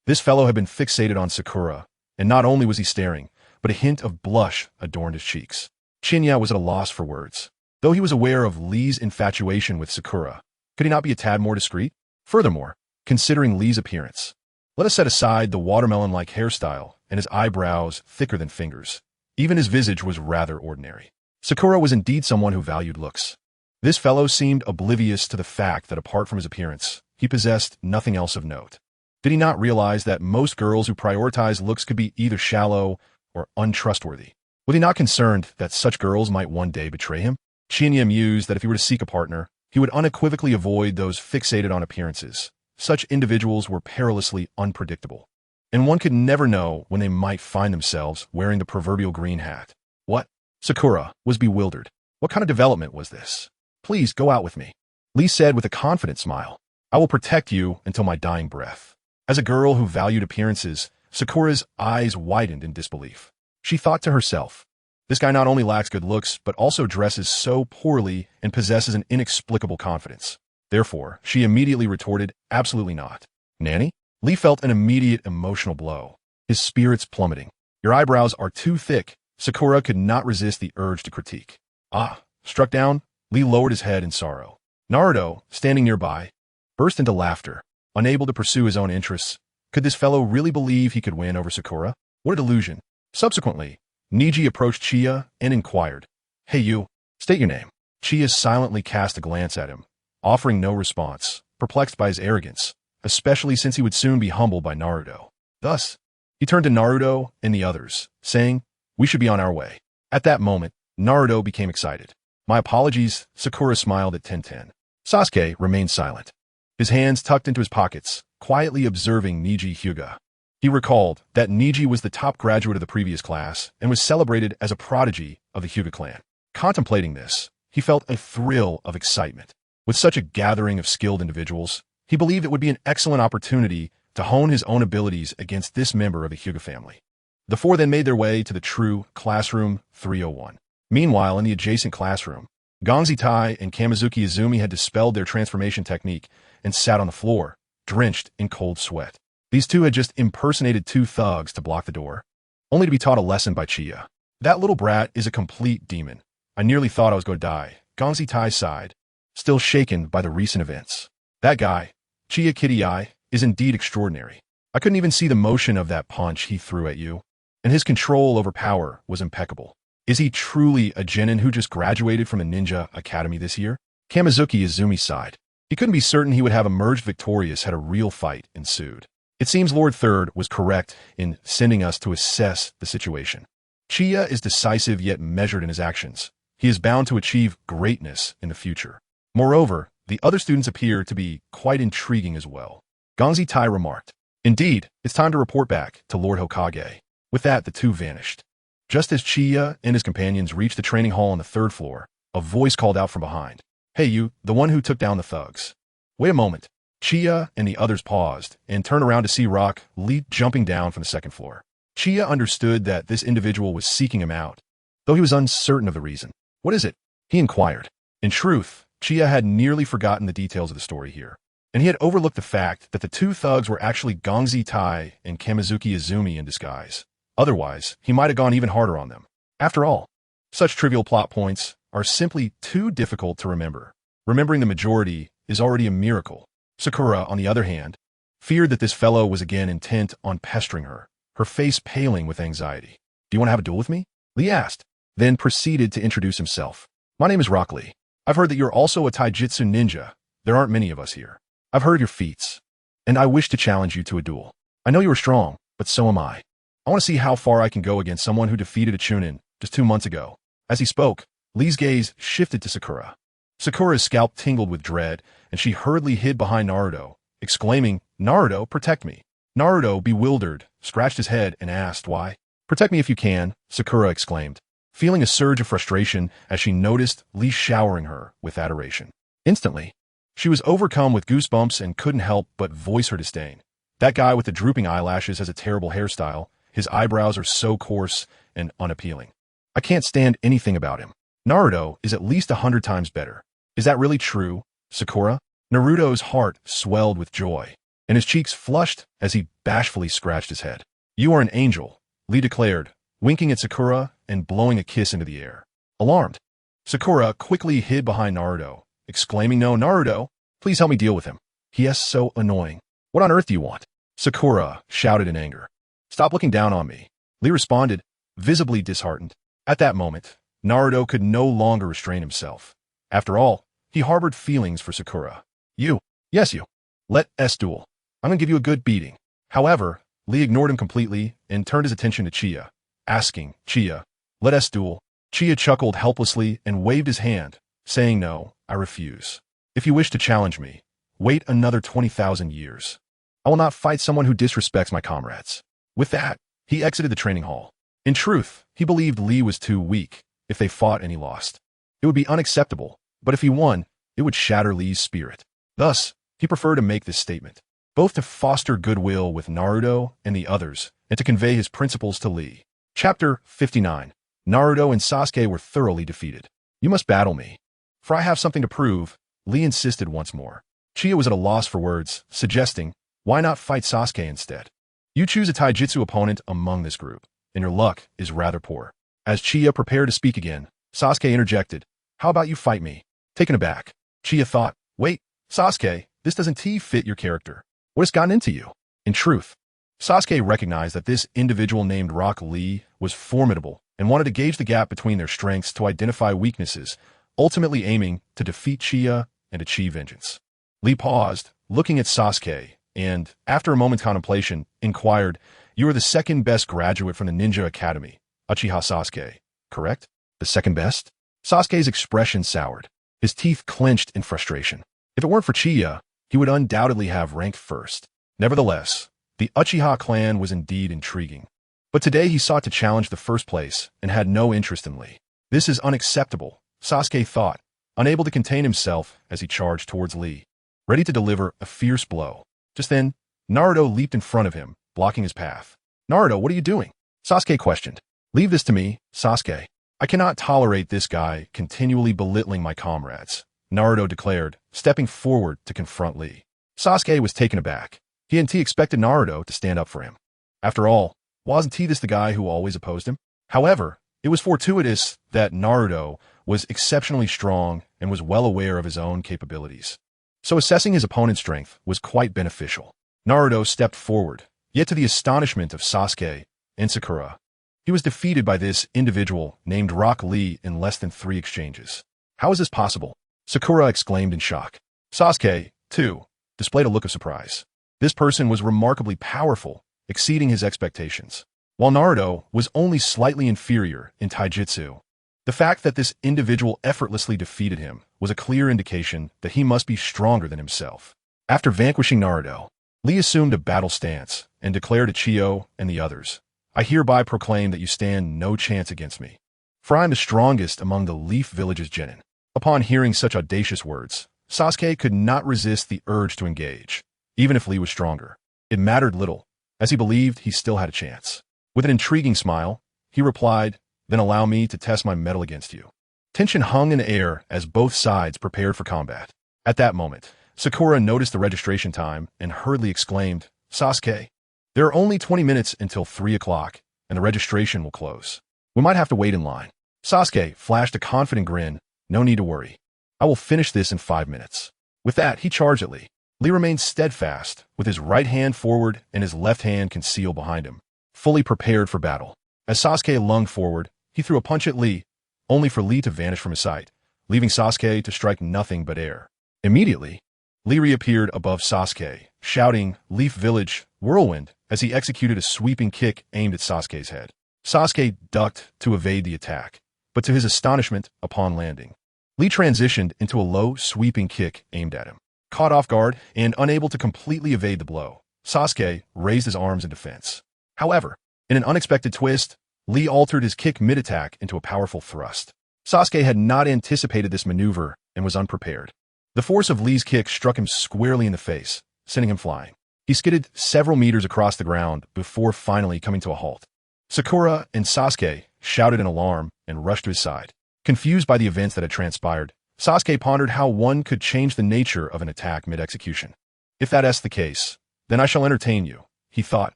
This fellow had been fixated on Sakura, and not only was he staring, but a hint of blush adorned his cheeks. Qianye was at a loss for words. Though he was aware of Lee's infatuation with Sakura, could he not be a tad more discreet? Furthermore, considering Lee's appearance, let us set aside the watermelon-like hairstyle and his eyebrows thicker than fingers. Even his visage was rather ordinary. Sakura was indeed someone who valued looks. This fellow seemed oblivious to the fact that apart from his appearance, he possessed nothing else of note. Did he not realize that most girls who prioritize looks could be either shallow or untrustworthy? Was he not concerned that such girls might one day betray him? Qianye mused that if he were to seek a partner, he would unequivocally avoid those fixated on appearances. Such individuals were perilously unpredictable, and one could never know when they might find themselves wearing the proverbial green hat. "What?" Sakura was bewildered. "What kind of development was this?" "Please go out with me," Lee said with a confident smile. "I will protect you until my dying breath." As a girl who valued appearances, Sakura's eyes widened in disbelief. She thought to herself, "This guy not only lacks good looks, but also dresses so poorly and possesses an inexplicable confidence." Therefore, she immediately retorted, "Absolutely not." "Nanny?" Lee felt an immediate emotional blow, his spirits plummeting. "Your eyebrows are too thick." Sakura could not resist the urge to critique. "Ah." Struck down, Lee lowered his head in sorrow. Naruto, standing nearby, burst into laughter, unable to pursue his own interests. Could this fellow really believe he could win over Sakura? What a delusion. Subsequently, Niji approached Chiya and inquired, "Hey you, state your name." Chiya silently cast a glance at him, offering no response, perplexed by his arrogance, especially since he would soon be humbled by Naruto. Thus, he turned to Naruto and the others, saying, "We should be on our way." At that moment, Naruto became excited. "My apologies," Sakura smiled at Tenten. Sasuke remained silent, his hands tucked into his pockets, quietly observing Niji Hyuga. He recalled that Niji was the top graduate of the previous class and was celebrated as a prodigy of the Hyuga clan. Contemplating this, he felt a thrill of excitement. With such a gathering of skilled individuals, he believed it would be an excellent opportunity to hone his own abilities against this member of the Hyuga family. The four then made their way to the true Classroom 301. Meanwhile, in the adjacent classroom, Gongzi Tai and Kamizuki Izumi had dispelled their transformation technique and sat on the floor, drenched in cold sweat. These two had just impersonated two thugs to block the door, only to be taught a lesson by Chiya. "That little brat is a complete demon. I nearly thought I was going to die," Gongzi Tai sighed, still shaken by the recent events. "That guy, Qianye, is indeed extraordinary. I couldn't even see the motion of that punch he threw at you, and his control over power was impeccable. Is he truly a genin who just graduated from a ninja academy this year?" Kamizuki Izumi sighed. He couldn't be certain he would have emerged victorious had a real fight ensued. It seems Lord Third was correct in sending us to assess the situation. Chiya is decisive yet measured in his actions. He is bound to achieve greatness in the future. Moreover, the other students appear to be quite intriguing as well. Gongzi Tai remarked, "Indeed, it's time to report back to Lord Hokage." With that, the two vanished. Just as Chiya and his companions reached the training hall on the third floor, a voice called out from behind, "Hey you, the one who took down the thugs. Wait a moment. Chia and the others paused and turned around to see Rock Lee jumping down from the second floor. Chia understood that this individual was seeking him out, though he was uncertain of the reason. What is it? He inquired. In truth, Chia had nearly forgotten the details of the story here, and he had overlooked the fact that the two thugs were actually Gongzi Tai and Kamizuki Izumi in disguise. Otherwise, he might have gone even harder on them. After all, such trivial plot points are simply too difficult to remember. Remembering the majority is already a miracle. Sakura, on the other hand, feared that this fellow was again intent on pestering her, her face paling with anxiety. Do you want to have a duel with me? Lee asked, then proceeded to introduce himself. My name is Rock Lee. I've heard that you're also a taijutsu ninja. There aren't many of us here. I've heard of your feats, and I wish to challenge you to a duel. I know you are strong, but so am I. I want to see how far I can go against someone who defeated a Chunin just 2 months ago. As he spoke, Lee's gaze shifted to Sakura. Sakura's scalp tingled with dread, and she hurriedly hid behind Naruto, exclaiming, "Naruto, protect me." Naruto, bewildered, scratched his head and asked why. "Protect me if you can," Sakura exclaimed, feeling a surge of frustration as she noticed Lee showering her with adoration. Instantly, she was overcome with goosebumps and couldn't help but voice her disdain. That guy with the drooping eyelashes has a terrible hairstyle. His eyebrows are so coarse and unappealing. I can't stand anything about him. Naruto is at least 100 times better. Is that really true, Sakura? Naruto's heart swelled with joy, and his cheeks flushed as he bashfully scratched his head. You are an angel, Lee declared, winking at Sakura and blowing a kiss into the air. Alarmed, Sakura quickly hid behind Naruto, exclaiming, "No, Naruto, please help me deal with him. He is so annoying. What on earth do you want?" Sakura shouted in anger. "Stop looking down on me," Lee responded, visibly disheartened. At that moment, Naruto could no longer restrain himself. After all, he harbored feelings for Sakura. You. Yes, you. Let us duel. I'm gonna give you a good beating. However, Lee ignored him completely and turned his attention to Chia, asking, "Chia, let us duel." Chia chuckled helplessly and waved his hand, saying, "No, I refuse. If you wish to challenge me, wait another 20,000 years. I will not fight someone who disrespects my comrades." With that, he exited the training hall. In truth, he believed Lee was too weak. If they fought and he lost, it would be unacceptable, but if he won, it would shatter Lee's spirit. Thus, he preferred to make this statement, both to foster goodwill with Naruto and the others, and to convey his principles to Lee. Chapter 59. Naruto and Sasuke were thoroughly defeated. You must battle me, for I have something to prove, Lee insisted once more. Chia was at a loss for words, suggesting, why not fight Sasuke instead? You choose a taijutsu opponent among this group, and your luck is rather poor. As Chia prepared to speak again, Sasuke interjected, how about you fight me? Taken aback, Chia thought, wait, Sasuke, this doesn't fit your character. What has gotten into you? In truth, Sasuke recognized that this individual named Rock Lee was formidable and wanted to gauge the gap between their strengths to identify weaknesses, ultimately aiming to defeat Chia and achieve vengeance. Lee paused, looking at Sasuke, and, after a moment's contemplation, inquired, you are the second best graduate from the Ninja Academy, Uchiha Sasuke, correct? The second best? Sasuke's expression soured. His teeth clenched in frustration. If it weren't for Chia, he would undoubtedly have ranked first. Nevertheless, the Uchiha clan was indeed intriguing. But today he sought to challenge the first place and had no interest in Lee. This is unacceptable, Sasuke thought, unable to contain himself as he charged towards Lee, ready to deliver a fierce blow. Just then, Naruto leaped in front of him, blocking his path. Naruto, what are you doing? Sasuke questioned. Leave this to me, Sasuke. I cannot tolerate this guy continually belittling my comrades, Naruto declared, stepping forward to confront Lee. Sasuke was taken aback. He expected Naruto to stand up for him. After all, wasn't he the guy who always opposed him? However, it was fortuitous that Naruto was exceptionally strong and was well aware of his own capabilities. So assessing his opponent's strength was quite beneficial. Naruto stepped forward, yet to the astonishment of Sasuke and Sakura, he was defeated by this individual named Rock Lee in less than 3 exchanges. How is this possible? Sakura exclaimed in shock. Sasuke, too, displayed a look of surprise. This person was remarkably powerful, exceeding his expectations. While Naruto was only slightly inferior in taijutsu, the fact that this individual effortlessly defeated him was a clear indication that he must be stronger than himself. After vanquishing Naruto, Lee assumed a battle stance and declared to Chiyo and the others, I hereby proclaim that you stand no chance against me, for I am the strongest among the Leaf Village's genin. Upon hearing such audacious words, Sasuke could not resist the urge to engage, even if Lee was stronger. It mattered little, as he believed he still had a chance. With an intriguing smile, he replied, "Then allow me to test my mettle against you." Tension hung in the air as both sides prepared for combat. At that moment, Sakura noticed the registration time and hurriedly exclaimed, "Sasuke, there are only 20 minutes until 3 o'clock, and the registration will close. We might have to wait in line." Sasuke flashed a confident grin. "No need to worry. I will finish this in 5 minutes." With that, he charged at Lee. Lee remained steadfast, with his right hand forward and his left hand concealed behind him, fully prepared for battle. As Sasuke lunged forward, he threw a punch at Lee, only for Lee to vanish from his sight, leaving Sasuke to strike nothing but air. Immediately, Lee reappeared above Sasuke, shouting, "Leaf Village, Whirlwind," as he executed a sweeping kick aimed at Sasuke's head. Sasuke ducked to evade the attack, but to his astonishment, upon landing, Lee transitioned into a low, sweeping kick aimed at him. Caught off guard and unable to completely evade the blow, Sasuke raised his arms in defense. However, in an unexpected twist, Lee altered his kick mid-attack into a powerful thrust. Sasuke had not anticipated this maneuver and was unprepared. The force of Lee's kick struck him squarely in the face, sending him flying. He skidded several meters across the ground before finally coming to a halt. Sakura and Sasuke shouted in alarm and rushed to his side. Confused by the events that had transpired, Sasuke pondered how one could change the nature of an attack mid-execution. "If that is the case, then I shall entertain you," he thought,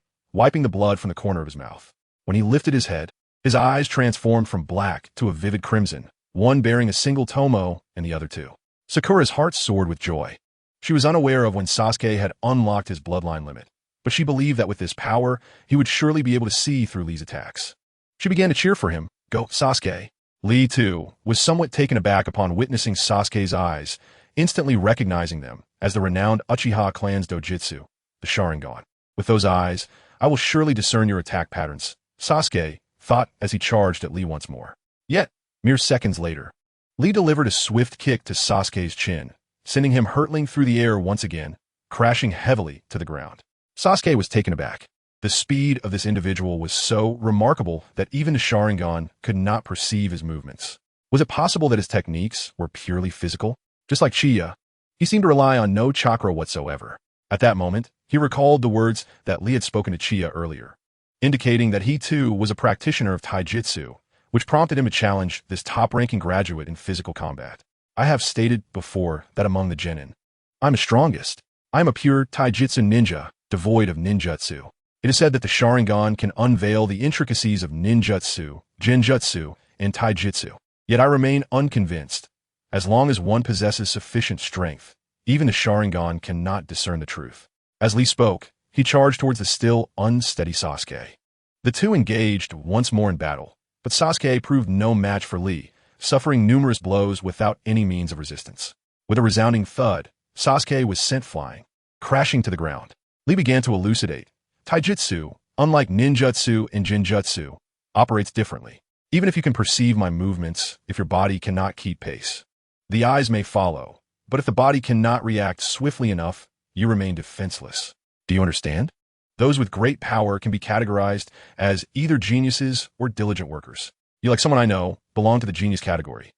wiping the blood from the corner of his mouth. When he lifted his head, his eyes transformed from black to a vivid crimson, one bearing a single tomo and the other two. Sakura's heart soared with joy. She was unaware of when Sasuke had unlocked his bloodline limit, but she believed that with this power, he would surely be able to see through Lee's attacks. She began to cheer for him. "Go, Sasuke." Lee, too, was somewhat taken aback upon witnessing Sasuke's eyes, instantly recognizing them as the renowned Uchiha clan's dojutsu, the Sharingan. "With those eyes, I will surely discern your attack patterns," Sasuke thought as he charged at Lee once more. Yet, mere seconds later, Lee delivered a swift kick to Sasuke's chin, sending him hurtling through the air once again, crashing heavily to the ground. Sasuke was taken aback. The speed of this individual was so remarkable that even the Sharingan could not perceive his movements. Was it possible that his techniques were purely physical? Just like Chiya, he seemed to rely on no chakra whatsoever. At that moment, he recalled the words that Lee had spoken to Chiya earlier, indicating that he too was a practitioner of taijutsu, which prompted him to challenge this top-ranking graduate in physical combat. "I have stated before that among the genin, I'm the strongest. I am a pure taijutsu ninja, devoid of ninjutsu. It is said that the Sharingan can unveil the intricacies of ninjutsu, genjutsu, and taijutsu. Yet I remain unconvinced. As long as one possesses sufficient strength, even the Sharingan cannot discern the truth." As Lee spoke, he charged towards the still unsteady Sasuke. The two engaged once more in battle, but Sasuke proved no match for Lee, suffering numerous blows without any means of resistance. With a resounding thud, Sasuke was sent flying, crashing to the ground. Lee began to elucidate. Taijutsu, unlike ninjutsu and genjutsu, operates differently. Even if you can perceive my movements, if your body cannot keep pace, the eyes may follow, but if the body cannot react swiftly enough, you remain defenseless. Do you understand? Those with great power can be categorized as either geniuses or diligent workers. You, like someone I know, belong to the genius category.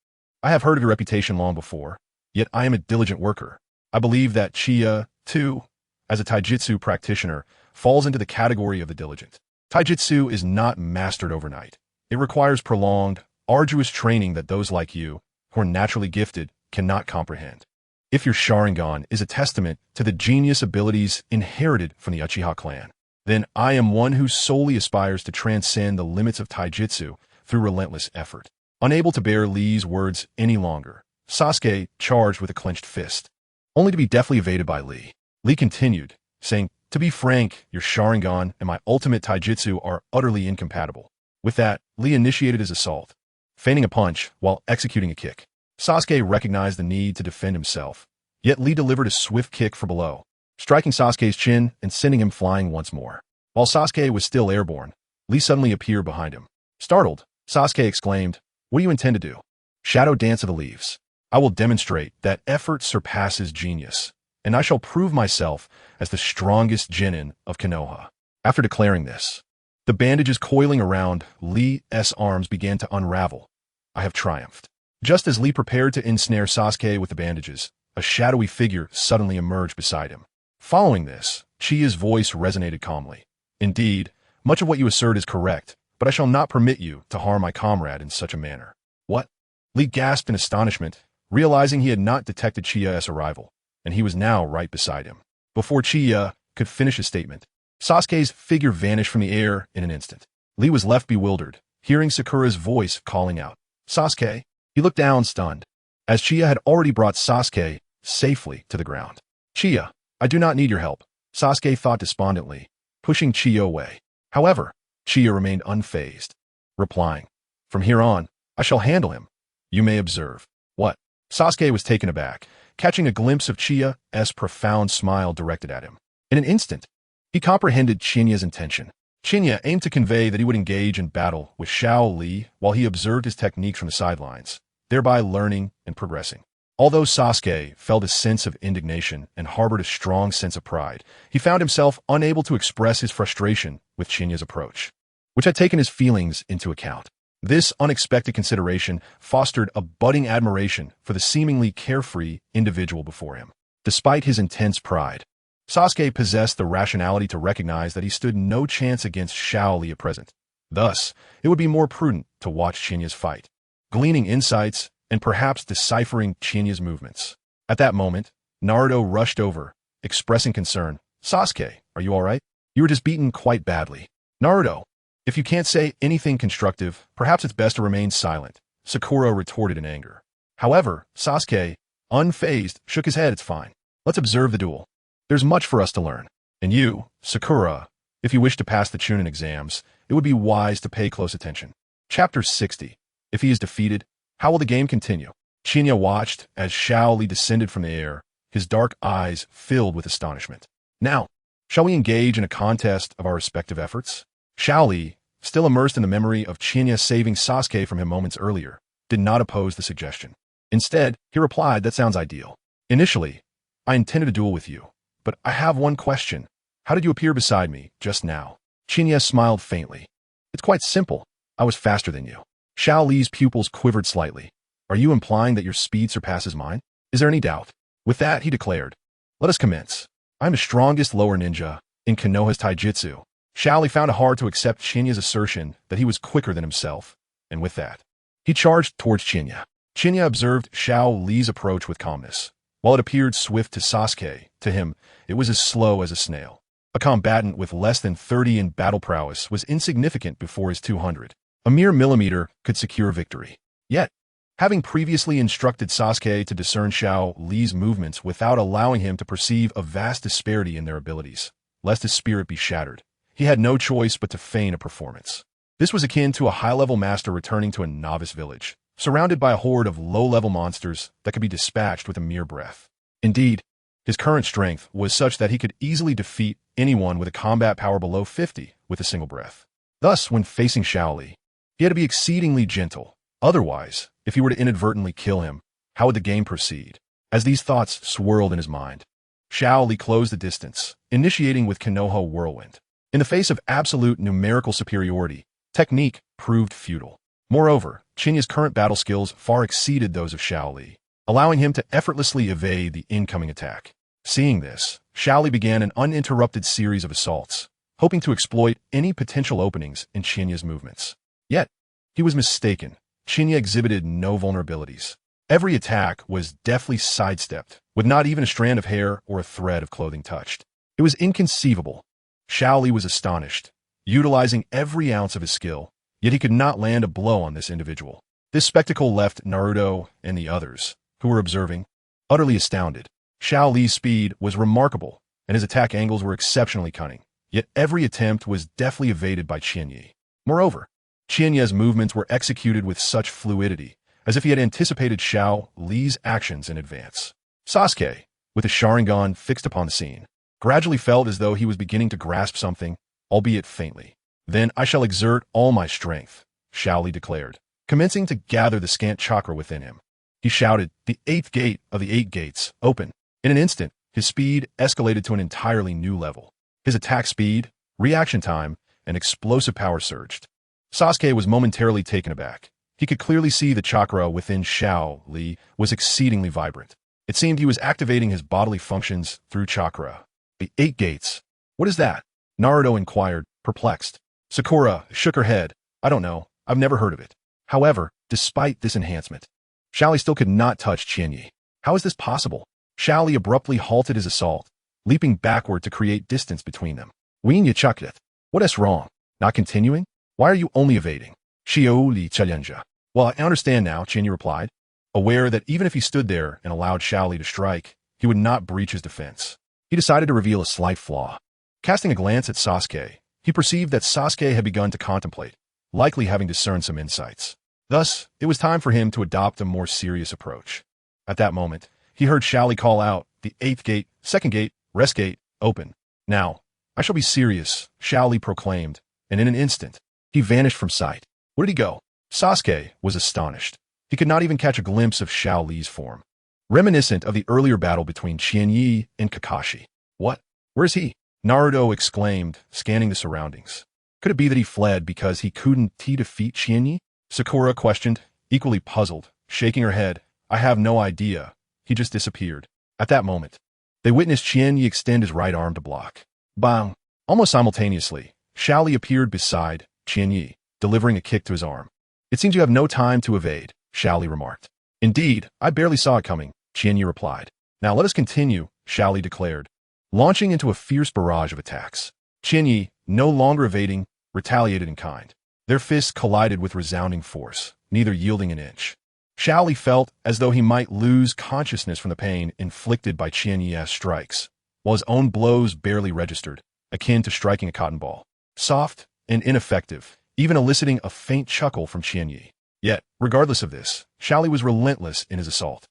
I have heard of your reputation long before, yet I am a diligent worker. I believe that Chiya, too, as a taijutsu practitioner, falls into the category of the diligent. Taijutsu is not mastered overnight. It requires prolonged, arduous training that those like you, who are naturally gifted, cannot comprehend. If your Sharingan is a testament to the genius abilities inherited from the Uchiha clan, then I am one who solely aspires to transcend the limits of taijutsu through relentless effort. Unable to bear Lee's words any longer, Sasuke charged with a clenched fist, only to be deftly evaded by Lee. Lee continued, saying, "To be frank, your Sharingan and my ultimate taijutsu are utterly incompatible." With that, Lee initiated his assault, feigning a punch while executing a kick. Sasuke recognized the need to defend himself, yet Lee delivered a swift kick from below, striking Sasuke's chin and sending him flying once more. While Sasuke was still airborne, Lee suddenly appeared behind him. Startled, Sasuke exclaimed, "What do you intend to do?" "Shadow Dance of the Leaves. I will demonstrate that effort surpasses genius, and I shall prove myself as the strongest genin of Konoha." After declaring this, the bandages coiling around Lee's arms began to unravel. "I have triumphed." Just as Lee prepared to ensnare Sasuke with the bandages, a shadowy figure suddenly emerged beside him. Following this, Chia's voice resonated calmly. Indeed, much of what you assert is correct, but I shall not permit you to harm my comrade in such a manner. What? Li gasped in astonishment, realizing he had not detected Chia's arrival, and he was now right beside him. Before Chia could finish his statement, Sasuke's figure vanished from the air in an instant. Li was left bewildered, hearing Sakura's voice calling out, "Sasuke?" He looked down stunned, as Chia had already brought Sasuke safely to the ground. "Chia, I do not need your help," Sasuke thought despondently, pushing Chia away. However, Chia remained unfazed, replying, "From here on, I shall handle him. You may observe." "What?" Sasuke was taken aback, catching a glimpse of Chia's profound smile directed at him. In an instant, he comprehended Qianye's intention. Qianye aimed to convey that he would engage in battle with Xiao Li while he observed his techniques from the sidelines, thereby learning and progressing. Although Sasuke felt a sense of indignation and harbored a strong sense of pride, he found himself unable to express his frustration with Qianye's approach, which had taken his feelings into account. This unexpected consideration fostered a budding admiration for the seemingly carefree individual before him. Despite his intense pride, Sasuke possessed the rationality to recognize that he stood no chance against Xiao Li at present. Thus, it would be more prudent to watch Qianye's fight, gleaning insights and perhaps deciphering Qianye's movements. At that moment, Naruto rushed over, expressing concern. "Sasuke, are you all right? You were just beaten quite badly." "Naruto, if you can't say anything constructive, perhaps it's best to remain silent," Sakura retorted in anger. However, Sasuke, unfazed, shook his head. "It's fine. Let's observe the duel. There's much for us to learn. And you, Sakura, if you wish to pass the Chunin exams, it would be wise to pay close attention." Chapter 60. If he is defeated, how will the game continue? Qianye watched as Xiao Li descended from the air, his dark eyes filled with astonishment. "Now, shall we engage in a contest of our respective efforts?" Xiao Li, still immersed in the memory of Qianye saving Sasuke from him moments earlier, did not oppose the suggestion. Instead, he replied, "That sounds ideal. Initially, I intended a duel with you, but I have one question. How did you appear beside me just now?" Qianye smiled faintly. "It's quite simple. I was faster than you." Xiao Li's pupils quivered slightly. "Are you implying that your speed surpasses mine? Is there any doubt?" With that, he declared, "Let us commence. I am the strongest lower ninja in Konoha's taijutsu." Xiao Li found it hard to accept Qianye's assertion that he was quicker than himself, and with that, he charged towards Qianye. Qianye observed Xiao Li's approach with calmness. While it appeared swift to Sasuke, to him, it was as slow as a snail. A combatant with less than 30 in battle prowess was insignificant before his 200. A mere millimeter could secure victory. Yet, having previously instructed Sasuke to discern Xiao Li's movements without allowing him to perceive a vast disparity in their abilities, lest his spirit be shattered, he had no choice but to feign a performance. This was akin to a high-level master returning to a novice village, surrounded by a horde of low-level monsters that could be dispatched with a mere breath. Indeed, his current strength was such that he could easily defeat anyone with a combat power below 50 with a single breath. Thus, when facing Xiao Li, he had to be exceedingly gentle. Otherwise, if he were to inadvertently kill him, how would the game proceed? As these thoughts swirled in his mind, Xiao Li closed the distance, initiating with Konoha Whirlwind. In the face of absolute numerical superiority, technique proved futile. Moreover, Qianye's current battle skills far exceeded those of Xiao Li, allowing him to effortlessly evade the incoming attack. Seeing this, Xiao Li began an uninterrupted series of assaults, hoping to exploit any potential openings in Qianye's movements. Yet, he was mistaken. Qianye exhibited no vulnerabilities. Every attack was deftly sidestepped, with not even a strand of hair or a thread of clothing touched. It was inconceivable. Xiao Li was astonished, utilizing every ounce of his skill, yet he could not land a blow on this individual. This spectacle left Naruto and the others, who were observing, utterly astounded. Xiao Li's speed was remarkable, and his attack angles were exceptionally cunning, yet every attempt was deftly evaded by Qianye. Moreover, Qianye's movements were executed with such fluidity, as if he had anticipated Xiao Li's actions in advance. Sasuke, with his Sharingan fixed upon the scene, gradually felt as though he was beginning to grasp something, albeit faintly. "Then I shall exert all my strength," Xiao Li declared, commencing to gather the scant chakra within him. He shouted, "The 8th gate of the 8 gates, open." In an instant, his speed escalated to an entirely new level. His attack speed, reaction time, and explosive power surged. Sasuke was momentarily taken aback. He could clearly see the chakra within Xiao Li was exceedingly vibrant. It seemed he was activating his bodily functions through chakra. The 8 gates. What is that? Naruto inquired, perplexed. Sakura shook her head. I don't know. I've never heard of it. However, despite this enhancement, Xiaoli still could not touch Qianye. How is this possible? Xiaoli abruptly halted his assault, leaping backward to create distance between them. Guitche Qianye. What is wrong? Not continuing? Why are you only evading? Xiaoli challenge. Well, I understand now, Qianye replied, aware that even if he stood there and allowed Xiaoli to strike, he would not breach his defense. He decided to reveal a slight flaw. Casting a glance at Sasuke, he perceived that Sasuke had begun to contemplate, likely having discerned some insights. Thus, it was time for him to adopt a more serious approach. At that moment, he heard Xiaoli call out, the 8th gate, 2nd gate, rest gate, open. Now, I shall be serious, Xiaoli proclaimed, and in an instant, he vanished from sight. Where did he go? Sasuke was astonished. He could not even catch a glimpse of Xiaoli's form. Reminiscent of the earlier battle between Qianye and Kakashi. What? Where is he? Naruto exclaimed, scanning the surroundings. Could it be that he fled because he couldn't defeat Qianye? Sakura questioned, equally puzzled, shaking her head. I have no idea. He just disappeared. At that moment, they witnessed Qianye extend his right arm to block. Bang! Almost simultaneously, Xiaoli appeared beside Qianye, delivering a kick to his arm. It seems you have no time to evade, Xiaoli remarked. Indeed, I barely saw it coming, Qianye replied. Now let us continue, Xiaoli declared, launching into a fierce barrage of attacks. Qianye, no longer evading, retaliated in kind. Their fists collided with resounding force, neither yielding an inch. Xiaoli felt as though he might lose consciousness from the pain inflicted by Qianye's strikes, while his own blows barely registered, akin to striking a cotton ball. Soft and ineffective, even eliciting a faint chuckle from Qianye. Yet, regardless of this, Xiaoli was relentless in his assault.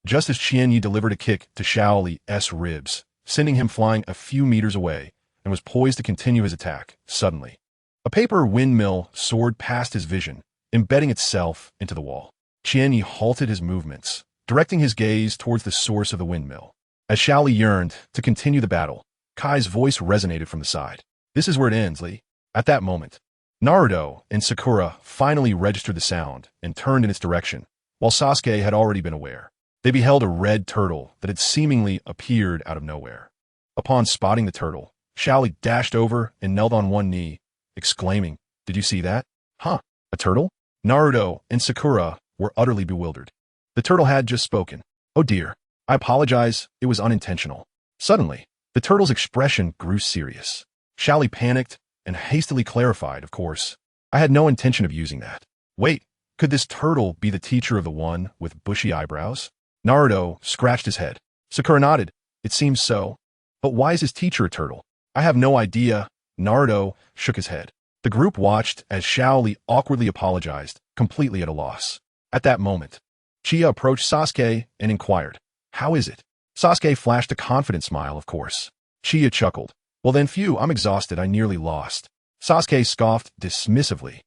Just as Qianye delivered a kick to Xiaoli's ribs, sending him flying a few meters away, and was poised to continue his attack, suddenly, a paper windmill soared past his vision, embedding itself into the wall. Qianye halted his movements, directing his gaze towards the source of the windmill. As Xiaoli yearned to continue the battle, Kai's voice resonated from the side. This is where it ends, Lee. At that moment, Naruto and Sakura finally registered the sound and turned in its direction, while Sasuke had already been aware. They beheld a red turtle that had seemingly appeared out of nowhere. Upon spotting the turtle, Xiaoli dashed over and knelt on one knee, exclaiming, "Did you see that? Huh? A turtle?" Naruto and Sakura were utterly bewildered. The turtle had just spoken. Oh dear. I apologize, it was unintentional. Suddenly, the turtle's expression grew serious. Xiaoli panicked and hastily clarified, of course. I had no intention of using that. Wait, could this turtle be the teacher of the one with bushy eyebrows? Naruto scratched his head. Sakura nodded. It seems so. But why is his teacher a turtle? I have no idea. Naruto shook his head. The group watched as Xiaoli awkwardly apologized, completely at a loss. At that moment, Uchiha approached Sasuke and inquired, "How is it?" Sasuke flashed a confident smile, of course. Uchiha chuckled. Well then, phew, I'm exhausted, I nearly lost. Sasuke scoffed dismissively.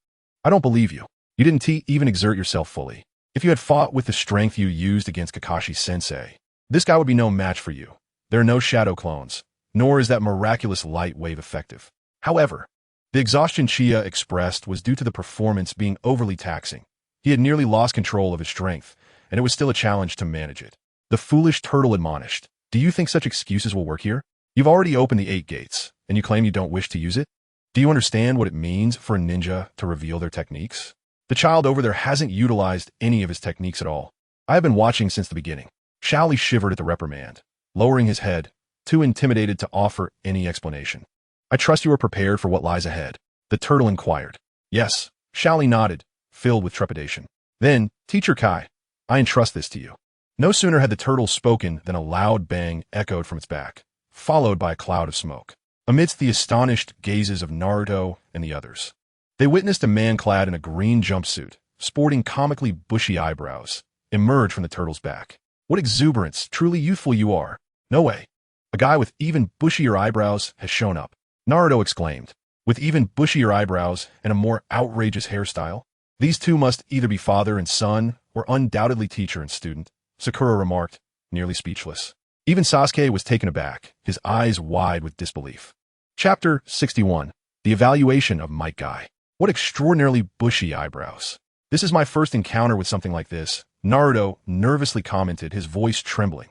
I don't believe you. You didn't even exert yourself fully. If you had fought with the strength you used against Kakashi-sensei, this guy would be no match for you. There are no shadow clones, nor is that miraculous light wave effective. However, the exhaustion Uchiha expressed was due to the performance being overly taxing. He had nearly lost control of his strength, and it was still a challenge to manage it. The foolish turtle admonished, "Do you think such excuses will work here? You've already opened the 8 gates, and you claim you don't wish to use it? Do you understand what it means for a ninja to reveal their techniques? The child over there hasn't utilized any of his techniques at all. I have been watching since the beginning." Xiaoli shivered at the reprimand, lowering his head, too intimidated to offer any explanation. I trust you are prepared for what lies ahead, the turtle inquired. Yes, Xiaoli nodded, filled with trepidation. Then, Teacher Kai, I entrust this to you. No sooner had the turtle spoken than a loud bang echoed from its back, followed by a cloud of smoke. Amidst the astonished gazes of Naruto and the others, they witnessed a man clad in a green jumpsuit, sporting comically bushy eyebrows, emerge from the turtle's back. What exuberance, truly youthful you are. No way. A guy with even bushier eyebrows has shown up. Naruto exclaimed, with even bushier eyebrows and a more outrageous hairstyle. These two must either be father and son or undoubtedly teacher and student, Sakura remarked, nearly speechless. Even Sasuke was taken aback, his eyes wide with disbelief. Chapter 61. The Evaluation of Might Guy. What extraordinarily bushy eyebrows. This is my first encounter with something like this, Naruto nervously commented, his voice trembling.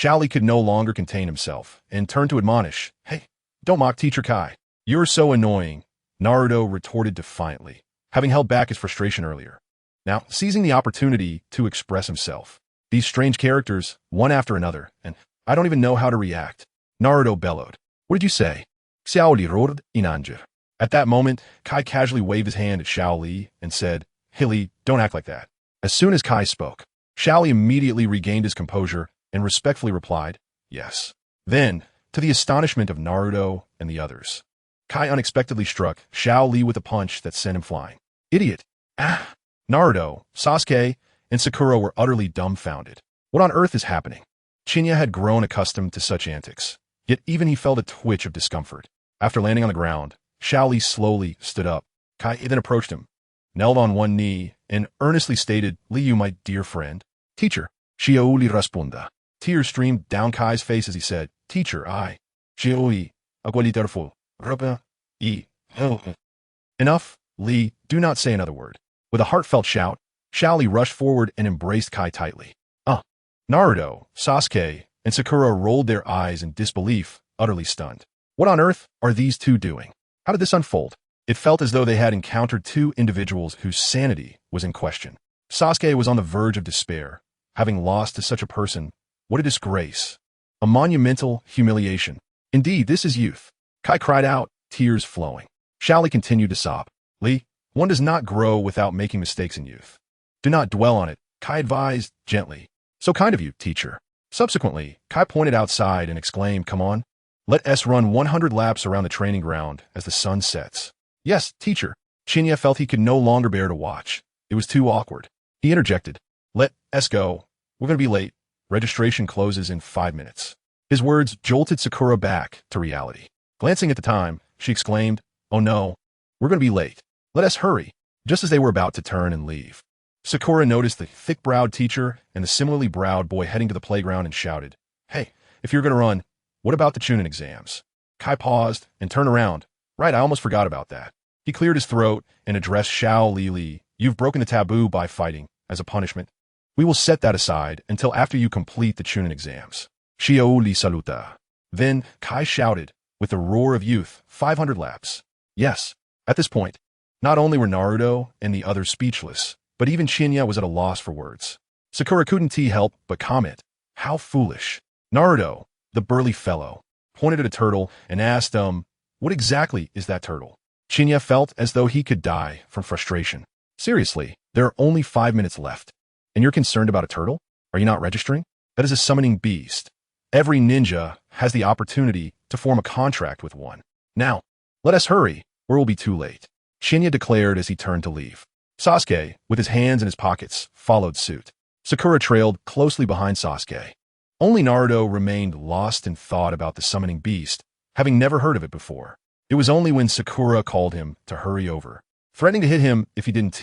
Xiao Li could no longer contain himself and turned to admonish, "Hey, don't mock Teacher Kai. You're so annoying," Naruto retorted defiantly, having held back his frustration earlier. Now, seizing the opportunity to express himself. These strange characters, one after another, and I don't even know how to react. Naruto bellowed. "What did you say?" Xiao Li roared inanji. At that moment, Kai casually waved his hand at Xiao Li and said, "Hey Li, don't act like that." As soon as Kai spoke, Xiao Li immediately regained his composure and respectfully replied, "Yes." Then, to the astonishment of Naruto and the others, Kai unexpectedly struck Xiao Li with a punch that sent him flying. "Idiot!" Ah! Naruto, Sasuke, and Sakura were utterly dumbfounded. What on earth is happening? Qianye had grown accustomed to such antics, yet even he felt a twitch of discomfort. After landing on the ground, Xiao Li slowly stood up. Kai then approached him, knelt on one knee, and earnestly stated, "Liu, my dear friend." "Teacher," Xiao Li responda. Tears streamed down Kai's face as he said, "Teacher, Xiao Li, agualiterful, rupa, Enough, Li, do not say another word." With a heartfelt shout, Xiao Li rushed forward and embraced Kai tightly. Naruto, Sasuke, and Sakura rolled their eyes in disbelief, utterly stunned. What on earth are these two doing? How did this unfold? It felt as though they had encountered two individuals whose sanity was in question. Sasuke was on the verge of despair. Having lost to such a person, what a disgrace. A monumental humiliation. Indeed, this is youth. Kai cried out, tears flowing. Xiao Li continued to sob. "Li, one does not grow without making mistakes in youth. Do not dwell on it," Kai advised gently. "So kind of you, teacher." Subsequently, Kai pointed outside and exclaimed, "Come on, let us run 100 laps around the training ground as the sun sets." "Yes, teacher." Qianye felt he could no longer bear to watch. It was too awkward. He interjected, "Let us go. We're going to be late. Registration closes in 5 minutes." His words jolted Sakura back to reality. Glancing at the time, she exclaimed, "Oh no, we're going to be late. Let us hurry." Just as they were about to turn and leave, Sakura noticed the thick-browed teacher and the similarly browed boy heading to the playground and shouted, "Hey, if you're going to run, what about the Chunin exams?" Kai paused and turned around. "Right, I almost forgot about that." He cleared his throat and addressed Xiao Li. "You've broken the taboo by fighting. As a punishment, we will set that aside until after you complete the Chunin exams." Xiao Li saluta. Then Kai shouted, with the roar of youth, 500 laps. Yes. At this point, not only were Naruto and the others speechless, but even Qianye was at a loss for words. Sakura couldn't help but comment, "How foolish." Naruto, the burly fellow, pointed at a turtle and asked, "What exactly is that turtle?" Qianye felt as though he could die from frustration. "Seriously, there are only 5 minutes left. And you're concerned about a turtle? Are you not registering? That is a summoning beast. Every ninja has the opportunity to form a contract with one. Now, let us hurry, or we'll be too late," Qianye declared as he turned to leave. Sasuke, with his hands in his pockets, followed suit. Sakura trailed closely behind Sasuke. Only Naruto remained lost in thought about the summoning beast, having never heard of it before. It was only when Sakura called him to hurry over, threatening to hit him if he didn't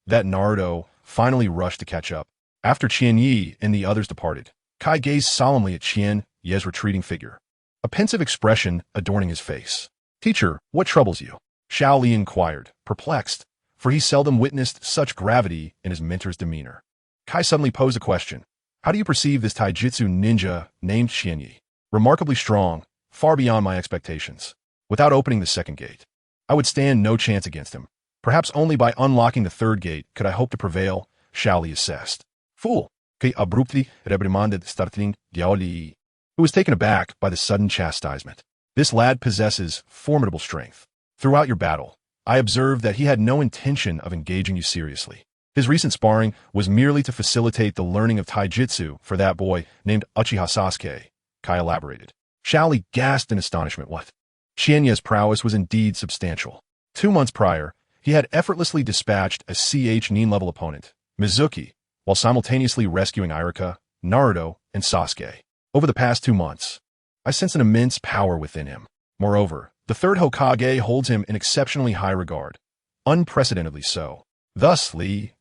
that Naruto finally rushed to catch up. After Qianye and the others departed, Kai gazed solemnly at Qianye's retreating figure, a pensive expression adorning his face. "Teacher, what troubles you?" Xiao Li inquired, perplexed, for he seldom witnessed such gravity in his mentor's demeanor. Kai suddenly posed a question. "How do you perceive this taijutsu ninja named Qianye? Remarkably strong, far beyond my expectations. Without opening the second gate, I would stand no chance against him. Perhaps only by unlocking the third gate could I hope to prevail," Xiao Li assessed. "Fool!" Kai abruptly reprimanded startling Xiao Li, who was taken aback by the sudden chastisement. "This lad possesses formidable strength. Throughout your battle, I observed that he had no intention of engaging you seriously. His recent sparring was merely to facilitate the learning of taijutsu for that boy named Uchiha Sasuke," Kai elaborated. Xiao Li gasped in astonishment. What? Qianye's prowess was indeed substantial. 2 months prior, he had effortlessly dispatched a Nin-level opponent, Mizuki, while simultaneously rescuing Iruka, Naruto, and Sasuke. Over the past 2 months, I sense an immense power within him. Moreover, the third Hokage holds him in exceptionally high regard, unprecedentedly so. Thus,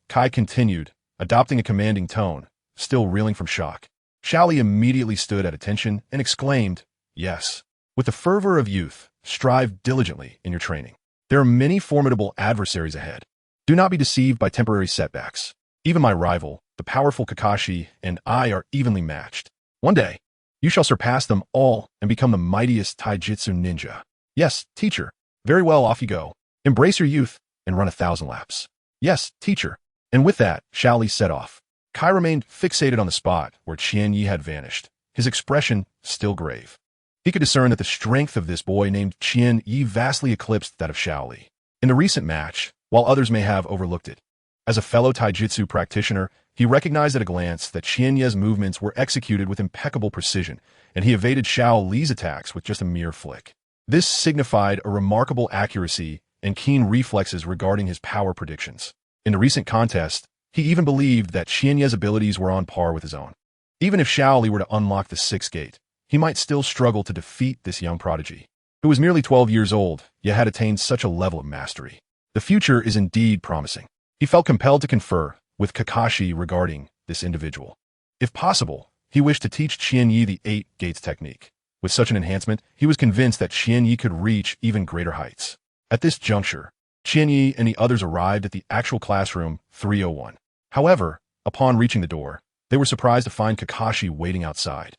Kai continued, adopting a commanding tone, still reeling from shock. Xiao Li immediately stood at attention and exclaimed, "Yes. With the fervor of youth, strive diligently in your training. There are many formidable adversaries ahead. Do not be deceived by temporary setbacks. Even my rival, the powerful Kakashi, and I are evenly matched. One day, You shall surpass them all and become the mightiest taijutsu ninja. Yes, teacher. Very well, off you go. Embrace your youth and run 1,000 laps. Yes, teacher. And with that, Shaoli set off. Kai remained fixated on the spot where Qianye had vanished, his expression still grave. He could discern that the strength of this boy named Qianye vastly eclipsed that of Shaoli. In the recent match, while others may have overlooked it, as a fellow taijutsu practitioner, he recognized at a glance that Qianye's movements were executed with impeccable precision, and he evaded Shaoli's attacks with just a mere flick. This signified a remarkable accuracy and keen reflexes regarding his power predictions. In the recent contest, he even believed that Qianye's abilities were on par with his own. Even if Shaoli were to unlock the sixth gate, he might still struggle to defeat this young prodigy, who was merely 12 years old, yet had attained such a level of mastery. The future is indeed promising. He felt compelled to confer with Kakashi regarding this individual. If possible, he wished to teach Qianye the 8 gates technique. With such an enhancement, he was convinced that Qianye could reach even greater heights. At this juncture, Qianye and the others arrived at the actual classroom 301. However, upon reaching the door, they were surprised to find Kakashi waiting outside.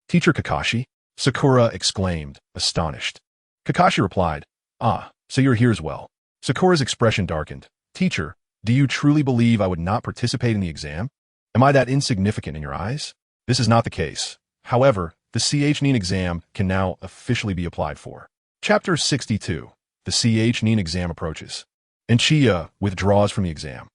Teacher Kakashi? Sakura exclaimed, astonished. Kakashi replied, so you're here as well. Sakura's expression darkened. Teacher, do you truly believe I would not participate in the exam? Am I that insignificant in your eyes? This is not the case. However, the CH-NIN exam can now officially be applied for. Chapter 62. The CH-NIN exam approaches. And Chia withdraws from the exam.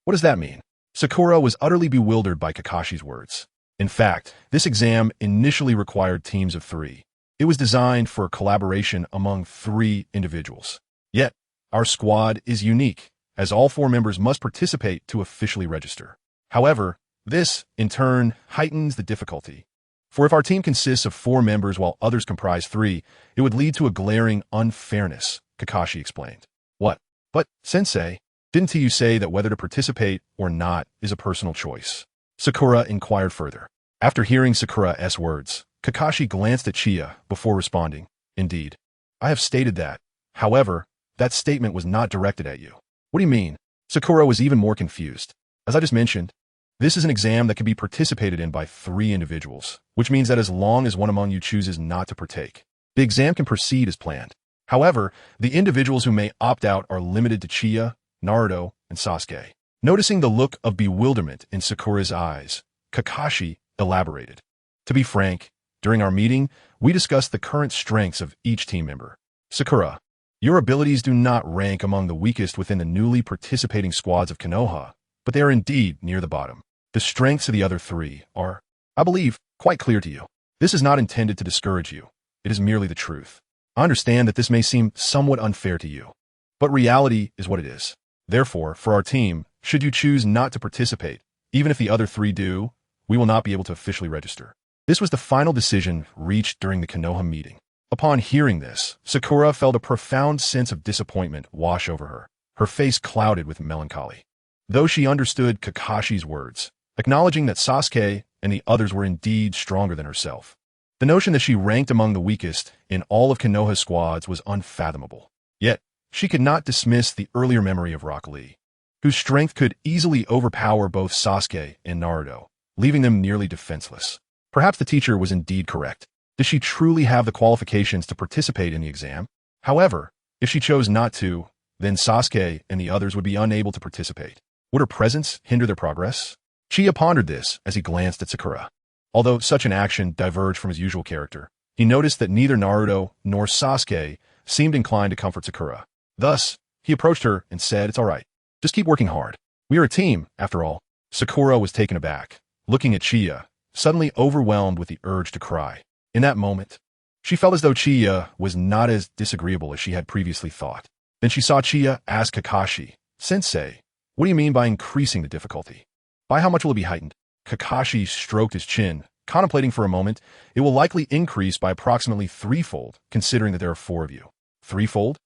What does that mean? Sakura was utterly bewildered by Kakashi's words. In fact, this exam initially required teams of 3. It was designed for collaboration among 3 individuals. Yet, our squad is unique, as all 4 members must participate to officially register. However, this, in turn, heightens the difficulty. For if our team consists of 4 members while others comprise 3, it would lead to a glaring unfairness, Kakashi explained. What? But, sensei, didn't you say that whether to participate or not is a personal choice? Sakura inquired further. After hearing Sakura's words, Kakashi glanced at Chia before responding. Indeed, I have stated that. However, that statement was not directed at you. What do you mean? Sakura was even more confused. As I just mentioned, this is an exam that can be participated in by 3 individuals, which means that as long as one among you chooses not to partake, the exam can proceed as planned. However, the individuals who may opt out are limited to Chia, Naruto, and Sasuke. Noticing the look of bewilderment in Sakura's eyes, Kakashi elaborated. To be frank, during our meeting, we discussed the current strengths of each team member. Sakura, your abilities do not rank among the weakest within the newly participating squads of Konoha, but they are indeed near the bottom. The strengths of the other 3 are, I believe, quite clear to you. This is not intended to discourage you. It is merely the truth. I understand that this may seem somewhat unfair to you, but reality is what it is. Therefore, for our team, should you choose not to participate, even if the other 3 do, we will not be able to officially register. This was the final decision reached during the Konoha meeting. Upon hearing this, Sakura felt a profound sense of disappointment wash over her, her face clouded with melancholy. Though she understood Kakashi's words, acknowledging that Sasuke and the others were indeed stronger than herself, the notion that she ranked among the weakest in all of Konoha's squads was unfathomable. Yet, she could not dismiss the earlier memory of Rock Lee, whose strength could easily overpower both Sasuke and Naruto, leaving them nearly defenseless. Perhaps the teacher was indeed correct. Did she truly have the qualifications to participate in the exam? However, if she chose not to, then Sasuke and the others would be unable to participate. Would her presence hinder their progress? Chia pondered this as he glanced at Sakura. Although such an action diverged from his usual character, he noticed that neither Naruto nor Sasuke seemed inclined to comfort Sakura. Thus, he approached her and said, "It's all right. Just keep working hard. We are a team, after all." Sakura was taken aback, looking at Chia, suddenly overwhelmed with the urge to cry. In that moment, she felt as though Chia was not as disagreeable as she had previously thought. Then she saw Chia ask Kakashi, "Sensei, what do you mean by increasing the difficulty? By how much will it be heightened?" Kakashi stroked his chin, contemplating for a moment. "It will likely increase by approximately 3-fold, considering that there are 4 of you." 3-fold?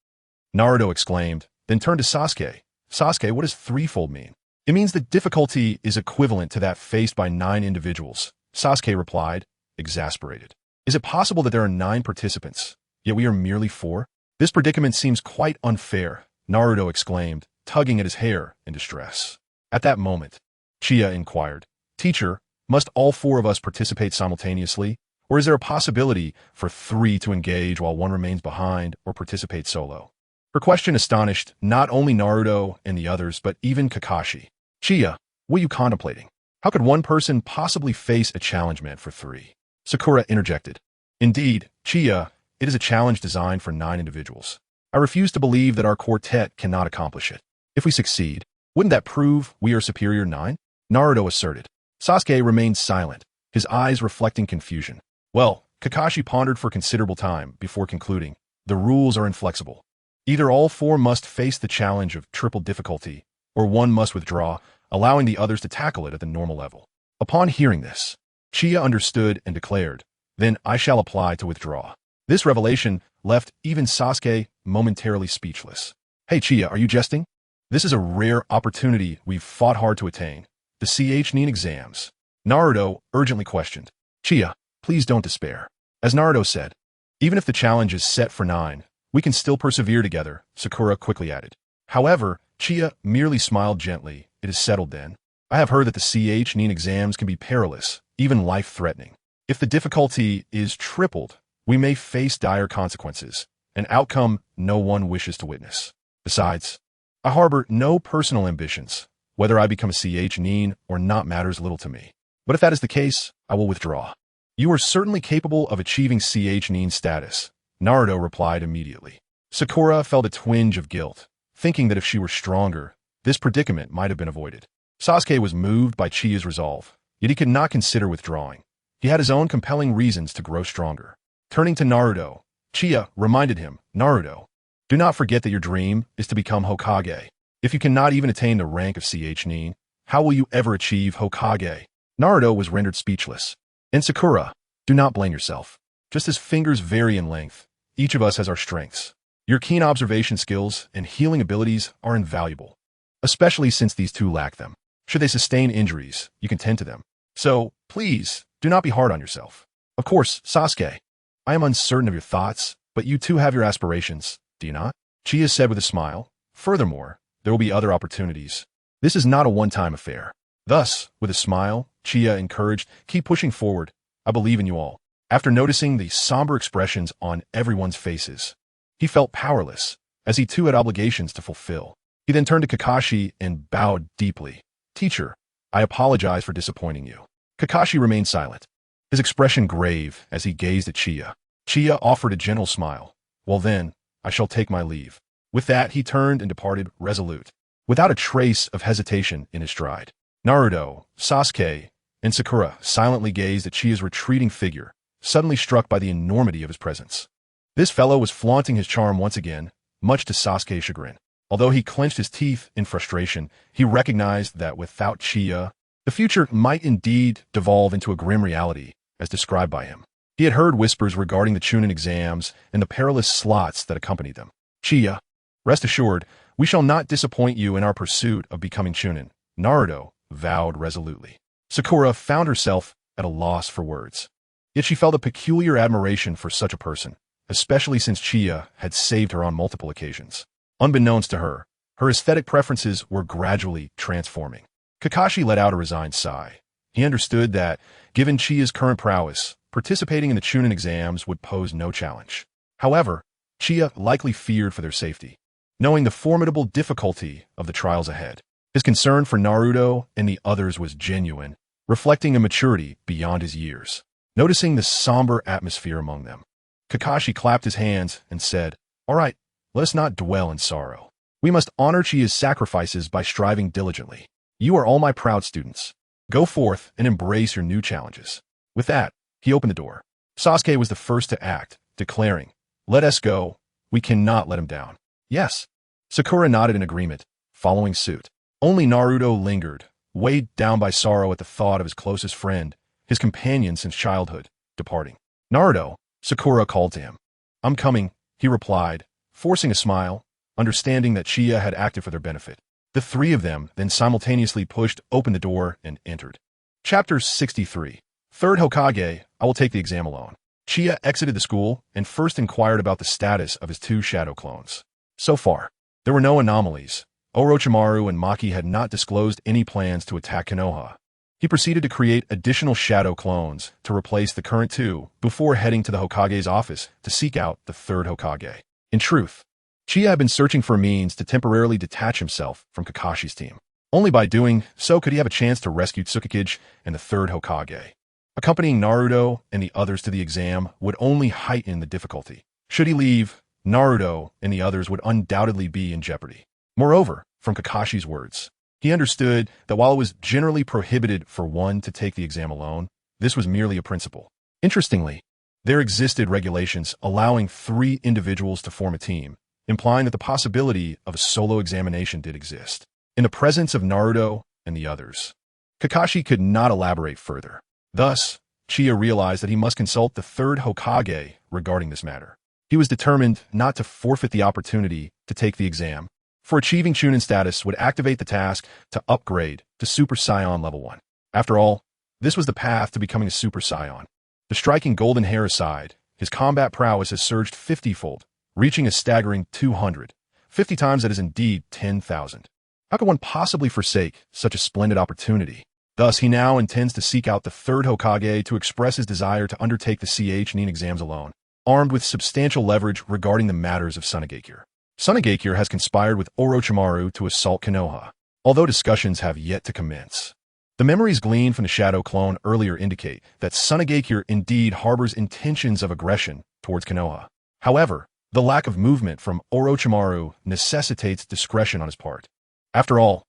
Naruto exclaimed, then turned to Sasuke. "Sasuke, what does 3-fold mean?" "It means the difficulty is equivalent to that faced by 9 individuals," Sasuke replied, exasperated. "Is it possible that there are 9 participants, yet we are merely 4? This predicament seems quite unfair," Naruto exclaimed, tugging at his hair in distress. At that moment, Chia inquired, "Teacher, Must all four of us participate simultaneously? Or is there a possibility for three to engage while one remains behind or participate solo? Her question astonished not only Naruto and the others, but even Kakashi. Chia, what are you contemplating? How could one person possibly face a challenge meant for three? Sakura interjected. Indeed, Chia, it is a challenge designed for 9 individuals. I refuse to believe that our quartet cannot accomplish it. If we succeed, wouldn't that prove we are superior 9? Naruto asserted. Sasuke remained silent, his eyes reflecting confusion. Well, Kakashi pondered for considerable time before concluding, the rules are inflexible. Either all 4 must face the challenge of triple difficulty, or one must withdraw, allowing the others to tackle it at the normal level. Upon hearing this, Chia understood and declared, then I shall apply to withdraw. This revelation left even Sasuke momentarily speechless. Hey Chia, are you jesting? This is a rare opportunity we've fought hard to attain. The Chunin exams. Naruto urgently questioned. Chia, please don't despair. As Naruto said, even if the challenge is set for 9, we can still persevere together, Sakura quickly added. However, Chia merely smiled gently. It is settled then. I have heard that the Chunin exams can be perilous, even life-threatening. If the difficulty is tripled, we may face dire consequences, an outcome no one wishes to witness. Besides, I harbor no personal ambitions. Whether I become a Chunin or not matters little to me. But if that is the case, I will withdraw. You are certainly capable of achieving Chunin status, Naruto replied immediately. Sakura felt a twinge of guilt, thinking that if she were stronger, this predicament might have been avoided. Sasuke was moved by Chia's resolve, yet he could not consider withdrawing. He had his own compelling reasons to grow stronger. Turning to Naruto, Chia reminded him, Naruto, do not forget that your dream is to become Hokage. If you cannot even attain the rank of Chunin, how will you ever achieve Hokage? Naruto was rendered speechless. And Sakura, do not blame yourself. Just as fingers vary in length, each of us has our strengths. Your keen observation skills and healing abilities are invaluable, especially since these two lack them. Should they sustain injuries, you can tend to them. So, please, do not be hard on yourself. Of course, Sasuke, I am uncertain of your thoughts, but you too have your aspirations, do you not? Chia said with a smile. Furthermore, there will be other opportunities. This is not a one-time affair. Thus, with a smile, Chia encouraged, keep pushing forward. I believe in you all. After noticing the somber expressions on everyone's faces, he felt powerless, as he too had obligations to fulfill. He then turned to Kakashi and bowed deeply. Teacher, I apologize for disappointing you. Kakashi remained silent, his expression grave as he gazed at Chia. Chia offered a gentle smile. Well then, I shall take my leave. With that, he turned and departed resolute, without a trace of hesitation in his stride. Naruto, Sasuke, and Sakura silently gazed at Chia's retreating figure, suddenly struck by the enormity of his presence. This fellow was flaunting his charm once again, much to Sasuke's chagrin. Although he clenched his teeth in frustration, he recognized that without Chia, the future might indeed devolve into a grim reality, as described by him. He had heard whispers regarding the Chunin exams and the perilous slots that accompanied them. Chia, rest assured, we shall not disappoint you in our pursuit of becoming Chunin, Naruto vowed resolutely. Sakura found herself at a loss for words. Yet she felt a peculiar admiration for such a person, especially since Chia had saved her on multiple occasions. Unbeknownst to her, her aesthetic preferences were gradually transforming. Kakashi let out a resigned sigh. He understood that, given Chia's current prowess, participating in the Chunin exams would pose no challenge. However, Chia likely feared for their safety, knowing the formidable difficulty of the trials ahead. His concern for Naruto and the others was genuine, reflecting a maturity beyond his years. Noticing the somber atmosphere among them, Kakashi clapped his hands and said, All right, let us not dwell in sorrow. We must honor Chia's sacrifices by striving diligently. You are all my proud students. Go forth and embrace your new challenges. With that, he opened the door. Sasuke was the first to act, declaring, Let us go. We cannot let him down. Yes. Sakura nodded in agreement, following suit. Only Naruto lingered, weighed down by sorrow at the thought of his closest friend, his companion since childhood, departing. Naruto, Sakura called to him. I'm coming, he replied, forcing a smile, understanding that Chia had acted for their benefit. The three of them then simultaneously pushed open the door and entered. Chapter 63. Third Hokage, I will take the exam alone. Chia exited the school and first inquired about the status of his 2 shadow clones. So far, there were no anomalies. Orochimaru and Maki had not disclosed any plans to attack Konoha. He proceeded to create additional shadow clones to replace the current two before heading to the Hokage's office to seek out the third Hokage. In truth, Qianye had been searching for a means to temporarily detach himself from Kakashi's team. Only by doing so could he have a chance to rescue Tsukikage and the third Hokage. Accompanying Naruto and the others to the exam would only heighten the difficulty. Should he leave, Naruto and the others would undoubtedly be in jeopardy. Moreover, from Kakashi's words, he understood that while it was generally prohibited for one to take the exam alone, this was merely a principle. Interestingly, there existed regulations allowing 3 individuals to form a team, implying that the possibility of a solo examination did exist. In the presence of Naruto and the others, Kakashi could not elaborate further. Thus, Qianye realized that he must consult the third Hokage regarding this matter. He was determined not to forfeit the opportunity to take the exam, for achieving Chunin status would activate the task to upgrade to Super Saiyan level 1. After all, this was the path to becoming a Super Saiyan. The striking golden hair aside, his combat prowess has surged 50-fold, reaching a staggering 200. 50 times that is indeed 10,000. How could one possibly forsake such a splendid opportunity? Thus, he now intends to seek out the third Hokage to express his desire to undertake the Chunin exams alone, armed with substantial leverage regarding the matters of Tsunagakure. Tsunagakure has conspired with Orochimaru to assault Konoha, although discussions have yet to commence. The memories gleaned from the Shadow Clone earlier indicate that Tsunagakure indeed harbors intentions of aggression towards Konoha. However, the lack of movement from Orochimaru necessitates discretion on his part. After all,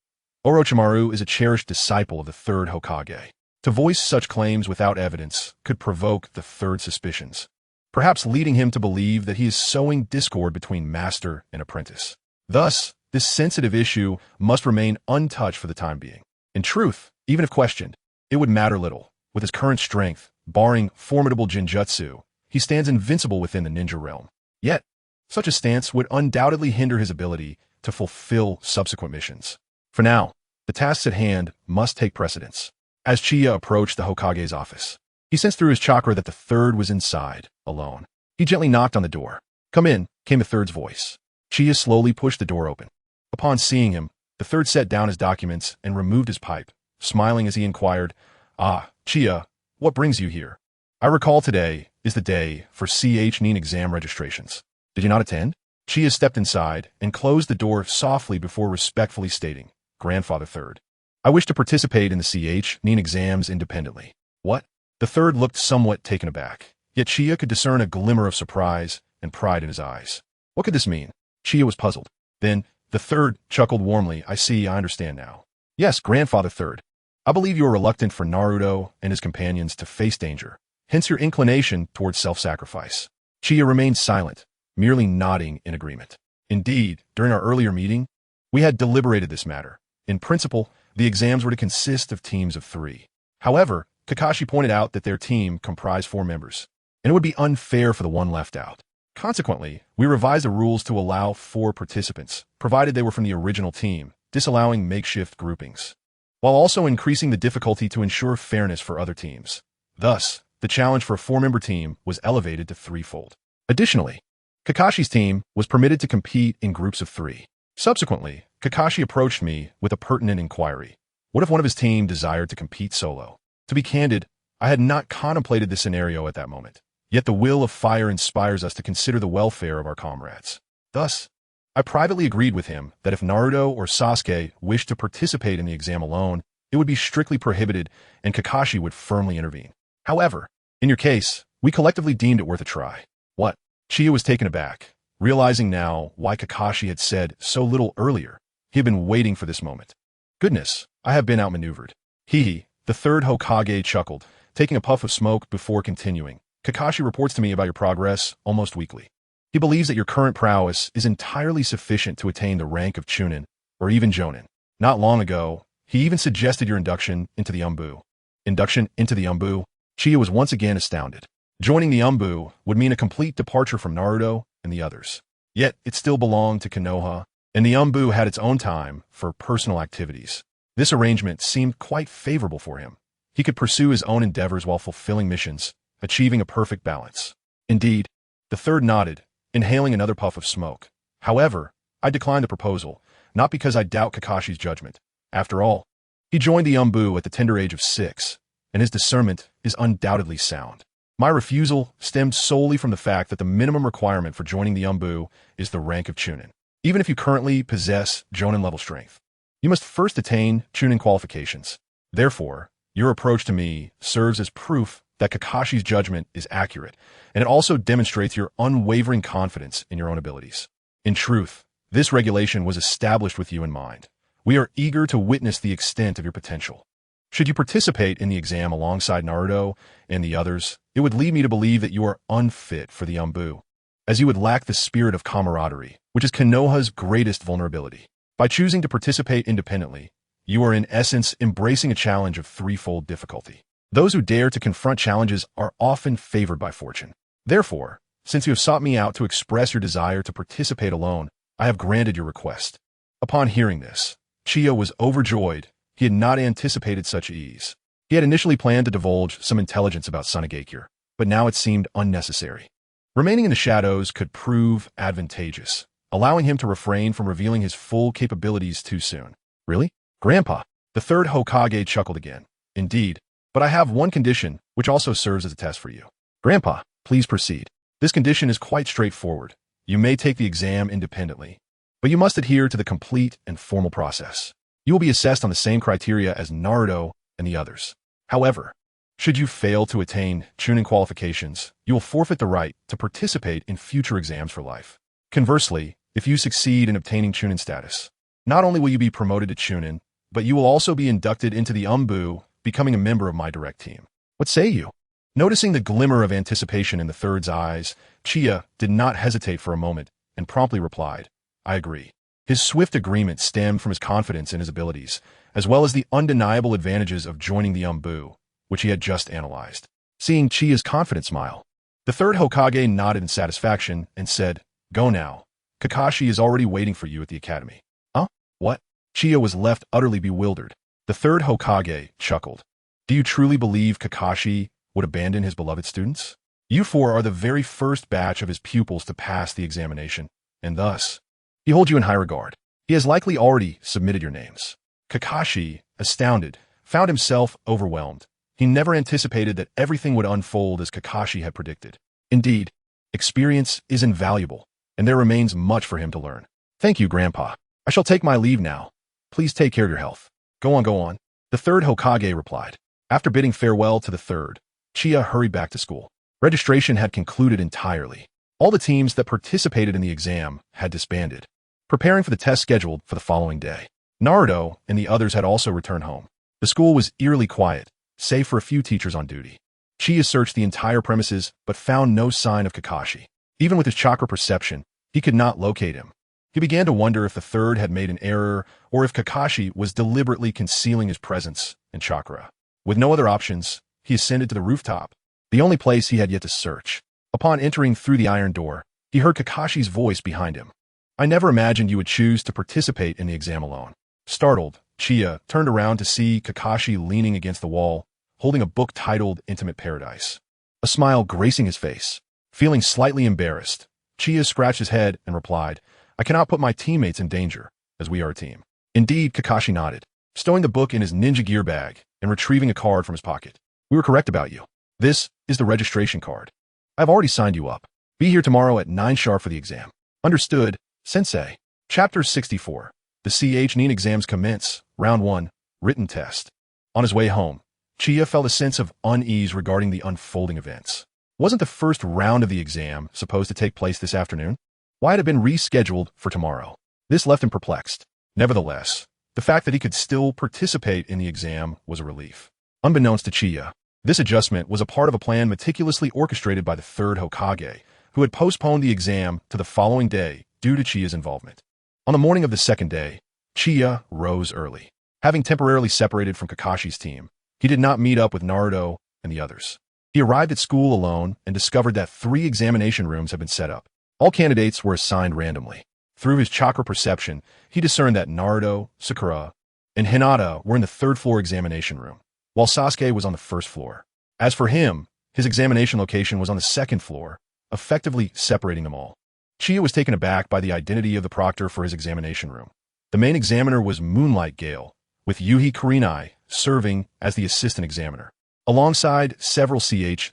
Orochimaru is a cherished disciple of the third Hokage. To voice such claims without evidence could provoke the third suspicions, perhaps leading him to believe that he is sowing discord between master and apprentice. Thus, this sensitive issue must remain untouched for the time being. In truth, even if questioned, it would matter little. With his current strength, barring formidable genjutsu, he stands invincible within the ninja realm. Yet, such a stance would undoubtedly hinder his ability to fulfill subsequent missions. For now, the tasks at hand must take precedence. As Qianye approached the Hokage's office, he sensed through his chakra that the third was inside, alone. He gently knocked on the door. "Come in," came the third's voice. Qianye slowly pushed the door open. Upon seeing him, the third set down his documents and removed his pipe, smiling as he inquired, "Ah, Qianye, what brings you here? I recall today is the day for Chunin exam registrations. Did you not attend?" Qianye stepped inside and closed the door softly before respectfully stating, "Grandfather Third, I wish to participate in the Chunin exams independently." "What?" The third looked somewhat taken aback, yet Qianye could discern a glimmer of surprise and pride in his eyes. What could this mean? Qianye was puzzled. Then, the third chuckled warmly. "I see, I understand now. Yes, Grandfather Third, I believe you are reluctant for Naruto and his companions to face danger, hence your inclination towards self-sacrifice." Qianye remained silent, merely nodding in agreement. Indeed, during our earlier meeting, we had deliberated this matter. In principle, the exams were to consist of teams of 3. However, Kakashi pointed out that their team comprised 4 members, and it would be unfair for the one left out. Consequently, we revised the rules to allow 4 participants, provided they were from the original team, disallowing makeshift groupings, while also increasing the difficulty to ensure fairness for other teams. Thus, the challenge for a 4-member team was elevated to 3-fold. Additionally, Kakashi's team was permitted to compete in groups of 3. Subsequently, Kakashi approached me with a pertinent inquiry. What if one of his team desired to compete solo? To be candid, I had not contemplated this scenario at that moment. Yet the will of fire inspires us to consider the welfare of our comrades. Thus, I privately agreed with him that if Naruto or Sasuke wished to participate in the exam alone, it would be strictly prohibited and Kakashi would firmly intervene. However, in your case, we collectively deemed it worth a try. What? Qianye was taken aback, realizing now why Kakashi had said so little earlier. He had been waiting for this moment. Goodness, I have been outmaneuvered. He, the third Hokage, chuckled, taking a puff of smoke before continuing. Kakashi reports to me about your progress almost weekly. He believes that your current prowess is entirely sufficient to attain the rank of Chunin, or even Jonin. Not long ago, he even suggested your induction into the Umbu. Induction into the Umbu? Qianye was once again astounded. Joining the Umbu would mean a complete departure from Naruto and the others. Yet, it still belonged to Konoha, and the Umbu had its own time for personal activities. This arrangement seemed quite favorable for him. He could pursue his own endeavors while fulfilling missions, achieving a perfect balance. Indeed, the third nodded, inhaling another puff of smoke. However, I declined the proposal, not because I doubt Kakashi's judgment. After all, He joined the Umbu at the tender age of 6, and his discernment is undoubtedly sound. My refusal stemmed solely from the fact that the minimum requirement for joining the Umbu is the rank of Chunin. Even if you currently possess Jonin-level strength, you must first attain Chunin qualifications. Therefore, your approach to me serves as proof that Kakashi's judgment is accurate, and it also demonstrates your unwavering confidence in your own abilities. In truth, this regulation was established with you in mind. We are eager to witness the extent of your potential. Should you participate in the exam alongside Naruto and the others, it would lead me to believe that you are unfit for the Umbu, as you would lack the spirit of camaraderie, which is Konoha's greatest vulnerability. By choosing to participate independently, you are in essence embracing a challenge of threefold difficulty. Those who dare to confront challenges are often favored by fortune. Therefore, since you have sought me out to express your desire to participate alone, I have granted your request. Upon hearing this, Uchiha was overjoyed. He had not anticipated such ease. He had initially planned to divulge some intelligence about Sunagakure, but now it seemed unnecessary. Remaining in the shadows could prove advantageous, allowing him to refrain from revealing his full capabilities too soon. Really? Grandpa? The third Hokage chuckled again. Indeed, but I have one condition, which also serves as a test for you. Grandpa, please proceed. This condition is quite straightforward. You may take the exam independently, but you must adhere to the complete and formal process. You will be assessed on the same criteria as Naruto and the others. However, should you fail to attain Chunin qualifications, you will forfeit the right to participate in future exams for life. Conversely, if you succeed in obtaining Chunin status, not only will you be promoted to Chunin, but you will also be inducted into the Umbu, becoming a member of my direct team. What say you? Noticing the glimmer of anticipation in the third's eyes, Uchiha did not hesitate for a moment and promptly replied, I agree. His swift agreement stemmed from his confidence in his abilities, as well as the undeniable advantages of joining the Umbu, which he had just analyzed. Seeing Uchiha's confident smile, the third Hokage nodded in satisfaction and said, Go now. Kakashi is already waiting for you at the academy. Huh? What? Uchiha was left utterly bewildered. The third Hokage chuckled. Do you truly believe Kakashi would abandon his beloved students? You four are the very first batch of his pupils to pass the examination, and thus, he holds you in high regard. He has likely already submitted your names. Kakashi, astounded, found himself overwhelmed. He never anticipated that everything would unfold as Kakashi had predicted. Indeed, experience is invaluable, and there remains much for him to learn. Thank you, Grandpa. I shall take my leave now. Please take care of your health. Go on, go on. The third Hokage replied. After bidding farewell to the third, Uchiha hurried back to school. Registration had concluded entirely. All the teams that participated in the exam had disbanded, preparing for the test scheduled for the following day. Naruto and the others had also returned home. The school was eerily quiet, save for a few teachers on duty. Uchiha searched the entire premises but found no sign of Kakashi. Even with his chakra perception, he could not locate him. He began to wonder if the third had made an error or if Kakashi was deliberately concealing his presence and chakra. With no other options, he ascended to the rooftop, the only place he had yet to search. Upon entering through the iron door, he heard Kakashi's voice behind him. I never imagined you would choose to participate in the exam alone. Startled, Uchiha turned around to see Kakashi leaning against the wall, holding a book titled Intimate Paradise. A smile gracing his face. Feeling slightly embarrassed, Uchiha scratched his head and replied, I cannot put my teammates in danger, as we are a team. Indeed, Kakashi nodded, stowing the book in his ninja gear bag and retrieving a card from his pocket. We were correct about you. This is the registration card. I've already signed you up. Be here tomorrow at 9 sharp for the exam. Understood, Sensei. Chapter 64. The CH9 exams commence. Round 1. Written test. On his way home, Uchiha felt a sense of unease regarding the unfolding events. Wasn't the first round of the exam supposed to take place this afternoon? Why had it been rescheduled for tomorrow? This left him perplexed. Nevertheless, the fact that he could still participate in the exam was a relief. Unbeknownst to Uchiha, this adjustment was a part of a plan meticulously orchestrated by the third Hokage, who had postponed the exam to the following day due to Uchiha's involvement. On the morning of the second day, Uchiha rose early. Having temporarily separated from Kakashi's team, he did not meet up with Naruto and the others. He arrived at school alone and discovered that 3 examination rooms had been set up. All candidates were assigned randomly. Through his chakra perception, he discerned that Naruto, Sakura, and Hinata were in the 3rd floor examination room, while Sasuke was on the 1st floor. As for him, his examination location was on the 2nd floor, effectively separating them all. Uchiha was taken aback by the identity of the proctor for his examination room. The main examiner was Moonlight Gale, with Isshiki Ōtsutsuki serving as the assistant examiner, alongside several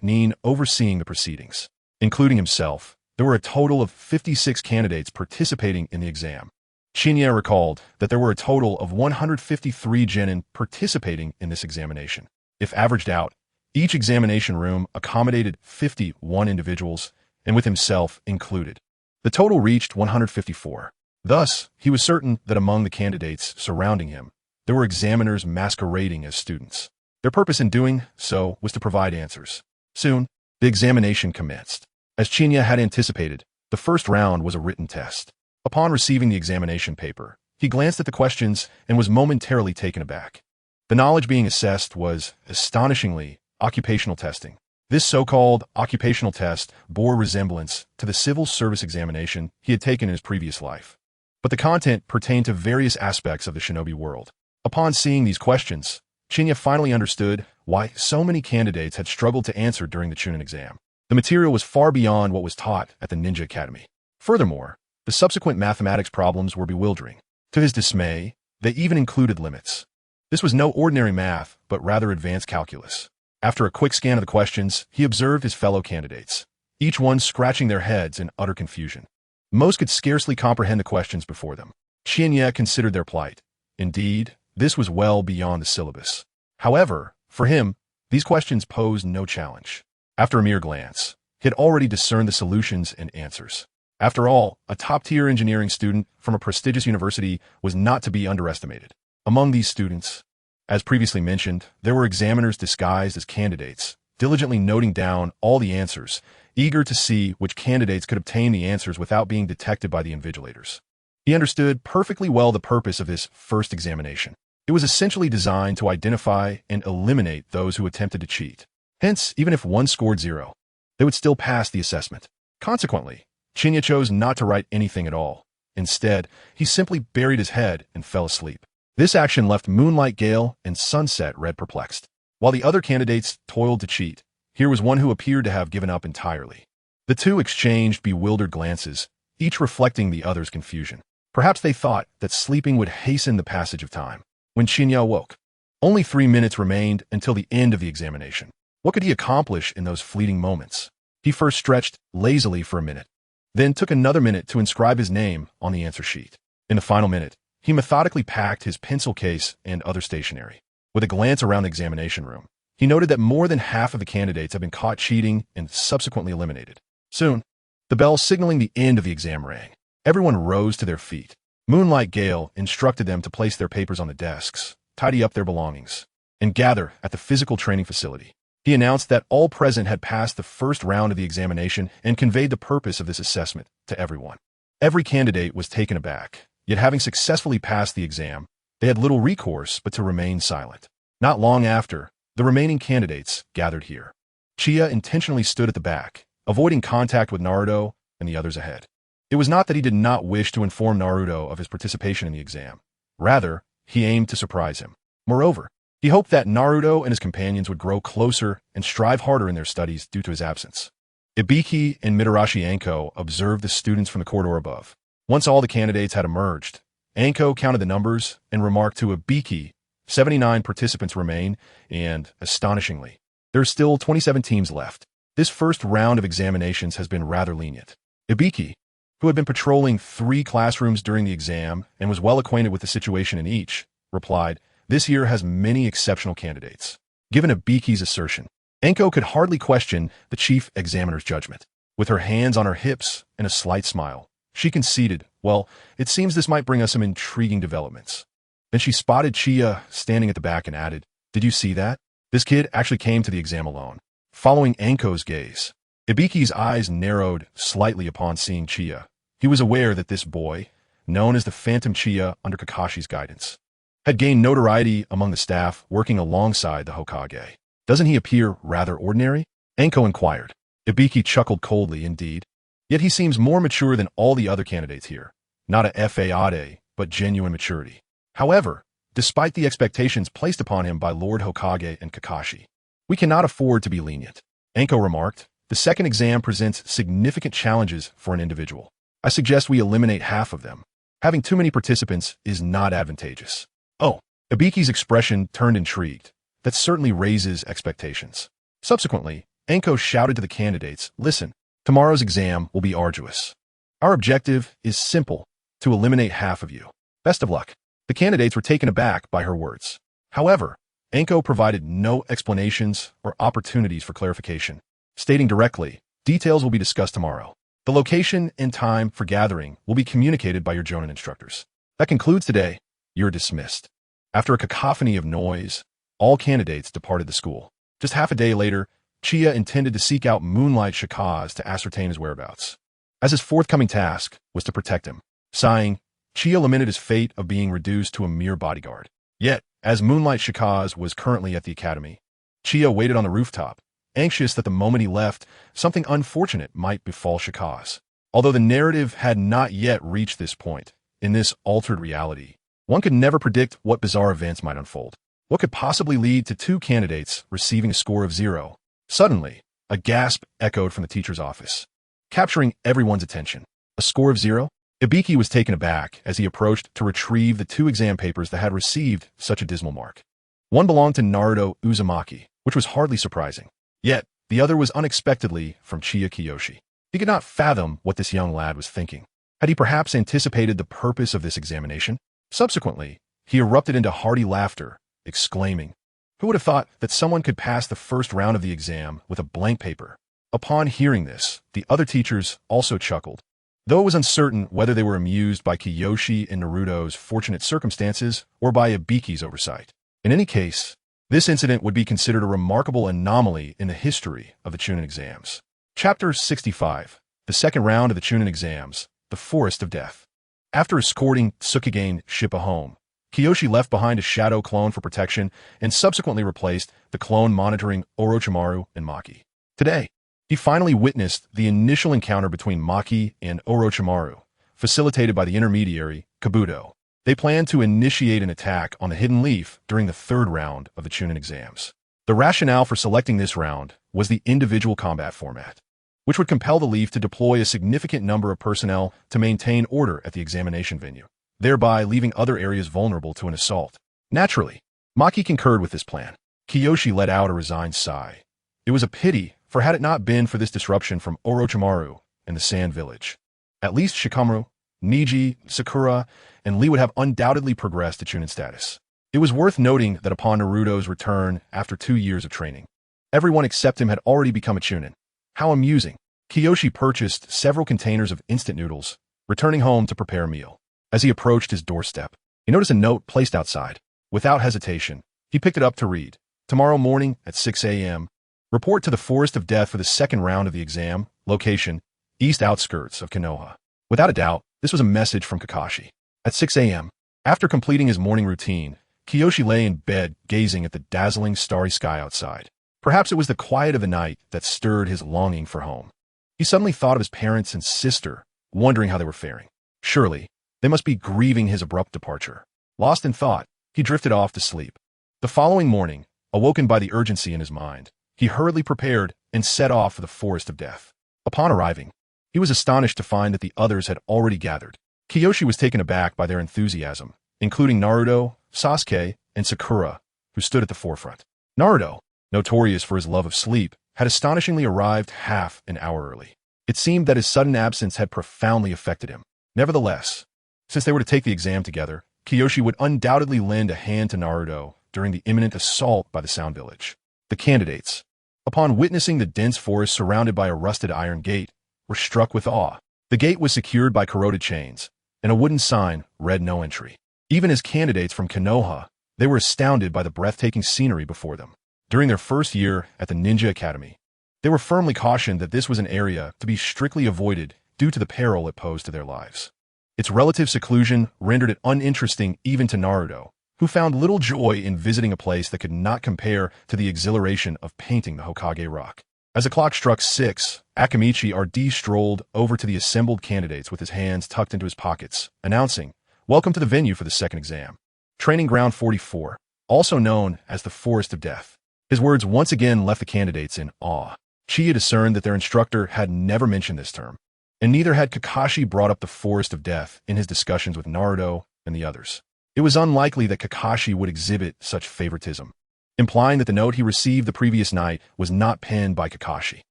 nin overseeing the proceedings. Including himself, there were a total of 56 candidates participating in the exam. Qianye recalled that there were a total of 153 genin participating in this examination. If averaged out, each examination room accommodated 51 individuals, and with himself included. The total reached 154. Thus, he was certain that among the candidates surrounding him, there were examiners masquerading as students. Their purpose in doing so was to provide answers. Soon, the examination commenced. As Qianye had anticipated, the first round was a written test. Upon receiving the examination paper, he glanced at the questions and was momentarily taken aback. The knowledge being assessed was, astonishingly, occupational testing. This so-called occupational test bore resemblance to the civil service examination he had taken in his previous life. But the content pertained to various aspects of the shinobi world. Upon seeing these questions, Qianye finally understood why so many candidates had struggled to answer during the Chunin exam. The material was far beyond what was taught at the Ninja Academy. Furthermore, the subsequent mathematics problems were bewildering. To his dismay, they even included limits. This was no ordinary math, but rather advanced calculus. After a quick scan of the questions, he observed his fellow candidates, each one scratching their heads in utter confusion. Most could scarcely comprehend the questions before them. Qianye considered their plight. Indeed, this was well beyond the syllabus. However, for him, these questions posed no challenge. After a mere glance, he had already discerned the solutions and answers. After all, a top-tier engineering student from a prestigious university was not to be underestimated. Among these students, as previously mentioned, there were examiners disguised as candidates, diligently noting down all the answers, eager to see which candidates could obtain the answers without being detected by the invigilators. He understood perfectly well the purpose of this first examination. It was essentially designed to identify and eliminate those who attempted to cheat. Hence, even if one scored 0, they would still pass the assessment. Consequently, Qianye chose not to write anything at all. Instead, he simply buried his head and fell asleep. This action left Moonlight Gale and Sunset Red perplexed. While the other candidates toiled to cheat, here was one who appeared to have given up entirely. The two exchanged bewildered glances, each reflecting the other's confusion. Perhaps they thought that sleeping would hasten the passage of time. When Qianye awoke, only 3 minutes remained until the end of the examination. What could he accomplish in those fleeting moments? He first stretched lazily for a minute, then took another minute to inscribe his name on the answer sheet. In the final minute, he methodically packed his pencil case and other stationery. With a glance around the examination room, he noted that more than half of the candidates had been caught cheating and subsequently eliminated. Soon, the bell signaling the end of the exam rang. Everyone rose to their feet. Moonlight Gale instructed them to place their papers on the desks, tidy up their belongings, and gather at the physical training facility. He announced that all present had passed the first round of the examination and conveyed the purpose of this assessment to everyone. Every candidate was taken aback, yet having successfully passed the exam, they had little recourse but to remain silent. Not long after, the remaining candidates gathered here. Qianye intentionally stood at the back, avoiding contact with Naruto and the others ahead. It was not that he did not wish to inform Naruto of his participation in the exam. Rather, he aimed to surprise him. Moreover, he hoped that Naruto and his companions would grow closer and strive harder in their studies due to his absence. Ibiki and Mitarashi Anko observed the students from the corridor above. Once all the candidates had emerged, Anko counted the numbers and remarked to Ibiki, 79 participants remain, and, astonishingly, there are still 27 teams left. This first round of examinations has been rather lenient. Ibiki, who had been patrolling 3 classrooms during the exam and was well acquainted with the situation in each, replied, "This year has many exceptional candidates." Given Ibiki's assertion, Anko could hardly question the chief examiner's judgment. With her hands on her hips and a slight smile, she conceded, "Well, it seems this might bring us some intriguing developments." Then she spotted Qianye standing at the back and added, "Did you see that? This kid actually came to the exam alone." Following Anko's gaze, Ibiki's eyes narrowed slightly upon seeing Qianye. He was aware that this boy, known as the Phantom Qianye under Kakashi's guidance, had gained notoriety among the staff working alongside the Hokage. "Doesn't he appear rather ordinary?" Anko inquired. Ibiki chuckled coldly indeed. "Yet he seems more mature than all the other candidates here. Not a fade, but genuine maturity. However, despite the expectations placed upon him by Lord Hokage and Kakashi, we cannot afford to be lenient." Anko remarked, "The second exam presents significant challenges for an individual. I suggest we eliminate half of them. Having too many participants is not advantageous." "Oh," Ibiki's expression turned intrigued. That certainly raises expectations. Subsequently, Anko shouted to the candidates, "Listen, tomorrow's exam will be arduous. Our objective is simple, to eliminate half of you. Best of luck." The candidates were taken aback by her words. However, Anko provided no explanations or opportunities for clarification, stating directly, "Details will be discussed tomorrow. The location and time for gathering will be communicated by your Jonin instructors. That concludes today. You're dismissed." After a cacophony of noise, all candidates departed the school. Just half a day later, Chia intended to seek out Moonlight Shikaz to ascertain his whereabouts, as his forthcoming task was to protect him. Sighing, Chia lamented his fate of being reduced to a mere bodyguard. Yet, as Moonlight Shikaz was currently at the academy, Chia waited on the rooftop, anxious that the moment he left, something unfortunate might befall Shikaz. Although the narrative had not yet reached this point, in this altered reality, one could never predict what bizarre events might unfold. What could possibly lead to two candidates receiving a score of 0? Suddenly, a gasp echoed from the teacher's office, capturing everyone's attention. A score of 0? Ibiki was taken aback as he approached to retrieve the 2 exam papers that had received such a dismal mark. One belonged to Naruto Uzumaki, which was hardly surprising. Yet, the other was unexpectedly from Chiya Kiyoshi. He could not fathom what this young lad was thinking. Had he perhaps anticipated the purpose of this examination? Subsequently, he erupted into hearty laughter, exclaiming, "Who would have thought that someone could pass the first round of the exam with a blank paper?" Upon hearing this, the other teachers also chuckled, though it was uncertain whether they were amused by Kiyoshi and Naruto's fortunate circumstances or by Ibiki's oversight. In any case, this incident would be considered a remarkable anomaly in the history of the Chunin exams. Chapter 65, the second round of the Chunin exams, the Forest of Death. After escorting Tsukigane Shippa home, Kiyoshi left behind a shadow clone for protection and subsequently replaced the clone monitoring Orochimaru and Maki. Today, he finally witnessed the initial encounter between Maki and Orochimaru, facilitated by the intermediary, Kabuto. They planned to initiate an attack on the Hidden Leaf during the third round of the Chunin exams. The rationale for selecting this round was the individual combat format, which would compel the Leaf to deploy a significant number of personnel to maintain order at the examination venue, thereby leaving other areas vulnerable to an assault. Naturally, Maki concurred with this plan. Kiyoshi let out a resigned sigh. It was a pity, for had it not been for this disruption from Orochimaru and the Sand Village, at least Shikamaru, Niji, Sakura, and Lee would have undoubtedly progressed to Chunin status. It was worth noting that upon Naruto's return after 2 years of training, everyone except him had already become a Chunin. How amusing. Kiyoshi purchased several containers of instant noodles, returning home to prepare a meal. As he approached his doorstep, he noticed a note placed outside. Without hesitation, he picked it up to read. "Tomorrow morning at 6 a.m., report to the Forest of Death for the second round of the exam. Location, east outskirts of Konoha." Without a doubt, this was a message from Kakashi. At 6 a.m., after completing his morning routine, Kiyoshi lay in bed gazing at the dazzling starry sky outside. Perhaps it was the quiet of the night that stirred his longing for home. He suddenly thought of his parents and sister, wondering how they were faring. Surely, they must be grieving his abrupt departure. Lost in thought, he drifted off to sleep. The following morning, awoken by the urgency in his mind, he hurriedly prepared and set off for the Forest of Death. Upon arriving, he was astonished to find that the others had already gathered. Kiyoshi was taken aback by their enthusiasm, including Naruto, Sasuke, and Sakura, who stood at the forefront. Naruto, notorious for his love of sleep, had astonishingly arrived half an hour early. It seemed that his sudden absence had profoundly affected him. Nevertheless, since they were to take the exam together, Kiyoshi would undoubtedly lend a hand to Naruto during the imminent assault by the Sound Village. The candidates, upon witnessing the dense forest surrounded by a rusted iron gate, were struck with awe. The gate was secured by corroded chains, and a wooden sign read "No entry." Even as candidates from Konoha, they were astounded by the breathtaking scenery before them. During their first year at the Ninja Academy, they were firmly cautioned that this was an area to be strictly avoided due to the peril it posed to their lives. Its relative seclusion rendered it uninteresting even to Naruto, who found little joy in visiting a place that could not compare to the exhilaration of painting the Hokage rock. As the clock struck 6, Akamichi R.D. strolled over to the assembled candidates with his hands tucked into his pockets, announcing, "Welcome to the venue for the second exam. Training Ground 44, also known as the Forest of Death." His words once again left the candidates in awe. Chiya discerned that their instructor had never mentioned this term, and neither had Kakashi brought up the Forest of Death in his discussions with Naruto and the others. It was unlikely that Kakashi would exhibit such favoritism, implying that the note he received the previous night was not penned by Kakashi.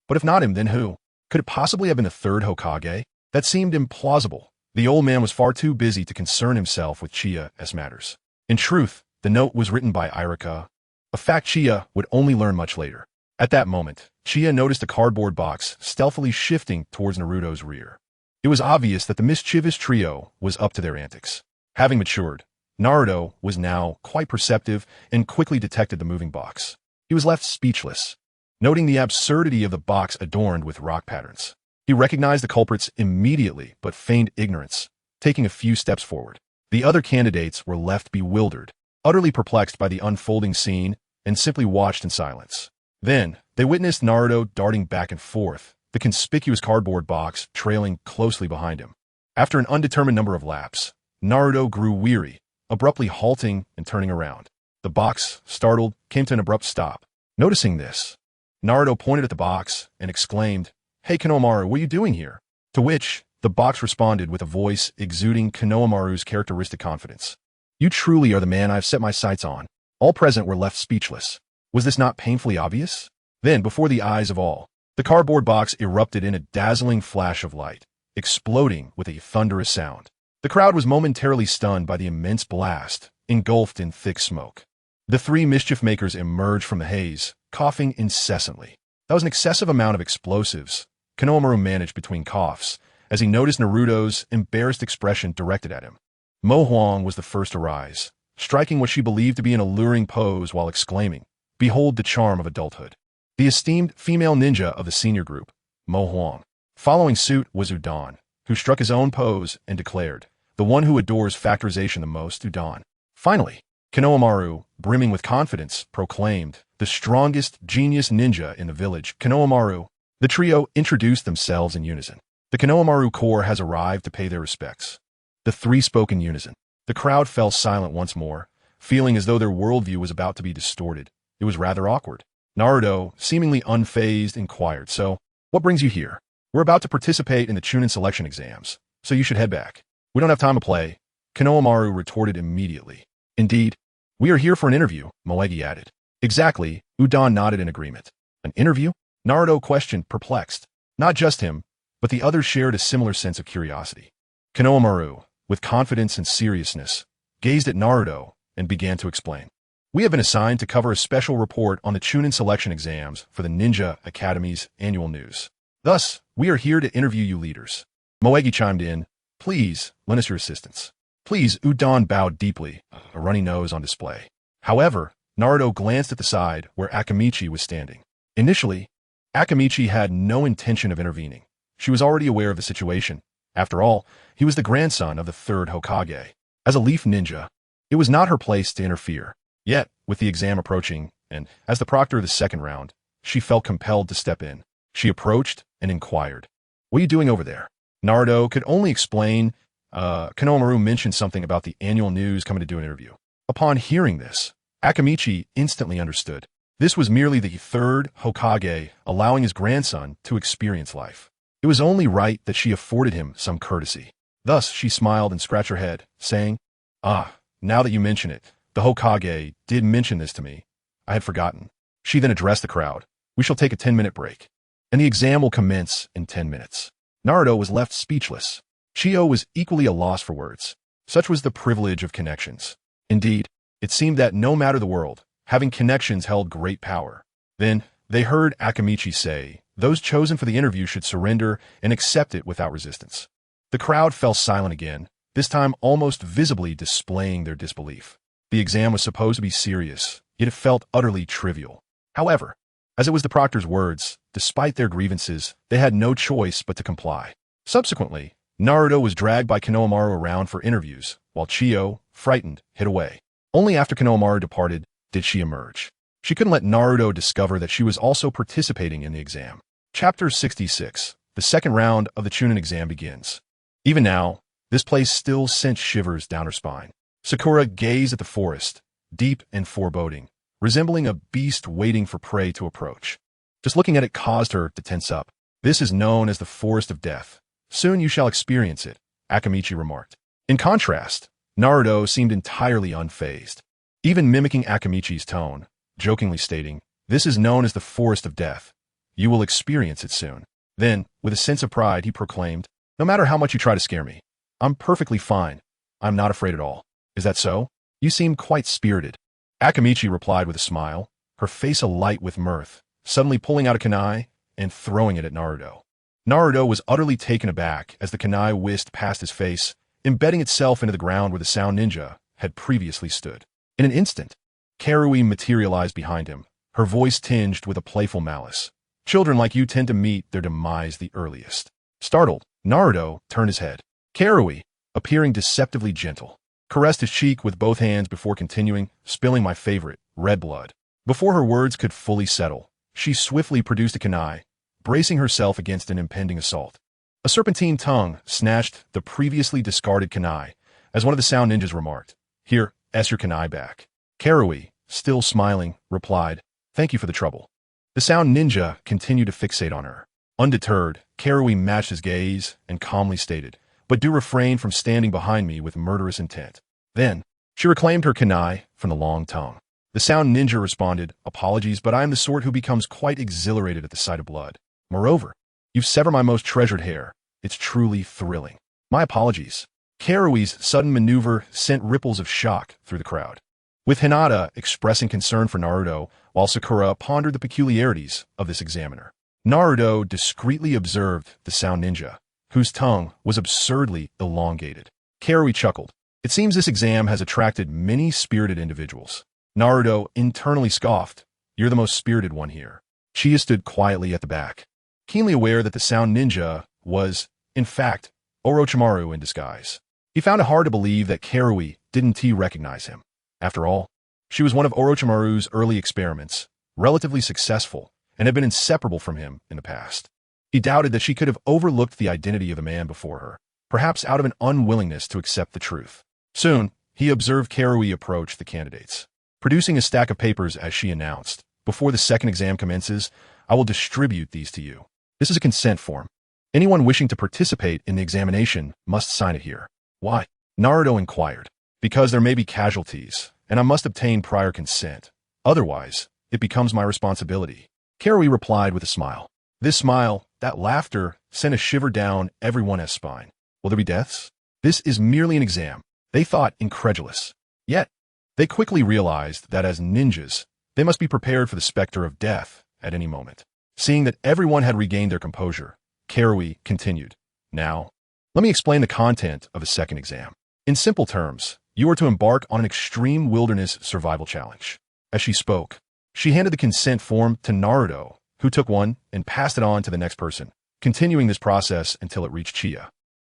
But if not him, then who? Could it possibly have been the third Hokage? That seemed implausible. The old man was far too busy to concern himself with Chia's matters. In truth, the note was written by Irika, a fact Chia would only learn much later. At that moment, Chia noticed a cardboard box stealthily shifting towards Naruto's rear. It was obvious that the mischievous trio was up to their antics. Having matured, Naruto was now quite perceptive and quickly detected the moving box. He was left speechless, noting the absurdity of the box adorned with rock patterns. He recognized the culprits immediately but feigned ignorance, taking a few steps forward. The other candidates were left bewildered, utterly perplexed by the unfolding scene, and simply watched in silence. Then, they witnessed Naruto darting back and forth, the conspicuous cardboard box trailing closely behind him. After an undetermined number of laps, Naruto grew weary, abruptly halting and turning around. The box, startled, came to an abrupt stop. Noticing this, Naruto pointed at the box and exclaimed, "Hey Konohamaru, what are you doing here?" To which, the box responded with a voice exuding Konohamaru's characteristic confidence. "You truly are the man I've set my sights on." All present were left speechless. Was this not painfully obvious? Then, before the eyes of all, the cardboard box erupted in a dazzling flash of light, exploding with a thunderous sound. The crowd was momentarily stunned by the immense blast, engulfed in thick smoke. The three mischief makers emerged from the haze, coughing incessantly. That was an excessive amount of explosives. Konohamaru managed between coughs, as he noticed Naruto's embarrassed expression directed at him. Mo Huang was the first to rise, striking what she believed to be an alluring pose while exclaiming, "Behold the charm of adulthood." The esteemed female ninja of the senior group, Mo Huang. Following suit was Udon, who struck his own pose and declared, "The one who adores factorization the most, Udon." Finally, Konohamaru, brimming with confidence, proclaimed, "The strongest genius ninja in the village, Konohamaru." The trio introduced themselves in unison. "The Konohamaru Corps has arrived to pay their respects." The three spoke in unison. The crowd fell silent once more, feeling as though their worldview was about to be distorted. It was rather awkward. Naruto, seemingly unfazed, inquired, "So, what brings you here?" "We're about to participate in the Chunin selection exams, so you should head back." "We don't have time to play," Konohamaru retorted immediately. "Indeed, we are here for an interview," Moegi added. "Exactly," Udon nodded in agreement. "An interview?" Naruto questioned, perplexed. Not just him, but the others shared a similar sense of curiosity. Konohamaru, with confidence and seriousness, gazed at Naruto and began to explain. "We have been assigned to cover a special report on the Chunin selection exams for the Ninja Academy's annual news. Thus, we are here to interview you leaders." Moegi chimed in, "Please, lend us your assistance." "Please," Udon bowed deeply, a runny nose on display. However, Naruto glanced at the side where Akamichi was standing. Initially, Akamichi had no intention of intervening. She was already aware of the situation. After all, he was the grandson of the third Hokage. As a leaf ninja, it was not her place to interfere. Yet, with the exam approaching, and as the proctor of the second round, she felt compelled to step in. She approached and inquired, "What are you doing over there?" Naruto could only explain. Konohamaru mentioned something about the annual news coming to do an interview. Upon hearing this, Akamichi instantly understood. This was merely the third Hokage allowing his grandson to experience life. It was only right that she afforded him some courtesy. Thus, she smiled and scratched her head, saying, "Ah, now that you mention it, the Hokage did mention this to me. I had forgotten." She then addressed the crowd. "We shall take a 10-minute break, and the exam will commence in 10 minutes. Naruto was left speechless. Chio was equally a loss for words. Such was the privilege of connections. Indeed, it seemed that no matter the world, having connections held great power. Then, they heard Akamichi say, those chosen for the interview should surrender and accept it without resistance. The crowd fell silent again, this time almost visibly displaying their disbelief. The exam was supposed to be serious, yet it felt utterly trivial. However, as it was the proctor's words, despite their grievances, they had no choice but to comply. Subsequently, Naruto was dragged by Konohamaru around for interviews, while Chio, frightened, hid away. Only after Konohamaru departed did she emerge. She couldn't let Naruto discover that she was also participating in the exam. Chapter 66. The second round of the Chunin exam begins. Even now, this place still sent shivers down her spine. Sakura gazed at the forest, deep and foreboding, resembling a beast waiting for prey to approach. Just looking at it caused her to tense up. "This is known as the Forest of Death. Soon you shall experience it," Akamichi remarked. In contrast, Naruto seemed entirely unfazed, even mimicking Akamichi's tone, jokingly stating, "This is known as the Forest of Death. You will experience it soon." Then, with a sense of pride, he proclaimed, "No matter how much you try to scare me, I'm perfectly fine. I'm not afraid at all. Is that so? You seem quite spirited." Akamichi replied with a smile, her face alight with mirth, suddenly pulling out a kunai and throwing it at Naruto. Naruto was utterly taken aback as the kunai whisked past his face, embedding itself into the ground where the sound ninja had previously stood. In an instant, Karui materialized behind him, her voice tinged with a playful malice. "Children like you tend to meet their demise the earliest." Startled, Naruto turned his head. Karui, appearing deceptively gentle, caressed his cheek with both hands before continuing, "Spilling my favorite, red blood." Before her words could fully settle, she swiftly produced a kunai, bracing herself against an impending assault. A serpentine tongue snatched the previously discarded kunai, as one of the sound ninjas remarked, "Here, your kunai back." Karui, still smiling, replied, "Thank you for the trouble." The sound ninja continued to fixate on her. Undeterred, Karui matched his gaze and calmly stated, "But do refrain from standing behind me with murderous intent." Then, she reclaimed her kunai from the long tongue. The sound ninja responded, "Apologies, but I am the sort who becomes quite exhilarated at the sight of blood. Moreover, you've severed my most treasured hair. It's truly thrilling. My apologies." Karui's sudden maneuver sent ripples of shock through the crowd, with Hinata expressing concern for Naruto, while Sakura pondered the peculiarities of this examiner. Naruto discreetly observed the sound ninja, whose tongue was absurdly elongated. Karui chuckled. "It seems this exam has attracted many spirited individuals." Naruto internally scoffed, "You're the most spirited one here." Chie stood quietly at the back, keenly aware that the sound ninja was, in fact, Orochimaru in disguise. He found it hard to believe that Karui didn't recognize him. After all, she was one of Orochimaru's early experiments, relatively successful, and had been inseparable from him in the past. He doubted that she could have overlooked the identity of the man before her, perhaps out of an unwillingness to accept the truth. Soon, he observed Karui approach the candidates, producing a stack of papers as she announced, "Before the second exam commences, I will distribute these to you. This is a consent form. Anyone wishing to participate in the examination must sign it here." "Why?" Naruto inquired. "Because there may be casualties, and I must obtain prior consent. Otherwise, it becomes my responsibility." Karui replied with a smile. This smile, that laughter, sent a shiver down everyone's spine. "Will there be deaths?" "This is merely an exam," they thought, incredulous. Yet, they quickly realized that as ninjas, they must be prepared for the specter of death at any moment. Seeing that everyone had regained their composure, Karui continued, "Now, let me explain the content of the second exam. In simple terms, you are to embark on an extreme wilderness survival challenge." As she spoke, she handed the consent form to Naruto, who took one and passed it on to the next person, continuing this process until it reached Chie.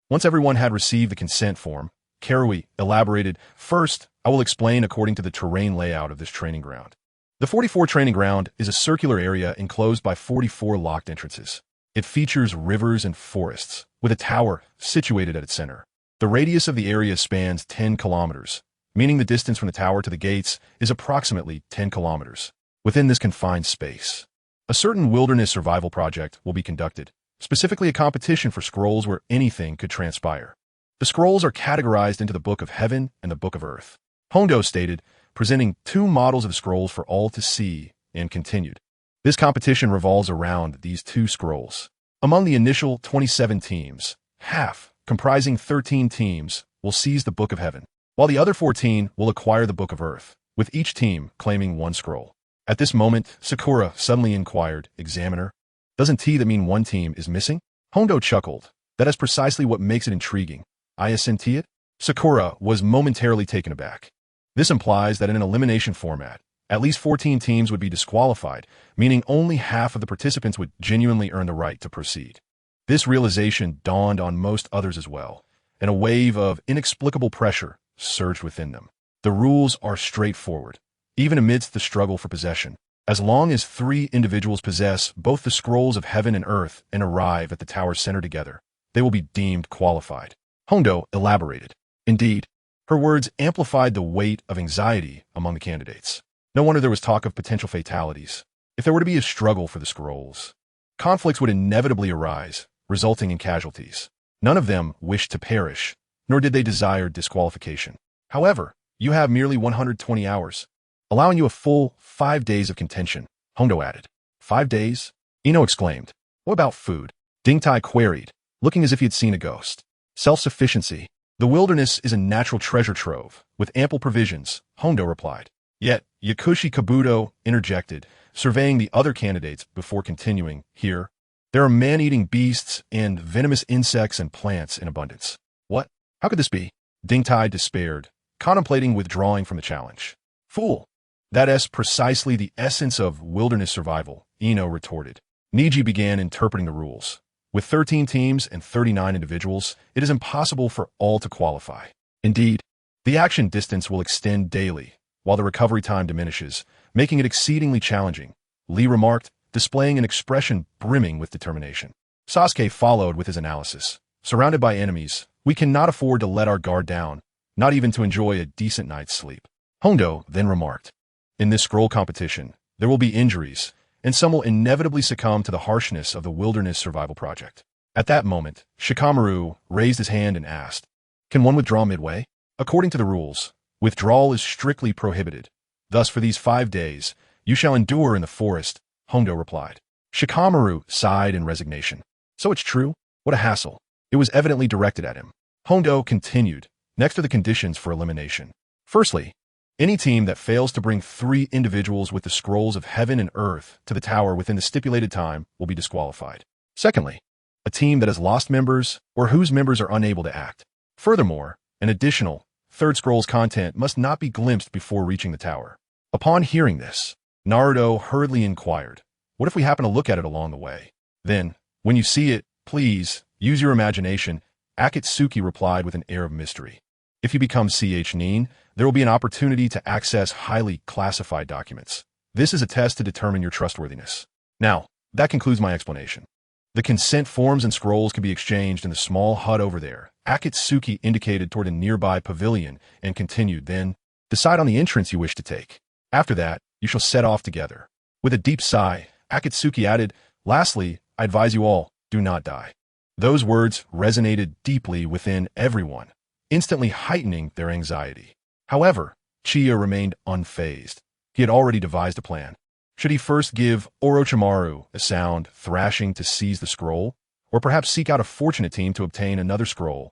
Once everyone had received the consent form, Karui elaborated, "First, I will explain according to the terrain layout of this training ground. The 44 training ground is a circular area enclosed by 44 locked entrances. It features rivers and forests, with a tower situated at its center. The radius of the area spans 10 kilometers, meaning the distance from the tower to the gates is approximately 10 kilometers. Within this confined space, a certain wilderness survival project will be conducted, specifically a competition for scrolls where anything could transpire. The scrolls are categorized into the Book of Heaven and the Book of Earth." Hondo stated, presenting 2 models of scrolls for all to see, and continued. "This competition revolves around these 2 scrolls. Among the initial 27 teams, half, comprising 13 teams, will seize the Book of Heaven, while the other 14 will acquire the Book of Earth, with each team claiming 1 scroll." At this moment, Sakura suddenly inquired, "Examiner, doesn't that mean 1 team is missing?" Hondo chuckled. "That is precisely what makes it intriguing. I assent it?" Sakura was momentarily taken aback. This implies that in an elimination format, at least 14 teams would be disqualified, meaning only half of the participants would genuinely earn the right to proceed. This realization dawned on most others as well, and a wave of inexplicable pressure surged within them. The rules are straightforward, even amidst the struggle for possession. As long as 3 individuals possess both the scrolls of heaven and earth and arrive at the tower's center together, they will be deemed qualified. Hondo elaborated. Indeed, her words amplified the weight of anxiety among the candidates. No wonder there was talk of potential fatalities. If there were to be a struggle for the scrolls, conflicts would inevitably arise, resulting in casualties. None of them wished to perish, nor did they desire disqualification. However, you have merely 120 hours, allowing you a full 5 days of contention, Hondo added. 5 days? Ino exclaimed. What about food? Dingtai queried, looking as if he had seen a ghost. Self-sufficiency. The wilderness is a natural treasure trove, with ample provisions, Hondo replied. Yet, Yakushi Kabuto interjected, surveying the other candidates before continuing, here, there are man-eating beasts and venomous insects and plants in abundance. What? How could this be? Dingtai despaired, contemplating withdrawing from the challenge. Fool! That's precisely the essence of wilderness survival, Ino retorted. Niji began interpreting the rules. With 13 teams and 39 individuals, it is impossible for all to qualify. Indeed, the action distance will extend daily, while the recovery time diminishes, making it exceedingly challenging, Lee remarked, displaying an expression brimming with determination. Sasuke followed with his analysis. Surrounded by enemies, we cannot afford to let our guard down, not even to enjoy a decent night's sleep. Hondo then remarked, in this scroll competition, there will be injuries, and some will inevitably succumb to the harshness of the wilderness survival project. At that moment, Shikamaru raised his hand and asked, can one withdraw midway? According to the rules, withdrawal is strictly prohibited. Thus, for these 5 days, you shall endure in the forest, Hondo replied. Shikamaru sighed in resignation. So it's true? What a hassle. It was evidently directed at him. Hondo continued, next are the conditions for elimination. Firstly, any team that fails to bring 3 individuals with the scrolls of heaven and earth to the tower within the stipulated time will be disqualified. Secondly, a team that has lost members or whose members are unable to act. Furthermore, an additional third scroll's content must not be glimpsed before reaching the tower. Upon hearing this, Naruto hurriedly inquired, what if we happen to look at it along the way? Then, when you see it, please, use your imagination, Akatsuki replied with an air of mystery. If you become Nin, there will be an opportunity to access highly classified documents. This is a test to determine your trustworthiness. Now, that concludes my explanation. The consent forms and scrolls can be exchanged in the small hut over there. Akatsuki indicated toward a nearby pavilion and continued, then, decide on the entrance you wish to take. After that, you shall set off together. With a deep sigh, Akatsuki added, lastly, I advise you all, do not die. Those words resonated deeply within everyone, instantly heightening their anxiety. However, Chiya remained unfazed. He had already devised a plan. Should he first give Orochimaru a sound thrashing to seize the scroll, or perhaps seek out a fortunate team to obtain another scroll,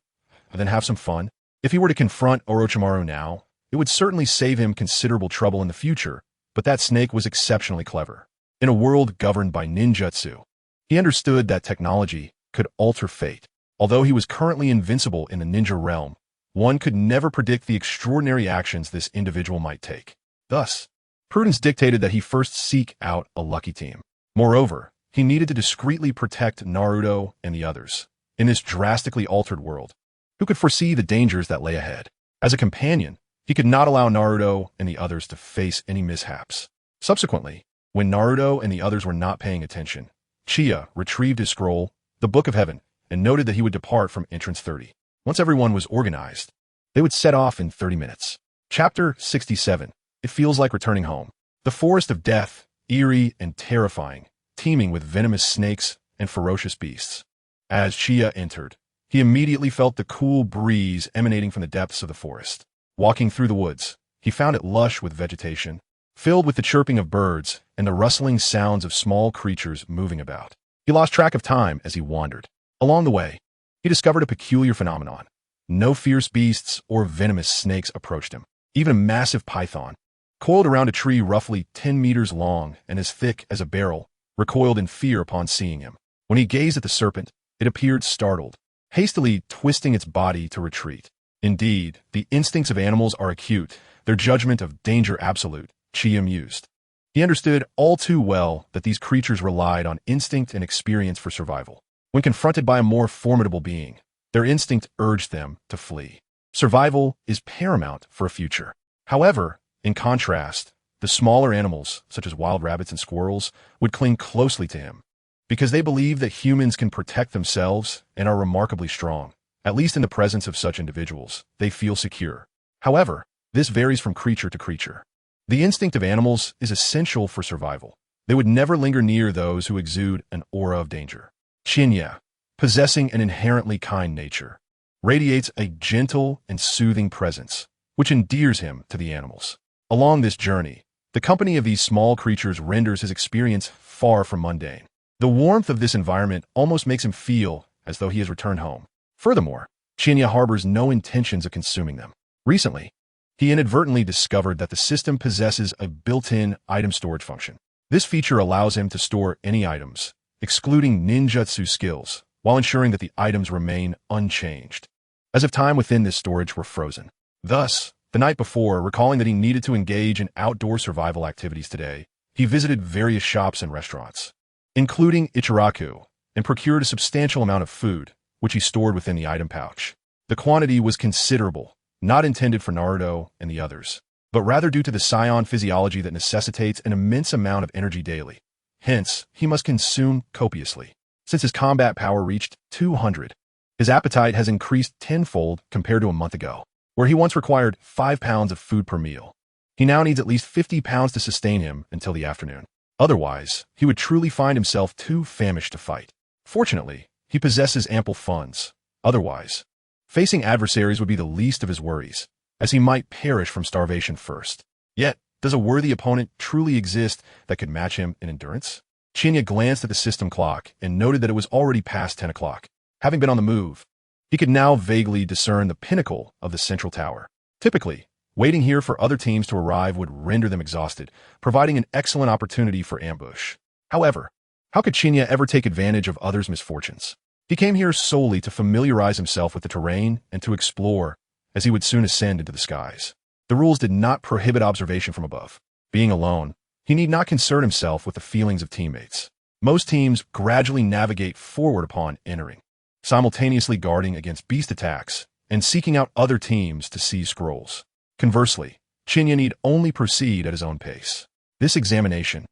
and then have some fun? If he were to confront Orochimaru now, it would certainly save him considerable trouble in the future, but that snake was exceptionally clever. In a world governed by ninjutsu, he understood that technology could alter fate. Although he was currently invincible in the ninja realm, one could never predict the extraordinary actions this individual might take. Thus, prudence dictated that he first seek out a lucky team. Moreover, he needed to discreetly protect Naruto and the others. In this drastically altered world, who could foresee the dangers that lay ahead? As a companion, he could not allow Naruto and the others to face any mishaps. Subsequently, when Naruto and the others were not paying attention, Chiya retrieved his scroll, the Book of Heaven, and noted that he would depart from entrance 30. Once everyone was organized, they would set off in 30 minutes. Chapter 67. It feels like returning home. The forest of death, eerie and terrifying, teeming with venomous snakes and ferocious beasts. As Chiya entered, he immediately felt the cool breeze emanating from the depths of the forest. Walking through the woods, he found it lush with vegetation, filled with the chirping of birds and the rustling sounds of small creatures moving about. He lost track of time as he wandered. Along the way, he discovered a peculiar phenomenon. No fierce beasts or venomous snakes approached him. Even a massive python, coiled around a tree roughly 10 meters long and as thick as a barrel, recoiled in fear upon seeing him. When he gazed at the serpent, it appeared startled, hastily twisting its body to retreat. Indeed, the instincts of animals are acute, their judgment of danger absolute, Chiya mused. He understood all too well that these creatures relied on instinct and experience for survival. When confronted by a more formidable being, their instinct urged them to flee. Survival is paramount for a future. However, in contrast, the smaller animals, such as wild rabbits and squirrels, would cling closely to him, because they believe that humans can protect themselves and are remarkably strong. At least in the presence of such individuals, they feel secure. However, this varies from creature to creature. The instinct of animals is essential for survival. They would never linger near those who exude an aura of danger. Qianye, possessing an inherently kind nature, radiates a gentle and soothing presence, which endears him to the animals. Along this journey, the company of these small creatures renders his experience far from mundane. The warmth of this environment almost makes him feel as though he has returned home. Furthermore, Qianye harbors no intentions of consuming them. Recently, he inadvertently discovered that the system possesses a built-in item storage function. This feature allows him to store any items, excluding ninjutsu skills, while ensuring that the items remain unchanged, as if time within this storage were frozen. Thus, the night before, recalling that he needed to engage in outdoor survival activities today, he visited various shops and restaurants, including Ichiraku, and procured a substantial amount of food, which he stored within the item pouch. The quantity was considerable, not intended for Naruto and the others, but rather due to the Saiyan physiology that necessitates an immense amount of energy daily. Hence, he must consume copiously. Since his combat power reached 200, his appetite has increased tenfold compared to a month ago, where he once required 5 pounds of food per meal. He now needs at least 50 pounds to sustain him until the afternoon. Otherwise, he would truly find himself too famished to fight. Fortunately, he possesses ample funds. Otherwise, facing adversaries would be the least of his worries, as he might perish from starvation first. Yet, does a worthy opponent truly exist that could match him in endurance? Qianye glanced at the system clock and noted that it was already past 10 o'clock. Having been on the move, he could now vaguely discern the pinnacle of the central tower. Typically, waiting here for other teams to arrive would render them exhausted, providing an excellent opportunity for ambush. However, how could Qianye ever take advantage of others' misfortunes? He came here solely to familiarize himself with the terrain and to explore, as he would soon ascend into the skies. The rules did not prohibit observation from above. Being alone, he need not concern himself with the feelings of teammates. Most teams gradually navigate forward upon entering, simultaneously guarding against beast attacks and seeking out other teams to seize scrolls. Conversely, Qianye need only proceed at his own pace. This examination,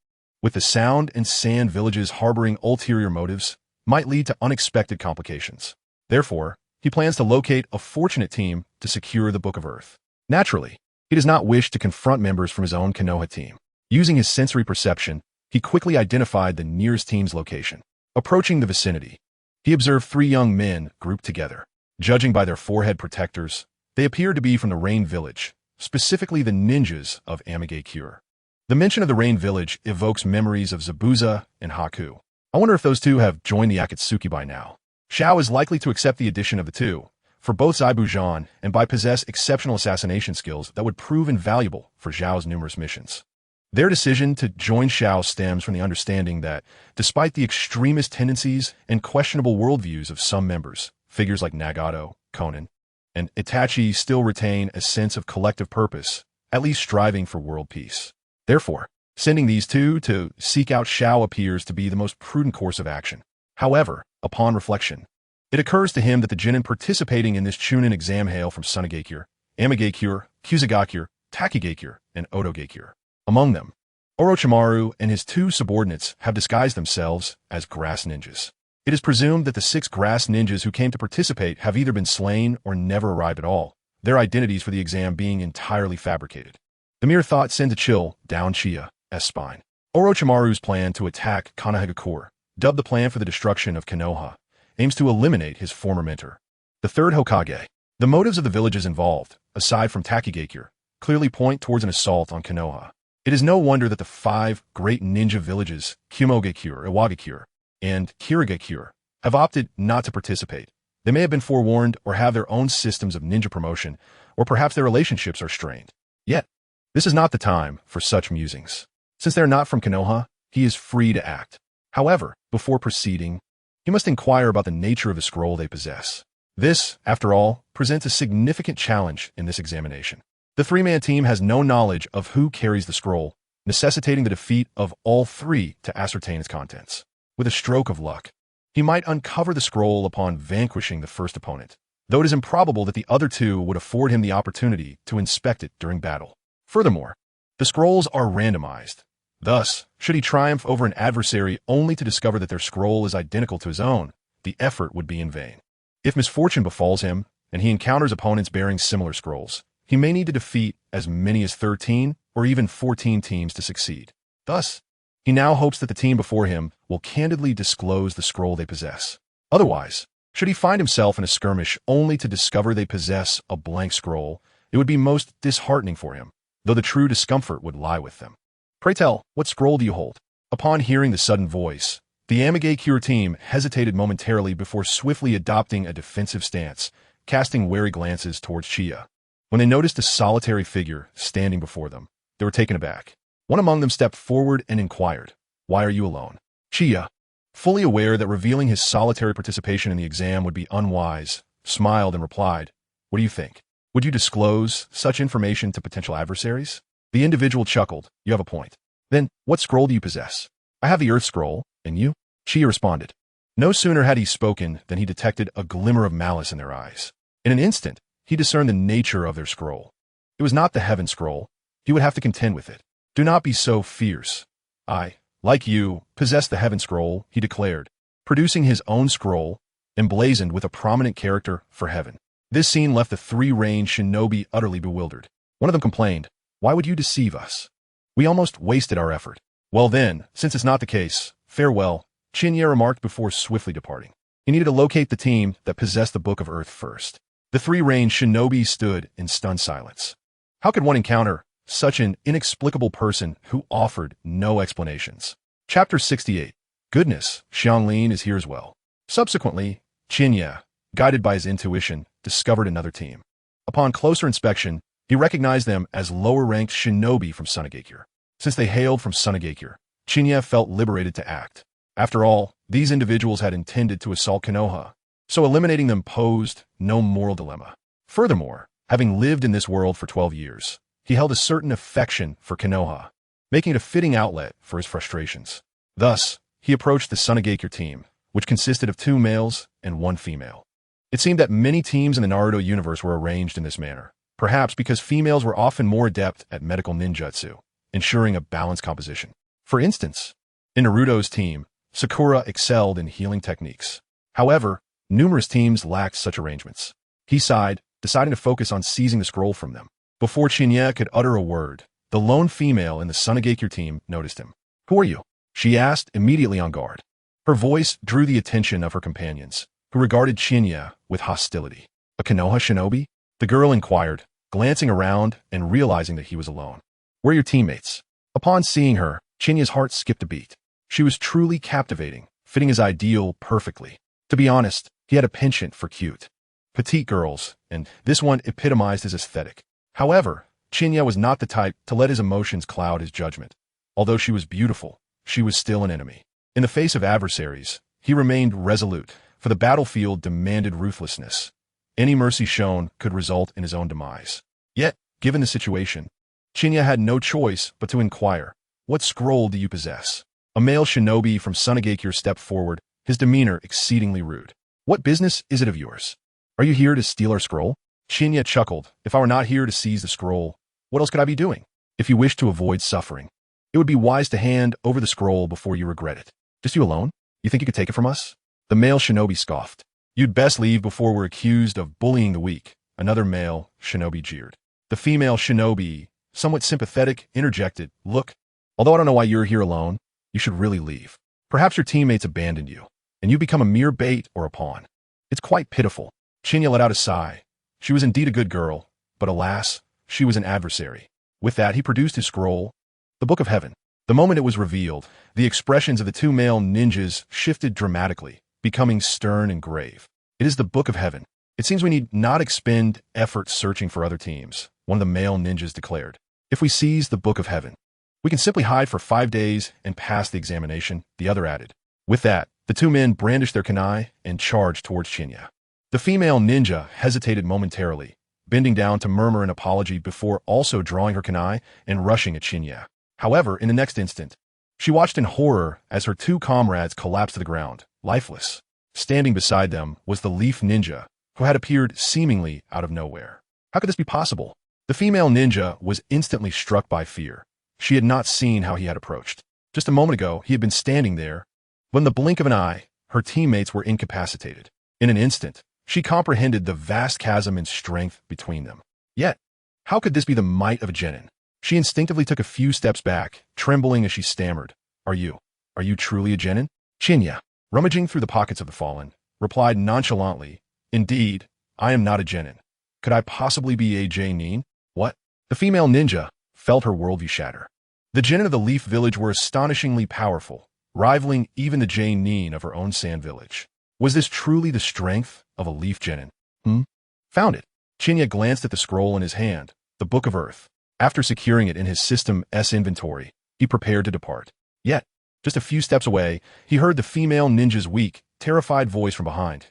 with the sound and sand villages harboring ulterior motives, might lead to unexpected complications. Therefore, he plans to locate a fortunate team to secure the Book of Earth. Naturally, he does not wish to confront members from his own Konoha team. Using his sensory perception, he quickly identified the nearest team's location. Approaching the vicinity, he observed 3 young men grouped together. Judging by their forehead protectors, they appeared to be from the Rain Village, specifically the ninjas of Amigakure. The mention of the Rain Village evokes memories of Zabuza and Haku. I wonder if those two have joined the Akatsuki by now. Xiao is likely to accept the addition of the two, for both Zaibujan and by possess exceptional assassination skills that would prove invaluable for Zhao's numerous missions. Their decision to join Xiao stems from the understanding that, despite the extremist tendencies and questionable worldviews of some members, figures like Nagato, Konan, and Itachi still retain a sense of collective purpose, at least striving for world peace. Therefore, sending these two to seek out Xiao appears to be the most prudent course of action. However, upon reflection, it occurs to him that the genin participating in this Chunin exam hail from Sunagakure, Amigakure, Kusagakure, Takigakure, and Otogakure. Among them, Orochimaru and his 2 subordinates have disguised themselves as grass ninjas. It is presumed that the 6 grass ninjas who came to participate have either been slain or never arrived at all, their identities for the exam being entirely fabricated. The mere thought sends a chill down Chia's spine. Orochimaru's plan to attack Konohagakure, dubbed the plan for the destruction of Konoha, aims to eliminate his former mentor, the 3rd Hokage. The motives of the villages involved, aside from Takigakure, clearly point towards an assault on Konoha. It is no wonder that the 5 great ninja villages, Kumogakure, Iwagakure, and Kirigakure, have opted not to participate. They may have been forewarned or have their own systems of ninja promotion, or perhaps their relationships are strained. Yet, this is not the time for such musings. Since they are not from Konoha, he is free to act. However, before proceeding, he must inquire about the nature of the scroll they possess. This, after all, presents a significant challenge in this examination. The 3-man team has no knowledge of who carries the scroll, necessitating the defeat of all 3 to ascertain its contents. With a stroke of luck, he might uncover the scroll upon vanquishing the first opponent, though it is improbable that the other 2 would afford him the opportunity to inspect it during battle. Furthermore, the scrolls are randomized. Thus, should he triumph over an adversary only to discover that their scroll is identical to his own, the effort would be in vain. If misfortune befalls him, and he encounters opponents bearing similar scrolls, he may need to defeat as many as 13 or even 14 teams to succeed. Thus, he now hopes that the team before him will candidly disclose the scroll they possess. Otherwise, should he find himself in a skirmish only to discover they possess a blank scroll, It would be most disheartening for him, though the true discomfort would lie with them. Pray tell, what scroll do you hold? Upon hearing the sudden voice, the Amigakure team hesitated momentarily before swiftly adopting a defensive stance, casting wary glances towards Chia. When they noticed a solitary figure standing before them, they were taken aback. One among them stepped forward and inquired, "Why are you alone?" Chia, fully aware that revealing his solitary participation in the exam would be unwise, smiled and replied, "What do you think? Would you disclose such information to potential adversaries?" The individual chuckled, "You have a point. Then, what scroll do you possess?" "I have the Earth Scroll, and you?" Chia responded. No sooner had he spoken than he detected a glimmer of malice in their eyes. In an instant, he discerned the nature of their scroll. It was not the Heaven Scroll. He would have to contend with it. "Do not be so fierce. I, like you, possess the Heaven Scroll," he declared, producing his own scroll, emblazoned with a prominent character for heaven. This scene left the three-ranged shinobi utterly bewildered. One of them complained, "Why would you deceive us? We almost wasted our effort." "Well then, since it's not the case, farewell," Qianye remarked before swiftly departing. He needed to locate the team that possessed the Book of Earth first. The three-ranged shinobi stood in stunned silence. How could one encounter such an inexplicable person who offered no explanations? Chapter 68. Goodness, Xianglin is here as well. Subsequently, Qianye, guided by his intuition, discovered another team. Upon closer inspection, he recognized them as lower-ranked shinobi from Sunagakure. Since they hailed from Sunagakure, Qianye felt liberated to act. After all, these individuals had intended to assault Konoha, so eliminating them posed no moral dilemma. Furthermore, having lived in this world for 12 years, he held a certain affection for Konoha, making it a fitting outlet for his frustrations. Thus, he approached the Sunagakure team, which consisted of 2 males and 1 female. It seemed that many teams in the Naruto universe were arranged in this manner, perhaps because females were often more adept at medical ninjutsu, ensuring a balanced composition. For instance, in Naruto's team, Sakura excelled in healing techniques. However, numerous teams lacked such arrangements. He sighed, deciding to focus on seizing the scroll from them. Before Qianye could utter a word, the lone female in the Sunagakure team noticed him. "Who are you?" she asked, immediately on guard. Her voice drew the attention of her companions, who regarded Qianye with hostility. "A Konoha shinobi?" the girl inquired, glancing around and realizing that he was alone. "Where are your teammates?" Upon seeing her, Qianye's heart skipped a beat. She was truly captivating, fitting his ideal perfectly. To be honest, he had a penchant for cute, petite girls, and this one epitomized his aesthetic. However, Qianye was not the type to let his emotions cloud his judgment. Although she was beautiful, she was still an enemy. In the face of adversaries, he remained resolute, for the battlefield demanded ruthlessness. Any mercy shown could result in his own demise. Yet, given the situation, Qianye had no choice but to inquire, "What scroll do you possess?" A male shinobi from Sunagakure stepped forward, his demeanor exceedingly rude. "What business is it of yours? Are you here to steal our scroll?" Qianye chuckled. "If I were not here to seize the scroll, what else could I be doing? If you wish to avoid suffering, it would be wise to hand over the scroll before you regret it." "Just you alone? You think you could take it from us?" The male shinobi scoffed. "You'd best leave before we're accused of bullying the weak," another male shinobi jeered. The female shinobi, somewhat sympathetic, interjected, "Look, although I don't know why you're here alone, you should really leave. Perhaps your teammates abandoned you, and you become a mere bait or a pawn. It's quite pitiful." Qianye let out a sigh. She was indeed a good girl, but alas, she was an adversary. With that, he produced his scroll, the Book of Heaven. The moment it was revealed, the expressions of the 2 male ninjas shifted dramatically, becoming stern and grave. "It is the Book of Heaven. It seems we need not expend effort searching for other teams," one of the male ninjas declared. "If we seize the Book of Heaven, we can simply hide for 5 days and pass the examination," the other added. With that, the 2 men brandished their kunai and charged towards Qianye. The female ninja hesitated momentarily, bending down to murmur an apology before also drawing her kunai and rushing at Qianye. However, in the next instant, she watched in horror as her 2 comrades collapsed to the ground, lifeless. Standing beside them was the leaf ninja, who had appeared seemingly out of nowhere. How could this be possible? The female ninja was instantly struck by fear. She had not seen how he had approached. Just a moment ago, he had been standing there, but in the blink of an eye, her teammates were incapacitated. In an instant, she comprehended the vast chasm in strength between them. Yet, how could this be the might of a genin? She instinctively took a few steps back, trembling as she stammered, Are you truly a genin?" Qianye, rummaging through the pockets of the fallen, replied nonchalantly, "Indeed, I am not a genin. Could I possibly be a Nin? What? The female ninja felt her worldview shatter. The genin of the Leaf Village were astonishingly powerful, rivaling even the Nin of her own sand village. Was this truly the strength of a Leaf genin? Found it. Qianye glanced at the scroll in his hand, the Book of Earth. After securing it in his system's inventory, he prepared to depart. Yet, just a few steps away, he heard the female ninja's weak, terrified voice from behind.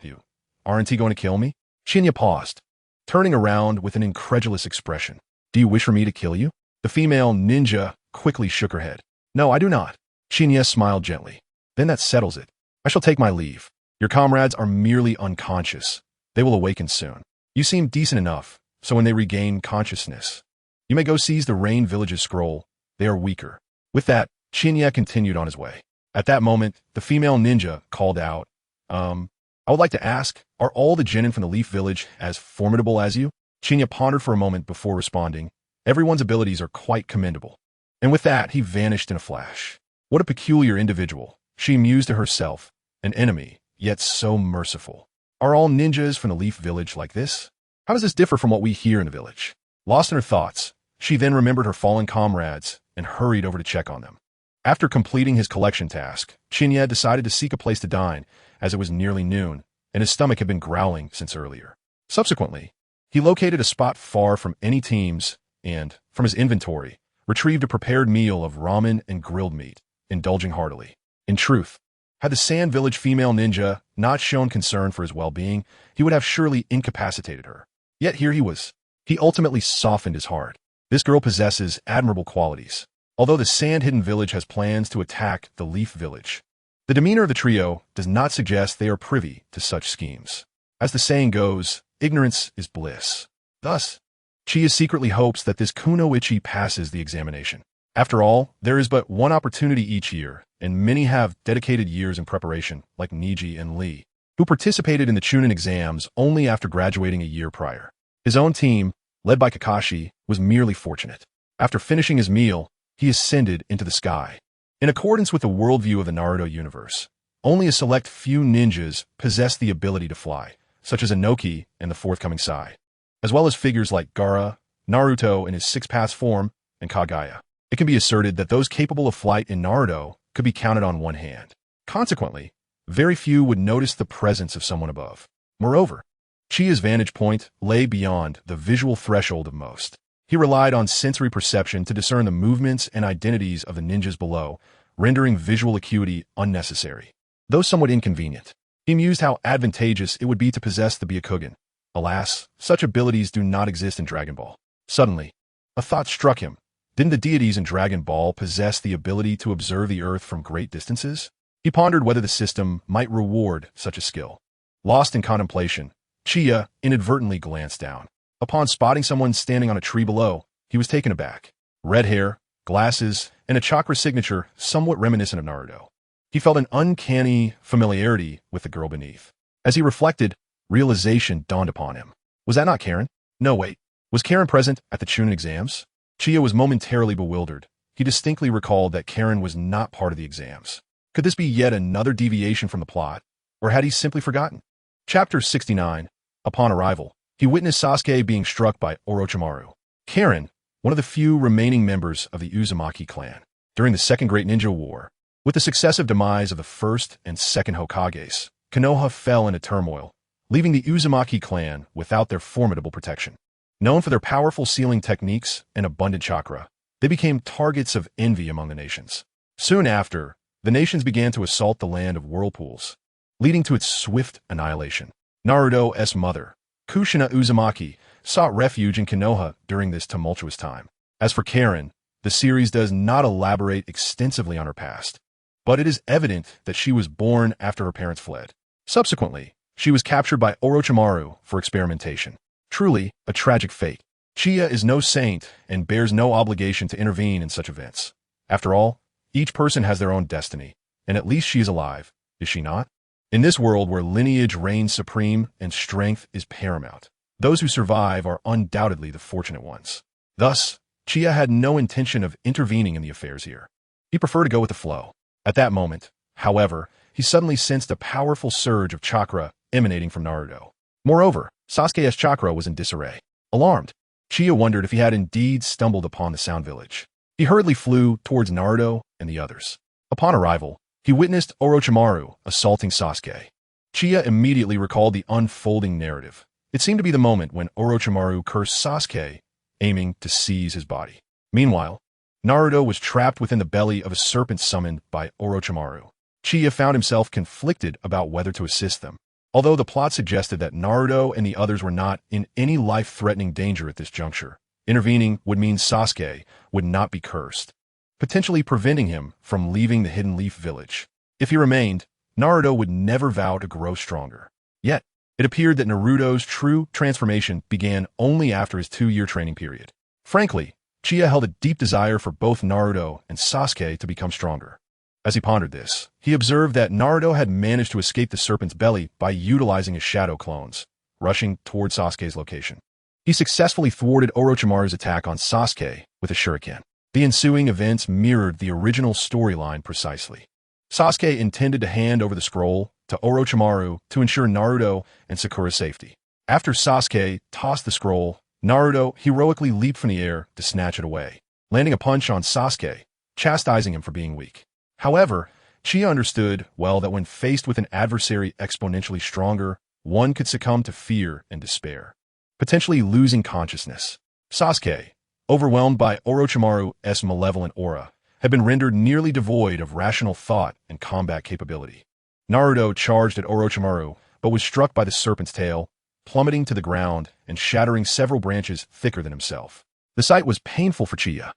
You aren't he going to kill me? Qianye paused, turning around with an incredulous expression. Do you wish for me to kill you? The female ninja quickly shook her head. No, I do not. Qianye smiled gently. Then that settles it. I shall take my leave. Your comrades are merely unconscious. They will awaken soon. You seem decent enough, so when they regain consciousness, you may go seize the Rain Village's scroll. They are weaker. With that, Qianye continued on his way. At that moment, the female ninja called out, I would like to ask, are all the genin from the Leaf Village as formidable as you? Qianye pondered for a moment before responding. Everyone's abilities are quite commendable. And with that, he vanished in a flash. What a peculiar individual, she mused to herself. An enemy, yet so merciful. Are all ninjas from the Leaf Village like this? How does this differ from what we hear in the village? Lost in her thoughts, she then remembered her fallen comrades and hurried over to check on them. After completing his collection task, Qianye decided to seek a place to dine, as it was nearly noon, and his stomach had been growling since earlier. Subsequently, he located a spot far from any teams and, from his inventory, retrieved a prepared meal of ramen and grilled meat, indulging heartily. In truth, had the Sand Village female ninja not shown concern for his well-being, he would have surely incapacitated her. Yet here he was. He ultimately softened his heart. This girl possesses admirable qualities. Although the Sand Hidden Village has plans to attack the Leaf Village, the demeanor of the trio does not suggest they are privy to such schemes. As the saying goes, ignorance is bliss. Thus, Qianye secretly hopes that this kunoichi passes the examination. After all, there is but one opportunity each year, and many have dedicated years in preparation, like Niji and Lee, who participated in the Chunin exams only after graduating a year prior. His own team, led by Kakashi, was merely fortunate. After finishing his meal, he ascended into the sky. In accordance with the worldview of the Naruto universe, only a select few ninjas possess the ability to fly, such as Inoki and the forthcoming Sai, as well as figures like Gaara, Naruto in his six-paths form, and Kagaya. It can be asserted that those capable of flight in Naruto could be counted on one hand. Consequently, very few would notice the presence of someone above. Moreover, Chia's vantage point lay beyond the visual threshold of most. He relied on sensory perception to discern the movements and identities of the ninjas below, rendering visual acuity unnecessary. Though somewhat inconvenient, he mused how advantageous it would be to possess the Byakugan. Alas, such abilities do not exist in Dragon Ball. Suddenly, a thought struck him. Didn't the deities in Dragon Ball possess the ability to observe the Earth from great distances? He pondered whether the system might reward such a skill. Lost in contemplation, Qianye inadvertently glanced down. Upon spotting someone standing on a tree below, he was taken aback. Red hair, glasses, and a chakra signature somewhat reminiscent of Naruto. He felt an uncanny familiarity with the girl beneath. As he reflected, realization dawned upon him. Was that not Karen? No, wait. Was Karen present at the Chunin exams? Qianye was momentarily bewildered. He distinctly recalled that Karen was not part of the exams. Could this be yet another deviation from the plot, or had he simply forgotten? Chapter 69. Upon arrival, he witnessed Sasuke being struck by Orochimaru. Karen, one of the few remaining members of the Uzumaki clan, during the Second Great Ninja War. With the successive demise of the first and second Hokages, Konoha fell into turmoil, leaving the Uzumaki clan without their formidable protection. Known for their powerful sealing techniques and abundant chakra, they became targets of envy among the nations. Soon after, the nations began to assault the land of whirlpools, leading to its swift annihilation. Naruto's mother, Kushina Uzumaki, sought refuge in Konoha during this tumultuous time. As for Karen, the series does not elaborate extensively on her past, but it is evident that she was born after her parents fled. Subsequently, she was captured by Orochimaru for experimentation. Truly a tragic fate. Qianye is no saint and bears no obligation to intervene in such events. After all, each person has their own destiny, and at least she is alive, is she not? In this world where lineage reigns supreme and strength is paramount, those who survive are undoubtedly the fortunate ones. Thus, Qianye had no intention of intervening in the affairs here. He preferred to go with the flow. At that moment, however, he suddenly sensed a powerful surge of chakra emanating from Naruto. Moreover, Sasuke's chakra was in disarray. Alarmed, Qianye wondered if he had indeed stumbled upon the Sound Village. He hurriedly flew towards Naruto and the others. Upon arrival, he witnessed Orochimaru assaulting Sasuke. Qianye immediately recalled the unfolding narrative. It seemed to be the moment when Orochimaru cursed Sasuke, aiming to seize his body. Meanwhile, Naruto was trapped within the belly of a serpent summoned by Orochimaru. Qianye found himself conflicted about whether to assist them. Although the plot suggested that Naruto and the others were not in any life-threatening danger at this juncture, intervening would mean Sasuke would not be cursed, potentially preventing him from leaving the Hidden Leaf Village. If he remained, Naruto would never vow to grow stronger. Yet, it appeared that Naruto's true transformation began only after his 2-year training period. Frankly, Qianye held a deep desire for both Naruto and Sasuke to become stronger. As he pondered this, he observed that Naruto had managed to escape the serpent's belly by utilizing his shadow clones, rushing toward Sasuke's location. He successfully thwarted Orochimaru's attack on Sasuke with a shuriken. The ensuing events mirrored the original storyline precisely. Sasuke intended to hand over the scroll to Orochimaru to ensure Naruto and Sakura's safety. After Sasuke tossed the scroll, Naruto heroically leaped from the air to snatch it away, landing a punch on Sasuke, chastising him for being weak. However, Qianye understood well that when faced with an adversary exponentially stronger, one could succumb to fear and despair, potentially losing consciousness. Sasuke, overwhelmed by Orochimaru's malevolent aura, had been rendered nearly devoid of rational thought and combat capability. Naruto charged at Orochimaru, but was struck by the serpent's tail, plummeting to the ground and shattering several branches thicker than himself. The sight was painful for Qianye.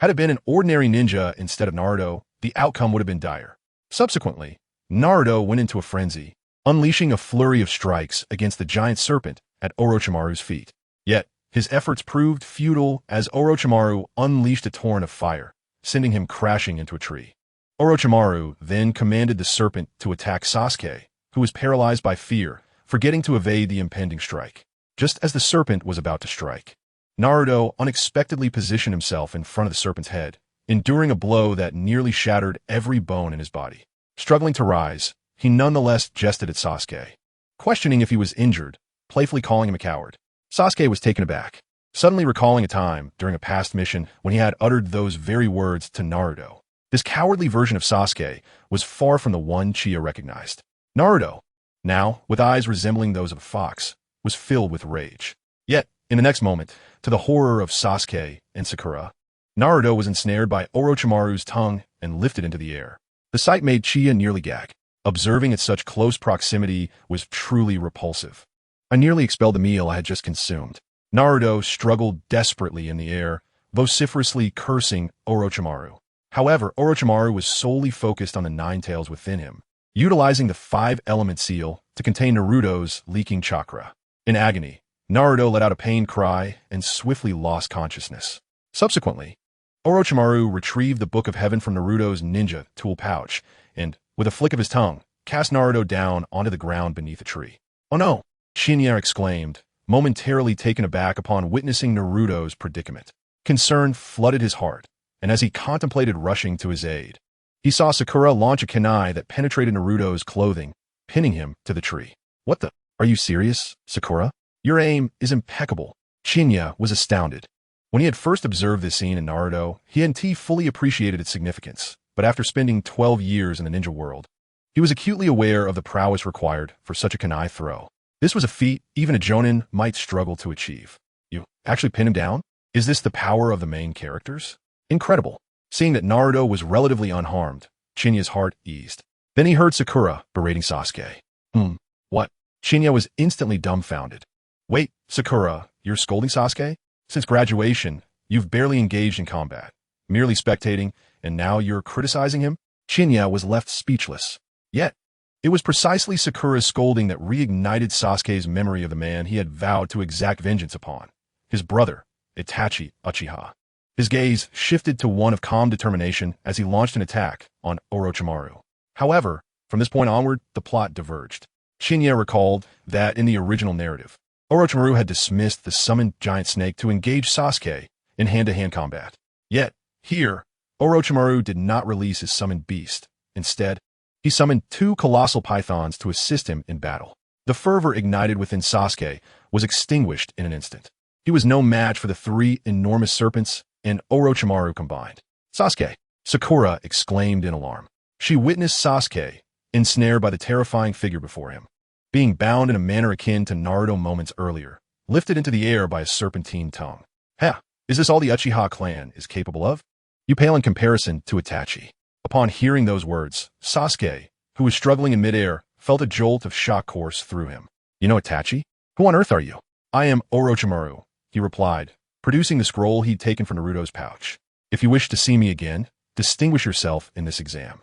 Had it been an ordinary ninja instead of Naruto, the outcome would have been dire. Subsequently, Naruto went into a frenzy, unleashing a flurry of strikes against the giant serpent at Orochimaru's feet. Yet, his efforts proved futile as Orochimaru unleashed a torrent of fire, sending him crashing into a tree. Orochimaru then commanded the serpent to attack Sasuke, who was paralyzed by fear, forgetting to evade the impending strike. Just as the serpent was about to strike, Naruto unexpectedly positioned himself in front of the serpent's head, enduring a blow that nearly shattered every bone in his body. Struggling to rise, he nonetheless jested at Sasuke, questioning if he was injured, playfully calling him a coward. Sasuke was taken aback, suddenly recalling a time during a past mission when he had uttered those very words to Naruto. This cowardly version of Sasuke was far from the one Qianye recognized. Naruto, now, with eyes resembling those of a fox, was filled with rage. Yet, in the next moment, to the horror of Sasuke and Sakura, Naruto was ensnared by Orochimaru's tongue and lifted into the air. The sight made Qianye nearly gag. Observing at such close proximity was truly repulsive. I nearly expelled the meal I had just consumed. Naruto struggled desperately in the air, vociferously cursing Orochimaru. However, Orochimaru was solely focused on the 9 tails within him, utilizing the 5-element seal to contain Naruto's leaking chakra. In agony, Naruto let out a pained cry and swiftly lost consciousness. Subsequently, Orochimaru retrieved the Book of Heaven from Naruto's ninja tool pouch and, with a flick of his tongue, cast Naruto down onto the ground beneath a tree. "Oh no!" Qianye exclaimed, momentarily taken aback upon witnessing Naruto's predicament. Concern flooded his heart, and as he contemplated rushing to his aid, he saw Sakura launch a kunai that penetrated Naruto's clothing, pinning him to the tree. "What the? Are you serious, Sakura? Your aim is impeccable." Qianye was astounded. When he had first observed this scene in Naruto, he hadn't fully appreciated its significance, but after spending 12 years in the ninja world, he was acutely aware of the prowess required for such a kunai throw. This was a feat even a jonin might struggle to achieve. You actually pin him down? Is this the power of the main characters? Incredible. Seeing that Naruto was relatively unharmed, Qianye's heart eased. Then he heard Sakura berating Sasuke. What? Qianye was instantly dumbfounded. Wait, Sakura, you're scolding Sasuke? Since graduation, you've barely engaged in combat, merely spectating, and now you're criticizing him? Qianye was left speechless. Yet, it was precisely Sakura's scolding that reignited Sasuke's memory of the man he had vowed to exact vengeance upon, his brother, Itachi Uchiha. His gaze shifted to one of calm determination as he launched an attack on Orochimaru. However, from this point onward, the plot diverged. Qianye recalled that in the original narrative, Orochimaru had dismissed the summoned giant snake to engage Sasuke in hand-to-hand combat. Yet, here, Orochimaru did not release his summoned beast. Instead, he summoned 2 colossal pythons to assist him in battle. The fervor ignited within Sasuke was extinguished in an instant. He was no match for the three enormous serpents and Orochimaru combined. "Sasuke!" Sakura exclaimed in alarm. She witnessed Sasuke, ensnared by the terrifying figure before him, being bound in a manner akin to Naruto moments earlier, lifted into the air by a serpentine tongue. "Ha! Is this all the Uchiha clan is capable of? You pale in comparison to Itachi." Upon hearing those words, Sasuke, who was struggling in midair, felt a jolt of shock course through him. "You know Itachi? Who on earth are you?" "I am Orochimaru," he replied, producing the scroll he'd taken from Naruto's pouch. "If you wish to see me again, distinguish yourself in this exam."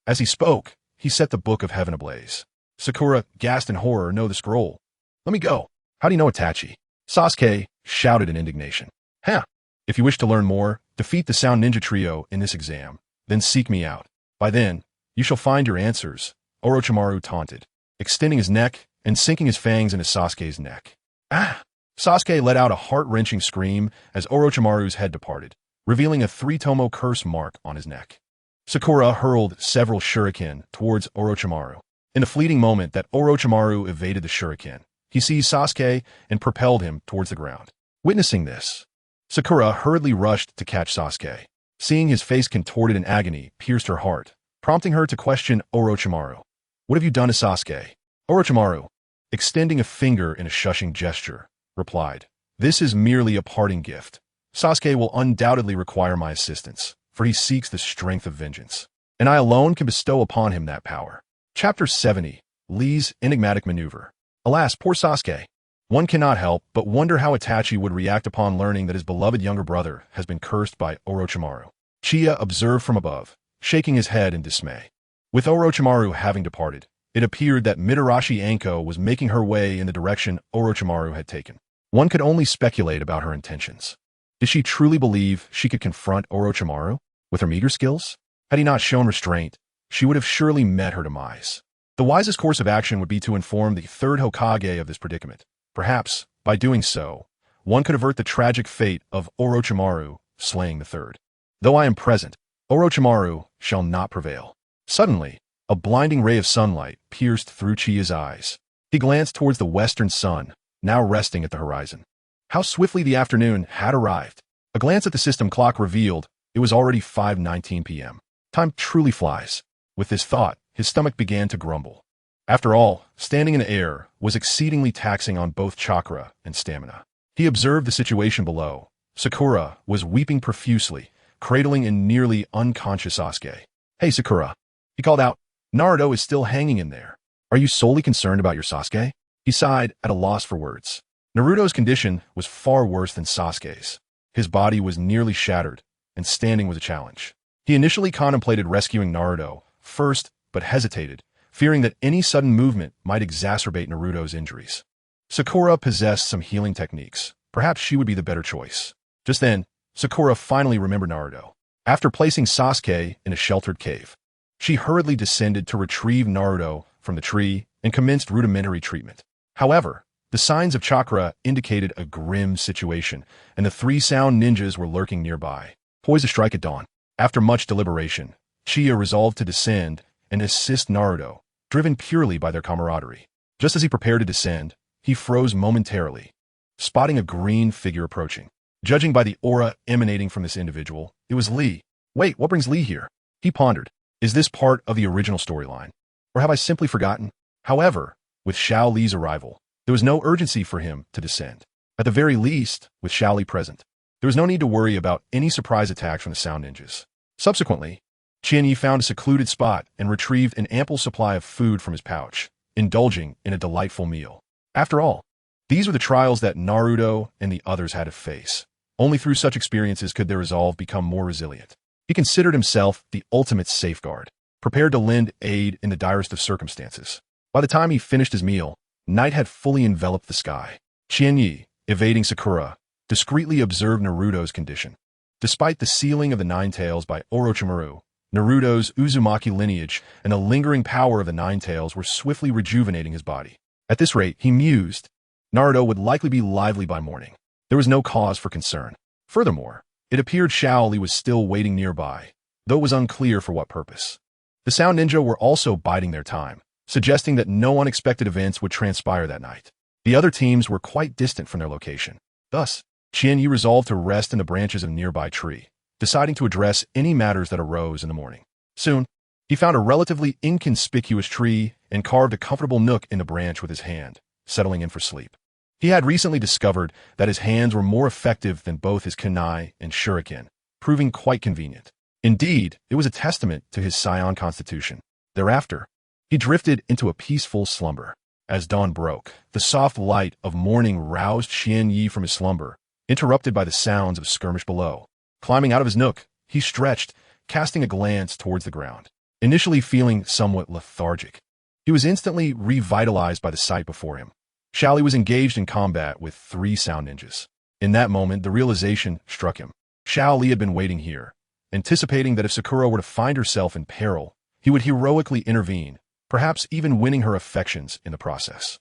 As he spoke, he set the book of heaven ablaze. Sakura, gasped in horror, "Know the scroll. Let me go." "How do you know Itachi?" Sasuke shouted in indignation. "Ha! If you wish to learn more, defeat the Sound Ninja Trio in this exam, then seek me out. By then, you shall find your answers," Orochimaru taunted, extending his neck and sinking his fangs into Sasuke's neck. "Ah!" Sasuke let out a heart-wrenching scream as Orochimaru's head departed, revealing a three-tomo curse mark on his neck. Sakura hurled several shuriken towards Orochimaru. In the fleeting moment that Orochimaru evaded the shuriken, he seized Sasuke and propelled him towards the ground. Witnessing this, Sakura hurriedly rushed to catch Sasuke. Seeing his face contorted in agony pierced her heart, prompting her to question Orochimaru. "What have you done to Sasuke?" Orochimaru, extending a finger in a shushing gesture, replied, "This is merely a parting gift. Sasuke will undoubtedly require my assistance, for he seeks the strength of vengeance, and I alone can bestow upon him that power." Chapter 70, Lee's Enigmatic Maneuver. Alas, poor Sasuke. One cannot help but wonder how Itachi would react upon learning that his beloved younger brother has been cursed by Orochimaru. Chia observed from above, shaking his head in dismay. With Orochimaru having departed, it appeared that Mitarashi Anko was making her way in the direction Orochimaru had taken. One could only speculate about her intentions. Did she truly believe she could confront Orochimaru with her meager skills? Had he not shown restraint, she would have surely met her demise. The wisest course of action would be to inform the third Hokage of this predicament. Perhaps, by doing so, one could avert the tragic fate of Orochimaru slaying the third. "Though I am present, Orochimaru shall not prevail." Suddenly, a blinding ray of sunlight pierced through Chia's eyes. He glanced towards the western sun, now resting at the horizon. How swiftly the afternoon had arrived. A glance at the system clock revealed it was already 5:19 p.m. Time truly flies. With this thought, his stomach began to grumble. After all, standing in the air was exceedingly taxing on both chakra and stamina. He observed the situation below. Sakura was weeping profusely, cradling a nearly unconscious Sasuke. "Hey, Sakura," he called out, "Naruto is still hanging in there. Are you solely concerned about your Sasuke?" He sighed, at a loss for words. Naruto's condition was far worse than Sasuke's. His body was nearly shattered, and standing was a challenge. He initially contemplated rescuing Naruto first, but hesitated, fearing that any sudden movement might exacerbate Naruto's injuries. Sakura possessed some healing techniques. Perhaps she would be the better choice. Just then, Sakura finally remembered Naruto. After placing Sasuke in a sheltered cave, she hurriedly descended to retrieve Naruto from the tree and commenced rudimentary treatment. However, the signs of chakra indicated a grim situation, and the three sound ninjas were lurking nearby, poised to strike at dawn. After much deliberation, Chia resolved to descend and assist Naruto, driven purely by their camaraderie. Just as he prepared to descend, he froze momentarily, spotting a green figure approaching. Judging by the aura emanating from this individual, it was Lee. "Wait, what brings Lee here?" he pondered. "Is this part of the original storyline? Or have I simply forgotten?" However, with Xiao Li's arrival, there was no urgency for him to descend. At the very least, with Xiao Li present, there was no need to worry about any surprise attacks from the Sound Ninjas. Subsequently, Qianye found a secluded spot and retrieved an ample supply of food from his pouch, indulging in a delightful meal. After all, these were the trials that Naruto and the others had to face. Only through such experiences could their resolve become more resilient. He considered himself the ultimate safeguard, prepared to lend aid in the direst of circumstances. By the time he finished his meal, night had fully enveloped the sky. Qianye, evading Sakura, discreetly observed Naruto's condition. Despite the sealing of the Nine Tails by Orochimaru, Naruto's Uzumaki lineage and the lingering power of the Nine Tails were swiftly rejuvenating his body. At this rate, he mused, Naruto would likely be lively by morning. There was no cause for concern. Furthermore, it appeared Xiao Li was still waiting nearby, though it was unclear for what purpose. The Sound Ninja were also biding their time, suggesting that no unexpected events would transpire that night. The other teams were quite distant from their location. Thus, Qianye resolved to rest in the branches of a nearby tree, deciding to address any matters that arose in the morning. Soon, he found a relatively inconspicuous tree and carved a comfortable nook in the branch with his hand, settling in for sleep. He had recently discovered that his hands were more effective than both his kunai and shuriken, proving quite convenient. Indeed, it was a testament to his Saiyan constitution. Thereafter, he drifted into a peaceful slumber. As dawn broke, the soft light of morning roused Qianye from his slumber, interrupted by the sounds of skirmish below. Climbing out of his nook, he stretched, casting a glance towards the ground. Initially feeling somewhat lethargic, he was instantly revitalized by the sight before him. Xiaoli was engaged in combat with 3 sound ninjas. In that moment, the realization struck him. Xiaoli had been waiting here, anticipating that if Sakura were to find herself in peril, he would heroically intervene, perhaps even winning her affections in the process.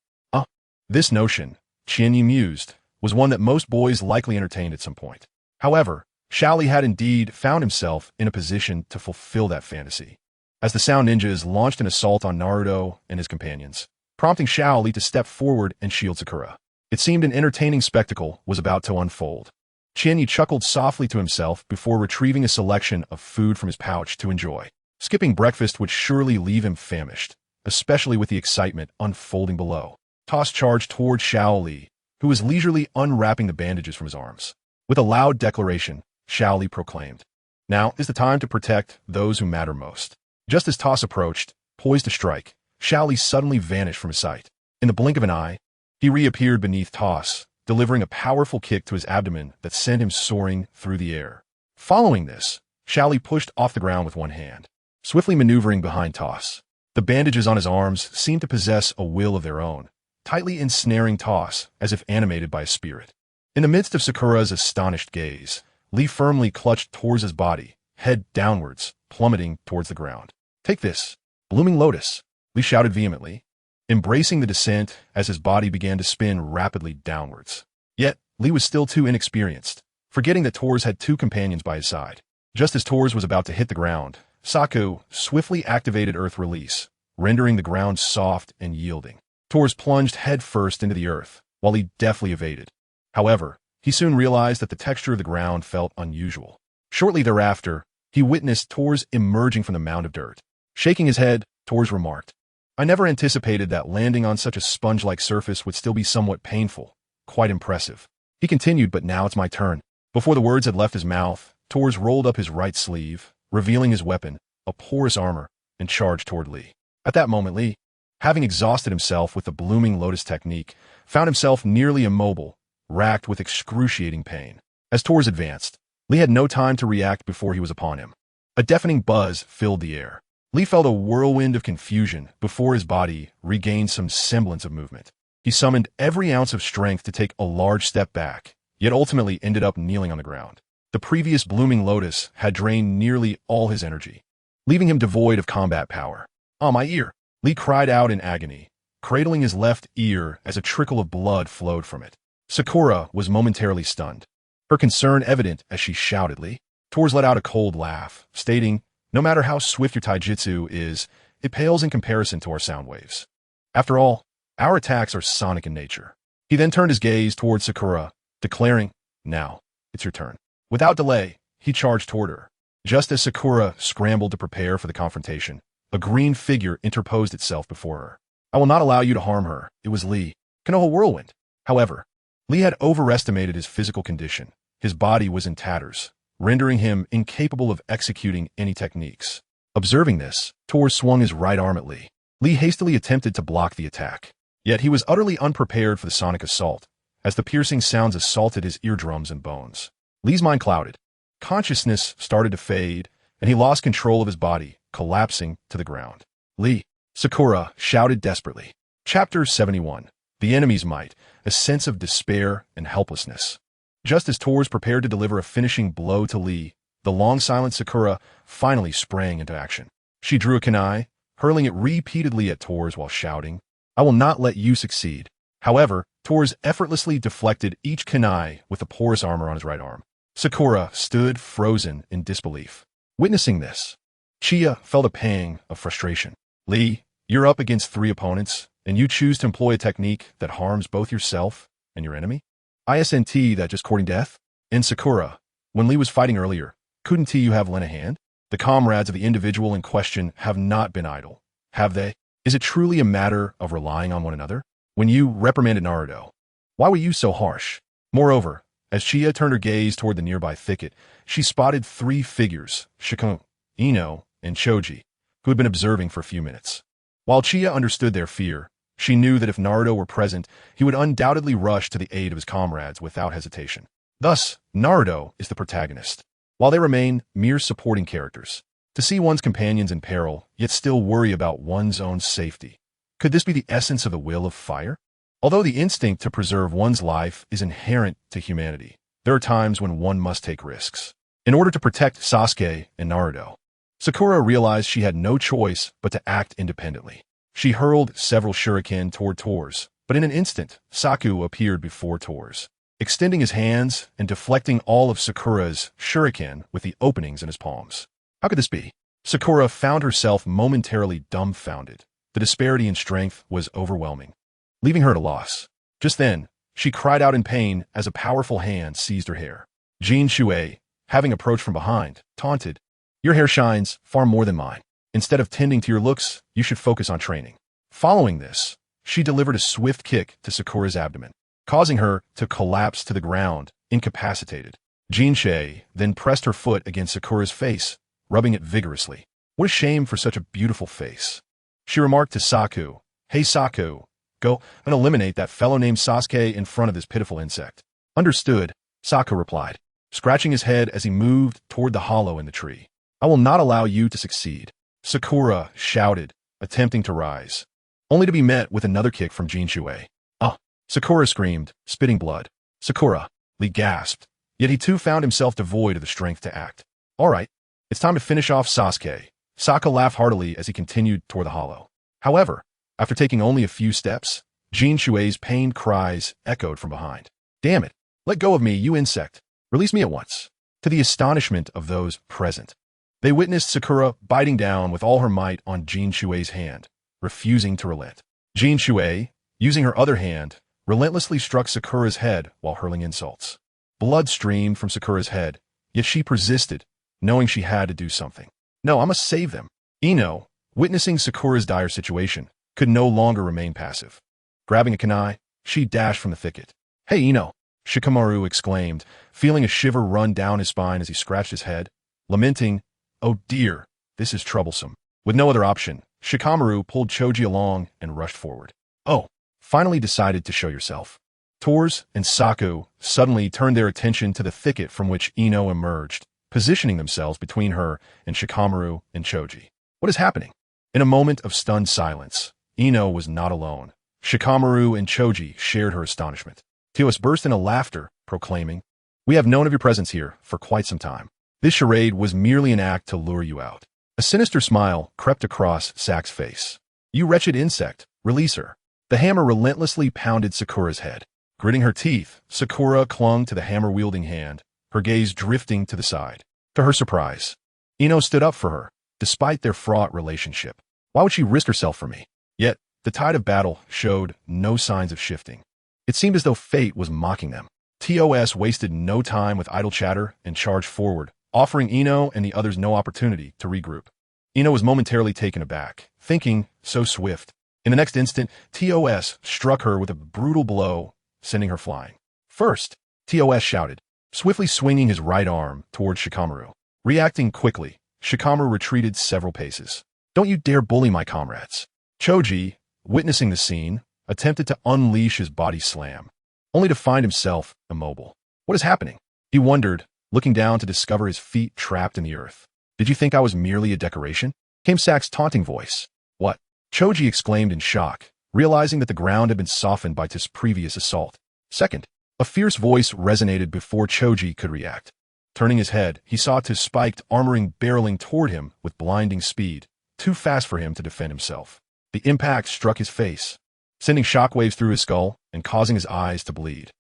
This notion, Qianye mused, was one that most boys likely entertained at some point. However, Xiaoli had indeed found himself in a position to fulfill that fantasy, as the Sound Ninjas launched an assault on Naruto and his companions, prompting Xiaoli to step forward and shield Sakura. It seemed an entertaining spectacle was about to unfold. Qianye chuckled softly to himself before retrieving a selection of food from his pouch to enjoy. Skipping breakfast would surely leave him famished, especially with the excitement unfolding below. Toss charged toward Xiaoli, who was leisurely unwrapping the bandages from his arms. With a loud declaration, Xiaoli proclaimed, "Now is the time to protect those who matter most." Just as Toss approached, poised to strike, Xiaoli suddenly vanished from his sight. In the blink of an eye, he reappeared beneath Toss, delivering a powerful kick to his abdomen that sent him soaring through the air. Following this, Xiaoli pushed off the ground with one hand, swiftly maneuvering behind Toss. The bandages on his arms seemed to possess a will of their own, tightly ensnaring Toss as if animated by a spirit. In the midst of Sakura's astonished gaze, Lee firmly clutched towards his body, head downwards, plummeting towards the ground. "Take this, blooming lotus," Lee shouted vehemently, embracing the descent as his body began to spin rapidly downwards. Yet, Lee was still too inexperienced, forgetting that Tors had 2 companions by his side. Just as Tors was about to hit the ground, Saku swiftly activated Earth Release, rendering the ground soft and yielding. Tors plunged headfirst into the earth, while Lee deftly evaded. However, he soon realized that the texture of the ground felt unusual. Shortly thereafter, he witnessed Tors emerging from the mound of dirt. Shaking his head, Tors remarked, "I never anticipated that landing on such a sponge-like surface would still be somewhat painful. Quite impressive." He continued, "But now it's my turn." Before the words had left his mouth, Tors rolled up his right sleeve, revealing his weapon, a porous armor, and charged toward Lee. At that moment, Lee, having exhausted himself with the blooming lotus technique, found himself nearly immobile, racked with excruciating pain. As Tors advanced, Lee had no time to react before he was upon him. A deafening buzz filled the air. Lee felt a whirlwind of confusion before his body regained some semblance of movement. He summoned every ounce of strength to take a large step back, yet ultimately ended up kneeling on the ground. The previous blooming lotus had drained nearly all his energy, leaving him devoid of combat power. "Oh, my ear!" Lee cried out in agony, cradling his left ear as a trickle of blood flowed from it. Sakura was momentarily stunned, her concern evident as she shouted, "Lee!" Tors let out a cold laugh, stating, "No matter how swift your taijutsu is, it pales in comparison to our sound waves. After all, our attacks are sonic in nature." He then turned his gaze towards Sakura, declaring, "Now, it's your turn." Without delay, he charged toward her. Just as Sakura scrambled to prepare for the confrontation, a green figure interposed itself before her. "I will not allow you to harm her." It was Lee, Konoha Whirlwind. However, Lee had overestimated his physical condition. His body was in tatters, rendering him incapable of executing any techniques. Observing this, Tors swung his right arm at Lee. Lee hastily attempted to block the attack. Yet he was utterly unprepared for the sonic assault, as the piercing sounds assaulted his eardrums and bones. Lee's mind clouded. Consciousness started to fade, and he lost control of his body, collapsing to the ground. "Lee!" Sakura shouted desperately. Chapter 71. The Enemy's Might, a Sense of Despair and Helplessness. Just as Tors prepared to deliver a finishing blow to Lee, the long-silent Sakura finally sprang into action. She drew a kunai, hurling it repeatedly at Tors while shouting, "I will not let you succeed." However, Tors effortlessly deflected each kunai with the porous armor on his right arm. Sakura stood frozen in disbelief. Witnessing this, Chia felt a pang of frustration. "Lee, You're up against 3 opponents, and you choose to employ a technique that harms both yourself and your enemy? Isn't that just courting death? In Sakura, when Lee was fighting earlier, couldn't you have lent a hand? The comrades of the individual in question have not been idle, have they? Is it truly a matter of relying on one another? When you reprimanded Naruto, why were you so harsh? Moreover, as Chie turned her gaze toward the nearby thicket, she spotted 3 figures, Shikon, Ino, and Choji, who had been observing for a few minutes. While Chie understood their fear, she knew that if Naruto were present, he would undoubtedly rush to the aid of his comrades without hesitation. Thus, Naruto is the protagonist, while they remain mere supporting characters. To see one's companions in peril, yet still worry about one's own safety. Could this be the essence of the will of fire? Although the instinct to preserve one's life is inherent to humanity, there are times when one must take risks. In order to protect Sasuke and Naruto, Sakura realized she had no choice but to act independently. She hurled several shuriken toward Tors, but in an instant, Saku appeared before Tors, extending his hands and deflecting all of Sakura's shuriken with the openings in his palms. How could this be? Sakura found herself momentarily dumbfounded. The disparity in strength was overwhelming, leaving her at a loss. Just then, she cried out in pain as a powerful hand seized her hair. Jin Shuei, having approached from behind, taunted, "Your hair shines far more than mine. Instead of tending to your looks, you should focus on training." Following this, she delivered a swift kick to Sakura's abdomen, causing her to collapse to the ground, incapacitated. Jin Shuei then pressed her foot against Sakura's face, rubbing it vigorously. What a shame for such a beautiful face. She remarked to Saku, "Hey Saku, go and eliminate that fellow named Sasuke in front of this pitiful insect." "Understood," Saku replied, scratching his head as he moved toward the hollow in the tree. "I will not allow you to succeed," Sakura shouted, attempting to rise, only to be met with another kick from Jin Shuei. "Ah!" Sakura screamed, spitting blood. "Sakura," Lee gasped, yet he too found himself devoid of the strength to act. "All right, it's time to finish off Sasuke." Sokka laughed heartily as he continued toward the hollow. However, after taking only a few steps, Jin Shuei's pained cries echoed from behind. "Damn it! Let go of me, you insect! Release me at once!" To the astonishment of those present, they witnessed Sakura biting down with all her might on Jin Shuei's hand, refusing to relent. Jin Shuei, using her other hand, relentlessly struck Sakura's head while hurling insults. Blood streamed from Sakura's head, yet she persisted, knowing she had to do something. "No, I must save them." Ino, witnessing Sakura's dire situation, could no longer remain passive. Grabbing a kunai, she dashed from the thicket. "Hey, Ino!" Shikamaru exclaimed, feeling a shiver run down his spine as he scratched his head, lamenting, "Oh dear, this is troublesome." With no other option, Shikamaru pulled Choji along and rushed forward. "Oh, finally decided to show yourself." Tors and Saku suddenly turned their attention to the thicket from which Ino emerged, positioning themselves between her and Shikamaru and Choji. "What is happening?" In a moment of stunned silence, Ino was not alone. Shikamaru and Choji shared her astonishment. Teos burst into laughter, proclaiming, "We have known of your presence here for quite some time. This charade was merely an act to lure you out." A sinister smile crept across Sak's face. "You wretched insect, release her." The hammer relentlessly pounded Sakura's head. Gritting her teeth, Sakura clung to the hammer-wielding hand, her gaze drifting to the side. To her surprise, Ino stood up for her, despite their fraught relationship. Why would she risk herself for me? Yet, the tide of battle showed no signs of shifting. It seemed as though fate was mocking them. TOS wasted no time with idle chatter and charged forward, offering Ino and the others no opportunity to regroup. Ino was momentarily taken aback, thinking, so swift. In the next instant, TOS struck her with a brutal blow, sending her flying. First, TOS shouted, swiftly swinging his right arm towards Shikamaru. Reacting quickly, Shikamaru retreated several paces. "Don't you dare bully my comrades." Choji, witnessing the scene, attempted to unleash his body slam, only to find himself immobile. What is happening? He wondered, looking down to discover his feet trapped in the earth. "Did you think I was merely a decoration?" Came Sak's taunting voice. "What?" Choji exclaimed in shock, realizing that the ground had been softened by his previous assault. Second, a fierce voice resonated before Choji could react. Turning his head, he saw Tis spiked armoring barreling toward him with blinding speed, too fast for him to defend himself. The impact struck his face, sending shockwaves through his skull and causing his eyes to bleed.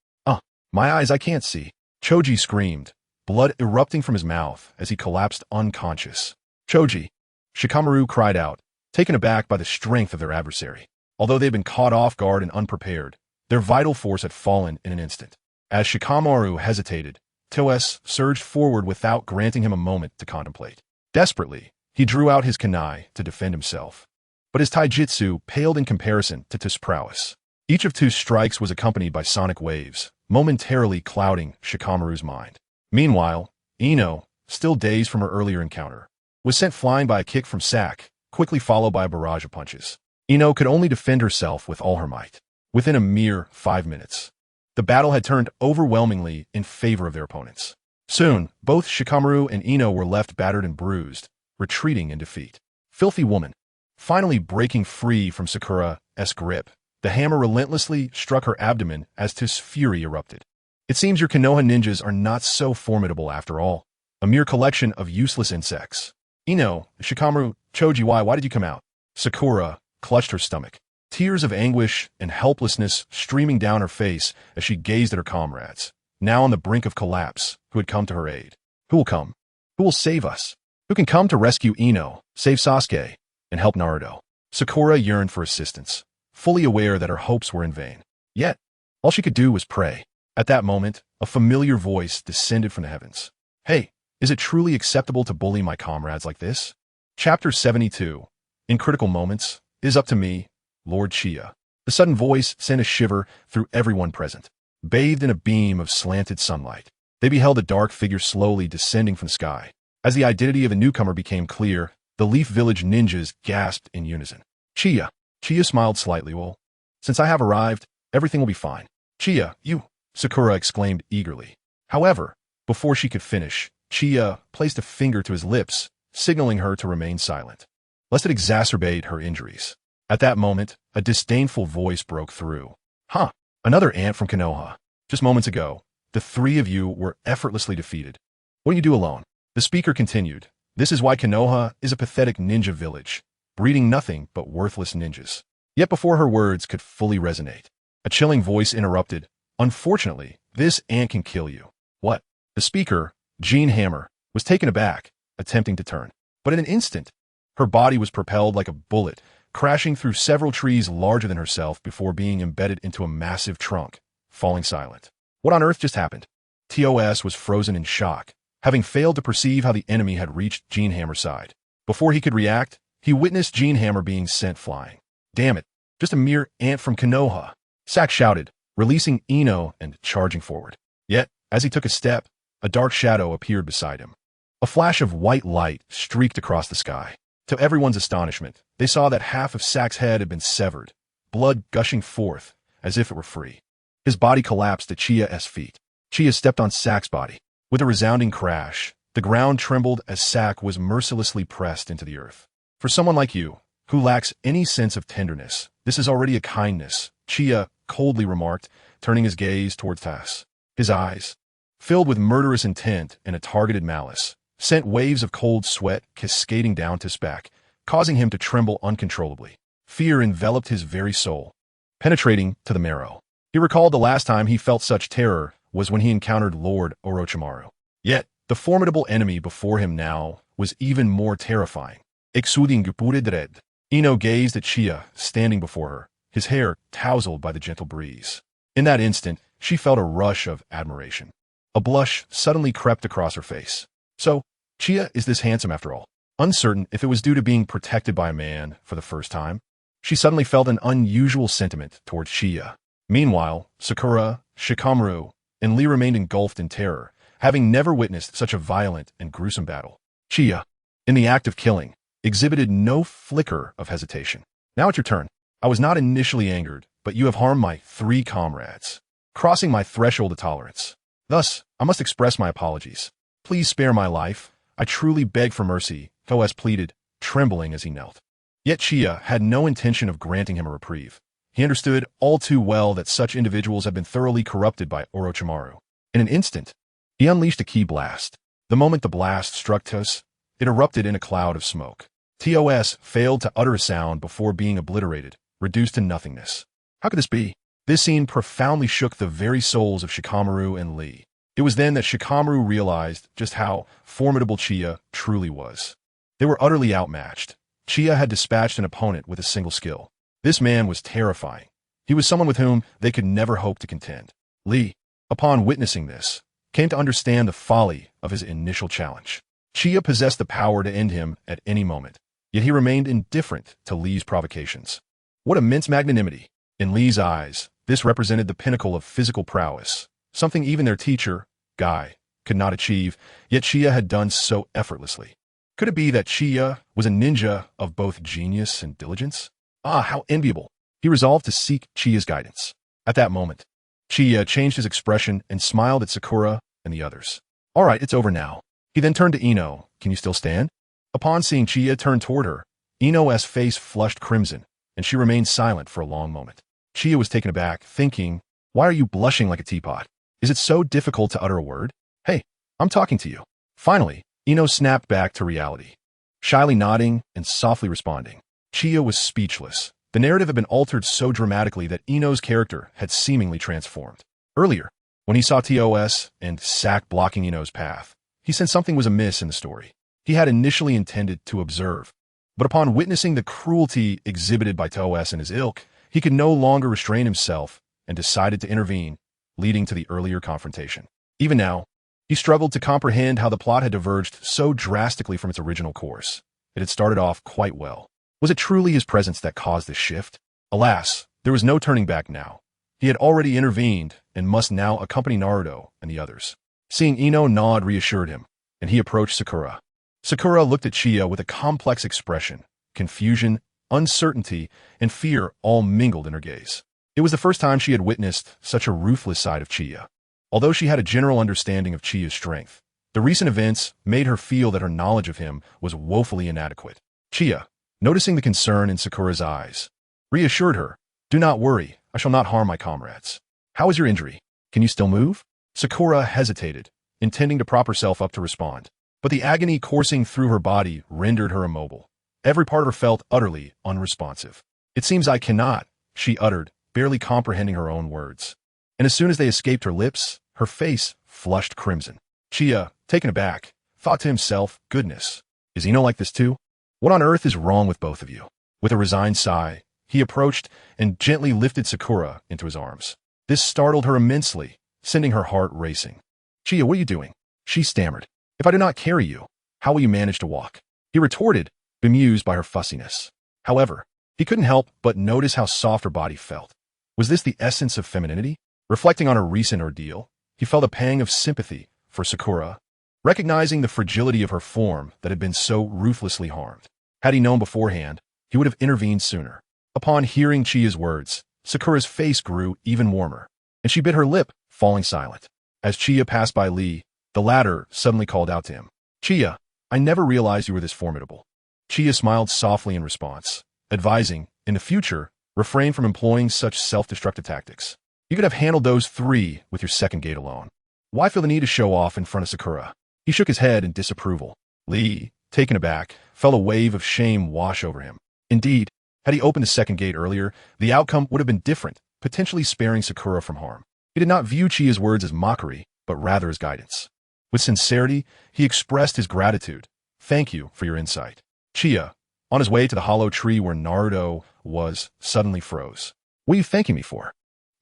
My eyes, I can't see." Choji screamed, blood erupting from his mouth as he collapsed unconscious. "Choji!" Shikamaru cried out, taken aback by the strength of their adversary. Although they had been caught off guard and unprepared, their vital force had fallen in an instant. As Shikamaru hesitated, Toes surged forward without granting him a moment to contemplate. Desperately, he drew out his kunai to defend himself. But his taijutsu paled in comparison to To's prowess. Each of To's strikes was accompanied by sonic waves, momentarily clouding Shikamaru's mind. Meanwhile, Ino, still dazed from her earlier encounter, was sent flying by a kick from Sak, quickly followed by a barrage of punches. Ino could only defend herself with all her might. Within a mere 5 minutes, the battle had turned overwhelmingly in favor of their opponents. Soon, both Shikamaru and Ino were left battered and bruised, retreating in defeat. Filthy woman. Finally breaking free from Sakura's grip, the hammer relentlessly struck her abdomen as To's fury erupted. It seems your Konoha ninjas are not so formidable after all. A mere collection of useless insects. Ino, Shikamaru, Choji, why did you come out? Sakura clutched her stomach, tears of anguish and helplessness streaming down her face as she gazed at her comrades, now on the brink of collapse, who had come to her aid. Who will come? Who will save us? Who can come to rescue Ino, save Sasuke, and help Naruto? Sakura yearned for assistance, fully aware that her hopes were in vain. Yet, all she could do was pray. At that moment, a familiar voice descended from the heavens. Hey, is it truly acceptable to bully my comrades like this? Chapter 72. In critical moments, it is up to me, Lord Chia. The sudden voice sent a shiver through everyone present. Bathed in a beam of slanted sunlight, they beheld a dark figure slowly descending from the sky. As the identity of the newcomer became clear, the Leaf Village ninjas gasped in unison. Chia. Chia smiled slightly. Well, since I have arrived, everything will be fine. Chia, you, Sakura exclaimed eagerly. However, before she could finish, Chia placed a finger to his lips, signaling her to remain silent, lest it exacerbate her injuries. At that moment, a disdainful voice broke through. Huh, another ant from Konoha. Just moments ago, the three of you were effortlessly defeated. What do you do alone? The speaker continued. This is why Konoha is a pathetic ninja village, breeding nothing but worthless ninjas. Yet before her words could fully resonate, a chilling voice interrupted. Unfortunately, this ant can kill you. What? The speaker, Jean Hammer, was taken aback, attempting to turn. But in an instant, her body was propelled like a bullet, crashing through several trees larger than herself before being embedded into a massive trunk, falling silent. What on earth just happened? TOS was frozen in shock, having failed to perceive how the enemy had reached Jean Hammer's side. Before he could react, he witnessed Jean Hammer being sent flying. Damn it, just a mere ant from Konoha. Sak shouted, releasing Ino and charging forward. Yet, as he took a step, a dark shadow appeared beside him. A flash of white light streaked across the sky. To everyone's astonishment, they saw that half of Sak's head had been severed, blood gushing forth as if it were free. His body collapsed at Chia's feet. Chia stepped on Sak's body. With a resounding crash, the ground trembled as Sak was mercilessly pressed into the earth. For someone like you, who lacks any sense of tenderness, this is already a kindness, Chia coldly remarked, turning his gaze towards Tas. His eyes, filled with murderous intent and a targeted malice, sent waves of cold sweat cascading down Tas's back, causing him to tremble uncontrollably. Fear enveloped his very soul, penetrating to the marrow. He recalled the last time he felt such terror was when he encountered Lord Orochimaru. Yet, the formidable enemy before him now was even more terrifying. Exuding pure dread, Ino gazed at Chia standing before her, his hair tousled by the gentle breeze. In that instant, she felt a rush of admiration. A blush suddenly crept across her face. So, Chia is this handsome after all. Uncertain if it was due to being protected by a man for the first time, she suddenly felt an unusual sentiment towards Chia. Meanwhile, Sakura, Shikamaru, and Lee remained engulfed in terror, having never witnessed such a violent and gruesome battle. Chia, in the act of killing, exhibited no flicker of hesitation. Now it's your turn. I was not initially angered, but you have harmed my 3 comrades, crossing my threshold of tolerance. Thus, I must express my apologies. Please spare my life. I truly beg for mercy, Toes pleaded, trembling as he knelt. Yet Chia had no intention of granting him a reprieve. He understood all too well that such individuals had been thoroughly corrupted by Orochimaru. In an instant, he unleashed a ki blast. The moment the blast struck Tos, it erupted in a cloud of smoke. TOS failed to utter a sound before being obliterated, reduced to nothingness. How could this be? This scene profoundly shook the very souls of Shikamaru and Lee. It was then that Shikamaru realized just how formidable Chia truly was. They were utterly outmatched, Chia had dispatched an opponent with a single skill. This man was terrifying. He was someone with whom they could never hope to contend. Lee, upon witnessing this, came to understand the folly of his initial challenge. Chia possessed the power to end him at any moment, yet he remained indifferent to Lee's provocations. What immense magnanimity! In Lee's eyes, this represented the pinnacle of physical prowess, something even their teacher, Guy, could not achieve, yet Chia had done so effortlessly. Could it be that Chia was a ninja of both genius and diligence? Ah, how enviable! He resolved to seek Chia's guidance. At that moment, Chia changed his expression and smiled at Sakura and the others. All right, it's over now. He then turned to Ino. Can you still stand? Upon seeing Chia turn toward her, Ino's face flushed crimson, and she remained silent for a long moment. Chia was taken aback, thinking, why are you blushing like a teapot? Is it so difficult to utter a word? Hey, I'm talking to you. Finally, Ino snapped back to reality, shyly nodding and softly responding. Chia was speechless. The narrative had been altered so dramatically that Ino's character had seemingly transformed. Earlier, when he saw TOS and Sack blocking Ino's path, he sensed something was amiss in the story. He had initially intended to observe, but upon witnessing the cruelty exhibited by TOS and his ilk, he could no longer restrain himself and decided to intervene, leading to the earlier confrontation. Even now, he struggled to comprehend how the plot had diverged so drastically from its original course. It had started off quite well. Was it truly his presence that caused this shift? Alas, there was no turning back now. He had already intervened and must now accompany Naruto and the others. Seeing Ino nod reassured him, and he approached Sakura. Sakura looked at Chia with a complex expression, confusion, uncertainty, and fear all mingled in her gaze. It was the first time she had witnessed such a ruthless side of Chia. Although she had a general understanding of Chia's strength, the recent events made her feel that her knowledge of him was woefully inadequate. Chia, noticing the concern in Sakura's eyes, reassured her, do not worry, I shall not harm my comrades. How is your injury? Can you still move? Sakura hesitated, intending to prop herself up to respond, but the agony coursing through her body rendered her immobile. Every part of her felt utterly unresponsive. It seems I cannot, she uttered, barely comprehending her own words. And as soon as they escaped her lips, her face flushed crimson. Chia, taken aback, thought to himself, goodness, is Ino like this too? What on earth is wrong with both of you? With a resigned sigh, he approached and gently lifted Sakura into his arms. This startled her immensely, sending her heart racing. Chia, what are you doing? She stammered. If I do not carry you, how will you manage to walk? He retorted, bemused by her fussiness. However, he couldn't help but notice how soft her body felt. Was this the essence of femininity? Reflecting on her recent ordeal, he felt a pang of sympathy for Sakura, recognizing the fragility of her form that had been so ruthlessly harmed. Had he known beforehand, he would have intervened sooner. Upon hearing Chia's words, Sakura's face grew even warmer, and she bit her lip, falling silent. As Chia passed by Lee, the latter suddenly called out to him. Chia, I never realized you were this formidable. Chia smiled softly in response, advising, in the future, refrain from employing such self-destructive tactics. You could have handled those three with your second gate alone. Why feel the need to show off in front of Sakura? He shook his head in disapproval. Lee, taken aback, felt a wave of shame wash over him. Indeed, had he opened the second gate earlier, the outcome would have been different, potentially sparing Sakura from harm. He did not view Chia's words as mockery, but rather as guidance. With sincerity, he expressed his gratitude. Thank you for your insight. Chia, on his way to the hollow tree where Naruto was, suddenly froze. What are you thanking me for?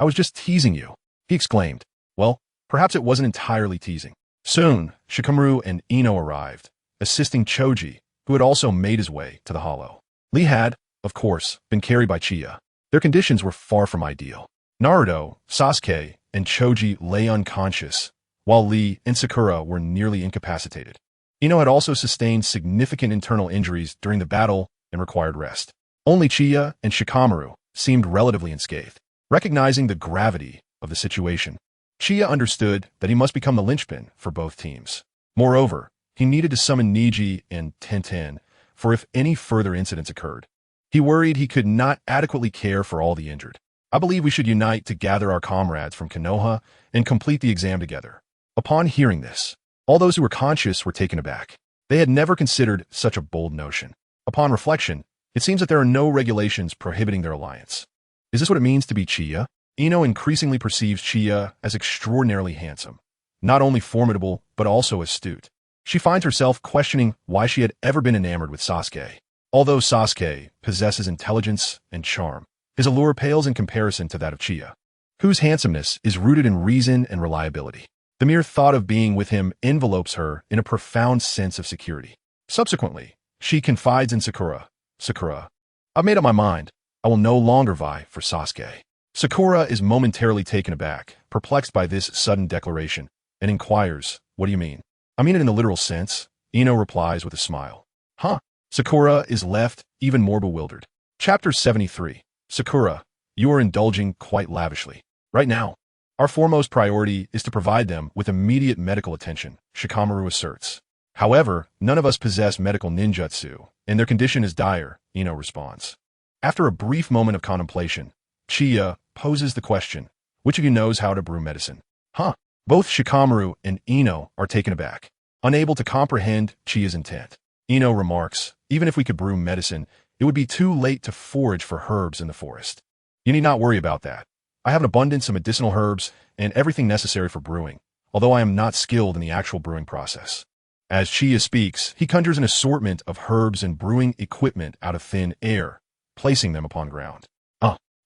I was just teasing you, he exclaimed. Well, perhaps it wasn't entirely teasing. Soon, Shikamaru and Ino arrived, assisting Choji, who had also made his way to the hollow. Lee had, of course, been carried by Chia. Their conditions were far from ideal. Naruto, Sasuke, and Choji lay unconscious, while Lee and Sakura were nearly incapacitated. Ino had also sustained significant internal injuries during the battle and required rest. Only Chia and Shikamaru seemed relatively unscathed. Recognizing the gravity of the situation, Chia understood that he must become the linchpin for both teams. Moreover, he needed to summon Neji and Tenten for if any further incidents occurred. He worried he could not adequately care for all the injured. I believe we should unite to gather our comrades from Konoha and complete the exam together. Upon hearing this, all those who were conscious were taken aback. They had never considered such a bold notion. Upon reflection, it seems that there are no regulations prohibiting their alliance. Is this what it means to be Chia? Ino increasingly perceives Chia as extraordinarily handsome, not only formidable, but also astute. She finds herself questioning why she had ever been enamored with Sasuke. Although Sasuke possesses intelligence and charm, his allure pales in comparison to that of Uchiha, whose handsomeness is rooted in reason and reliability. The mere thought of being with him envelopes her in a profound sense of security. Subsequently, she confides in Sakura. Sakura, I've made up my mind. I will no longer vie for Sasuke. Sakura is momentarily taken aback, perplexed by this sudden declaration, and inquires, what do you mean? I mean it in the literal sense, Ino replies with a smile. Huh? Sakura is left even more bewildered. Chapter 73. Sakura, you are indulging quite lavishly. Right now, our foremost priority is to provide them with immediate medical attention, Shikamaru asserts. However, none of us possess medical ninjutsu, and their condition is dire, Ino responds. After a brief moment of contemplation, Uchiha poses the question, which of you knows how to brew medicine? Huh? Both Shikamaru and Ino are taken aback, unable to comprehend Uchiha's intent. Ino remarks, even if we could brew medicine, it would be too late to forage for herbs in the forest. You need not worry about that. I have an abundance of medicinal herbs and everything necessary for brewing, although I am not skilled in the actual brewing process. As Uchiha speaks, he conjures an assortment of herbs and brewing equipment out of thin air, placing them upon ground.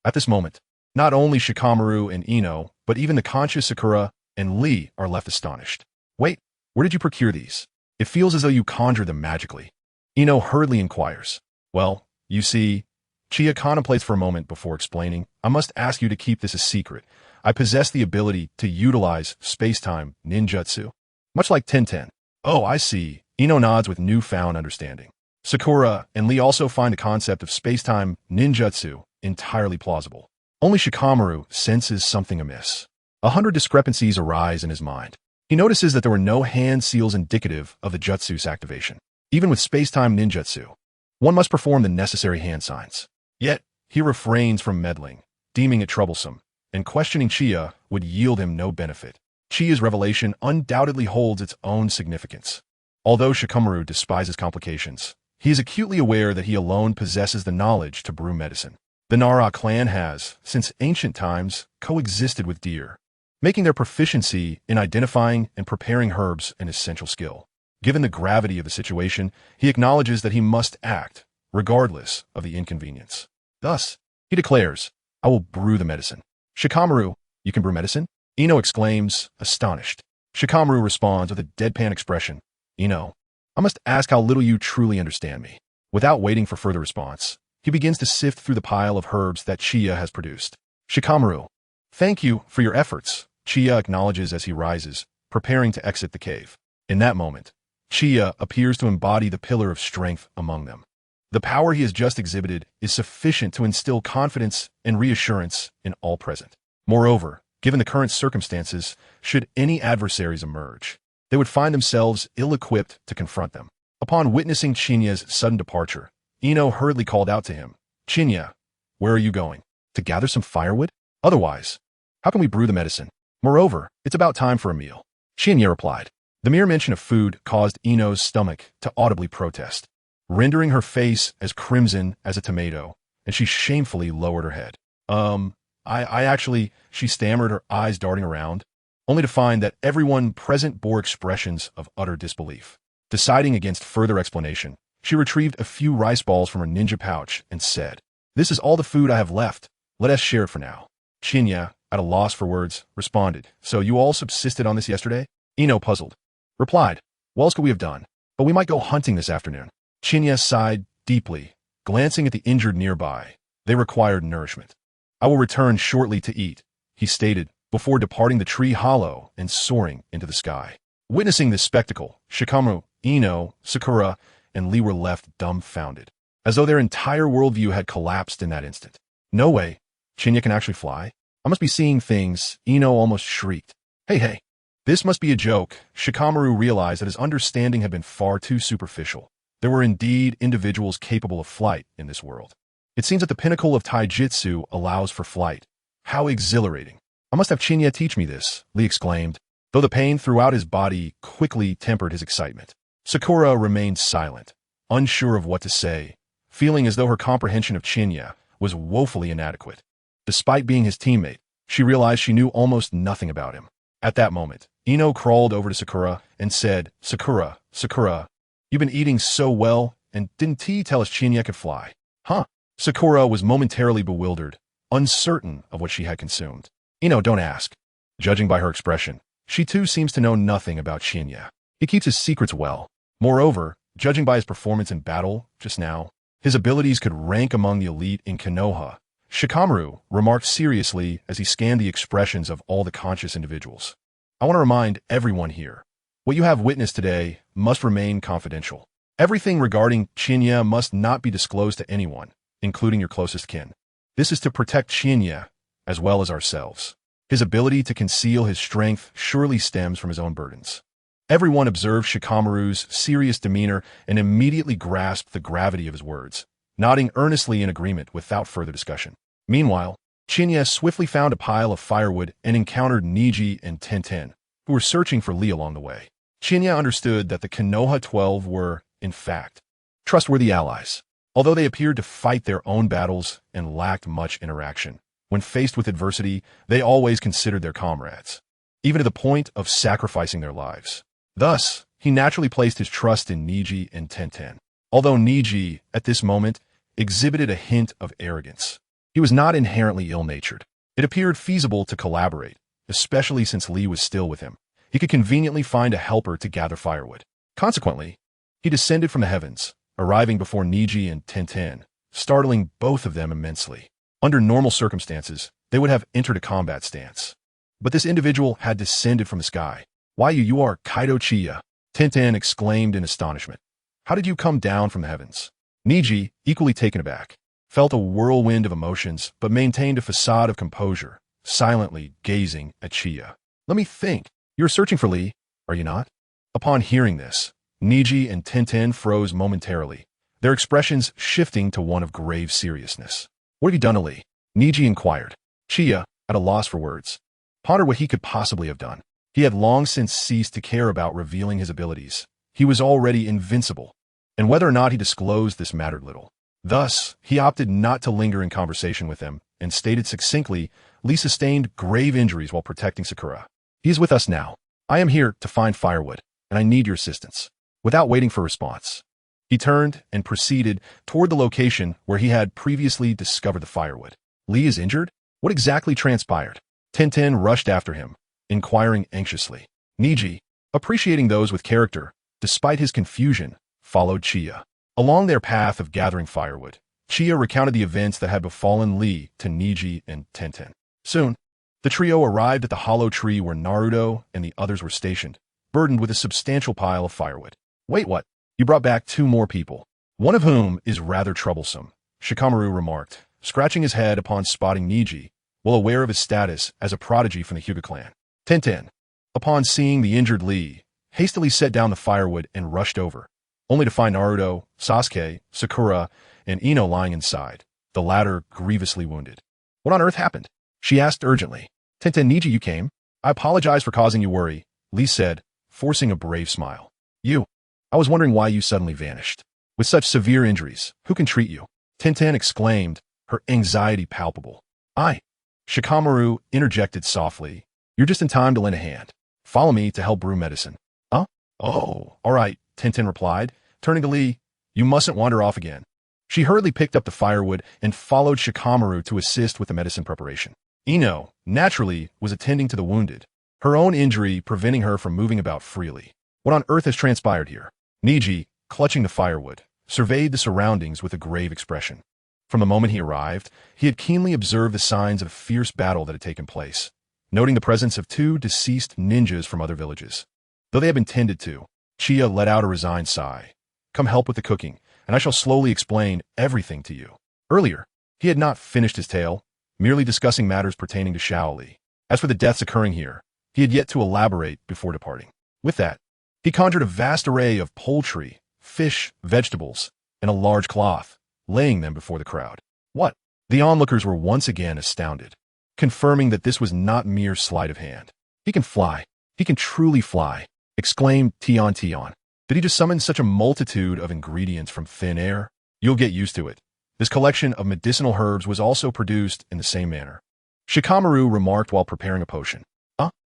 At this moment, not only Shikamaru and Ino, but even the conscious Sakura and Lee are left astonished. Wait, where did you procure these? It feels as though you conjured them magically. Ino hurriedly inquires. Well, you see, Uchiha contemplates for a moment before explaining, I must ask you to keep this a secret. I possess the ability to utilize space-time ninjutsu. Much like Tenten. Oh, I see. Ino nods with newfound understanding. Sakura and Lee also find the concept of space-time ninjutsu entirely plausible. Only Shikamaru senses something amiss. 100 discrepancies arise in his mind. He notices that there were no hand seals indicative of the jutsu's activation. Even with space-time ninjutsu, one must perform the necessary hand signs. Yet, he refrains from meddling, deeming it troublesome, and questioning Uchiha would yield him no benefit. Uchiha's revelation undoubtedly holds its own significance. Although Shikamaru despises complications, he is acutely aware that he alone possesses the knowledge to brew medicine. The Nara clan has, since ancient times, coexisted with deer, making their proficiency in identifying and preparing herbs an essential skill. Given the gravity of the situation, he acknowledges that he must act, regardless of the inconvenience. Thus, he declares, I will brew the medicine. Shikamaru, you can brew medicine? Ino exclaims, astonished. Shikamaru responds with a deadpan expression. Ino, I must ask how little you truly understand me. Without waiting for further response, he begins to sift through the pile of herbs that Uchiha has produced. Shikamaru, thank you for your efforts, Uchiha acknowledges as he rises, preparing to exit the cave. In that moment, Uchiha appears to embody the pillar of strength among them. The power he has just exhibited is sufficient to instill confidence and reassurance in all present. Moreover, given the current circumstances, should any adversaries emerge, they would find themselves ill-equipped to confront them. Upon witnessing Qianye's sudden departure, Ino hurriedly called out to him, Qianye, where are you going? To gather some firewood? Otherwise, how can we brew the medicine? Moreover, it's about time for a meal. Qianye replied. The mere mention of food caused Ino's stomach to audibly protest, rendering her face as crimson as a tomato, and she shamefully lowered her head. I actually, she stammered, her eyes darting around, only to find that everyone present bore expressions of utter disbelief. Deciding against further explanation, she retrieved a few rice balls from her ninja pouch and said, This is all the food I have left. Let us share it for now. Qianye, at a loss for words, responded, So you all subsisted on this yesterday? Ino, puzzled, replied, What else could we have done? But we might go hunting this afternoon. Qianye sighed deeply, glancing at the injured nearby. They required nourishment. I will return shortly to eat, he stated, before departing the tree hollow and soaring into the sky. Witnessing this spectacle, Shikamaru, Ino, Sakura, and Lee were left dumbfounded, as though their entire worldview had collapsed in that instant. No way. Qianye can actually fly? I must be seeing things, Ino almost shrieked. Hey. This must be a joke. Shikamaru realized that his understanding had been far too superficial. There were indeed individuals capable of flight in this world. It seems that the pinnacle of taijutsu allows for flight. How exhilarating. I must have Qianye teach me this, Lee exclaimed, though the pain throughout his body quickly tempered his excitement. Sakura remained silent, unsure of what to say, feeling as though her comprehension of Qianye was woefully inadequate. Despite being his teammate, she realized she knew almost nothing about him. At that moment, Ino crawled over to Sakura and said, Sakura, you've been eating so well, and didn't T tell us Qianye could fly? Huh? Sakura was momentarily bewildered, uncertain of what she had consumed. Don't ask. Judging by her expression, she too seems to know nothing about Qianye. He keeps his secrets well. Moreover, judging by his performance in battle just now, his abilities could rank among the elite in Konoha. Shikamaru remarked seriously as he scanned the expressions of all the conscious individuals. I want to remind everyone here, what you have witnessed today must remain confidential. Everything regarding Qianye must not be disclosed to anyone, including your closest kin. This is to protect Qianye as well as ourselves. His ability to conceal his strength surely stems from his own burdens. Everyone observed Shikamaru's serious demeanor and immediately grasped the gravity of his words, nodding earnestly in agreement without further discussion. Meanwhile, Qianye swiftly found a pile of firewood and encountered Niji and Tenten, who were searching for Lee along the way. Qianye understood that the Konoha 12 were, in fact, trustworthy allies. Although they appeared to fight their own battles and lacked much interaction, when faced with adversity, they always considered their comrades, even to the point of sacrificing their lives. Thus, he naturally placed his trust in Niji and Tenten. Although Niji, at this moment, exhibited a hint of arrogance, he was not inherently ill-natured. It appeared feasible to collaborate, especially since Lee was still with him. He could conveniently find a helper to gather firewood. Consequently, he descended from the heavens, arriving before Niji and Tenten, startling both of them immensely. Under normal circumstances, they would have entered a combat stance. But this individual had descended from the sky. Why, you are Kaido Chiya, Tenten exclaimed in astonishment. How did you come down from the heavens? Niji, equally taken aback, felt a whirlwind of emotions but maintained a facade of composure, silently gazing at Chiya. Let me think. You're searching for Lee, are you not? Upon hearing this, Niji and Tenten froze momentarily, their expressions shifting to one of grave seriousness. What have you done to Lee? Niji inquired. Chiya, at a loss for words, pondered what he could possibly have done. He had long since ceased to care about revealing his abilities. He was already invincible, and whether or not he disclosed this mattered little. Thus, he opted not to linger in conversation with them, and stated succinctly, Lee sustained grave injuries while protecting Sakura. He is with us now. I am here to find firewood, and I need your assistance. Without waiting for a response, he turned and proceeded toward the location where he had previously discovered the firewood. Lee is injured? What exactly transpired? Tenten rushed after him, inquiring anxiously. Niji, appreciating those with character, despite his confusion, followed Chiya. Along their path of gathering firewood, Chiya recounted the events that had befallen Lee to Niji and Tenten. Soon, the trio arrived at the hollow tree where Naruto and the others were stationed, burdened with a substantial pile of firewood. Wait, what? You brought back 2 more people, one of whom is rather troublesome, Shikamaru remarked, scratching his head upon spotting Niji, well aware of his status as a prodigy from the Hyuga clan. Tenten, upon seeing the injured Lee, hastily set down the firewood and rushed over, only to find Naruto, Sasuke, Sakura, and Ino lying inside, the latter grievously wounded. What on earth happened? She asked urgently. Tenten, Niji, you came. I apologize for causing you worry, Lee said, forcing a brave smile. I was wondering why you suddenly vanished. With such severe injuries, who can treat you? Tenten exclaimed, her anxiety palpable. Shikamaru interjected softly. You're just in time to lend a hand. Follow me to help brew medicine. Huh? Oh, all right, Tenten replied, turning to Lee. You mustn't wander off again. She hurriedly picked up the firewood and followed Shikamaru to assist with the medicine preparation. Ino, naturally, was attending to the wounded, her own injury preventing her from moving about freely. What on earth has transpired here? Niji, clutching the firewood, surveyed the surroundings with a grave expression. From the moment he arrived, he had keenly observed the signs of a fierce battle that had taken place, noting the presence of 2 deceased ninjas from other villages. Though they had been tended to, Chiya let out a resigned sigh. Come help with the cooking, and I shall slowly explain everything to you. Earlier, he had not finished his tale, merely discussing matters pertaining to Shaoli. As for the deaths occurring here, he had yet to elaborate before departing. With that, he conjured a vast array of poultry, fish, vegetables, and a large cloth, laying them before the crowd. What? The onlookers were once again astounded, confirming that this was not mere sleight of hand. He can fly. He can truly fly, exclaimed Tion. Did he just summon such a multitude of ingredients from thin air? You'll get used to it. This collection of medicinal herbs was also produced in the same manner. Shikamaru remarked while preparing a potion.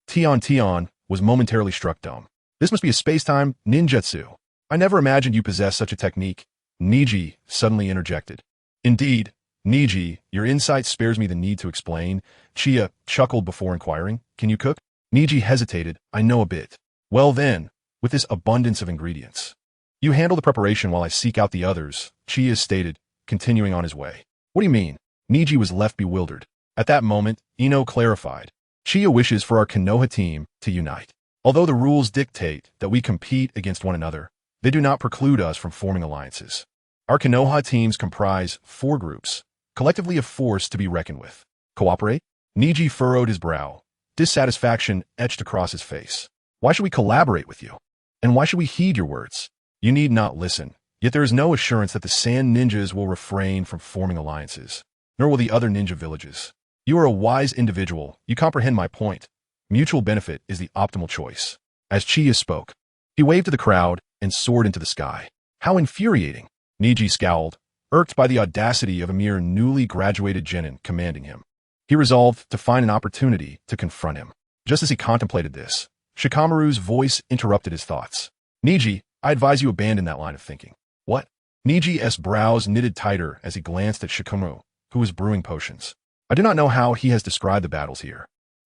Tion was momentarily struck dumb. This must be a space-time ninjutsu. I never imagined you possessed such a technique. Niji suddenly interjected. Indeed, Niji, your insight spares me the need to explain. Chia chuckled before inquiring, can you cook? Niji hesitated. I know a bit. Well then, with this abundance of ingredients. You handle the preparation while I seek out the others, Chia stated, continuing on his way. What do you mean? Niji was left bewildered. At that moment, Ino clarified. Chia wishes for our Konoha team to unite. Although the rules dictate that we compete against one another, they do not preclude us from forming alliances. Our Konoha teams comprise 4 groups, collectively a force to be reckoned with. Cooperate? Niji furrowed his brow. Dissatisfaction etched across his face. Why should we collaborate with you? And why should we heed your words? You need not listen. Yet there is no assurance that the Sand ninjas will refrain from forming alliances, nor will the other ninja villages. You are a wise individual. You comprehend my point. Mutual benefit is the optimal choice. As Chia spoke, he waved to the crowd and soared into the sky. How infuriating! Niji scowled, irked by the audacity of a mere newly graduated genin commanding him. He resolved to find an opportunity to confront him. Just as he contemplated this, Shikamaru's voice interrupted his thoughts. Niji, I advise you abandon that line of thinking. What? Niji's brows knitted tighter as he glanced at Shikamaru, who was brewing potions. I do not know how he has described the battles here,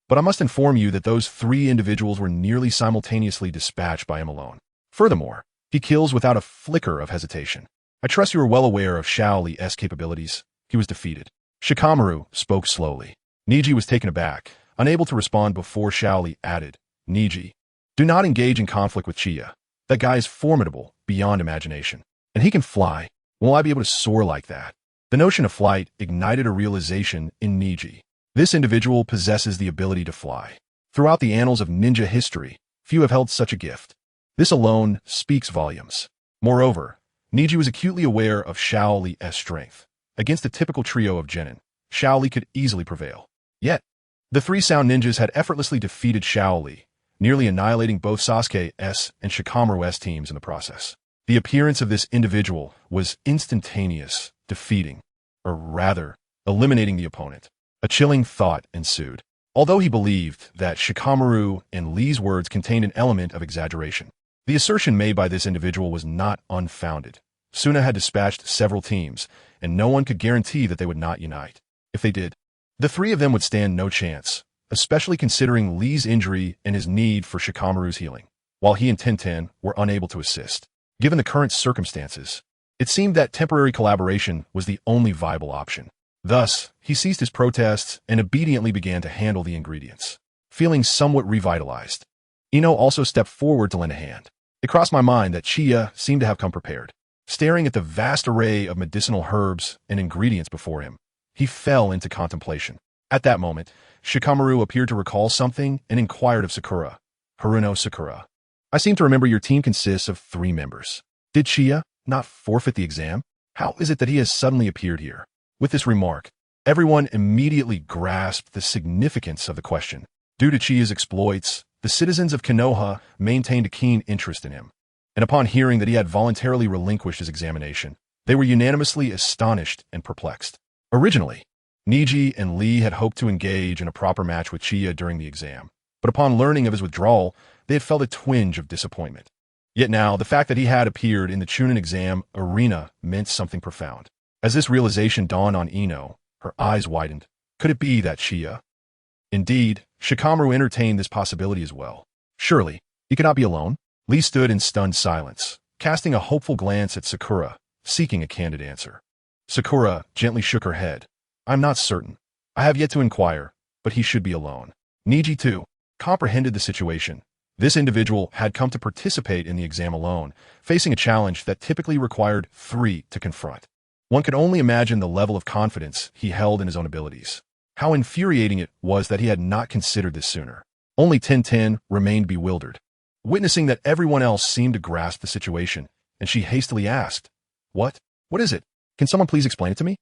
but I must inform you that those 3 individuals were nearly simultaneously dispatched by him alone. Furthermore, he kills without a flicker of hesitation. I trust you are well aware of Shaoli's capabilities. He was defeated. Shikamaru spoke slowly. Niji was taken aback, unable to respond before Shaoli added, Niji, do not engage in conflict with Chia. That guy is formidable, beyond imagination. And he can fly. Will I be able to soar like that? The notion of flight ignited a realization in Niji. This individual possesses the ability to fly. Throughout the annals of ninja history, few have held such a gift. This alone speaks volumes. Moreover, Niji was acutely aware of Shaoli's strength. Against the typical trio of genin, Shaoli could easily prevail. Yet, the 3 sound ninjas had effortlessly defeated Shaoli, nearly annihilating both Sasuke's and Shikamaru's teams in the process. The appearance of this individual was instantaneous, defeating, or rather, eliminating the opponent. A chilling thought ensued. Although he believed that Shikamaru and Lee's words contained an element of exaggeration, the assertion made by this individual was not unfounded. Suna had dispatched several teams, and no one could guarantee that they would not unite. If they did, the 3 of them would stand no chance, especially considering Lee's injury and his need for Shikamaru's healing, while he and Tintin were unable to assist. Given the current circumstances, it seemed that temporary collaboration was the only viable option. Thus, he ceased his protests and obediently began to handle the ingredients. Feeling somewhat revitalized, Ino also stepped forward to lend a hand. It crossed my mind that Chia seemed to have come prepared. Staring at the vast array of medicinal herbs and ingredients before him, he fell into contemplation. At that moment, Shikamaru appeared to recall something and inquired of Sakura. Haruno Sakura. I seem to remember your team consists of 3 members. Did Chia not forfeit the exam? How is it that he has suddenly appeared here? With this remark, everyone immediately grasped the significance of the question. Due to Chia's exploits, the citizens of Konoha maintained a keen interest in him. And upon hearing that he had voluntarily relinquished his examination, they were unanimously astonished and perplexed. Originally, Niji and Lee had hoped to engage in a proper match with Chia during the exam, but upon learning of his withdrawal, they had felt a twinge of disappointment. Yet now, the fact that he had appeared in the Chunin exam arena meant something profound. As this realization dawned on Ino, her eyes widened. Could it be that Chia? Indeed, Shikamaru entertained this possibility as well. Surely, he could not be alone. Lee stood in stunned silence, casting a hopeful glance at Sakura, seeking a candid answer. Sakura gently shook her head. I'm not certain. I have yet to inquire, but he should be alone. Niji, too, comprehended the situation. This individual had come to participate in the exam alone, facing a challenge that typically required 3 to confront. One could only imagine the level of confidence he held in his own abilities. How infuriating it was that he had not considered this sooner. Only Tintin remained bewildered, witnessing that everyone else seemed to grasp the situation, and she hastily asked, What? What is it? Can someone please explain it to me?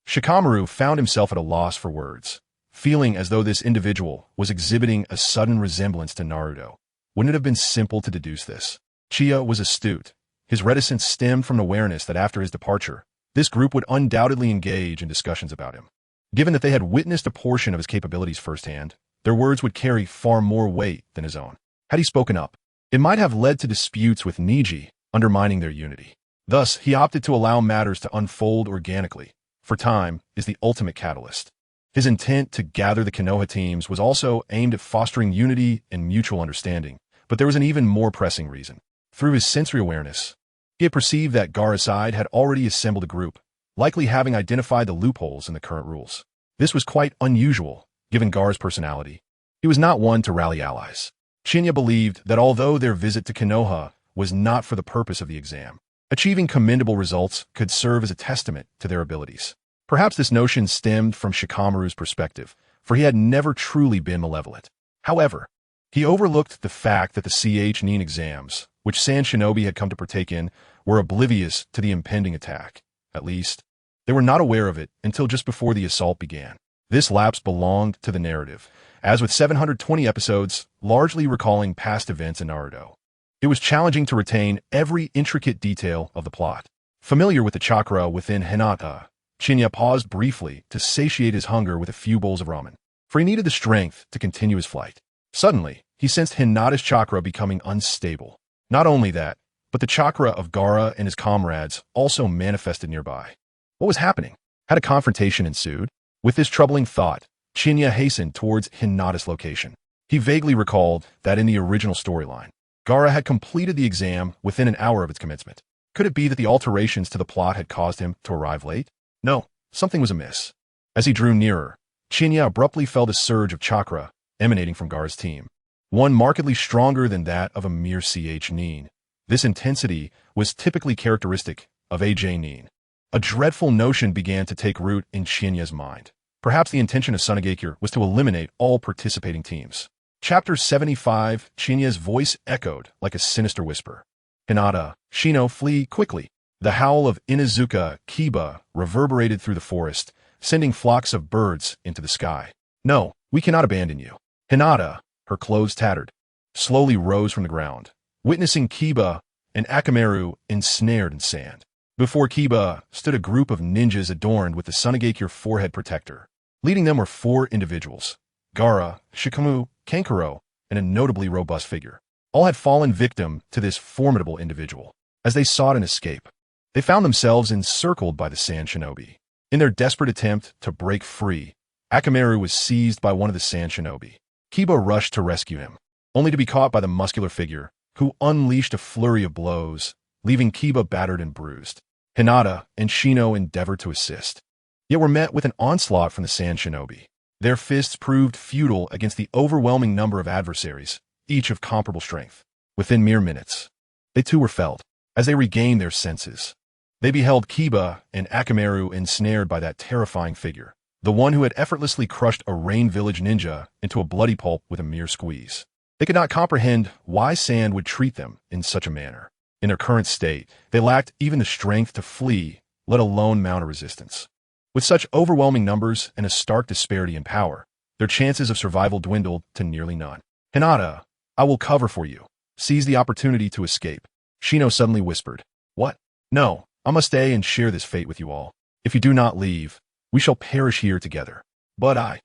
Shikamaru found himself at a loss for words, feeling as though this individual was exhibiting a sudden resemblance to Naruto. Wouldn't it have been simple to deduce this? Chia was astute. His reticence stemmed from an awareness that after his departure, this group would undoubtedly engage in discussions about him. Given that they had witnessed a portion of his capabilities firsthand, their words would carry far more weight than his own. Had he spoken up, it might have led to disputes with Niji, undermining their unity. Thus, he opted to allow matters to unfold organically, for time is the ultimate catalyst. His intent to gather the Konoha teams was also aimed at fostering unity and mutual understanding, but there was an even more pressing reason. Through his sensory awareness, he had perceived that Gaara's side had already assembled a group, likely having identified the loopholes in the current rules. This was quite unusual, given Gaara's personality. He was not one to rally allies. Qianye believed that although their visit to Konoha was not for the purpose of the exam, achieving commendable results could serve as a testament to their abilities. Perhaps this notion stemmed from Shikamaru's perspective, for he had never truly been malevolent. However, he overlooked the fact that the Nin exams, which Sand Shinobi had come to partake in, were oblivious to the impending attack. At least, they were not aware of it until just before the assault began. This lapse belonged to the narrative, as with 720 episodes, largely recalling past events in Naruto. It was challenging to retain every intricate detail of the plot. Familiar with the chakra within Hinata, Qianye paused briefly to satiate his hunger with a few bowls of ramen, for he needed the strength to continue his flight. Suddenly, he sensed Hinata's chakra becoming unstable. Not only that, but the chakra of Gaara and his comrades also manifested nearby. What was happening? Had a confrontation ensued? With this troubling thought, Qianye hastened towards Hinata's location. He vaguely recalled that in the original storyline, Gaara had completed the exam within an hour of its commencement. Could it be that the alterations to the plot had caused him to arrive late? No, something was amiss. As he drew nearer, Qianye abruptly felt a surge of chakra emanating from Gaara's team, one markedly stronger than that of a mere Nin. This intensity was typically characteristic of Nin. A dreadful notion began to take root in Qianye's mind. Perhaps the intention of Sunagakure was to eliminate all participating teams. Chapter 75, Qianye's voice echoed like a sinister whisper. Hinata, Shino, flee quickly. The howl of Inuzuka Kiba reverberated through the forest, sending flocks of birds into the sky. No, we cannot abandon you. Hinata, her clothes tattered, slowly rose from the ground, witnessing Kiba and Akamaru ensnared in sand. Before Kiba stood a group of ninjas adorned with the Sunagakure forehead protector. Leading them were 4 individuals: Gaara, Shikamu, Kankuro, and a notably robust figure. All had fallen victim to this formidable individual. As they sought an escape, they found themselves encircled by the Sand Shinobi. In their desperate attempt to break free, Akamaru was seized by one of the Sand Shinobi. Kiba rushed to rescue him, only to be caught by the muscular figure, who unleashed a flurry of blows, leaving Kiba battered and bruised. Hinata and Shino endeavored to assist, yet were met with an onslaught from the Sand Shinobi. Their fists proved futile against the overwhelming number of adversaries, each of comparable strength. Within mere minutes, they too were felled. As they regained their senses, they beheld Kiba and Akamaru ensnared by that terrifying figure, the one who had effortlessly crushed a Rain Village ninja into a bloody pulp with a mere squeeze. They could not comprehend why Sand would treat them in such a manner. In their current state, they lacked even the strength to flee, let alone mount a resistance. With such overwhelming numbers and a stark disparity in power, their chances of survival dwindled to nearly none. Hinata, I will cover for you. Seize the opportunity to escape. Shino suddenly whispered. What? No, I must stay and share this fate with you all. If you do not leave, we shall perish here together. But I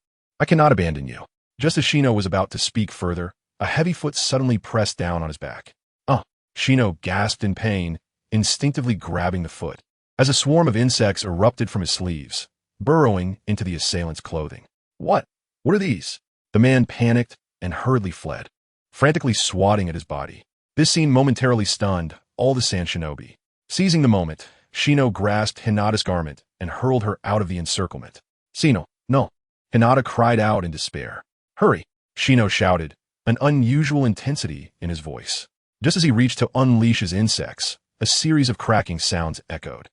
cannot abandon you. Just as Shino was about to speak further, a heavy foot suddenly pressed down on his back. Shino gasped in pain, instinctively grabbing the foot, as a swarm of insects erupted from his sleeves, burrowing into the assailant's clothing. What? What are these? The man panicked and hurriedly fled, frantically swatting at his body. This scene momentarily stunned all the Sand Shinobi. Seizing the moment, Shino grasped Hinata's garment and hurled her out of the encirclement. Shino, no! Hinata cried out in despair. Hurry! Shino shouted, an unusual intensity in his voice. Just as he reached to unleash his insects, a series of cracking sounds echoed.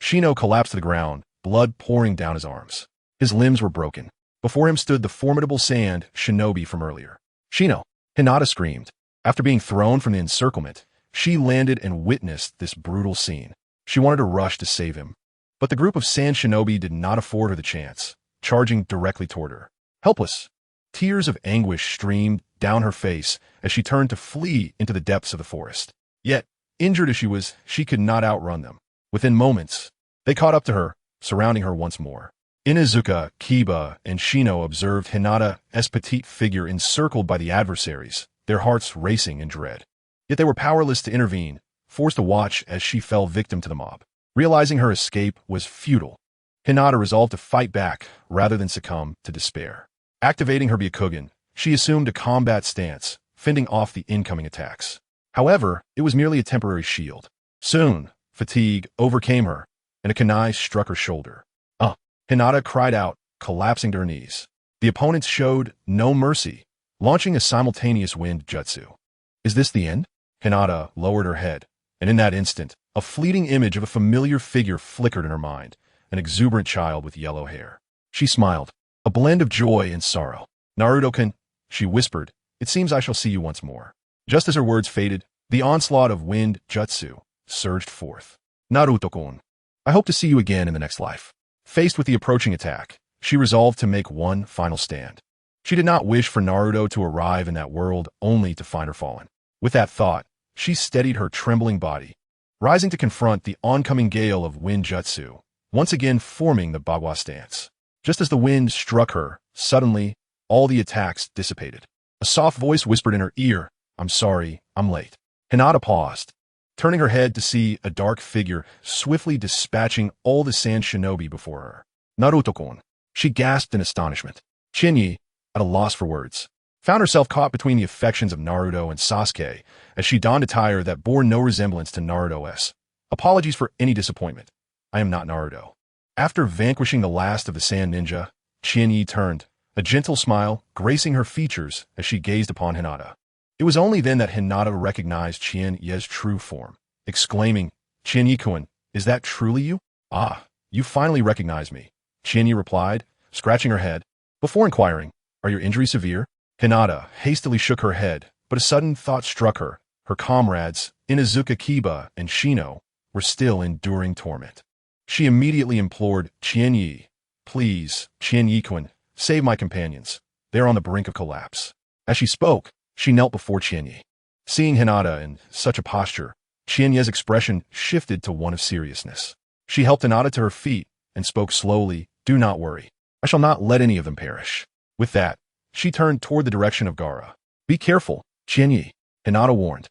Shino collapsed to the ground, blood pouring down his arms. His limbs were broken. Before him stood the formidable Sand Shinobi from earlier. Shino! Hinata screamed. After being thrown from the encirclement, she landed and witnessed this brutal scene. She wanted to rush to save him, but the group of Sand Shinobi did not afford her the chance, charging directly toward her. Helpless, tears of anguish streamed down her face as she turned to flee into the depths of the forest. Yet, injured as she was, she could not outrun them. Within moments, they caught up to her, surrounding her once more. Inuzuka, Kiba, and Shino observed Hinata's petite figure encircled by the adversaries, their hearts racing in dread. Yet they were powerless to intervene, forced to watch as she fell victim to the mob. Realizing her escape was futile, Hinata resolved to fight back rather than succumb to despair. Activating her Byakugan, she assumed a combat stance, fending off the incoming attacks. However, it was merely a temporary shield. Soon, fatigue overcame her, and a kunai struck her shoulder. Hinata cried out, collapsing to her knees. The opponents showed no mercy, launching a simultaneous wind jutsu. Is this the end? Hinata lowered her head, and in that instant, a fleeting image of a familiar figure flickered in her mind, an exuberant child with yellow hair. She smiled, a blend of joy and sorrow. Naruto-kun, she whispered, it seems I shall see you once more. Just as her words faded, the onslaught of wind jutsu surged forth. Naruto-kun, I hope to see you again in the next life. Faced with the approaching attack, she resolved to make one final stand. She did not wish for Naruto to arrive in that world only to find her fallen. With that thought, she steadied her trembling body, rising to confront the oncoming gale of wind jutsu, once again forming the Bagua stance. Just as the wind struck her, suddenly, all the attacks dissipated. A soft voice whispered in her ear, I'm sorry, I'm late. Hinata paused, turning her head to see a dark figure swiftly dispatching all the sand shinobi before her. Naruto-kun, she gasped in astonishment. Qianye, at a loss for words, found herself caught between the affections of Naruto and Sasuke as she donned attire that bore no resemblance to Naruto's. Apologies for any disappointment. I am not Naruto. After vanquishing the last of the Sand Ninja, Qianye turned, a gentle smile gracing her features as she gazed upon Hinata. It was only then that Hinata recognized Qianye's true form, exclaiming, Qianye-kun, is that truly you? Ah, you finally recognize me, Qianye replied, scratching her head. Before inquiring, are your injuries severe? Hinata hastily shook her head, but a sudden thought struck her. Her comrades, Inuzuka Kiba and Shino, were still enduring torment. She immediately implored, Qianye, please, Qianye-kun, save my companions. They are on the brink of collapse. As she spoke, she knelt before Qianye. Seeing Hinata in such a posture, Qianye's expression shifted to one of seriousness. She helped Hinata to her feet and spoke slowly, do not worry. I shall not let any of them perish. With that, she turned toward the direction of Gaara. Be careful, Qianye, Hinata warned.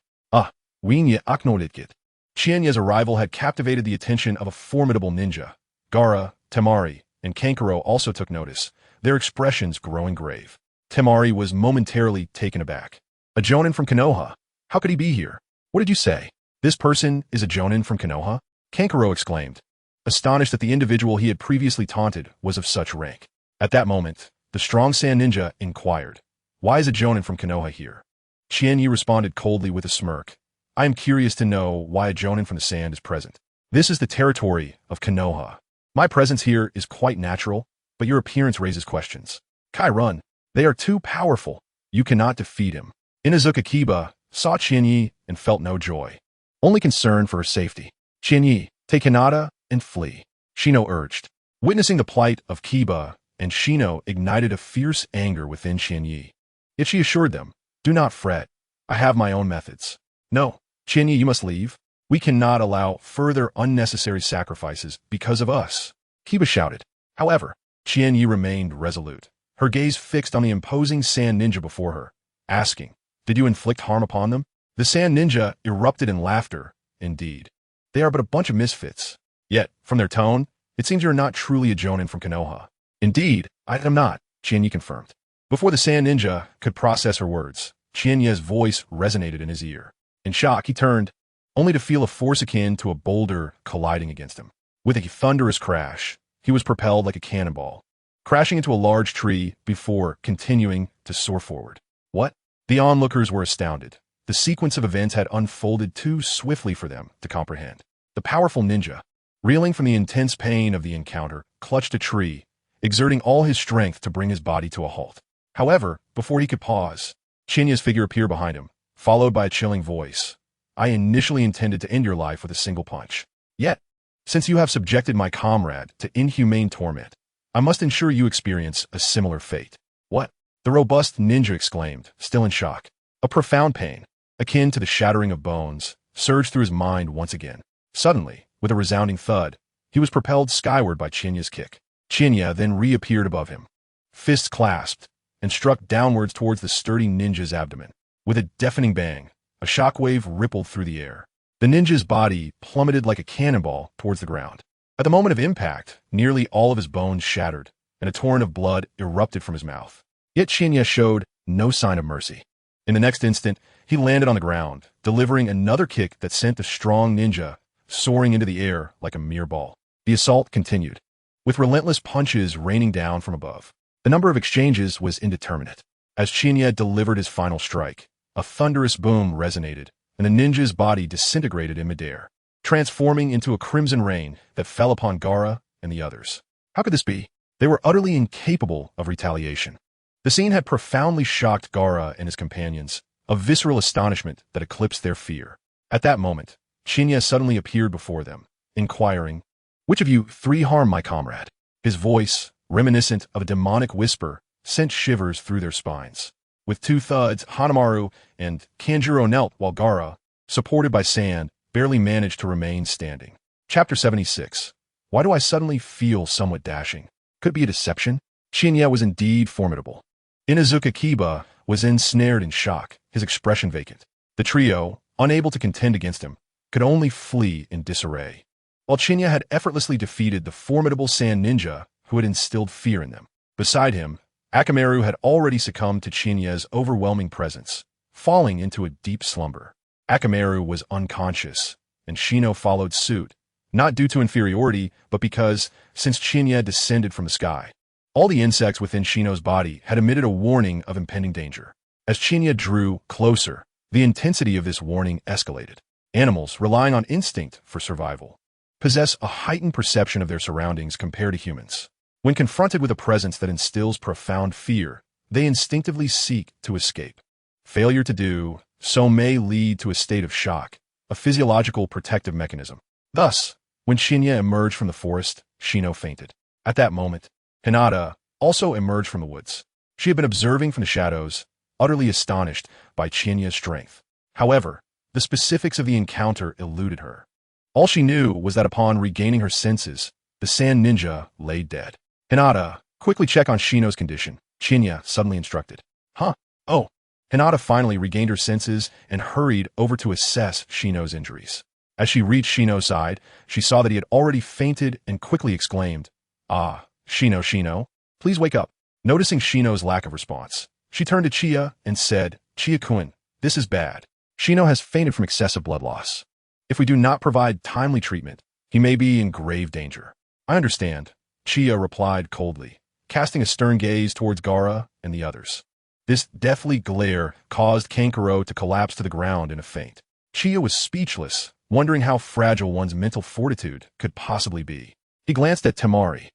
We nie acknowledged. Qianye's arrival had captivated the attention of a formidable ninja. Gaara, Temari, and Kankuro also took notice, their expressions growing grave. Temari was momentarily taken aback. A jonin from Konoha? How could he be here? What did you say? This person is a jonin from Konoha? Kankuro exclaimed, astonished that the individual he had previously taunted was of such rank. At that moment, the strong sand ninja inquired, why is a jonin from Konoha here? Qianye responded coldly with a smirk. I am curious to know why a jonin from the sand is present. This is the territory of Konoha. My presence here is quite natural, but your appearance raises questions. Kai, run. They are too powerful. You cannot defeat him. Inuzuka Kiba saw Qianye and felt no joy, only concern for her safety. Qianye, take Hinata and flee, Shino urged. Witnessing the plight of Kiba and Shino ignited a fierce anger within Qianye. Yet she assured them, do not fret. I have my own methods. No, Qianye, you must leave. We cannot allow further unnecessary sacrifices because of us, Kiba shouted. However, Qianye remained resolute, her gaze fixed on the imposing sand ninja before her, asking, did you inflict harm upon them? The sand ninja erupted in laughter. Indeed, they are but a bunch of misfits. Yet, from their tone, it seems you are not truly a jonin from Konoha. Indeed, I am not, Qianye confirmed. Before the sand ninja could process her words, Qianye's voice resonated in his ear. In shock, he turned, only to feel a force akin to a boulder colliding against him. With a thunderous crash, he was propelled like a cannonball, crashing into a large tree before continuing to soar forward. What? The onlookers were astounded. The sequence of events had unfolded too swiftly for them to comprehend. The powerful ninja, reeling from the intense pain of the encounter, clutched a tree, exerting all his strength to bring his body to a halt. However, before he could pause, Qianye's figure appeared behind him, followed by a chilling voice. I initially intended to end your life with a single punch. Yet, since you have subjected my comrade to inhumane torment, I must ensure you experience a similar fate. What? The robust ninja exclaimed, still in shock. A profound pain, akin to the shattering of bones, surged through his mind once again. Suddenly, with a resounding thud, he was propelled skyward by Qianye's kick. Qianye then reappeared above him, fists clasped, and struck downwards towards the sturdy ninja's abdomen. With a deafening bang, a shockwave rippled through the air. The ninja's body plummeted like a cannonball towards the ground. At the moment of impact, nearly all of his bones shattered, and a torrent of blood erupted from his mouth. Yet Qianye showed no sign of mercy. In the next instant, he landed on the ground, delivering another kick that sent the strong ninja soaring into the air like a mere ball. The assault continued, with relentless punches raining down from above. The number of exchanges was indeterminate. As Qianye delivered his final strike, a thunderous boom resonated, and the ninja's body disintegrated in midair, transforming into a crimson rain that fell upon Gaara and the others. How could this be? They were utterly incapable of retaliation. The scene had profoundly shocked Gaara and his companions, a visceral astonishment that eclipsed their fear. At that moment, Qianye suddenly appeared before them, inquiring, "Which of you three harmed my comrade?" His voice, reminiscent of a demonic whisper, sent shivers through their spines. With two thuds, Hanamaru and Kanjuro knelt while Gaara, supported by Sand, barely managed to remain standing. Chapter 76. Why do I suddenly feel somewhat dashing? Could it be a deception? Qianye was indeed formidable. Inuzuka Kiba was ensnared in shock, his expression vacant. The trio, unable to contend against him, could only flee in disarray. While Qianye had effortlessly defeated the formidable Sand ninja who had instilled fear in them. Beside him, Akamaru had already succumbed to Chinye's overwhelming presence, falling into a deep slumber. Akamaru was unconscious, and Shino followed suit, not due to inferiority, but because, since Qianye descended from the sky, all the insects within Shino's body had emitted a warning of impending danger. As Qianye drew closer, the intensity of this warning escalated. Animals, relying on instinct for survival, possess a heightened perception of their surroundings compared to humans. When confronted with a presence that instills profound fear, they instinctively seek to escape. Failure to do so may lead to a state of shock, a physiological protective mechanism. Thus, when Qianye emerged from the forest, Shino fainted. At that moment, Hinata also emerged from the woods. She had been observing from the shadows, utterly astonished by Qianye's strength. However, the specifics of the encounter eluded her. All she knew was that upon regaining her senses, the Sand ninja lay dead. Hinata, quickly check on Shino's condition, Qianye suddenly instructed. Huh? Oh. Hinata finally regained her senses and hurried over to assess Shino's injuries. As she reached Shino's side, she saw that he had already fainted and quickly exclaimed, "Ah, Shino, please wake up." Noticing Shino's lack of response, she turned to Chia and said, "Chia-kun, this is bad. Shino has fainted from excessive blood loss. If we do not provide timely treatment, he may be in grave danger." "I understand," Chia replied coldly, casting a stern gaze towards Gaara and the others. This deathly glare caused Kankuro to collapse to the ground in a faint. Chia was speechless, wondering how fragile one's mental fortitude could possibly be. He glanced at Temari.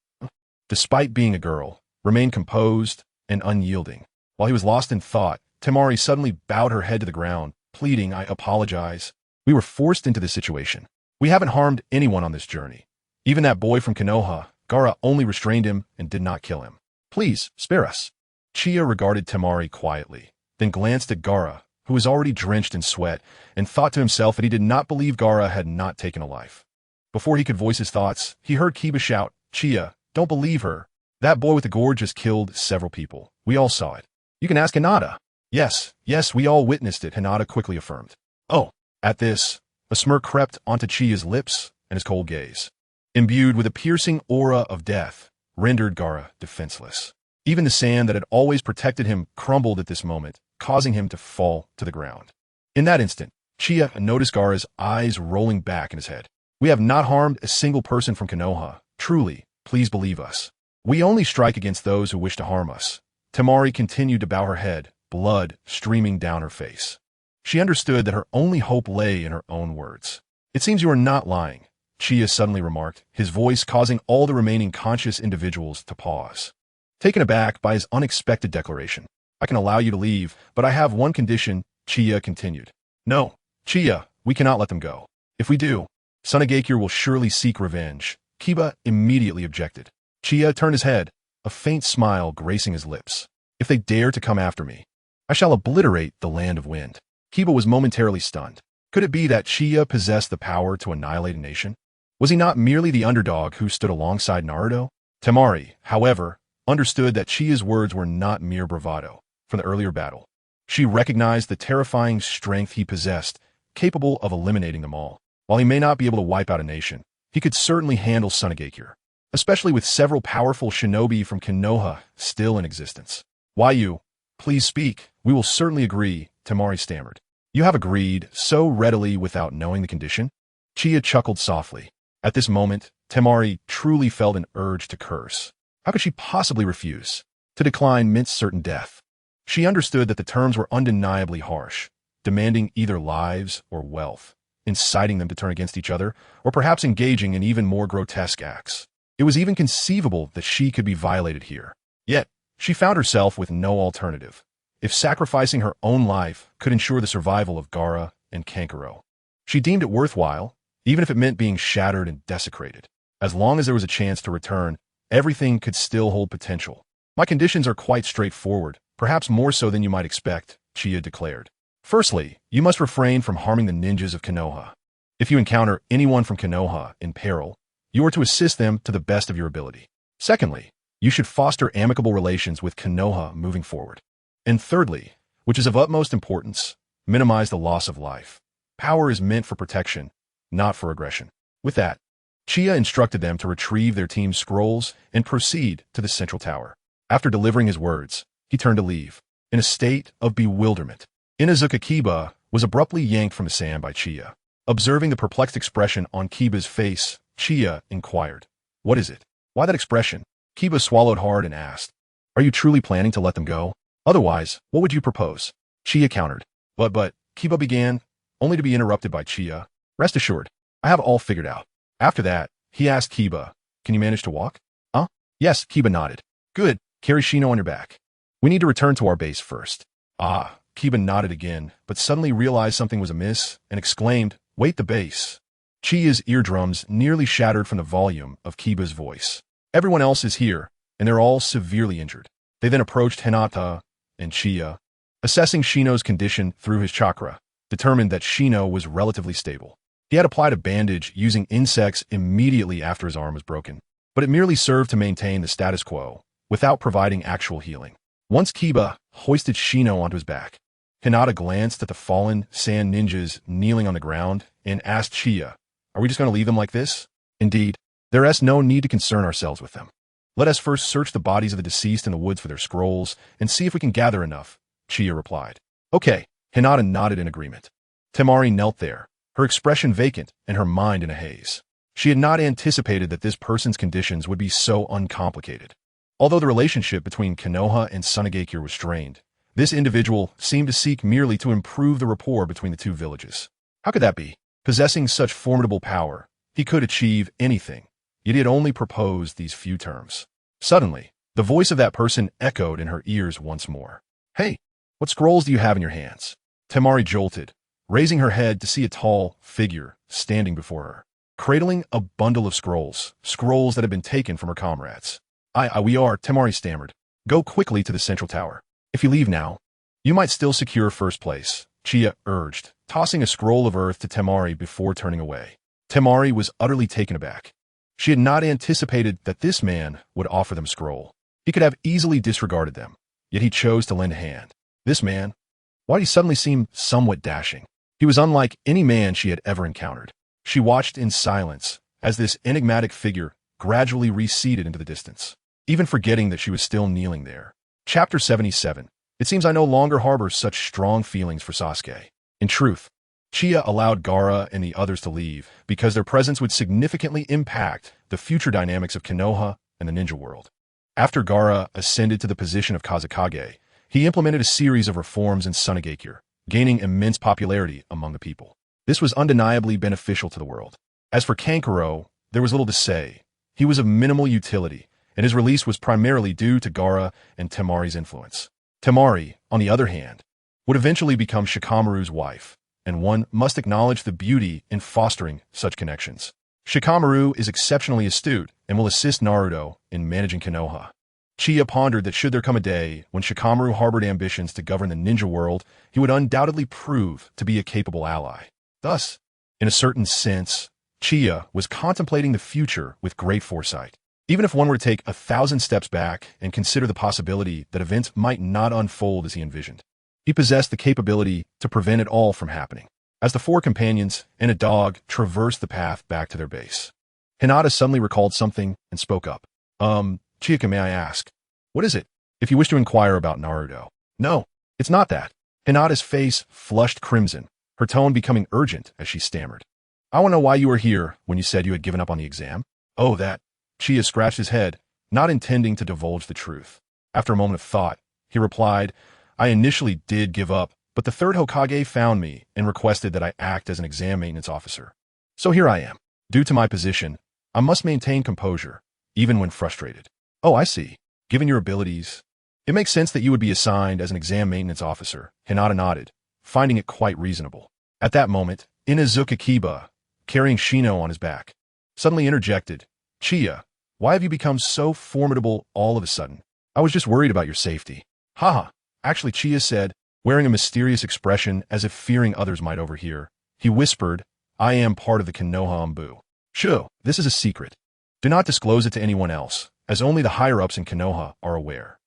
Despite being a girl, remained composed and unyielding. While he was lost in thought, Temari suddenly bowed her head to the ground, pleading, "I apologize. We were forced into this situation. We haven't harmed anyone on this journey. Even that boy from Konoha, Gaara only restrained him and did not kill him. Please, spare us." Chia regarded Temari quietly, then glanced at Gaara, who was already drenched in sweat, and thought to himself that he did not believe Gaara had not taken a life. Before he could voice his thoughts, he heard Kiba shout, "Chia, don't believe her. That boy with the gourd just killed several people. We all saw it. You can ask Hinata." Yes, we all witnessed it," Hinata quickly affirmed. "Oh." At this, a smirk crept onto Chia's lips, and his cold gaze, imbued with a piercing aura of death, rendered Gaara defenseless. Even the sand that had always protected him crumbled at this moment, causing him to fall to the ground. In that instant, Chia noticed Gaara's eyes rolling back in his head. "We have not harmed a single person from Konoha. Truly, please believe us. We only strike against those who wish to harm us." Temari continued to bow her head, blood streaming down her face. She understood that her only hope lay in her own words. "It seems you are not lying," Chia suddenly remarked, his voice causing all the remaining conscious individuals to pause. Taken aback by his unexpected declaration, "I can allow you to leave, but I have one condition," Chia continued. "No, Chia, we cannot let them go. If we do, Sunagakure will surely seek revenge." Kiba immediately objected. Chia turned his head, a faint smile gracing his lips. "If they dare to come after me, I shall obliterate the land of wind." Kiba was momentarily stunned. Could it be that Chia possessed the power to annihilate a nation? Was he not merely the underdog who stood alongside Naruto? Temari, however, understood that Chia's words were not mere bravado from the earlier battle. She recognized the terrifying strength he possessed capable of eliminating them all. While he may not be able to wipe out a nation, he could certainly handle Sunagakure, especially with several powerful shinobi from Konoha still in existence. Why you? Please speak. We will certainly agree, Temari stammered. You have agreed so readily without knowing the condition? Chia chuckled softly. At this moment, Temari truly felt an urge to curse. How could she possibly refuse? To decline meant certain death. She understood that the terms were undeniably harsh, demanding either lives or wealth, inciting them to turn against each other, or perhaps engaging in even more grotesque acts. It was even conceivable that she could be violated here. Yet, she found herself with no alternative. If sacrificing her own life could ensure the survival of Gaara and Kankuro, she deemed it worthwhile, even if it meant being shattered and desecrated. As long as there was a chance to return, everything could still hold potential. My conditions are quite straightforward, perhaps more so than you might expect, Chia declared. Firstly, you must refrain from harming the ninjas of Konoha. If you encounter anyone from Konoha in peril, you are to assist them to the best of your ability. Secondly, you should foster amicable relations with Konoha moving forward. And thirdly, which is of utmost importance, minimize the loss of life. Power is meant for protection, not for aggression. With that, Chia instructed them to retrieve their team's scrolls and proceed to the central tower. After delivering his words, he turned to leave. In a state of bewilderment, Inuzuka Kiba was abruptly yanked from the sand by Chia. Observing the perplexed expression on Kiba's face, Chia inquired, "What is it? Why that expression?" Kiba swallowed hard and asked, "Are you truly planning to let them go? Otherwise, what would you propose?" Chia countered. But, Kiba began, only to be interrupted by Chia. "Rest assured, I have all figured out." After that, he asked Kiba, "Can you manage to walk?" "Huh?" "Yes," Kiba nodded. "Good, carry Shino on your back. We need to return to our base first." "Ah," Kiba nodded again, but suddenly realized something was amiss and exclaimed, "Wait, the base." Chia's eardrums nearly shattered from the volume of Kiba's voice. "Everyone else is here, and they're all severely injured." They then approached Hinata and Chia, assessing Shino's condition through his chakra, determined that Shino was relatively stable. He had applied a bandage using insects immediately after his arm was broken, but it merely served to maintain the status quo, without providing actual healing. Once Kiba hoisted Shino onto his back, Hinata glanced at the fallen sand ninjas kneeling on the ground and asked Chia, "Are we just going to leave them like this?" "Indeed, there is no need to concern ourselves with them. Let us first search the bodies of the deceased in the woods for their scrolls and see if we can gather enough," Chia replied. "Okay," Hinata nodded in agreement. Temari knelt there, her expression vacant and her mind in a haze. She had not anticipated that this person's conditions would be so uncomplicated. Although the relationship between Konoha and Sunagakure was strained, this individual seemed to seek merely to improve the rapport between the two villages. How could that be? Possessing such formidable power, he could achieve anything, yet he had only proposed these few terms. Suddenly, the voice of that person echoed in her ears once more. "Hey, what scrolls do you have in your hands?" Temari jolted, raising her head to see a tall figure standing before her, cradling a bundle of scrolls that had been taken from her comrades. We are," Temari stammered. "Go quickly to the central tower. If you leave now, you might still secure first place," Chia urged, tossing a scroll of earth to Temari before turning away. Temari was utterly taken aback. She had not anticipated that this man would offer them a scroll. He could have easily disregarded them, yet he chose to lend a hand. This man, why did he suddenly seem somewhat dashing? He was unlike any man she had ever encountered. She watched in silence as this enigmatic figure gradually receded into the distance, even forgetting that she was still kneeling there. Chapter 77. It seems I no longer harbor such strong feelings for Sasuke. In truth, Chia allowed Gaara and the others to leave because their presence would significantly impact the future dynamics of Konoha and the ninja world. After Gaara ascended to the position of Kazekage, he implemented a series of reforms in Sunagakure, gaining immense popularity among the people. This was undeniably beneficial to the world. As for Kankuro, there was little to say. He was of minimal utility, and his release was primarily due to Gaara and Temari's influence. Temari, on the other hand, would eventually become Shikamaru's wife, and one must acknowledge the beauty in fostering such connections. Shikamaru is exceptionally astute and will assist Naruto in managing Konoha. Chia pondered that should there come a day when Shikamaru harbored ambitions to govern the ninja world, he would undoubtedly prove to be a capable ally. Thus, in a certain sense, Chia was contemplating the future with great foresight. Even if one were to take 1,000 steps back and consider the possibility that events might not unfold as he envisioned, he possessed the capability to prevent it all from happening. as the four companions and a dog traversed the path back to their base. Hinata suddenly recalled something and spoke up. Chika, may I ask? What is it? If you wish to inquire about Naruto. No, it's not that. Hinata's face flushed crimson, her tone becoming urgent as she stammered. I want to know why you were here when you said you had given up on the exam. Oh, that. Chika scratched his head, not intending to divulge the truth. After a moment of thought, he replied, I initially did give up, but the third Hokage found me and requested that I act as an exam maintenance officer. So here I am. Due to my position, I must maintain composure, even when frustrated. Oh, I see. Given your abilities, it makes sense that you would be assigned as an exam maintenance officer. Hinata nodded, finding it quite reasonable. At that moment, Inuzuka Kiba, carrying Shino on his back, suddenly interjected, Chika, why have you become so formidable all of a sudden? I was just worried about your safety. Haha, actually Chika said, wearing a mysterious expression as if fearing others might overhear. He whispered, I am part of the Konoha Anbu. Sure, this is a secret. Do not disclose it to anyone else, as only the higher-ups in Konoha are aware.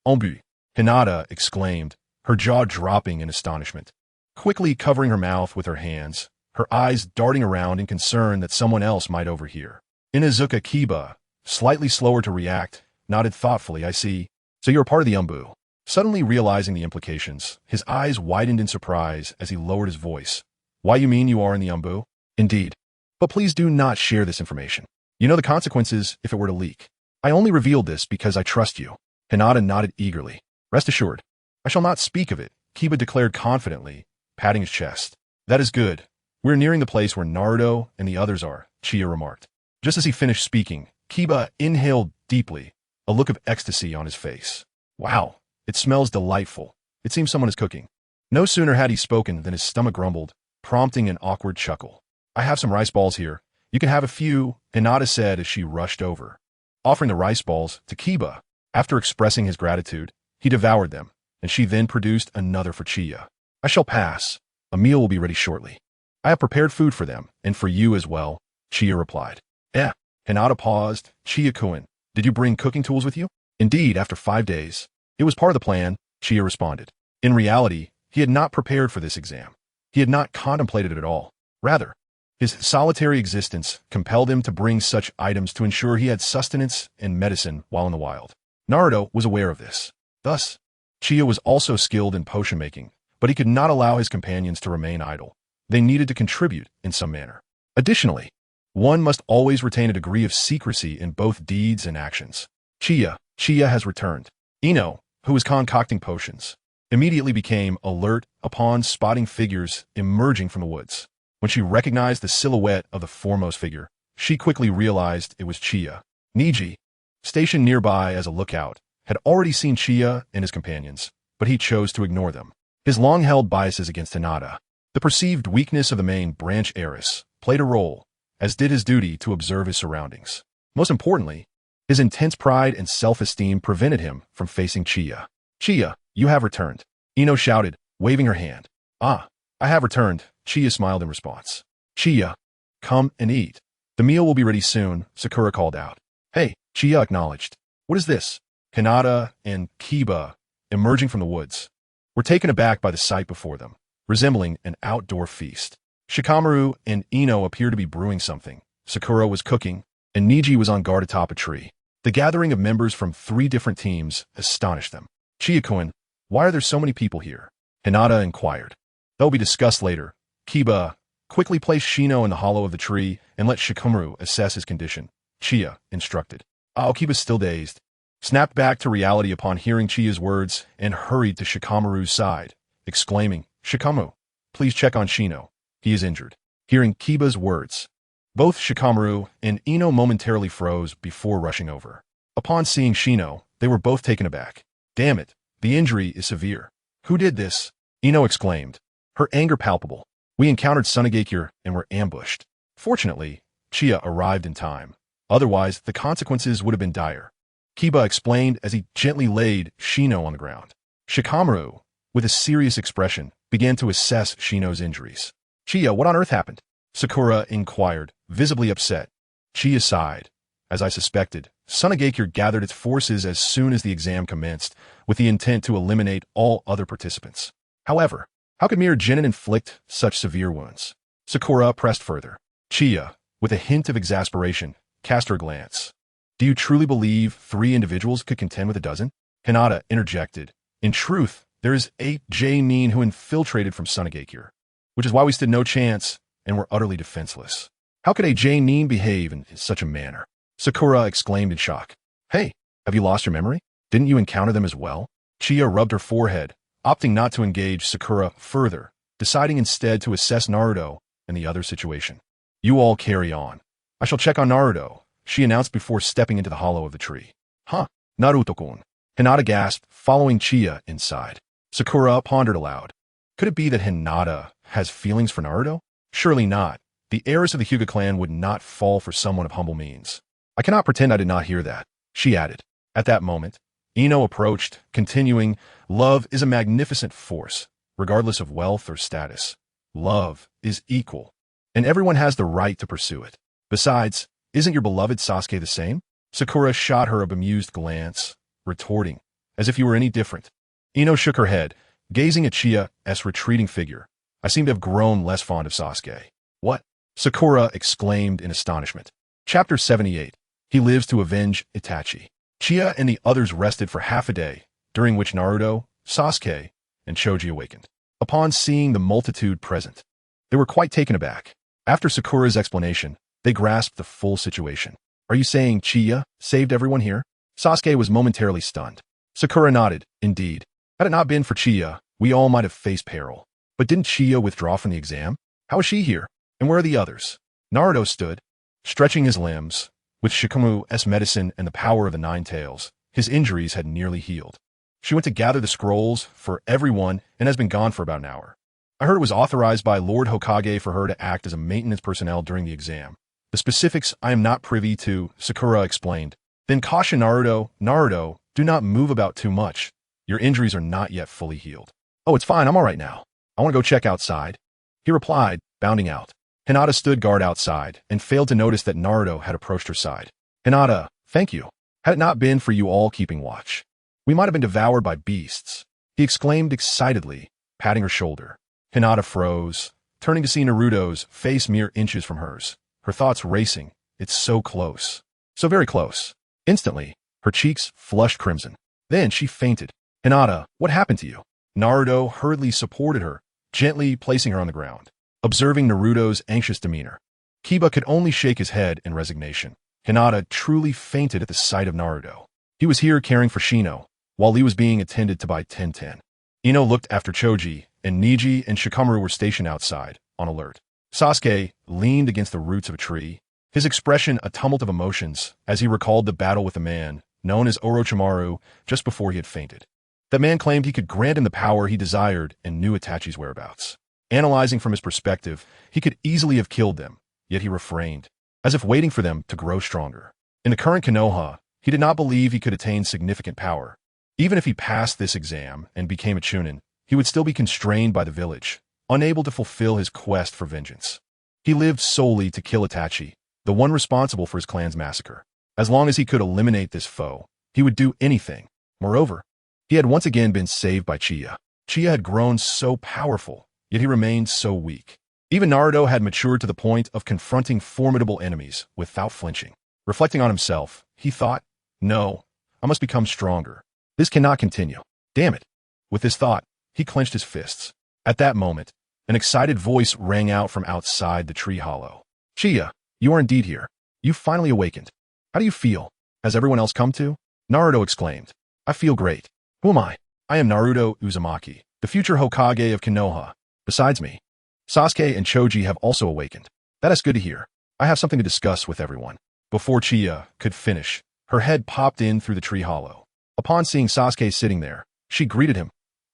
Anbu, Hinata exclaimed, her jaw dropping in astonishment. Quickly covering her mouth with her hands, her eyes darting around in concern that someone else might overhear. Inuzuka Kiba, slightly slower to react, nodded thoughtfully. I see. So you're part of the Anbu. Suddenly realizing the implications, his eyes widened in surprise as he lowered his voice. Why, you mean you are in the Anbu? Indeed. But please do not share this information. You know the consequences if it were to leak. I only revealed this because I trust you. Hinata nodded eagerly. Rest assured, I shall not speak of it, Kiba declared confidently, patting his chest. That is good. We're nearing the place where Naruto and the others are, Chika remarked. Just as he finished speaking, Kiba inhaled deeply, a look of ecstasy on his face. Wow, it smells delightful. It seems someone is cooking. No sooner had he spoken than his stomach grumbled, prompting an awkward chuckle. I have some rice balls here. You can have a few, Hinata said as she rushed over. Offering the rice balls to Kiba, after expressing his gratitude, he devoured them, and she then produced another for Chika. I shall pass. A meal will be ready shortly. I have prepared food for them, and for you as well, Chika replied. Hinata paused. Chika-kun, did you bring cooking tools with you? Indeed, after 5 days. It was part of the plan, Chika responded. In reality, he had not prepared for this exam. He had not contemplated it at all. Rather, his solitary existence compelled him to bring such items to ensure he had sustenance and medicine while in the wild. Naruto was aware of this. Thus, Chika was also skilled in potion making, but he could not allow his companions to remain idle. They needed to contribute in some manner. Additionally, one must always retain a degree of secrecy in both deeds and actions. Chika has returned. Ino, who was concocting potions, immediately became alert upon spotting figures emerging from the woods. When she recognized the silhouette of the foremost figure, she quickly realized it was Chika. Niji, stationed nearby as a lookout, had already seen Chika and his companions, but he chose to ignore them. His long-held biases against Hinata, the perceived weakness of the main branch heiress, played a role, as did his duty to observe his surroundings. Most importantly, his intense pride and self-esteem prevented him from facing Chika. Chika, you have returned, Ino shouted, waving her hand. Ah, I have returned, Chika smiled in response. Chika, come and eat. The meal will be ready soon, Sakura called out. Hey, Chika acknowledged. What is this? Hinata and Kiba, emerging from the woods, were taken aback by the sight before them, resembling an outdoor feast. Shikamaru and Ino appeared to be brewing something. Sakura was cooking, and Niji was on guard atop a tree. The gathering of members from 3 different teams astonished them. Chika-kun, why are there so many people here? Hinata inquired. That will be discussed later. Kiba quickly placed Shino in the hollow of the tree and let Shikamaru assess his condition. Chika instructed. Kiba's still dazed, snapped back to reality upon hearing Chia's words and hurried to Shikamaru's side, exclaiming, Shikamaru, please check on Shino. He is injured. Hearing Kiba's words, both Shikamaru and Ino momentarily froze before rushing over. Upon seeing Shino, they were both taken aback. Damn it, the injury is severe. Who did this? Ino exclaimed, her anger palpable. We encountered Tsunagakure and were ambushed. Fortunately, Chika arrived in time. Otherwise, the consequences would have been dire. Kiba explained as he gently laid Shino on the ground. Shikamaru, with a serious expression, began to assess Shino's injuries. Chika, what on earth happened? Sakura inquired, visibly upset. Chika sighed. As I suspected, Tsunagakure gathered its forces as soon as the exam commenced, with the intent to eliminate all other participants. However, How could mere genin inflict such severe wounds? Sakura pressed further. Chia, with a hint of exasperation, cast her a glance. Do you truly believe 3 individuals could contend with a dozen? Hinata interjected. In truth, there is 8 J-nin who infiltrated from Sunagakure, which is why we stood no chance and were utterly defenseless. How could a J-nin behave in such a manner? Sakura exclaimed in shock. Hey, have you lost your memory? Didn't you encounter them as well? Chia rubbed her forehead, opting not to engage Sakura further, deciding instead to assess Naruto and the other situation. You all carry on. I shall check on Naruto, she announced before stepping into the hollow of the tree. Huh, Naruto-kun. Hinata gasped, following Chia inside. Sakura pondered aloud. Could it be that Hinata has feelings for Naruto? Surely not. The heiress of the Hyuga clan would not fall for someone of humble means. I cannot pretend I did not hear that, she added. At that moment, Ino approached, continuing, love is a magnificent force, regardless of wealth or status. Love is equal, and everyone has the right to pursue it. Besides, isn't your beloved Sasuke the same? Sakura shot her a bemused glance, retorting, as if you were any different. Ino shook her head, gazing at Chia's retreating figure. I seem to have grown less fond of Sasuke. What? Sakura exclaimed in astonishment. Chapter 78. He lives to avenge Itachi. Chia and the others rested for half a day, during which Naruto, Sasuke, and Choji awakened. Upon seeing the multitude present, they were quite taken aback. After Sakura's explanation, they grasped the full situation. Are you saying Chia saved everyone here? Sasuke was momentarily stunned. Sakura nodded. Indeed. Had it not been for Chia, we all might have faced peril. But didn't Chia withdraw from the exam? How is she here? And where are the others? Naruto stood, stretching his limbs. With Shikamu's medicine and the power of the 9 tails, his injuries had nearly healed. She went to gather the scrolls for everyone and has been gone for about an hour. I heard it was authorized by Lord Hokage for her to act as a maintenance personnel during the exam. The specifics I am not privy to, Sakura explained. Then caution Naruto, Naruto, do not move about too much. Your injuries are not yet fully healed. Oh, it's fine, I'm all right now. I want to go check outside. He replied, bounding out. Hinata stood guard outside and failed to notice that Naruto had approached her side. Hinata, thank you. Had it not been for you all keeping watch, we might have been devoured by beasts. He exclaimed excitedly, patting her shoulder. Hinata froze, turning to see Naruto's face mere inches from hers. Her thoughts racing. It's so close. So very close. Instantly, her cheeks flushed crimson. Then she fainted. Hinata, what happened to you? Naruto hurriedly supported her, gently placing her on the ground. Observing Naruto's anxious demeanor, Kiba could only shake his head in resignation. Hinata truly fainted at the sight of Naruto. He was here caring for Shino, while Lee was being attended to by Tenten. Ino looked after Choji, and Niji and Shikamaru were stationed outside, on alert. Sasuke leaned against the roots of a tree, his expression a tumult of emotions as he recalled the battle with a man, known as Orochimaru, just before he had fainted. That man claimed he could grant him the power he desired and knew Itachi's whereabouts. Analyzing from his perspective, he could easily have killed them, yet he refrained, as if waiting for them to grow stronger. In the current Konoha, he did not believe he could attain significant power. Even if he passed this exam and became a Chunin, he would still be constrained by the village, unable to fulfill his quest for vengeance. He lived solely to kill Itachi, the one responsible for his clan's massacre. As long as he could eliminate this foe, he would do anything. Moreover, he had once again been saved by Chia. Chia had grown so powerful, yet he remained so weak. Even Naruto had matured to the point of confronting formidable enemies without flinching. Reflecting on himself, he thought, no, I must become stronger. This cannot continue. Damn it. With this thought, he clenched his fists. At that moment, an excited voice rang out from outside the tree hollow. Chia, you are indeed here. You finally awakened. How do you feel? Has everyone else come to? Naruto exclaimed. I feel great. Who am I? I am Naruto Uzumaki, the future Hokage of Konoha. Besides me, Sasuke and Choji have also awakened. That is good to hear. I have something to discuss with everyone. Before Chia could finish, her head popped in through the tree hollow. Upon seeing Sasuke sitting there, she greeted him.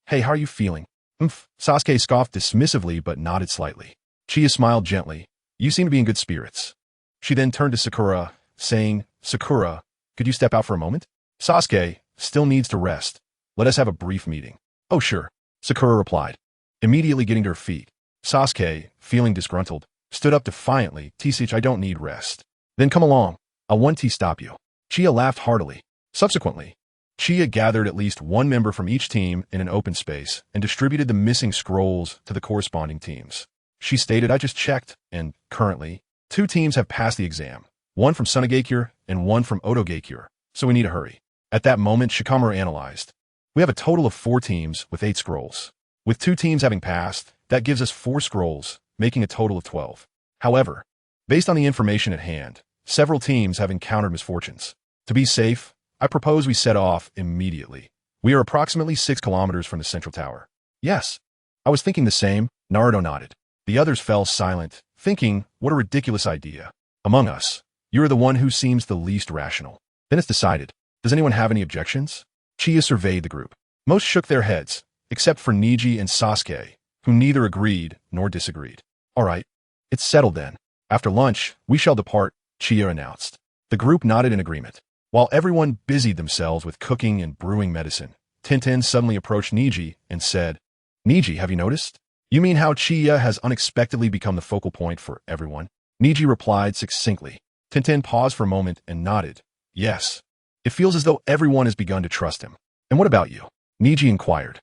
Hey, how are you feeling? Sasuke scoffed dismissively but nodded slightly. Chia smiled gently. You seem to be in good spirits. She then turned to Sakura, saying, Sakura, could you step out for a moment? Sasuke still needs to rest. Let us have a brief meeting. Oh, sure, Sakura replied. Immediately getting to her feet, Sasuke, feeling disgruntled, stood up defiantly. Teach, I don't need rest. Then come along. I'll one-T stop you. Chia laughed heartily. Subsequently, Chia gathered at least one member from each team in an open space and distributed the missing scrolls to the corresponding teams. She stated, "I just checked, and currently, 2 teams have passed the exam, one from Sunagakure and one from Otogakure, so we need to hurry." At that moment, Shikamaru analyzed. "We have a total of 4 teams with 8 scrolls. With 2 teams having passed, that gives us 4 scrolls, making a total of 12. However, based on the information at hand, several teams have encountered misfortunes. To be safe, I propose we set off immediately. We are approximately 6 kilometers from the central tower." "Yes, I was thinking the same," Naruto nodded. The others fell silent, thinking, what a ridiculous idea. "Among us, you are the one who seems the least rational." Then it's decided. Does anyone have any objections? Chia surveyed the group. Most shook their heads, except for Neji and Sasuke, who neither agreed nor disagreed. "All right, it's settled then. After lunch, we shall depart," Chia announced. The group nodded in agreement. While everyone busied themselves with cooking and brewing medicine, Tintin suddenly approached Neji and said, "Neji, have you noticed? You mean how Chia has unexpectedly become the focal point for everyone?" Neji replied succinctly. Tintin paused for a moment and nodded. "Yes. It feels as though everyone has begun to trust him." "And what about you?" Neji inquired.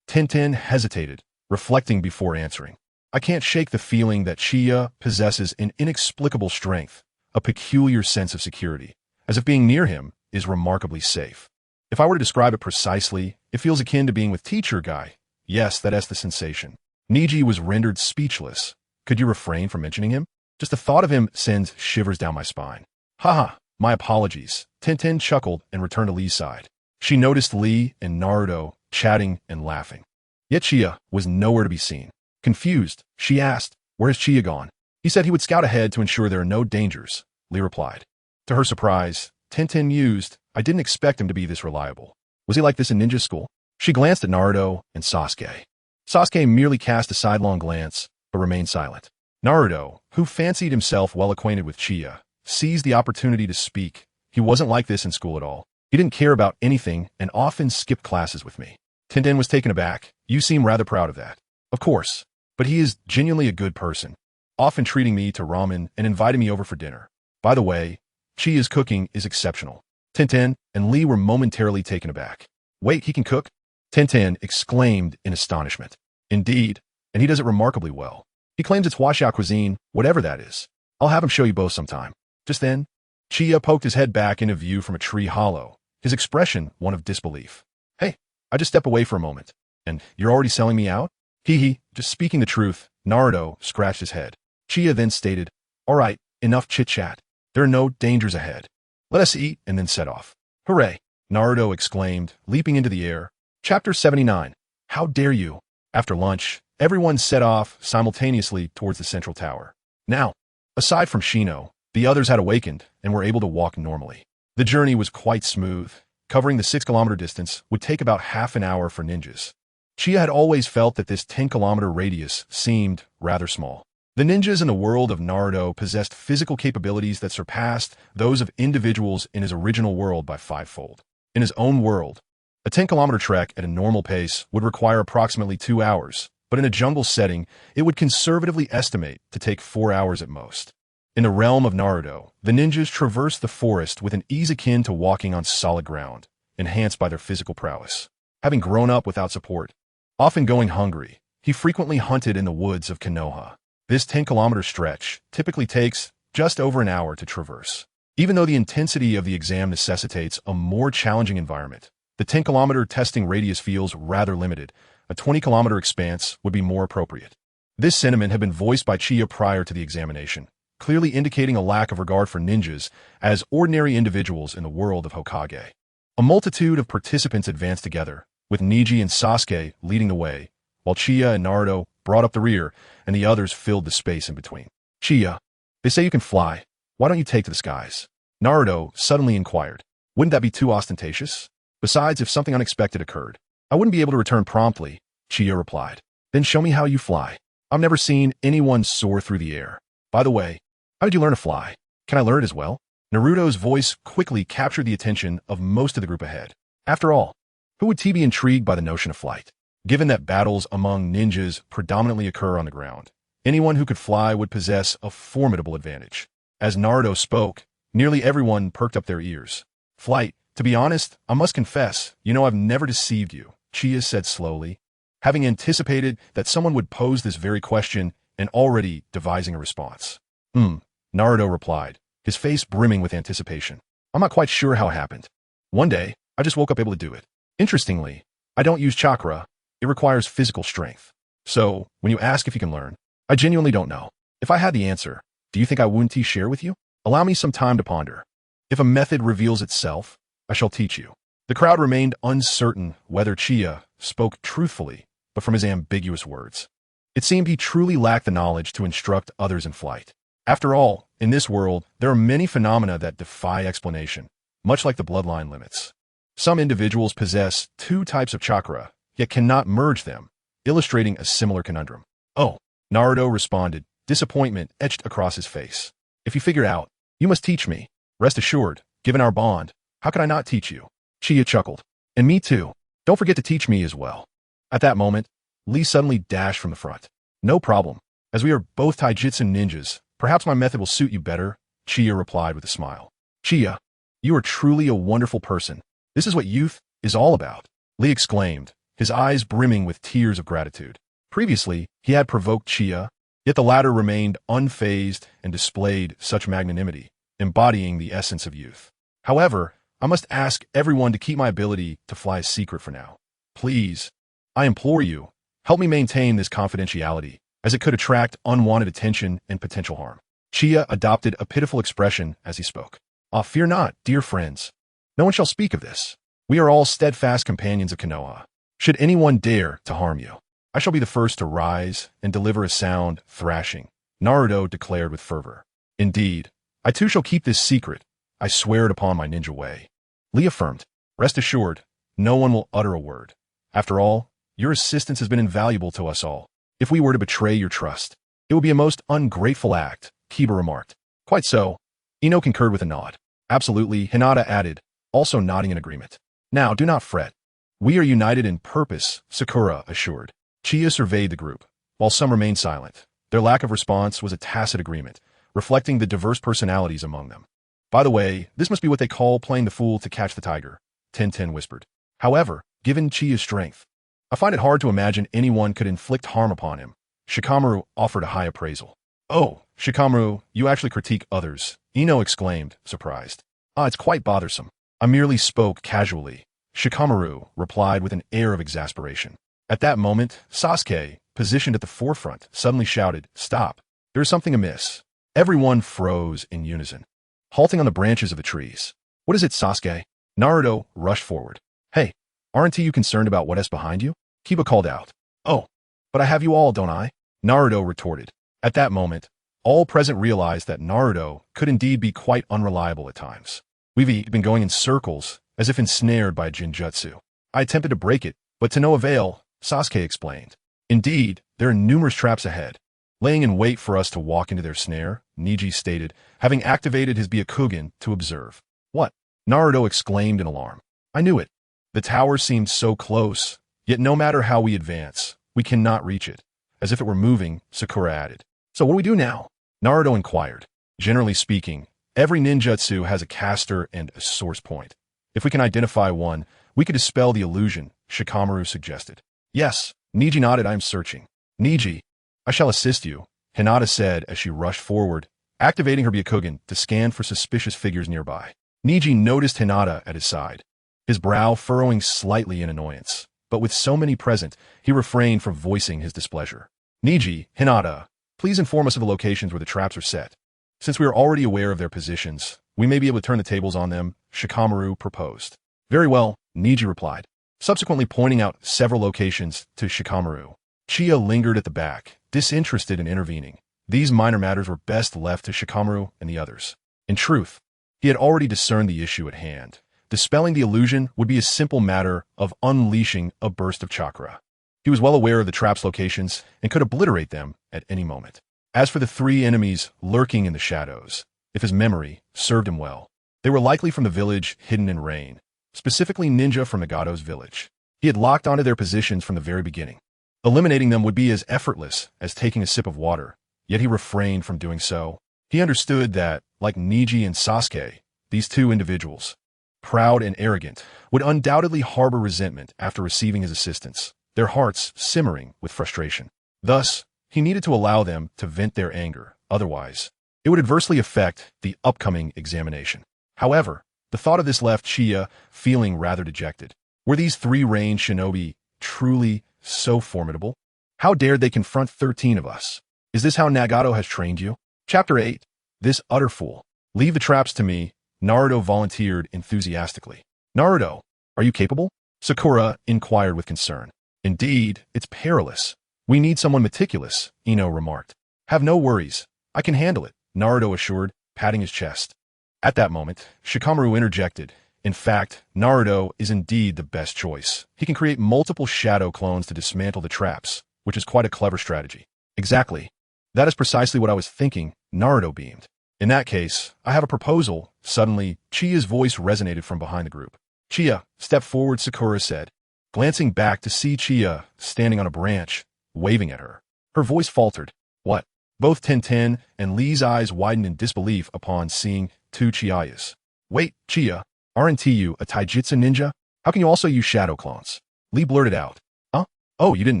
Tintin hesitated, reflecting before answering. "I can't shake the feeling that Chia possesses an inexplicable strength, a peculiar sense of security, as if being near him is remarkably safe. If I were to describe it precisely, it feels akin to being with Teacher Guy. Yes, that's the sensation." Neji was rendered speechless. "Could you refrain from mentioning him? Just the thought of him sends shivers down my spine." "Haha, my apologies." Tintin chuckled and returned to Lee's side. She noticed Lee and Naruto chatting and laughing. Yet Chia was nowhere to be seen. Confused, she asked, "Where has Chia gone?" "He said he would scout ahead to ensure there are no dangers," Lee replied. To her surprise, Tintin mused, "I didn't expect him to be this reliable. Was he like this in ninja school?" She glanced at Naruto and Sasuke. Sasuke merely cast a sidelong glance, but remained silent. Naruto, who fancied himself well acquainted with Chia, seized the opportunity to speak. "He wasn't like this in school at all. He didn't care about anything and often skipped classes with me." Tintin was taken aback. "You seem rather proud of that." "Of course, but he is genuinely a good person, often treating me to ramen and inviting me over for dinner. By the way, Chia's cooking is exceptional." Tintin and Lee were momentarily taken aback. "Wait, he can cook?" Tintin exclaimed in astonishment. "Indeed, and he does it remarkably well. He claims it's washout cuisine, whatever that is. I'll have him show you both sometime." Just then, Chia poked his head back into view from a tree hollow, his expression one of disbelief. "Hey, I just step away for a moment. And you're already selling me out?" "Hee, just speaking the truth." Naruto scratched his head. Chia then stated, "All right, enough chit-chat. There are no dangers ahead. Let us eat and then set off." "Hooray!" Naruto exclaimed, leaping into the air. Chapter 79. How dare you? After lunch, everyone set off simultaneously towards the central tower. Now, aside from Shino, the others had awakened and were able to walk normally. The journey was quite smooth. Covering the 6-kilometer distance would take about half an hour for ninjas. Chia had always felt that this 10-kilometer radius seemed rather small. The ninjas in the world of Naruto possessed physical capabilities that surpassed those of individuals in his original world by 5-fold. In his own world, a 10-kilometer trek at a normal pace would require approximately 2 hours, but in a jungle setting, it would conservatively estimate to take 4 hours at most. In the realm of Naruto, the ninjas traversed the forest with an ease akin to walking on solid ground, enhanced by their physical prowess. Having grown up without support, often going hungry, he frequently hunted in the woods of Konoha. This 10-kilometer stretch typically takes just over an hour to traverse. Even though the intensity of the exam necessitates a more challenging environment, the 10-kilometer testing radius feels rather limited. A 20-kilometer expanse would be more appropriate. This sentiment had been voiced by Chia prior to the examination, clearly indicating a lack of regard for ninjas as ordinary individuals in the world of Hokage. A multitude of participants advanced together, with Neji and Sasuke leading the way, while Chia and Naruto brought up the rear, and the others filled the space in between. "Chia, they say you can fly. Why don't you take to the skies?" Naruto suddenly inquired. "Wouldn't that be too ostentatious? Besides, if something unexpected occurred, I wouldn't be able to return promptly," Chia replied. "Then show me how you fly. I've never seen anyone soar through the air. By the way, how did you learn to fly? Can I learn it as well?" Naruto's voice quickly captured the attention of most of the group ahead. After all, who would be intrigued by the notion of flight? Given that battles among ninjas predominantly occur on the ground, anyone who could fly would possess a formidable advantage. As Naruto spoke, nearly everyone perked up their ears. Flight, To be honest, I must confess, I've never deceived you, Qianye said slowly, having anticipated that someone would pose this very question and already devising a response. Naruto replied, his face brimming with anticipation. I'm not quite sure how it happened. One day, I just woke up able to do it. Interestingly, I don't use chakra. It requires physical strength. So, when you ask if you can learn, I genuinely don't know. If I had the answer, do you think I wouldn't share with you? Allow me some time to ponder. If a method reveals itself, I shall teach you. The crowd remained uncertain whether Qianye spoke truthfully, but from his ambiguous words, it seemed he truly lacked the knowledge to instruct others in flight. After all, in this world, there are many phenomena that defy explanation, much like the bloodline limits. Some individuals possess two types of chakra, yet cannot merge them, illustrating a similar conundrum. Oh, Naruto responded, disappointment etched across his face. If you figure out, you must teach me. Rest assured, given our bond, how could I not teach you? Qianye chuckled. And me too. Don't forget to teach me as well. At that moment, Lee suddenly dashed from the front. No problem. As we are both taijutsu ninjas, perhaps my method will suit you better, Qianye replied with a smile. Qianye, you are truly a wonderful person. This is what youth is all about, Lee exclaimed, his eyes brimming with tears of gratitude. Previously, he had provoked Qianye, yet the latter remained unfazed and displayed such magnanimity, embodying the essence of youth. However, I must ask everyone to keep my ability to fly a secret for now. Please, I implore you, help me maintain this confidentiality, as it could attract unwanted attention and potential harm. Qianye adopted a pitiful expression as he spoke. Fear not, dear friends. No one shall speak of this. We are all steadfast companions of Konoha. Should anyone dare to harm you, I shall be the first to rise and deliver a sound thrashing, Naruto declared with fervor. Indeed, I too shall keep this secret. I swear it upon my ninja way. Lee affirmed. Rest assured, no one will utter a word. After all, your assistance has been invaluable to us all. If we were to betray your trust, it would be a most ungrateful act, Kiba remarked. Quite so. Ino concurred with a nod. Absolutely, Hinata added, also nodding in agreement. Now, do not fret. We are united in purpose, Sakura assured. Qianye surveyed the group, while some remained silent. Their lack of response was a tacit agreement, reflecting the diverse personalities among them. By the way, this must be what they call playing the fool to catch the tiger, Tenten whispered. However, given Qiye's strength, I find it hard to imagine anyone could inflict harm upon him. Shikamaru offered a high appraisal. Oh, Shikamaru, you actually critique others, Ino exclaimed, surprised. It's quite bothersome. I merely spoke casually, Shikamaru replied with an air of exasperation. At that moment, Sasuke, positioned at the forefront, suddenly shouted, Stop! There is something amiss. Everyone froze in unison, halting on the branches of the trees. What is it, Sasuke? Naruto rushed forward. Hey, aren't you concerned about what is behind you? Kiba called out. Oh, but I have you all, don't I? Naruto retorted. At that moment, all present realized that Naruto could indeed be quite unreliable at times. We've been going in circles, as if ensnared by Jinjutsu. I attempted to break it, but to no avail, Sasuke explained. Indeed, there are numerous traps ahead, laying in wait for us to walk into their snare, Neji stated, having activated his Byakugan to observe. What? Naruto exclaimed in alarm. I knew it. The tower seemed so close, yet no matter how we advance, we cannot reach it. As if it were moving, Sakura added. So what do we do now? Naruto inquired. Generally speaking, every ninjutsu has a caster and a source point. If we can identify one, we could dispel the illusion, Shikamaru suggested. Yes, Neji nodded. I am searching. Neji, I shall assist you, Hinata said as she rushed forward, activating her Byakugan to scan for suspicious figures nearby. Neji noticed Hinata at his side, his brow furrowing slightly in annoyance, but with so many present, he refrained from voicing his displeasure. Neji, Hinata, please inform us of the locations where the traps are set. Since we are already aware of their positions, we may be able to turn the tables on them, Shikamaru proposed. Very well, Neji replied, subsequently pointing out several locations to Shikamaru. Qianye lingered at the back, disinterested in intervening. These minor matters were best left to Shikamaru and the others. In truth, he had already discerned the issue at hand. Dispelling the illusion would be a simple matter of unleashing a burst of chakra. He was well aware of the trap's locations and could obliterate them at any moment. As for the three enemies lurking in the shadows, if his memory served him well, they were likely from the village hidden in rain, specifically ninja from Nagato's village. He had locked onto their positions from the very beginning. Eliminating them would be as effortless as taking a sip of water, yet he refrained from doing so. He understood that, like Neji and Sasuke, these two individuals proud and arrogant, would undoubtedly harbor resentment after receiving his assistance, their hearts simmering with frustration. Thus, he needed to allow them to vent their anger, otherwise, it would adversely affect the upcoming examination. However, the thought of this left Qianye feeling rather dejected. Were these three-range shinobi truly so formidable? How dared they confront 13 of us? Is this how Nagato has trained you? Chapter 8. This utter fool. Leave the traps to me, Naruto volunteered enthusiastically. Naruto, are you capable? Sakura inquired with concern. Indeed, it's perilous. We need someone meticulous, Ino remarked. Have no worries. I can handle it, Naruto assured, patting his chest. At that moment, Shikamaru interjected. In fact, Naruto is indeed the best choice. He can create multiple shadow clones to dismantle the traps, which is quite a clever strategy. Exactly. That is precisely what I was thinking, Naruto beamed. In that case, I have a proposal. Suddenly, Chia's voice resonated from behind the group. Qianye, step forward, Sakura said, glancing back to see Qianye standing on a branch, waving at her. Her voice faltered. What? Both Tenten and Lee's eyes widened in disbelief upon seeing two Chiayas. Wait, Qianye, aren't you a taijutsu ninja? How can you also use shadow clones? Lee blurted out. Huh? Oh, you didn't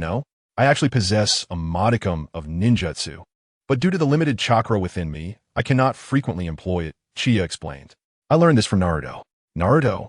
know? I actually possess a modicum of ninjutsu. But due to the limited chakra within me, I cannot frequently employ it, Qianye explained. I learned this from Naruto. Naruto?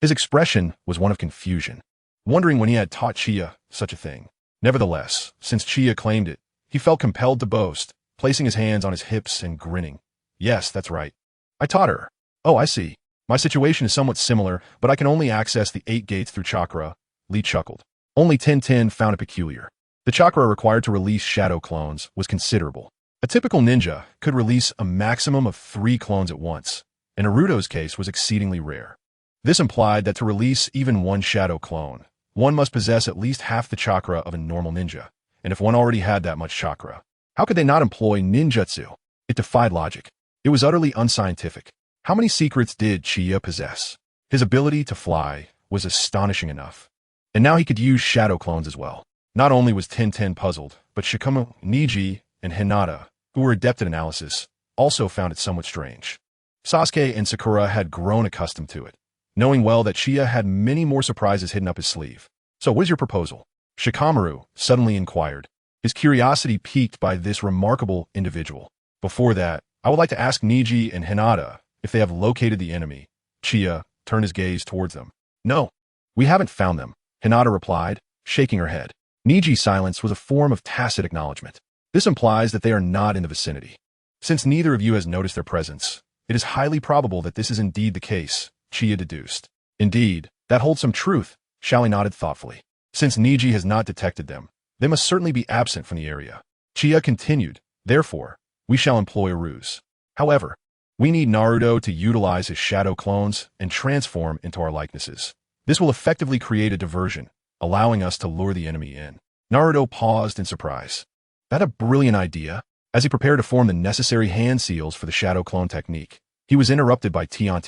His expression was one of confusion, wondering when he had taught Qianye such a thing. Nevertheless, since Qianye claimed it, he felt compelled to boast, placing his hands on his hips and grinning. Yes, that's right. I taught her. Oh, I see. My situation is somewhat similar, but I can only access the 8 gates through chakra, Lee chuckled. Only Tenten found it peculiar. The chakra required to release shadow clones was considerable. A typical ninja could release a maximum of 3 clones at once, and Naruto's case was exceedingly rare. This implied that to release even one shadow clone, one must possess at least half the chakra of a normal ninja, and if one already had that much chakra, how could they not employ ninjutsu? It defied logic. It was utterly unscientific. How many secrets did Qianye possess? His ability to fly was astonishing enough. And now he could use shadow clones as well. Not only was Tenten puzzled, but Shikamaru, Neji, and Hinata, who were adept at analysis, also found it somewhat strange. Sasuke and Sakura had grown accustomed to it, knowing well that Qianye had many more surprises hidden up his sleeve. So what is your proposal? Shikamaru suddenly inquired, his curiosity piqued by this remarkable individual. Before that, I would like to ask Neji and Hinata if they have located the enemy. Qianye turned his gaze towards them. No, we haven't found them, Hinata replied, shaking her head. Neji's silence was a form of tacit acknowledgement. This implies that they are not in the vicinity. Since neither of you has noticed their presence, it is highly probable that this is indeed the case, Qianye deduced. Indeed, that holds some truth, Xiaoli nodded thoughtfully. Since Neji has not detected them, they must certainly be absent from the area. Qianye continued, therefore, we shall employ a ruse. However, we need Naruto to utilize his shadow clones and transform into our likenesses. This will effectively create a diversion, allowing us to lure the enemy in. Naruto paused in surprise. That a brilliant idea? As he prepared to form the necessary hand seals for the shadow clone technique, he was interrupted by Tian.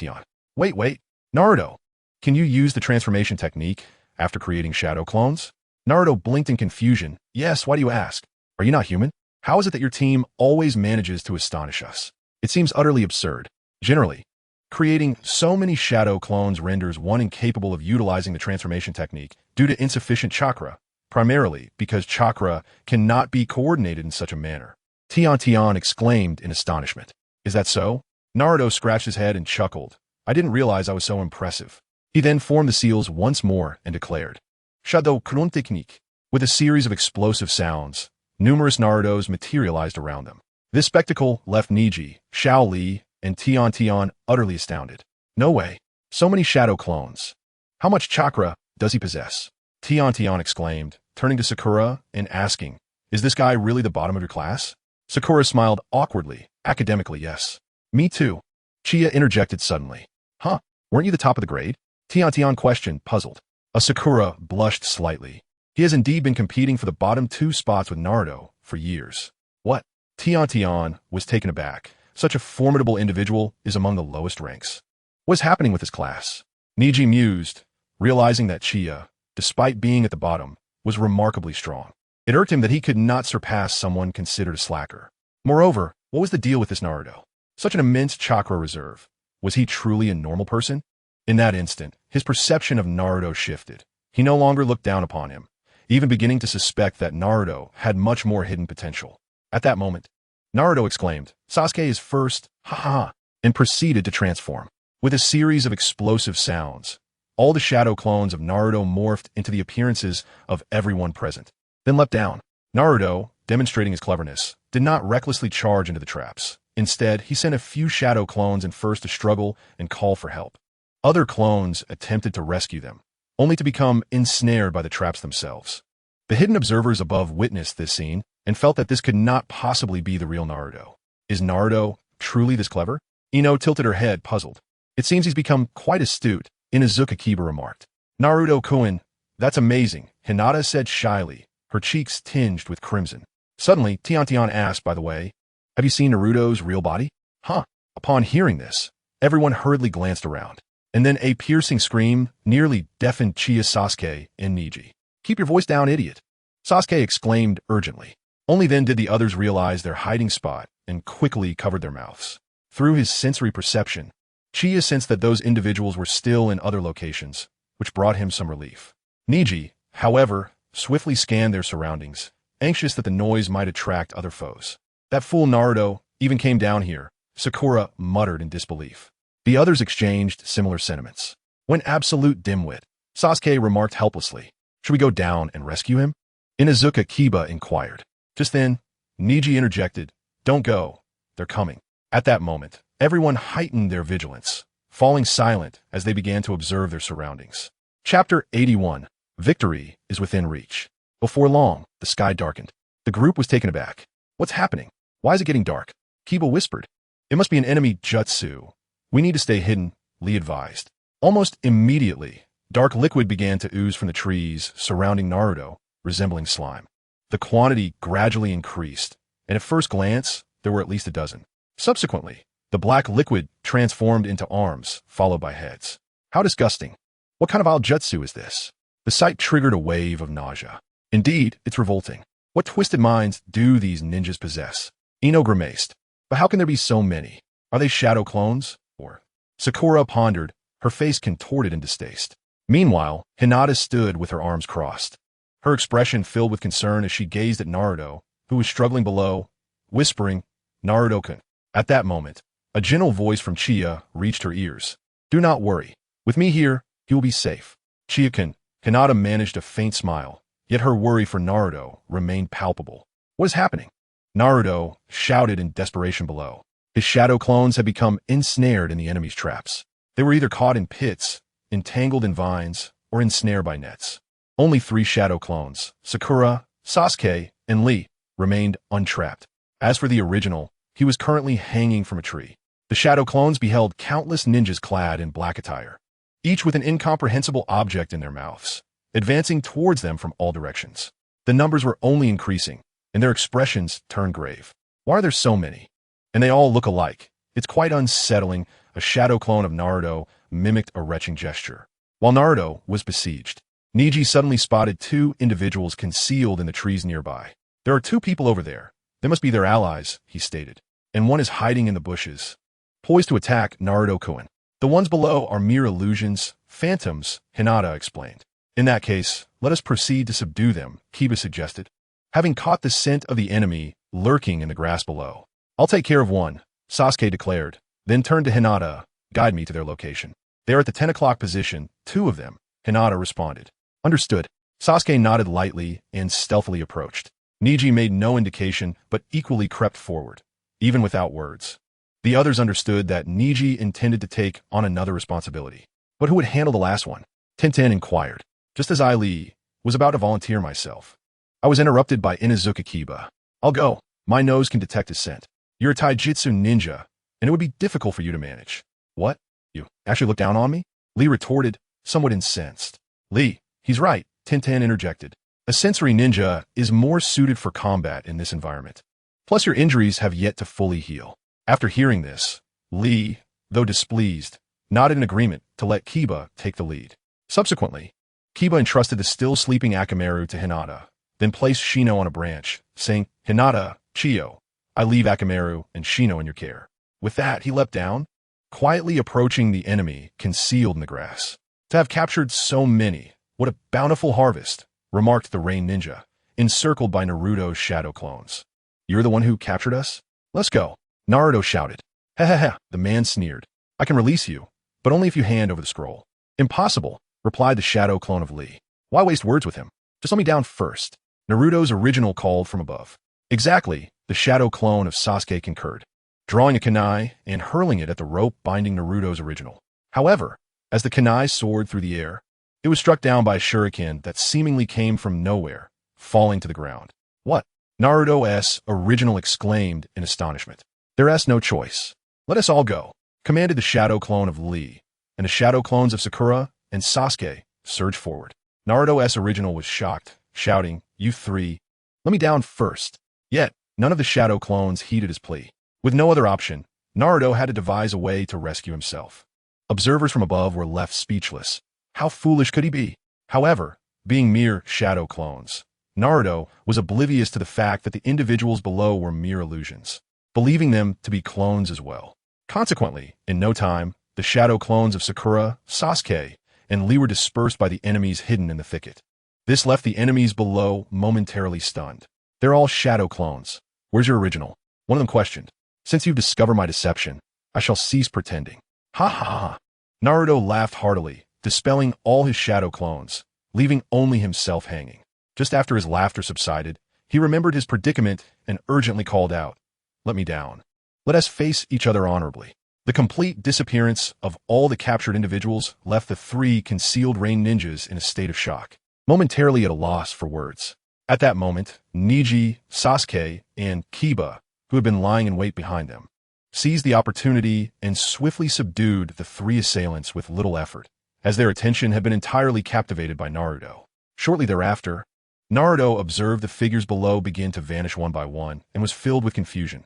Wait, Naruto, can you use the transformation technique after creating shadow clones? Naruto blinked in confusion. Yes, why do you ask? Are you not human? How is it that your team always manages to astonish us? It seems utterly absurd. Generally, creating so many shadow clones renders one incapable of utilizing the transformation technique due to insufficient chakra, primarily because chakra cannot be coordinated in such a manner. Tian exclaimed in astonishment. Is that so? Naruto scratched his head and chuckled. I didn't realize I was so impressive. He then formed the seals once more and declared, Shadow Clone Technique. With a series of explosive sounds, numerous Narutos materialized around them. This spectacle left Neji, Xiaoli, and Tian utterly astounded. No way. So many shadow clones. How much chakra does he possess? Tian exclaimed, turning to Sakura and asking, is this guy really the bottom of your class? Sakura smiled awkwardly, academically yes. Me too. Qianye interjected suddenly. Huh, weren't you the top of the grade? Tian questioned, puzzled. Sakura blushed slightly. He has indeed been competing for the bottom 2 spots with Naruto for years. What? Tian was taken aback. Such a formidable individual is among the lowest ranks. What is happening with his class? Neji mused, realizing that Qianye, despite being at the bottom, was remarkably strong. It irked him that he could not surpass someone considered a slacker. Moreover, what was the deal with this Naruto? Such an immense chakra reserve. Was he truly a normal person? In that instant, his perception of Naruto shifted. He no longer looked down upon him, even beginning to suspect that Naruto had much more hidden potential. At that moment, Naruto exclaimed, "Sasuke is first, ha ha," and proceeded to transform. With a series of explosive sounds, all the shadow clones of Naruto morphed into the appearances of everyone present, then leapt down. Naruto, demonstrating his cleverness, did not recklessly charge into the traps. Instead, he sent a few shadow clones in first to struggle and call for help. Other clones attempted to rescue them, only to become ensnared by the traps themselves. The hidden observers above witnessed this scene and felt that this could not possibly be the real Naruto. Is Naruto truly this clever? Ino tilted her head, puzzled. It seems he's become quite astute, Inuzuka Kiba remarked. Naruto-kun, that's amazing, Hinata said shyly, her cheeks tinged with crimson. Suddenly, Tian asked, by the way, have you seen Naruto's real body? Huh. Upon hearing this, everyone hurriedly glanced around. And then a piercing scream nearly deafened Uchiha, Sasuke, and Neji. Keep your voice down, idiot, Sasuke exclaimed urgently. Only then did the others realize their hiding spot and quickly covered their mouths. Through his sensory perception, Uchiha sensed that those individuals were still in other locations, which brought him some relief. Neji, however, swiftly scanned their surroundings, anxious that the noise might attract other foes. That fool Naruto even came down here, Sakura muttered in disbelief. The others exchanged similar sentiments. When absolute dimwit, Sasuke remarked helplessly, should we go down and rescue him? Inuzuka Kiba inquired. Just then, Neji interjected, don't go, they're coming. At that moment, everyone heightened their vigilance, falling silent as they began to observe their surroundings. Chapter 81. Victory is within reach. Before long, the sky darkened. The group was taken aback. What's happening? Why is it getting dark? Kiba whispered. It must be an enemy jutsu. We need to stay hidden, Lee advised. Almost immediately, dark liquid began to ooze from the trees surrounding Naruto, resembling slime. The quantity gradually increased, and at first glance, there were at least a dozen. Subsequently, the black liquid transformed into arms, followed by heads. How disgusting. What kind of vile jutsu is this? The sight triggered a wave of nausea. Indeed, it's revolting. What twisted minds do these ninjas possess? Ino grimaced. But how can there be so many? Are they shadow clones? Or Sakura pondered, her face contorted in distaste. Meanwhile, Hinata stood with her arms crossed. Her expression filled with concern as she gazed at Naruto, who was struggling below, whispering, Naruto-kun. At that moment, a gentle voice from Uchiha reached her ears. Do not worry. With me here, he will be safe. Uchiha-kun. Hinata managed a faint smile, yet her worry for Naruto remained palpable. What is happening? Naruto shouted in desperation below. His shadow clones had become ensnared in the enemy's traps. They were either caught in pits, entangled in vines, or ensnared by nets. Only 3 shadow clones, Sakura, Sasuke, and Lee, remained untrapped. As for the original, he was currently hanging from a tree. The shadow clones beheld countless ninjas clad in black attire, each with an incomprehensible object in their mouths, advancing towards them from all directions. The numbers were only increasing, and their expressions turned grave. Why are there so many? And they all look alike. It's quite unsettling. A shadow clone of Naruto mimicked a retching gesture. While Naruto was besieged, Neji suddenly spotted 2 individuals concealed in the trees nearby. There are 2 people over there. They must be their allies, he stated. And one is hiding in the bushes, poised to attack Naruto-kun. The ones below are mere illusions, phantoms, Hinata explained. In that case, let us proceed to subdue them, Kiba suggested. Having caught the scent of the enemy lurking in the grass below. I'll take care of one, Sasuke declared, then turned to Hinata, guide me to their location. They are at the 10 o'clock position, 2 of them, Hinata responded. Understood. Sasuke nodded lightly and stealthily approached. Neji made no indication but equally crept forward, even without words. The others understood that Neji intended to take on another responsibility. But who would handle the last one? Tintin inquired. Just as I, Lee, was about to volunteer myself, I was interrupted by Inuzuka Kiba. I'll go. My nose can detect his scent. You're a taijutsu ninja, and it would be difficult for you to manage. What? You actually look down on me? Lee retorted, somewhat incensed. Lee, he's right, Tintin interjected. A sensory ninja is more suited for combat in this environment. Plus your injuries have yet to fully heal. After hearing this, Lee, though displeased, nodded in agreement to let Kiba take the lead. Subsequently, Kiba entrusted the still sleeping Akamaru to Hinata, then placed Shino on a branch, saying, Hinata, Chiyo, I leave Akamaru and Shino in your care. With that, he leapt down, quietly approaching the enemy concealed in the grass. To have captured so many, what a bountiful harvest, remarked the Rain Ninja, encircled by Naruto's shadow clones. You're the one who captured us? Let's go, Naruto shouted. Ha ha ha, the man sneered. I can release you, but only if you hand over the scroll. Impossible, replied the shadow clone of Lee. Why waste words with him? Just let me down first. Naruto's original called from above. Exactly, the shadow clone of Sasuke concurred, drawing a kunai and hurling it at the rope binding Naruto's original. However, as the kunai soared through the air, it was struck down by a shuriken that seemingly came from nowhere, falling to the ground. What? Naruto's original exclaimed in astonishment. There's no choice. Let us all go, commanded the shadow clone of Lee, and the shadow clones of Sakura and Sasuke surged forward. Naruto's original was shocked, shouting, You three, let me down first. Yet, none of the shadow clones heeded his plea. With no other option, Naruto had to devise a way to rescue himself. Observers from above were left speechless. How foolish could he be? However, being mere shadow clones, Naruto was oblivious to the fact that the individuals below were mere illusions, believing them to be clones as well. Consequently, in no time, the shadow clones of Sakura, Sasuke, and Lee were dispersed by the enemies hidden in the thicket. This left the enemies below momentarily stunned. They're all shadow clones. Where's your original? One of them questioned. Since you've discovered my deception, I shall cease pretending. Ha ha ha. Naruto laughed heartily, dispelling all his shadow clones, leaving only himself hanging. Just after his laughter subsided, he remembered his predicament and urgently called out, Let me down. Let us face each other honorably. The complete disappearance of all the captured individuals left the three concealed Rain Ninjas in a state of shock, momentarily at a loss for words. At that moment, Neji, Sasuke, and Kiba, who had been lying in wait behind them, seized the opportunity and swiftly subdued the three assailants with little effort, as their attention had been entirely captivated by Naruto. Shortly thereafter, Naruto observed the figures below begin to vanish one by one and was filled with confusion.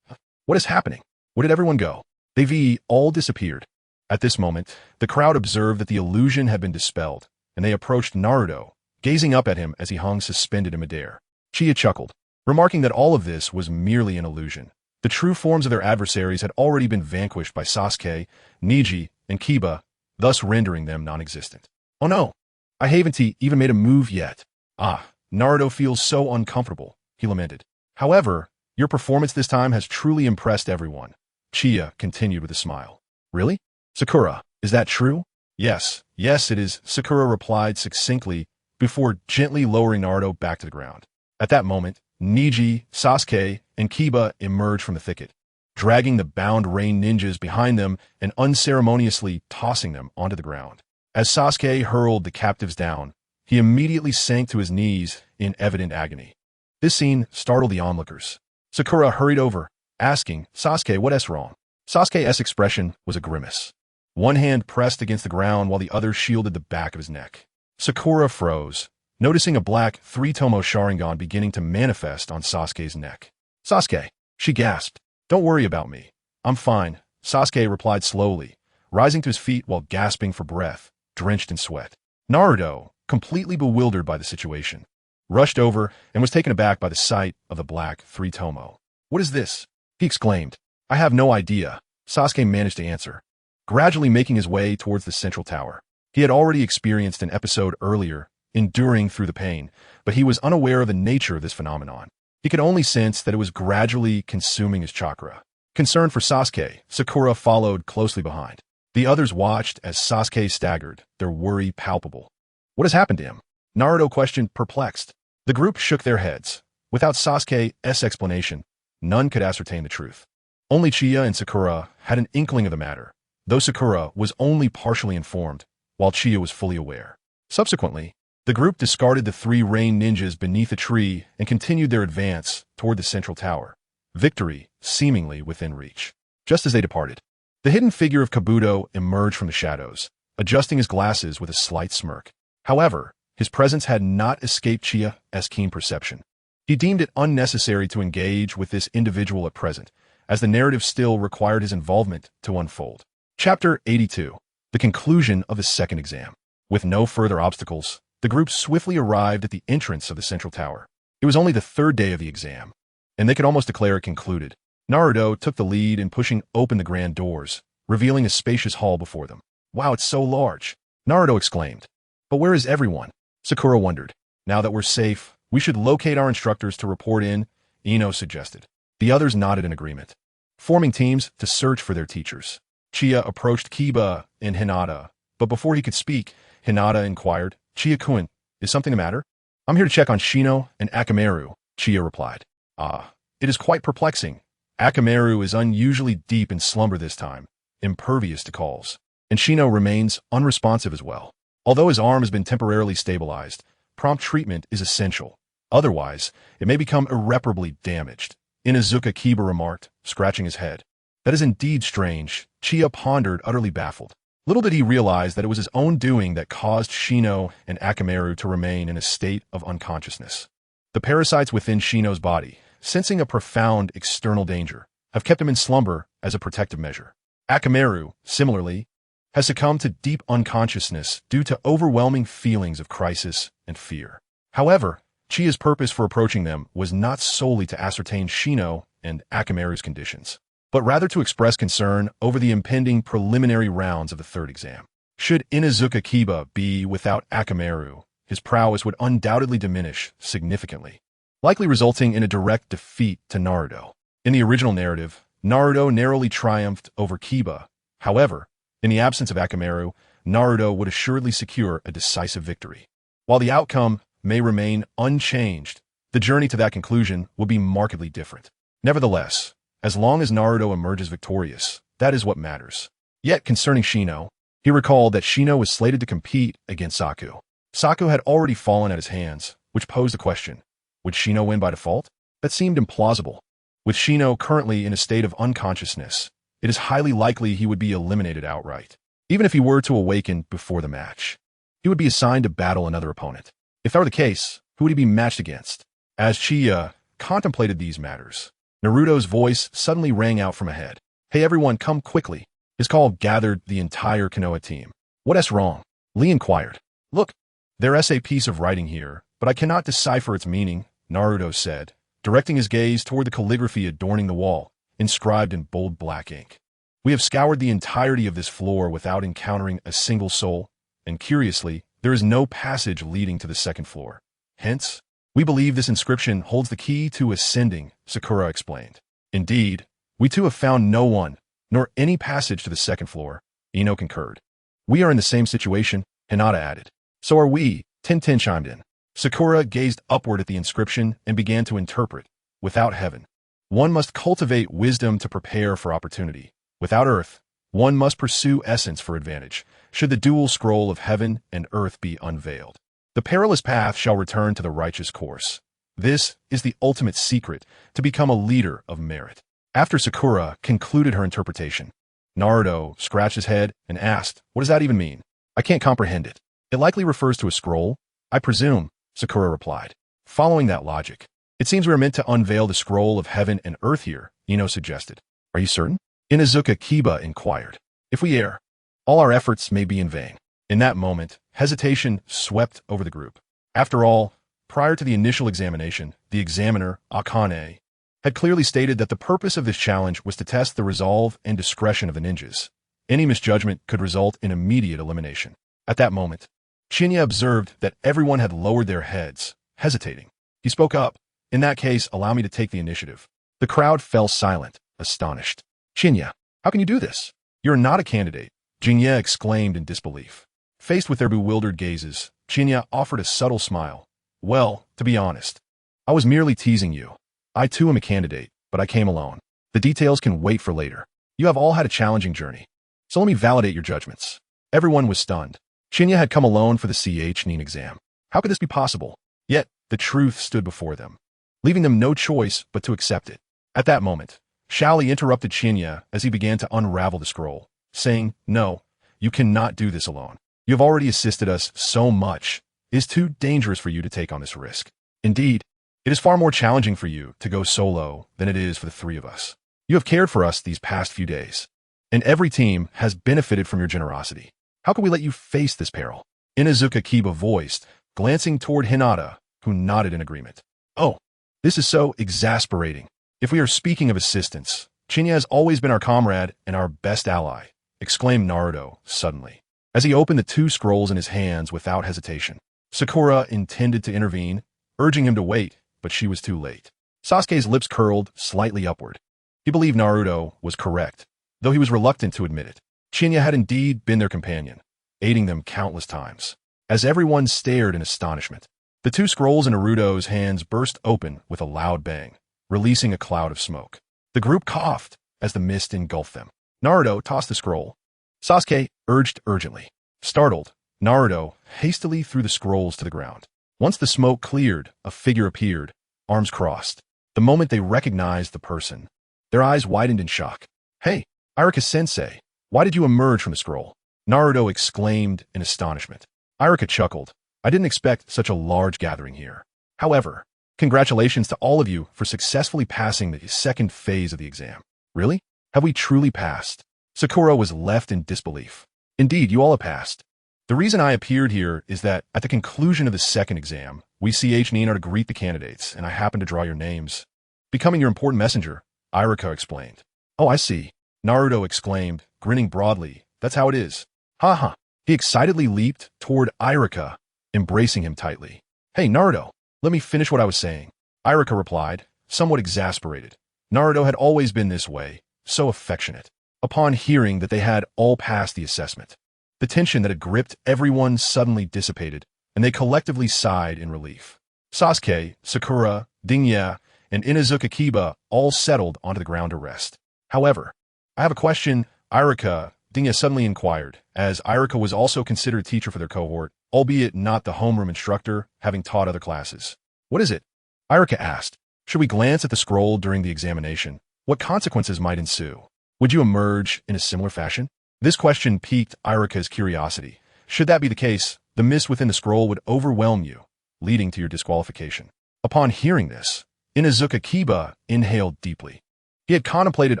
What is happening? Where did everyone go? They all disappeared. At this moment, the crowd observed that the illusion had been dispelled, and they approached Naruto, gazing up at him as he hung suspended in midair. Uchiha chuckled, remarking that all of this was merely an illusion. The true forms of their adversaries had already been vanquished by Sasuke, Neji, and Kiba, thus rendering them non-existent. Oh no, I haven't even made a move yet. Naruto feels so uncomfortable, he lamented. However, your performance this time has truly impressed everyone. Uchiha continued with a smile. Really? Sakura, is that true? Yes, it is, Sakura replied succinctly before gently lowering Naruto back to the ground. At that moment, Neji, Sasuke, and Kiba emerged from the thicket, dragging the bound Rain Ninjas behind them and unceremoniously tossing them onto the ground. As Sasuke hurled the captives down, he immediately sank to his knees in evident agony. This scene startled the onlookers. Sakura hurried over, asking, Sasuke, what's wrong? Sasuke's expression was a grimace. One hand pressed against the ground while the other shielded the back of his neck. Sakura froze, noticing a black three-tomo Sharingan beginning to manifest on Sasuke's neck. Sasuke, she gasped. Don't worry about me. I'm fine, Sasuke replied slowly, rising to his feet while gasping for breath, drenched in sweat. Naruto, completely bewildered by the situation, rushed over and was taken aback by the sight of the black three-tomo. What is this? He exclaimed. I have no idea, Sasuke managed to answer, gradually making his way towards the central tower. He had already experienced an episode earlier, enduring through the pain, but he was unaware of the nature of this phenomenon. He could only sense that it was gradually consuming his chakra. Concerned for Sasuke, Sakura followed closely behind. The others watched as Sasuke staggered, their worry palpable. What has happened to him? Naruto questioned, perplexed. The group shook their heads. Without Sasuke's explanation, none could ascertain the truth. Only Uchiha and Sakura had an inkling of the matter, though Sakura was only partially informed, while Uchiha was fully aware. Subsequently, the group discarded the three Rain Ninjas beneath a tree and continued their advance toward the central tower, victory seemingly within reach. Just as they departed, the hidden figure of Kabuto emerged from the shadows, adjusting his glasses with a slight smirk. However, his presence had not escaped Uchiha's keen perception. He deemed it unnecessary to engage with this individual at present, as the narrative still required his involvement to unfold. Chapter 82. The conclusion of the second exam. With no further obstacles, the group swiftly arrived at the entrance of the central tower. It was only the third day of the exam, and they could almost declare it concluded. Naruto took the lead in pushing open the grand doors, revealing a spacious hall before them. Wow, it's so large, Naruto exclaimed. But where is everyone? Sakura wondered. Now that we're safe, we should locate our instructors to report in, Ino suggested. The others nodded in agreement, forming teams to search for their teachers. Chia approached Kiba and Hinata, but before he could speak, Hinata inquired, Chia-kun, is something the matter? I'm here to check on Shino and Akamaru, Chia replied. It is quite perplexing. Akamaru is unusually deep in slumber this time, impervious to calls, and Shino remains unresponsive as well. Although his arm has been temporarily stabilized, prompt treatment is essential. Otherwise, it may become irreparably damaged, Inuzuka Kiba remarked, scratching his head. That is indeed strange, Chia pondered, utterly baffled. Little did he realize that it was his own doing that caused Shino and Akamaru to remain in a state of unconsciousness. The parasites within Shino's body, sensing a profound external danger, have kept him in slumber as a protective measure. Akamaru, similarly, has succumbed to deep unconsciousness due to overwhelming feelings of crisis and fear. However, Chia's purpose for approaching them was not solely to ascertain Shino and Akamaru's conditions, but rather to express concern over the impending preliminary rounds of the third exam. Should Inuzuka Kiba be without Akamaru, his prowess would undoubtedly diminish significantly, likely resulting in a direct defeat to Naruto. In the original narrative, Naruto narrowly triumphed over Kiba. However, in the absence of Akamaru, Naruto would assuredly secure a decisive victory. While the outcome may remain unchanged, the journey to that conclusion will be markedly different. Nevertheless, as long as Naruto emerges victorious, that is what matters. Yet concerning Shino, he recalled that Shino was slated to compete against Saku. Saku had already fallen at his hands, which posed the question, would Shino win by default? That seemed implausible. With Shino currently in a state of unconsciousness, it is highly likely he would be eliminated outright. Even if he were to awaken before the match, he would be assigned to battle another opponent. If that were the case, who would he be matched against? As Chia contemplated these matters, Naruto's voice suddenly rang out from ahead. Hey everyone, come quickly. His call gathered the entire Konoha team. What's wrong? Lee inquired. Look, there's a piece of writing here, but I cannot decipher its meaning, Naruto said, directing his gaze toward the calligraphy adorning the wall, inscribed in bold black ink. We have scoured the entirety of this floor without encountering a single soul, and curiously, there is no passage leading to the second floor. Hence, we believe this inscription holds the key to ascending, Sakura explained. Indeed, we too have found no one, nor any passage to the second floor, Ino concurred. We are in the same situation, Hinata added. So are we, Tintin chimed in. Sakura gazed upward at the inscription and began to interpret. Without heaven, one must cultivate wisdom to prepare for opportunity. Without earth, one must pursue essence for advantage, should the dual scroll of heaven and earth be unveiled. The perilous path shall return to the righteous course. This is the ultimate secret to become a leader of merit. After Sakura concluded her interpretation, Naruto scratched his head and asked, what does that even mean? I can't comprehend it. It likely refers to a scroll, I presume, Sakura replied. Following that logic, it seems we are meant to unveil the scroll of heaven and earth here, Ino suggested. Are you certain? Inuzuka Kiba inquired. If we err, all our efforts may be in vain. In that moment, hesitation swept over the group. After all, prior to the initial examination, the examiner, Akane, had clearly stated that the purpose of this challenge was to test the resolve and discretion of the ninjas. Any misjudgment could result in immediate elimination. At that moment, Qianye observed that everyone had lowered their heads, hesitating. He spoke up. In that case, allow me to take the initiative. The crowd fell silent, astonished. Qianye, how can you do this? You're not a candidate, Qianye exclaimed in disbelief. Faced with their bewildered gazes, Qianye offered a subtle smile. Well, to be honest, I was merely teasing you. I too am a candidate, but I came alone. The details can wait for later. You have all had a challenging journey. So let me validate your judgments. Everyone was stunned. Qianye had come alone for the CHNIN exam. How could this be possible? Yet, the truth stood before them, leaving them no choice but to accept it. At that moment, Shaoli interrupted Qianye as he began to unravel the scroll, saying, No, you cannot do this alone. You have already assisted us so much. It is too dangerous for you to take on this risk. Indeed, it is far more challenging for you to go solo than it is for the three of us. You have cared for us these past few days, and every team has benefited from your generosity. How can we let you face this peril? Inuzuka Kiba voiced, glancing toward Hinata, who nodded in agreement. Oh, this is so exasperating. If we are speaking of assistance, Qianye has always been our comrade and our best ally, exclaimed Naruto suddenly, as he opened the two scrolls in his hands without hesitation. Sakura intended to intervene, urging him to wait, but she was too late. Sasuke's lips curled slightly upward. He believed Naruto was correct, though he was reluctant to admit it. Qianye had indeed been their companion, aiding them countless times. As everyone stared in astonishment, the two scrolls in Naruto's hands burst open with a loud bang, releasing a cloud of smoke. The group coughed as the mist engulfed them. Naruto tossed the scroll. Sasuke urged urgently. Startled, Naruto hastily threw the scrolls to the ground. Once the smoke cleared, a figure appeared, arms crossed. The moment they recognized the person, their eyes widened in shock. "Hey, Iruka-sensei, why did you emerge from the scroll?" Naruto exclaimed in astonishment. Iruka chuckled. "I didn't expect such a large gathering here. However, congratulations to all of you for successfully passing the second phase of the exam." "Really? Have we truly passed?" Sakura was left in disbelief. "Indeed, you all have passed. The reason I appeared here is that at the conclusion of the second exam, we CH Nin are to greet the candidates, and I happen to draw your names. Becoming your important messenger," Iruka explained. "Oh, I see," Naruto exclaimed, grinning broadly. "That's how it is." "Ha. He excitedly leaped toward Iruka, embracing him tightly. "Hey, Naruto, let me finish what I was saying," Iruka replied, somewhat exasperated. Naruto had always been this way, so affectionate. Upon hearing that they had all passed the assessment, the tension that had gripped everyone suddenly dissipated, and they collectively sighed in relief. Sasuke, Sakura, Dingya, and Inuzuka Kiba all settled onto the ground to rest. "However, I have a question," Dingya suddenly inquired, as Iruka was also considered a teacher for their cohort, albeit not the homeroom instructor, having taught other classes. "What is it?" Iruka asked. "Should we glance at the scroll during the examination? What consequences might ensue? Would you emerge in a similar fashion?" This question piqued Iruka's curiosity. Should that be the case, the mist within the scroll would overwhelm you, leading to your disqualification. Upon hearing this, Inuzuka Kiba inhaled deeply. He had contemplated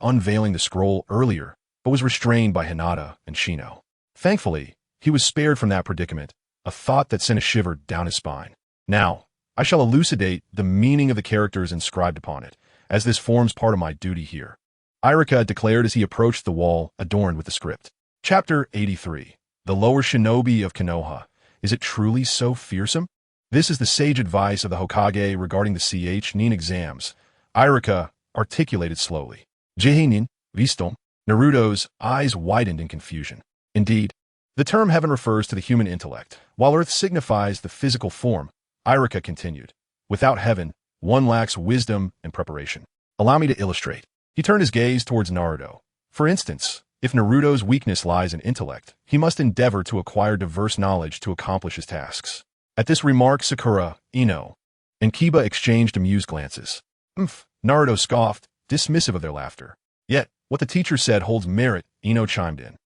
unveiling the scroll earlier, but was restrained by Hinata and Shino. Thankfully, he was spared from that predicament, a thought that sent a shiver down his spine. "Now, I shall elucidate the meaning of the characters inscribed upon it, as this forms part of my duty here," Iruka declared as he approached the wall adorned with the script. Chapter 83. The Lower Shinobi of Konoha. Is it truly so fearsome? This is the sage advice of the Hokage regarding the CH Nin exams, Iruka articulated slowly. Jehenin, Vistom. Naruto's eyes widened in confusion. Indeed, the term heaven refers to the human intellect, while earth signifies the physical form, Iruka continued. Without heaven, one lacks wisdom and preparation. Allow me to illustrate. He turned his gaze towards Naruto. For instance, if Naruto's weakness lies in intellect, he must endeavor to acquire diverse knowledge to accomplish his tasks. At this remark, Sakura, Ino, and Kiba exchanged amused glances. Naruto scoffed, dismissive of their laughter. "Yet, what the teacher said holds merit," Ino chimed in.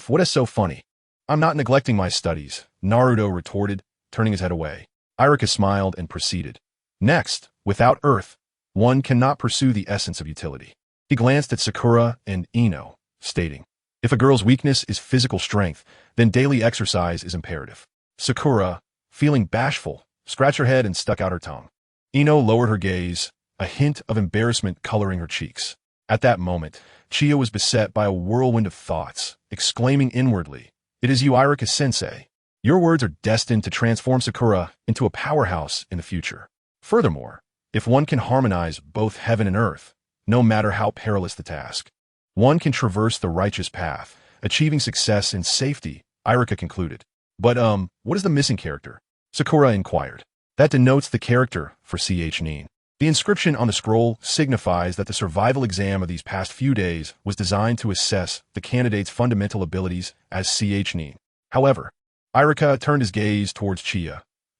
"What is so funny?" "I'm not neglecting my studies," Naruto retorted, turning his head away. Iruka smiled and proceeded. "Next, without earth, one cannot pursue the essence of utility." He glanced at Sakura and Ino, stating, "If a girl's weakness is physical strength, then daily exercise is imperative." Sakura, feeling bashful, scratched her head and stuck out her tongue. Ino lowered her gaze, a hint of embarrassment coloring her cheeks. At that moment, Chie was beset by a whirlwind of thoughts, exclaiming inwardly, "It is you, Iruka-sensei. Your words are destined to transform Sakura into a powerhouse in the future. Furthermore, if one can harmonize both heaven and earth, no matter how perilous the task, one can traverse the righteous path, achieving success in safety," Iruka concluded. "But, what is the missing character?" Sakura inquired. "That denotes the character for CH Nin. The inscription on the scroll signifies that the survival exam of these past few days was designed to assess the candidate's fundamental abilities as CH Nin. However," Iruka turned his gaze towards Chie.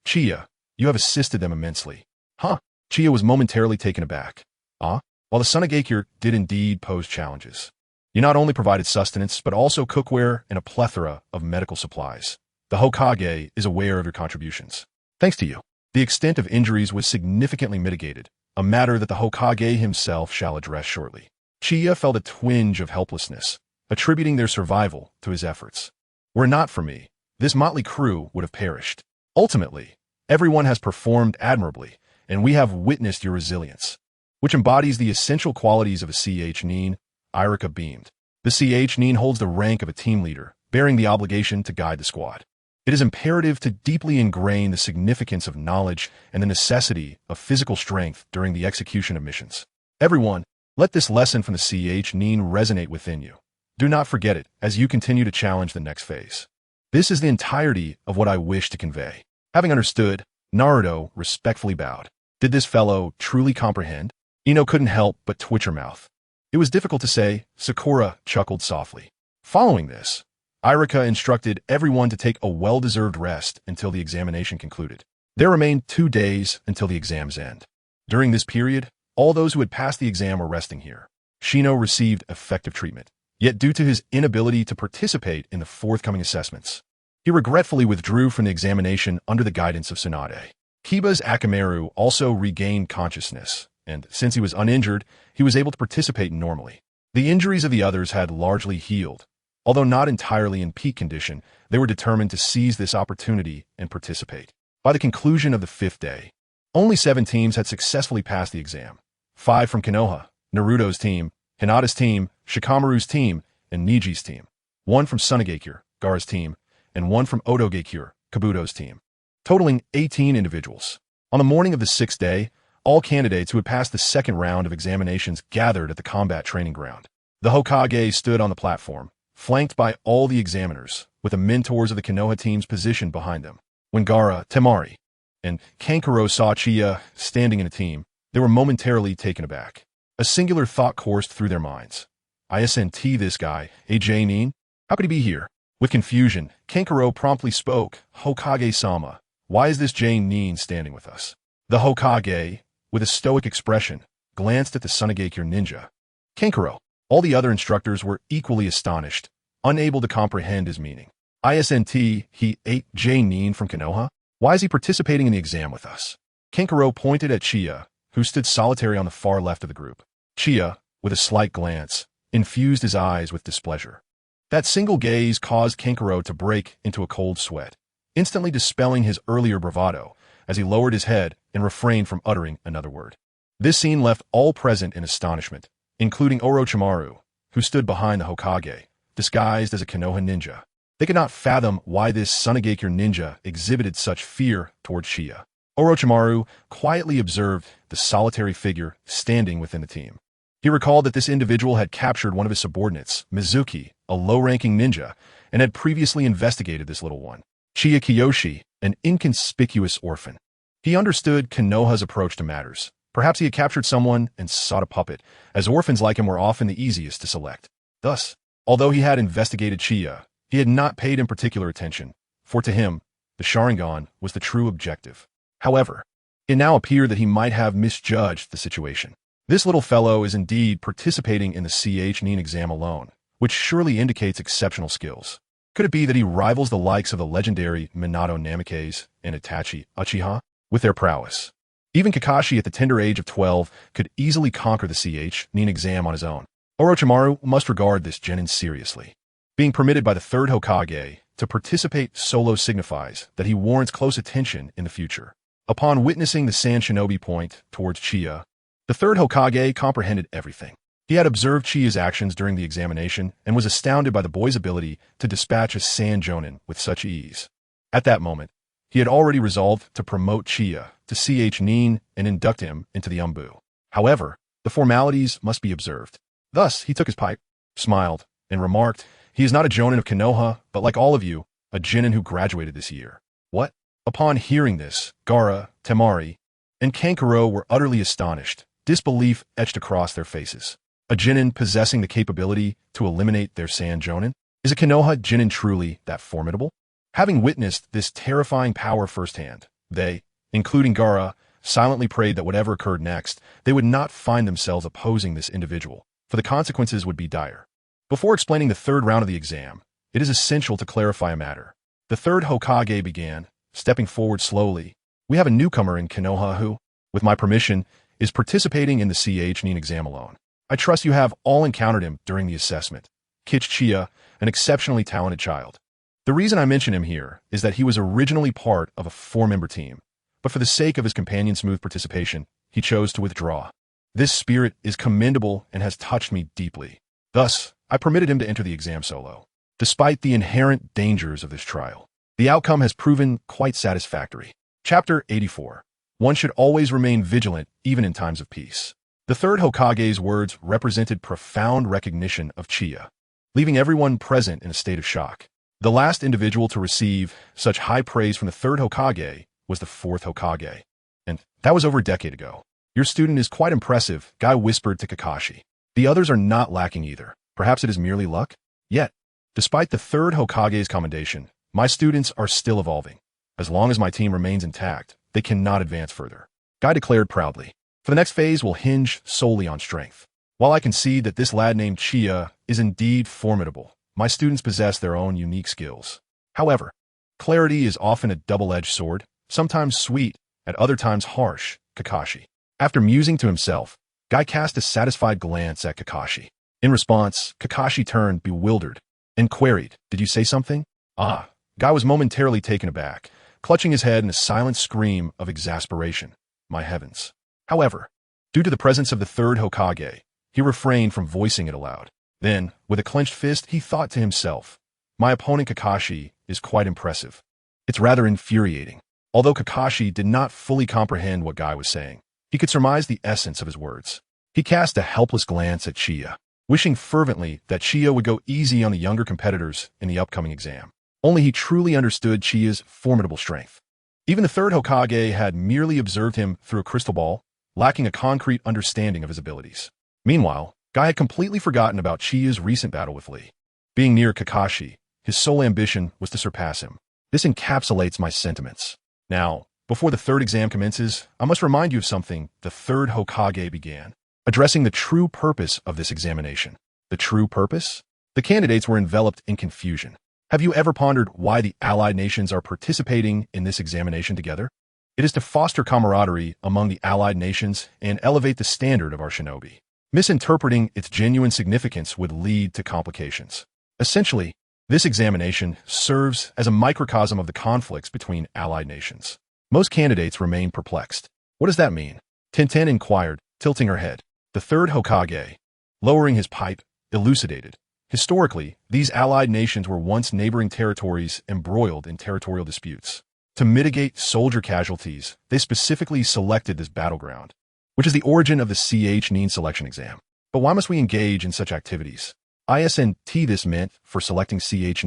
"Chie, you have assisted them immensely." "Huh?" Chie was momentarily taken aback. While the Sunagakure did indeed pose challenges, you not only provided sustenance, but also cookware and a plethora of medical supplies. The Hokage is aware of your contributions. Thanks to you, the extent of injuries was significantly mitigated, a matter that the Hokage himself shall address shortly. Chie felt a twinge of helplessness, attributing their survival to his efforts. "Were it not for me, this motley crew would have perished. Ultimately, everyone has performed admirably, and we have witnessed your resilience, which embodies the essential qualities of a CH Nin," Iruka beamed. The nin holds the rank of a team leader, bearing the obligation to guide the squad. It is imperative to deeply ingrain the significance of knowledge and the necessity of physical strength during the execution of missions. Everyone, let this lesson from the nin resonate within you. Do not forget it as you continue to challenge the next phase. This is the entirety of what I wish to convey. Having understood, Naruto respectfully bowed. Did this fellow truly comprehend? Ino couldn't help but twitch her mouth. It was difficult to say. Sakura chuckled softly. Following this, Irika instructed everyone to take a well-deserved rest until the examination concluded. There remained 2 days until the exam's end. During this period, all those who had passed the exam were resting here. Shino received effective treatment, yet due to his inability to participate in the forthcoming assessments, he regretfully withdrew from the examination under the guidance of Tsunade. Kiba's Akamaru also regained consciousness, and since he was uninjured, he was able to participate normally. The injuries of the others had largely healed. Although not entirely in peak condition, they were determined to seize this opportunity and participate. By the conclusion of the 5th day, only 7 teams had successfully passed the exam. 5 from Konoha, Naruto's team, Hinata's team, Shikamaru's team, and Niji's team. 1 from Tsunade, Gaara's team, and 1 from Otoge, Kabuto's team, totaling 18 individuals. On the morning of the 6th day, all candidates who had passed the 2nd round of examinations gathered at the combat training ground. The Hokage stood on the platform, flanked by all the examiners, with the mentors of the Konoha teams positioned behind them. When Gaara, Temari, and Kankuro saw Uchiha standing in a team, they were momentarily taken aback. A singular thought coursed through their minds. Isn't this guy, a nin? How could he be here? With confusion, Kankuro promptly spoke. Hokage-sama, why is this nin standing with us? The Hokage, with a stoic expression, glanced at the Tsunade ninja. Kankuro. All the other instructors were equally astonished, unable to comprehend his meaning. Isn't he a nin from Konoha? Why is he participating in the exam with us? Kankuro pointed at Uchiha, who stood solitary on the far left of the group. Uchiha, with a slight glance, infused his eyes with displeasure. That single gaze caused Kankuro to break into a cold sweat, instantly dispelling his earlier bravado as he lowered his head and refrained from uttering another word. This scene left all present in astonishment, including Orochimaru, who stood behind the Hokage, disguised as a Konoha ninja. They could not fathom why this Tsunade ninja exhibited such fear toward Uchiha. Orochimaru quietly observed the solitary figure standing within the team. He recalled that this individual had captured one of his subordinates, Mizuki, a low-ranking ninja, and had previously investigated this little one, Chiya Kiyoshi, an inconspicuous orphan. He understood Konoha's approach to matters. Perhaps he had captured someone and sought a puppet, as orphans like him were often the easiest to select. Thus, although he had investigated Chiya, he had not paid him particular attention, for to him, the Sharingan was the true objective. However, it now appeared that he might have misjudged the situation. This little fellow is indeed participating in the nin exam alone, which surely indicates exceptional skills. Could it be that he rivals the likes of the legendary Minato Namikaze and Itachi Uchiha with their prowess? Even Kakashi at the tender age of 12 could easily conquer the nin exam on his own. Orochimaru must regard this genin seriously. Being permitted by the 3rd Hokage to participate solo signifies that he warrants close attention in the future. Upon witnessing the Sand Shinobi point towards Chiya, the 3rd Hokage comprehended everything. He had observed Chiya's actions during the examination and was astounded by the boy's ability to dispatch a Sand Jonin with such ease. At that moment, he had already resolved to promote Chiya to nin and induct him into the Umbu. However, the formalities must be observed. Thus, he took his pipe, smiled, and remarked, "He is not a Jonin of Konoha, but like all of you, a genin who graduated this year." What? Upon hearing this, Gaara, Temari, and Kankuro were utterly astonished. Disbelief etched across their faces. A genin possessing the capability to eliminate their Sand Jonin? Is a Konoha genin truly that formidable? Having witnessed this terrifying power firsthand, they, including Gaara, silently prayed that whatever occurred next, they would not find themselves opposing this individual, for the consequences would be dire. Before explaining the 3rd round of the exam, it is essential to clarify a matter. The 3rd Hokage began, stepping forward slowly. "We have a newcomer in Konoha who, with my permission, is participating in the nin exam alone. I trust you have all encountered him during the assessment. Guitche Qianye, an exceptionally talented child. The reason I mention him here is that he was originally part of a 4-member team, but for the sake of his companion's smooth participation, he chose to withdraw. This spirit is commendable and has touched me deeply. Thus, I permitted him to enter the exam solo. Despite the inherent dangers of this trial, the outcome has proven quite satisfactory. Chapter 84. One should always remain vigilant even in times of peace. The third Hokage's words represented profound recognition of Uchiha, leaving everyone present in a state of shock. The last individual to receive such high praise from the third Hokage was the fourth Hokage. And that was over a decade ago. Your student is quite impressive, Guy whispered to Kakashi. The others are not lacking either. Perhaps it is merely luck? Yet, despite the third Hokage's commendation, my students are still evolving. As long as my team remains intact, they cannot advance further. Guy declared proudly. For the next phase will hinge solely on strength. While I concede that this lad named Uchiha is indeed formidable, my students possess their own unique skills. However, clarity is often a double-edged sword, sometimes sweet, at other times harsh, Kakashi. After musing to himself, Guy cast a satisfied glance at Kakashi. In response, Kakashi turned bewildered and queried, "Did you say something?" Ah, Guy was momentarily taken aback, clutching his head in a silent scream of exasperation. My heavens. However, due to the presence of the third Hokage, he refrained from voicing it aloud. Then, with a clenched fist, he thought to himself, my opponent Kakashi is quite impressive. It's rather infuriating. Although Kakashi did not fully comprehend what Guy was saying, he could surmise the essence of his words. He cast a helpless glance at Uchiha, wishing fervently that Uchiha would go easy on the younger competitors in the upcoming exam. Only he truly understood Uchiha's formidable strength. Even the third Hokage had merely observed him through a crystal ball, lacking a concrete understanding of his abilities. Meanwhile, Guy had completely forgotten about Uchiha's recent battle with Lee. Being near Kakashi, his sole ambition was to surpass him. This encapsulates my sentiments. Now, before the third exam commences, I must remind you of something the third Hokage began, addressing the true purpose of this examination. The true purpose? The candidates were enveloped in confusion. Have you ever pondered why the allied nations are participating in this examination together? It is to foster camaraderie among the allied nations and elevate the standard of our shinobi. Misinterpreting its genuine significance would lead to complications. Essentially, this examination serves as a microcosm of the conflicts between allied nations. Most candidates remain perplexed. What does that mean? Tintin inquired, tilting her head. The third Hokage, lowering his pipe, elucidated. Historically, these allied nations were once neighboring territories embroiled in territorial disputes. To mitigate soldier casualties, they specifically selected this battleground, which is the origin of the CH selection exam. But why must we engage in such activities? Isn't this meant for selecting CH?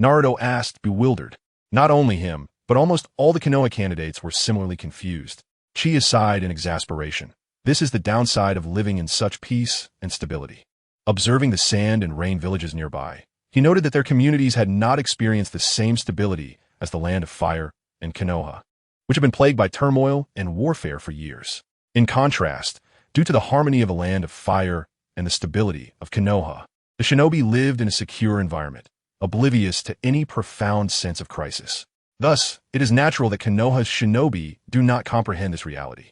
Naruto asked, bewildered. Not only him, but almost all the Konoha candidates were similarly confused. Uchiha sighed in exasperation. This is the downside of living in such peace and stability. Observing the sand and rain villages nearby, he noted that their communities had not experienced the same stability as the land of fire and Konoha, which had been plagued by turmoil and warfare for years. In contrast, due to the harmony of the land of fire and the stability of Konoha, the shinobi lived in a secure environment, oblivious to any profound sense of crisis. Thus, it is natural that Konoha's shinobi do not comprehend this reality.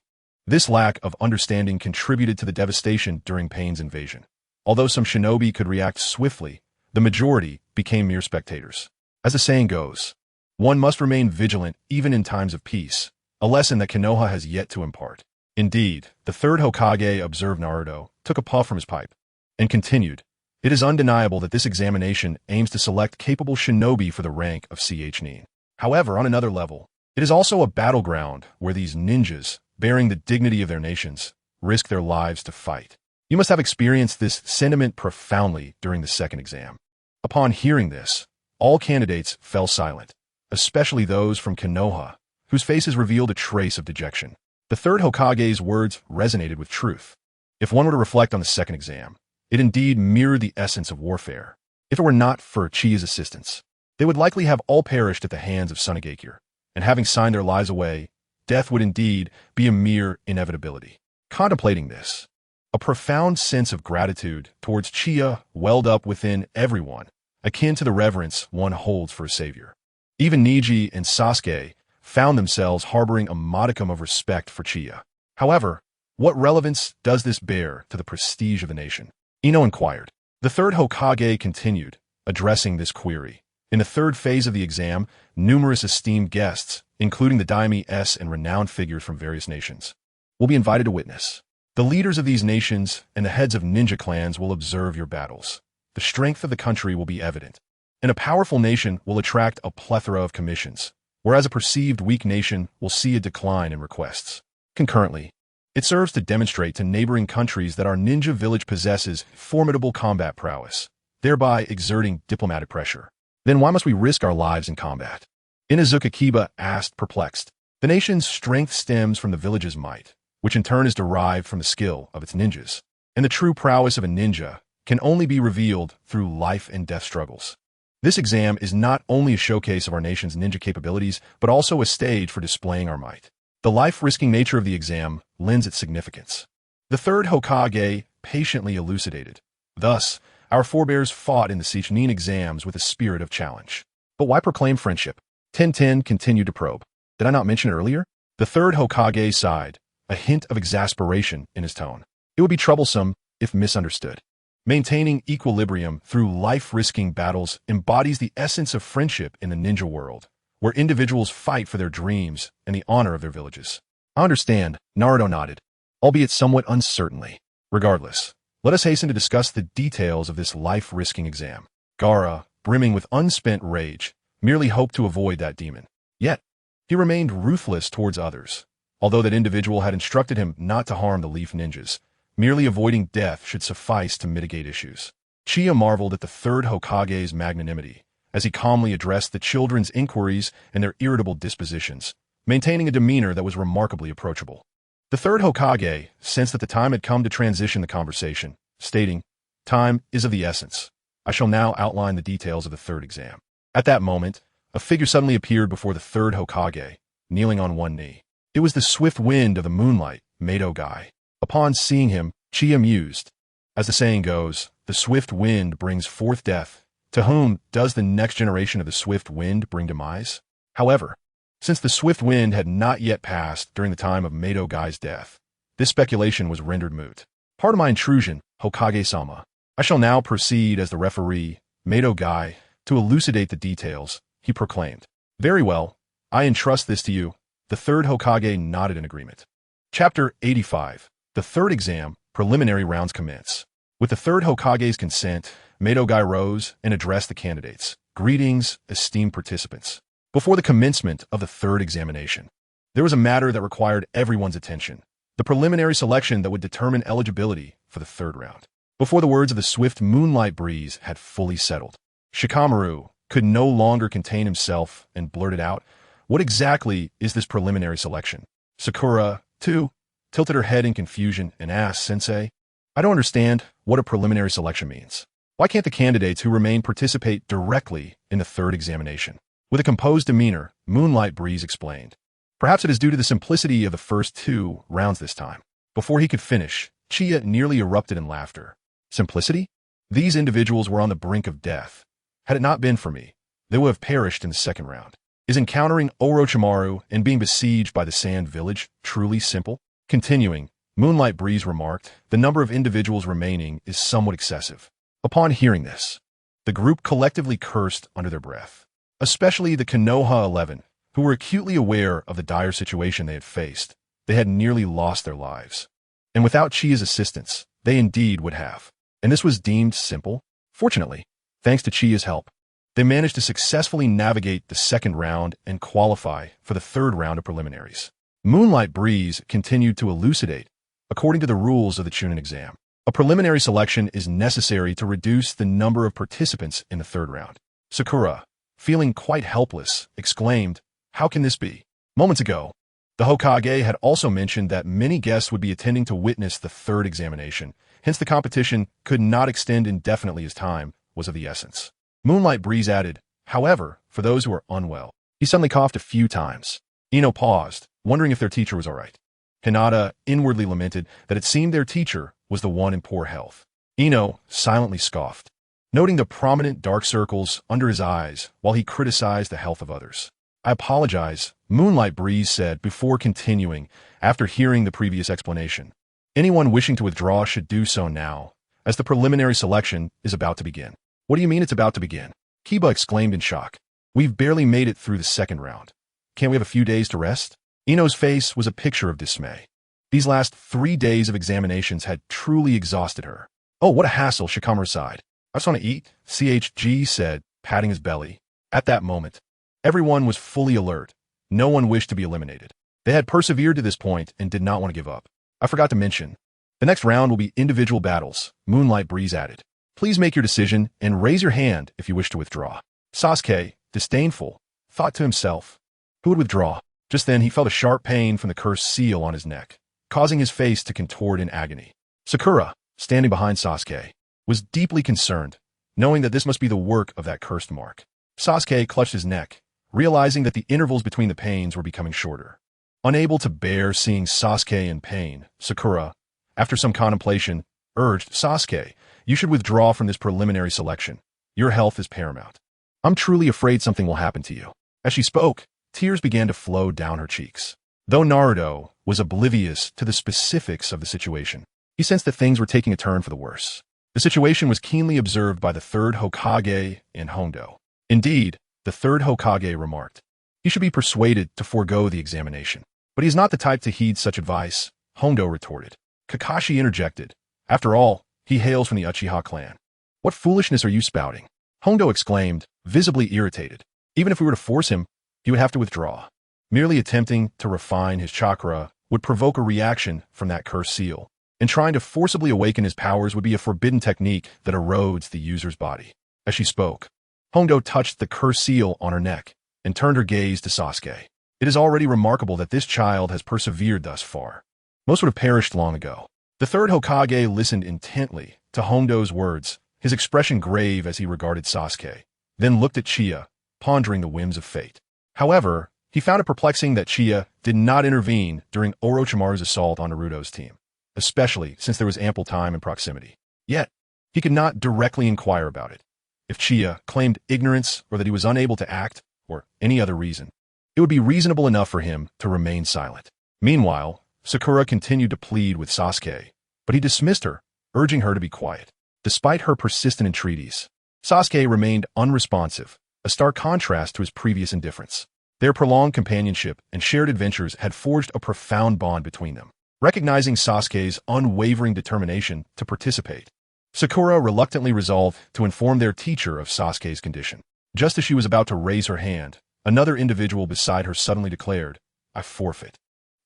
This lack of understanding contributed to the devastation during Pain's invasion. Although some shinobi could react swiftly, the majority became mere spectators. As the saying goes, one must remain vigilant even in times of peace, a lesson that Konoha has yet to impart. Indeed, the third Hokage observed Naruto, took a puff from his pipe, and continued, "It is undeniable that this examination aims to select capable shinobi for the rank of CH Nin. However, on another level, it is also a battleground where these ninjas, bearing the dignity of their nations, risk their lives to fight. You must have experienced this sentiment profoundly during the second exam." Upon hearing this, all candidates fell silent, especially those from Konoha, whose faces revealed a trace of dejection. The third Hokage's words resonated with truth. If one were to reflect on the second exam, it indeed mirrored the essence of warfare. If it were not for Uchiha's assistance, they would likely have all perished at the hands of Sunagakure, and having signed their lives away, death would indeed be a mere inevitability. Contemplating this, a profound sense of gratitude towards Uchiha welled up within everyone, akin to the reverence one holds for a savior. Even Neji and Sasuke found themselves harboring a modicum of respect for Uchiha. However, what relevance does this bear to the prestige of the nation? Ino inquired. The third Hokage continued, addressing this query. In the third phase of the exam, numerous esteemed guests, including the daime-s and renowned figures from various nations, will be invited to witness. The leaders of these nations and the heads of ninja clans will observe your battles. the strength of the country will be evident. And a powerful nation will attract a plethora of commissions, whereas a perceived weak nation will see a decline in requests. Concurrently, it serves to demonstrate to neighboring countries that our ninja village possesses formidable combat prowess, thereby exerting diplomatic pressure. Then why must we risk our lives in combat? Inazuka Kiba asked, perplexed. The nation's strength stems from the village's might, which in turn is derived from the skill of its ninjas. And the true prowess of a ninja can only be revealed through life and death struggles. This exam is not only a showcase of our nation's ninja capabilities, but also a stage for displaying our might. The life-risking nature of the exam lends its significance. The third Hokage patiently elucidated. Thus, our forebears fought in the Saiyan exams with a spirit of challenge. But why proclaim friendship? Tenten continued to probe. Did I not mention earlier? The third Hokage sighed, a hint of exasperation in his tone. It would be troublesome if misunderstood. Maintaining equilibrium through life-risking battles embodies the essence of friendship in the ninja world, where individuals fight for their dreams and the honor of their villages. I understand, Naruto nodded, albeit somewhat uncertainly. Regardless, let us hasten to discuss the details of this life-risking exam. Gaara, brimming with unspent rage, merely hoped to avoid that demon. Yet, he remained ruthless towards others, although that individual had instructed him not to harm the Leaf Ninjas. Merely avoiding death should suffice to mitigate issues. Uchiha marveled at the third Hokage's magnanimity, as he calmly addressed the children's inquiries and their irritable dispositions, maintaining a demeanor that was remarkably approachable. The third Hokage sensed that the time had come to transition the conversation, stating, "Time is of the essence. I shall now outline the details of the third exam." At that moment, a figure suddenly appeared before the third Hokage, kneeling on one knee. It was the swift wind of the moonlight, Mato Guy. Upon seeing him, Uchiha mused. As the saying goes, the swift wind brings forth death. To whom does the next generation of the swift wind bring demise? However, since the swift wind had not yet passed during the time of Mato Guy's death, this speculation was rendered moot. Pardon my intrusion, Hokage-sama. I shall now proceed as the referee, Mato Guy, to elucidate the details, he proclaimed. Very well, I entrust this to you. The third Hokage nodded in agreement. Chapter 85. The third exam, preliminary rounds commence. With the third Hokage's consent, Mato Guy rose and addressed the candidates. Greetings, esteemed participants. Before the commencement of the third examination, there was a matter that required everyone's attention. The preliminary selection that would determine eligibility for the third round. Before the words of the swift moonlight breeze had fully settled, Shikamaru could no longer contain himself and blurted out, "What exactly is this preliminary selection?" Sakura, too, tilted her head in confusion and asked, "Sensei, I don't understand what a preliminary selection means. Why can't the candidates who remain participate directly in the third examination?" With a composed demeanor, Moonlight Breeze explained. Perhaps it is due to the simplicity of the first two rounds this time. Before he could finish, Uchiha nearly erupted in laughter. Simplicity? These individuals were on the brink of death. Had it not been for me, they would have perished in the second round. Is encountering Orochimaru and being besieged by the Sand Village truly simple? Continuing, Moonlight Breeze remarked, the number of individuals remaining is somewhat excessive. Upon hearing this, the group collectively cursed under their breath, especially the Konoha 11, who were acutely aware of the dire situation they had faced. They had nearly lost their lives. And without Chia's assistance, they indeed would have. And this was deemed simple. Fortunately, thanks to Chia's help, they managed to successfully navigate the second round and qualify for the third round of preliminaries. Moonlight Breeze continued to elucidate. According to the rules of the Chunin exam, a preliminary selection is necessary to reduce the number of participants in the third round. Sakura, feeling quite helpless, exclaimed, "How can this be?" Moments ago, the Hokage had also mentioned that many guests would be attending to witness the third examination, hence the competition could not extend indefinitely as time was of the essence. Moonlight Breeze added, however, for those who are unwell. He suddenly coughed a few times. Ino paused, wondering if their teacher was all right. Hinata inwardly lamented that it seemed their teacher was the one in poor health. Ino silently scoffed, noting the prominent dark circles under his eyes while he criticized the health of others. I apologize, Moonlight Breeze said before continuing after hearing the previous explanation. Anyone wishing to withdraw should do so now, as the preliminary selection is about to begin. What do you mean it's about to begin? Kiba exclaimed in shock. We've barely made it through the second round. Can't we have a few days to rest? Ino's face was a picture of dismay. These last 3 days of examinations had truly exhausted her. Oh, what a hassle, Shikamaru sighed. I just want to eat, CHG said, patting his belly. At that moment, everyone was fully alert. No one wished to be eliminated. They had persevered to this point and did not want to give up. I forgot to mention, the next round will be individual battles, Moonlight Breeze added. Please make your decision and raise your hand if you wish to withdraw. Sasuke, disdainful, thought to himself, who would withdraw? Just then he felt a sharp pain from the cursed seal on his neck, causing his face to contort in agony. Sakura, standing behind Sasuke, was deeply concerned, knowing that this must be the work of that cursed mark. Sasuke clutched his neck, realizing that the intervals between the pains were becoming shorter. Unable to bear seeing Sasuke in pain, Sakura, after some contemplation, urged, Sasuke, you should withdraw from this preliminary selection. Your health is paramount. I'm truly afraid something will happen to you. As she spoke, tears began to flow down her cheeks. Though Naruto was oblivious to the specifics of the situation, he sensed that things were taking a turn for the worse. The situation was keenly observed by the third Hokage and Hondo. Indeed, the third Hokage remarked, he should be persuaded to forego the examination. But he is not the type to heed such advice, Hondo retorted. Kakashi interjected. After all, he hails from the Uchiha clan. What foolishness are you spouting? Hondo exclaimed, visibly irritated. Even if we were to force him, he would have to withdraw. Merely attempting to refine his chakra would provoke a reaction from that cursed seal, and trying to forcibly awaken his powers would be a forbidden technique that erodes the user's body. As she spoke, Hondo touched the cursed seal on her neck and turned her gaze to Sasuke. It is already remarkable that this child has persevered thus far. Most would have perished long ago. The third Hokage listened intently to Hondo's words, his expression grave as he regarded Sasuke, then looked at Chie, pondering the whims of fate. However, he found it perplexing that Chie did not intervene during Orochimaru's assault on Naruto's team, especially since there was ample time and proximity. Yet, he could not directly inquire about it. If Chie claimed ignorance or that he was unable to act, or any other reason, it would be reasonable enough for him to remain silent. Meanwhile, Sakura continued to plead with Sasuke, but he dismissed her, urging her to be quiet. Despite her persistent entreaties, Sasuke remained unresponsive, a stark contrast to his previous indifference. Their prolonged companionship and shared adventures had forged a profound bond between them. Recognizing Sasuke's unwavering determination to participate, Sakura reluctantly resolved to inform their teacher of Sasuke's condition. Just as she was about to raise her hand, another individual beside her suddenly declared, I forfeit.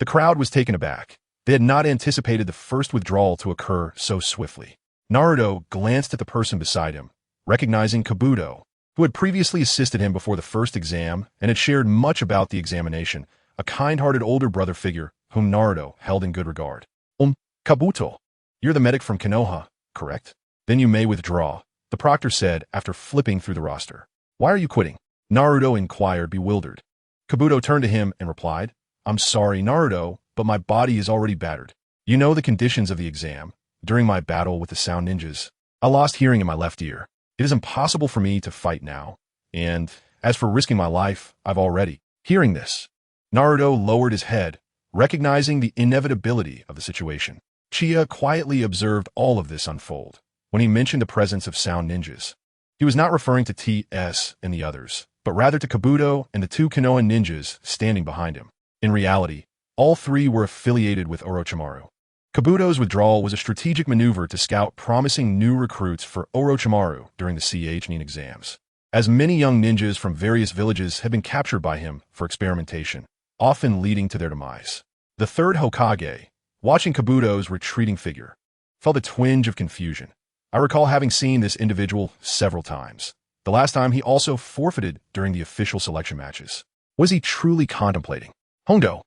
The crowd was taken aback. They had not anticipated the first withdrawal to occur so swiftly. Naruto glanced at the person beside him, recognizing Kabuto, who had previously assisted him before the first exam and had shared much about the examination, a kind-hearted older brother figure whom Naruto held in good regard. Kabuto, you're the medic from Konoha, correct? Then you may withdraw, the proctor said after flipping through the roster. Why are you quitting? Naruto inquired, bewildered. Kabuto turned to him and replied, I'm sorry, Naruto, but my body is already battered. You know the conditions of the exam. During my battle with the sound ninjas, I lost hearing in my left ear. It is impossible for me to fight now. And as for risking my life, I've already. Hearing this, Naruto lowered his head, recognizing the inevitability of the situation. Chie quietly observed all of this unfold. When he mentioned the presence of sound ninjas, he was not referring to TS and the others, but rather to Kabuto and the two Konoha ninjas standing behind him. In reality, all three were affiliated with Orochimaru. Kabuto's withdrawal was a strategic maneuver to scout promising new recruits for Orochimaru during the CH exams, as many young ninjas from various villages had been captured by him for experimentation, often leading to their demise. The third Hokage, watching Kabuto's retreating figure, felt a twinge of confusion. I recall having seen this individual several times. The last time he also forfeited during the official selection matches. Was he truly contemplating? Hondo,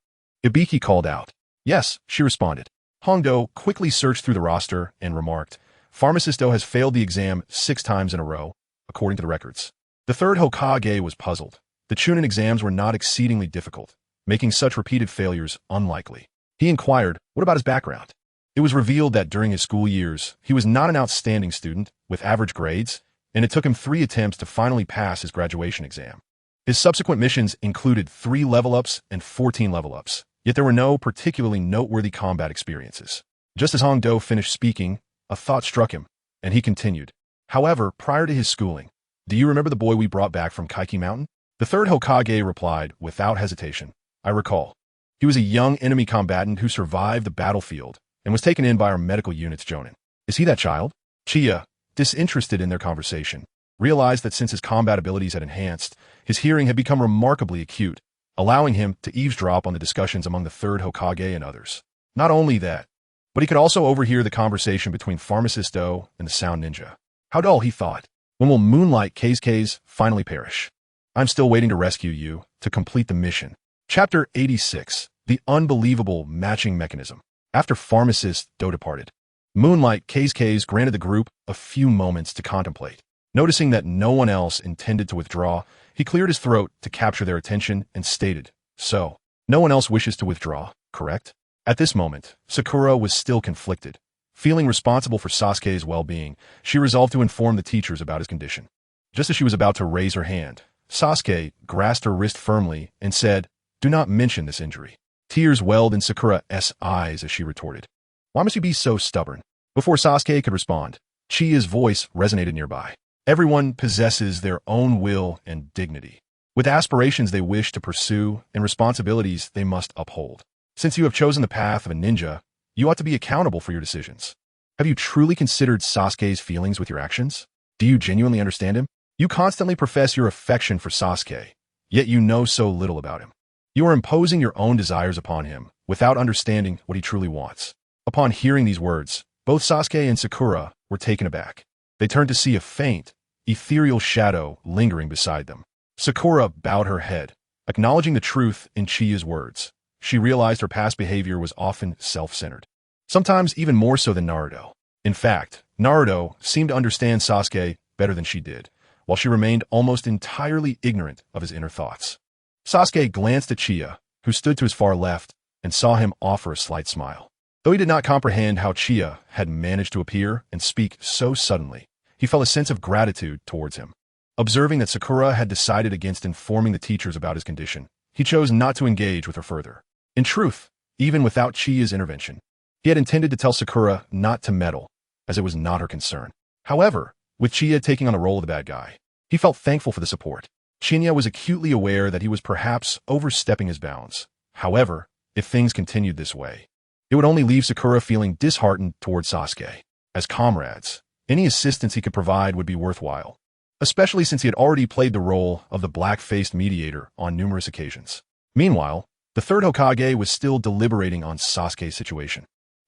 Ibiki called out. Yes, she responded. Hondo quickly searched through the roster and remarked, Pharmacisto has failed the exam 6 times in a row, according to the records. The third Hokage was puzzled. The Chunin exams were not exceedingly difficult, making such repeated failures unlikely. He inquired, what about his background? It was revealed that during his school years, he was not an outstanding student with average grades, and it took him 3 attempts to finally pass his graduation exam. His subsequent missions included 3 level-ups and 14 level-ups, yet there were no particularly noteworthy combat experiences. Just as Hondo finished speaking, a thought struck him, and he continued. However, prior to his schooling, do you remember the boy we brought back from Kaiki Mountain? The third Hokage replied without hesitation. I recall. He was a young enemy combatant who survived the battlefield and was taken in by our medical unit's Jonin. Is he that child? Chie, disinterested in their conversation, realized that since his combat abilities had enhanced, his hearing had become remarkably acute, allowing him to eavesdrop on the discussions among the third Hokage and others. Not only that, but he could also overhear the conversation between Pharmacist Do and the Sound Ninja. How dull, he thought. When will Moonlight Qianye finally perish? I'm still waiting to rescue you, to complete the mission. Chapter 86. The Unbelievable Matching Mechanism. After Pharmacist Do departed, Moonlight Qianye granted the group a few moments to contemplate. Noticing that no one else intended to withdraw, he cleared his throat to capture their attention and stated, "So, no one else wishes to withdraw, correct?" At this moment, Sakura was still conflicted. Feeling responsible for Sasuke's well-being, she resolved to inform the teachers about his condition. Just as she was about to raise her hand, Sasuke grasped her wrist firmly and said, "Do not mention this injury." Tears welled in Sakura's eyes as she retorted, "Why must you be so stubborn?" Before Sasuke could respond, Chia's voice resonated nearby. Everyone possesses their own will and dignity, with aspirations they wish to pursue and responsibilities they must uphold. Since you have chosen the path of a ninja, you ought to be accountable for your decisions. Have you truly considered Sasuke's feelings with your actions? Do you genuinely understand him? You constantly profess your affection for Sasuke, yet you know so little about him. You are imposing your own desires upon him without understanding what he truly wants. Upon hearing these words, both Sasuke and Sakura were taken aback. They turned to see a faint, ethereal shadow lingering beside them. Sakura bowed her head, acknowledging the truth in Chia's words. She realized her past behavior was often self-centered, sometimes even more so than Naruto. In fact, Naruto seemed to understand Sasuke better than she did, while she remained almost entirely ignorant of his inner thoughts. Sasuke glanced at Chia, who stood to his far left, and saw him offer a slight smile. Though he did not comprehend how Chia had managed to appear and speak so suddenly, he felt a sense of gratitude towards him. Observing that Sakura had decided against informing the teachers about his condition, he chose not to engage with her further. In truth, even without Chia's intervention, he had intended to tell Sakura not to meddle, as it was not her concern. However, with Chia taking on the role of the bad guy, he felt thankful for the support. Qianye was acutely aware that he was perhaps overstepping his bounds. However, if things continued this way, it would only leave Sakura feeling disheartened towards Sasuke. As comrades, any assistance he could provide would be worthwhile, especially since he had already played the role of the black-faced mediator on numerous occasions. Meanwhile, the third Hokage was still deliberating on Sasuke's situation.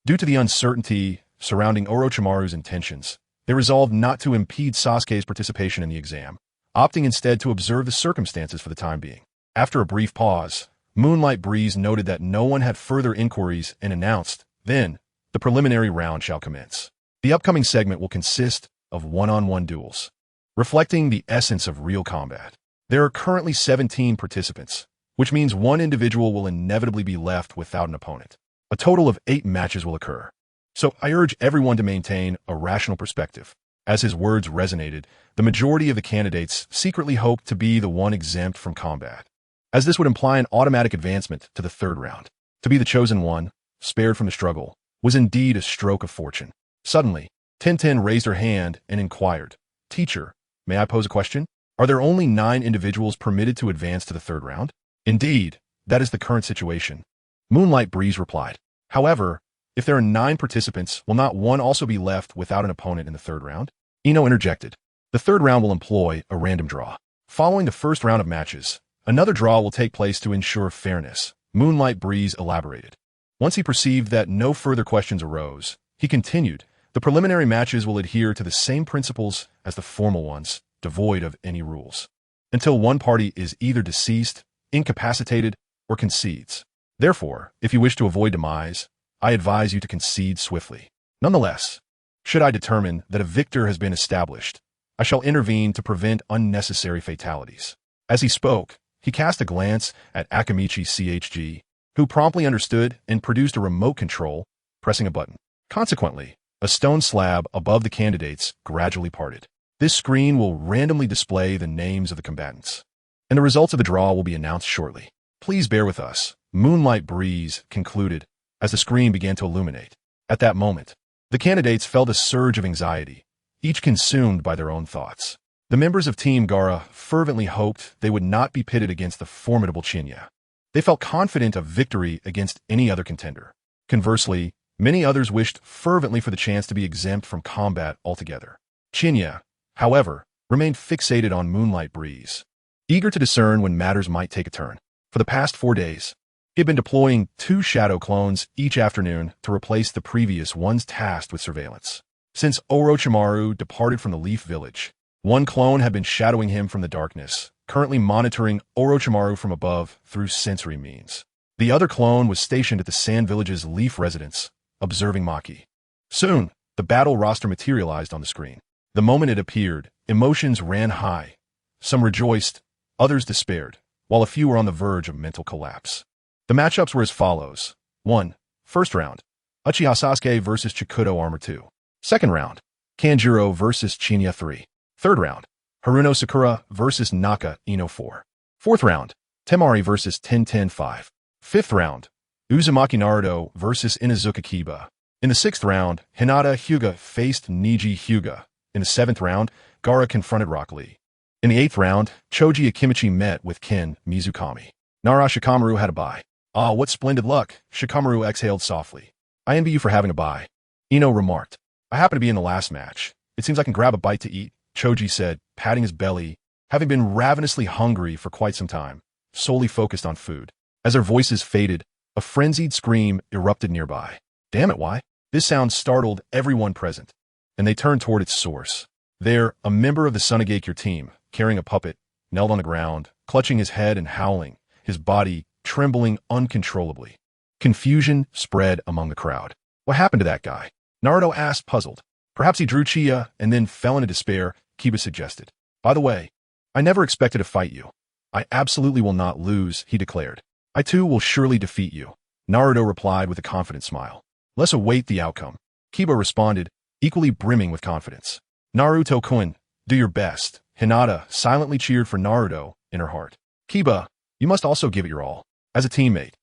Due to the uncertainty surrounding Orochimaru's intentions, they resolved not to impede Sasuke's participation in the exam, opting instead to observe the circumstances for the time being. After a brief pause, Moonlight Breeze noted that no one had further inquiries and announced, "Then, the preliminary round shall commence. The upcoming segment will consist of one-on-one duels, reflecting the essence of real combat. There are currently 17 participants, which means one individual will inevitably be left without an opponent. A total of 8 matches will occur. So I urge everyone to maintain a rational perspective." As his words resonated, the majority of the candidates secretly hoped to be the one exempt from combat, as this would imply an automatic advancement to the third round. To be the chosen one, spared from the struggle, was indeed a stroke of fortune. Suddenly, Tintin raised her hand and inquired, "Teacher, may I pose a question? Are there only 9 individuals permitted to advance to the third round?" "Indeed, that is the current situation," Moonlight Breeze replied. "However, if there are 9 participants, will not one also be left without an opponent in the third round?" Ino interjected. "The third round will employ a random draw. Following the first round of matches, another draw will take place to ensure fairness," Moonlight Breeze elaborated. Once he perceived that no further questions arose, he continued, "The preliminary matches will adhere to the same principles as the formal ones, devoid of any rules, until one party is either deceased, incapacitated, or concedes. Therefore, if you wish to avoid demise, I advise you to concede swiftly. Nonetheless, should I determine that a victor has been established, I shall intervene to prevent unnecessary fatalities." As he spoke, he cast a glance at Akamichi CHG, who promptly understood and produced a remote control, pressing a button. Consequently, a stone slab above the candidates gradually parted. This screen will randomly display the names of the combatants, and the results of the draw will be announced shortly. Please bear with us, Moonlight Breeze concluded as the screen began to illuminate. At that moment, the candidates felt a surge of anxiety, each consumed by their own thoughts. The members of Team Gaara fervently hoped they would not be pitted against the formidable Qianye. They felt confident of victory against any other contender. Conversely, many others wished fervently for the chance to be exempt from combat altogether. Qianye, however, remained fixated on Moonlight Breeze, eager to discern when matters might take a turn. For the past 4 days, he had been deploying 2 shadow clones each afternoon to replace the previous ones tasked with surveillance. Since Orochimaru departed from the Leaf Village, one clone had been shadowing him from the darkness, currently monitoring Orochimaru from above through sensory means. The other clone was stationed at the Sand Village's Leaf residence, observing Maki. Soon, the battle roster materialized on the screen. The moment it appeared, emotions ran high. Some rejoiced, others despaired, while a few were on the verge of mental collapse. The matchups were as follows. 1. First round, Uchiha Sasuke vs Chikuto Armor 2. Second round, Kanjuro vs Qianye 3. Third round, Haruno Sakura vs Naka Ino 4. Fourth round, Temari vs Tenten 5. Fifth round, Uzumaki Naruto vs Inuzuka Kiba. In the sixth round, Hinata Hyuga faced Neji Hyuga. In the seventh round, Gaara confronted Rock Lee. In the eighth round, Choji Akimichi met with Ken Mizukami. Nara Shikamaru had a bye. Ah, what splendid luck, Shikamaru exhaled softly. I envy you for having a bye. Ino remarked. I happen to be in the last match. It seems I can grab a bite to eat, Choji said, patting his belly, having been ravenously hungry for quite some time, solely focused on food. As their voices faded, a frenzied scream erupted nearby. Damn it, why? This sound startled everyone present, and they turned toward its source. There, a member of the Sunagakure team, carrying a puppet, knelt on the ground, clutching his head and howling, his body trembling uncontrollably. Confusion spread among the crowd. What happened to that guy? Naruto asked, puzzled. Perhaps he drew Qianye and then fell into despair, Kiba suggested. By the way, I never expected to fight you. I absolutely will not lose, he declared. I too will surely defeat you, Naruto replied with a confident smile. Let's await the outcome. Kiba responded, equally brimming with confidence. Naruto-kun, do your best. Hinata silently cheered for Naruto in her heart. Kiba, you must also give it your all. As a teammate,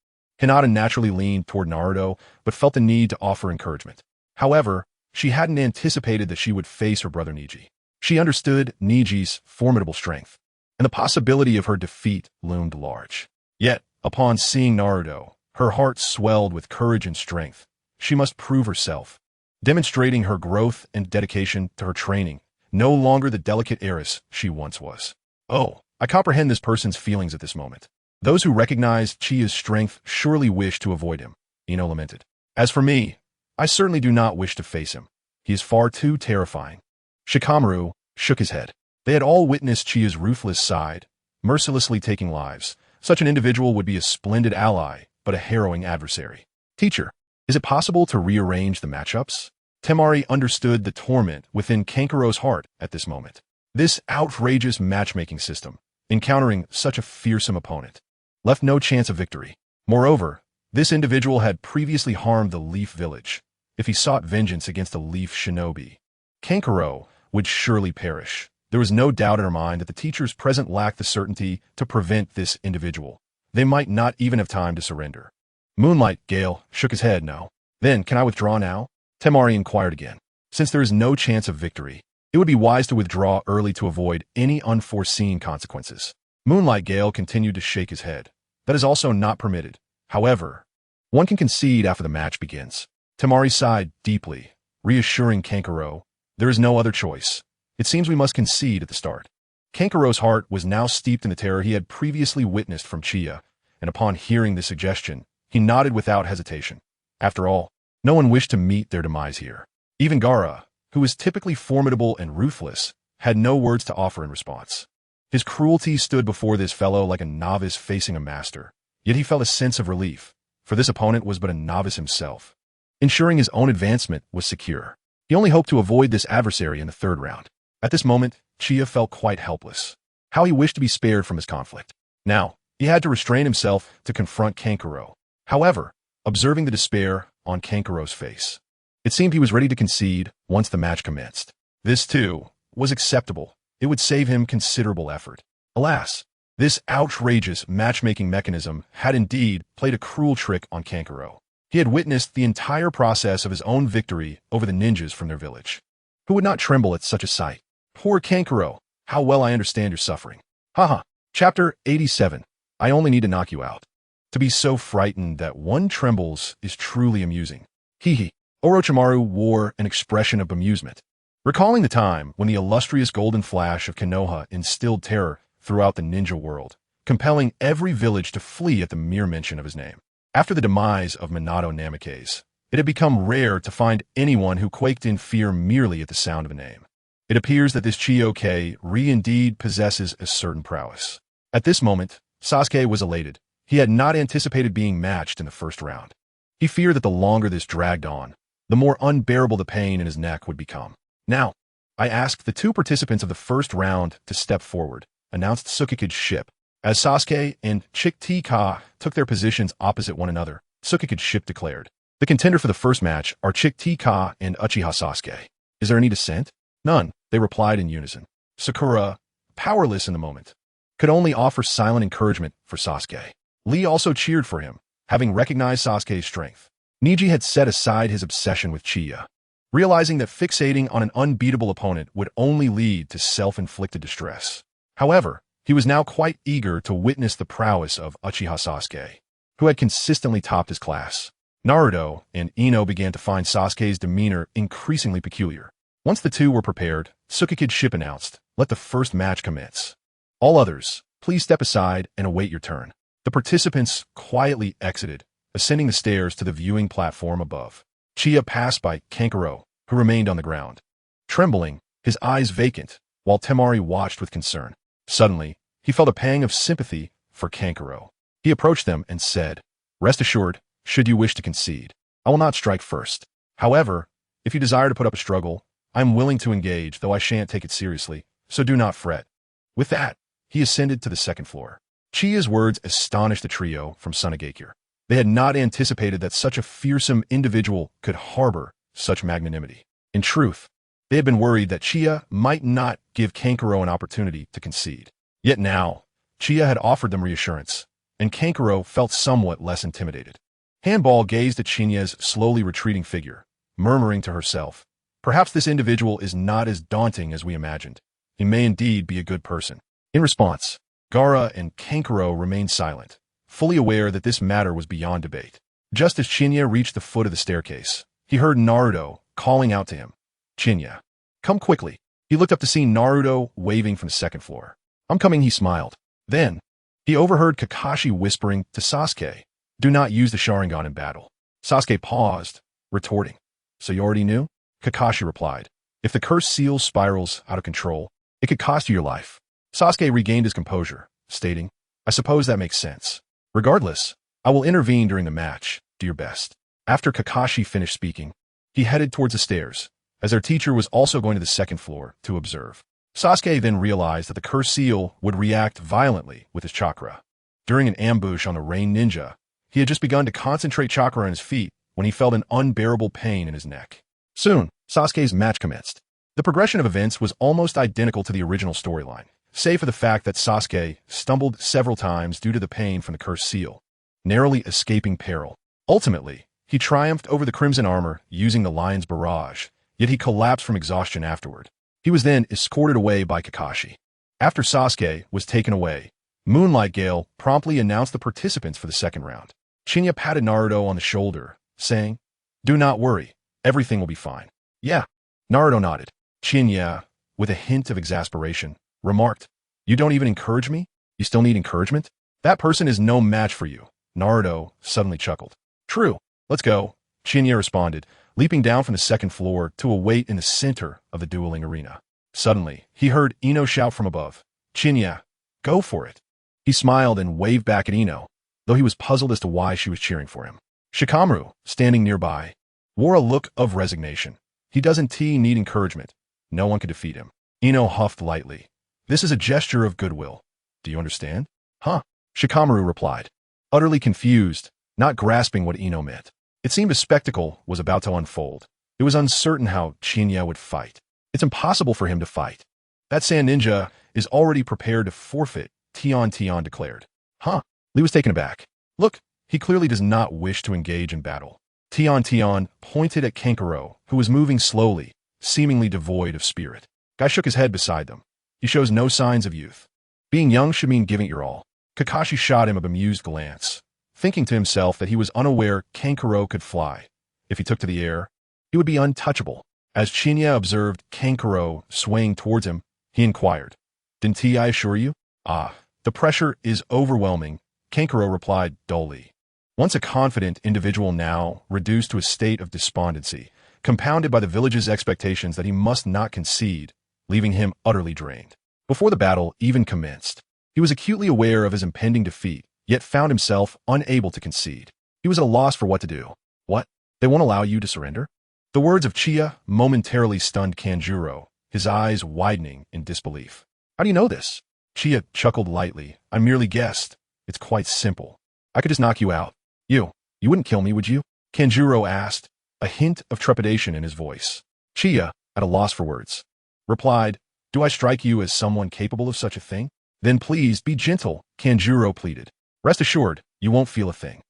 Hinata naturally leaned toward Naruto, but felt the need to offer encouragement. However, she hadn't anticipated that she would face her brother Neji. She understood Neji's formidable strength, and the possibility of her defeat loomed large. Yet, upon seeing Naruto, her heart swelled with courage and strength. She must prove herself, demonstrating her growth and dedication to her training, no longer the delicate heiress she once was. Oh, I comprehend this person's feelings at this moment. Those who recognized Chia's strength surely wish to avoid him, Ino lamented. As for me, I certainly do not wish to face him. He is far too terrifying. Shikamaru shook his head. They had all witnessed Chia's ruthless side, mercilessly taking lives. Such an individual would be a splendid ally, but a harrowing adversary. Teacher, is it possible to rearrange the matchups? Temari understood the torment within Kankuro's heart at this moment. This outrageous matchmaking system, encountering such a fearsome opponent, left no chance of victory. Moreover, this individual had previously harmed the Leaf Village. If he sought vengeance against a Leaf shinobi, Kankuro would surely perish. There was no doubt in her mind that the teachers present lacked the certainty to prevent this individual. They might not even have time to surrender. Moonlight Gale shook his head no. Then, can I withdraw now? Temari inquired again. Since there is no chance of victory, it would be wise to withdraw early to avoid any unforeseen consequences. Moonlight Gale continued to shake his head. That is also not permitted. However, one can concede after the match begins. Temari sighed deeply, reassuring Kankuro, there is no other choice. It seems we must concede at the start. Kankuro's heart was now steeped in the terror he had previously witnessed from Qianye, and upon hearing the suggestion, he nodded without hesitation. After all, no one wished to meet their demise here. Even Gaara, who was typically formidable and ruthless, had no words to offer in response. His cruelty stood before this fellow like a novice facing a master, yet he felt a sense of relief, for this opponent was but a novice himself. Ensuring his own advancement was secure. He only hoped to avoid this adversary in the third round. At this moment, Qianye felt quite helpless. How he wished to be spared from his conflict. Now, he had to restrain himself to confront Kankuro. However, observing the despair on Kankuro's face, it seemed he was ready to concede once the match commenced. This, too, was acceptable. It would save him considerable effort. Alas, this outrageous matchmaking mechanism had indeed played a cruel trick on Kankuro. He had witnessed the entire process of his own victory over the ninjas from their village. Who would not tremble at such a sight? Poor Kankuro, how well I understand your suffering. Haha. Chapter 87. I only need to knock you out. To be so frightened that one trembles is truly amusing. Hee hee. Orochimaru wore an expression of bemusement. recalling the time when the illustrious golden flash of Konoha instilled terror throughout the ninja world, compelling every village to flee at the mere mention of his name. After the demise of Minato Namikaze, it had become rare to find anyone who quaked in fear merely at the sound of a name. It appears that this Chioke indeed possesses a certain prowess. At this moment, Sasuke was elated. He had not anticipated being matched in the first round. He feared that the longer this dragged on, the more unbearable the pain in his neck would become. Now, I asked the two participants of the first round to step forward, announced Tsukikide's ship. As Sasuke and Guitche Qianye took their positions opposite one another, Tsukikide's ship declared, "The contender for the first match are Guitche Qianye and Uchiha Sasuke. Is there any dissent?" "None," they replied in unison. Sakura, powerless in the moment, could only offer silent encouragement for Sasuke. Lee also cheered for him, having recognized Sasuke's strength. Neji had set aside his obsession with Chiya, realizing that fixating on an unbeatable opponent would only lead to self-inflicted distress. However, he was now quite eager to witness the prowess of Uchiha Sasuke, who had consistently topped his class. Naruto and Ino began to find Sasuke's demeanor increasingly peculiar. Once the two were prepared, Tsukikide's ship announced, "Let the first match commence. All others, please step aside and await your turn." The participants quietly exited, ascending the stairs to the viewing platform above. Chiya passed by Kankuro, who remained on the ground, trembling, his eyes vacant, while Temari watched with concern. Suddenly, he felt a pang of sympathy for Kankuro. He approached them and said, "Rest assured, should you wish to concede, I will not strike first. However, if you desire to put up a struggle, I am willing to engage, though I shan't take it seriously, so do not fret." With that, he ascended to the second floor. Chiya's words astonished the trio from Sunagakure. They had not anticipated that such a fearsome individual could harbor such magnanimity. In truth, they had been worried that Chiya might not give Kankuro an opportunity to concede. Yet now, Chiya had offered them reassurance, and Kankuro felt somewhat less intimidated. Handball gazed at Chinya's slowly retreating figure, murmuring to herself, "Perhaps this individual is not as daunting as we imagined. He may indeed be a good person." In response, Gaara and Kankuro remained silent, fully aware that this matter was beyond debate. Just as Chinya reached the foot of the staircase, he heard Naruto calling out to him, "Chinya, come quickly." He looked up to see Naruto waving from the second floor. "I'm coming," he smiled. Then, he overheard Kakashi whispering to Sasuke, "Do not use the Sharingan in battle." Sasuke paused, retorting, "So you already knew?" Kakashi replied, "If the curse seal spirals out of control, it could cost you your life." Sasuke regained his composure, stating, "I suppose that makes sense. Regardless, I will intervene during the match. Do your best." After Kakashi finished speaking, he headed towards the stairs, as their teacher was also going to the second floor to observe. Sasuke then realized that the curse seal would react violently with his chakra. During an ambush on the Rain Ninja, he had just begun to concentrate chakra on his feet when he felt an unbearable pain in his neck. Soon, Sasuke's match commenced. The progression of events was almost identical to the original storyline, save for the fact that Sasuke stumbled several times due to the pain from the cursed seal, narrowly escaping peril. Ultimately, he triumphed over the Crimson Armor using the Lion's Barrage, yet he collapsed from exhaustion afterward. He was then escorted away by Kakashi. After Sasuke was taken away, Moonlight Gale promptly announced the participants for the second round. Chinya patted Naruto on the shoulder, saying, "Do not worry, everything will be fine." "Yeah." Naruto nodded. Chinya, with a hint of exasperation, remarked, "You don't even encourage me? You still need encouragement?" "That person is no match for you." Naruto suddenly chuckled. "True. Let's go," Chinya responded, leaping down from the second floor to await in the center of the dueling arena. Suddenly, he heard Ino shout from above, "Chinya, go for it." He smiled and waved back at Ino, though he was puzzled as to why she was cheering for him. Shikamaru, standing nearby, wore a look of resignation. He doesn't need encouragement. No one could defeat him. Ino huffed lightly. "This is a gesture of goodwill. Do you understand?" "Huh?" Shikamaru replied, utterly confused, not grasping what Ino meant. It seemed a spectacle was about to unfold. It was uncertain how Chinya would fight. It's impossible for him to fight. That Sand Ninja is already prepared to forfeit, Tion declared. "Huh?" Lee was taken aback. "Look, he clearly does not wish to engage in battle." Tion pointed at Kankuro, who was moving slowly, seemingly devoid of spirit. Guy shook his head beside them. "He shows no signs of youth. Being young should mean giving it your all." Kakashi shot him a bemused glance, thinking to himself that he was unaware Kankuro could fly. If he took to the air, he would be untouchable. As Qianye observed Kankuro swaying towards him, he inquired, "Didn't I assure you?" "Ah, the pressure is overwhelming," Kankuro replied dully. Once a confident individual, now reduced to a state of despondency, compounded by the village's expectations that he must not concede, leaving him utterly drained. Before the battle even commenced, he was acutely aware of his impending defeat, yet found himself unable to concede. He was at a loss for what to do. "What? They won't allow you to surrender?" The words of Qianye momentarily stunned Kanjuro, his eyes widening in disbelief. "How do you know this?" Qianye chuckled lightly. "I merely guessed. It's quite simple. I could just knock you out." You wouldn't kill me, would you?" Kanjuro asked, a hint of trepidation in his voice. Qianye, at a loss for words, replied, "Do I strike you as someone capable of such a thing?" "Then please be gentle," Kanjuro pleaded. "Rest assured, you won't feel a thing."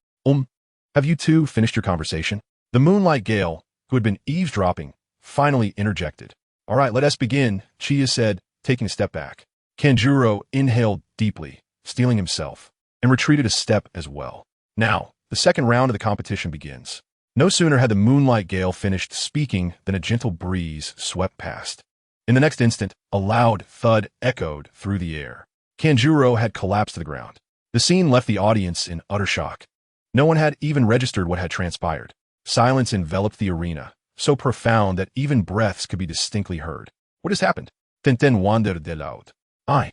Have you two finished your conversation?" The Moonlight Gale, who had been eavesdropping, finally interjected. "All right, let us begin," Qianye said, taking a step back. Kanjuro inhaled deeply, steeling himself, and retreated a step as well. Now, the second round of the competition begins. No sooner had the Moonlight Gale finished speaking than a gentle breeze swept past. In the next instant, a loud thud echoed through the air. Kanjuro had collapsed to the ground. The scene left the audience in utter shock. No one had even registered what had transpired. Silence enveloped the arena, so profound that even breaths could be distinctly heard. "What has happened?" Tenten wandered aloud. I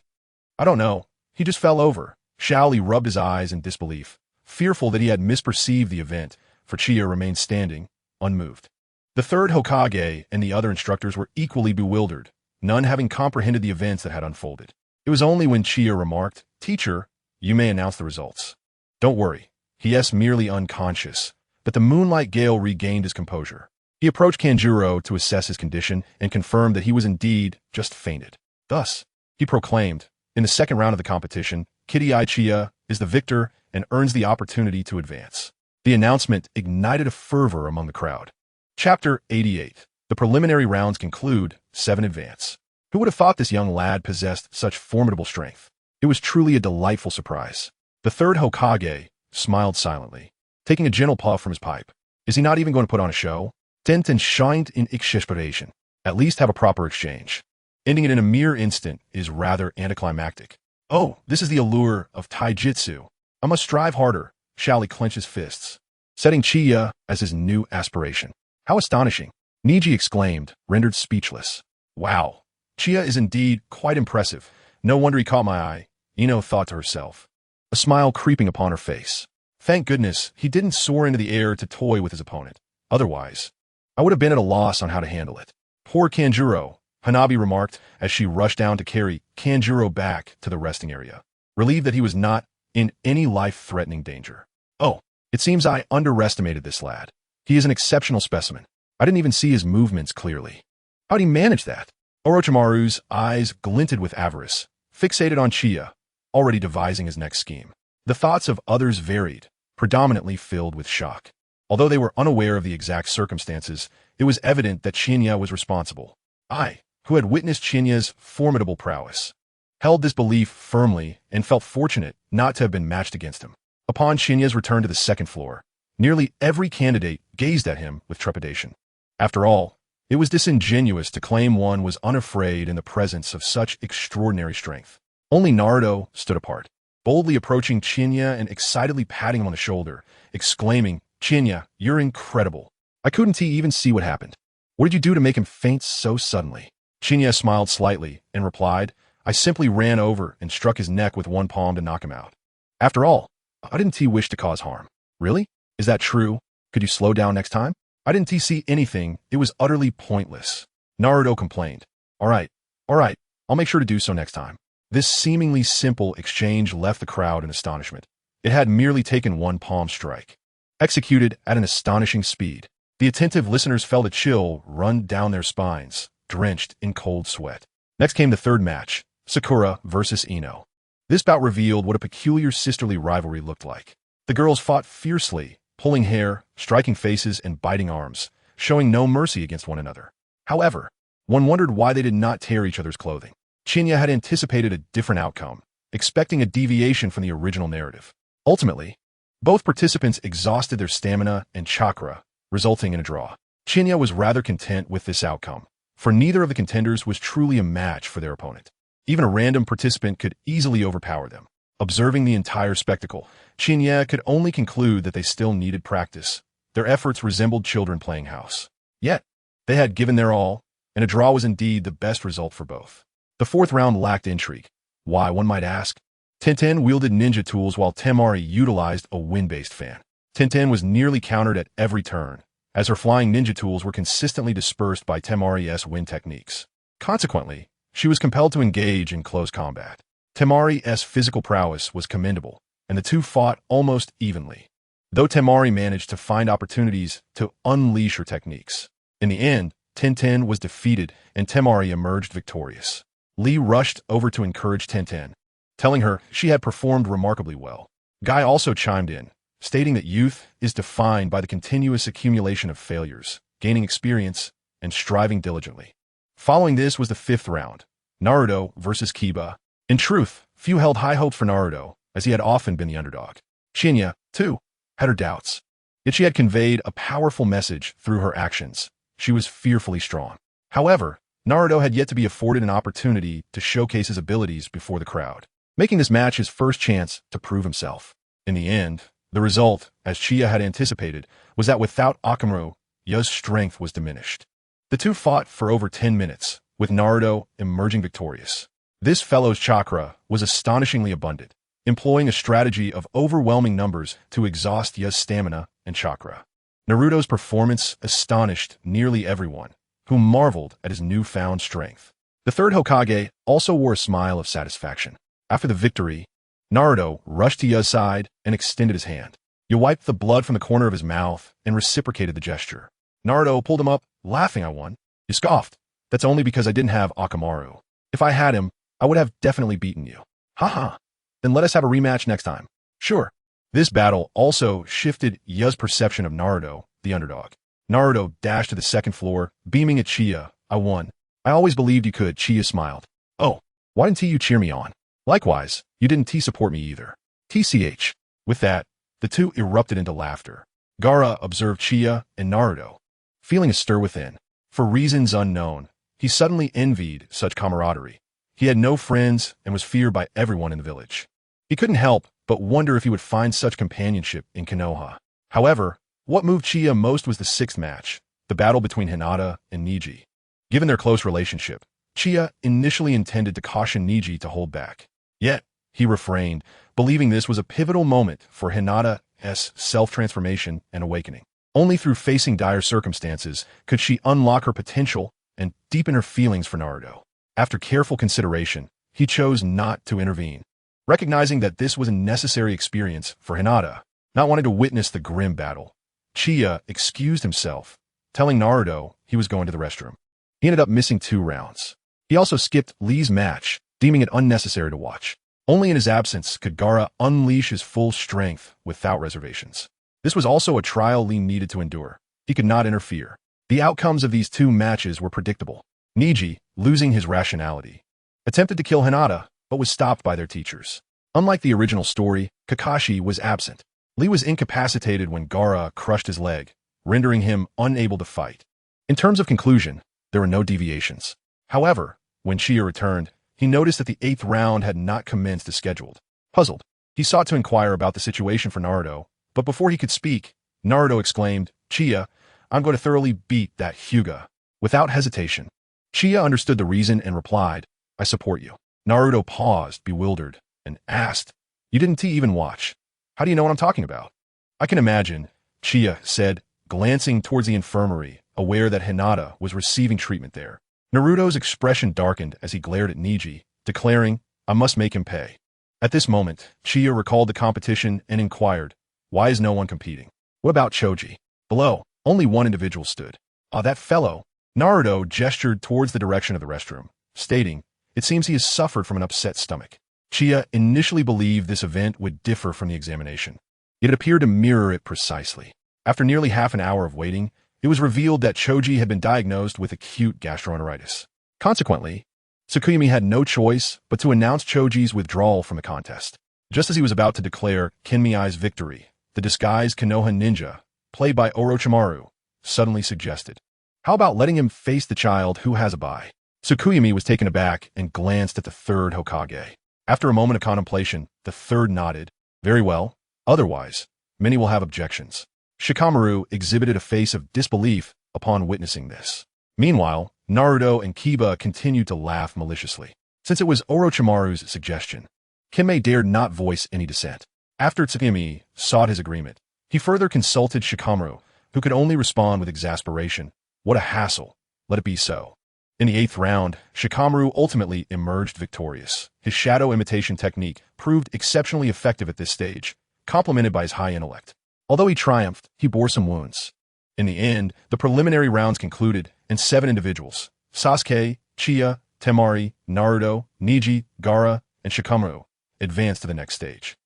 don't know. He just fell over." Shaoli rubbed his eyes in disbelief, fearful that he had misperceived the event, for Qianye remained standing, unmoved. The third Hokage and the other instructors were equally bewildered, none having comprehended the events that had unfolded. It was only when Qianye remarked, "Teacher, you may announce the results." "Don't worry, he's merely unconscious," that the Moonlight Gale regained his composure. He approached Kanjuro to assess his condition and confirmed that he was indeed just fainted. Thus, he proclaimed, "In the second round of the competition, Guitche Qianye is the victor and earns the opportunity to advance." The announcement ignited a fervor among the crowd. Chapter 88. The preliminary rounds conclude, 7 advance. Who would have thought this young lad possessed such formidable strength? It was truly a delightful surprise. The third Hokage smiled silently, taking a gentle puff from his pipe. Is he not even going to put on a show? Tenten shined in exasperation. At least have a proper exchange. Ending it in a mere instant is rather anticlimactic. Oh, this is the allure of taijutsu. I must strive harder. Shaoli clenched his fists, setting Qianye as his new aspiration. How astonishing! Niji exclaimed, rendered speechless. Wow, Qianye is indeed quite impressive. No wonder he caught my eye, Ino thought to herself, a smile creeping upon her face. Thank goodness he didn't soar into the air to toy with his opponent. Otherwise, I would have been at a loss on how to handle it. Poor Kanjuro, Hanabi remarked as she rushed down to carry Kanjuro back to the resting area, relieved that he was not in any life-threatening danger. Oh, it seems I underestimated this lad. He is an exceptional specimen. I didn't even see his movements clearly. How'd he manage that? Orochimaru's eyes glinted with avarice, fixated on Qianye, already devising his next scheme. The thoughts of others varied, predominantly filled with shock. Although they were unaware of the exact circumstances, it was evident that Qianye was responsible. I, who had witnessed Qianye's formidable prowess, held this belief firmly and felt fortunate not to have been matched against him. Upon Qianye's return to the second floor, nearly every candidate gazed at him with trepidation. After all, it was disingenuous to claim one was unafraid in the presence of such extraordinary strength. Only Naruto stood apart, boldly approaching Qianye and excitedly patting him on the shoulder, exclaiming, "Qianye, you're incredible. I couldn't even see what happened. What did you do to make him faint so suddenly?" Qianye smiled slightly and replied, "I simply ran over and struck his neck with one palm to knock him out. After all, I didn't wish to cause harm." "Really? Is that true? Could you slow down next time?" "I didn't see anything. It was utterly pointless," Naruto complained. All right, I'll make sure to do so next time." This seemingly simple exchange left the crowd in astonishment. It had merely taken one palm strike, executed at an astonishing speed. The attentive listeners felt a chill run down their spines, drenched in cold sweat. Next came the third match, Sakura versus Ino. This bout revealed what a peculiar sisterly rivalry looked like. The girls fought fiercely, pulling hair, striking faces, and biting arms, showing no mercy against one another. However, one wondered why they did not tear each other's clothing. Qianye had anticipated a different outcome, expecting a deviation from the original narrative. Ultimately, both participants exhausted their stamina and chakra, resulting in a draw. Qianye was rather content with this outcome, for neither of the contenders was truly a match for their opponent. Even a random participant could easily overpower them. Observing the entire spectacle, Qianye could only conclude that they still needed practice. Their efforts resembled children playing house. Yet, they had given their all, and a draw was indeed the best result for both. The fourth round lacked intrigue. Why, one might ask? Tintin wielded ninja tools while Temari utilized a wind-based fan. Tintin was nearly countered at every turn, as her flying ninja tools were consistently dispersed by Temari's wind techniques. Consequently, she was compelled to engage in close combat. Temari's physical prowess was commendable, and the two fought almost evenly, though Temari managed to find opportunities to unleash her techniques. In the end, Tintin was defeated and Temari emerged victorious. Lee rushed over to encourage Tintin, telling her she had performed remarkably well. Guy also chimed in, stating that youth is defined by the continuous accumulation of failures, gaining experience, and striving diligently. Following this was the fifth round, Naruto versus Kiba. In truth, few held high hopes for Naruto, as he had often been the underdog. Qianye, too, had her doubts. Yet she had conveyed a powerful message through her actions. She was fearfully strong. However, Naruto had yet to be afforded an opportunity to showcase his abilities before the crowd, making this match his first chance to prove himself. In the end, the result, as Qianye had anticipated, was that without Akamaru, Ya's strength was diminished. The two fought for over 10 minutes, with Naruto emerging victorious. This fellow's chakra was astonishingly abundant, employing a strategy of overwhelming numbers to exhaust Ya's stamina and chakra. Naruto's performance astonished nearly everyone, who marveled at his newfound strength. The third Hokage also wore a smile of satisfaction. After the victory, Naruto rushed to Ya's side and extended his hand. Ya wiped the blood from the corner of his mouth and reciprocated the gesture. Naruto pulled him up, laughing. "I won." "You scoffed. That's only because I didn't have Akamaru. If I had him, I would have definitely beaten you." "Haha. Then let us have a rematch next time." "Sure." This battle also shifted Ya's perception of Naruto, the underdog. Naruto dashed to the second floor, beaming at Qianye. "I won. I always believed you could." Qianye smiled. "Oh, why didn't you cheer me on? Likewise, you didn't support me either." TCH. With that, the two erupted into laughter. Gaara observed Qianye and Naruto, feeling a stir within. For reasons unknown, he suddenly envied such camaraderie. He had no friends and was feared by everyone in the village. He couldn't help but wonder if he would find such companionship in Konoha. However, what moved Qianye most was the sixth match, the battle between Hinata and Neji. Given their close relationship, Qianye initially intended to caution Neji to hold back. Yet, he refrained, believing this was a pivotal moment for Hinata's self-transformation and awakening. Only through facing dire circumstances could she unlock her potential and deepen her feelings for Naruto. After careful consideration, he chose not to intervene, recognizing that this was a necessary experience for Hinata. Not wanting to witness the grim battle, Qianye excused himself, telling Naruto he was going to the restroom. He ended up missing 2 rounds. He also skipped Lee's match, deeming it unnecessary to watch. Only in his absence could Gaara unleash his full strength without reservations. This was also a trial Lee needed to endure. He could not interfere. The outcomes of these 2 matches were predictable. Neji, losing his rationality, attempted to kill Hinata, but was stopped by their teachers. Unlike the original story, Kakashi was absent. Lee was incapacitated when Gaara crushed his leg, rendering him unable to fight. In terms of conclusion, there were no deviations. However, when Qianye returned, he noticed that the 8th round had not commenced as scheduled. Puzzled, he sought to inquire about the situation for Naruto, but before he could speak, Naruto exclaimed, "Qianye, I'm going to thoroughly beat that Hyuga." Without hesitation, Qianye understood the reason and replied, "I support you." Naruto paused, bewildered, and asked, "You didn't even watch. How do you know what I'm talking about?" "I can imagine," Qianye said, glancing towards the infirmary, aware that Hinata was receiving treatment there. Naruto's expression darkened as he glared at Neji, declaring, "I must make him pay." At this moment, Qianye recalled the competition and inquired, "Why is no one competing? What about Choji?" Below, only one individual stood. "Ah, that fellow." Naruto gestured towards the direction of the restroom, stating, "It seems he has suffered from an upset stomach." Qianye initially believed this event would differ from the examination. Yet it appeared to mirror it precisely. After nearly half an hour of waiting, it was revealed that Choji had been diagnosed with acute gastroenteritis. Consequently, Tsukuyumi had no choice but to announce Choji's withdrawal from the contest. Just as he was about to declare Kenmei's victory, the disguised Konoha ninja, played by Orochimaru, suddenly suggested. How about letting him face the child who has a bye? Tsukuyomi was taken aback and glanced at the third Hokage. After a moment of contemplation, the third nodded. Very well. Otherwise, many will have objections. Shikamaru exhibited a face of disbelief upon witnessing this. Meanwhile, Naruto and Kiba continued to laugh maliciously. Since it was Orochimaru's suggestion, Kinmei dared not voice any dissent. After Tsukuyomi sought his agreement, he further consulted Shikamaru, who could only respond with exasperation. What a hassle. Let it be so. In the 8th round, Shikamaru ultimately emerged victorious. His shadow imitation technique proved exceptionally effective at this stage, complemented by his high intellect. Although he triumphed, he bore some wounds. In the end, the preliminary rounds concluded, and 7 individuals, Sasuke, Uchiha, Temari, Naruto, Neji, Gaara, and Shikamaru, advanced to the next stage.